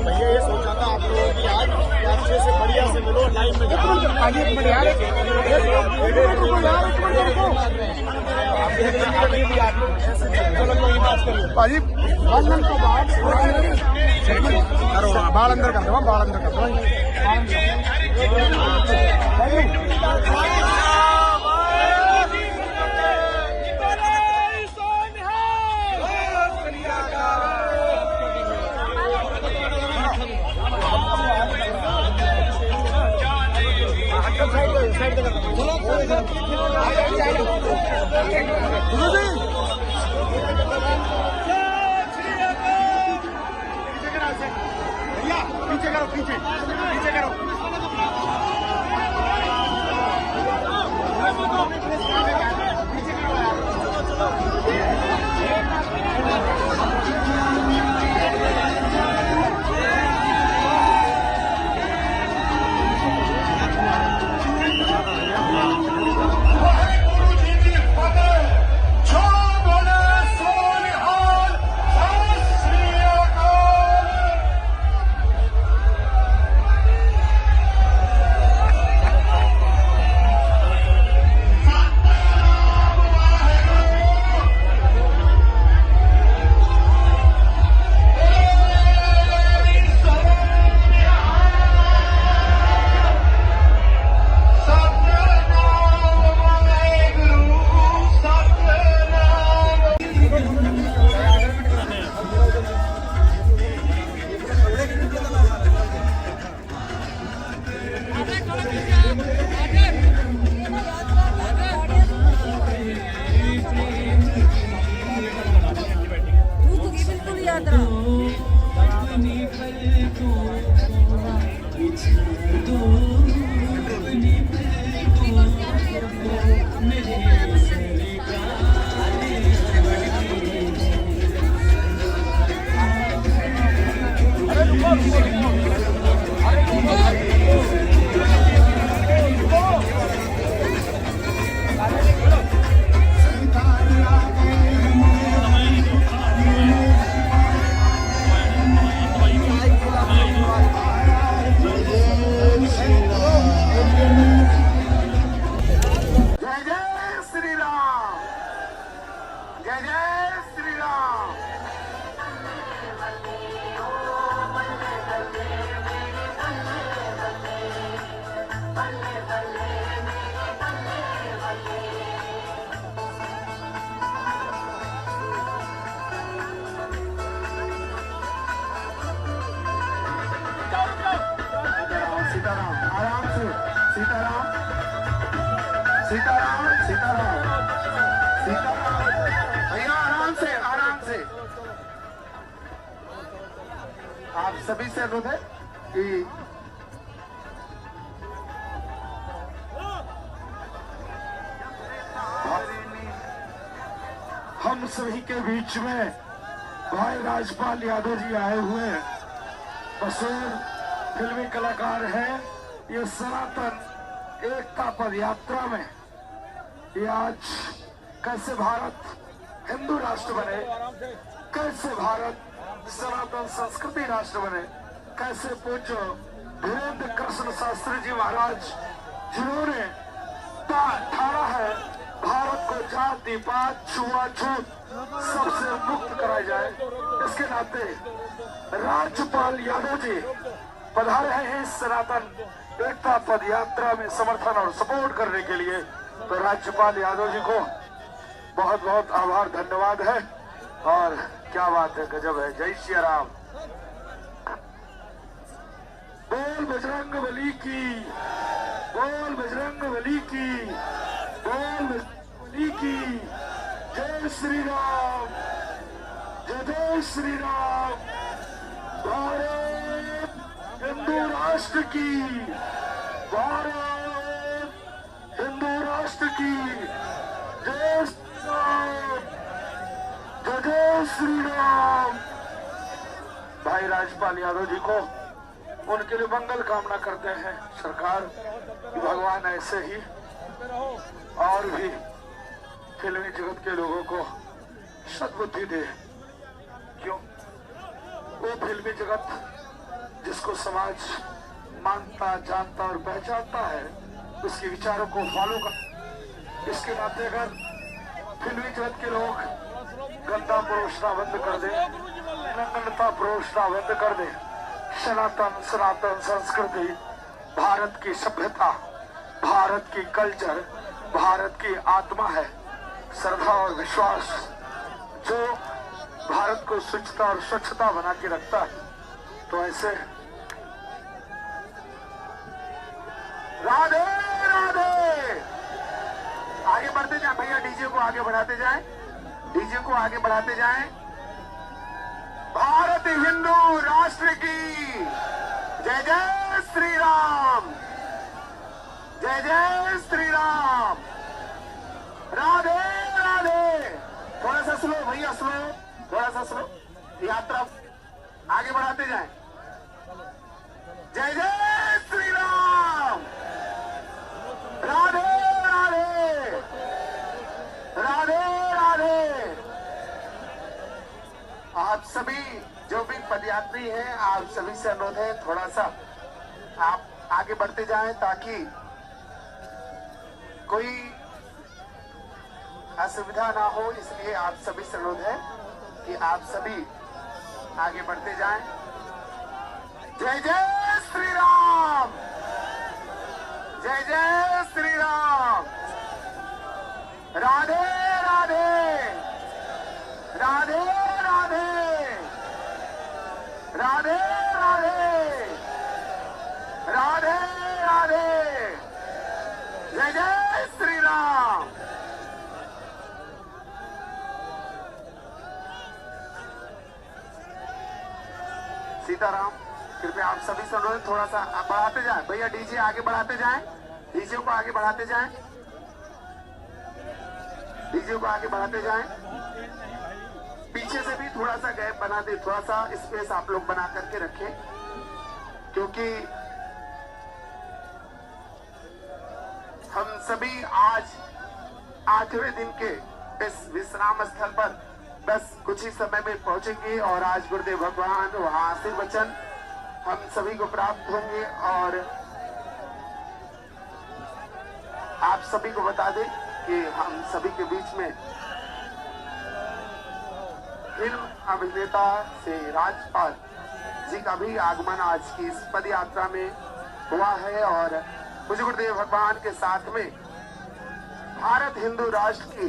भैया ये सोचा था आप लोगों की आज अच्छे से बढ़िया से मिलो लाइव में जाओ। एक मिनट यार, एक मिनट रुको यार, एक मिनट रुको चलो कोई बात करो भाजी। बाल अंदर कर दो, बाल अंदर कर दो। पीछे करो, पीछे करो। भैया आराम से आप सभी से अनुरोध है कि हम सभी के बीच में भाई राजपाल यादव जी आए हुए हैं। मशहूर फिल्मी कलाकार हैं। ये सनातन एकता पद यात्रा में ये आज कैसे भारत हिंदू राष्ट्र बने, कैसे भारत सनातन संस्कृति राष्ट्र बने, कैसे पूज्य धीरेन्द्र कृष्ण शास्त्री जी महाराज जिन्होंने ठाड़ा है भारत को जाति पात छुआछूत सबसे मुक्त कराया जाए, इसके नाते राज्यपाल यादव जी पधारे हैं इस सनातन एकता पद यात्रा में समर्थन और सपोर्ट करने के लिए। तो राज्यपाल यादव जी को बहुत बहुत आभार धन्यवाद है। और क्या बात है, गजब है। जय श्री राम। बोल बजरंग बली की, बोल बजरंग बली की, बोल बली की। जय श्री राम, जय श्री राम। भारत हिंदू राष्ट्र की, भारत हिंदू राष्ट्र की। जय श्री राम, जय श्री राम। भाई राजपाल यादव जी को उनके लिए मंगल कामना करते हैं सरकार। भगवान ऐसे ही और भी फिल्मी जगत के लोगों को सद्बुद्धि दे। क्यों? वो फिल्मी जगत जिसको समाज मानता, जानता और पहचानता है, उसके विचारों को फॉलो कर। इसके नाते अगर फिल्मी जगत के लोग गंदा परोसना बंद कर दे, नग्नता परोसना बंद कर दे, सनातन संस्कृति, भारत की सभ्यता, भारत की कल्चर, भारत की आत्मा है, श्रद्धा और विश्वास जो भारत को शुचिता और स्वच्छता बना के रखता है। तो ऐसे राधे राधे आगे बढ़ते जाए भैया, डीजे को आगे बढ़ाते जाएं, डीजे को आगे बढ़ाते जाएं। भारत हिंदू राष्ट्र की जय जय श्री राम, जय जय श्री राम, राधे राधे। थोड़ा सा स्लो भैया, स्लो, थोड़ा सा स्लो, यात्रा आगे बढ़ाते जाएं। जय जय श्री राम, राधे राधे, राधे राधे। आप सभी जो भी पदयात्री हैं, आप सभी से अनुरोध है थोड़ा सा आप आगे बढ़ते जाएं ताकि कोई असुविधा ना हो, इसलिए आप सभी से अनुरोध है कि आप सभी आगे बढ़ते जाएं। जय जय श्री राम, जय जय श्री राम, राधे राधे, राधे राधे, राधे राधे, राधे राधे, जय जय श्री राम। सीताराम। कृपया आप सभी से अनुरोध थोड़ा सा बढ़ाते जाएं भैया, डीजे आगे बढ़ाते जाएं, डीजे को आगे बढ़ाते जाएं, डीजे को आगे बढ़ाते जाएं। पीछे से भी थोड़ा सा गैप बना दे, थोड़ा सा स्पेस आप लोग बना करके रखें, क्योंकि हम सभी आज 8वें दिन के इस विश्राम स्थल पर बस कुछ ही समय में पहुंचेंगे और आज गुरुदेव भगवान वहां आशीर्वचन हम सभी को प्राप्त होंगे। और आप सभी को बता दें कि हम सभी के बीच में फिल्म अभिनेता से राजपाल जी का भी आगमन आज की इस पद यात्रा में हुआ है। और पूज्य गुरुदेव भगवान के साथ में भारत हिंदू राष्ट्र की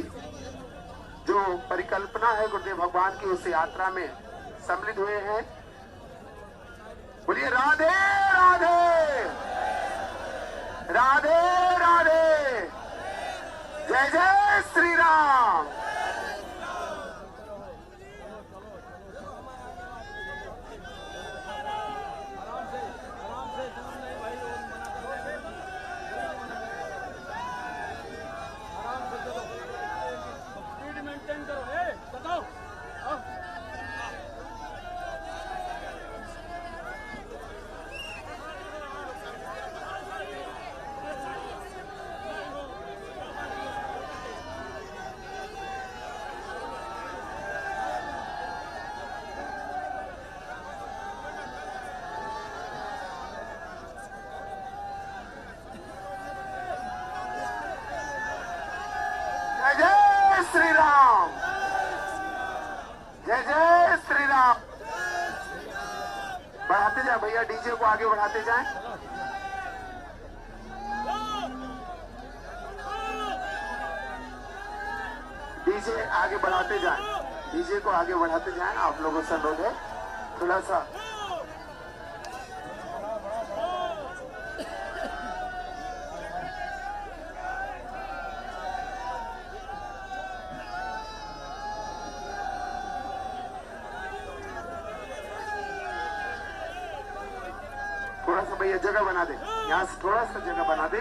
जो परिकल्पना है गुरुदेव भगवान की, उस यात्रा में सम्मिलित हुए हैं। बोलिए राधे राधे, राधे राधे, जय जय श्री राम। श्री राम, जय जय श्री राम। बढ़ाते जाए भैया, डीजे को आगे बढ़ाते जाएं। डीजे आगे बढ़ाते जाएं, डीजे को आगे बढ़ाते जाएं। आप लोगों से अनुरोध है थोड़ा सा भैया जगह बना दे, यहाँ से थोड़ा सा जगह बना दे।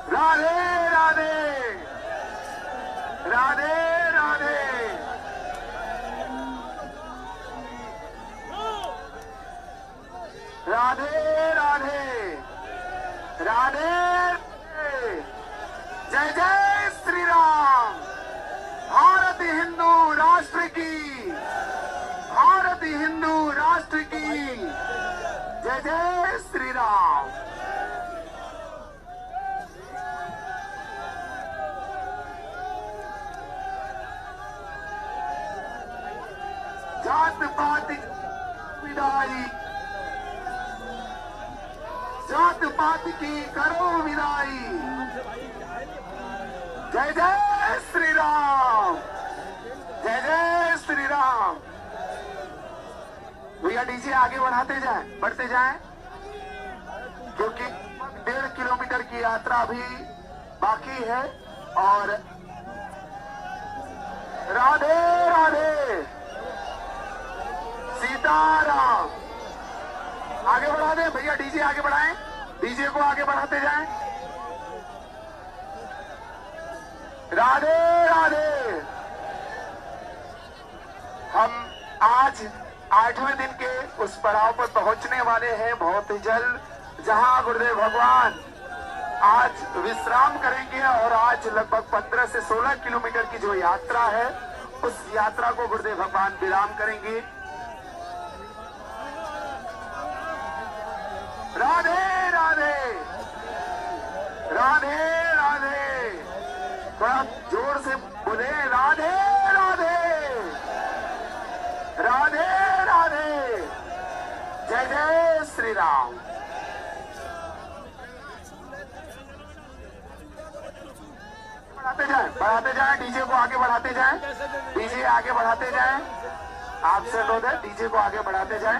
राधे राधे, राधे राधे, राधे राधे राधे। जय जय श्री राम। भारत हिंदू राष्ट्र की, भारत हिंदू राष्ट्र की जय जय श्री राम। जात पात विदाई, जात पात की करो विदाई। जय जय श्री राम, जय जय श्री राम। भैया डीजे आगे बढ़ाते जाएं, बढ़ते जाएं, क्योंकि 1.5 किलोमीटर की यात्रा अभी बाकी है। और राधे राधे सीताराम। आगे बढ़ा दें भैया, डीजे आगे बढ़ाएं, डीजे को आगे बढ़ाते जाएं। राधे राधे। हम आज 8वें दिन के उस पड़ाव पर पहुंचने वाले हैं बहुत ही जल्द, जहां गुरुदेव भगवान आज विश्राम करेंगे। और आज लगभग 15 से 16 किलोमीटर की जो यात्रा है, उस यात्रा को गुरुदेव भगवान विराम करेंगे। राधे राधे राधे राधे। थोड़ा जोर से बोले राधे राधे राधे राधे। जय जय श्री राम। बढ़ाते जाएं, डीजे को आगे बढ़ाते जाएं, डीजे आगे बढ़ाते जाएं। आपसे अनुरोध है, डीजे को आगे बढ़ाते जाएं।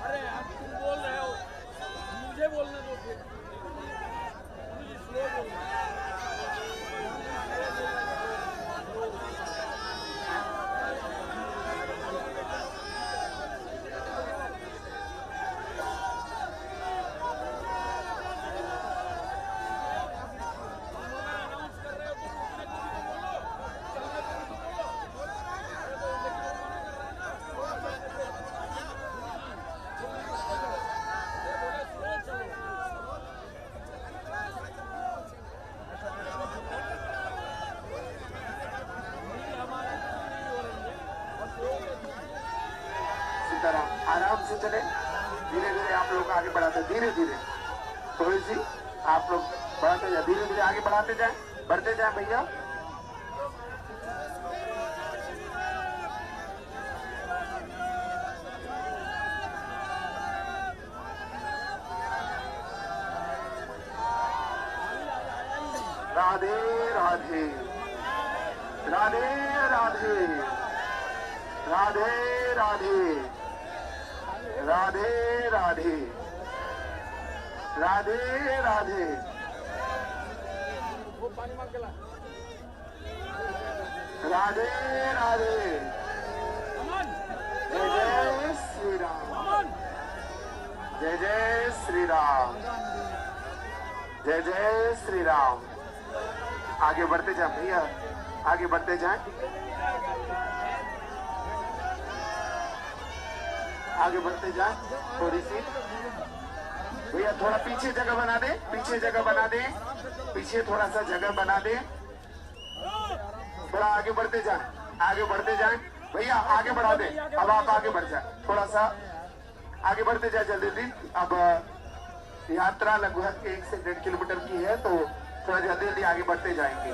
अरे आप तुम बोल रहे हो, मुझे बोलने दो फिर। स्लो बोलना। आराम से चले, धीरे धीरे आप लोग आगे बढ़ाते, धीरे धीरे थोड़ी सी आप लोग बढ़ाते जाए, धीरे धीरे आगे बढ़ाते जाए, बढ़ते जाए भैया। राधे राधे राधे राधे राधे राधे राधे राधे राधे राधे। वो पानी मांग के ला। राधे राधे। अमन, जय जय श्री राम, अमन। जय जय श्री राम, जय जय श्री राम। आगे बढ़ते जाए भैया, आगे बढ़ते जाए, आगे बढ़ते जाए थोड़ी सी भैया। थोड़ा पीछे जगह बना दे, पीछे जगह बना दे, पीछे थोड़ा सा जगह बना दे। थोड़ा आगे बढ़ते जाए, आगे बढ़ते जाए भैया, आगे बढ़ा दे। अब आप आगे बढ़ जाए, थोड़ा सा आगे बढ़ते जाए जल्दी जल्दी। अब यात्रा लगभग 1 से 1.5 किलोमीटर की है, तो थोड़ा जल्दी जल्दी आगे बढ़ते जाएंगे।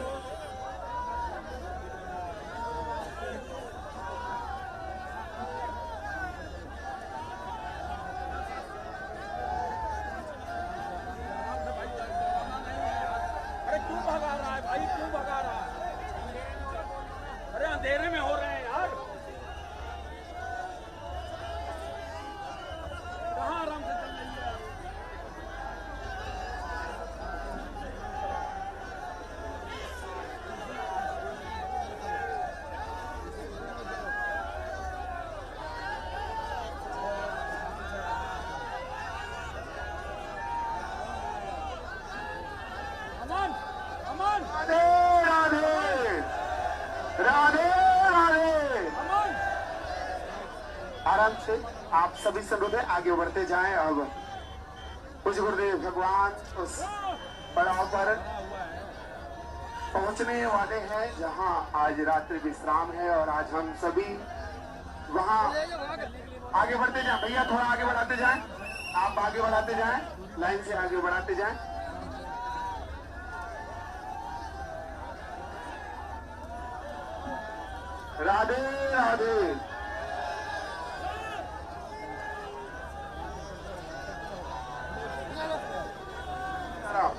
अरे क्यों भगा रहा है भाई, क्यों भगा रहा है? अरे अंधेरे में हो रहे हैं यार। कहाँ आराम से चल रही है? आराम से आप सभी संगत आगे बढ़ते जाएं। अब कुछ गुरुदेव भगवान उस पड़ाव पर पहुंचने वाले हैं जहां आज रात्रि विश्राम है और आज हम सभी वहां आगे बढ़ते जाएं। भैया थोड़ा आगे बढ़ाते जाएं, आप आगे बढ़ाते जाएं, लाइन से आगे बढ़ाते जाएं। राधे राधे।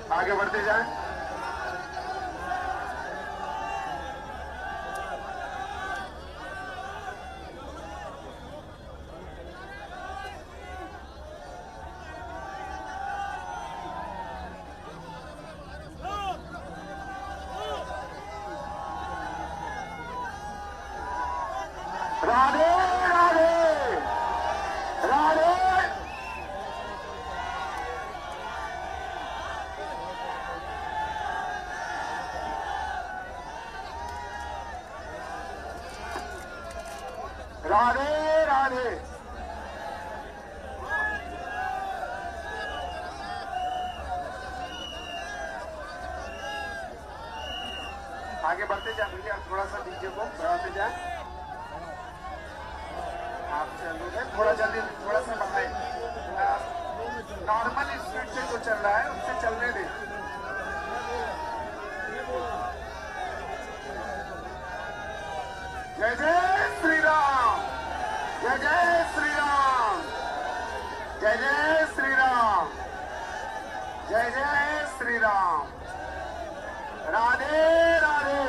आगे बढ़ते जाएं। राधे राधे राधे। राधे राधे। आगे बढ़ते जाए भैया, थोड़ा सा डीजे को बढ़ाते जाए। आप चलोगे थोड़ा जल्दी, थोड़ा सा बढ़ाए। नॉर्मल स्पीड से जो चल रहा है उससे चलने दें। जय जय श्री राम, जय जय श्री राम, जय जय श्री राम, जय जय श्री राम। राधे राधे।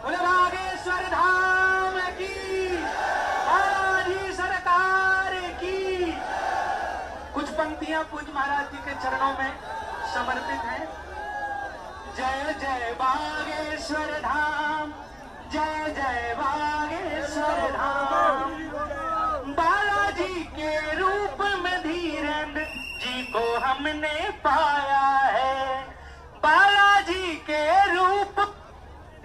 बोले बागेश्वर धाम की, बालाजी सरकार की। कुछ पंक्तियां पूज्य महाराज जी के चरणों में समर्पित हैं। जय जय बागेश्वर धाम, जय जय बागेश्वर धाम। बालाजी के रूप में धीरेन्द्र जी को हमने पाया है। बालाजी के रूप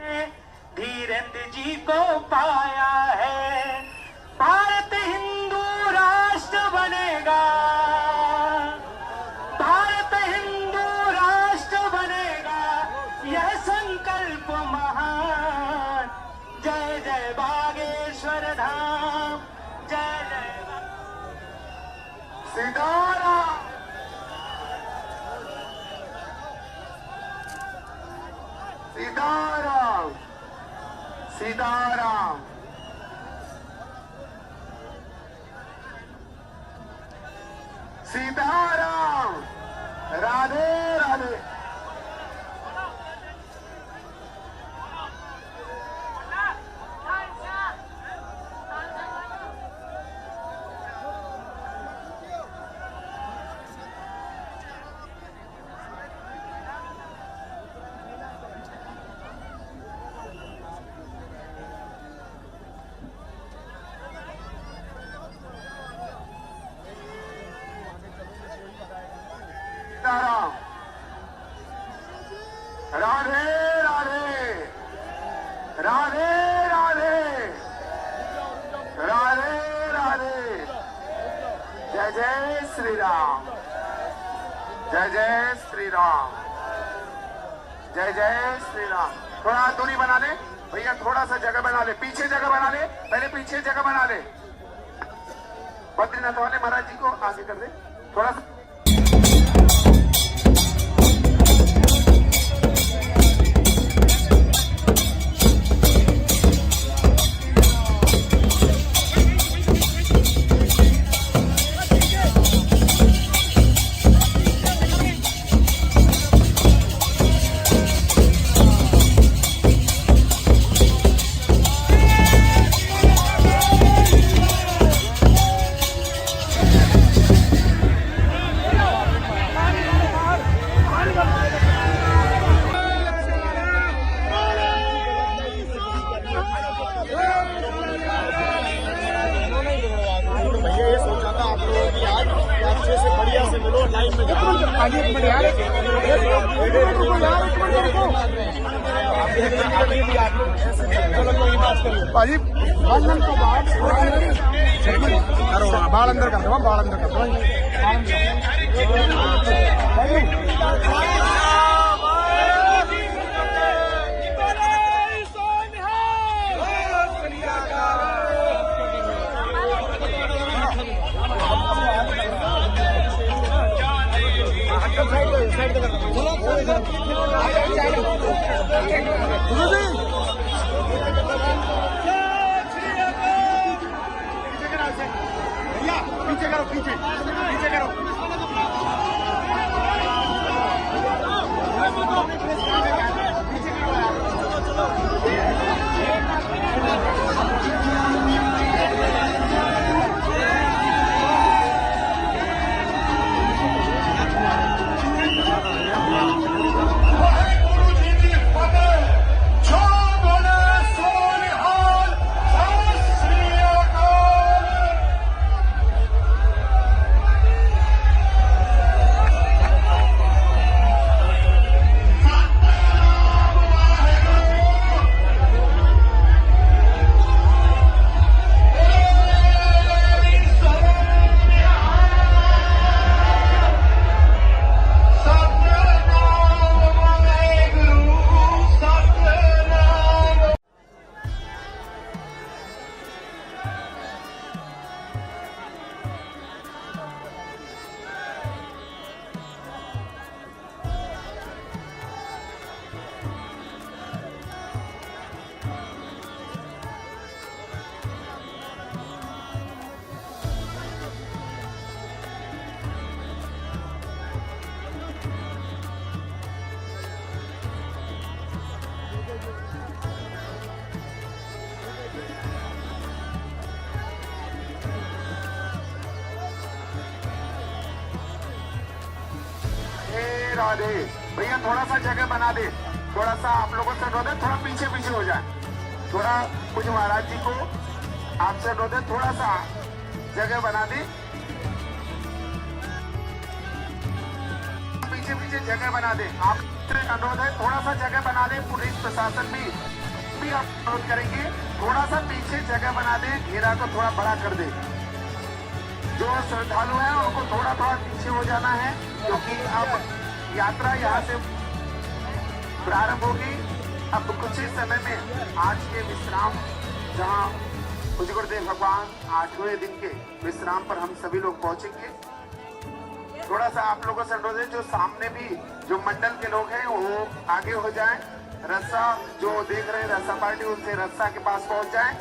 में धीरेन्द्र जी को पाया है। भारत हिंदू राष्ट्र बनेगा, भारत हिंदू राष्ट्र बनेगा, यह संकल्प महान। जय जय बागेश्वर धाम, जय जय सीताराम, सीताराम, सीताराम। सीताराम। राधे राधे। सीताराम। राधे राधे। राधे राधे। राधे राधे। जय जय श्री राम, जय जय श्री राम, जय जय श्री राम। थोड़ा दूरी बना ले भैया, थोड़ा सा जगह बना ले, पीछे जगह बना ले, पहले पीछे जगह बना ले। बद्रीनाथ वाले महाराज जी को आगे कर दे थोड़ा सा। भैया ये सोचा था आप लोगों की आज अच्छे से बढ़िया से मिलो लाइव में जाओ। आगे एक मिनट यार, एक मिनट रुको यार, एक मिनट रुको चलो कोई बात करो भाजी, बाल तो बाल अंदर कर दो, बाल अंदर कर दो पीछे करो, पीछे पीछे करो। राधे भैया, थोड़ा सा जगह बना दे, थोड़ा सा आप लोगों से अनुरोध है, थोड़ा पीछे पीछे हो जाए, थोड़ा कुछ महाराज जी को आपसे अनुरोध है, थोड़ा सा जगह बना दे, पीछे पीछे जगह बना दे। आपसे अनुरोध है, थोड़ा सा जगह बना दे, पुलिस प्रशासन भी आप अनुरोध करेंगे, थोड़ा सा पीछे जगह बना दे, घेरा को थोड़ा बड़ा कर दे। जो श्रद्धालु हैं उनको थोड़ा थोड़ा पीछे हो जाना है, क्योंकि अब यात्रा यहाँ से प्रारंभ होगी। अब कुछ ही समय में आज के विश्राम, जहाँ पूज्य गुरुदेव भगवान 8वें दिन के विश्राम पर हम सभी लोग पहुंचेंगे। थोड़ा सा आप लोगों से अनुरोध है, जो सामने भी जो मंडल के लोग हैं वो आगे हो जाएं, रस्सा जो देख रहे हैं रस्सा पार्टी, उनसे रस्सा के पास पहुंच जाएं।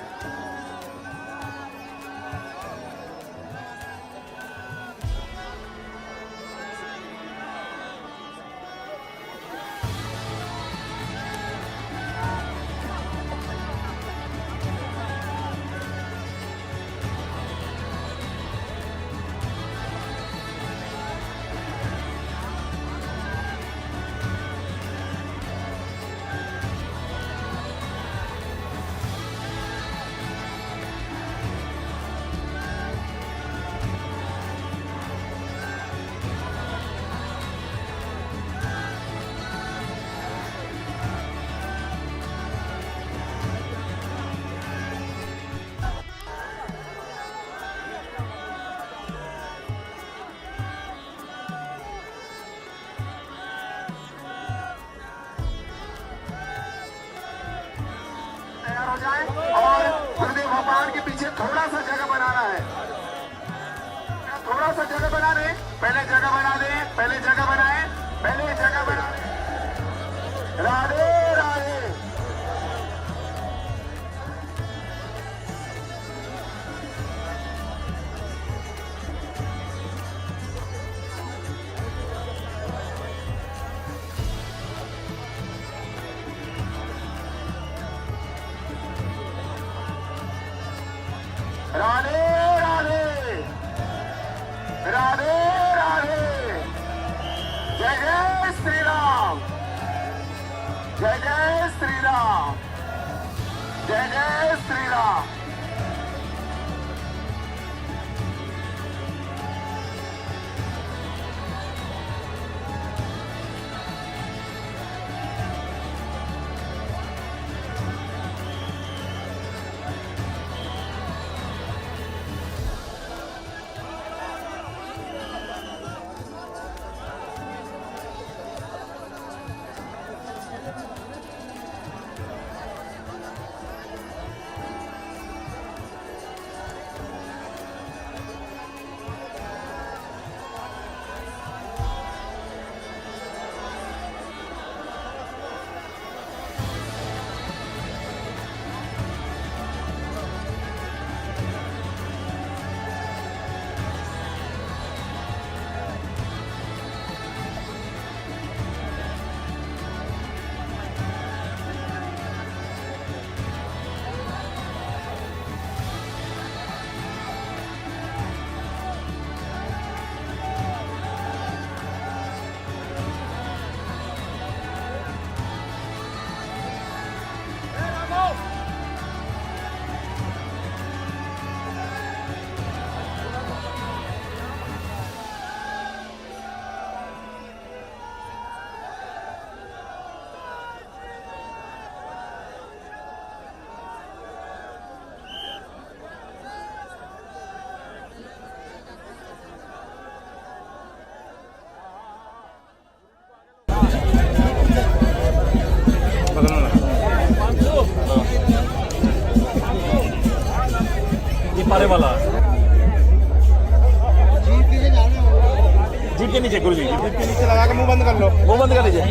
हो जाए और गुरुदेव भगवान के पीछे थोड़ा सा जगह बनाना है, थोड़ा सा जगह बना दे, पहले जगह बना दे, पहले जगह बनाए, पहले जगह बना दे। राधे राधे। राधे राधे राधे राधे। जय जय श्री राम, जय जय श्री राम, जय जय श्री राम। पारे वाला जीप के नीचे, गुरु जी जीप के नीचे लगा के मुंह बंद कर लो, मुंह बंद कर लीजिए।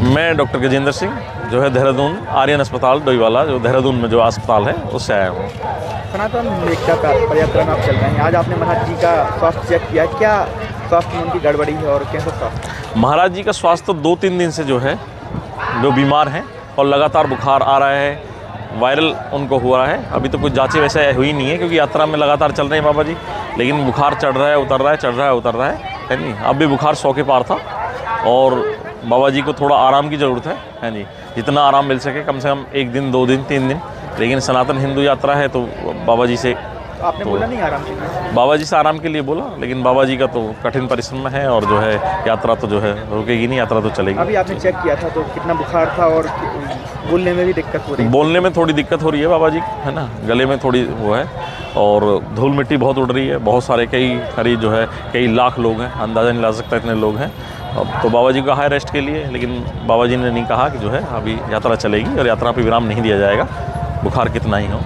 मैं डॉक्टर गजेंद्र सिंह जो है देहरादून आर्यन अस्पताल डोईवाला, जो देहरादून में जो अस्पताल है उससे आया हूँ। सनातन एकता पदयात्रा में आप चल रहे हैं, आज आपने महाराज जी का स्वास्थ्य चेक किया, क्या स्वास्थ्य में उनकी गड़बड़ी है और कैसा स्वास्थ्य? महाराज जी का स्वास्थ्य 2-3 दिन से जो है जो बीमार हैं और लगातार बुखार आ रहा है, वायरल उनको हुआ है। अभी तो कुछ जांचें वैसे हुई नहीं है क्योंकि यात्रा में लगातार चल रहे हैं बाबा जी, लेकिन बुखार चढ़ रहा है उतर रहा है, चढ़ रहा है उतर रहा है नहीं। अब भी बुखार 100 के पार था और बाबा जी को थोड़ा आराम की ज़रूरत है जी, जितना आराम मिल सके, कम से कम 1 दिन 2 दिन 3 दिन। लेकिन सनातन हिंदू यात्रा है तो बाबा जी से आपने बोला नहीं आराम के लिए? बाबा जी से आराम के लिए बोला, लेकिन बाबा जी का तो कठिन परिश्रम है और जो है यात्रा तो जो है रुकेगी नहीं, यात्रा तो चलेगी। अभी आपने चेक किया था तो कितना बुखार था और बोलने में भी दिक्कत हो रही है? बोलने में थोड़ी दिक्कत हो रही है बाबा जी, है ना, गले में थोड़ी वो है और धूल मिट्टी बहुत उड़ रही है। बहुत सारे कई जो है कई लाख लोग हैं, अंदाज़ा नहीं ला सकता इतने लोग हैं। अब तो बाबा जी का है रेस्ट के लिए, लेकिन बाबा जी ने नहीं कहा कि जो है अभी यात्रा चलेगी और यात्रा पर विराम नहीं दिया जाएगा, बुखार कितना ही हो।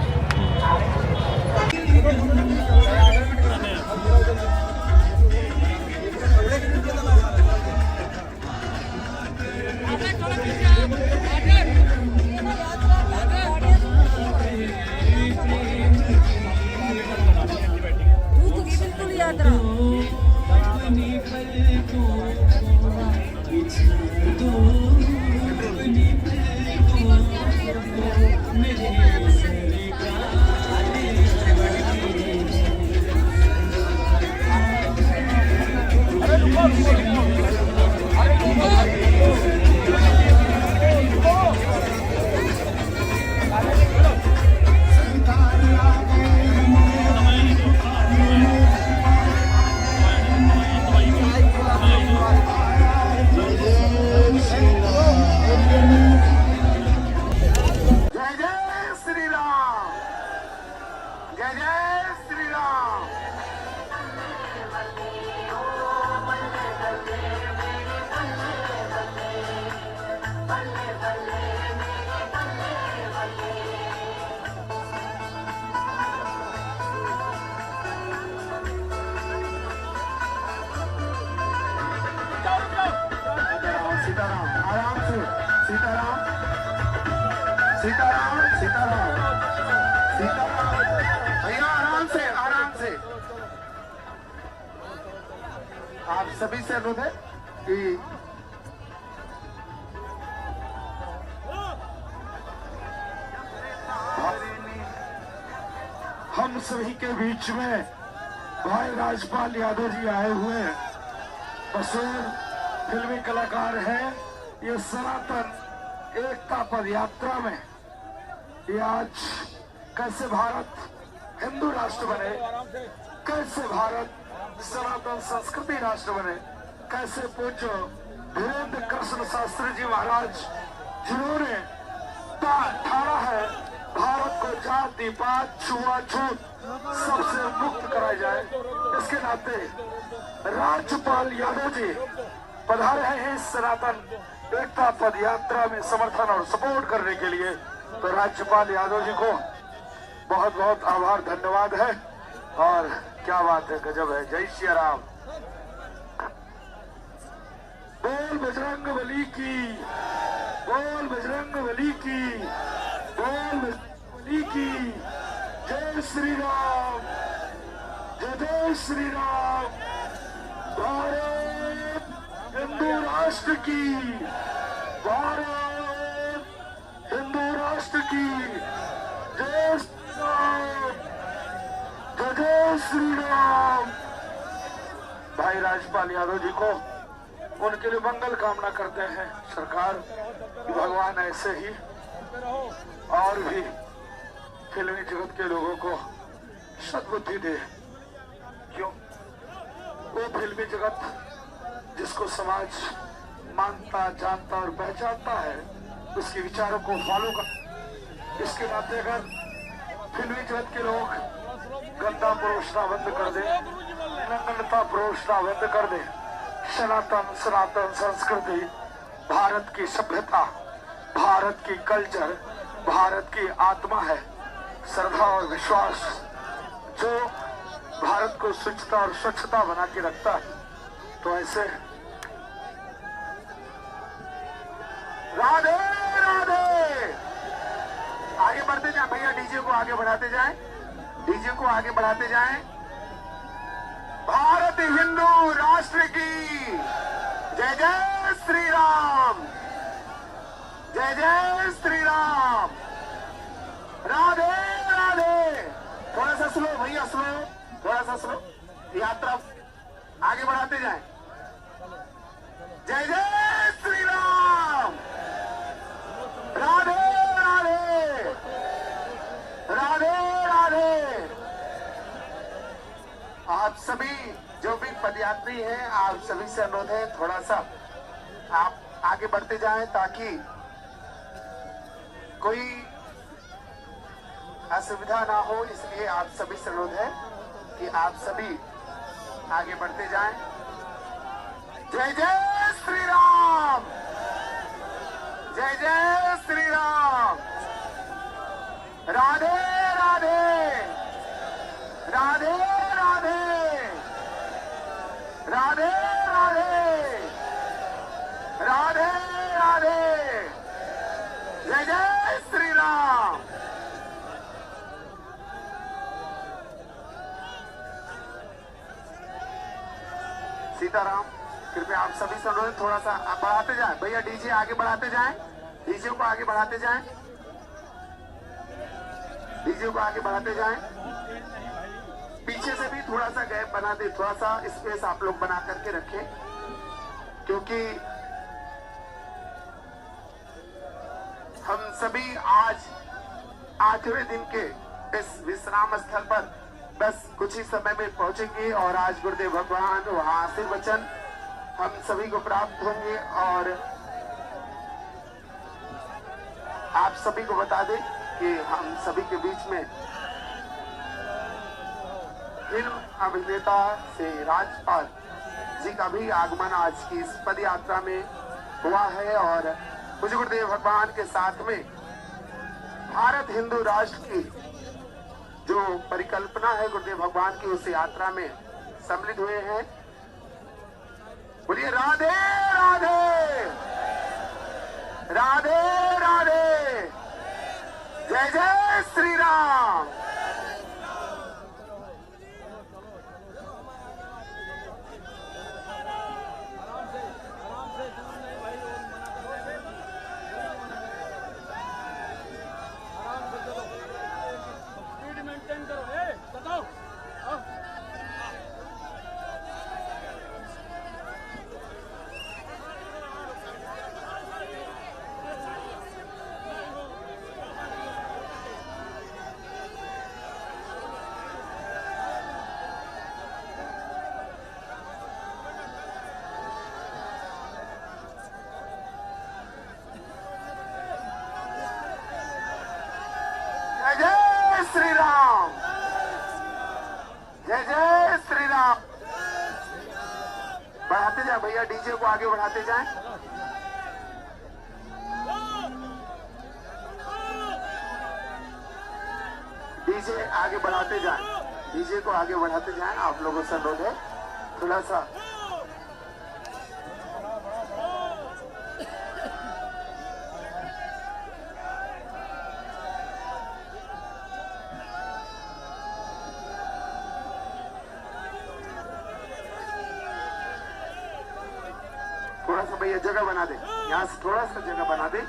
भैया आराम से आप सभी से अनुरोध है कि हम सभी के बीच में भाई राजपाल यादव जी आए हुए हैं। मशहूर फिल्मी कलाकार हैं। ये सनातन एकता पद यात्रा में ये आज कैसे भारत हिंदू राष्ट्र बने, कैसे भारत सनातन संस्कृति राष्ट्र बने, कैसे पूज्य धीरेन्द्र कृष्ण शास्त्री जी महाराज जिन्होंने ठाड़ा है भारत को जाति पात छुआछूत सबसे मुक्त कराया जाए, इसके नाते राज्यपाल यादव जी पधारे हैं इस सनातन एकता पद यात्रा में समर्थन और सपोर्ट करने के लिए। तो राज्यपाल यादव जी को बहुत बहुत आभार धन्यवाद है। और क्या बात है, गजब है। जय श्री राम। बोल बजरंग बली की, बोल बजरंग बली की, बोल बजरंग बली की। जय श्री राम, जय श्री राम। भारत हिंदू राष्ट्र की, भारत हिंदू राष्ट्र की। जय श्री राम, जय श्री राम। भाई राजपाल यादव जी को उनके लिए मंगल कामना करते हैं सरकार कि भगवान ऐसे ही और भी फिल्मी जगत के लोगों को सद्बुद्धि दे। क्यों? वो फिल्मी जगत जिसको समाज मानता, जानता और पहचानता है, उसके विचारों को फॉलो कर। इसके नाते अगर फिल्मी जगत के लोग गंदा परोसना बंद कर दे, नग्नता परोसना बंद कर दे, सनातन संस्कृति, भारत की सभ्यता, भारत की कल्चर, भारत की आत्मा है, श्रद्धा और विश्वास जो भारत को स्वच्छता और स्वच्छता बना के रखता है। तो ऐसे राधे राधे। आगे बढ़ते जाए भैया, डीजे को आगे बढ़ाते जाएं, डीजे को आगे बढ़ाते जाएं। भारत हिंदू राष्ट्र की जय जय श्री राम, जय जय श्री राम। राधे राधे। थोड़ा सा स्लो भैया, स्लो, थोड़ा सा स्लो। यात्रा आगे बढ़ाते जाएं। जय जय श्री राम। राधे राधे, राधे राधे। आप सभी जो भी पदयात्री हैं, आप सभी से अनुरोध है थोड़ा सा आप आगे बढ़ते जाएं ताकि कोई असुविधा ना हो। इसलिए आप सभी से अनुरोध है कि आप सभी आगे बढ़ते जाएं। जय जय श्री राम, जय जय श्री राम। राधे राधे, राधे राधे, राधे राधे, राधे राधे। जय जय श्री राम। सीताराम। कृपया आप सभी से अनुरोध थोड़ा सा बढ़ाते जाएं भैया, डीजे आगे बढ़ाते जाएं, डीजे को आगे बढ़ाते जाएं, डीजे को आगे बढ़ाते जाएं। पीछे से भी थोड़ा सा गैप बना दे, थोड़ा सा स्पेस आप लोग बना करके रखें, क्योंकि हम सभी आज 8वें दिन के इस विश्राम स्थल पर बस कुछ ही समय में पहुंचेंगे और आज गुरुदेव भगवान वहां आशीर्वचन हम सभी को प्राप्त होंगे। और आप सभी को बता दें कि हम सभी के बीच में फिल्म अभिनेता से राजपाल जी का भी आगमन आज की इस पद यात्रा में हुआ है। और मुझे गुरुदेव भगवान के साथ में भारत हिंदू राष्ट्र की जो परिकल्पना है गुरुदेव भगवान की, उस यात्रा में सम्मिलित हुए हैं। बोलिए राधे राधे, राधे राधे। जय जय श्री राम। श्री राम, जय जय श्री राम। बढ़ाते जाए भैया, डीजे को आगे बढ़ाते जाएं। डीजे आगे बढ़ाते जाएं, डीजे को आगे बढ़ाते जाएं। आप लोगों से अनुरोध है थोड़ा सा भैया जगह बना दे, यहाँ से थोड़ा सा जगह बना दे।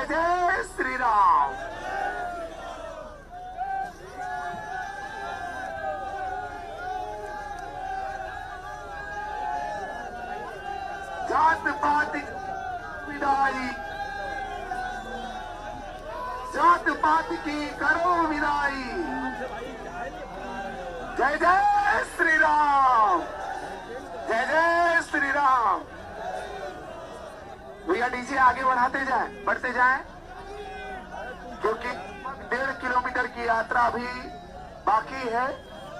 जय जय श्री राम। जात पात विदाई, जात पात की करो विदाई। जय जय श्री राम, जय जय श्री राम। भैया डीजे आगे बढ़ाते जाएं, बढ़ते जाएं, क्योंकि 1.5 किलोमीटर की यात्रा अभी बाकी है।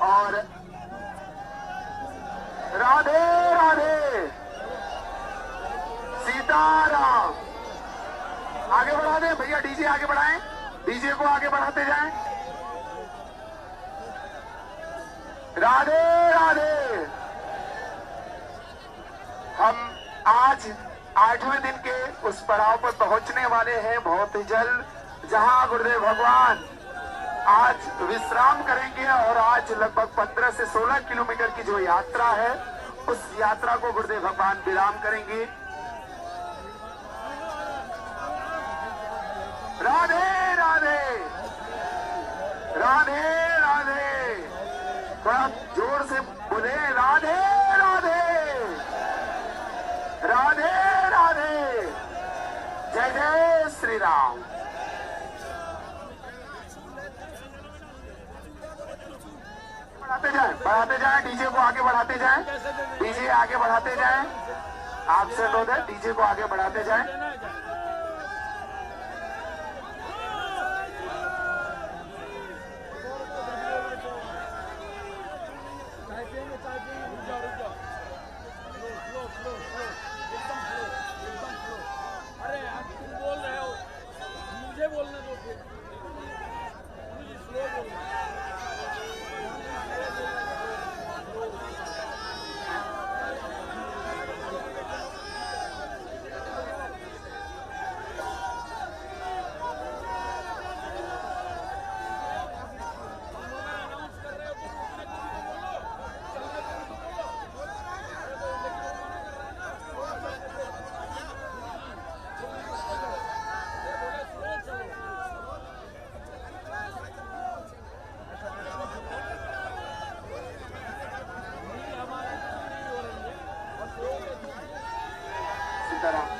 और राधे राधे सीताराम। आगे बढ़ा दें भैया, डीजे आगे बढ़ाएं, डीजे को आगे बढ़ाते जाएं। राधे राधे। हम आज 8वें दिन के उस पड़ाव पर पहुंचने वाले हैं बहुत ही जल्द, जहां गुरुदेव भगवान आज विश्राम करेंगे। और आज लगभग 15 से 16 किलोमीटर की जो यात्रा है, उस यात्रा को गुरुदेव भगवान विराम करेंगे। राधे राधे, राधे राधे। थोड़ा जोर से बोले, राधे राधे, राधे राधे। जय जय श्री राम। बढ़ाते जाएं, डीजे को आगे बढ़ाते जाएं, डीजे आगे बढ़ाते जाएं। आपसे अनुरोध है, डीजे को आगे बढ़ाते जाएं। अरे आप तुम बोल रहे हो, मुझे बोलने दो फिर, मुझे स्लो बोलना।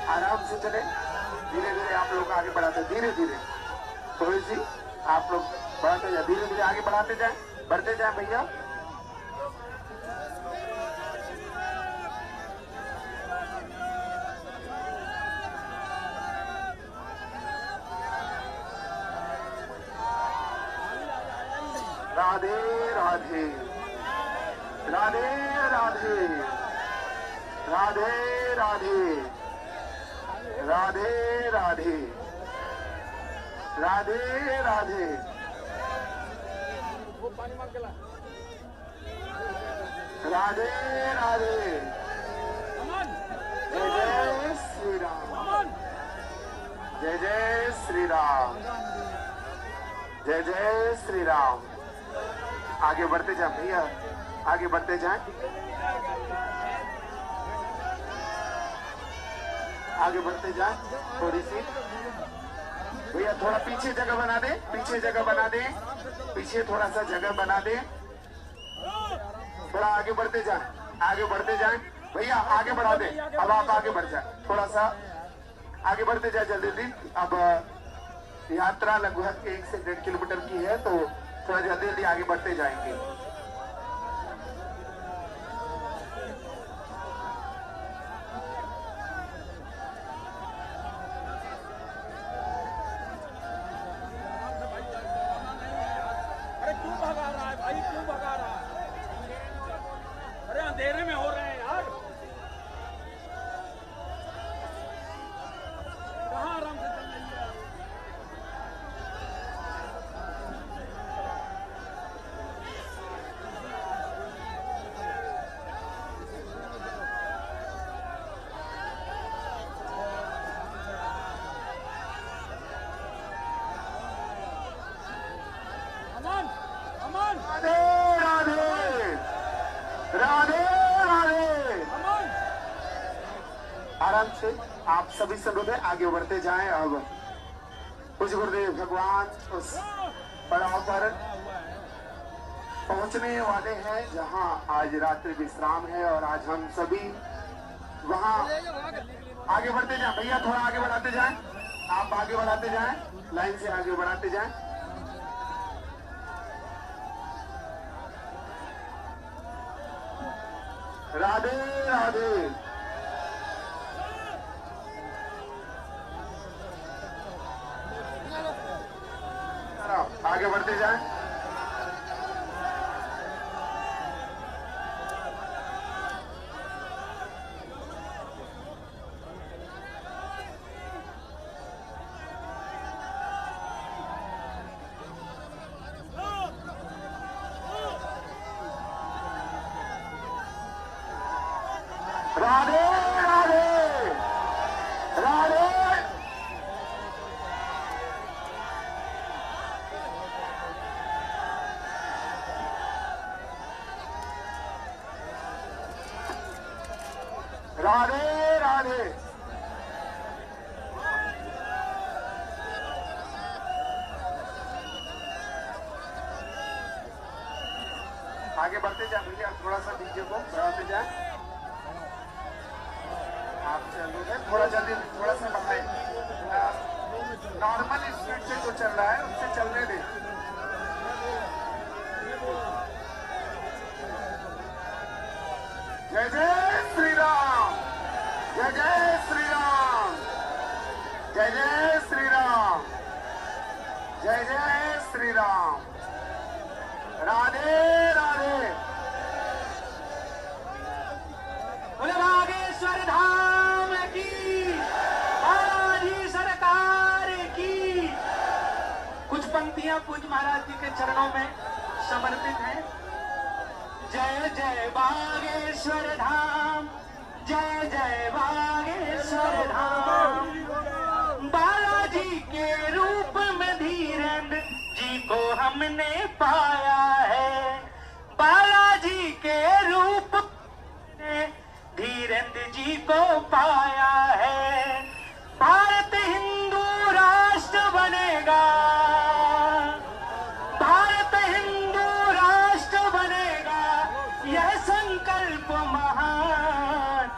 आराम से चले, धीरे धीरे आप लोग आगे बढ़ाते, धीरे धीरे थोड़ी सी आप लोग बढ़ाते जाए, धीरे धीरे आगे बढ़ाते जाए, बढ़ते जाए भैया। राधे राधे, राधे राधे, राधे राधे, राधे राधे, राधे राधे। वो पानी मार के ला। राधे राधे। अमन, जय जय श्री राम, अमन। जय जय श्री राम, जय जय श्री राम। आगे बढ़ते जाए भैया, आगे बढ़ते जाए, आगे बढ़ते जाए थोड़ी सी भैया। थोड़ा पीछे जगह बना दे, पीछे जगह बना दे, पीछे थोड़ा सा जगह बना दे। थोड़ा आगे बढ़ते जाए, आगे बढ़ते जाए भैया, आगे बढ़ा दे। अब आप आगे बढ़ जाए, थोड़ा सा आगे बढ़ते जाए जल्दी जल्दी। अब यात्रा लगभग 1 से 1.5 किलोमीटर की है, तो थोड़ा जल्दी जल्दी आगे बढ़ते जाएंगे। अरे क्यों भगा रहा है भाई, क्यों भगा रहा है? अरे अंधेरे में हो रहे हैं यार, कहाँ आराम से चल रही है? अमन, अमन, राधे राधे, राधे राधे। अमन। आराम से आप सभी से अनुरोध है, आगे बढ़ते जाएं। अब कुछ गुरुदेव भगवान उस पड़ाव पर पहुंचने वाले हैं जहां आज रात्रि विश्राम है और आज हम सभी वहां आगे बढ़ते जाएं। भैया थोड़ा आगे बढ़ाते जाएं, आप आगे बढ़ाते जाएं, लाइन से आगे बढ़ाते जाएं। राधे राधे। आगे बढ़ते जाएं। राधे राधे राधे। राधे राधे। आगे बढ़ते जाए भैया, थोड़ा सा डीजे को बढ़ाते जाए। आप चलोगे थोड़ा जल्दी, थोड़ा सा बढ़ाए। नॉर्मल स्पीड से जो चल रहा है उससे चलने दे। जय जय श्री राम, जय जय श्री राम, जय जय श्री राम, जय जय श्री राम। राधे राधे। बोले बागेश्वर धाम की, बालाजी सरकार की। कुछ पंक्तियां पूज्य महाराज जी के चरणों में समर्पित हैं। जय जय बागेश्वर धाम, जय जय बागेश्वर धाम। बालाजी के रूप में धीरेन्द्र जी को हमने पाया है। बालाजी के रूप में धीरेन्द्र जी को पाया है। भारत हिंदू राष्ट्र बनेगा, भारत हिंदू राष्ट्र बनेगा, यह संकल्प महान।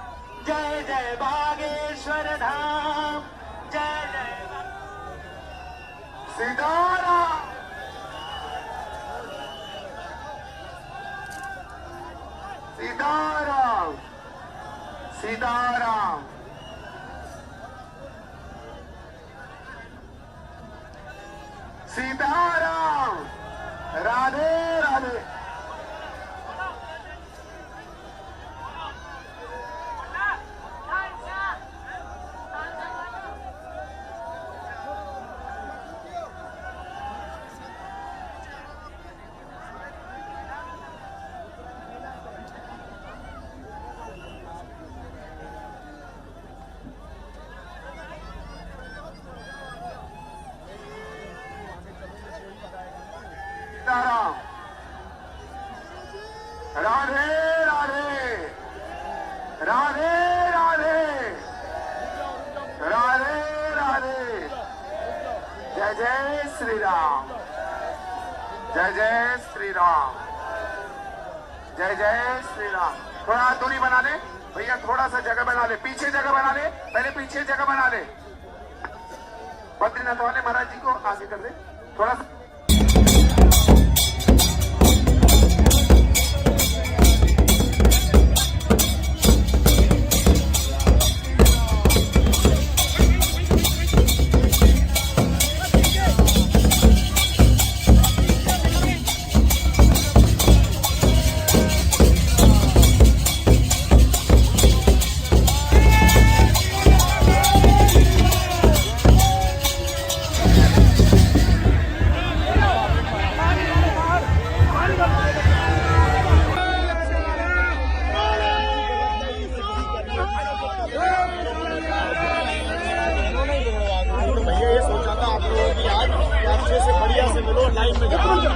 जय जय बागेश्वर धाम, जय जय सीताराम, सीताराम, सीताराम। सीताराम। राधे राधे। सीताराम। राधे राधे। राधे राधे। राधे राधे। जय जय श्री राम, जय जय श्री राम, जय जय श्री राम। थोड़ा दूरी बना ले भैया, थोड़ा सा जगह बना ले, पीछे जगह बना ले, पहले पीछे जगह बना ले। बद्रीनाथ वाले महाराज जी को आगे कर दे थोड़ा सा।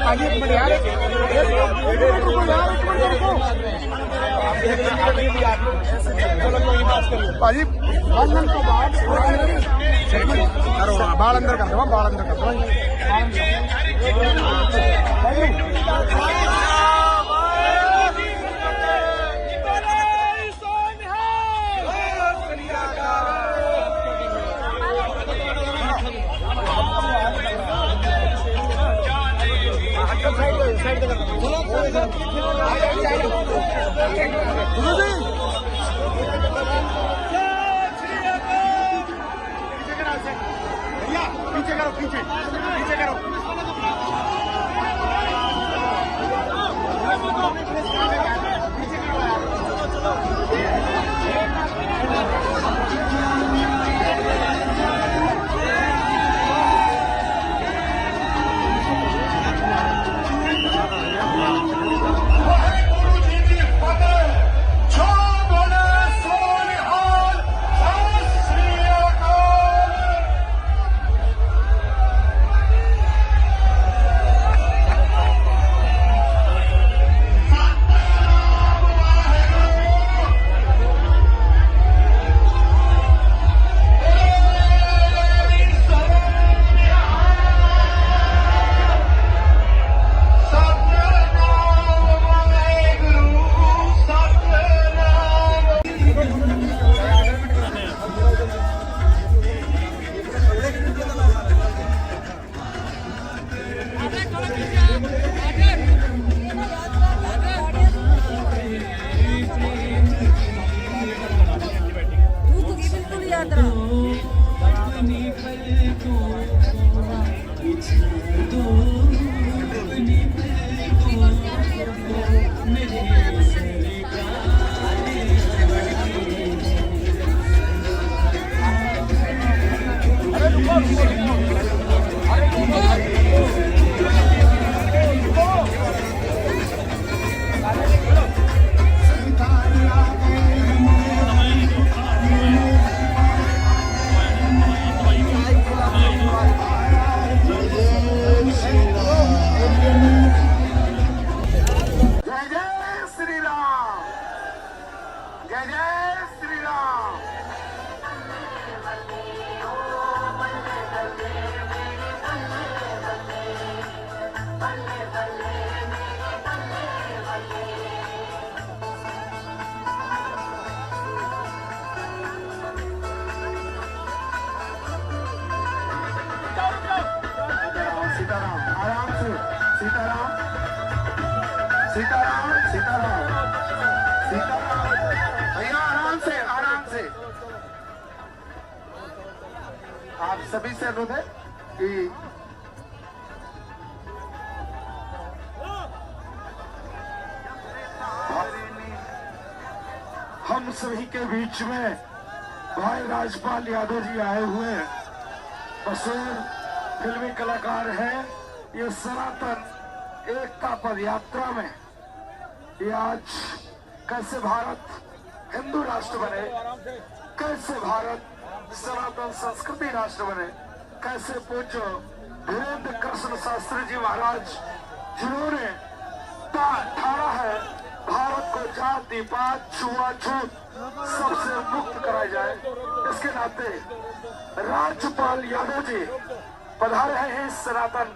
आगे बढ़िया भाजी बंधन तो बाद बाल अंदर कर दो, बाल अंदर कर दो। पीछे करो, पीछे पीछे करो। सीताराम सीताराम सीताराम भैया आराम से आराम से। आप सभी से अनुरोध है कि हम सभी के बीच में भाई राजपाल यादव जी आए हुए हैं। मशहूर फिल्मी कलाकार हैं। ये सनातन एकता पद यात्रा में ये आज कैसे भारत हिंदू राष्ट्र बने, कैसे भारत सनातन संस्कृति राष्ट्र बने, कैसे पूज्य धीरेन्द्र कृष्ण शास्त्री जी महाराज जिन्होंने ठाड़ा है भारत को जाति पात छुआछूत सबसे मुक्त कराया जाए, इसके नाते राज्यपाल यादव जी पधारे हैं इस सनातन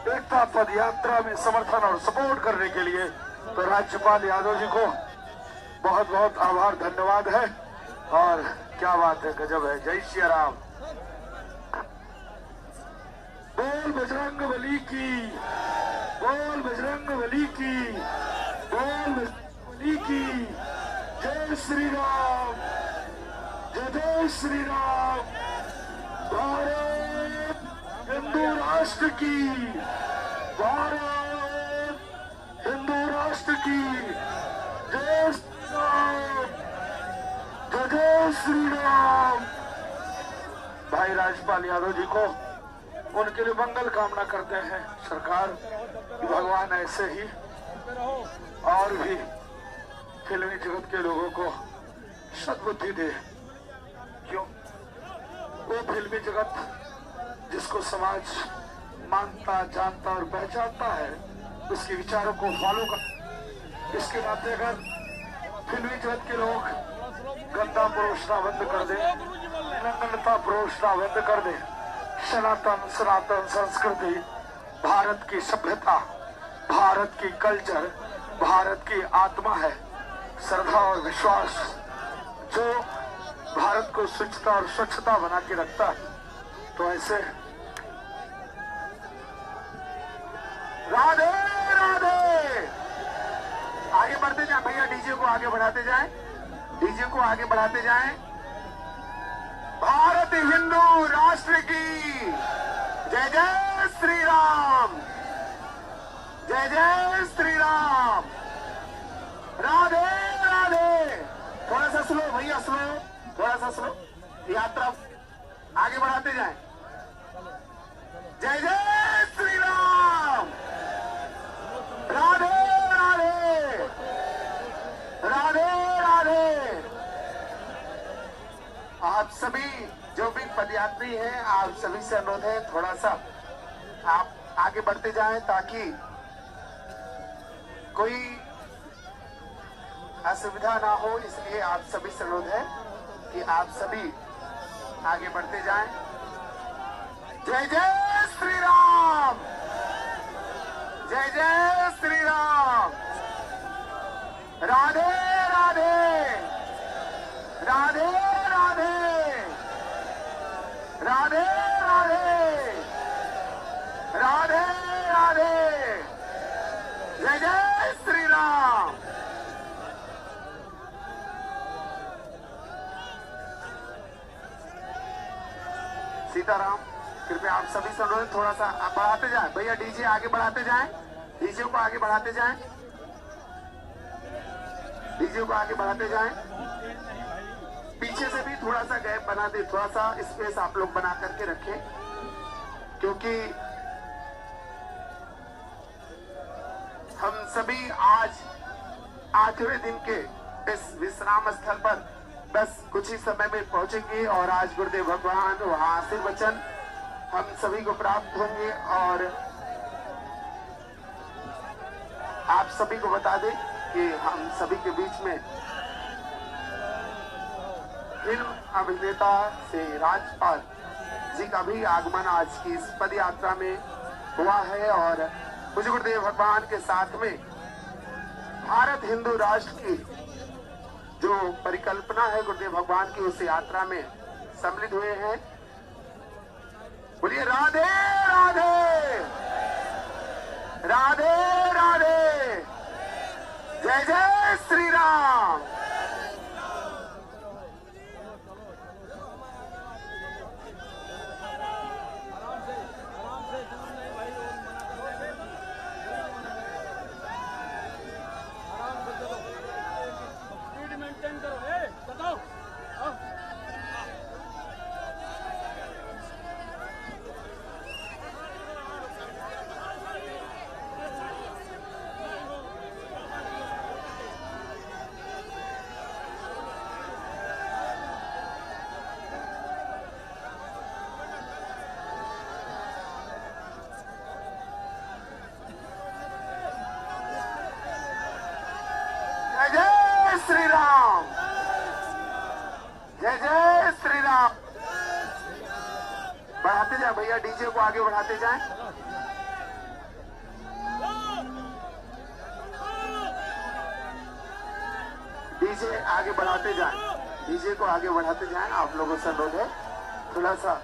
एकता पद यात्रा में समर्थन और सपोर्ट करने के लिए। तो राज्यपाल यादव जी को बहुत बहुत आभार धन्यवाद है। और क्या बात है, गजब है। जय श्री राम। बोल बजरंग बली की, बोल बजरंग बली की, बोल बजरंग बली की। जय श्री राम, जय श्री राम। भारत हिंदू राष्ट्र की, भारत हिंदू राष्ट्र की। जय श्री राम, जय श्री राम। भाई राजपाल यादव जी को उनके लिए मंगल कामना करते हैं सरकार। भगवान ऐसे ही और भी फिल्मी जगत के लोगों को सद्बुद्धि दे। क्यों? वो फिल्मी जगत जिसको समाज मानता, जानता और पहचानता है, उसके विचारों को फॉलो कर। इसके नाते अगर फिल्मी जगत के लोग गंदा परोसना बंद कर दे, नग्नता परोसना बंद कर दे। सनातन संस्कृति, भारत की सभ्यता, भारत की कल्चर, भारत की आत्मा है। श्रद्धा और विश्वास जो भारत को स्वच्छता और स्वच्छता बना के रखता है। तो ऐसे राधे राधे। आगे बढ़ते जाए भैया, डीजे को आगे बढ़ाते जाएं, डीजे को आगे बढ़ाते जाएं। भारत हिंदू राष्ट्र की जय जय श्री राम, जय जय श्री राम। राधे राधे। थोड़ा सा स्लो भैया, स्लो, थोड़ा सा स्लो। यात्रा आगे बढ़ाते जाएं। जय जय श्री राम। राधे राधे, राधे राधे। आप सभी जो भी पदयात्री हैं, आप सभी से अनुरोध है थोड़ा सा आप आगे बढ़ते जाएं ताकि कोई असुविधा ना हो। इसलिए आप सभी से अनुरोध है कि आप सभी आगे बढ़ते जाएं। जय जय श्री राम, जय जय श्री राम। राधे राधे, राधे राधे, राधे राधे, राधे राधे। जय जय श्री राम। सीताराम। कृपया आप सभी से अनुरोध थोड़ा सा बढ़ाते जाएं भैया, डीजे आगे बढ़ाते जाएं, डीजे को आगे बढ़ाते जाएं, डीजे को आगे बढ़ाते जाएं। पीछे से भी थोड़ा सा गैप बना दे, थोड़ा सा स्पेस आप लोग बना करके रखें, क्योंकि हम सभी आज 8वें दिन के इस विश्राम स्थल पर बस कुछ ही समय में पहुंचेंगे और आज गुरुदेव भगवान वहां आशीर्वचन हम सभी को प्राप्त होंगे। और आप सभी को बता दें कि हम सभी के बीच में फिल्म अभिनेता से राजपाल जी का भी आगमन आज की इस पद यात्रा में हुआ है। और पूज्य गुरुदेव भगवान के साथ में भारत हिंदू राष्ट्र की जो परिकल्पना है गुरुदेव भगवान की, उस यात्रा में सम्मिलित हुए हैं। बोलिए राधे राधे, राधे राधे। जय जय श्री राम। श्री राम, जय जय श्री राम। बढ़ाते जाए भैया, डीजे को आगे बढ़ाते जाएं। डीजे आगे बढ़ाते जाएं, डीजे को आगे बढ़ाते जाएं। आप लोगों से अनुरोध है थोड़ा सा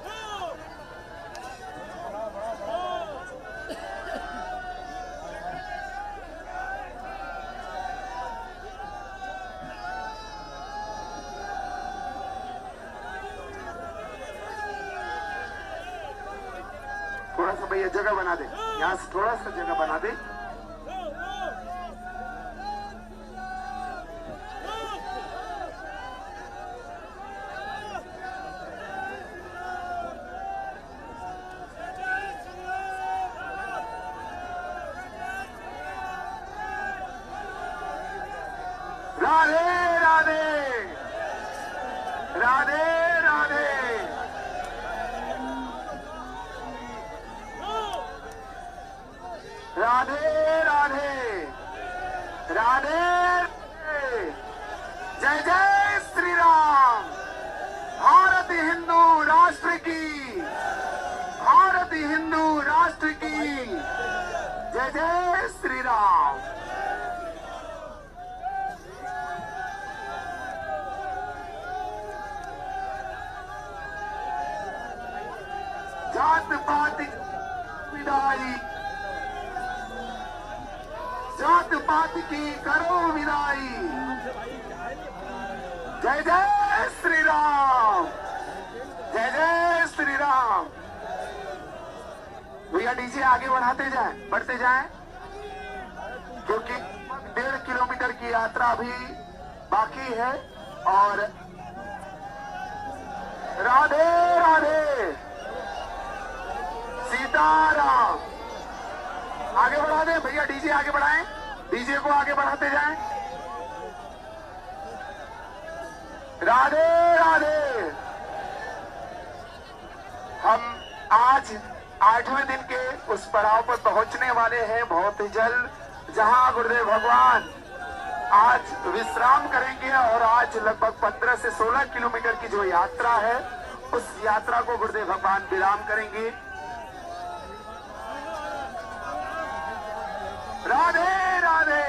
भैया जगह बना दे, यहाँ से थोड़ा सा जगह बना दे। राधे राधे, राधे राधे। राधे राधे, राधे की जय जय श्री राम। जात पात विदाई, जात पात की करो विदाई। जय जय श्री राम, जय जय श्री राम। भैया डीजे आगे बढ़ाते जाएं, बढ़ते जाएं, क्योंकि 1.5 किलोमीटर की यात्रा अभी बाकी है। और राधे राधे सीताराम। आगे बढ़ा दें भैया, डीजे आगे बढ़ाएं, डीजे को आगे बढ़ाते जाएं। राधे राधे। हम आज 8वें दिन के उस पड़ाव पर पहुंचने वाले हैं बहुत ही जल्द, जहां गुरुदेव भगवान आज विश्राम करेंगे। और आज लगभग 15 से 16 किलोमीटर की जो यात्रा है, उस यात्रा को गुरुदेव भगवान विराम करेंगे। राधे राधे,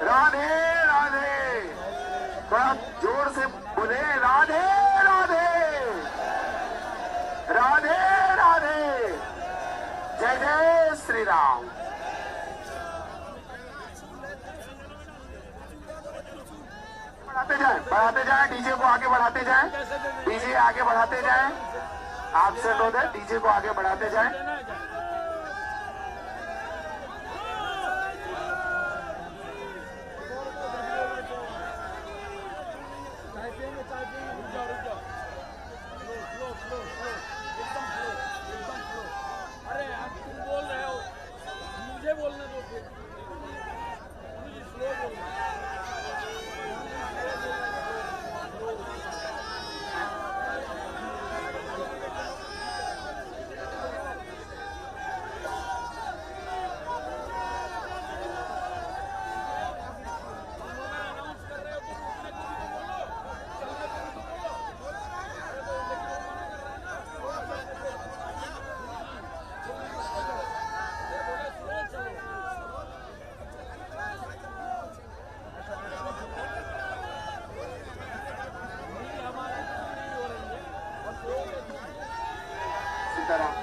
राधे राधे। थोड़ा जोर से बोले राधे राधे, राधे राधे। जय जय श्री राम। बढ़ाते जाएं, डीजे को आगे बढ़ाते जाएं, डीजे आगे बढ़ाते जाएं। आपसे अनुरोध है, डीजे को आगे बढ़ाते जाएं। अरे आप तुम बोल रहे हो, मुझे बोलने दो फिर, मुझे स्लो बोलना।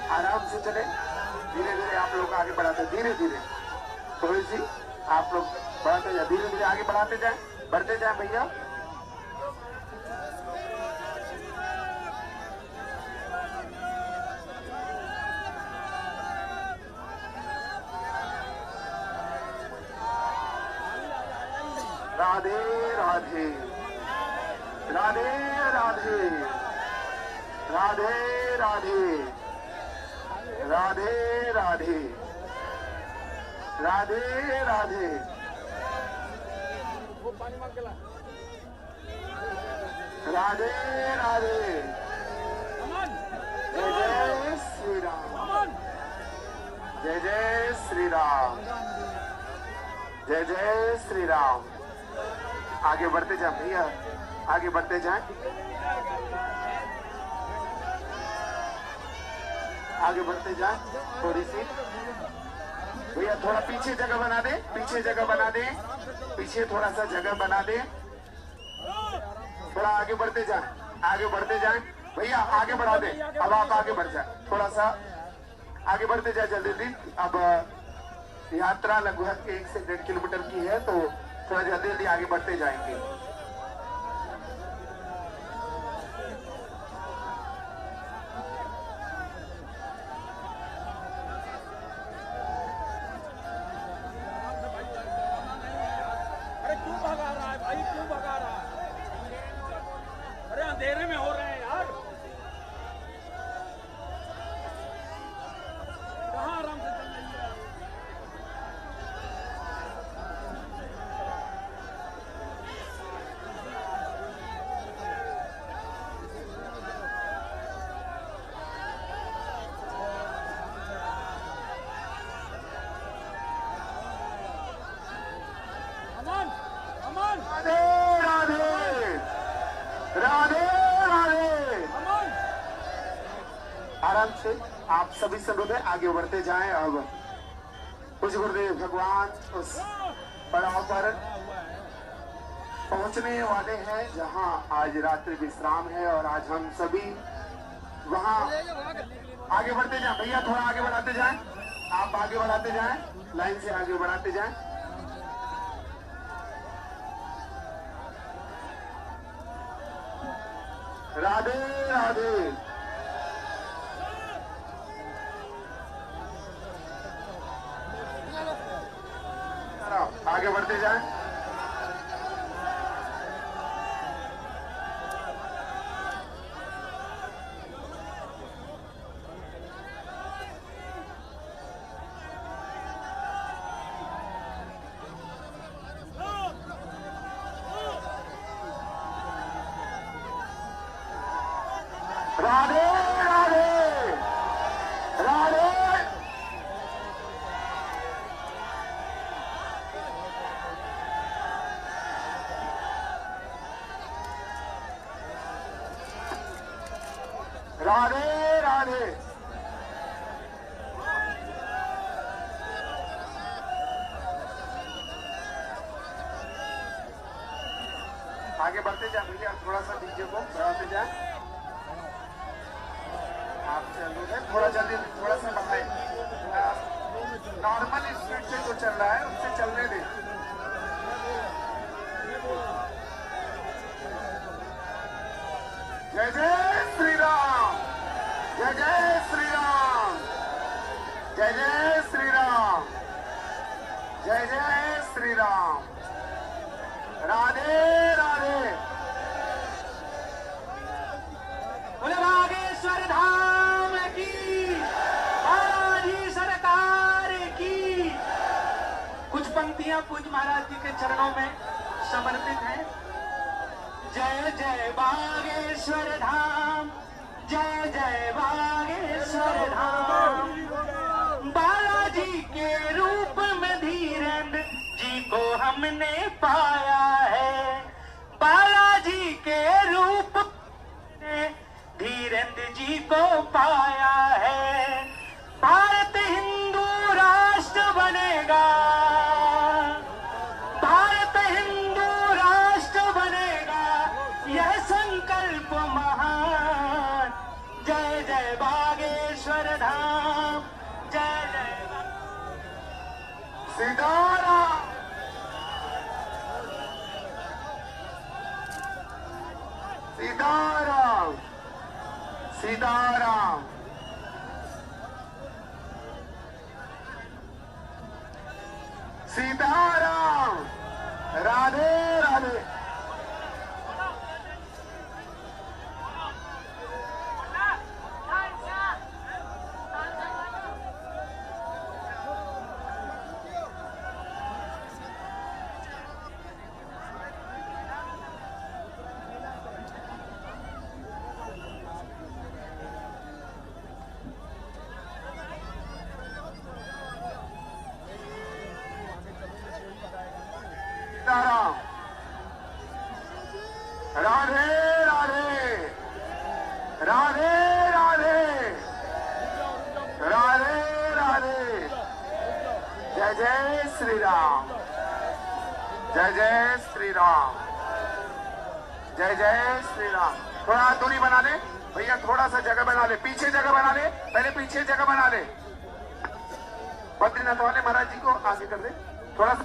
आराम से चले, धीरे धीरे आप लोग आगे बढ़ाते, धीरे धीरे थोड़ी सी आप लोग बढ़ाते जाए, धीरे धीरे आगे बढ़ाते जाए, बढ़ते जाए भैया। राधे राधे, राधे राधे, राधे राधे, राधे राधे, राधे राधे। वो पानी मांग के ला। राधे राधे। अमन, जय जय श्री राम, अमन। जय जय श्री राम, जय जय श्री राम। आगे बढ़ते जाए भैया, आगे बढ़ते जाए, आगे बढ़ते जाए थोड़ी सी भैया। थोड़ा पीछे जगह बना दे, पीछे जगह बना दे, पीछे थोड़ा सा जगह बना दे। थोड़ा आगे बढ़ते जाए, आगे बढ़ते जाए भैया, आगे बढ़ा दे। अब आप आगे बढ़ जाए, थोड़ा सा आगे बढ़ते जाए जल्दी जल्दी। अब यात्रा लगभग 1 से 1.5 किलोमीटर की है, तो थोड़ा जल्दी जल्दी आगे बढ़ते जाएंगे। अरे क्यों भगा रहा है भाई, क्यों भगा रहा है? अरे अंधेरे में हो रहे हैं यार, कहाँ आराम से चल रही है? अमन, अमन, राधे राधे, राधे राधे। अमन। आराम से आप सभी से अनुरोध है आगे बढ़ते जाएं। अब कुछ गुरुदेव भगवान उस पड़ाव पर पहुंचने वाले हैं जहां आज रात्रि विश्राम है और आज हम सभी वहां आगे बढ़ते जाएं। भैया थोड़ा आगे बढ़ाते जाएं, आप आगे बढ़ाते जाएं, लाइन से आगे बढ़ाते जाएं। राधे राधे। आगे बढ़ते जाएं। राधे राधे राधे। राधे राधे। आगे बढ़ते जाए भैया, थोड़ा सा डीजे को बढ़ाते जाए। आपसे अनुरोध है थोड़ा जल्दी, थोड़ा सा बढ़ाए। नॉर्मल स्पीड से जो चल रहा है उससे चलने दें। जय जय श्री राम, जय जय श्री राम, जय जय श्री राम, जय जय श्री राम। राधे राधे। बोले बागेश्वर धाम की, बालाजी सरकार की। कुछ पंक्तियां पूज्य महाराज जी के चरणों में समर्पित हैं। जय जय बागेश्वर धाम, जय जय बागेश्वर धाम। बालाजी के रूप में धीरेन्द्र जी को हमने पाया है। बालाजी के रूप में धीरेन्द्र जी को पाया है। भारत हिंदू राष्ट्र बनेगा, भारत हिंदू राष्ट्र बनेगा, यह संकल्प महान। जय जय बागेश्वर धाम, जय जय सीताराम, सीताराम, सीताराम। सीताराम। राधे राधे। सीताराम। राधे राधे। राधे राधे। राधे राधे। जय जय श्री राम, जय जय श्री राम, जय जय श्री राम। थोड़ा दूरी बना ले भैया, थोड़ा सा जगह बना ले, पीछे जगह बना ले, पहले पीछे जगह बना ले। बद्रीनाथ वाले महाराज जी को आगे कर दे थोड़ा सा।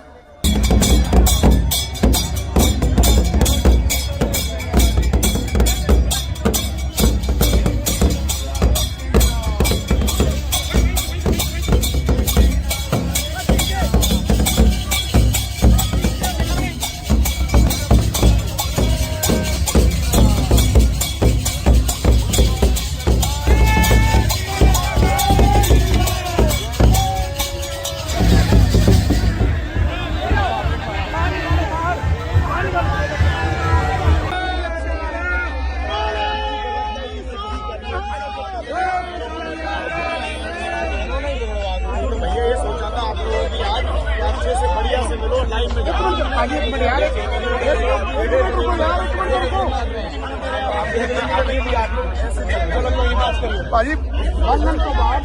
भाजी बंधन के बाद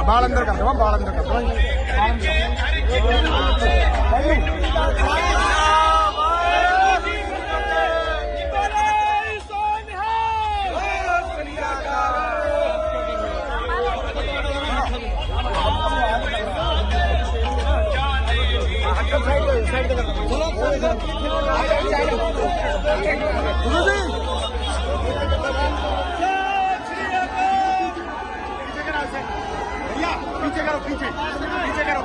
बाल अंदर कर दो, बाल अंदर कर दो। पीछे करो, पीछे पीछे करो।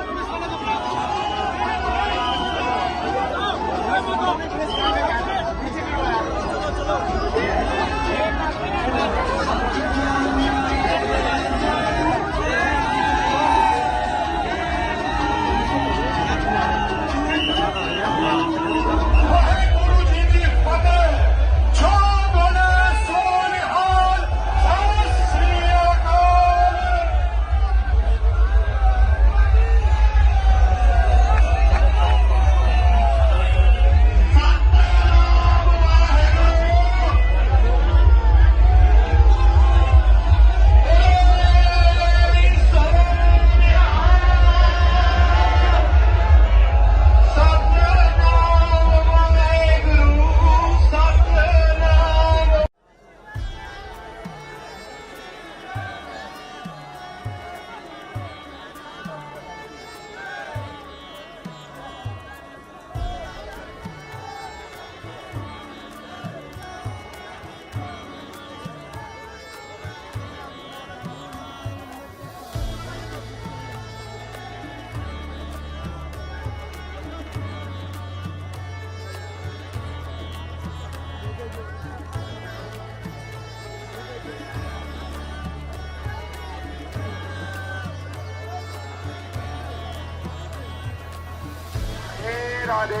राधे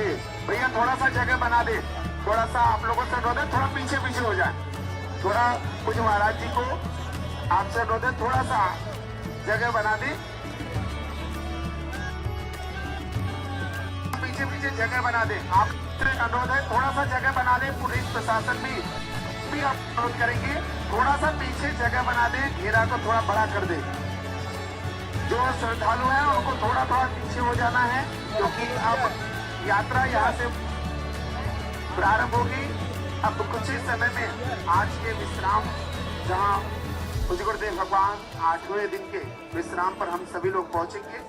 भैया थोड़ा सा जगह बना दे, थोड़ा सा आप लोगों से रो दे, थोड़ा पीछे पीछे हो जाए, थोड़ा कुछ महाराज जी को आपसे रो दे, थोड़ा सा जगह बना दे, पीछे पीछे जगह बना दे। आप अनुरोध है थोड़ा सा जगह बना दे, पुलिस प्रशासन भी आप अनुरोध करेंगे थोड़ा सा पीछे जगह बना दे, घेरा को थोड़ा बड़ा कर दे। जो श्रद्धालु हैं उनको थोड़ा थोड़ा पीछे हो जाना है, क्योंकि अब यात्रा यहाँ से प्रारंभ होगी। अब कुछ ही समय में आज के विश्राम, जहाँ पूज्य गुरुदेव भगवान 8वें दिन के विश्राम पर हम सभी लोग पहुंचेंगे।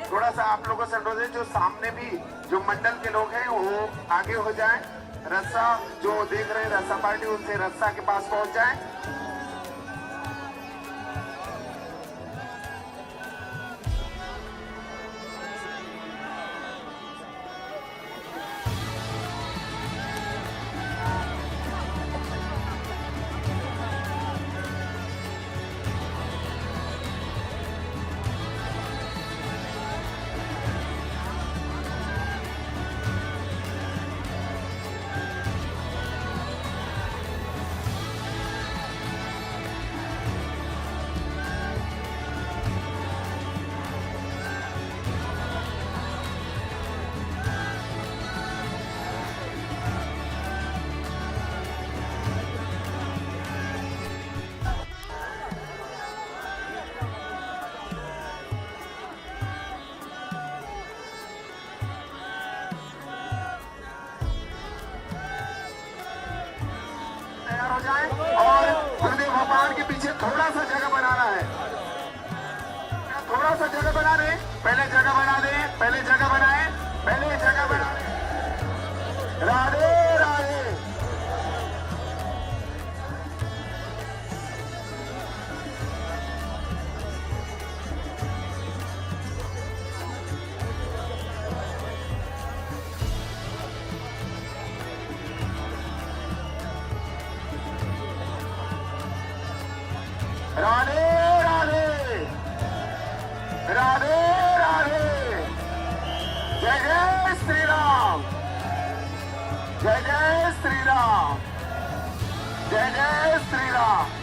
थोड़ा सा आप लोगों से अनुरोध है, जो सामने भी जो मंडल के लोग हैं वो आगे हो जाएं, रस्सा जो देख रहे हैं रस्सा पार्टी, उनसे रस्सा के पास पहुंच जाएं। हो जाए और गुरुदेव भगवान के पीछे थोड़ा सा जगह बनाना है, थोड़ा सा जगह बना दे, पहले जगह बना दे, पहले जगह बनाए, पहले जगह बना दे। राधे राधे। राधे राधे राधे राधे। जय जय श्री राम, जय जय श्री राम, जय जय श्री राम।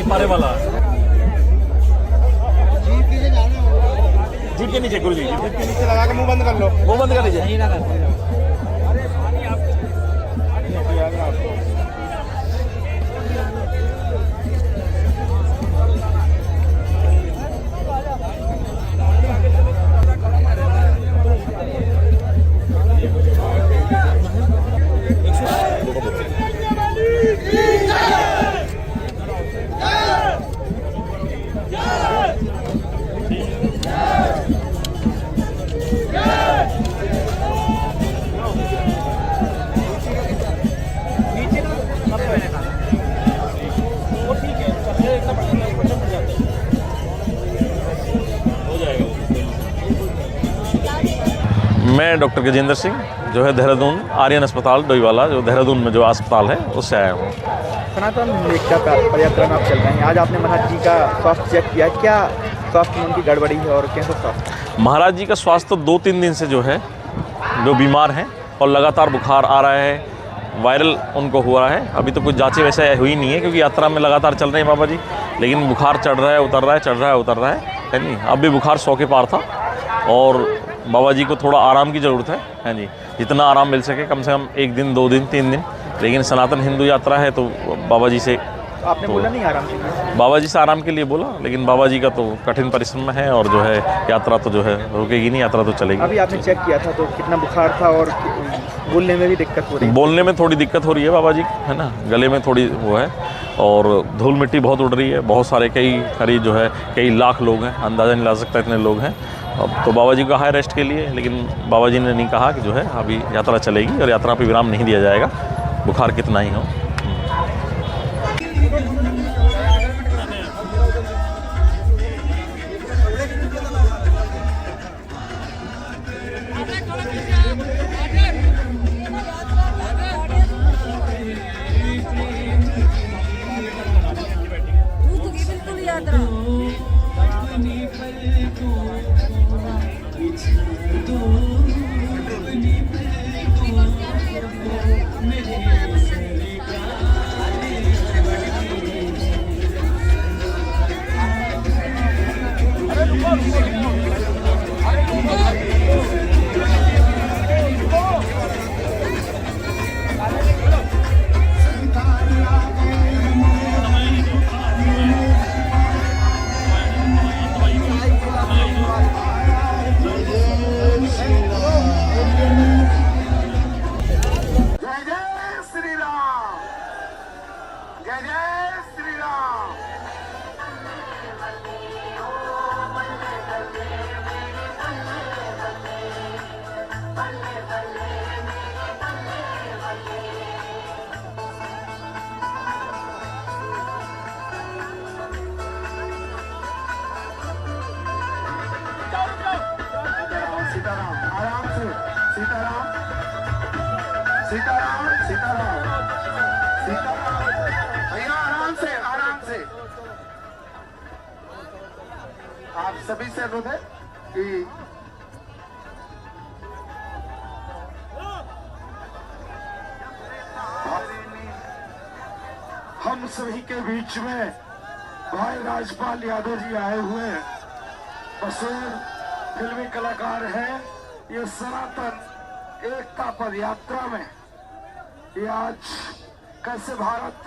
पारे वाला जीप के नीचे गुरु जी, जीप के नीचे लगा के मुंह बंद कर लो, मुंह बंद कर लीजिए। मैं डॉक्टर गजेंद्र सिंह जो है देहरादून आर्यन अस्पताल डोईवाला, जो देहरादून में जो अस्पताल है उससे आया हूँ। सनातन एकता पदयात्रा में आप चल रहे हैं, आज आपने महाराज जी का स्वास्थ्य चेक किया, क्या स्वास्थ्य में उनकी गड़बड़ी है और कैसा स्वास्थ्य? महाराज जी का स्वास्थ्य तो 2-3 दिन से जो है जो बीमार हैं और लगातार बुखार आ रहा है, वायरल उनको हुआ है। अभी तो कुछ जांचें वैसे हुई नहीं है क्योंकि यात्रा में लगातार चल रहे हैं बाबा जी, लेकिन बुखार चढ़ रहा है उतर रहा है, चढ़ रहा है उतर रहा है नहीं। अब भी बुखार 100 के पार था और बाबा जी को थोड़ा आराम की ज़रूरत है जी, जितना आराम मिल सके, कम से कम 1 दिन 2 दिन 3 दिन। लेकिन सनातन हिंदू यात्रा है तो बाबा जी से आपने बोला नहीं आराम के लिए? बाबा जी से आराम के लिए बोला, लेकिन बाबा जी का तो कठिन परिश्रम है और जो है यात्रा तो जो है रुकेगी नहीं, यात्रा तो चलेगी। अभी आपने चेक किया था तो कितना बुखार था और बोलने में भी दिक्कत हो रही है? बोलने में थोड़ी दिक्कत हो रही है बाबा जी, है ना, गले में थोड़ी वो है और धूल मिट्टी बहुत उड़ रही है। बहुत सारे करीब जो है कई लाख लोग हैं, अंदाज़ा नहीं ला सकता इतने लोग हैं। अब तो बाबा जी को कहा है रेस्ट के लिए, लेकिन बाबा जी ने नहीं कहा कि जो है अभी यात्रा चलेगी और यात्रा पे विराम नहीं दिया जाएगा, बुखार कितना ही हो। सीताराम सीताराम सीताराम भैया आराम से आप सभी से अनुरोध है कि हम सभी के बीच में भाई राजपाल यादव जी आए हुए हैं। मशहूर फिल्मी कलाकार हैं। ये सनातन एकता पद यात्रा में ये आज कैसे भारत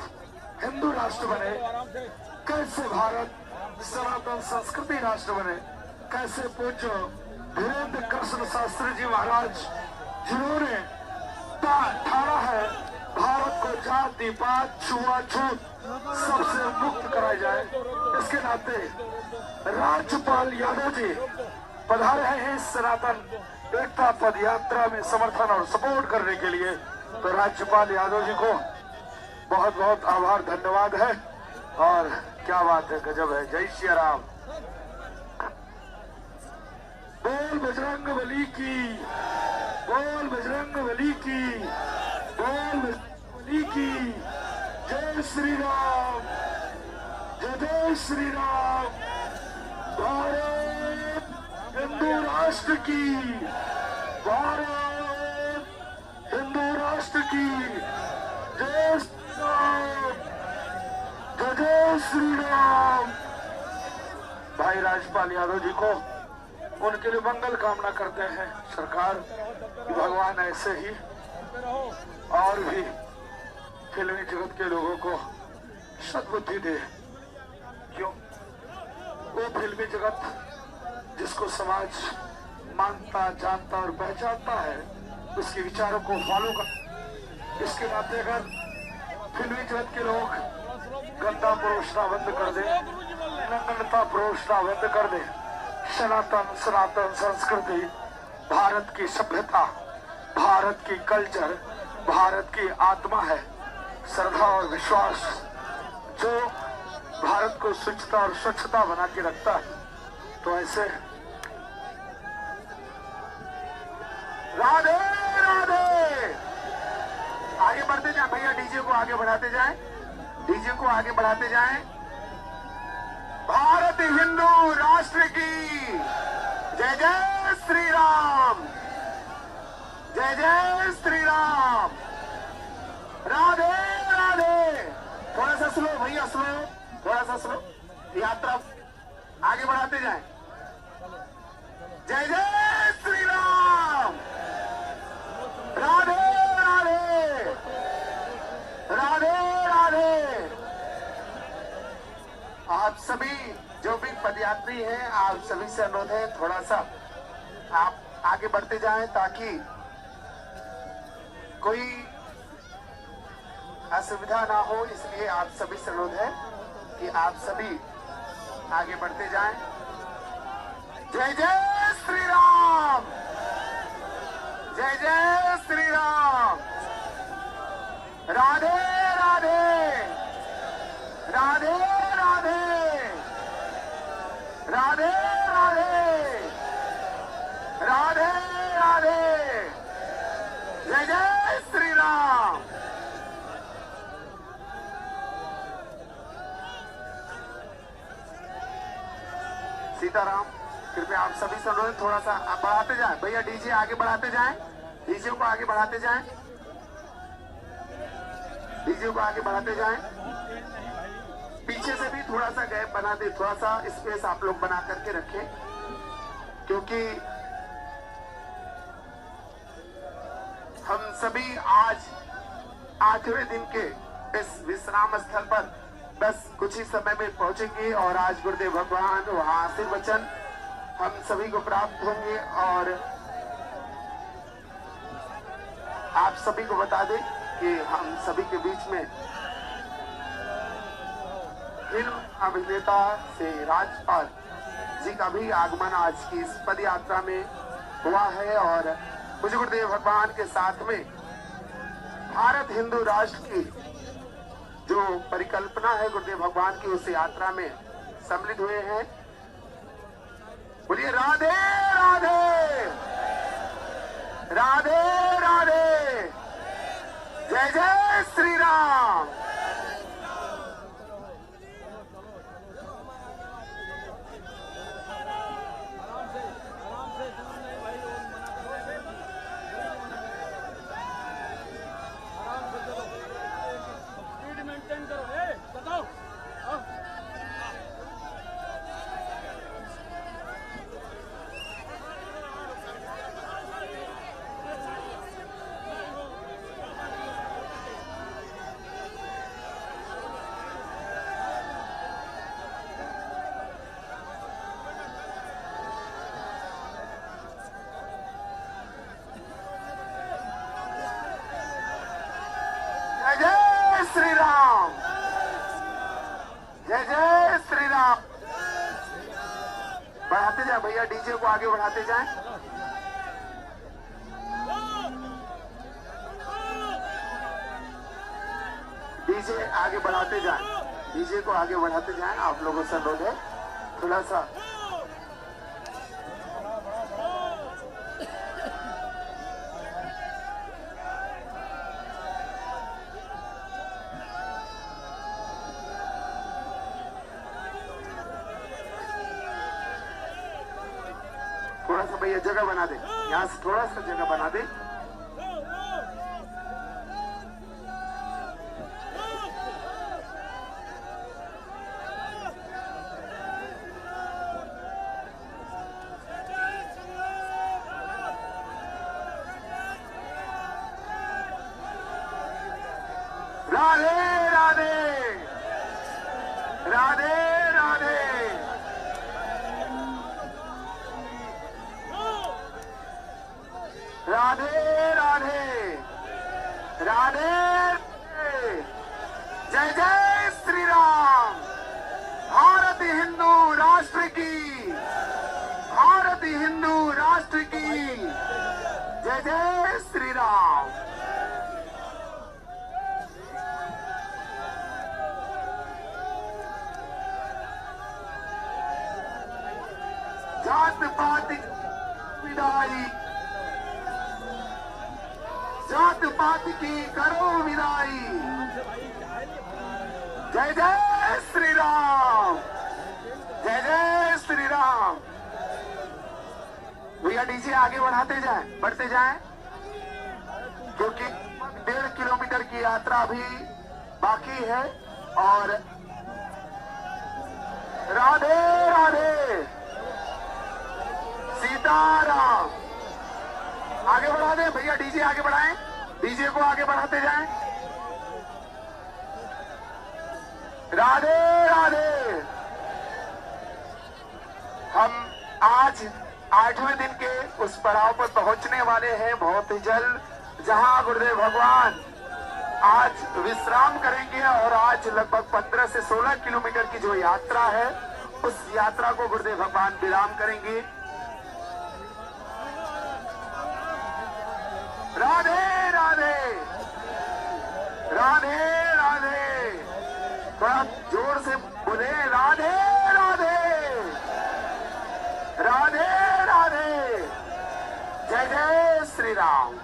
हिंदू राष्ट्र बने, कैसे भारत सनातन संस्कृति राष्ट्र बने, कैसे पूज्य धीरेन्द्र कृष्ण शास्त्री जी महाराज जिन्होंने ठाड़ा है भारत को जाति पात छुआछूत सबसे मुक्त कराया जाए, इसके नाते राज्यपाल यादव जी पधारे हैं इस सनातन एकता पद यात्रा में समर्थन और सपोर्ट करने के लिए। तो राज्यपाल यादव जी को बहुत बहुत आभार धन्यवाद है। और क्या बात है, गजब है। जय श्री राम। बोल बजरंग बली की, बोल बजरंग बली की, बोल बजरंग बली की। जय श्री राम, जय श्री राम। भारत हिंदू राष्ट्र की, भारत हिंदू राष्ट्र की। जय श्री राम, जय श्री राम। भाई राजपाल यादव जी को उनके लिए मंगल कामना करते हैं सरकार, भगवान ऐसे ही और भी फिल्मी जगत के लोगों को सद्बुद्धि दे। क्यों? वो फिल्मी जगत जिसको समाज मानता, जानता और पहचानता है, उसके विचारों को फॉलो कर। इसके नाते अगर फिल्मी जगत के लोग गंदा परोसना बंद कर दे, नग्नता परोसना बंद कर दे, सनातन संस्कृति, भारत की सभ्यता, भारत की कल्चर, भारत की आत्मा है, श्रद्धा और विश्वास जो भारत को स्वच्छता और स्वच्छता बना के रखता है। तो ऐसे राधे राधे। आगे बढ़ते जाए भैया, डीजे को आगे बढ़ाते जाएं, डीजे को आगे बढ़ाते जाएं। भारत हिंदू राष्ट्र की जय जय श्री राम, जय जय श्री राम। राधे राधे। थोड़ा सा स्लो भैया, स्लो, थोड़ा सा स्लो। यात्रा आगे बढ़ाते जाएं। जय जय श्री राम। राधे राधे, राधे राधे। आप सभी जो भी पदयात्री हैं, आप सभी से अनुरोध है थोड़ा सा आप आगे बढ़ते जाएं ताकि कोई असुविधा ना हो। इसलिए आप सभी से अनुरोध है कि आप सभी आगे बढ़ते जाएं। जय जय श्री राम, जय जय श्री राम। राधे राधे, राधे राधे, राधे राधे, राधे राधे। जय जय श्री राम। सीताराम। कृपया आप सभी से अनुरोध थोड़ा सा बढ़ाते जाएं भैया, डीजे आगे बढ़ाते जाएं, डीजे को आगे बढ़ाते जाएं, डीजे को आगे बढ़ाते जाएं। पीछे से भी थोड़ा सा गैप बना दे, थोड़ा सा स्पेस आप लोग बना करके रखें, क्योंकि हम सभी आज 8वें दिन के इस विश्राम स्थल पर बस कुछ ही समय में पहुंचेंगे और आज गुरुदेव भगवान वहां आशीर्वचन हम सभी को प्राप्त होंगे। और आप सभी को बता दें कि हम सभी के बीच में फिल्म अभिनेता से राजपाल जी का भी आगमन आज की इस पद यात्रा में हुआ है। और मुझे गुरुदेव भगवान के साथ में भारत हिंदू राष्ट्र की जो परिकल्पना है गुरुदेव भगवान की, उस यात्रा में सम्मिलित हुए हैं। बोलिए राधे राधे, राधे राधे। जय जय श्री राम। श्री राम, जय जय श्री राम। बढ़ाते जाए भैया, डीजे को आगे बढ़ाते जाएं। डीजे आगे बढ़ाते जाएं, डीजे को आगे बढ़ाते जाएं। आप लोगों से अनुरोध है थोड़ा सा भैया जगह बना दे, यहाँ से थोड़ा सा जगह बना दे। राधे राधे राधे राधे राधे राधे राधे जय जय श्री राम। भारत हिंदू राष्ट्र की, भारत हिंदू राष्ट्र की जय जय श्री राम। जात पात विदाई, जात पात की करो विदाई। जय जय श्री राम, जय जय श्री राम। भैया डीजे आगे बढ़ाते जाएं, बढ़ते जाएं, क्योंकि 1.5 किलोमीटर की यात्रा अभी बाकी है। और राधे राधे सीताराम। आगे बढ़ा दें भैया, डीजे आगे बढ़ाएं, डीजे को आगे बढ़ाते जाएं। राधे राधे। हम आज 8वें दिन के उस पड़ाव पर पहुंचने वाले हैं बहुत ही जल्द, जहां गुरुदेव भगवान आज विश्राम करेंगे। और आज लगभग 15 से 16 किलोमीटर की जो यात्रा है, उस यात्रा को गुरुदेव भगवान विराम करेंगे। राधे राधे राधे राधे। थोड़ा जोर से बोले राधे राधे राधे राधे जय जय श्री राम।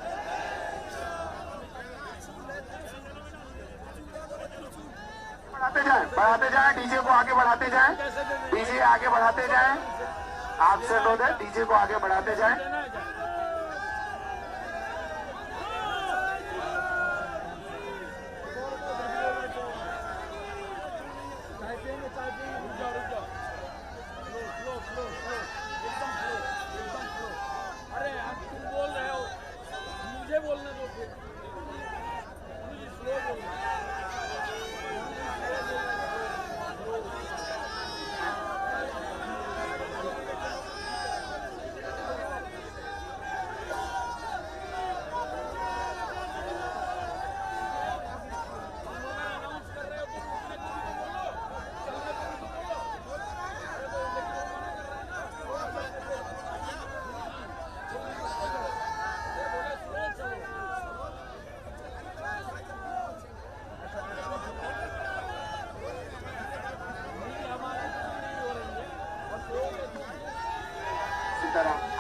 बढ़ाते जाएं, डीजे को आगे बढ़ाते जाएं, डीजे आगे बढ़ाते जाएं। आपसे अनुरोध है, डीजे को आगे बढ़ाते जाएं। अरे आप तुम बोल रहे हो, मुझे बोलने दो फिर। मुझे स्लो बोलना।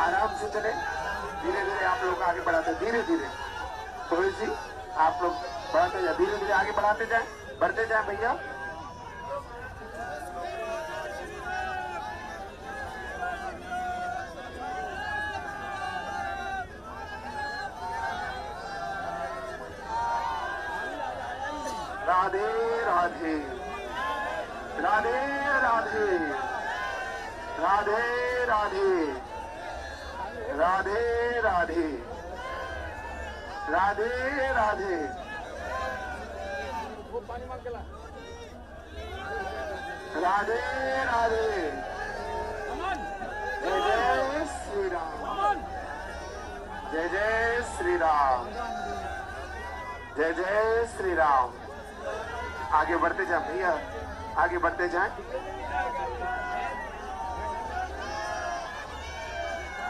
आराम से चले, धीरे धीरे आप लोग आगे बढ़ाते, धीरे धीरे थोड़ी सी आप लोग बढ़ाते जाए, धीरे धीरे आगे बढ़ाते जाए, बढ़ते जाए भैया। राधे राधे राधे राधे राधे राधे राधे राधे राधे राधे। वो पानी मांग के ला। राधे राधे अमन, जय जय श्री राम, अमन। जय जय श्री राम, जय जय श्री राम। आगे बढ़ते जाए भैया, आगे बढ़ते जाए,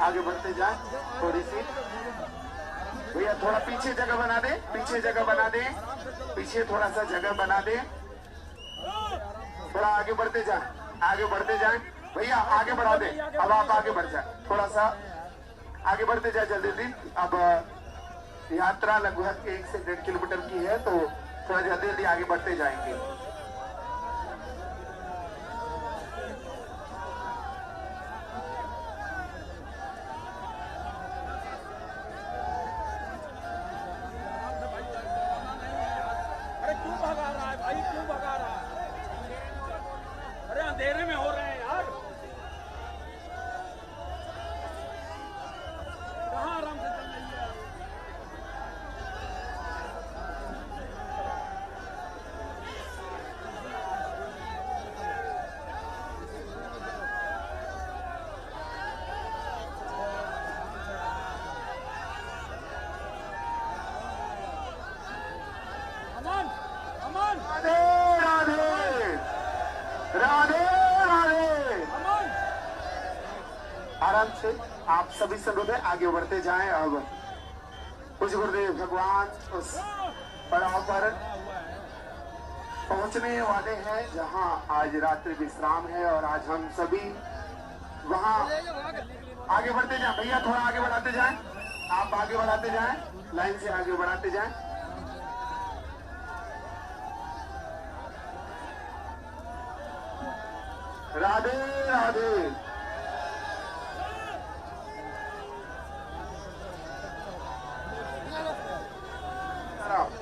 आगे बढ़ते जाए थोड़ी सी भैया। थोड़ा पीछे जगह बना दे, पीछे जगह बना दे, पीछे थोड़ा सा जगह बना दे। थोड़ा आगे बढ़ते जाए, आगे बढ़ते जाए भैया, आगे बढ़ा दे। अब आप आगे बढ़ जाए, थोड़ा सा आगे बढ़ते जाए जल्दी जल्दी। अब यात्रा लगभग 1 से 1.5 किलोमीटर की है, तो थोड़ा जल्दी जल्दी आगे बढ़ते जाएंगे। अरे क्यों भगा रहा है भाई, क्यों भगा रहा है? अरे अंधेरे में हो रहे हैं यार। कहाँ आराम से चल रही है? सभी से अनुरोध है आगे बढ़ते जाएं। अब कुछ गुरुदेव भगवान उस पड़ाव पर पहुंचने वाले हैं जहां आज रात्रि विश्राम है और आज हम सभी वहां आगे बढ़ते जाएं। भैया थोड़ा आगे बढ़ाते जाएं, आप आगे बढ़ाते जाएं, लाइन से आगे बढ़ाते जाएं। राधे राधे।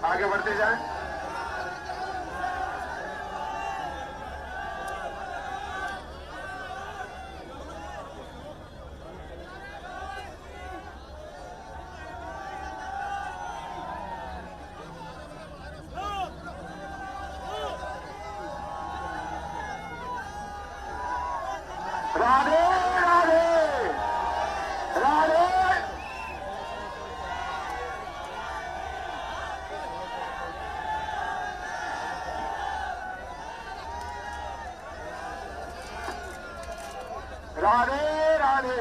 आगे बढ़ते जाएं। राधे राधे राधे। राधे राधे।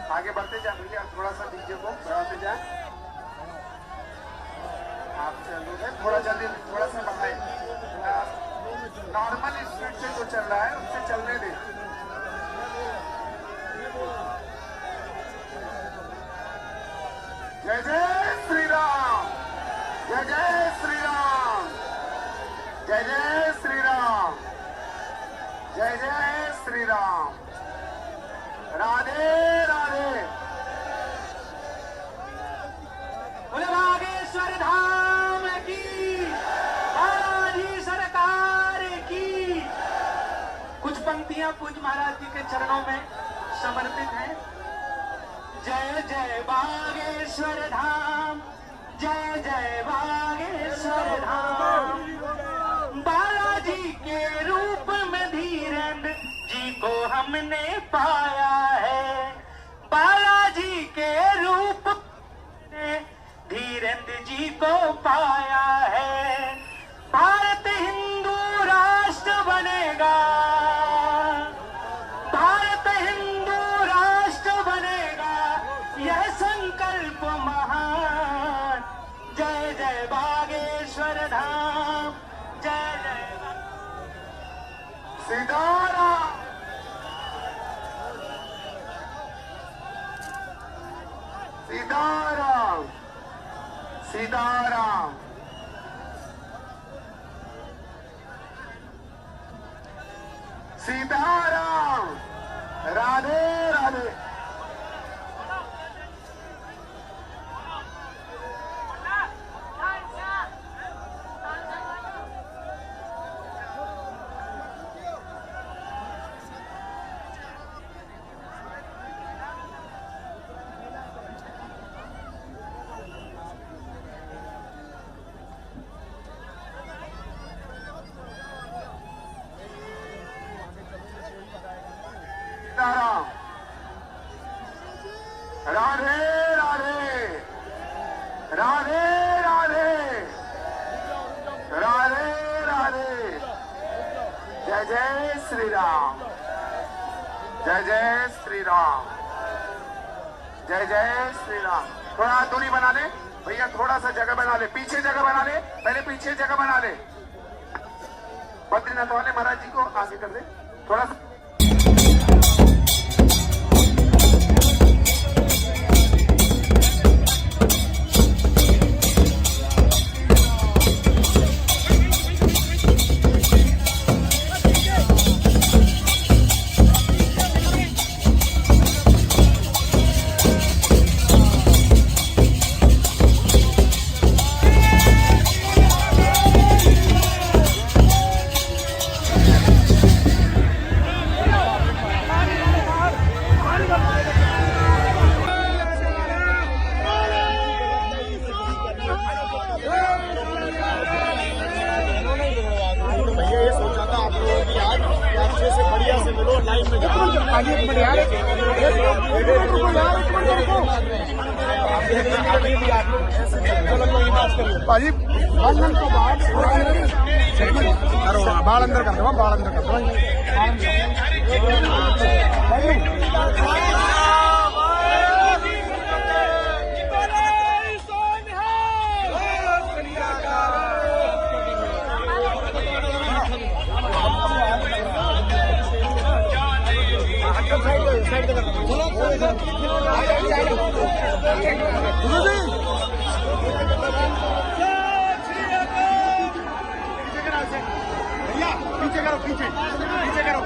आगे बढ़ते जाए भैया, थोड़ा सा डीजे को बढ़ाते जाए। आप चलो थोड़ा जल्दी, थोड़ा सा बढ़ाए। नॉर्मल स्पीड से जो चल रहा है उससे चलने दे। जय जय श्री राम, जय जय श्री राम, जय जय श्री राम, जय जय श्री राम। राधे राधे। बोले बागेश्वर धाम की, बालाजी सरकार की। कुछ पंक्तियां पूज्य महाराज जी के चरणों में समर्पित हैं। जय जय बागेश्वर धाम, जय जय बागेश्वर धाम। बालाजी के रूप में धीरेन्द्र जी को हमने पाया है। बालाजी के रूप में धीरेन्द्र जी को पाया है। भारत हिंदू राष्ट्र बनेगा, भारत हिंदू राष्ट्र बनेगा, यह संकल्प महान। जय जय बागेश्वर धाम, जय जय सीताराम। सीताराम सीताराम। सीताराम। राधे राधे। सीताराम। राधे राधे। राधे राधे। राधे राधे। जय जय श्री राम, जय जय श्री राम, जय जय श्री राम। थोड़ा दूरी बना ले भैया, थोड़ा सा जगह बना ले, पीछे जगह बना ले, पहले पीछे जगह बना ले। बद्रीनाथ वाले महाराज जी को आगे कर दे थोड़ा सा। भाजी बंधन के बाद बाल अंदर कर दो, बाल अंदर कर दो। पीछे करो, पीछे पीछे करो।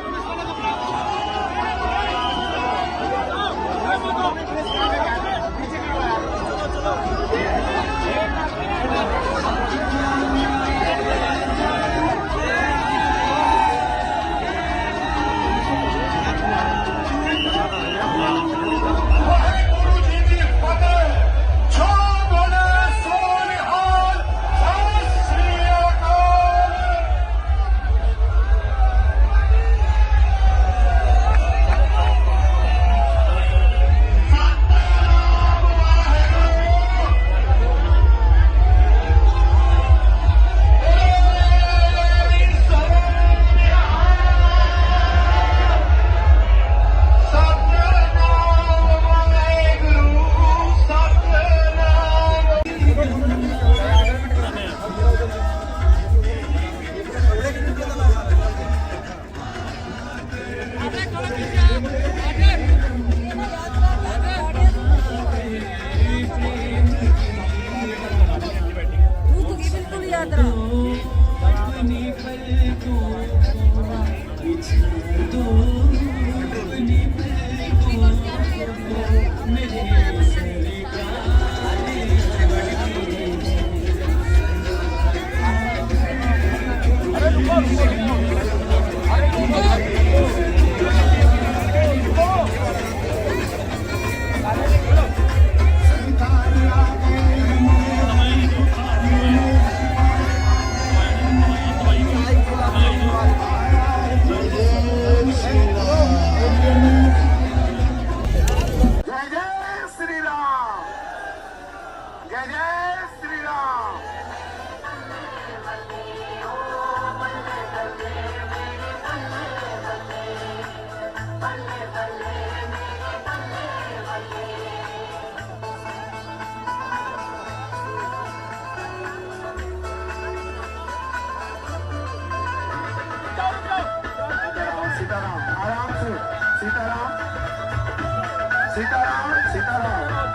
सीताराम सीताराम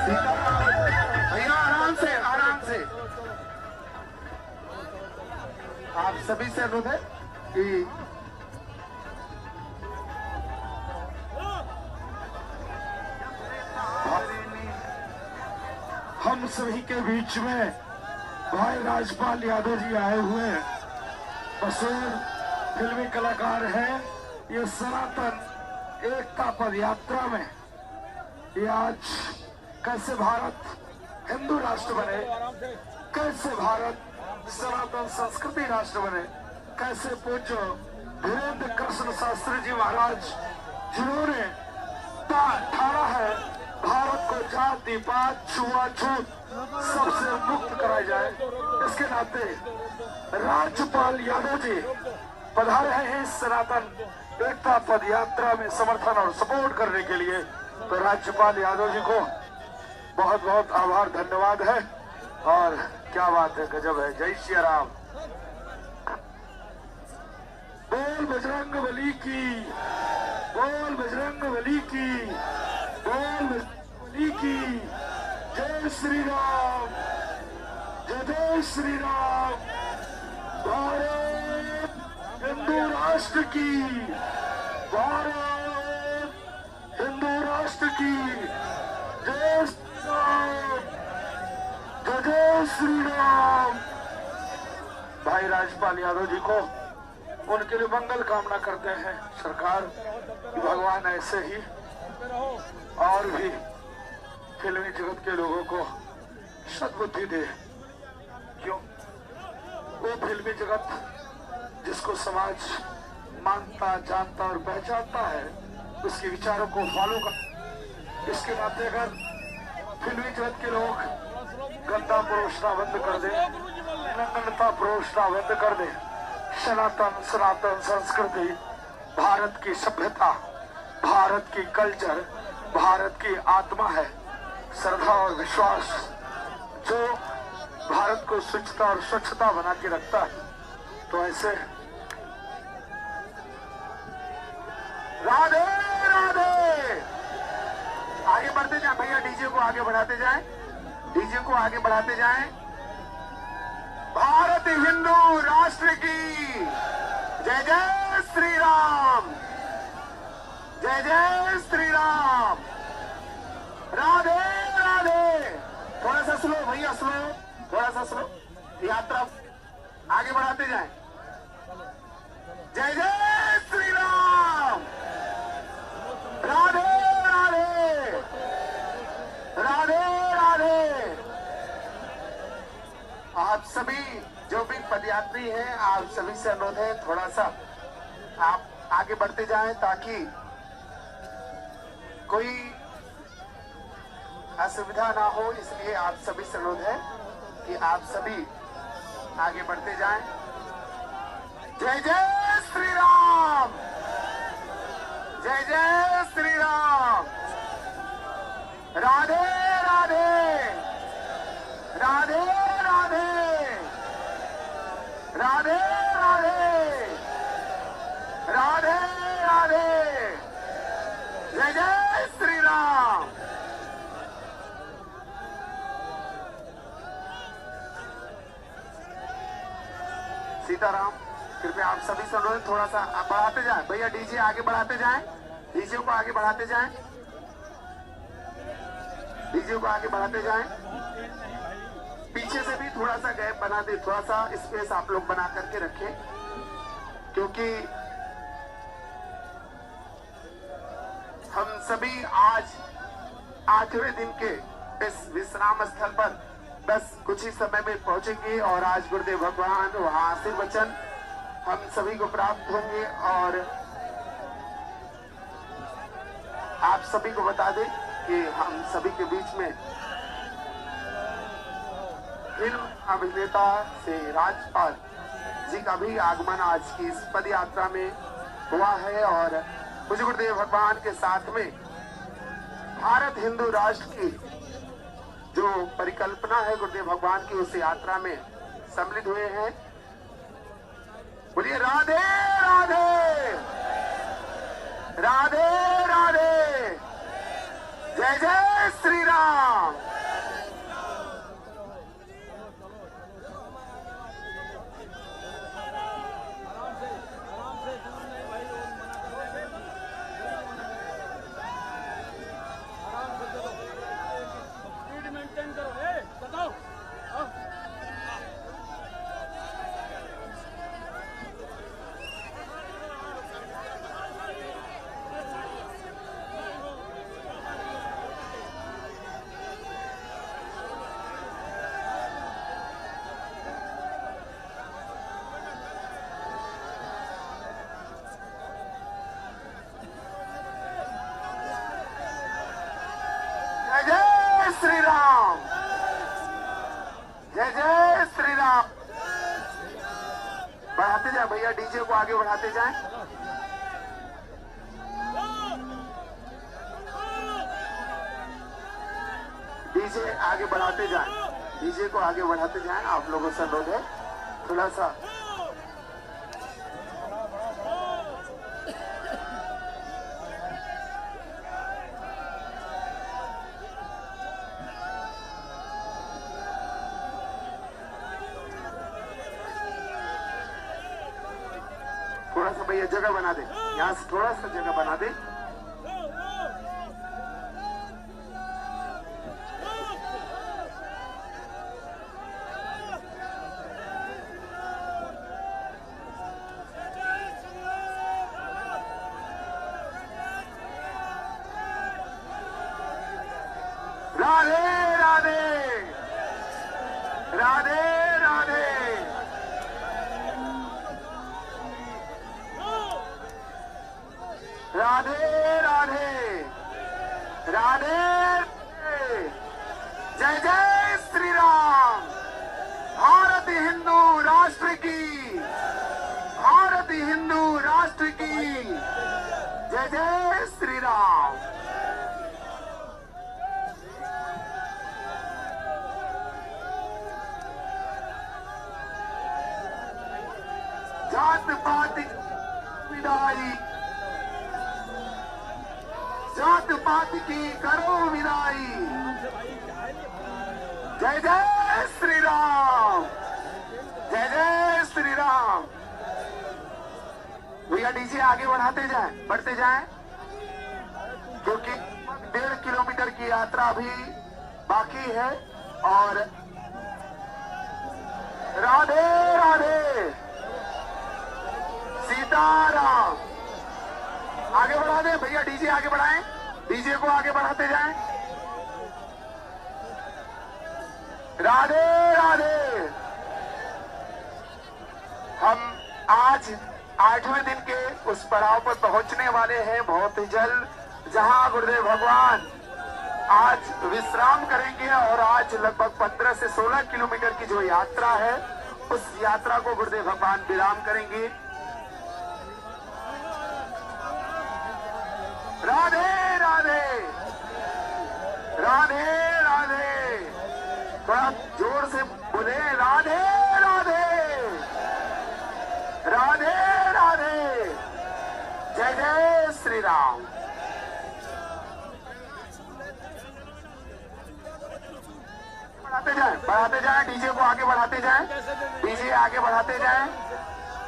सीताराम। भैया आराम से आराम से। आप सभी से अनुरोध है कि हम सभी के बीच में भाई राजपाल यादव जी आए हुए हैं। मशहूर फिल्मी कलाकार हैं। ये सनातन एकता पद यात्रा में ये आज कैसे भारत हिंदू राष्ट्र बने, कैसे भारत सनातन संस्कृति राष्ट्र बने, कैसे पूज्य धीरेन्द्र कृष्ण शास्त्री जी महाराज जिन्होंने ठाड़ा है भारत को जाति पात छुआछूत सबसे मुक्त कराया जाए, इसके नाते राज्यपाल यादव जी पधारे हैं इस सनातन एकता पद यात्रा में समर्थन और सपोर्ट करने के लिए। तो राज्यपाल यादव जी को बहुत बहुत आभार धन्यवाद है। और क्या बात है, गजब है। जय श्री राम। बोल बजरंग बली की, बोल बजरंग बली की, बोल बजरंग बली की। जय श्री राम, जय श्री राम। भारत हिंदू राष्ट्र की, भारत हिंदू राष्ट्र की। जय श्री राम, जय श्री राम। भाई राजपाल यादव जी को उनके लिए मंगल कामना करते हैं सरकार। भगवान ऐसे ही और भी फिल्मी जगत के लोगों को सद्बुद्धि दे। क्यों? वो फिल्मी जगत जिसको समाज मानता, जानता और पहचानता है, उसके विचारों को फॉलो कर। इसके नाते अगर फिल्मी जगत के लोग गंदा परोसना बंद कर दें, नग्नता प्रोषणा बंद कर दे। सनातन सनातन संस्कृति, भारत की सभ्यता, भारत की कल्चर, भारत की आत्मा है। श्रद्धा और विश्वास जो भारत को शुचिता और स्वच्छता बना के रखता है। तो ऐसे राधे राधे। आगे बढ़ते जाए भैया, डीजे को आगे बढ़ाते जाएं, डीजे को आगे बढ़ाते जाएं। भारत हिंदू राष्ट्र की जय जय श्री राम, जय जय श्री राम। राधे राधे। थोड़ा सा स्लो भैया, स्लो, थोड़ा सा स्लो। यात्रा आगे बढ़ाते जाएं। जय जय श्री राम। राधे राधे, राधे राधे। आप सभी जो भी पदयात्री हैं, आप सभी से अनुरोध है थोड़ा सा आप आगे बढ़ते जाएं ताकि कोई असुविधा ना हो। इसलिए आप सभी से अनुरोध है कि आप सभी आगे बढ़ते जाएं। जय जय श्री राम, जय जय श्री राम। राधे राधे, राधे राधे, राधे राधे, राधे राधे। जय जय श्री राम। सीताराम। कृपया आप सभी से अनुरोध थोड़ा सा बढ़ाते जाएं भैया, डीजे आगे बढ़ाते जाएं, डीजे को आगे बढ़ाते जाएं, डीजे को आगे बढ़ाते जाएं। पीछे से भी थोड़ा सा गैप बना दे, थोड़ा सा स्पेस आप लोग बना करके रखें, क्योंकि हम सभी आज 8वें दिन के इस विश्राम स्थल पर बस कुछ ही समय में पहुंचेंगे और आज गुरुदेव भगवान वहां आशीर्वचन हम सभी को प्राप्त होंगे। और आप सभी को बता दें कि हम सभी के बीच में फिल्म अभिनेता से राजपाल जी का भी आगमन आज की इस पद यात्रा में हुआ है। और मुझे गुरुदेव भगवान के साथ में भारत हिंदू राष्ट्र की जो परिकल्पना है गुरुदेव भगवान की, उस यात्रा में सम्मिलित हुए हैं। बोलिए राधे राधे, राधे राधे। जय जय श्री राम। श्री राम, जय जय श्री राम। बढ़ाते जाए भैया, डीजे को आगे बढ़ाते जाएं। डीजे आगे बढ़ाते जाएं, डीजे को आगे बढ़ाते जाएं। आप लोगों से अनुरोध है थोड़ा सा भैया जगह बना दे, यहाँ से थोड़ा सा जगह बना दे। राधे राधे, राधे राधे। राधे राधे, राधे। जय जय श्री राम। भारत हिंदू आदि हिंदू राष्ट्र की जय जय श्री राम। जात पात विदाई, जात पात की करो विदाई। जय जय श्री राम, जय जय श्री राम। भैया डीजे आगे बढ़ाते जाएं, बढ़ते जाएं, क्योंकि 1.5 किलोमीटर की यात्रा अभी बाकी है। और राधे राधे सीताराम। आगे बढ़ा दें भैया, डीजे आगे बढ़ाएं, डीजे को आगे बढ़ाते जाएं। राधे राधे। हम आज 8वें दिन के उस पड़ाव पर पहुंचने वाले हैं बहुत ही जल्द, जहां गुरुदेव भगवान आज विश्राम करेंगे। और आज लगभग 15 से 16 किलोमीटर की जो यात्रा है, उस यात्रा को गुरुदेव भगवान विराम करेंगे। राधे राधे, राधे राधे। थोड़ा जोर से बोले राधे राधे, राधे राधे। जय जय श्री राम। बढ़ाते जाएं, डीजे को आगे बढ़ाते जाएं, डीजे आगे बढ़ाते जाएं।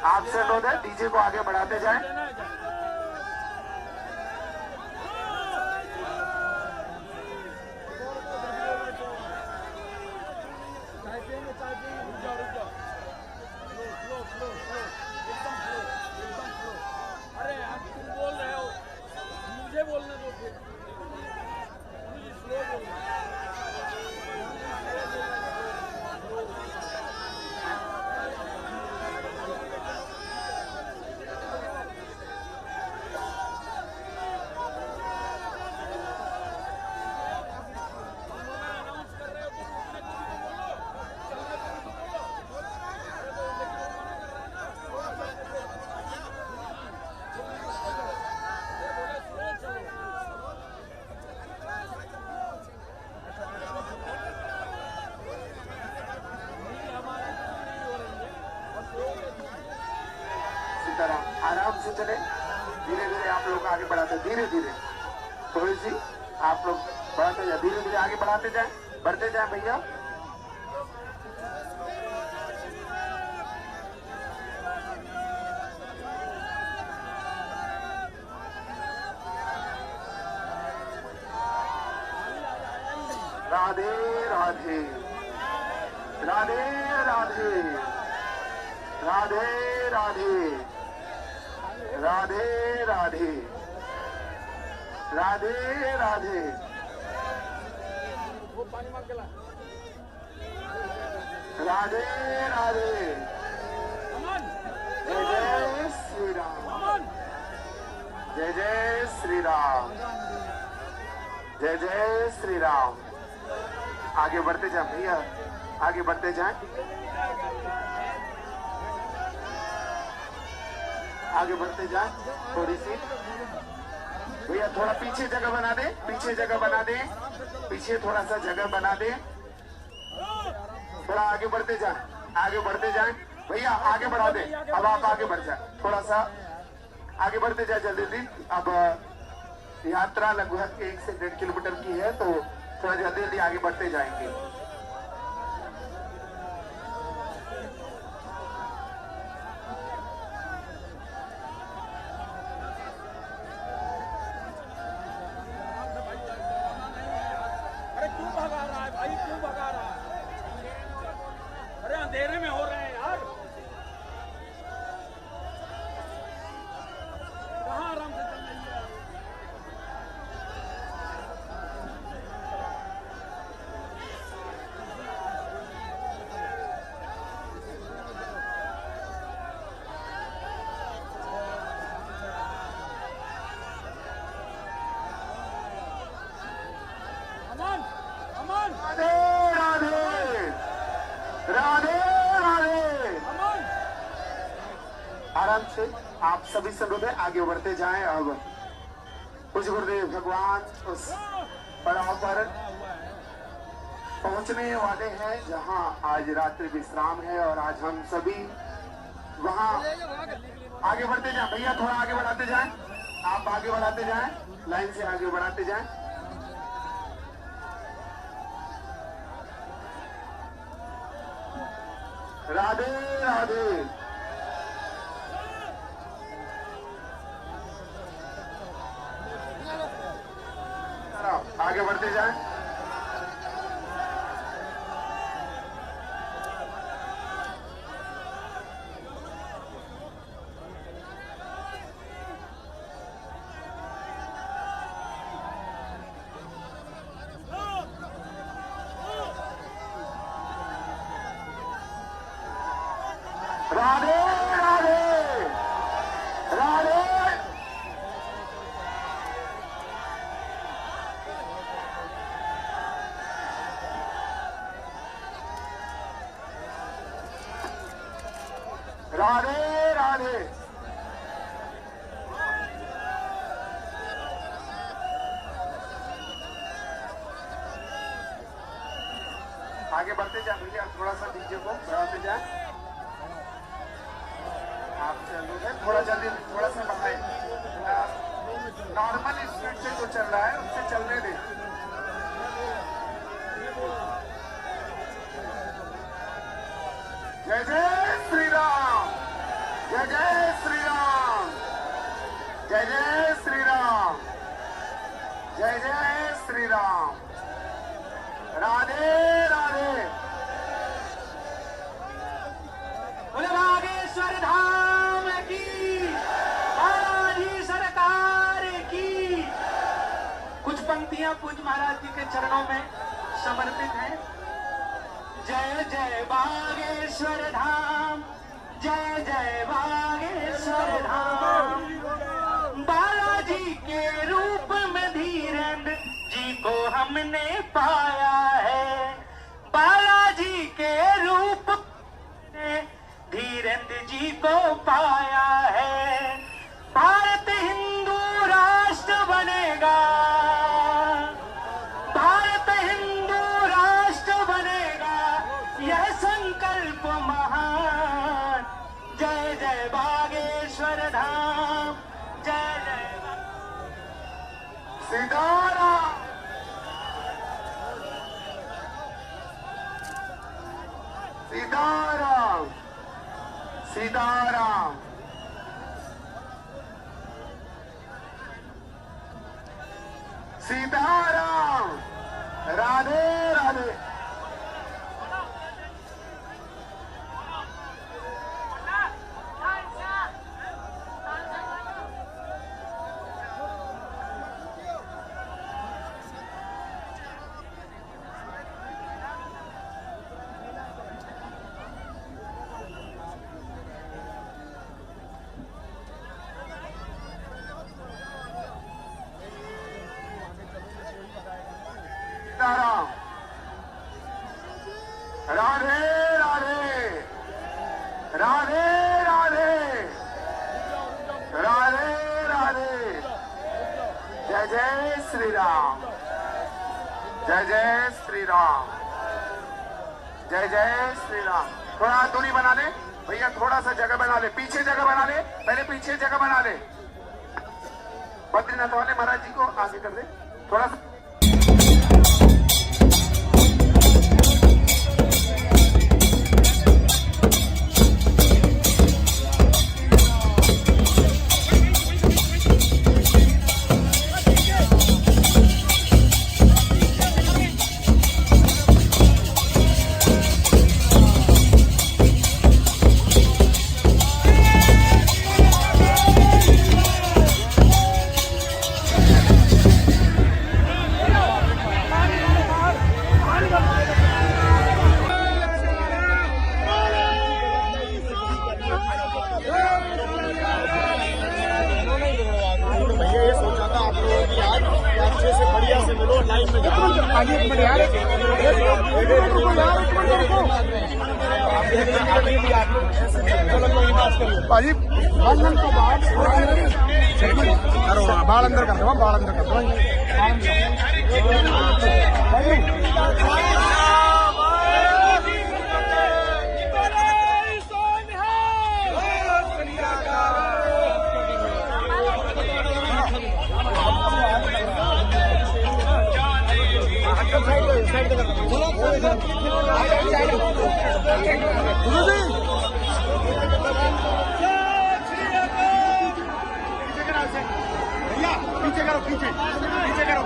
आपसे अनुरोध है, डीजे को आगे बढ़ाते जाएं। अरे आप तुम बोल रहे हो, मुझे बोलने दो फिर। स्लो बोलना। आराम से चले, धीरे धीरे आप लोग आगे बढ़ाते, धीरे धीरे थोड़ी सी आप लोग बढ़ाते जाए, धीरे धीरे आगे बढ़ाते जाए, बढ़ते जाए भैया। राधे राधे, राधे राधे, राधे राधे, राधे राधे, राधे राधे। वो पानी मांग के ला। राधे राधे। अमन, जय जय श्री राम, अमन। जय जय श्री राम, जय जय श्री राम। आगे बढ़ते जाए भैया, आगे बढ़ते जाए, आगे बढ़ते जाए थोड़ी सी भैया। थोड़ा पीछे जगह बना दे, पीछे जगह बना दे, पीछे थोड़ा सा जगह बना दे। थोड़ा आगे बढ़ते जाए, आगे बढ़ते जाए भैया, आगे बढ़ा दे। अब आप आगे बढ़ जाए, थोड़ा सा आगे बढ़ते जाए जल्दी जल्दी। अब यात्रा लगभग 1 से 1.5 किलोमीटर की है, तो थोड़ा जल्दी जल्दी आगे बढ़ते जाएंगे। अरे क्यों भगा रहा है भाई, क्यों भगा रहा है? अरे अंधेरे में हो रहे हैं यार। कहाँ आराम से चल रही है? आराम से आप सभी संगों में आगे बढ़ते जाएं। अब कुछ गुरुदेव भगवान उस पड़ाव पर पहुंचने वाले हैं जहां आज रात्रि विश्राम है और आज हम सभी वहां आगे बढ़ते जाएं। भैया थोड़ा आगे बढ़ाते जाएं, आप आगे बढ़ाते जाएं, लाइन से आगे बढ़ाते जाएं। राधे राधे। आगे बढ़ते जाएं। राधे राधे राधे। राधे राधे। आगे बढ़ते जाए भैया, थोड़ा सा डीजे को बढ़ाते जाए। आप चलो थोड़ा जल्दी, थोड़ा सा बढ़ाए। नॉर्मल स्पीड से जो चल रहा है उससे चलने दें। जय जय श्री राम, जय जय श्री राम, जय जय श्री राम, जय जय श्री राम। राधे राधे। बोले बागेश्वर धाम की, बालाजी सरकार की। कुछ पंक्तियां पूज्य महाराज जी के चरणों में समर्पित हैं। जय जय बागेश्वर धाम, जय जय बागेश्वर धाम। बालाजी के रूप में धीरेन्द्र जी को हमने पाया है। बालाजी के रूप में धीरेन्द्र जी को पाया है। भारत हिंदू राष्ट्र बनेगा, भारत हिंदू राष्ट्र बनेगा, यह संकल्प महान। जय जय बागेश्वर धाम, जय जय सीताराम, सीताराम, सीताराम। सीताराम। राधे राधे। सीताराम। राधे राधे, राधे राधे, राधे राधे। जय जय श्री राम, जय जय श्री राम, जय जय श्री राम। थोड़ा दूरी बना ले भैया, थोड़ा सा जगह बना ले, पीछे जगह बना ले, पहले पीछे जगह बना ले। बद्रीनाथ वाले महाराज जी को आगे कर दे थोड़ा सा। से मिलो, लाइन में जाओ। आगे एक मिनट यार, एक मिनट रुको यार, एक मिनट रुको भाजी। बंधन के बाद बाल अंदर कर दो, बाल अंदर कर दो। पीछे करो, पीछे पीछे करो।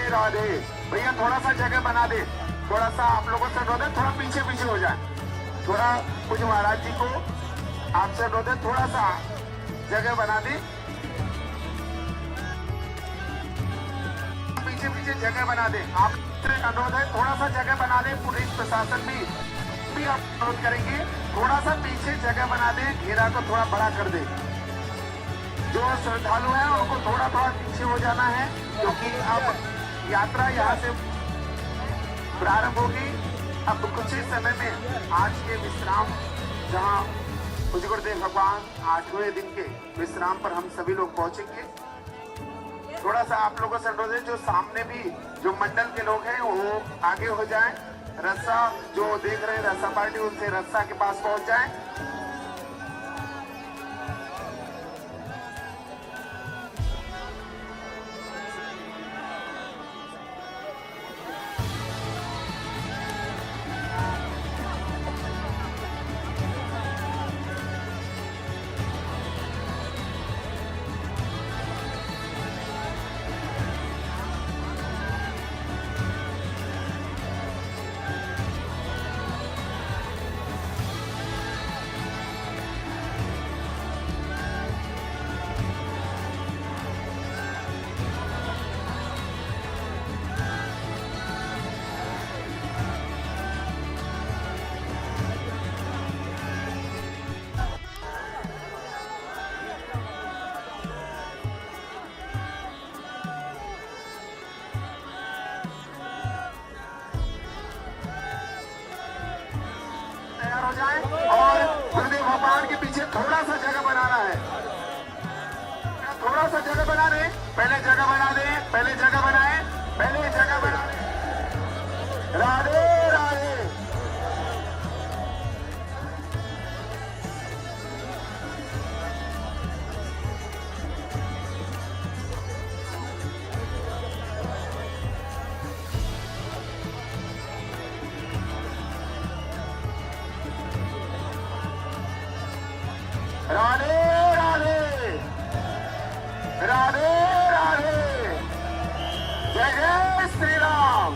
राधे भैया, थोड़ा सा जगह बना दे, थोड़ा सा आप लोगों से अनुरोध है, थोड़ा पीछे पीछे हो जाए, थोड़ा कुछ महाराज जी को आपसे अनुरोध है, थोड़ा सा जगह बना दे, पीछे पीछे जगह बना दे। आपसे अनुरोध है, थोड़ा सा जगह बना दे, पुलिस प्रशासन भी आप अनुरोध करेंगे, थोड़ा सा पीछे जगह बना दे, घेरा को थोड़ा बड़ा कर दे। जो श्रद्धालु हैं उनको थोड़ा थोड़ा पीछे हो जाना है, क्योंकि अब यात्रा यहाँ से प्रारंभ होगी। अब कुछ ही समय में आज के विश्राम, जहाँ पूज्य गुरुदेव भगवान 8वें दिन के विश्राम पर हम सभी लोग पहुंचेंगे। थोड़ा सा आप लोगों से अनुरोध है, जो सामने भी जो मंडल के लोग हैं वो आगे हो जाएं, रस्सा जो देख रहे हैं रस्सा पार्टी, उनसे रस्सा के पास पहुंच जाएं। हो जाए और गुरुदेव भगवान के पीछे थोड़ा सा जगह बनाना है, थोड़ा सा जगह बना दे, पहले जगह बना दे, पहले जगह बनाए, पहले जगह बना दे। राधे राधे। राधे राधे राधे राधे। जय जय श्री राम,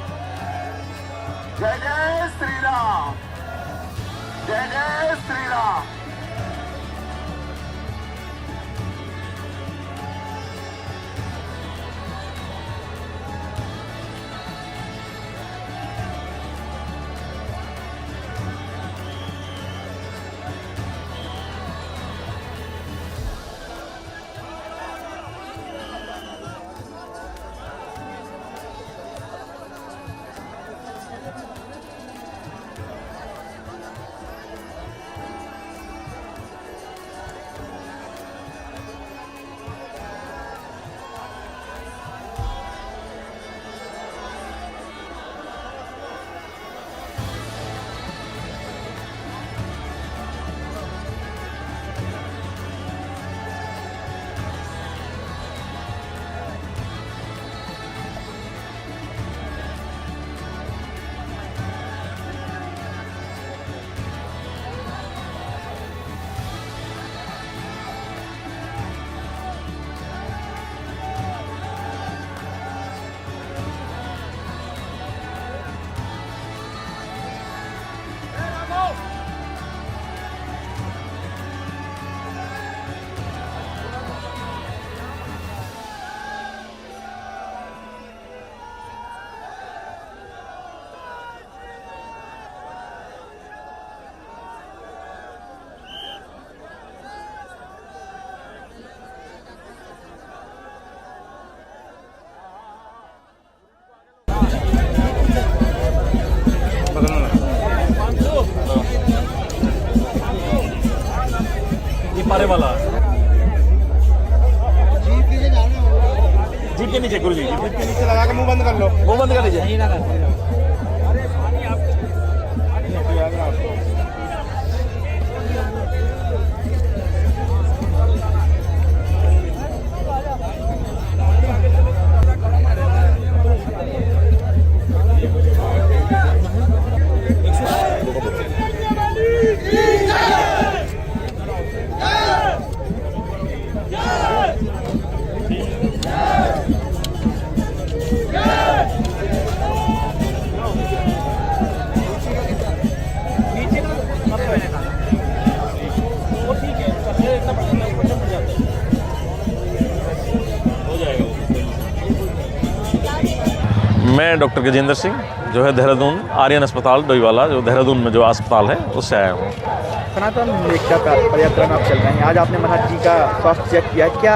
जय जय श्री राम, जय जय श्री राम। पारे वाला जीप के नीचे गुरु जी, जीप के नीचे लगा के मुंह बंद कर लो, मुंह बंद कर लीजिए। मैं डॉक्टर गजेंद्र सिंह जो है देहरादून आर्यन अस्पताल डोईवाला, जो देहरादून में जो अस्पताल है उससे आया हूँ। सनातन एकता पदयात्रा आप चल रहे हैं, आज आपने महाराज जी का स्वास्थ्य चेक किया, क्या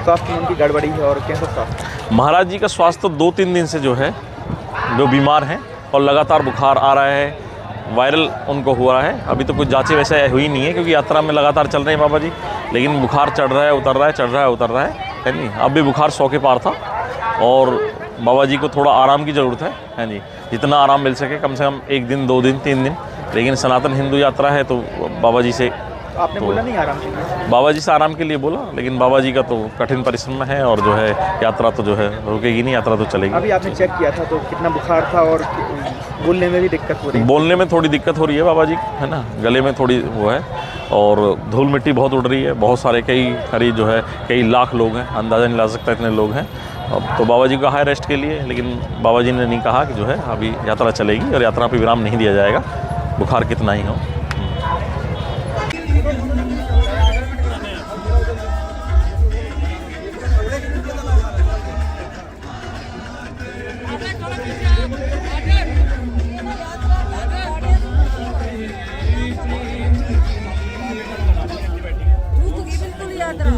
स्वास्थ्य में उनकी गड़बड़ी है और कैसा स्वास्थ्य? महाराज जी का स्वास्थ्य तो 2-3 दिन से जो है जो बीमार हैं और लगातार बुखार आ रहा है, वायरल उनको हुआ है। अभी तो कुछ जांचें वैसे हुई नहीं है क्योंकि यात्रा में लगातार चल रहे हैं बाबा जी, लेकिन बुखार चढ़ रहा है उतर रहा है, चढ़ रहा है उतर रहा है नहीं। अब भी बुखार 100 के पार था और बाबा जी को थोड़ा आराम की ज़रूरत है जी, जितना आराम मिल सके, कम से कम 1 दिन 2 दिन 3 दिन। लेकिन सनातन हिंदू यात्रा है तो बाबा जी से आपने बोला नहीं आराम के लिए? बाबा जी से आराम के लिए बोला, लेकिन बाबा जी का तो कठिन परिश्रम है और जो है यात्रा तो जो है रुकेगी नहीं, यात्रा तो चलेगी। अभी आपने चेक किया था तो कितना बुखार था और बोलने में भी दिक्कत हो रही है? बोलने में थोड़ी दिक्कत हो रही है बाबा जी, है ना, गले में थोड़ी वो है और धूल मिट्टी बहुत उड़ रही है। बहुत सारे करीब जो है कई लाख लोग हैं, अंदाज़ा नहीं ला सकता इतने लोग हैं। अब तो बाबा जी का हाई रेस्ट के लिए, लेकिन बाबा जी ने नहीं कहा कि जो है अभी यात्रा चलेगी और यात्रा पर विराम नहीं दिया जाएगा, बुखार कितना ही हो। बिल्कुल यात्रा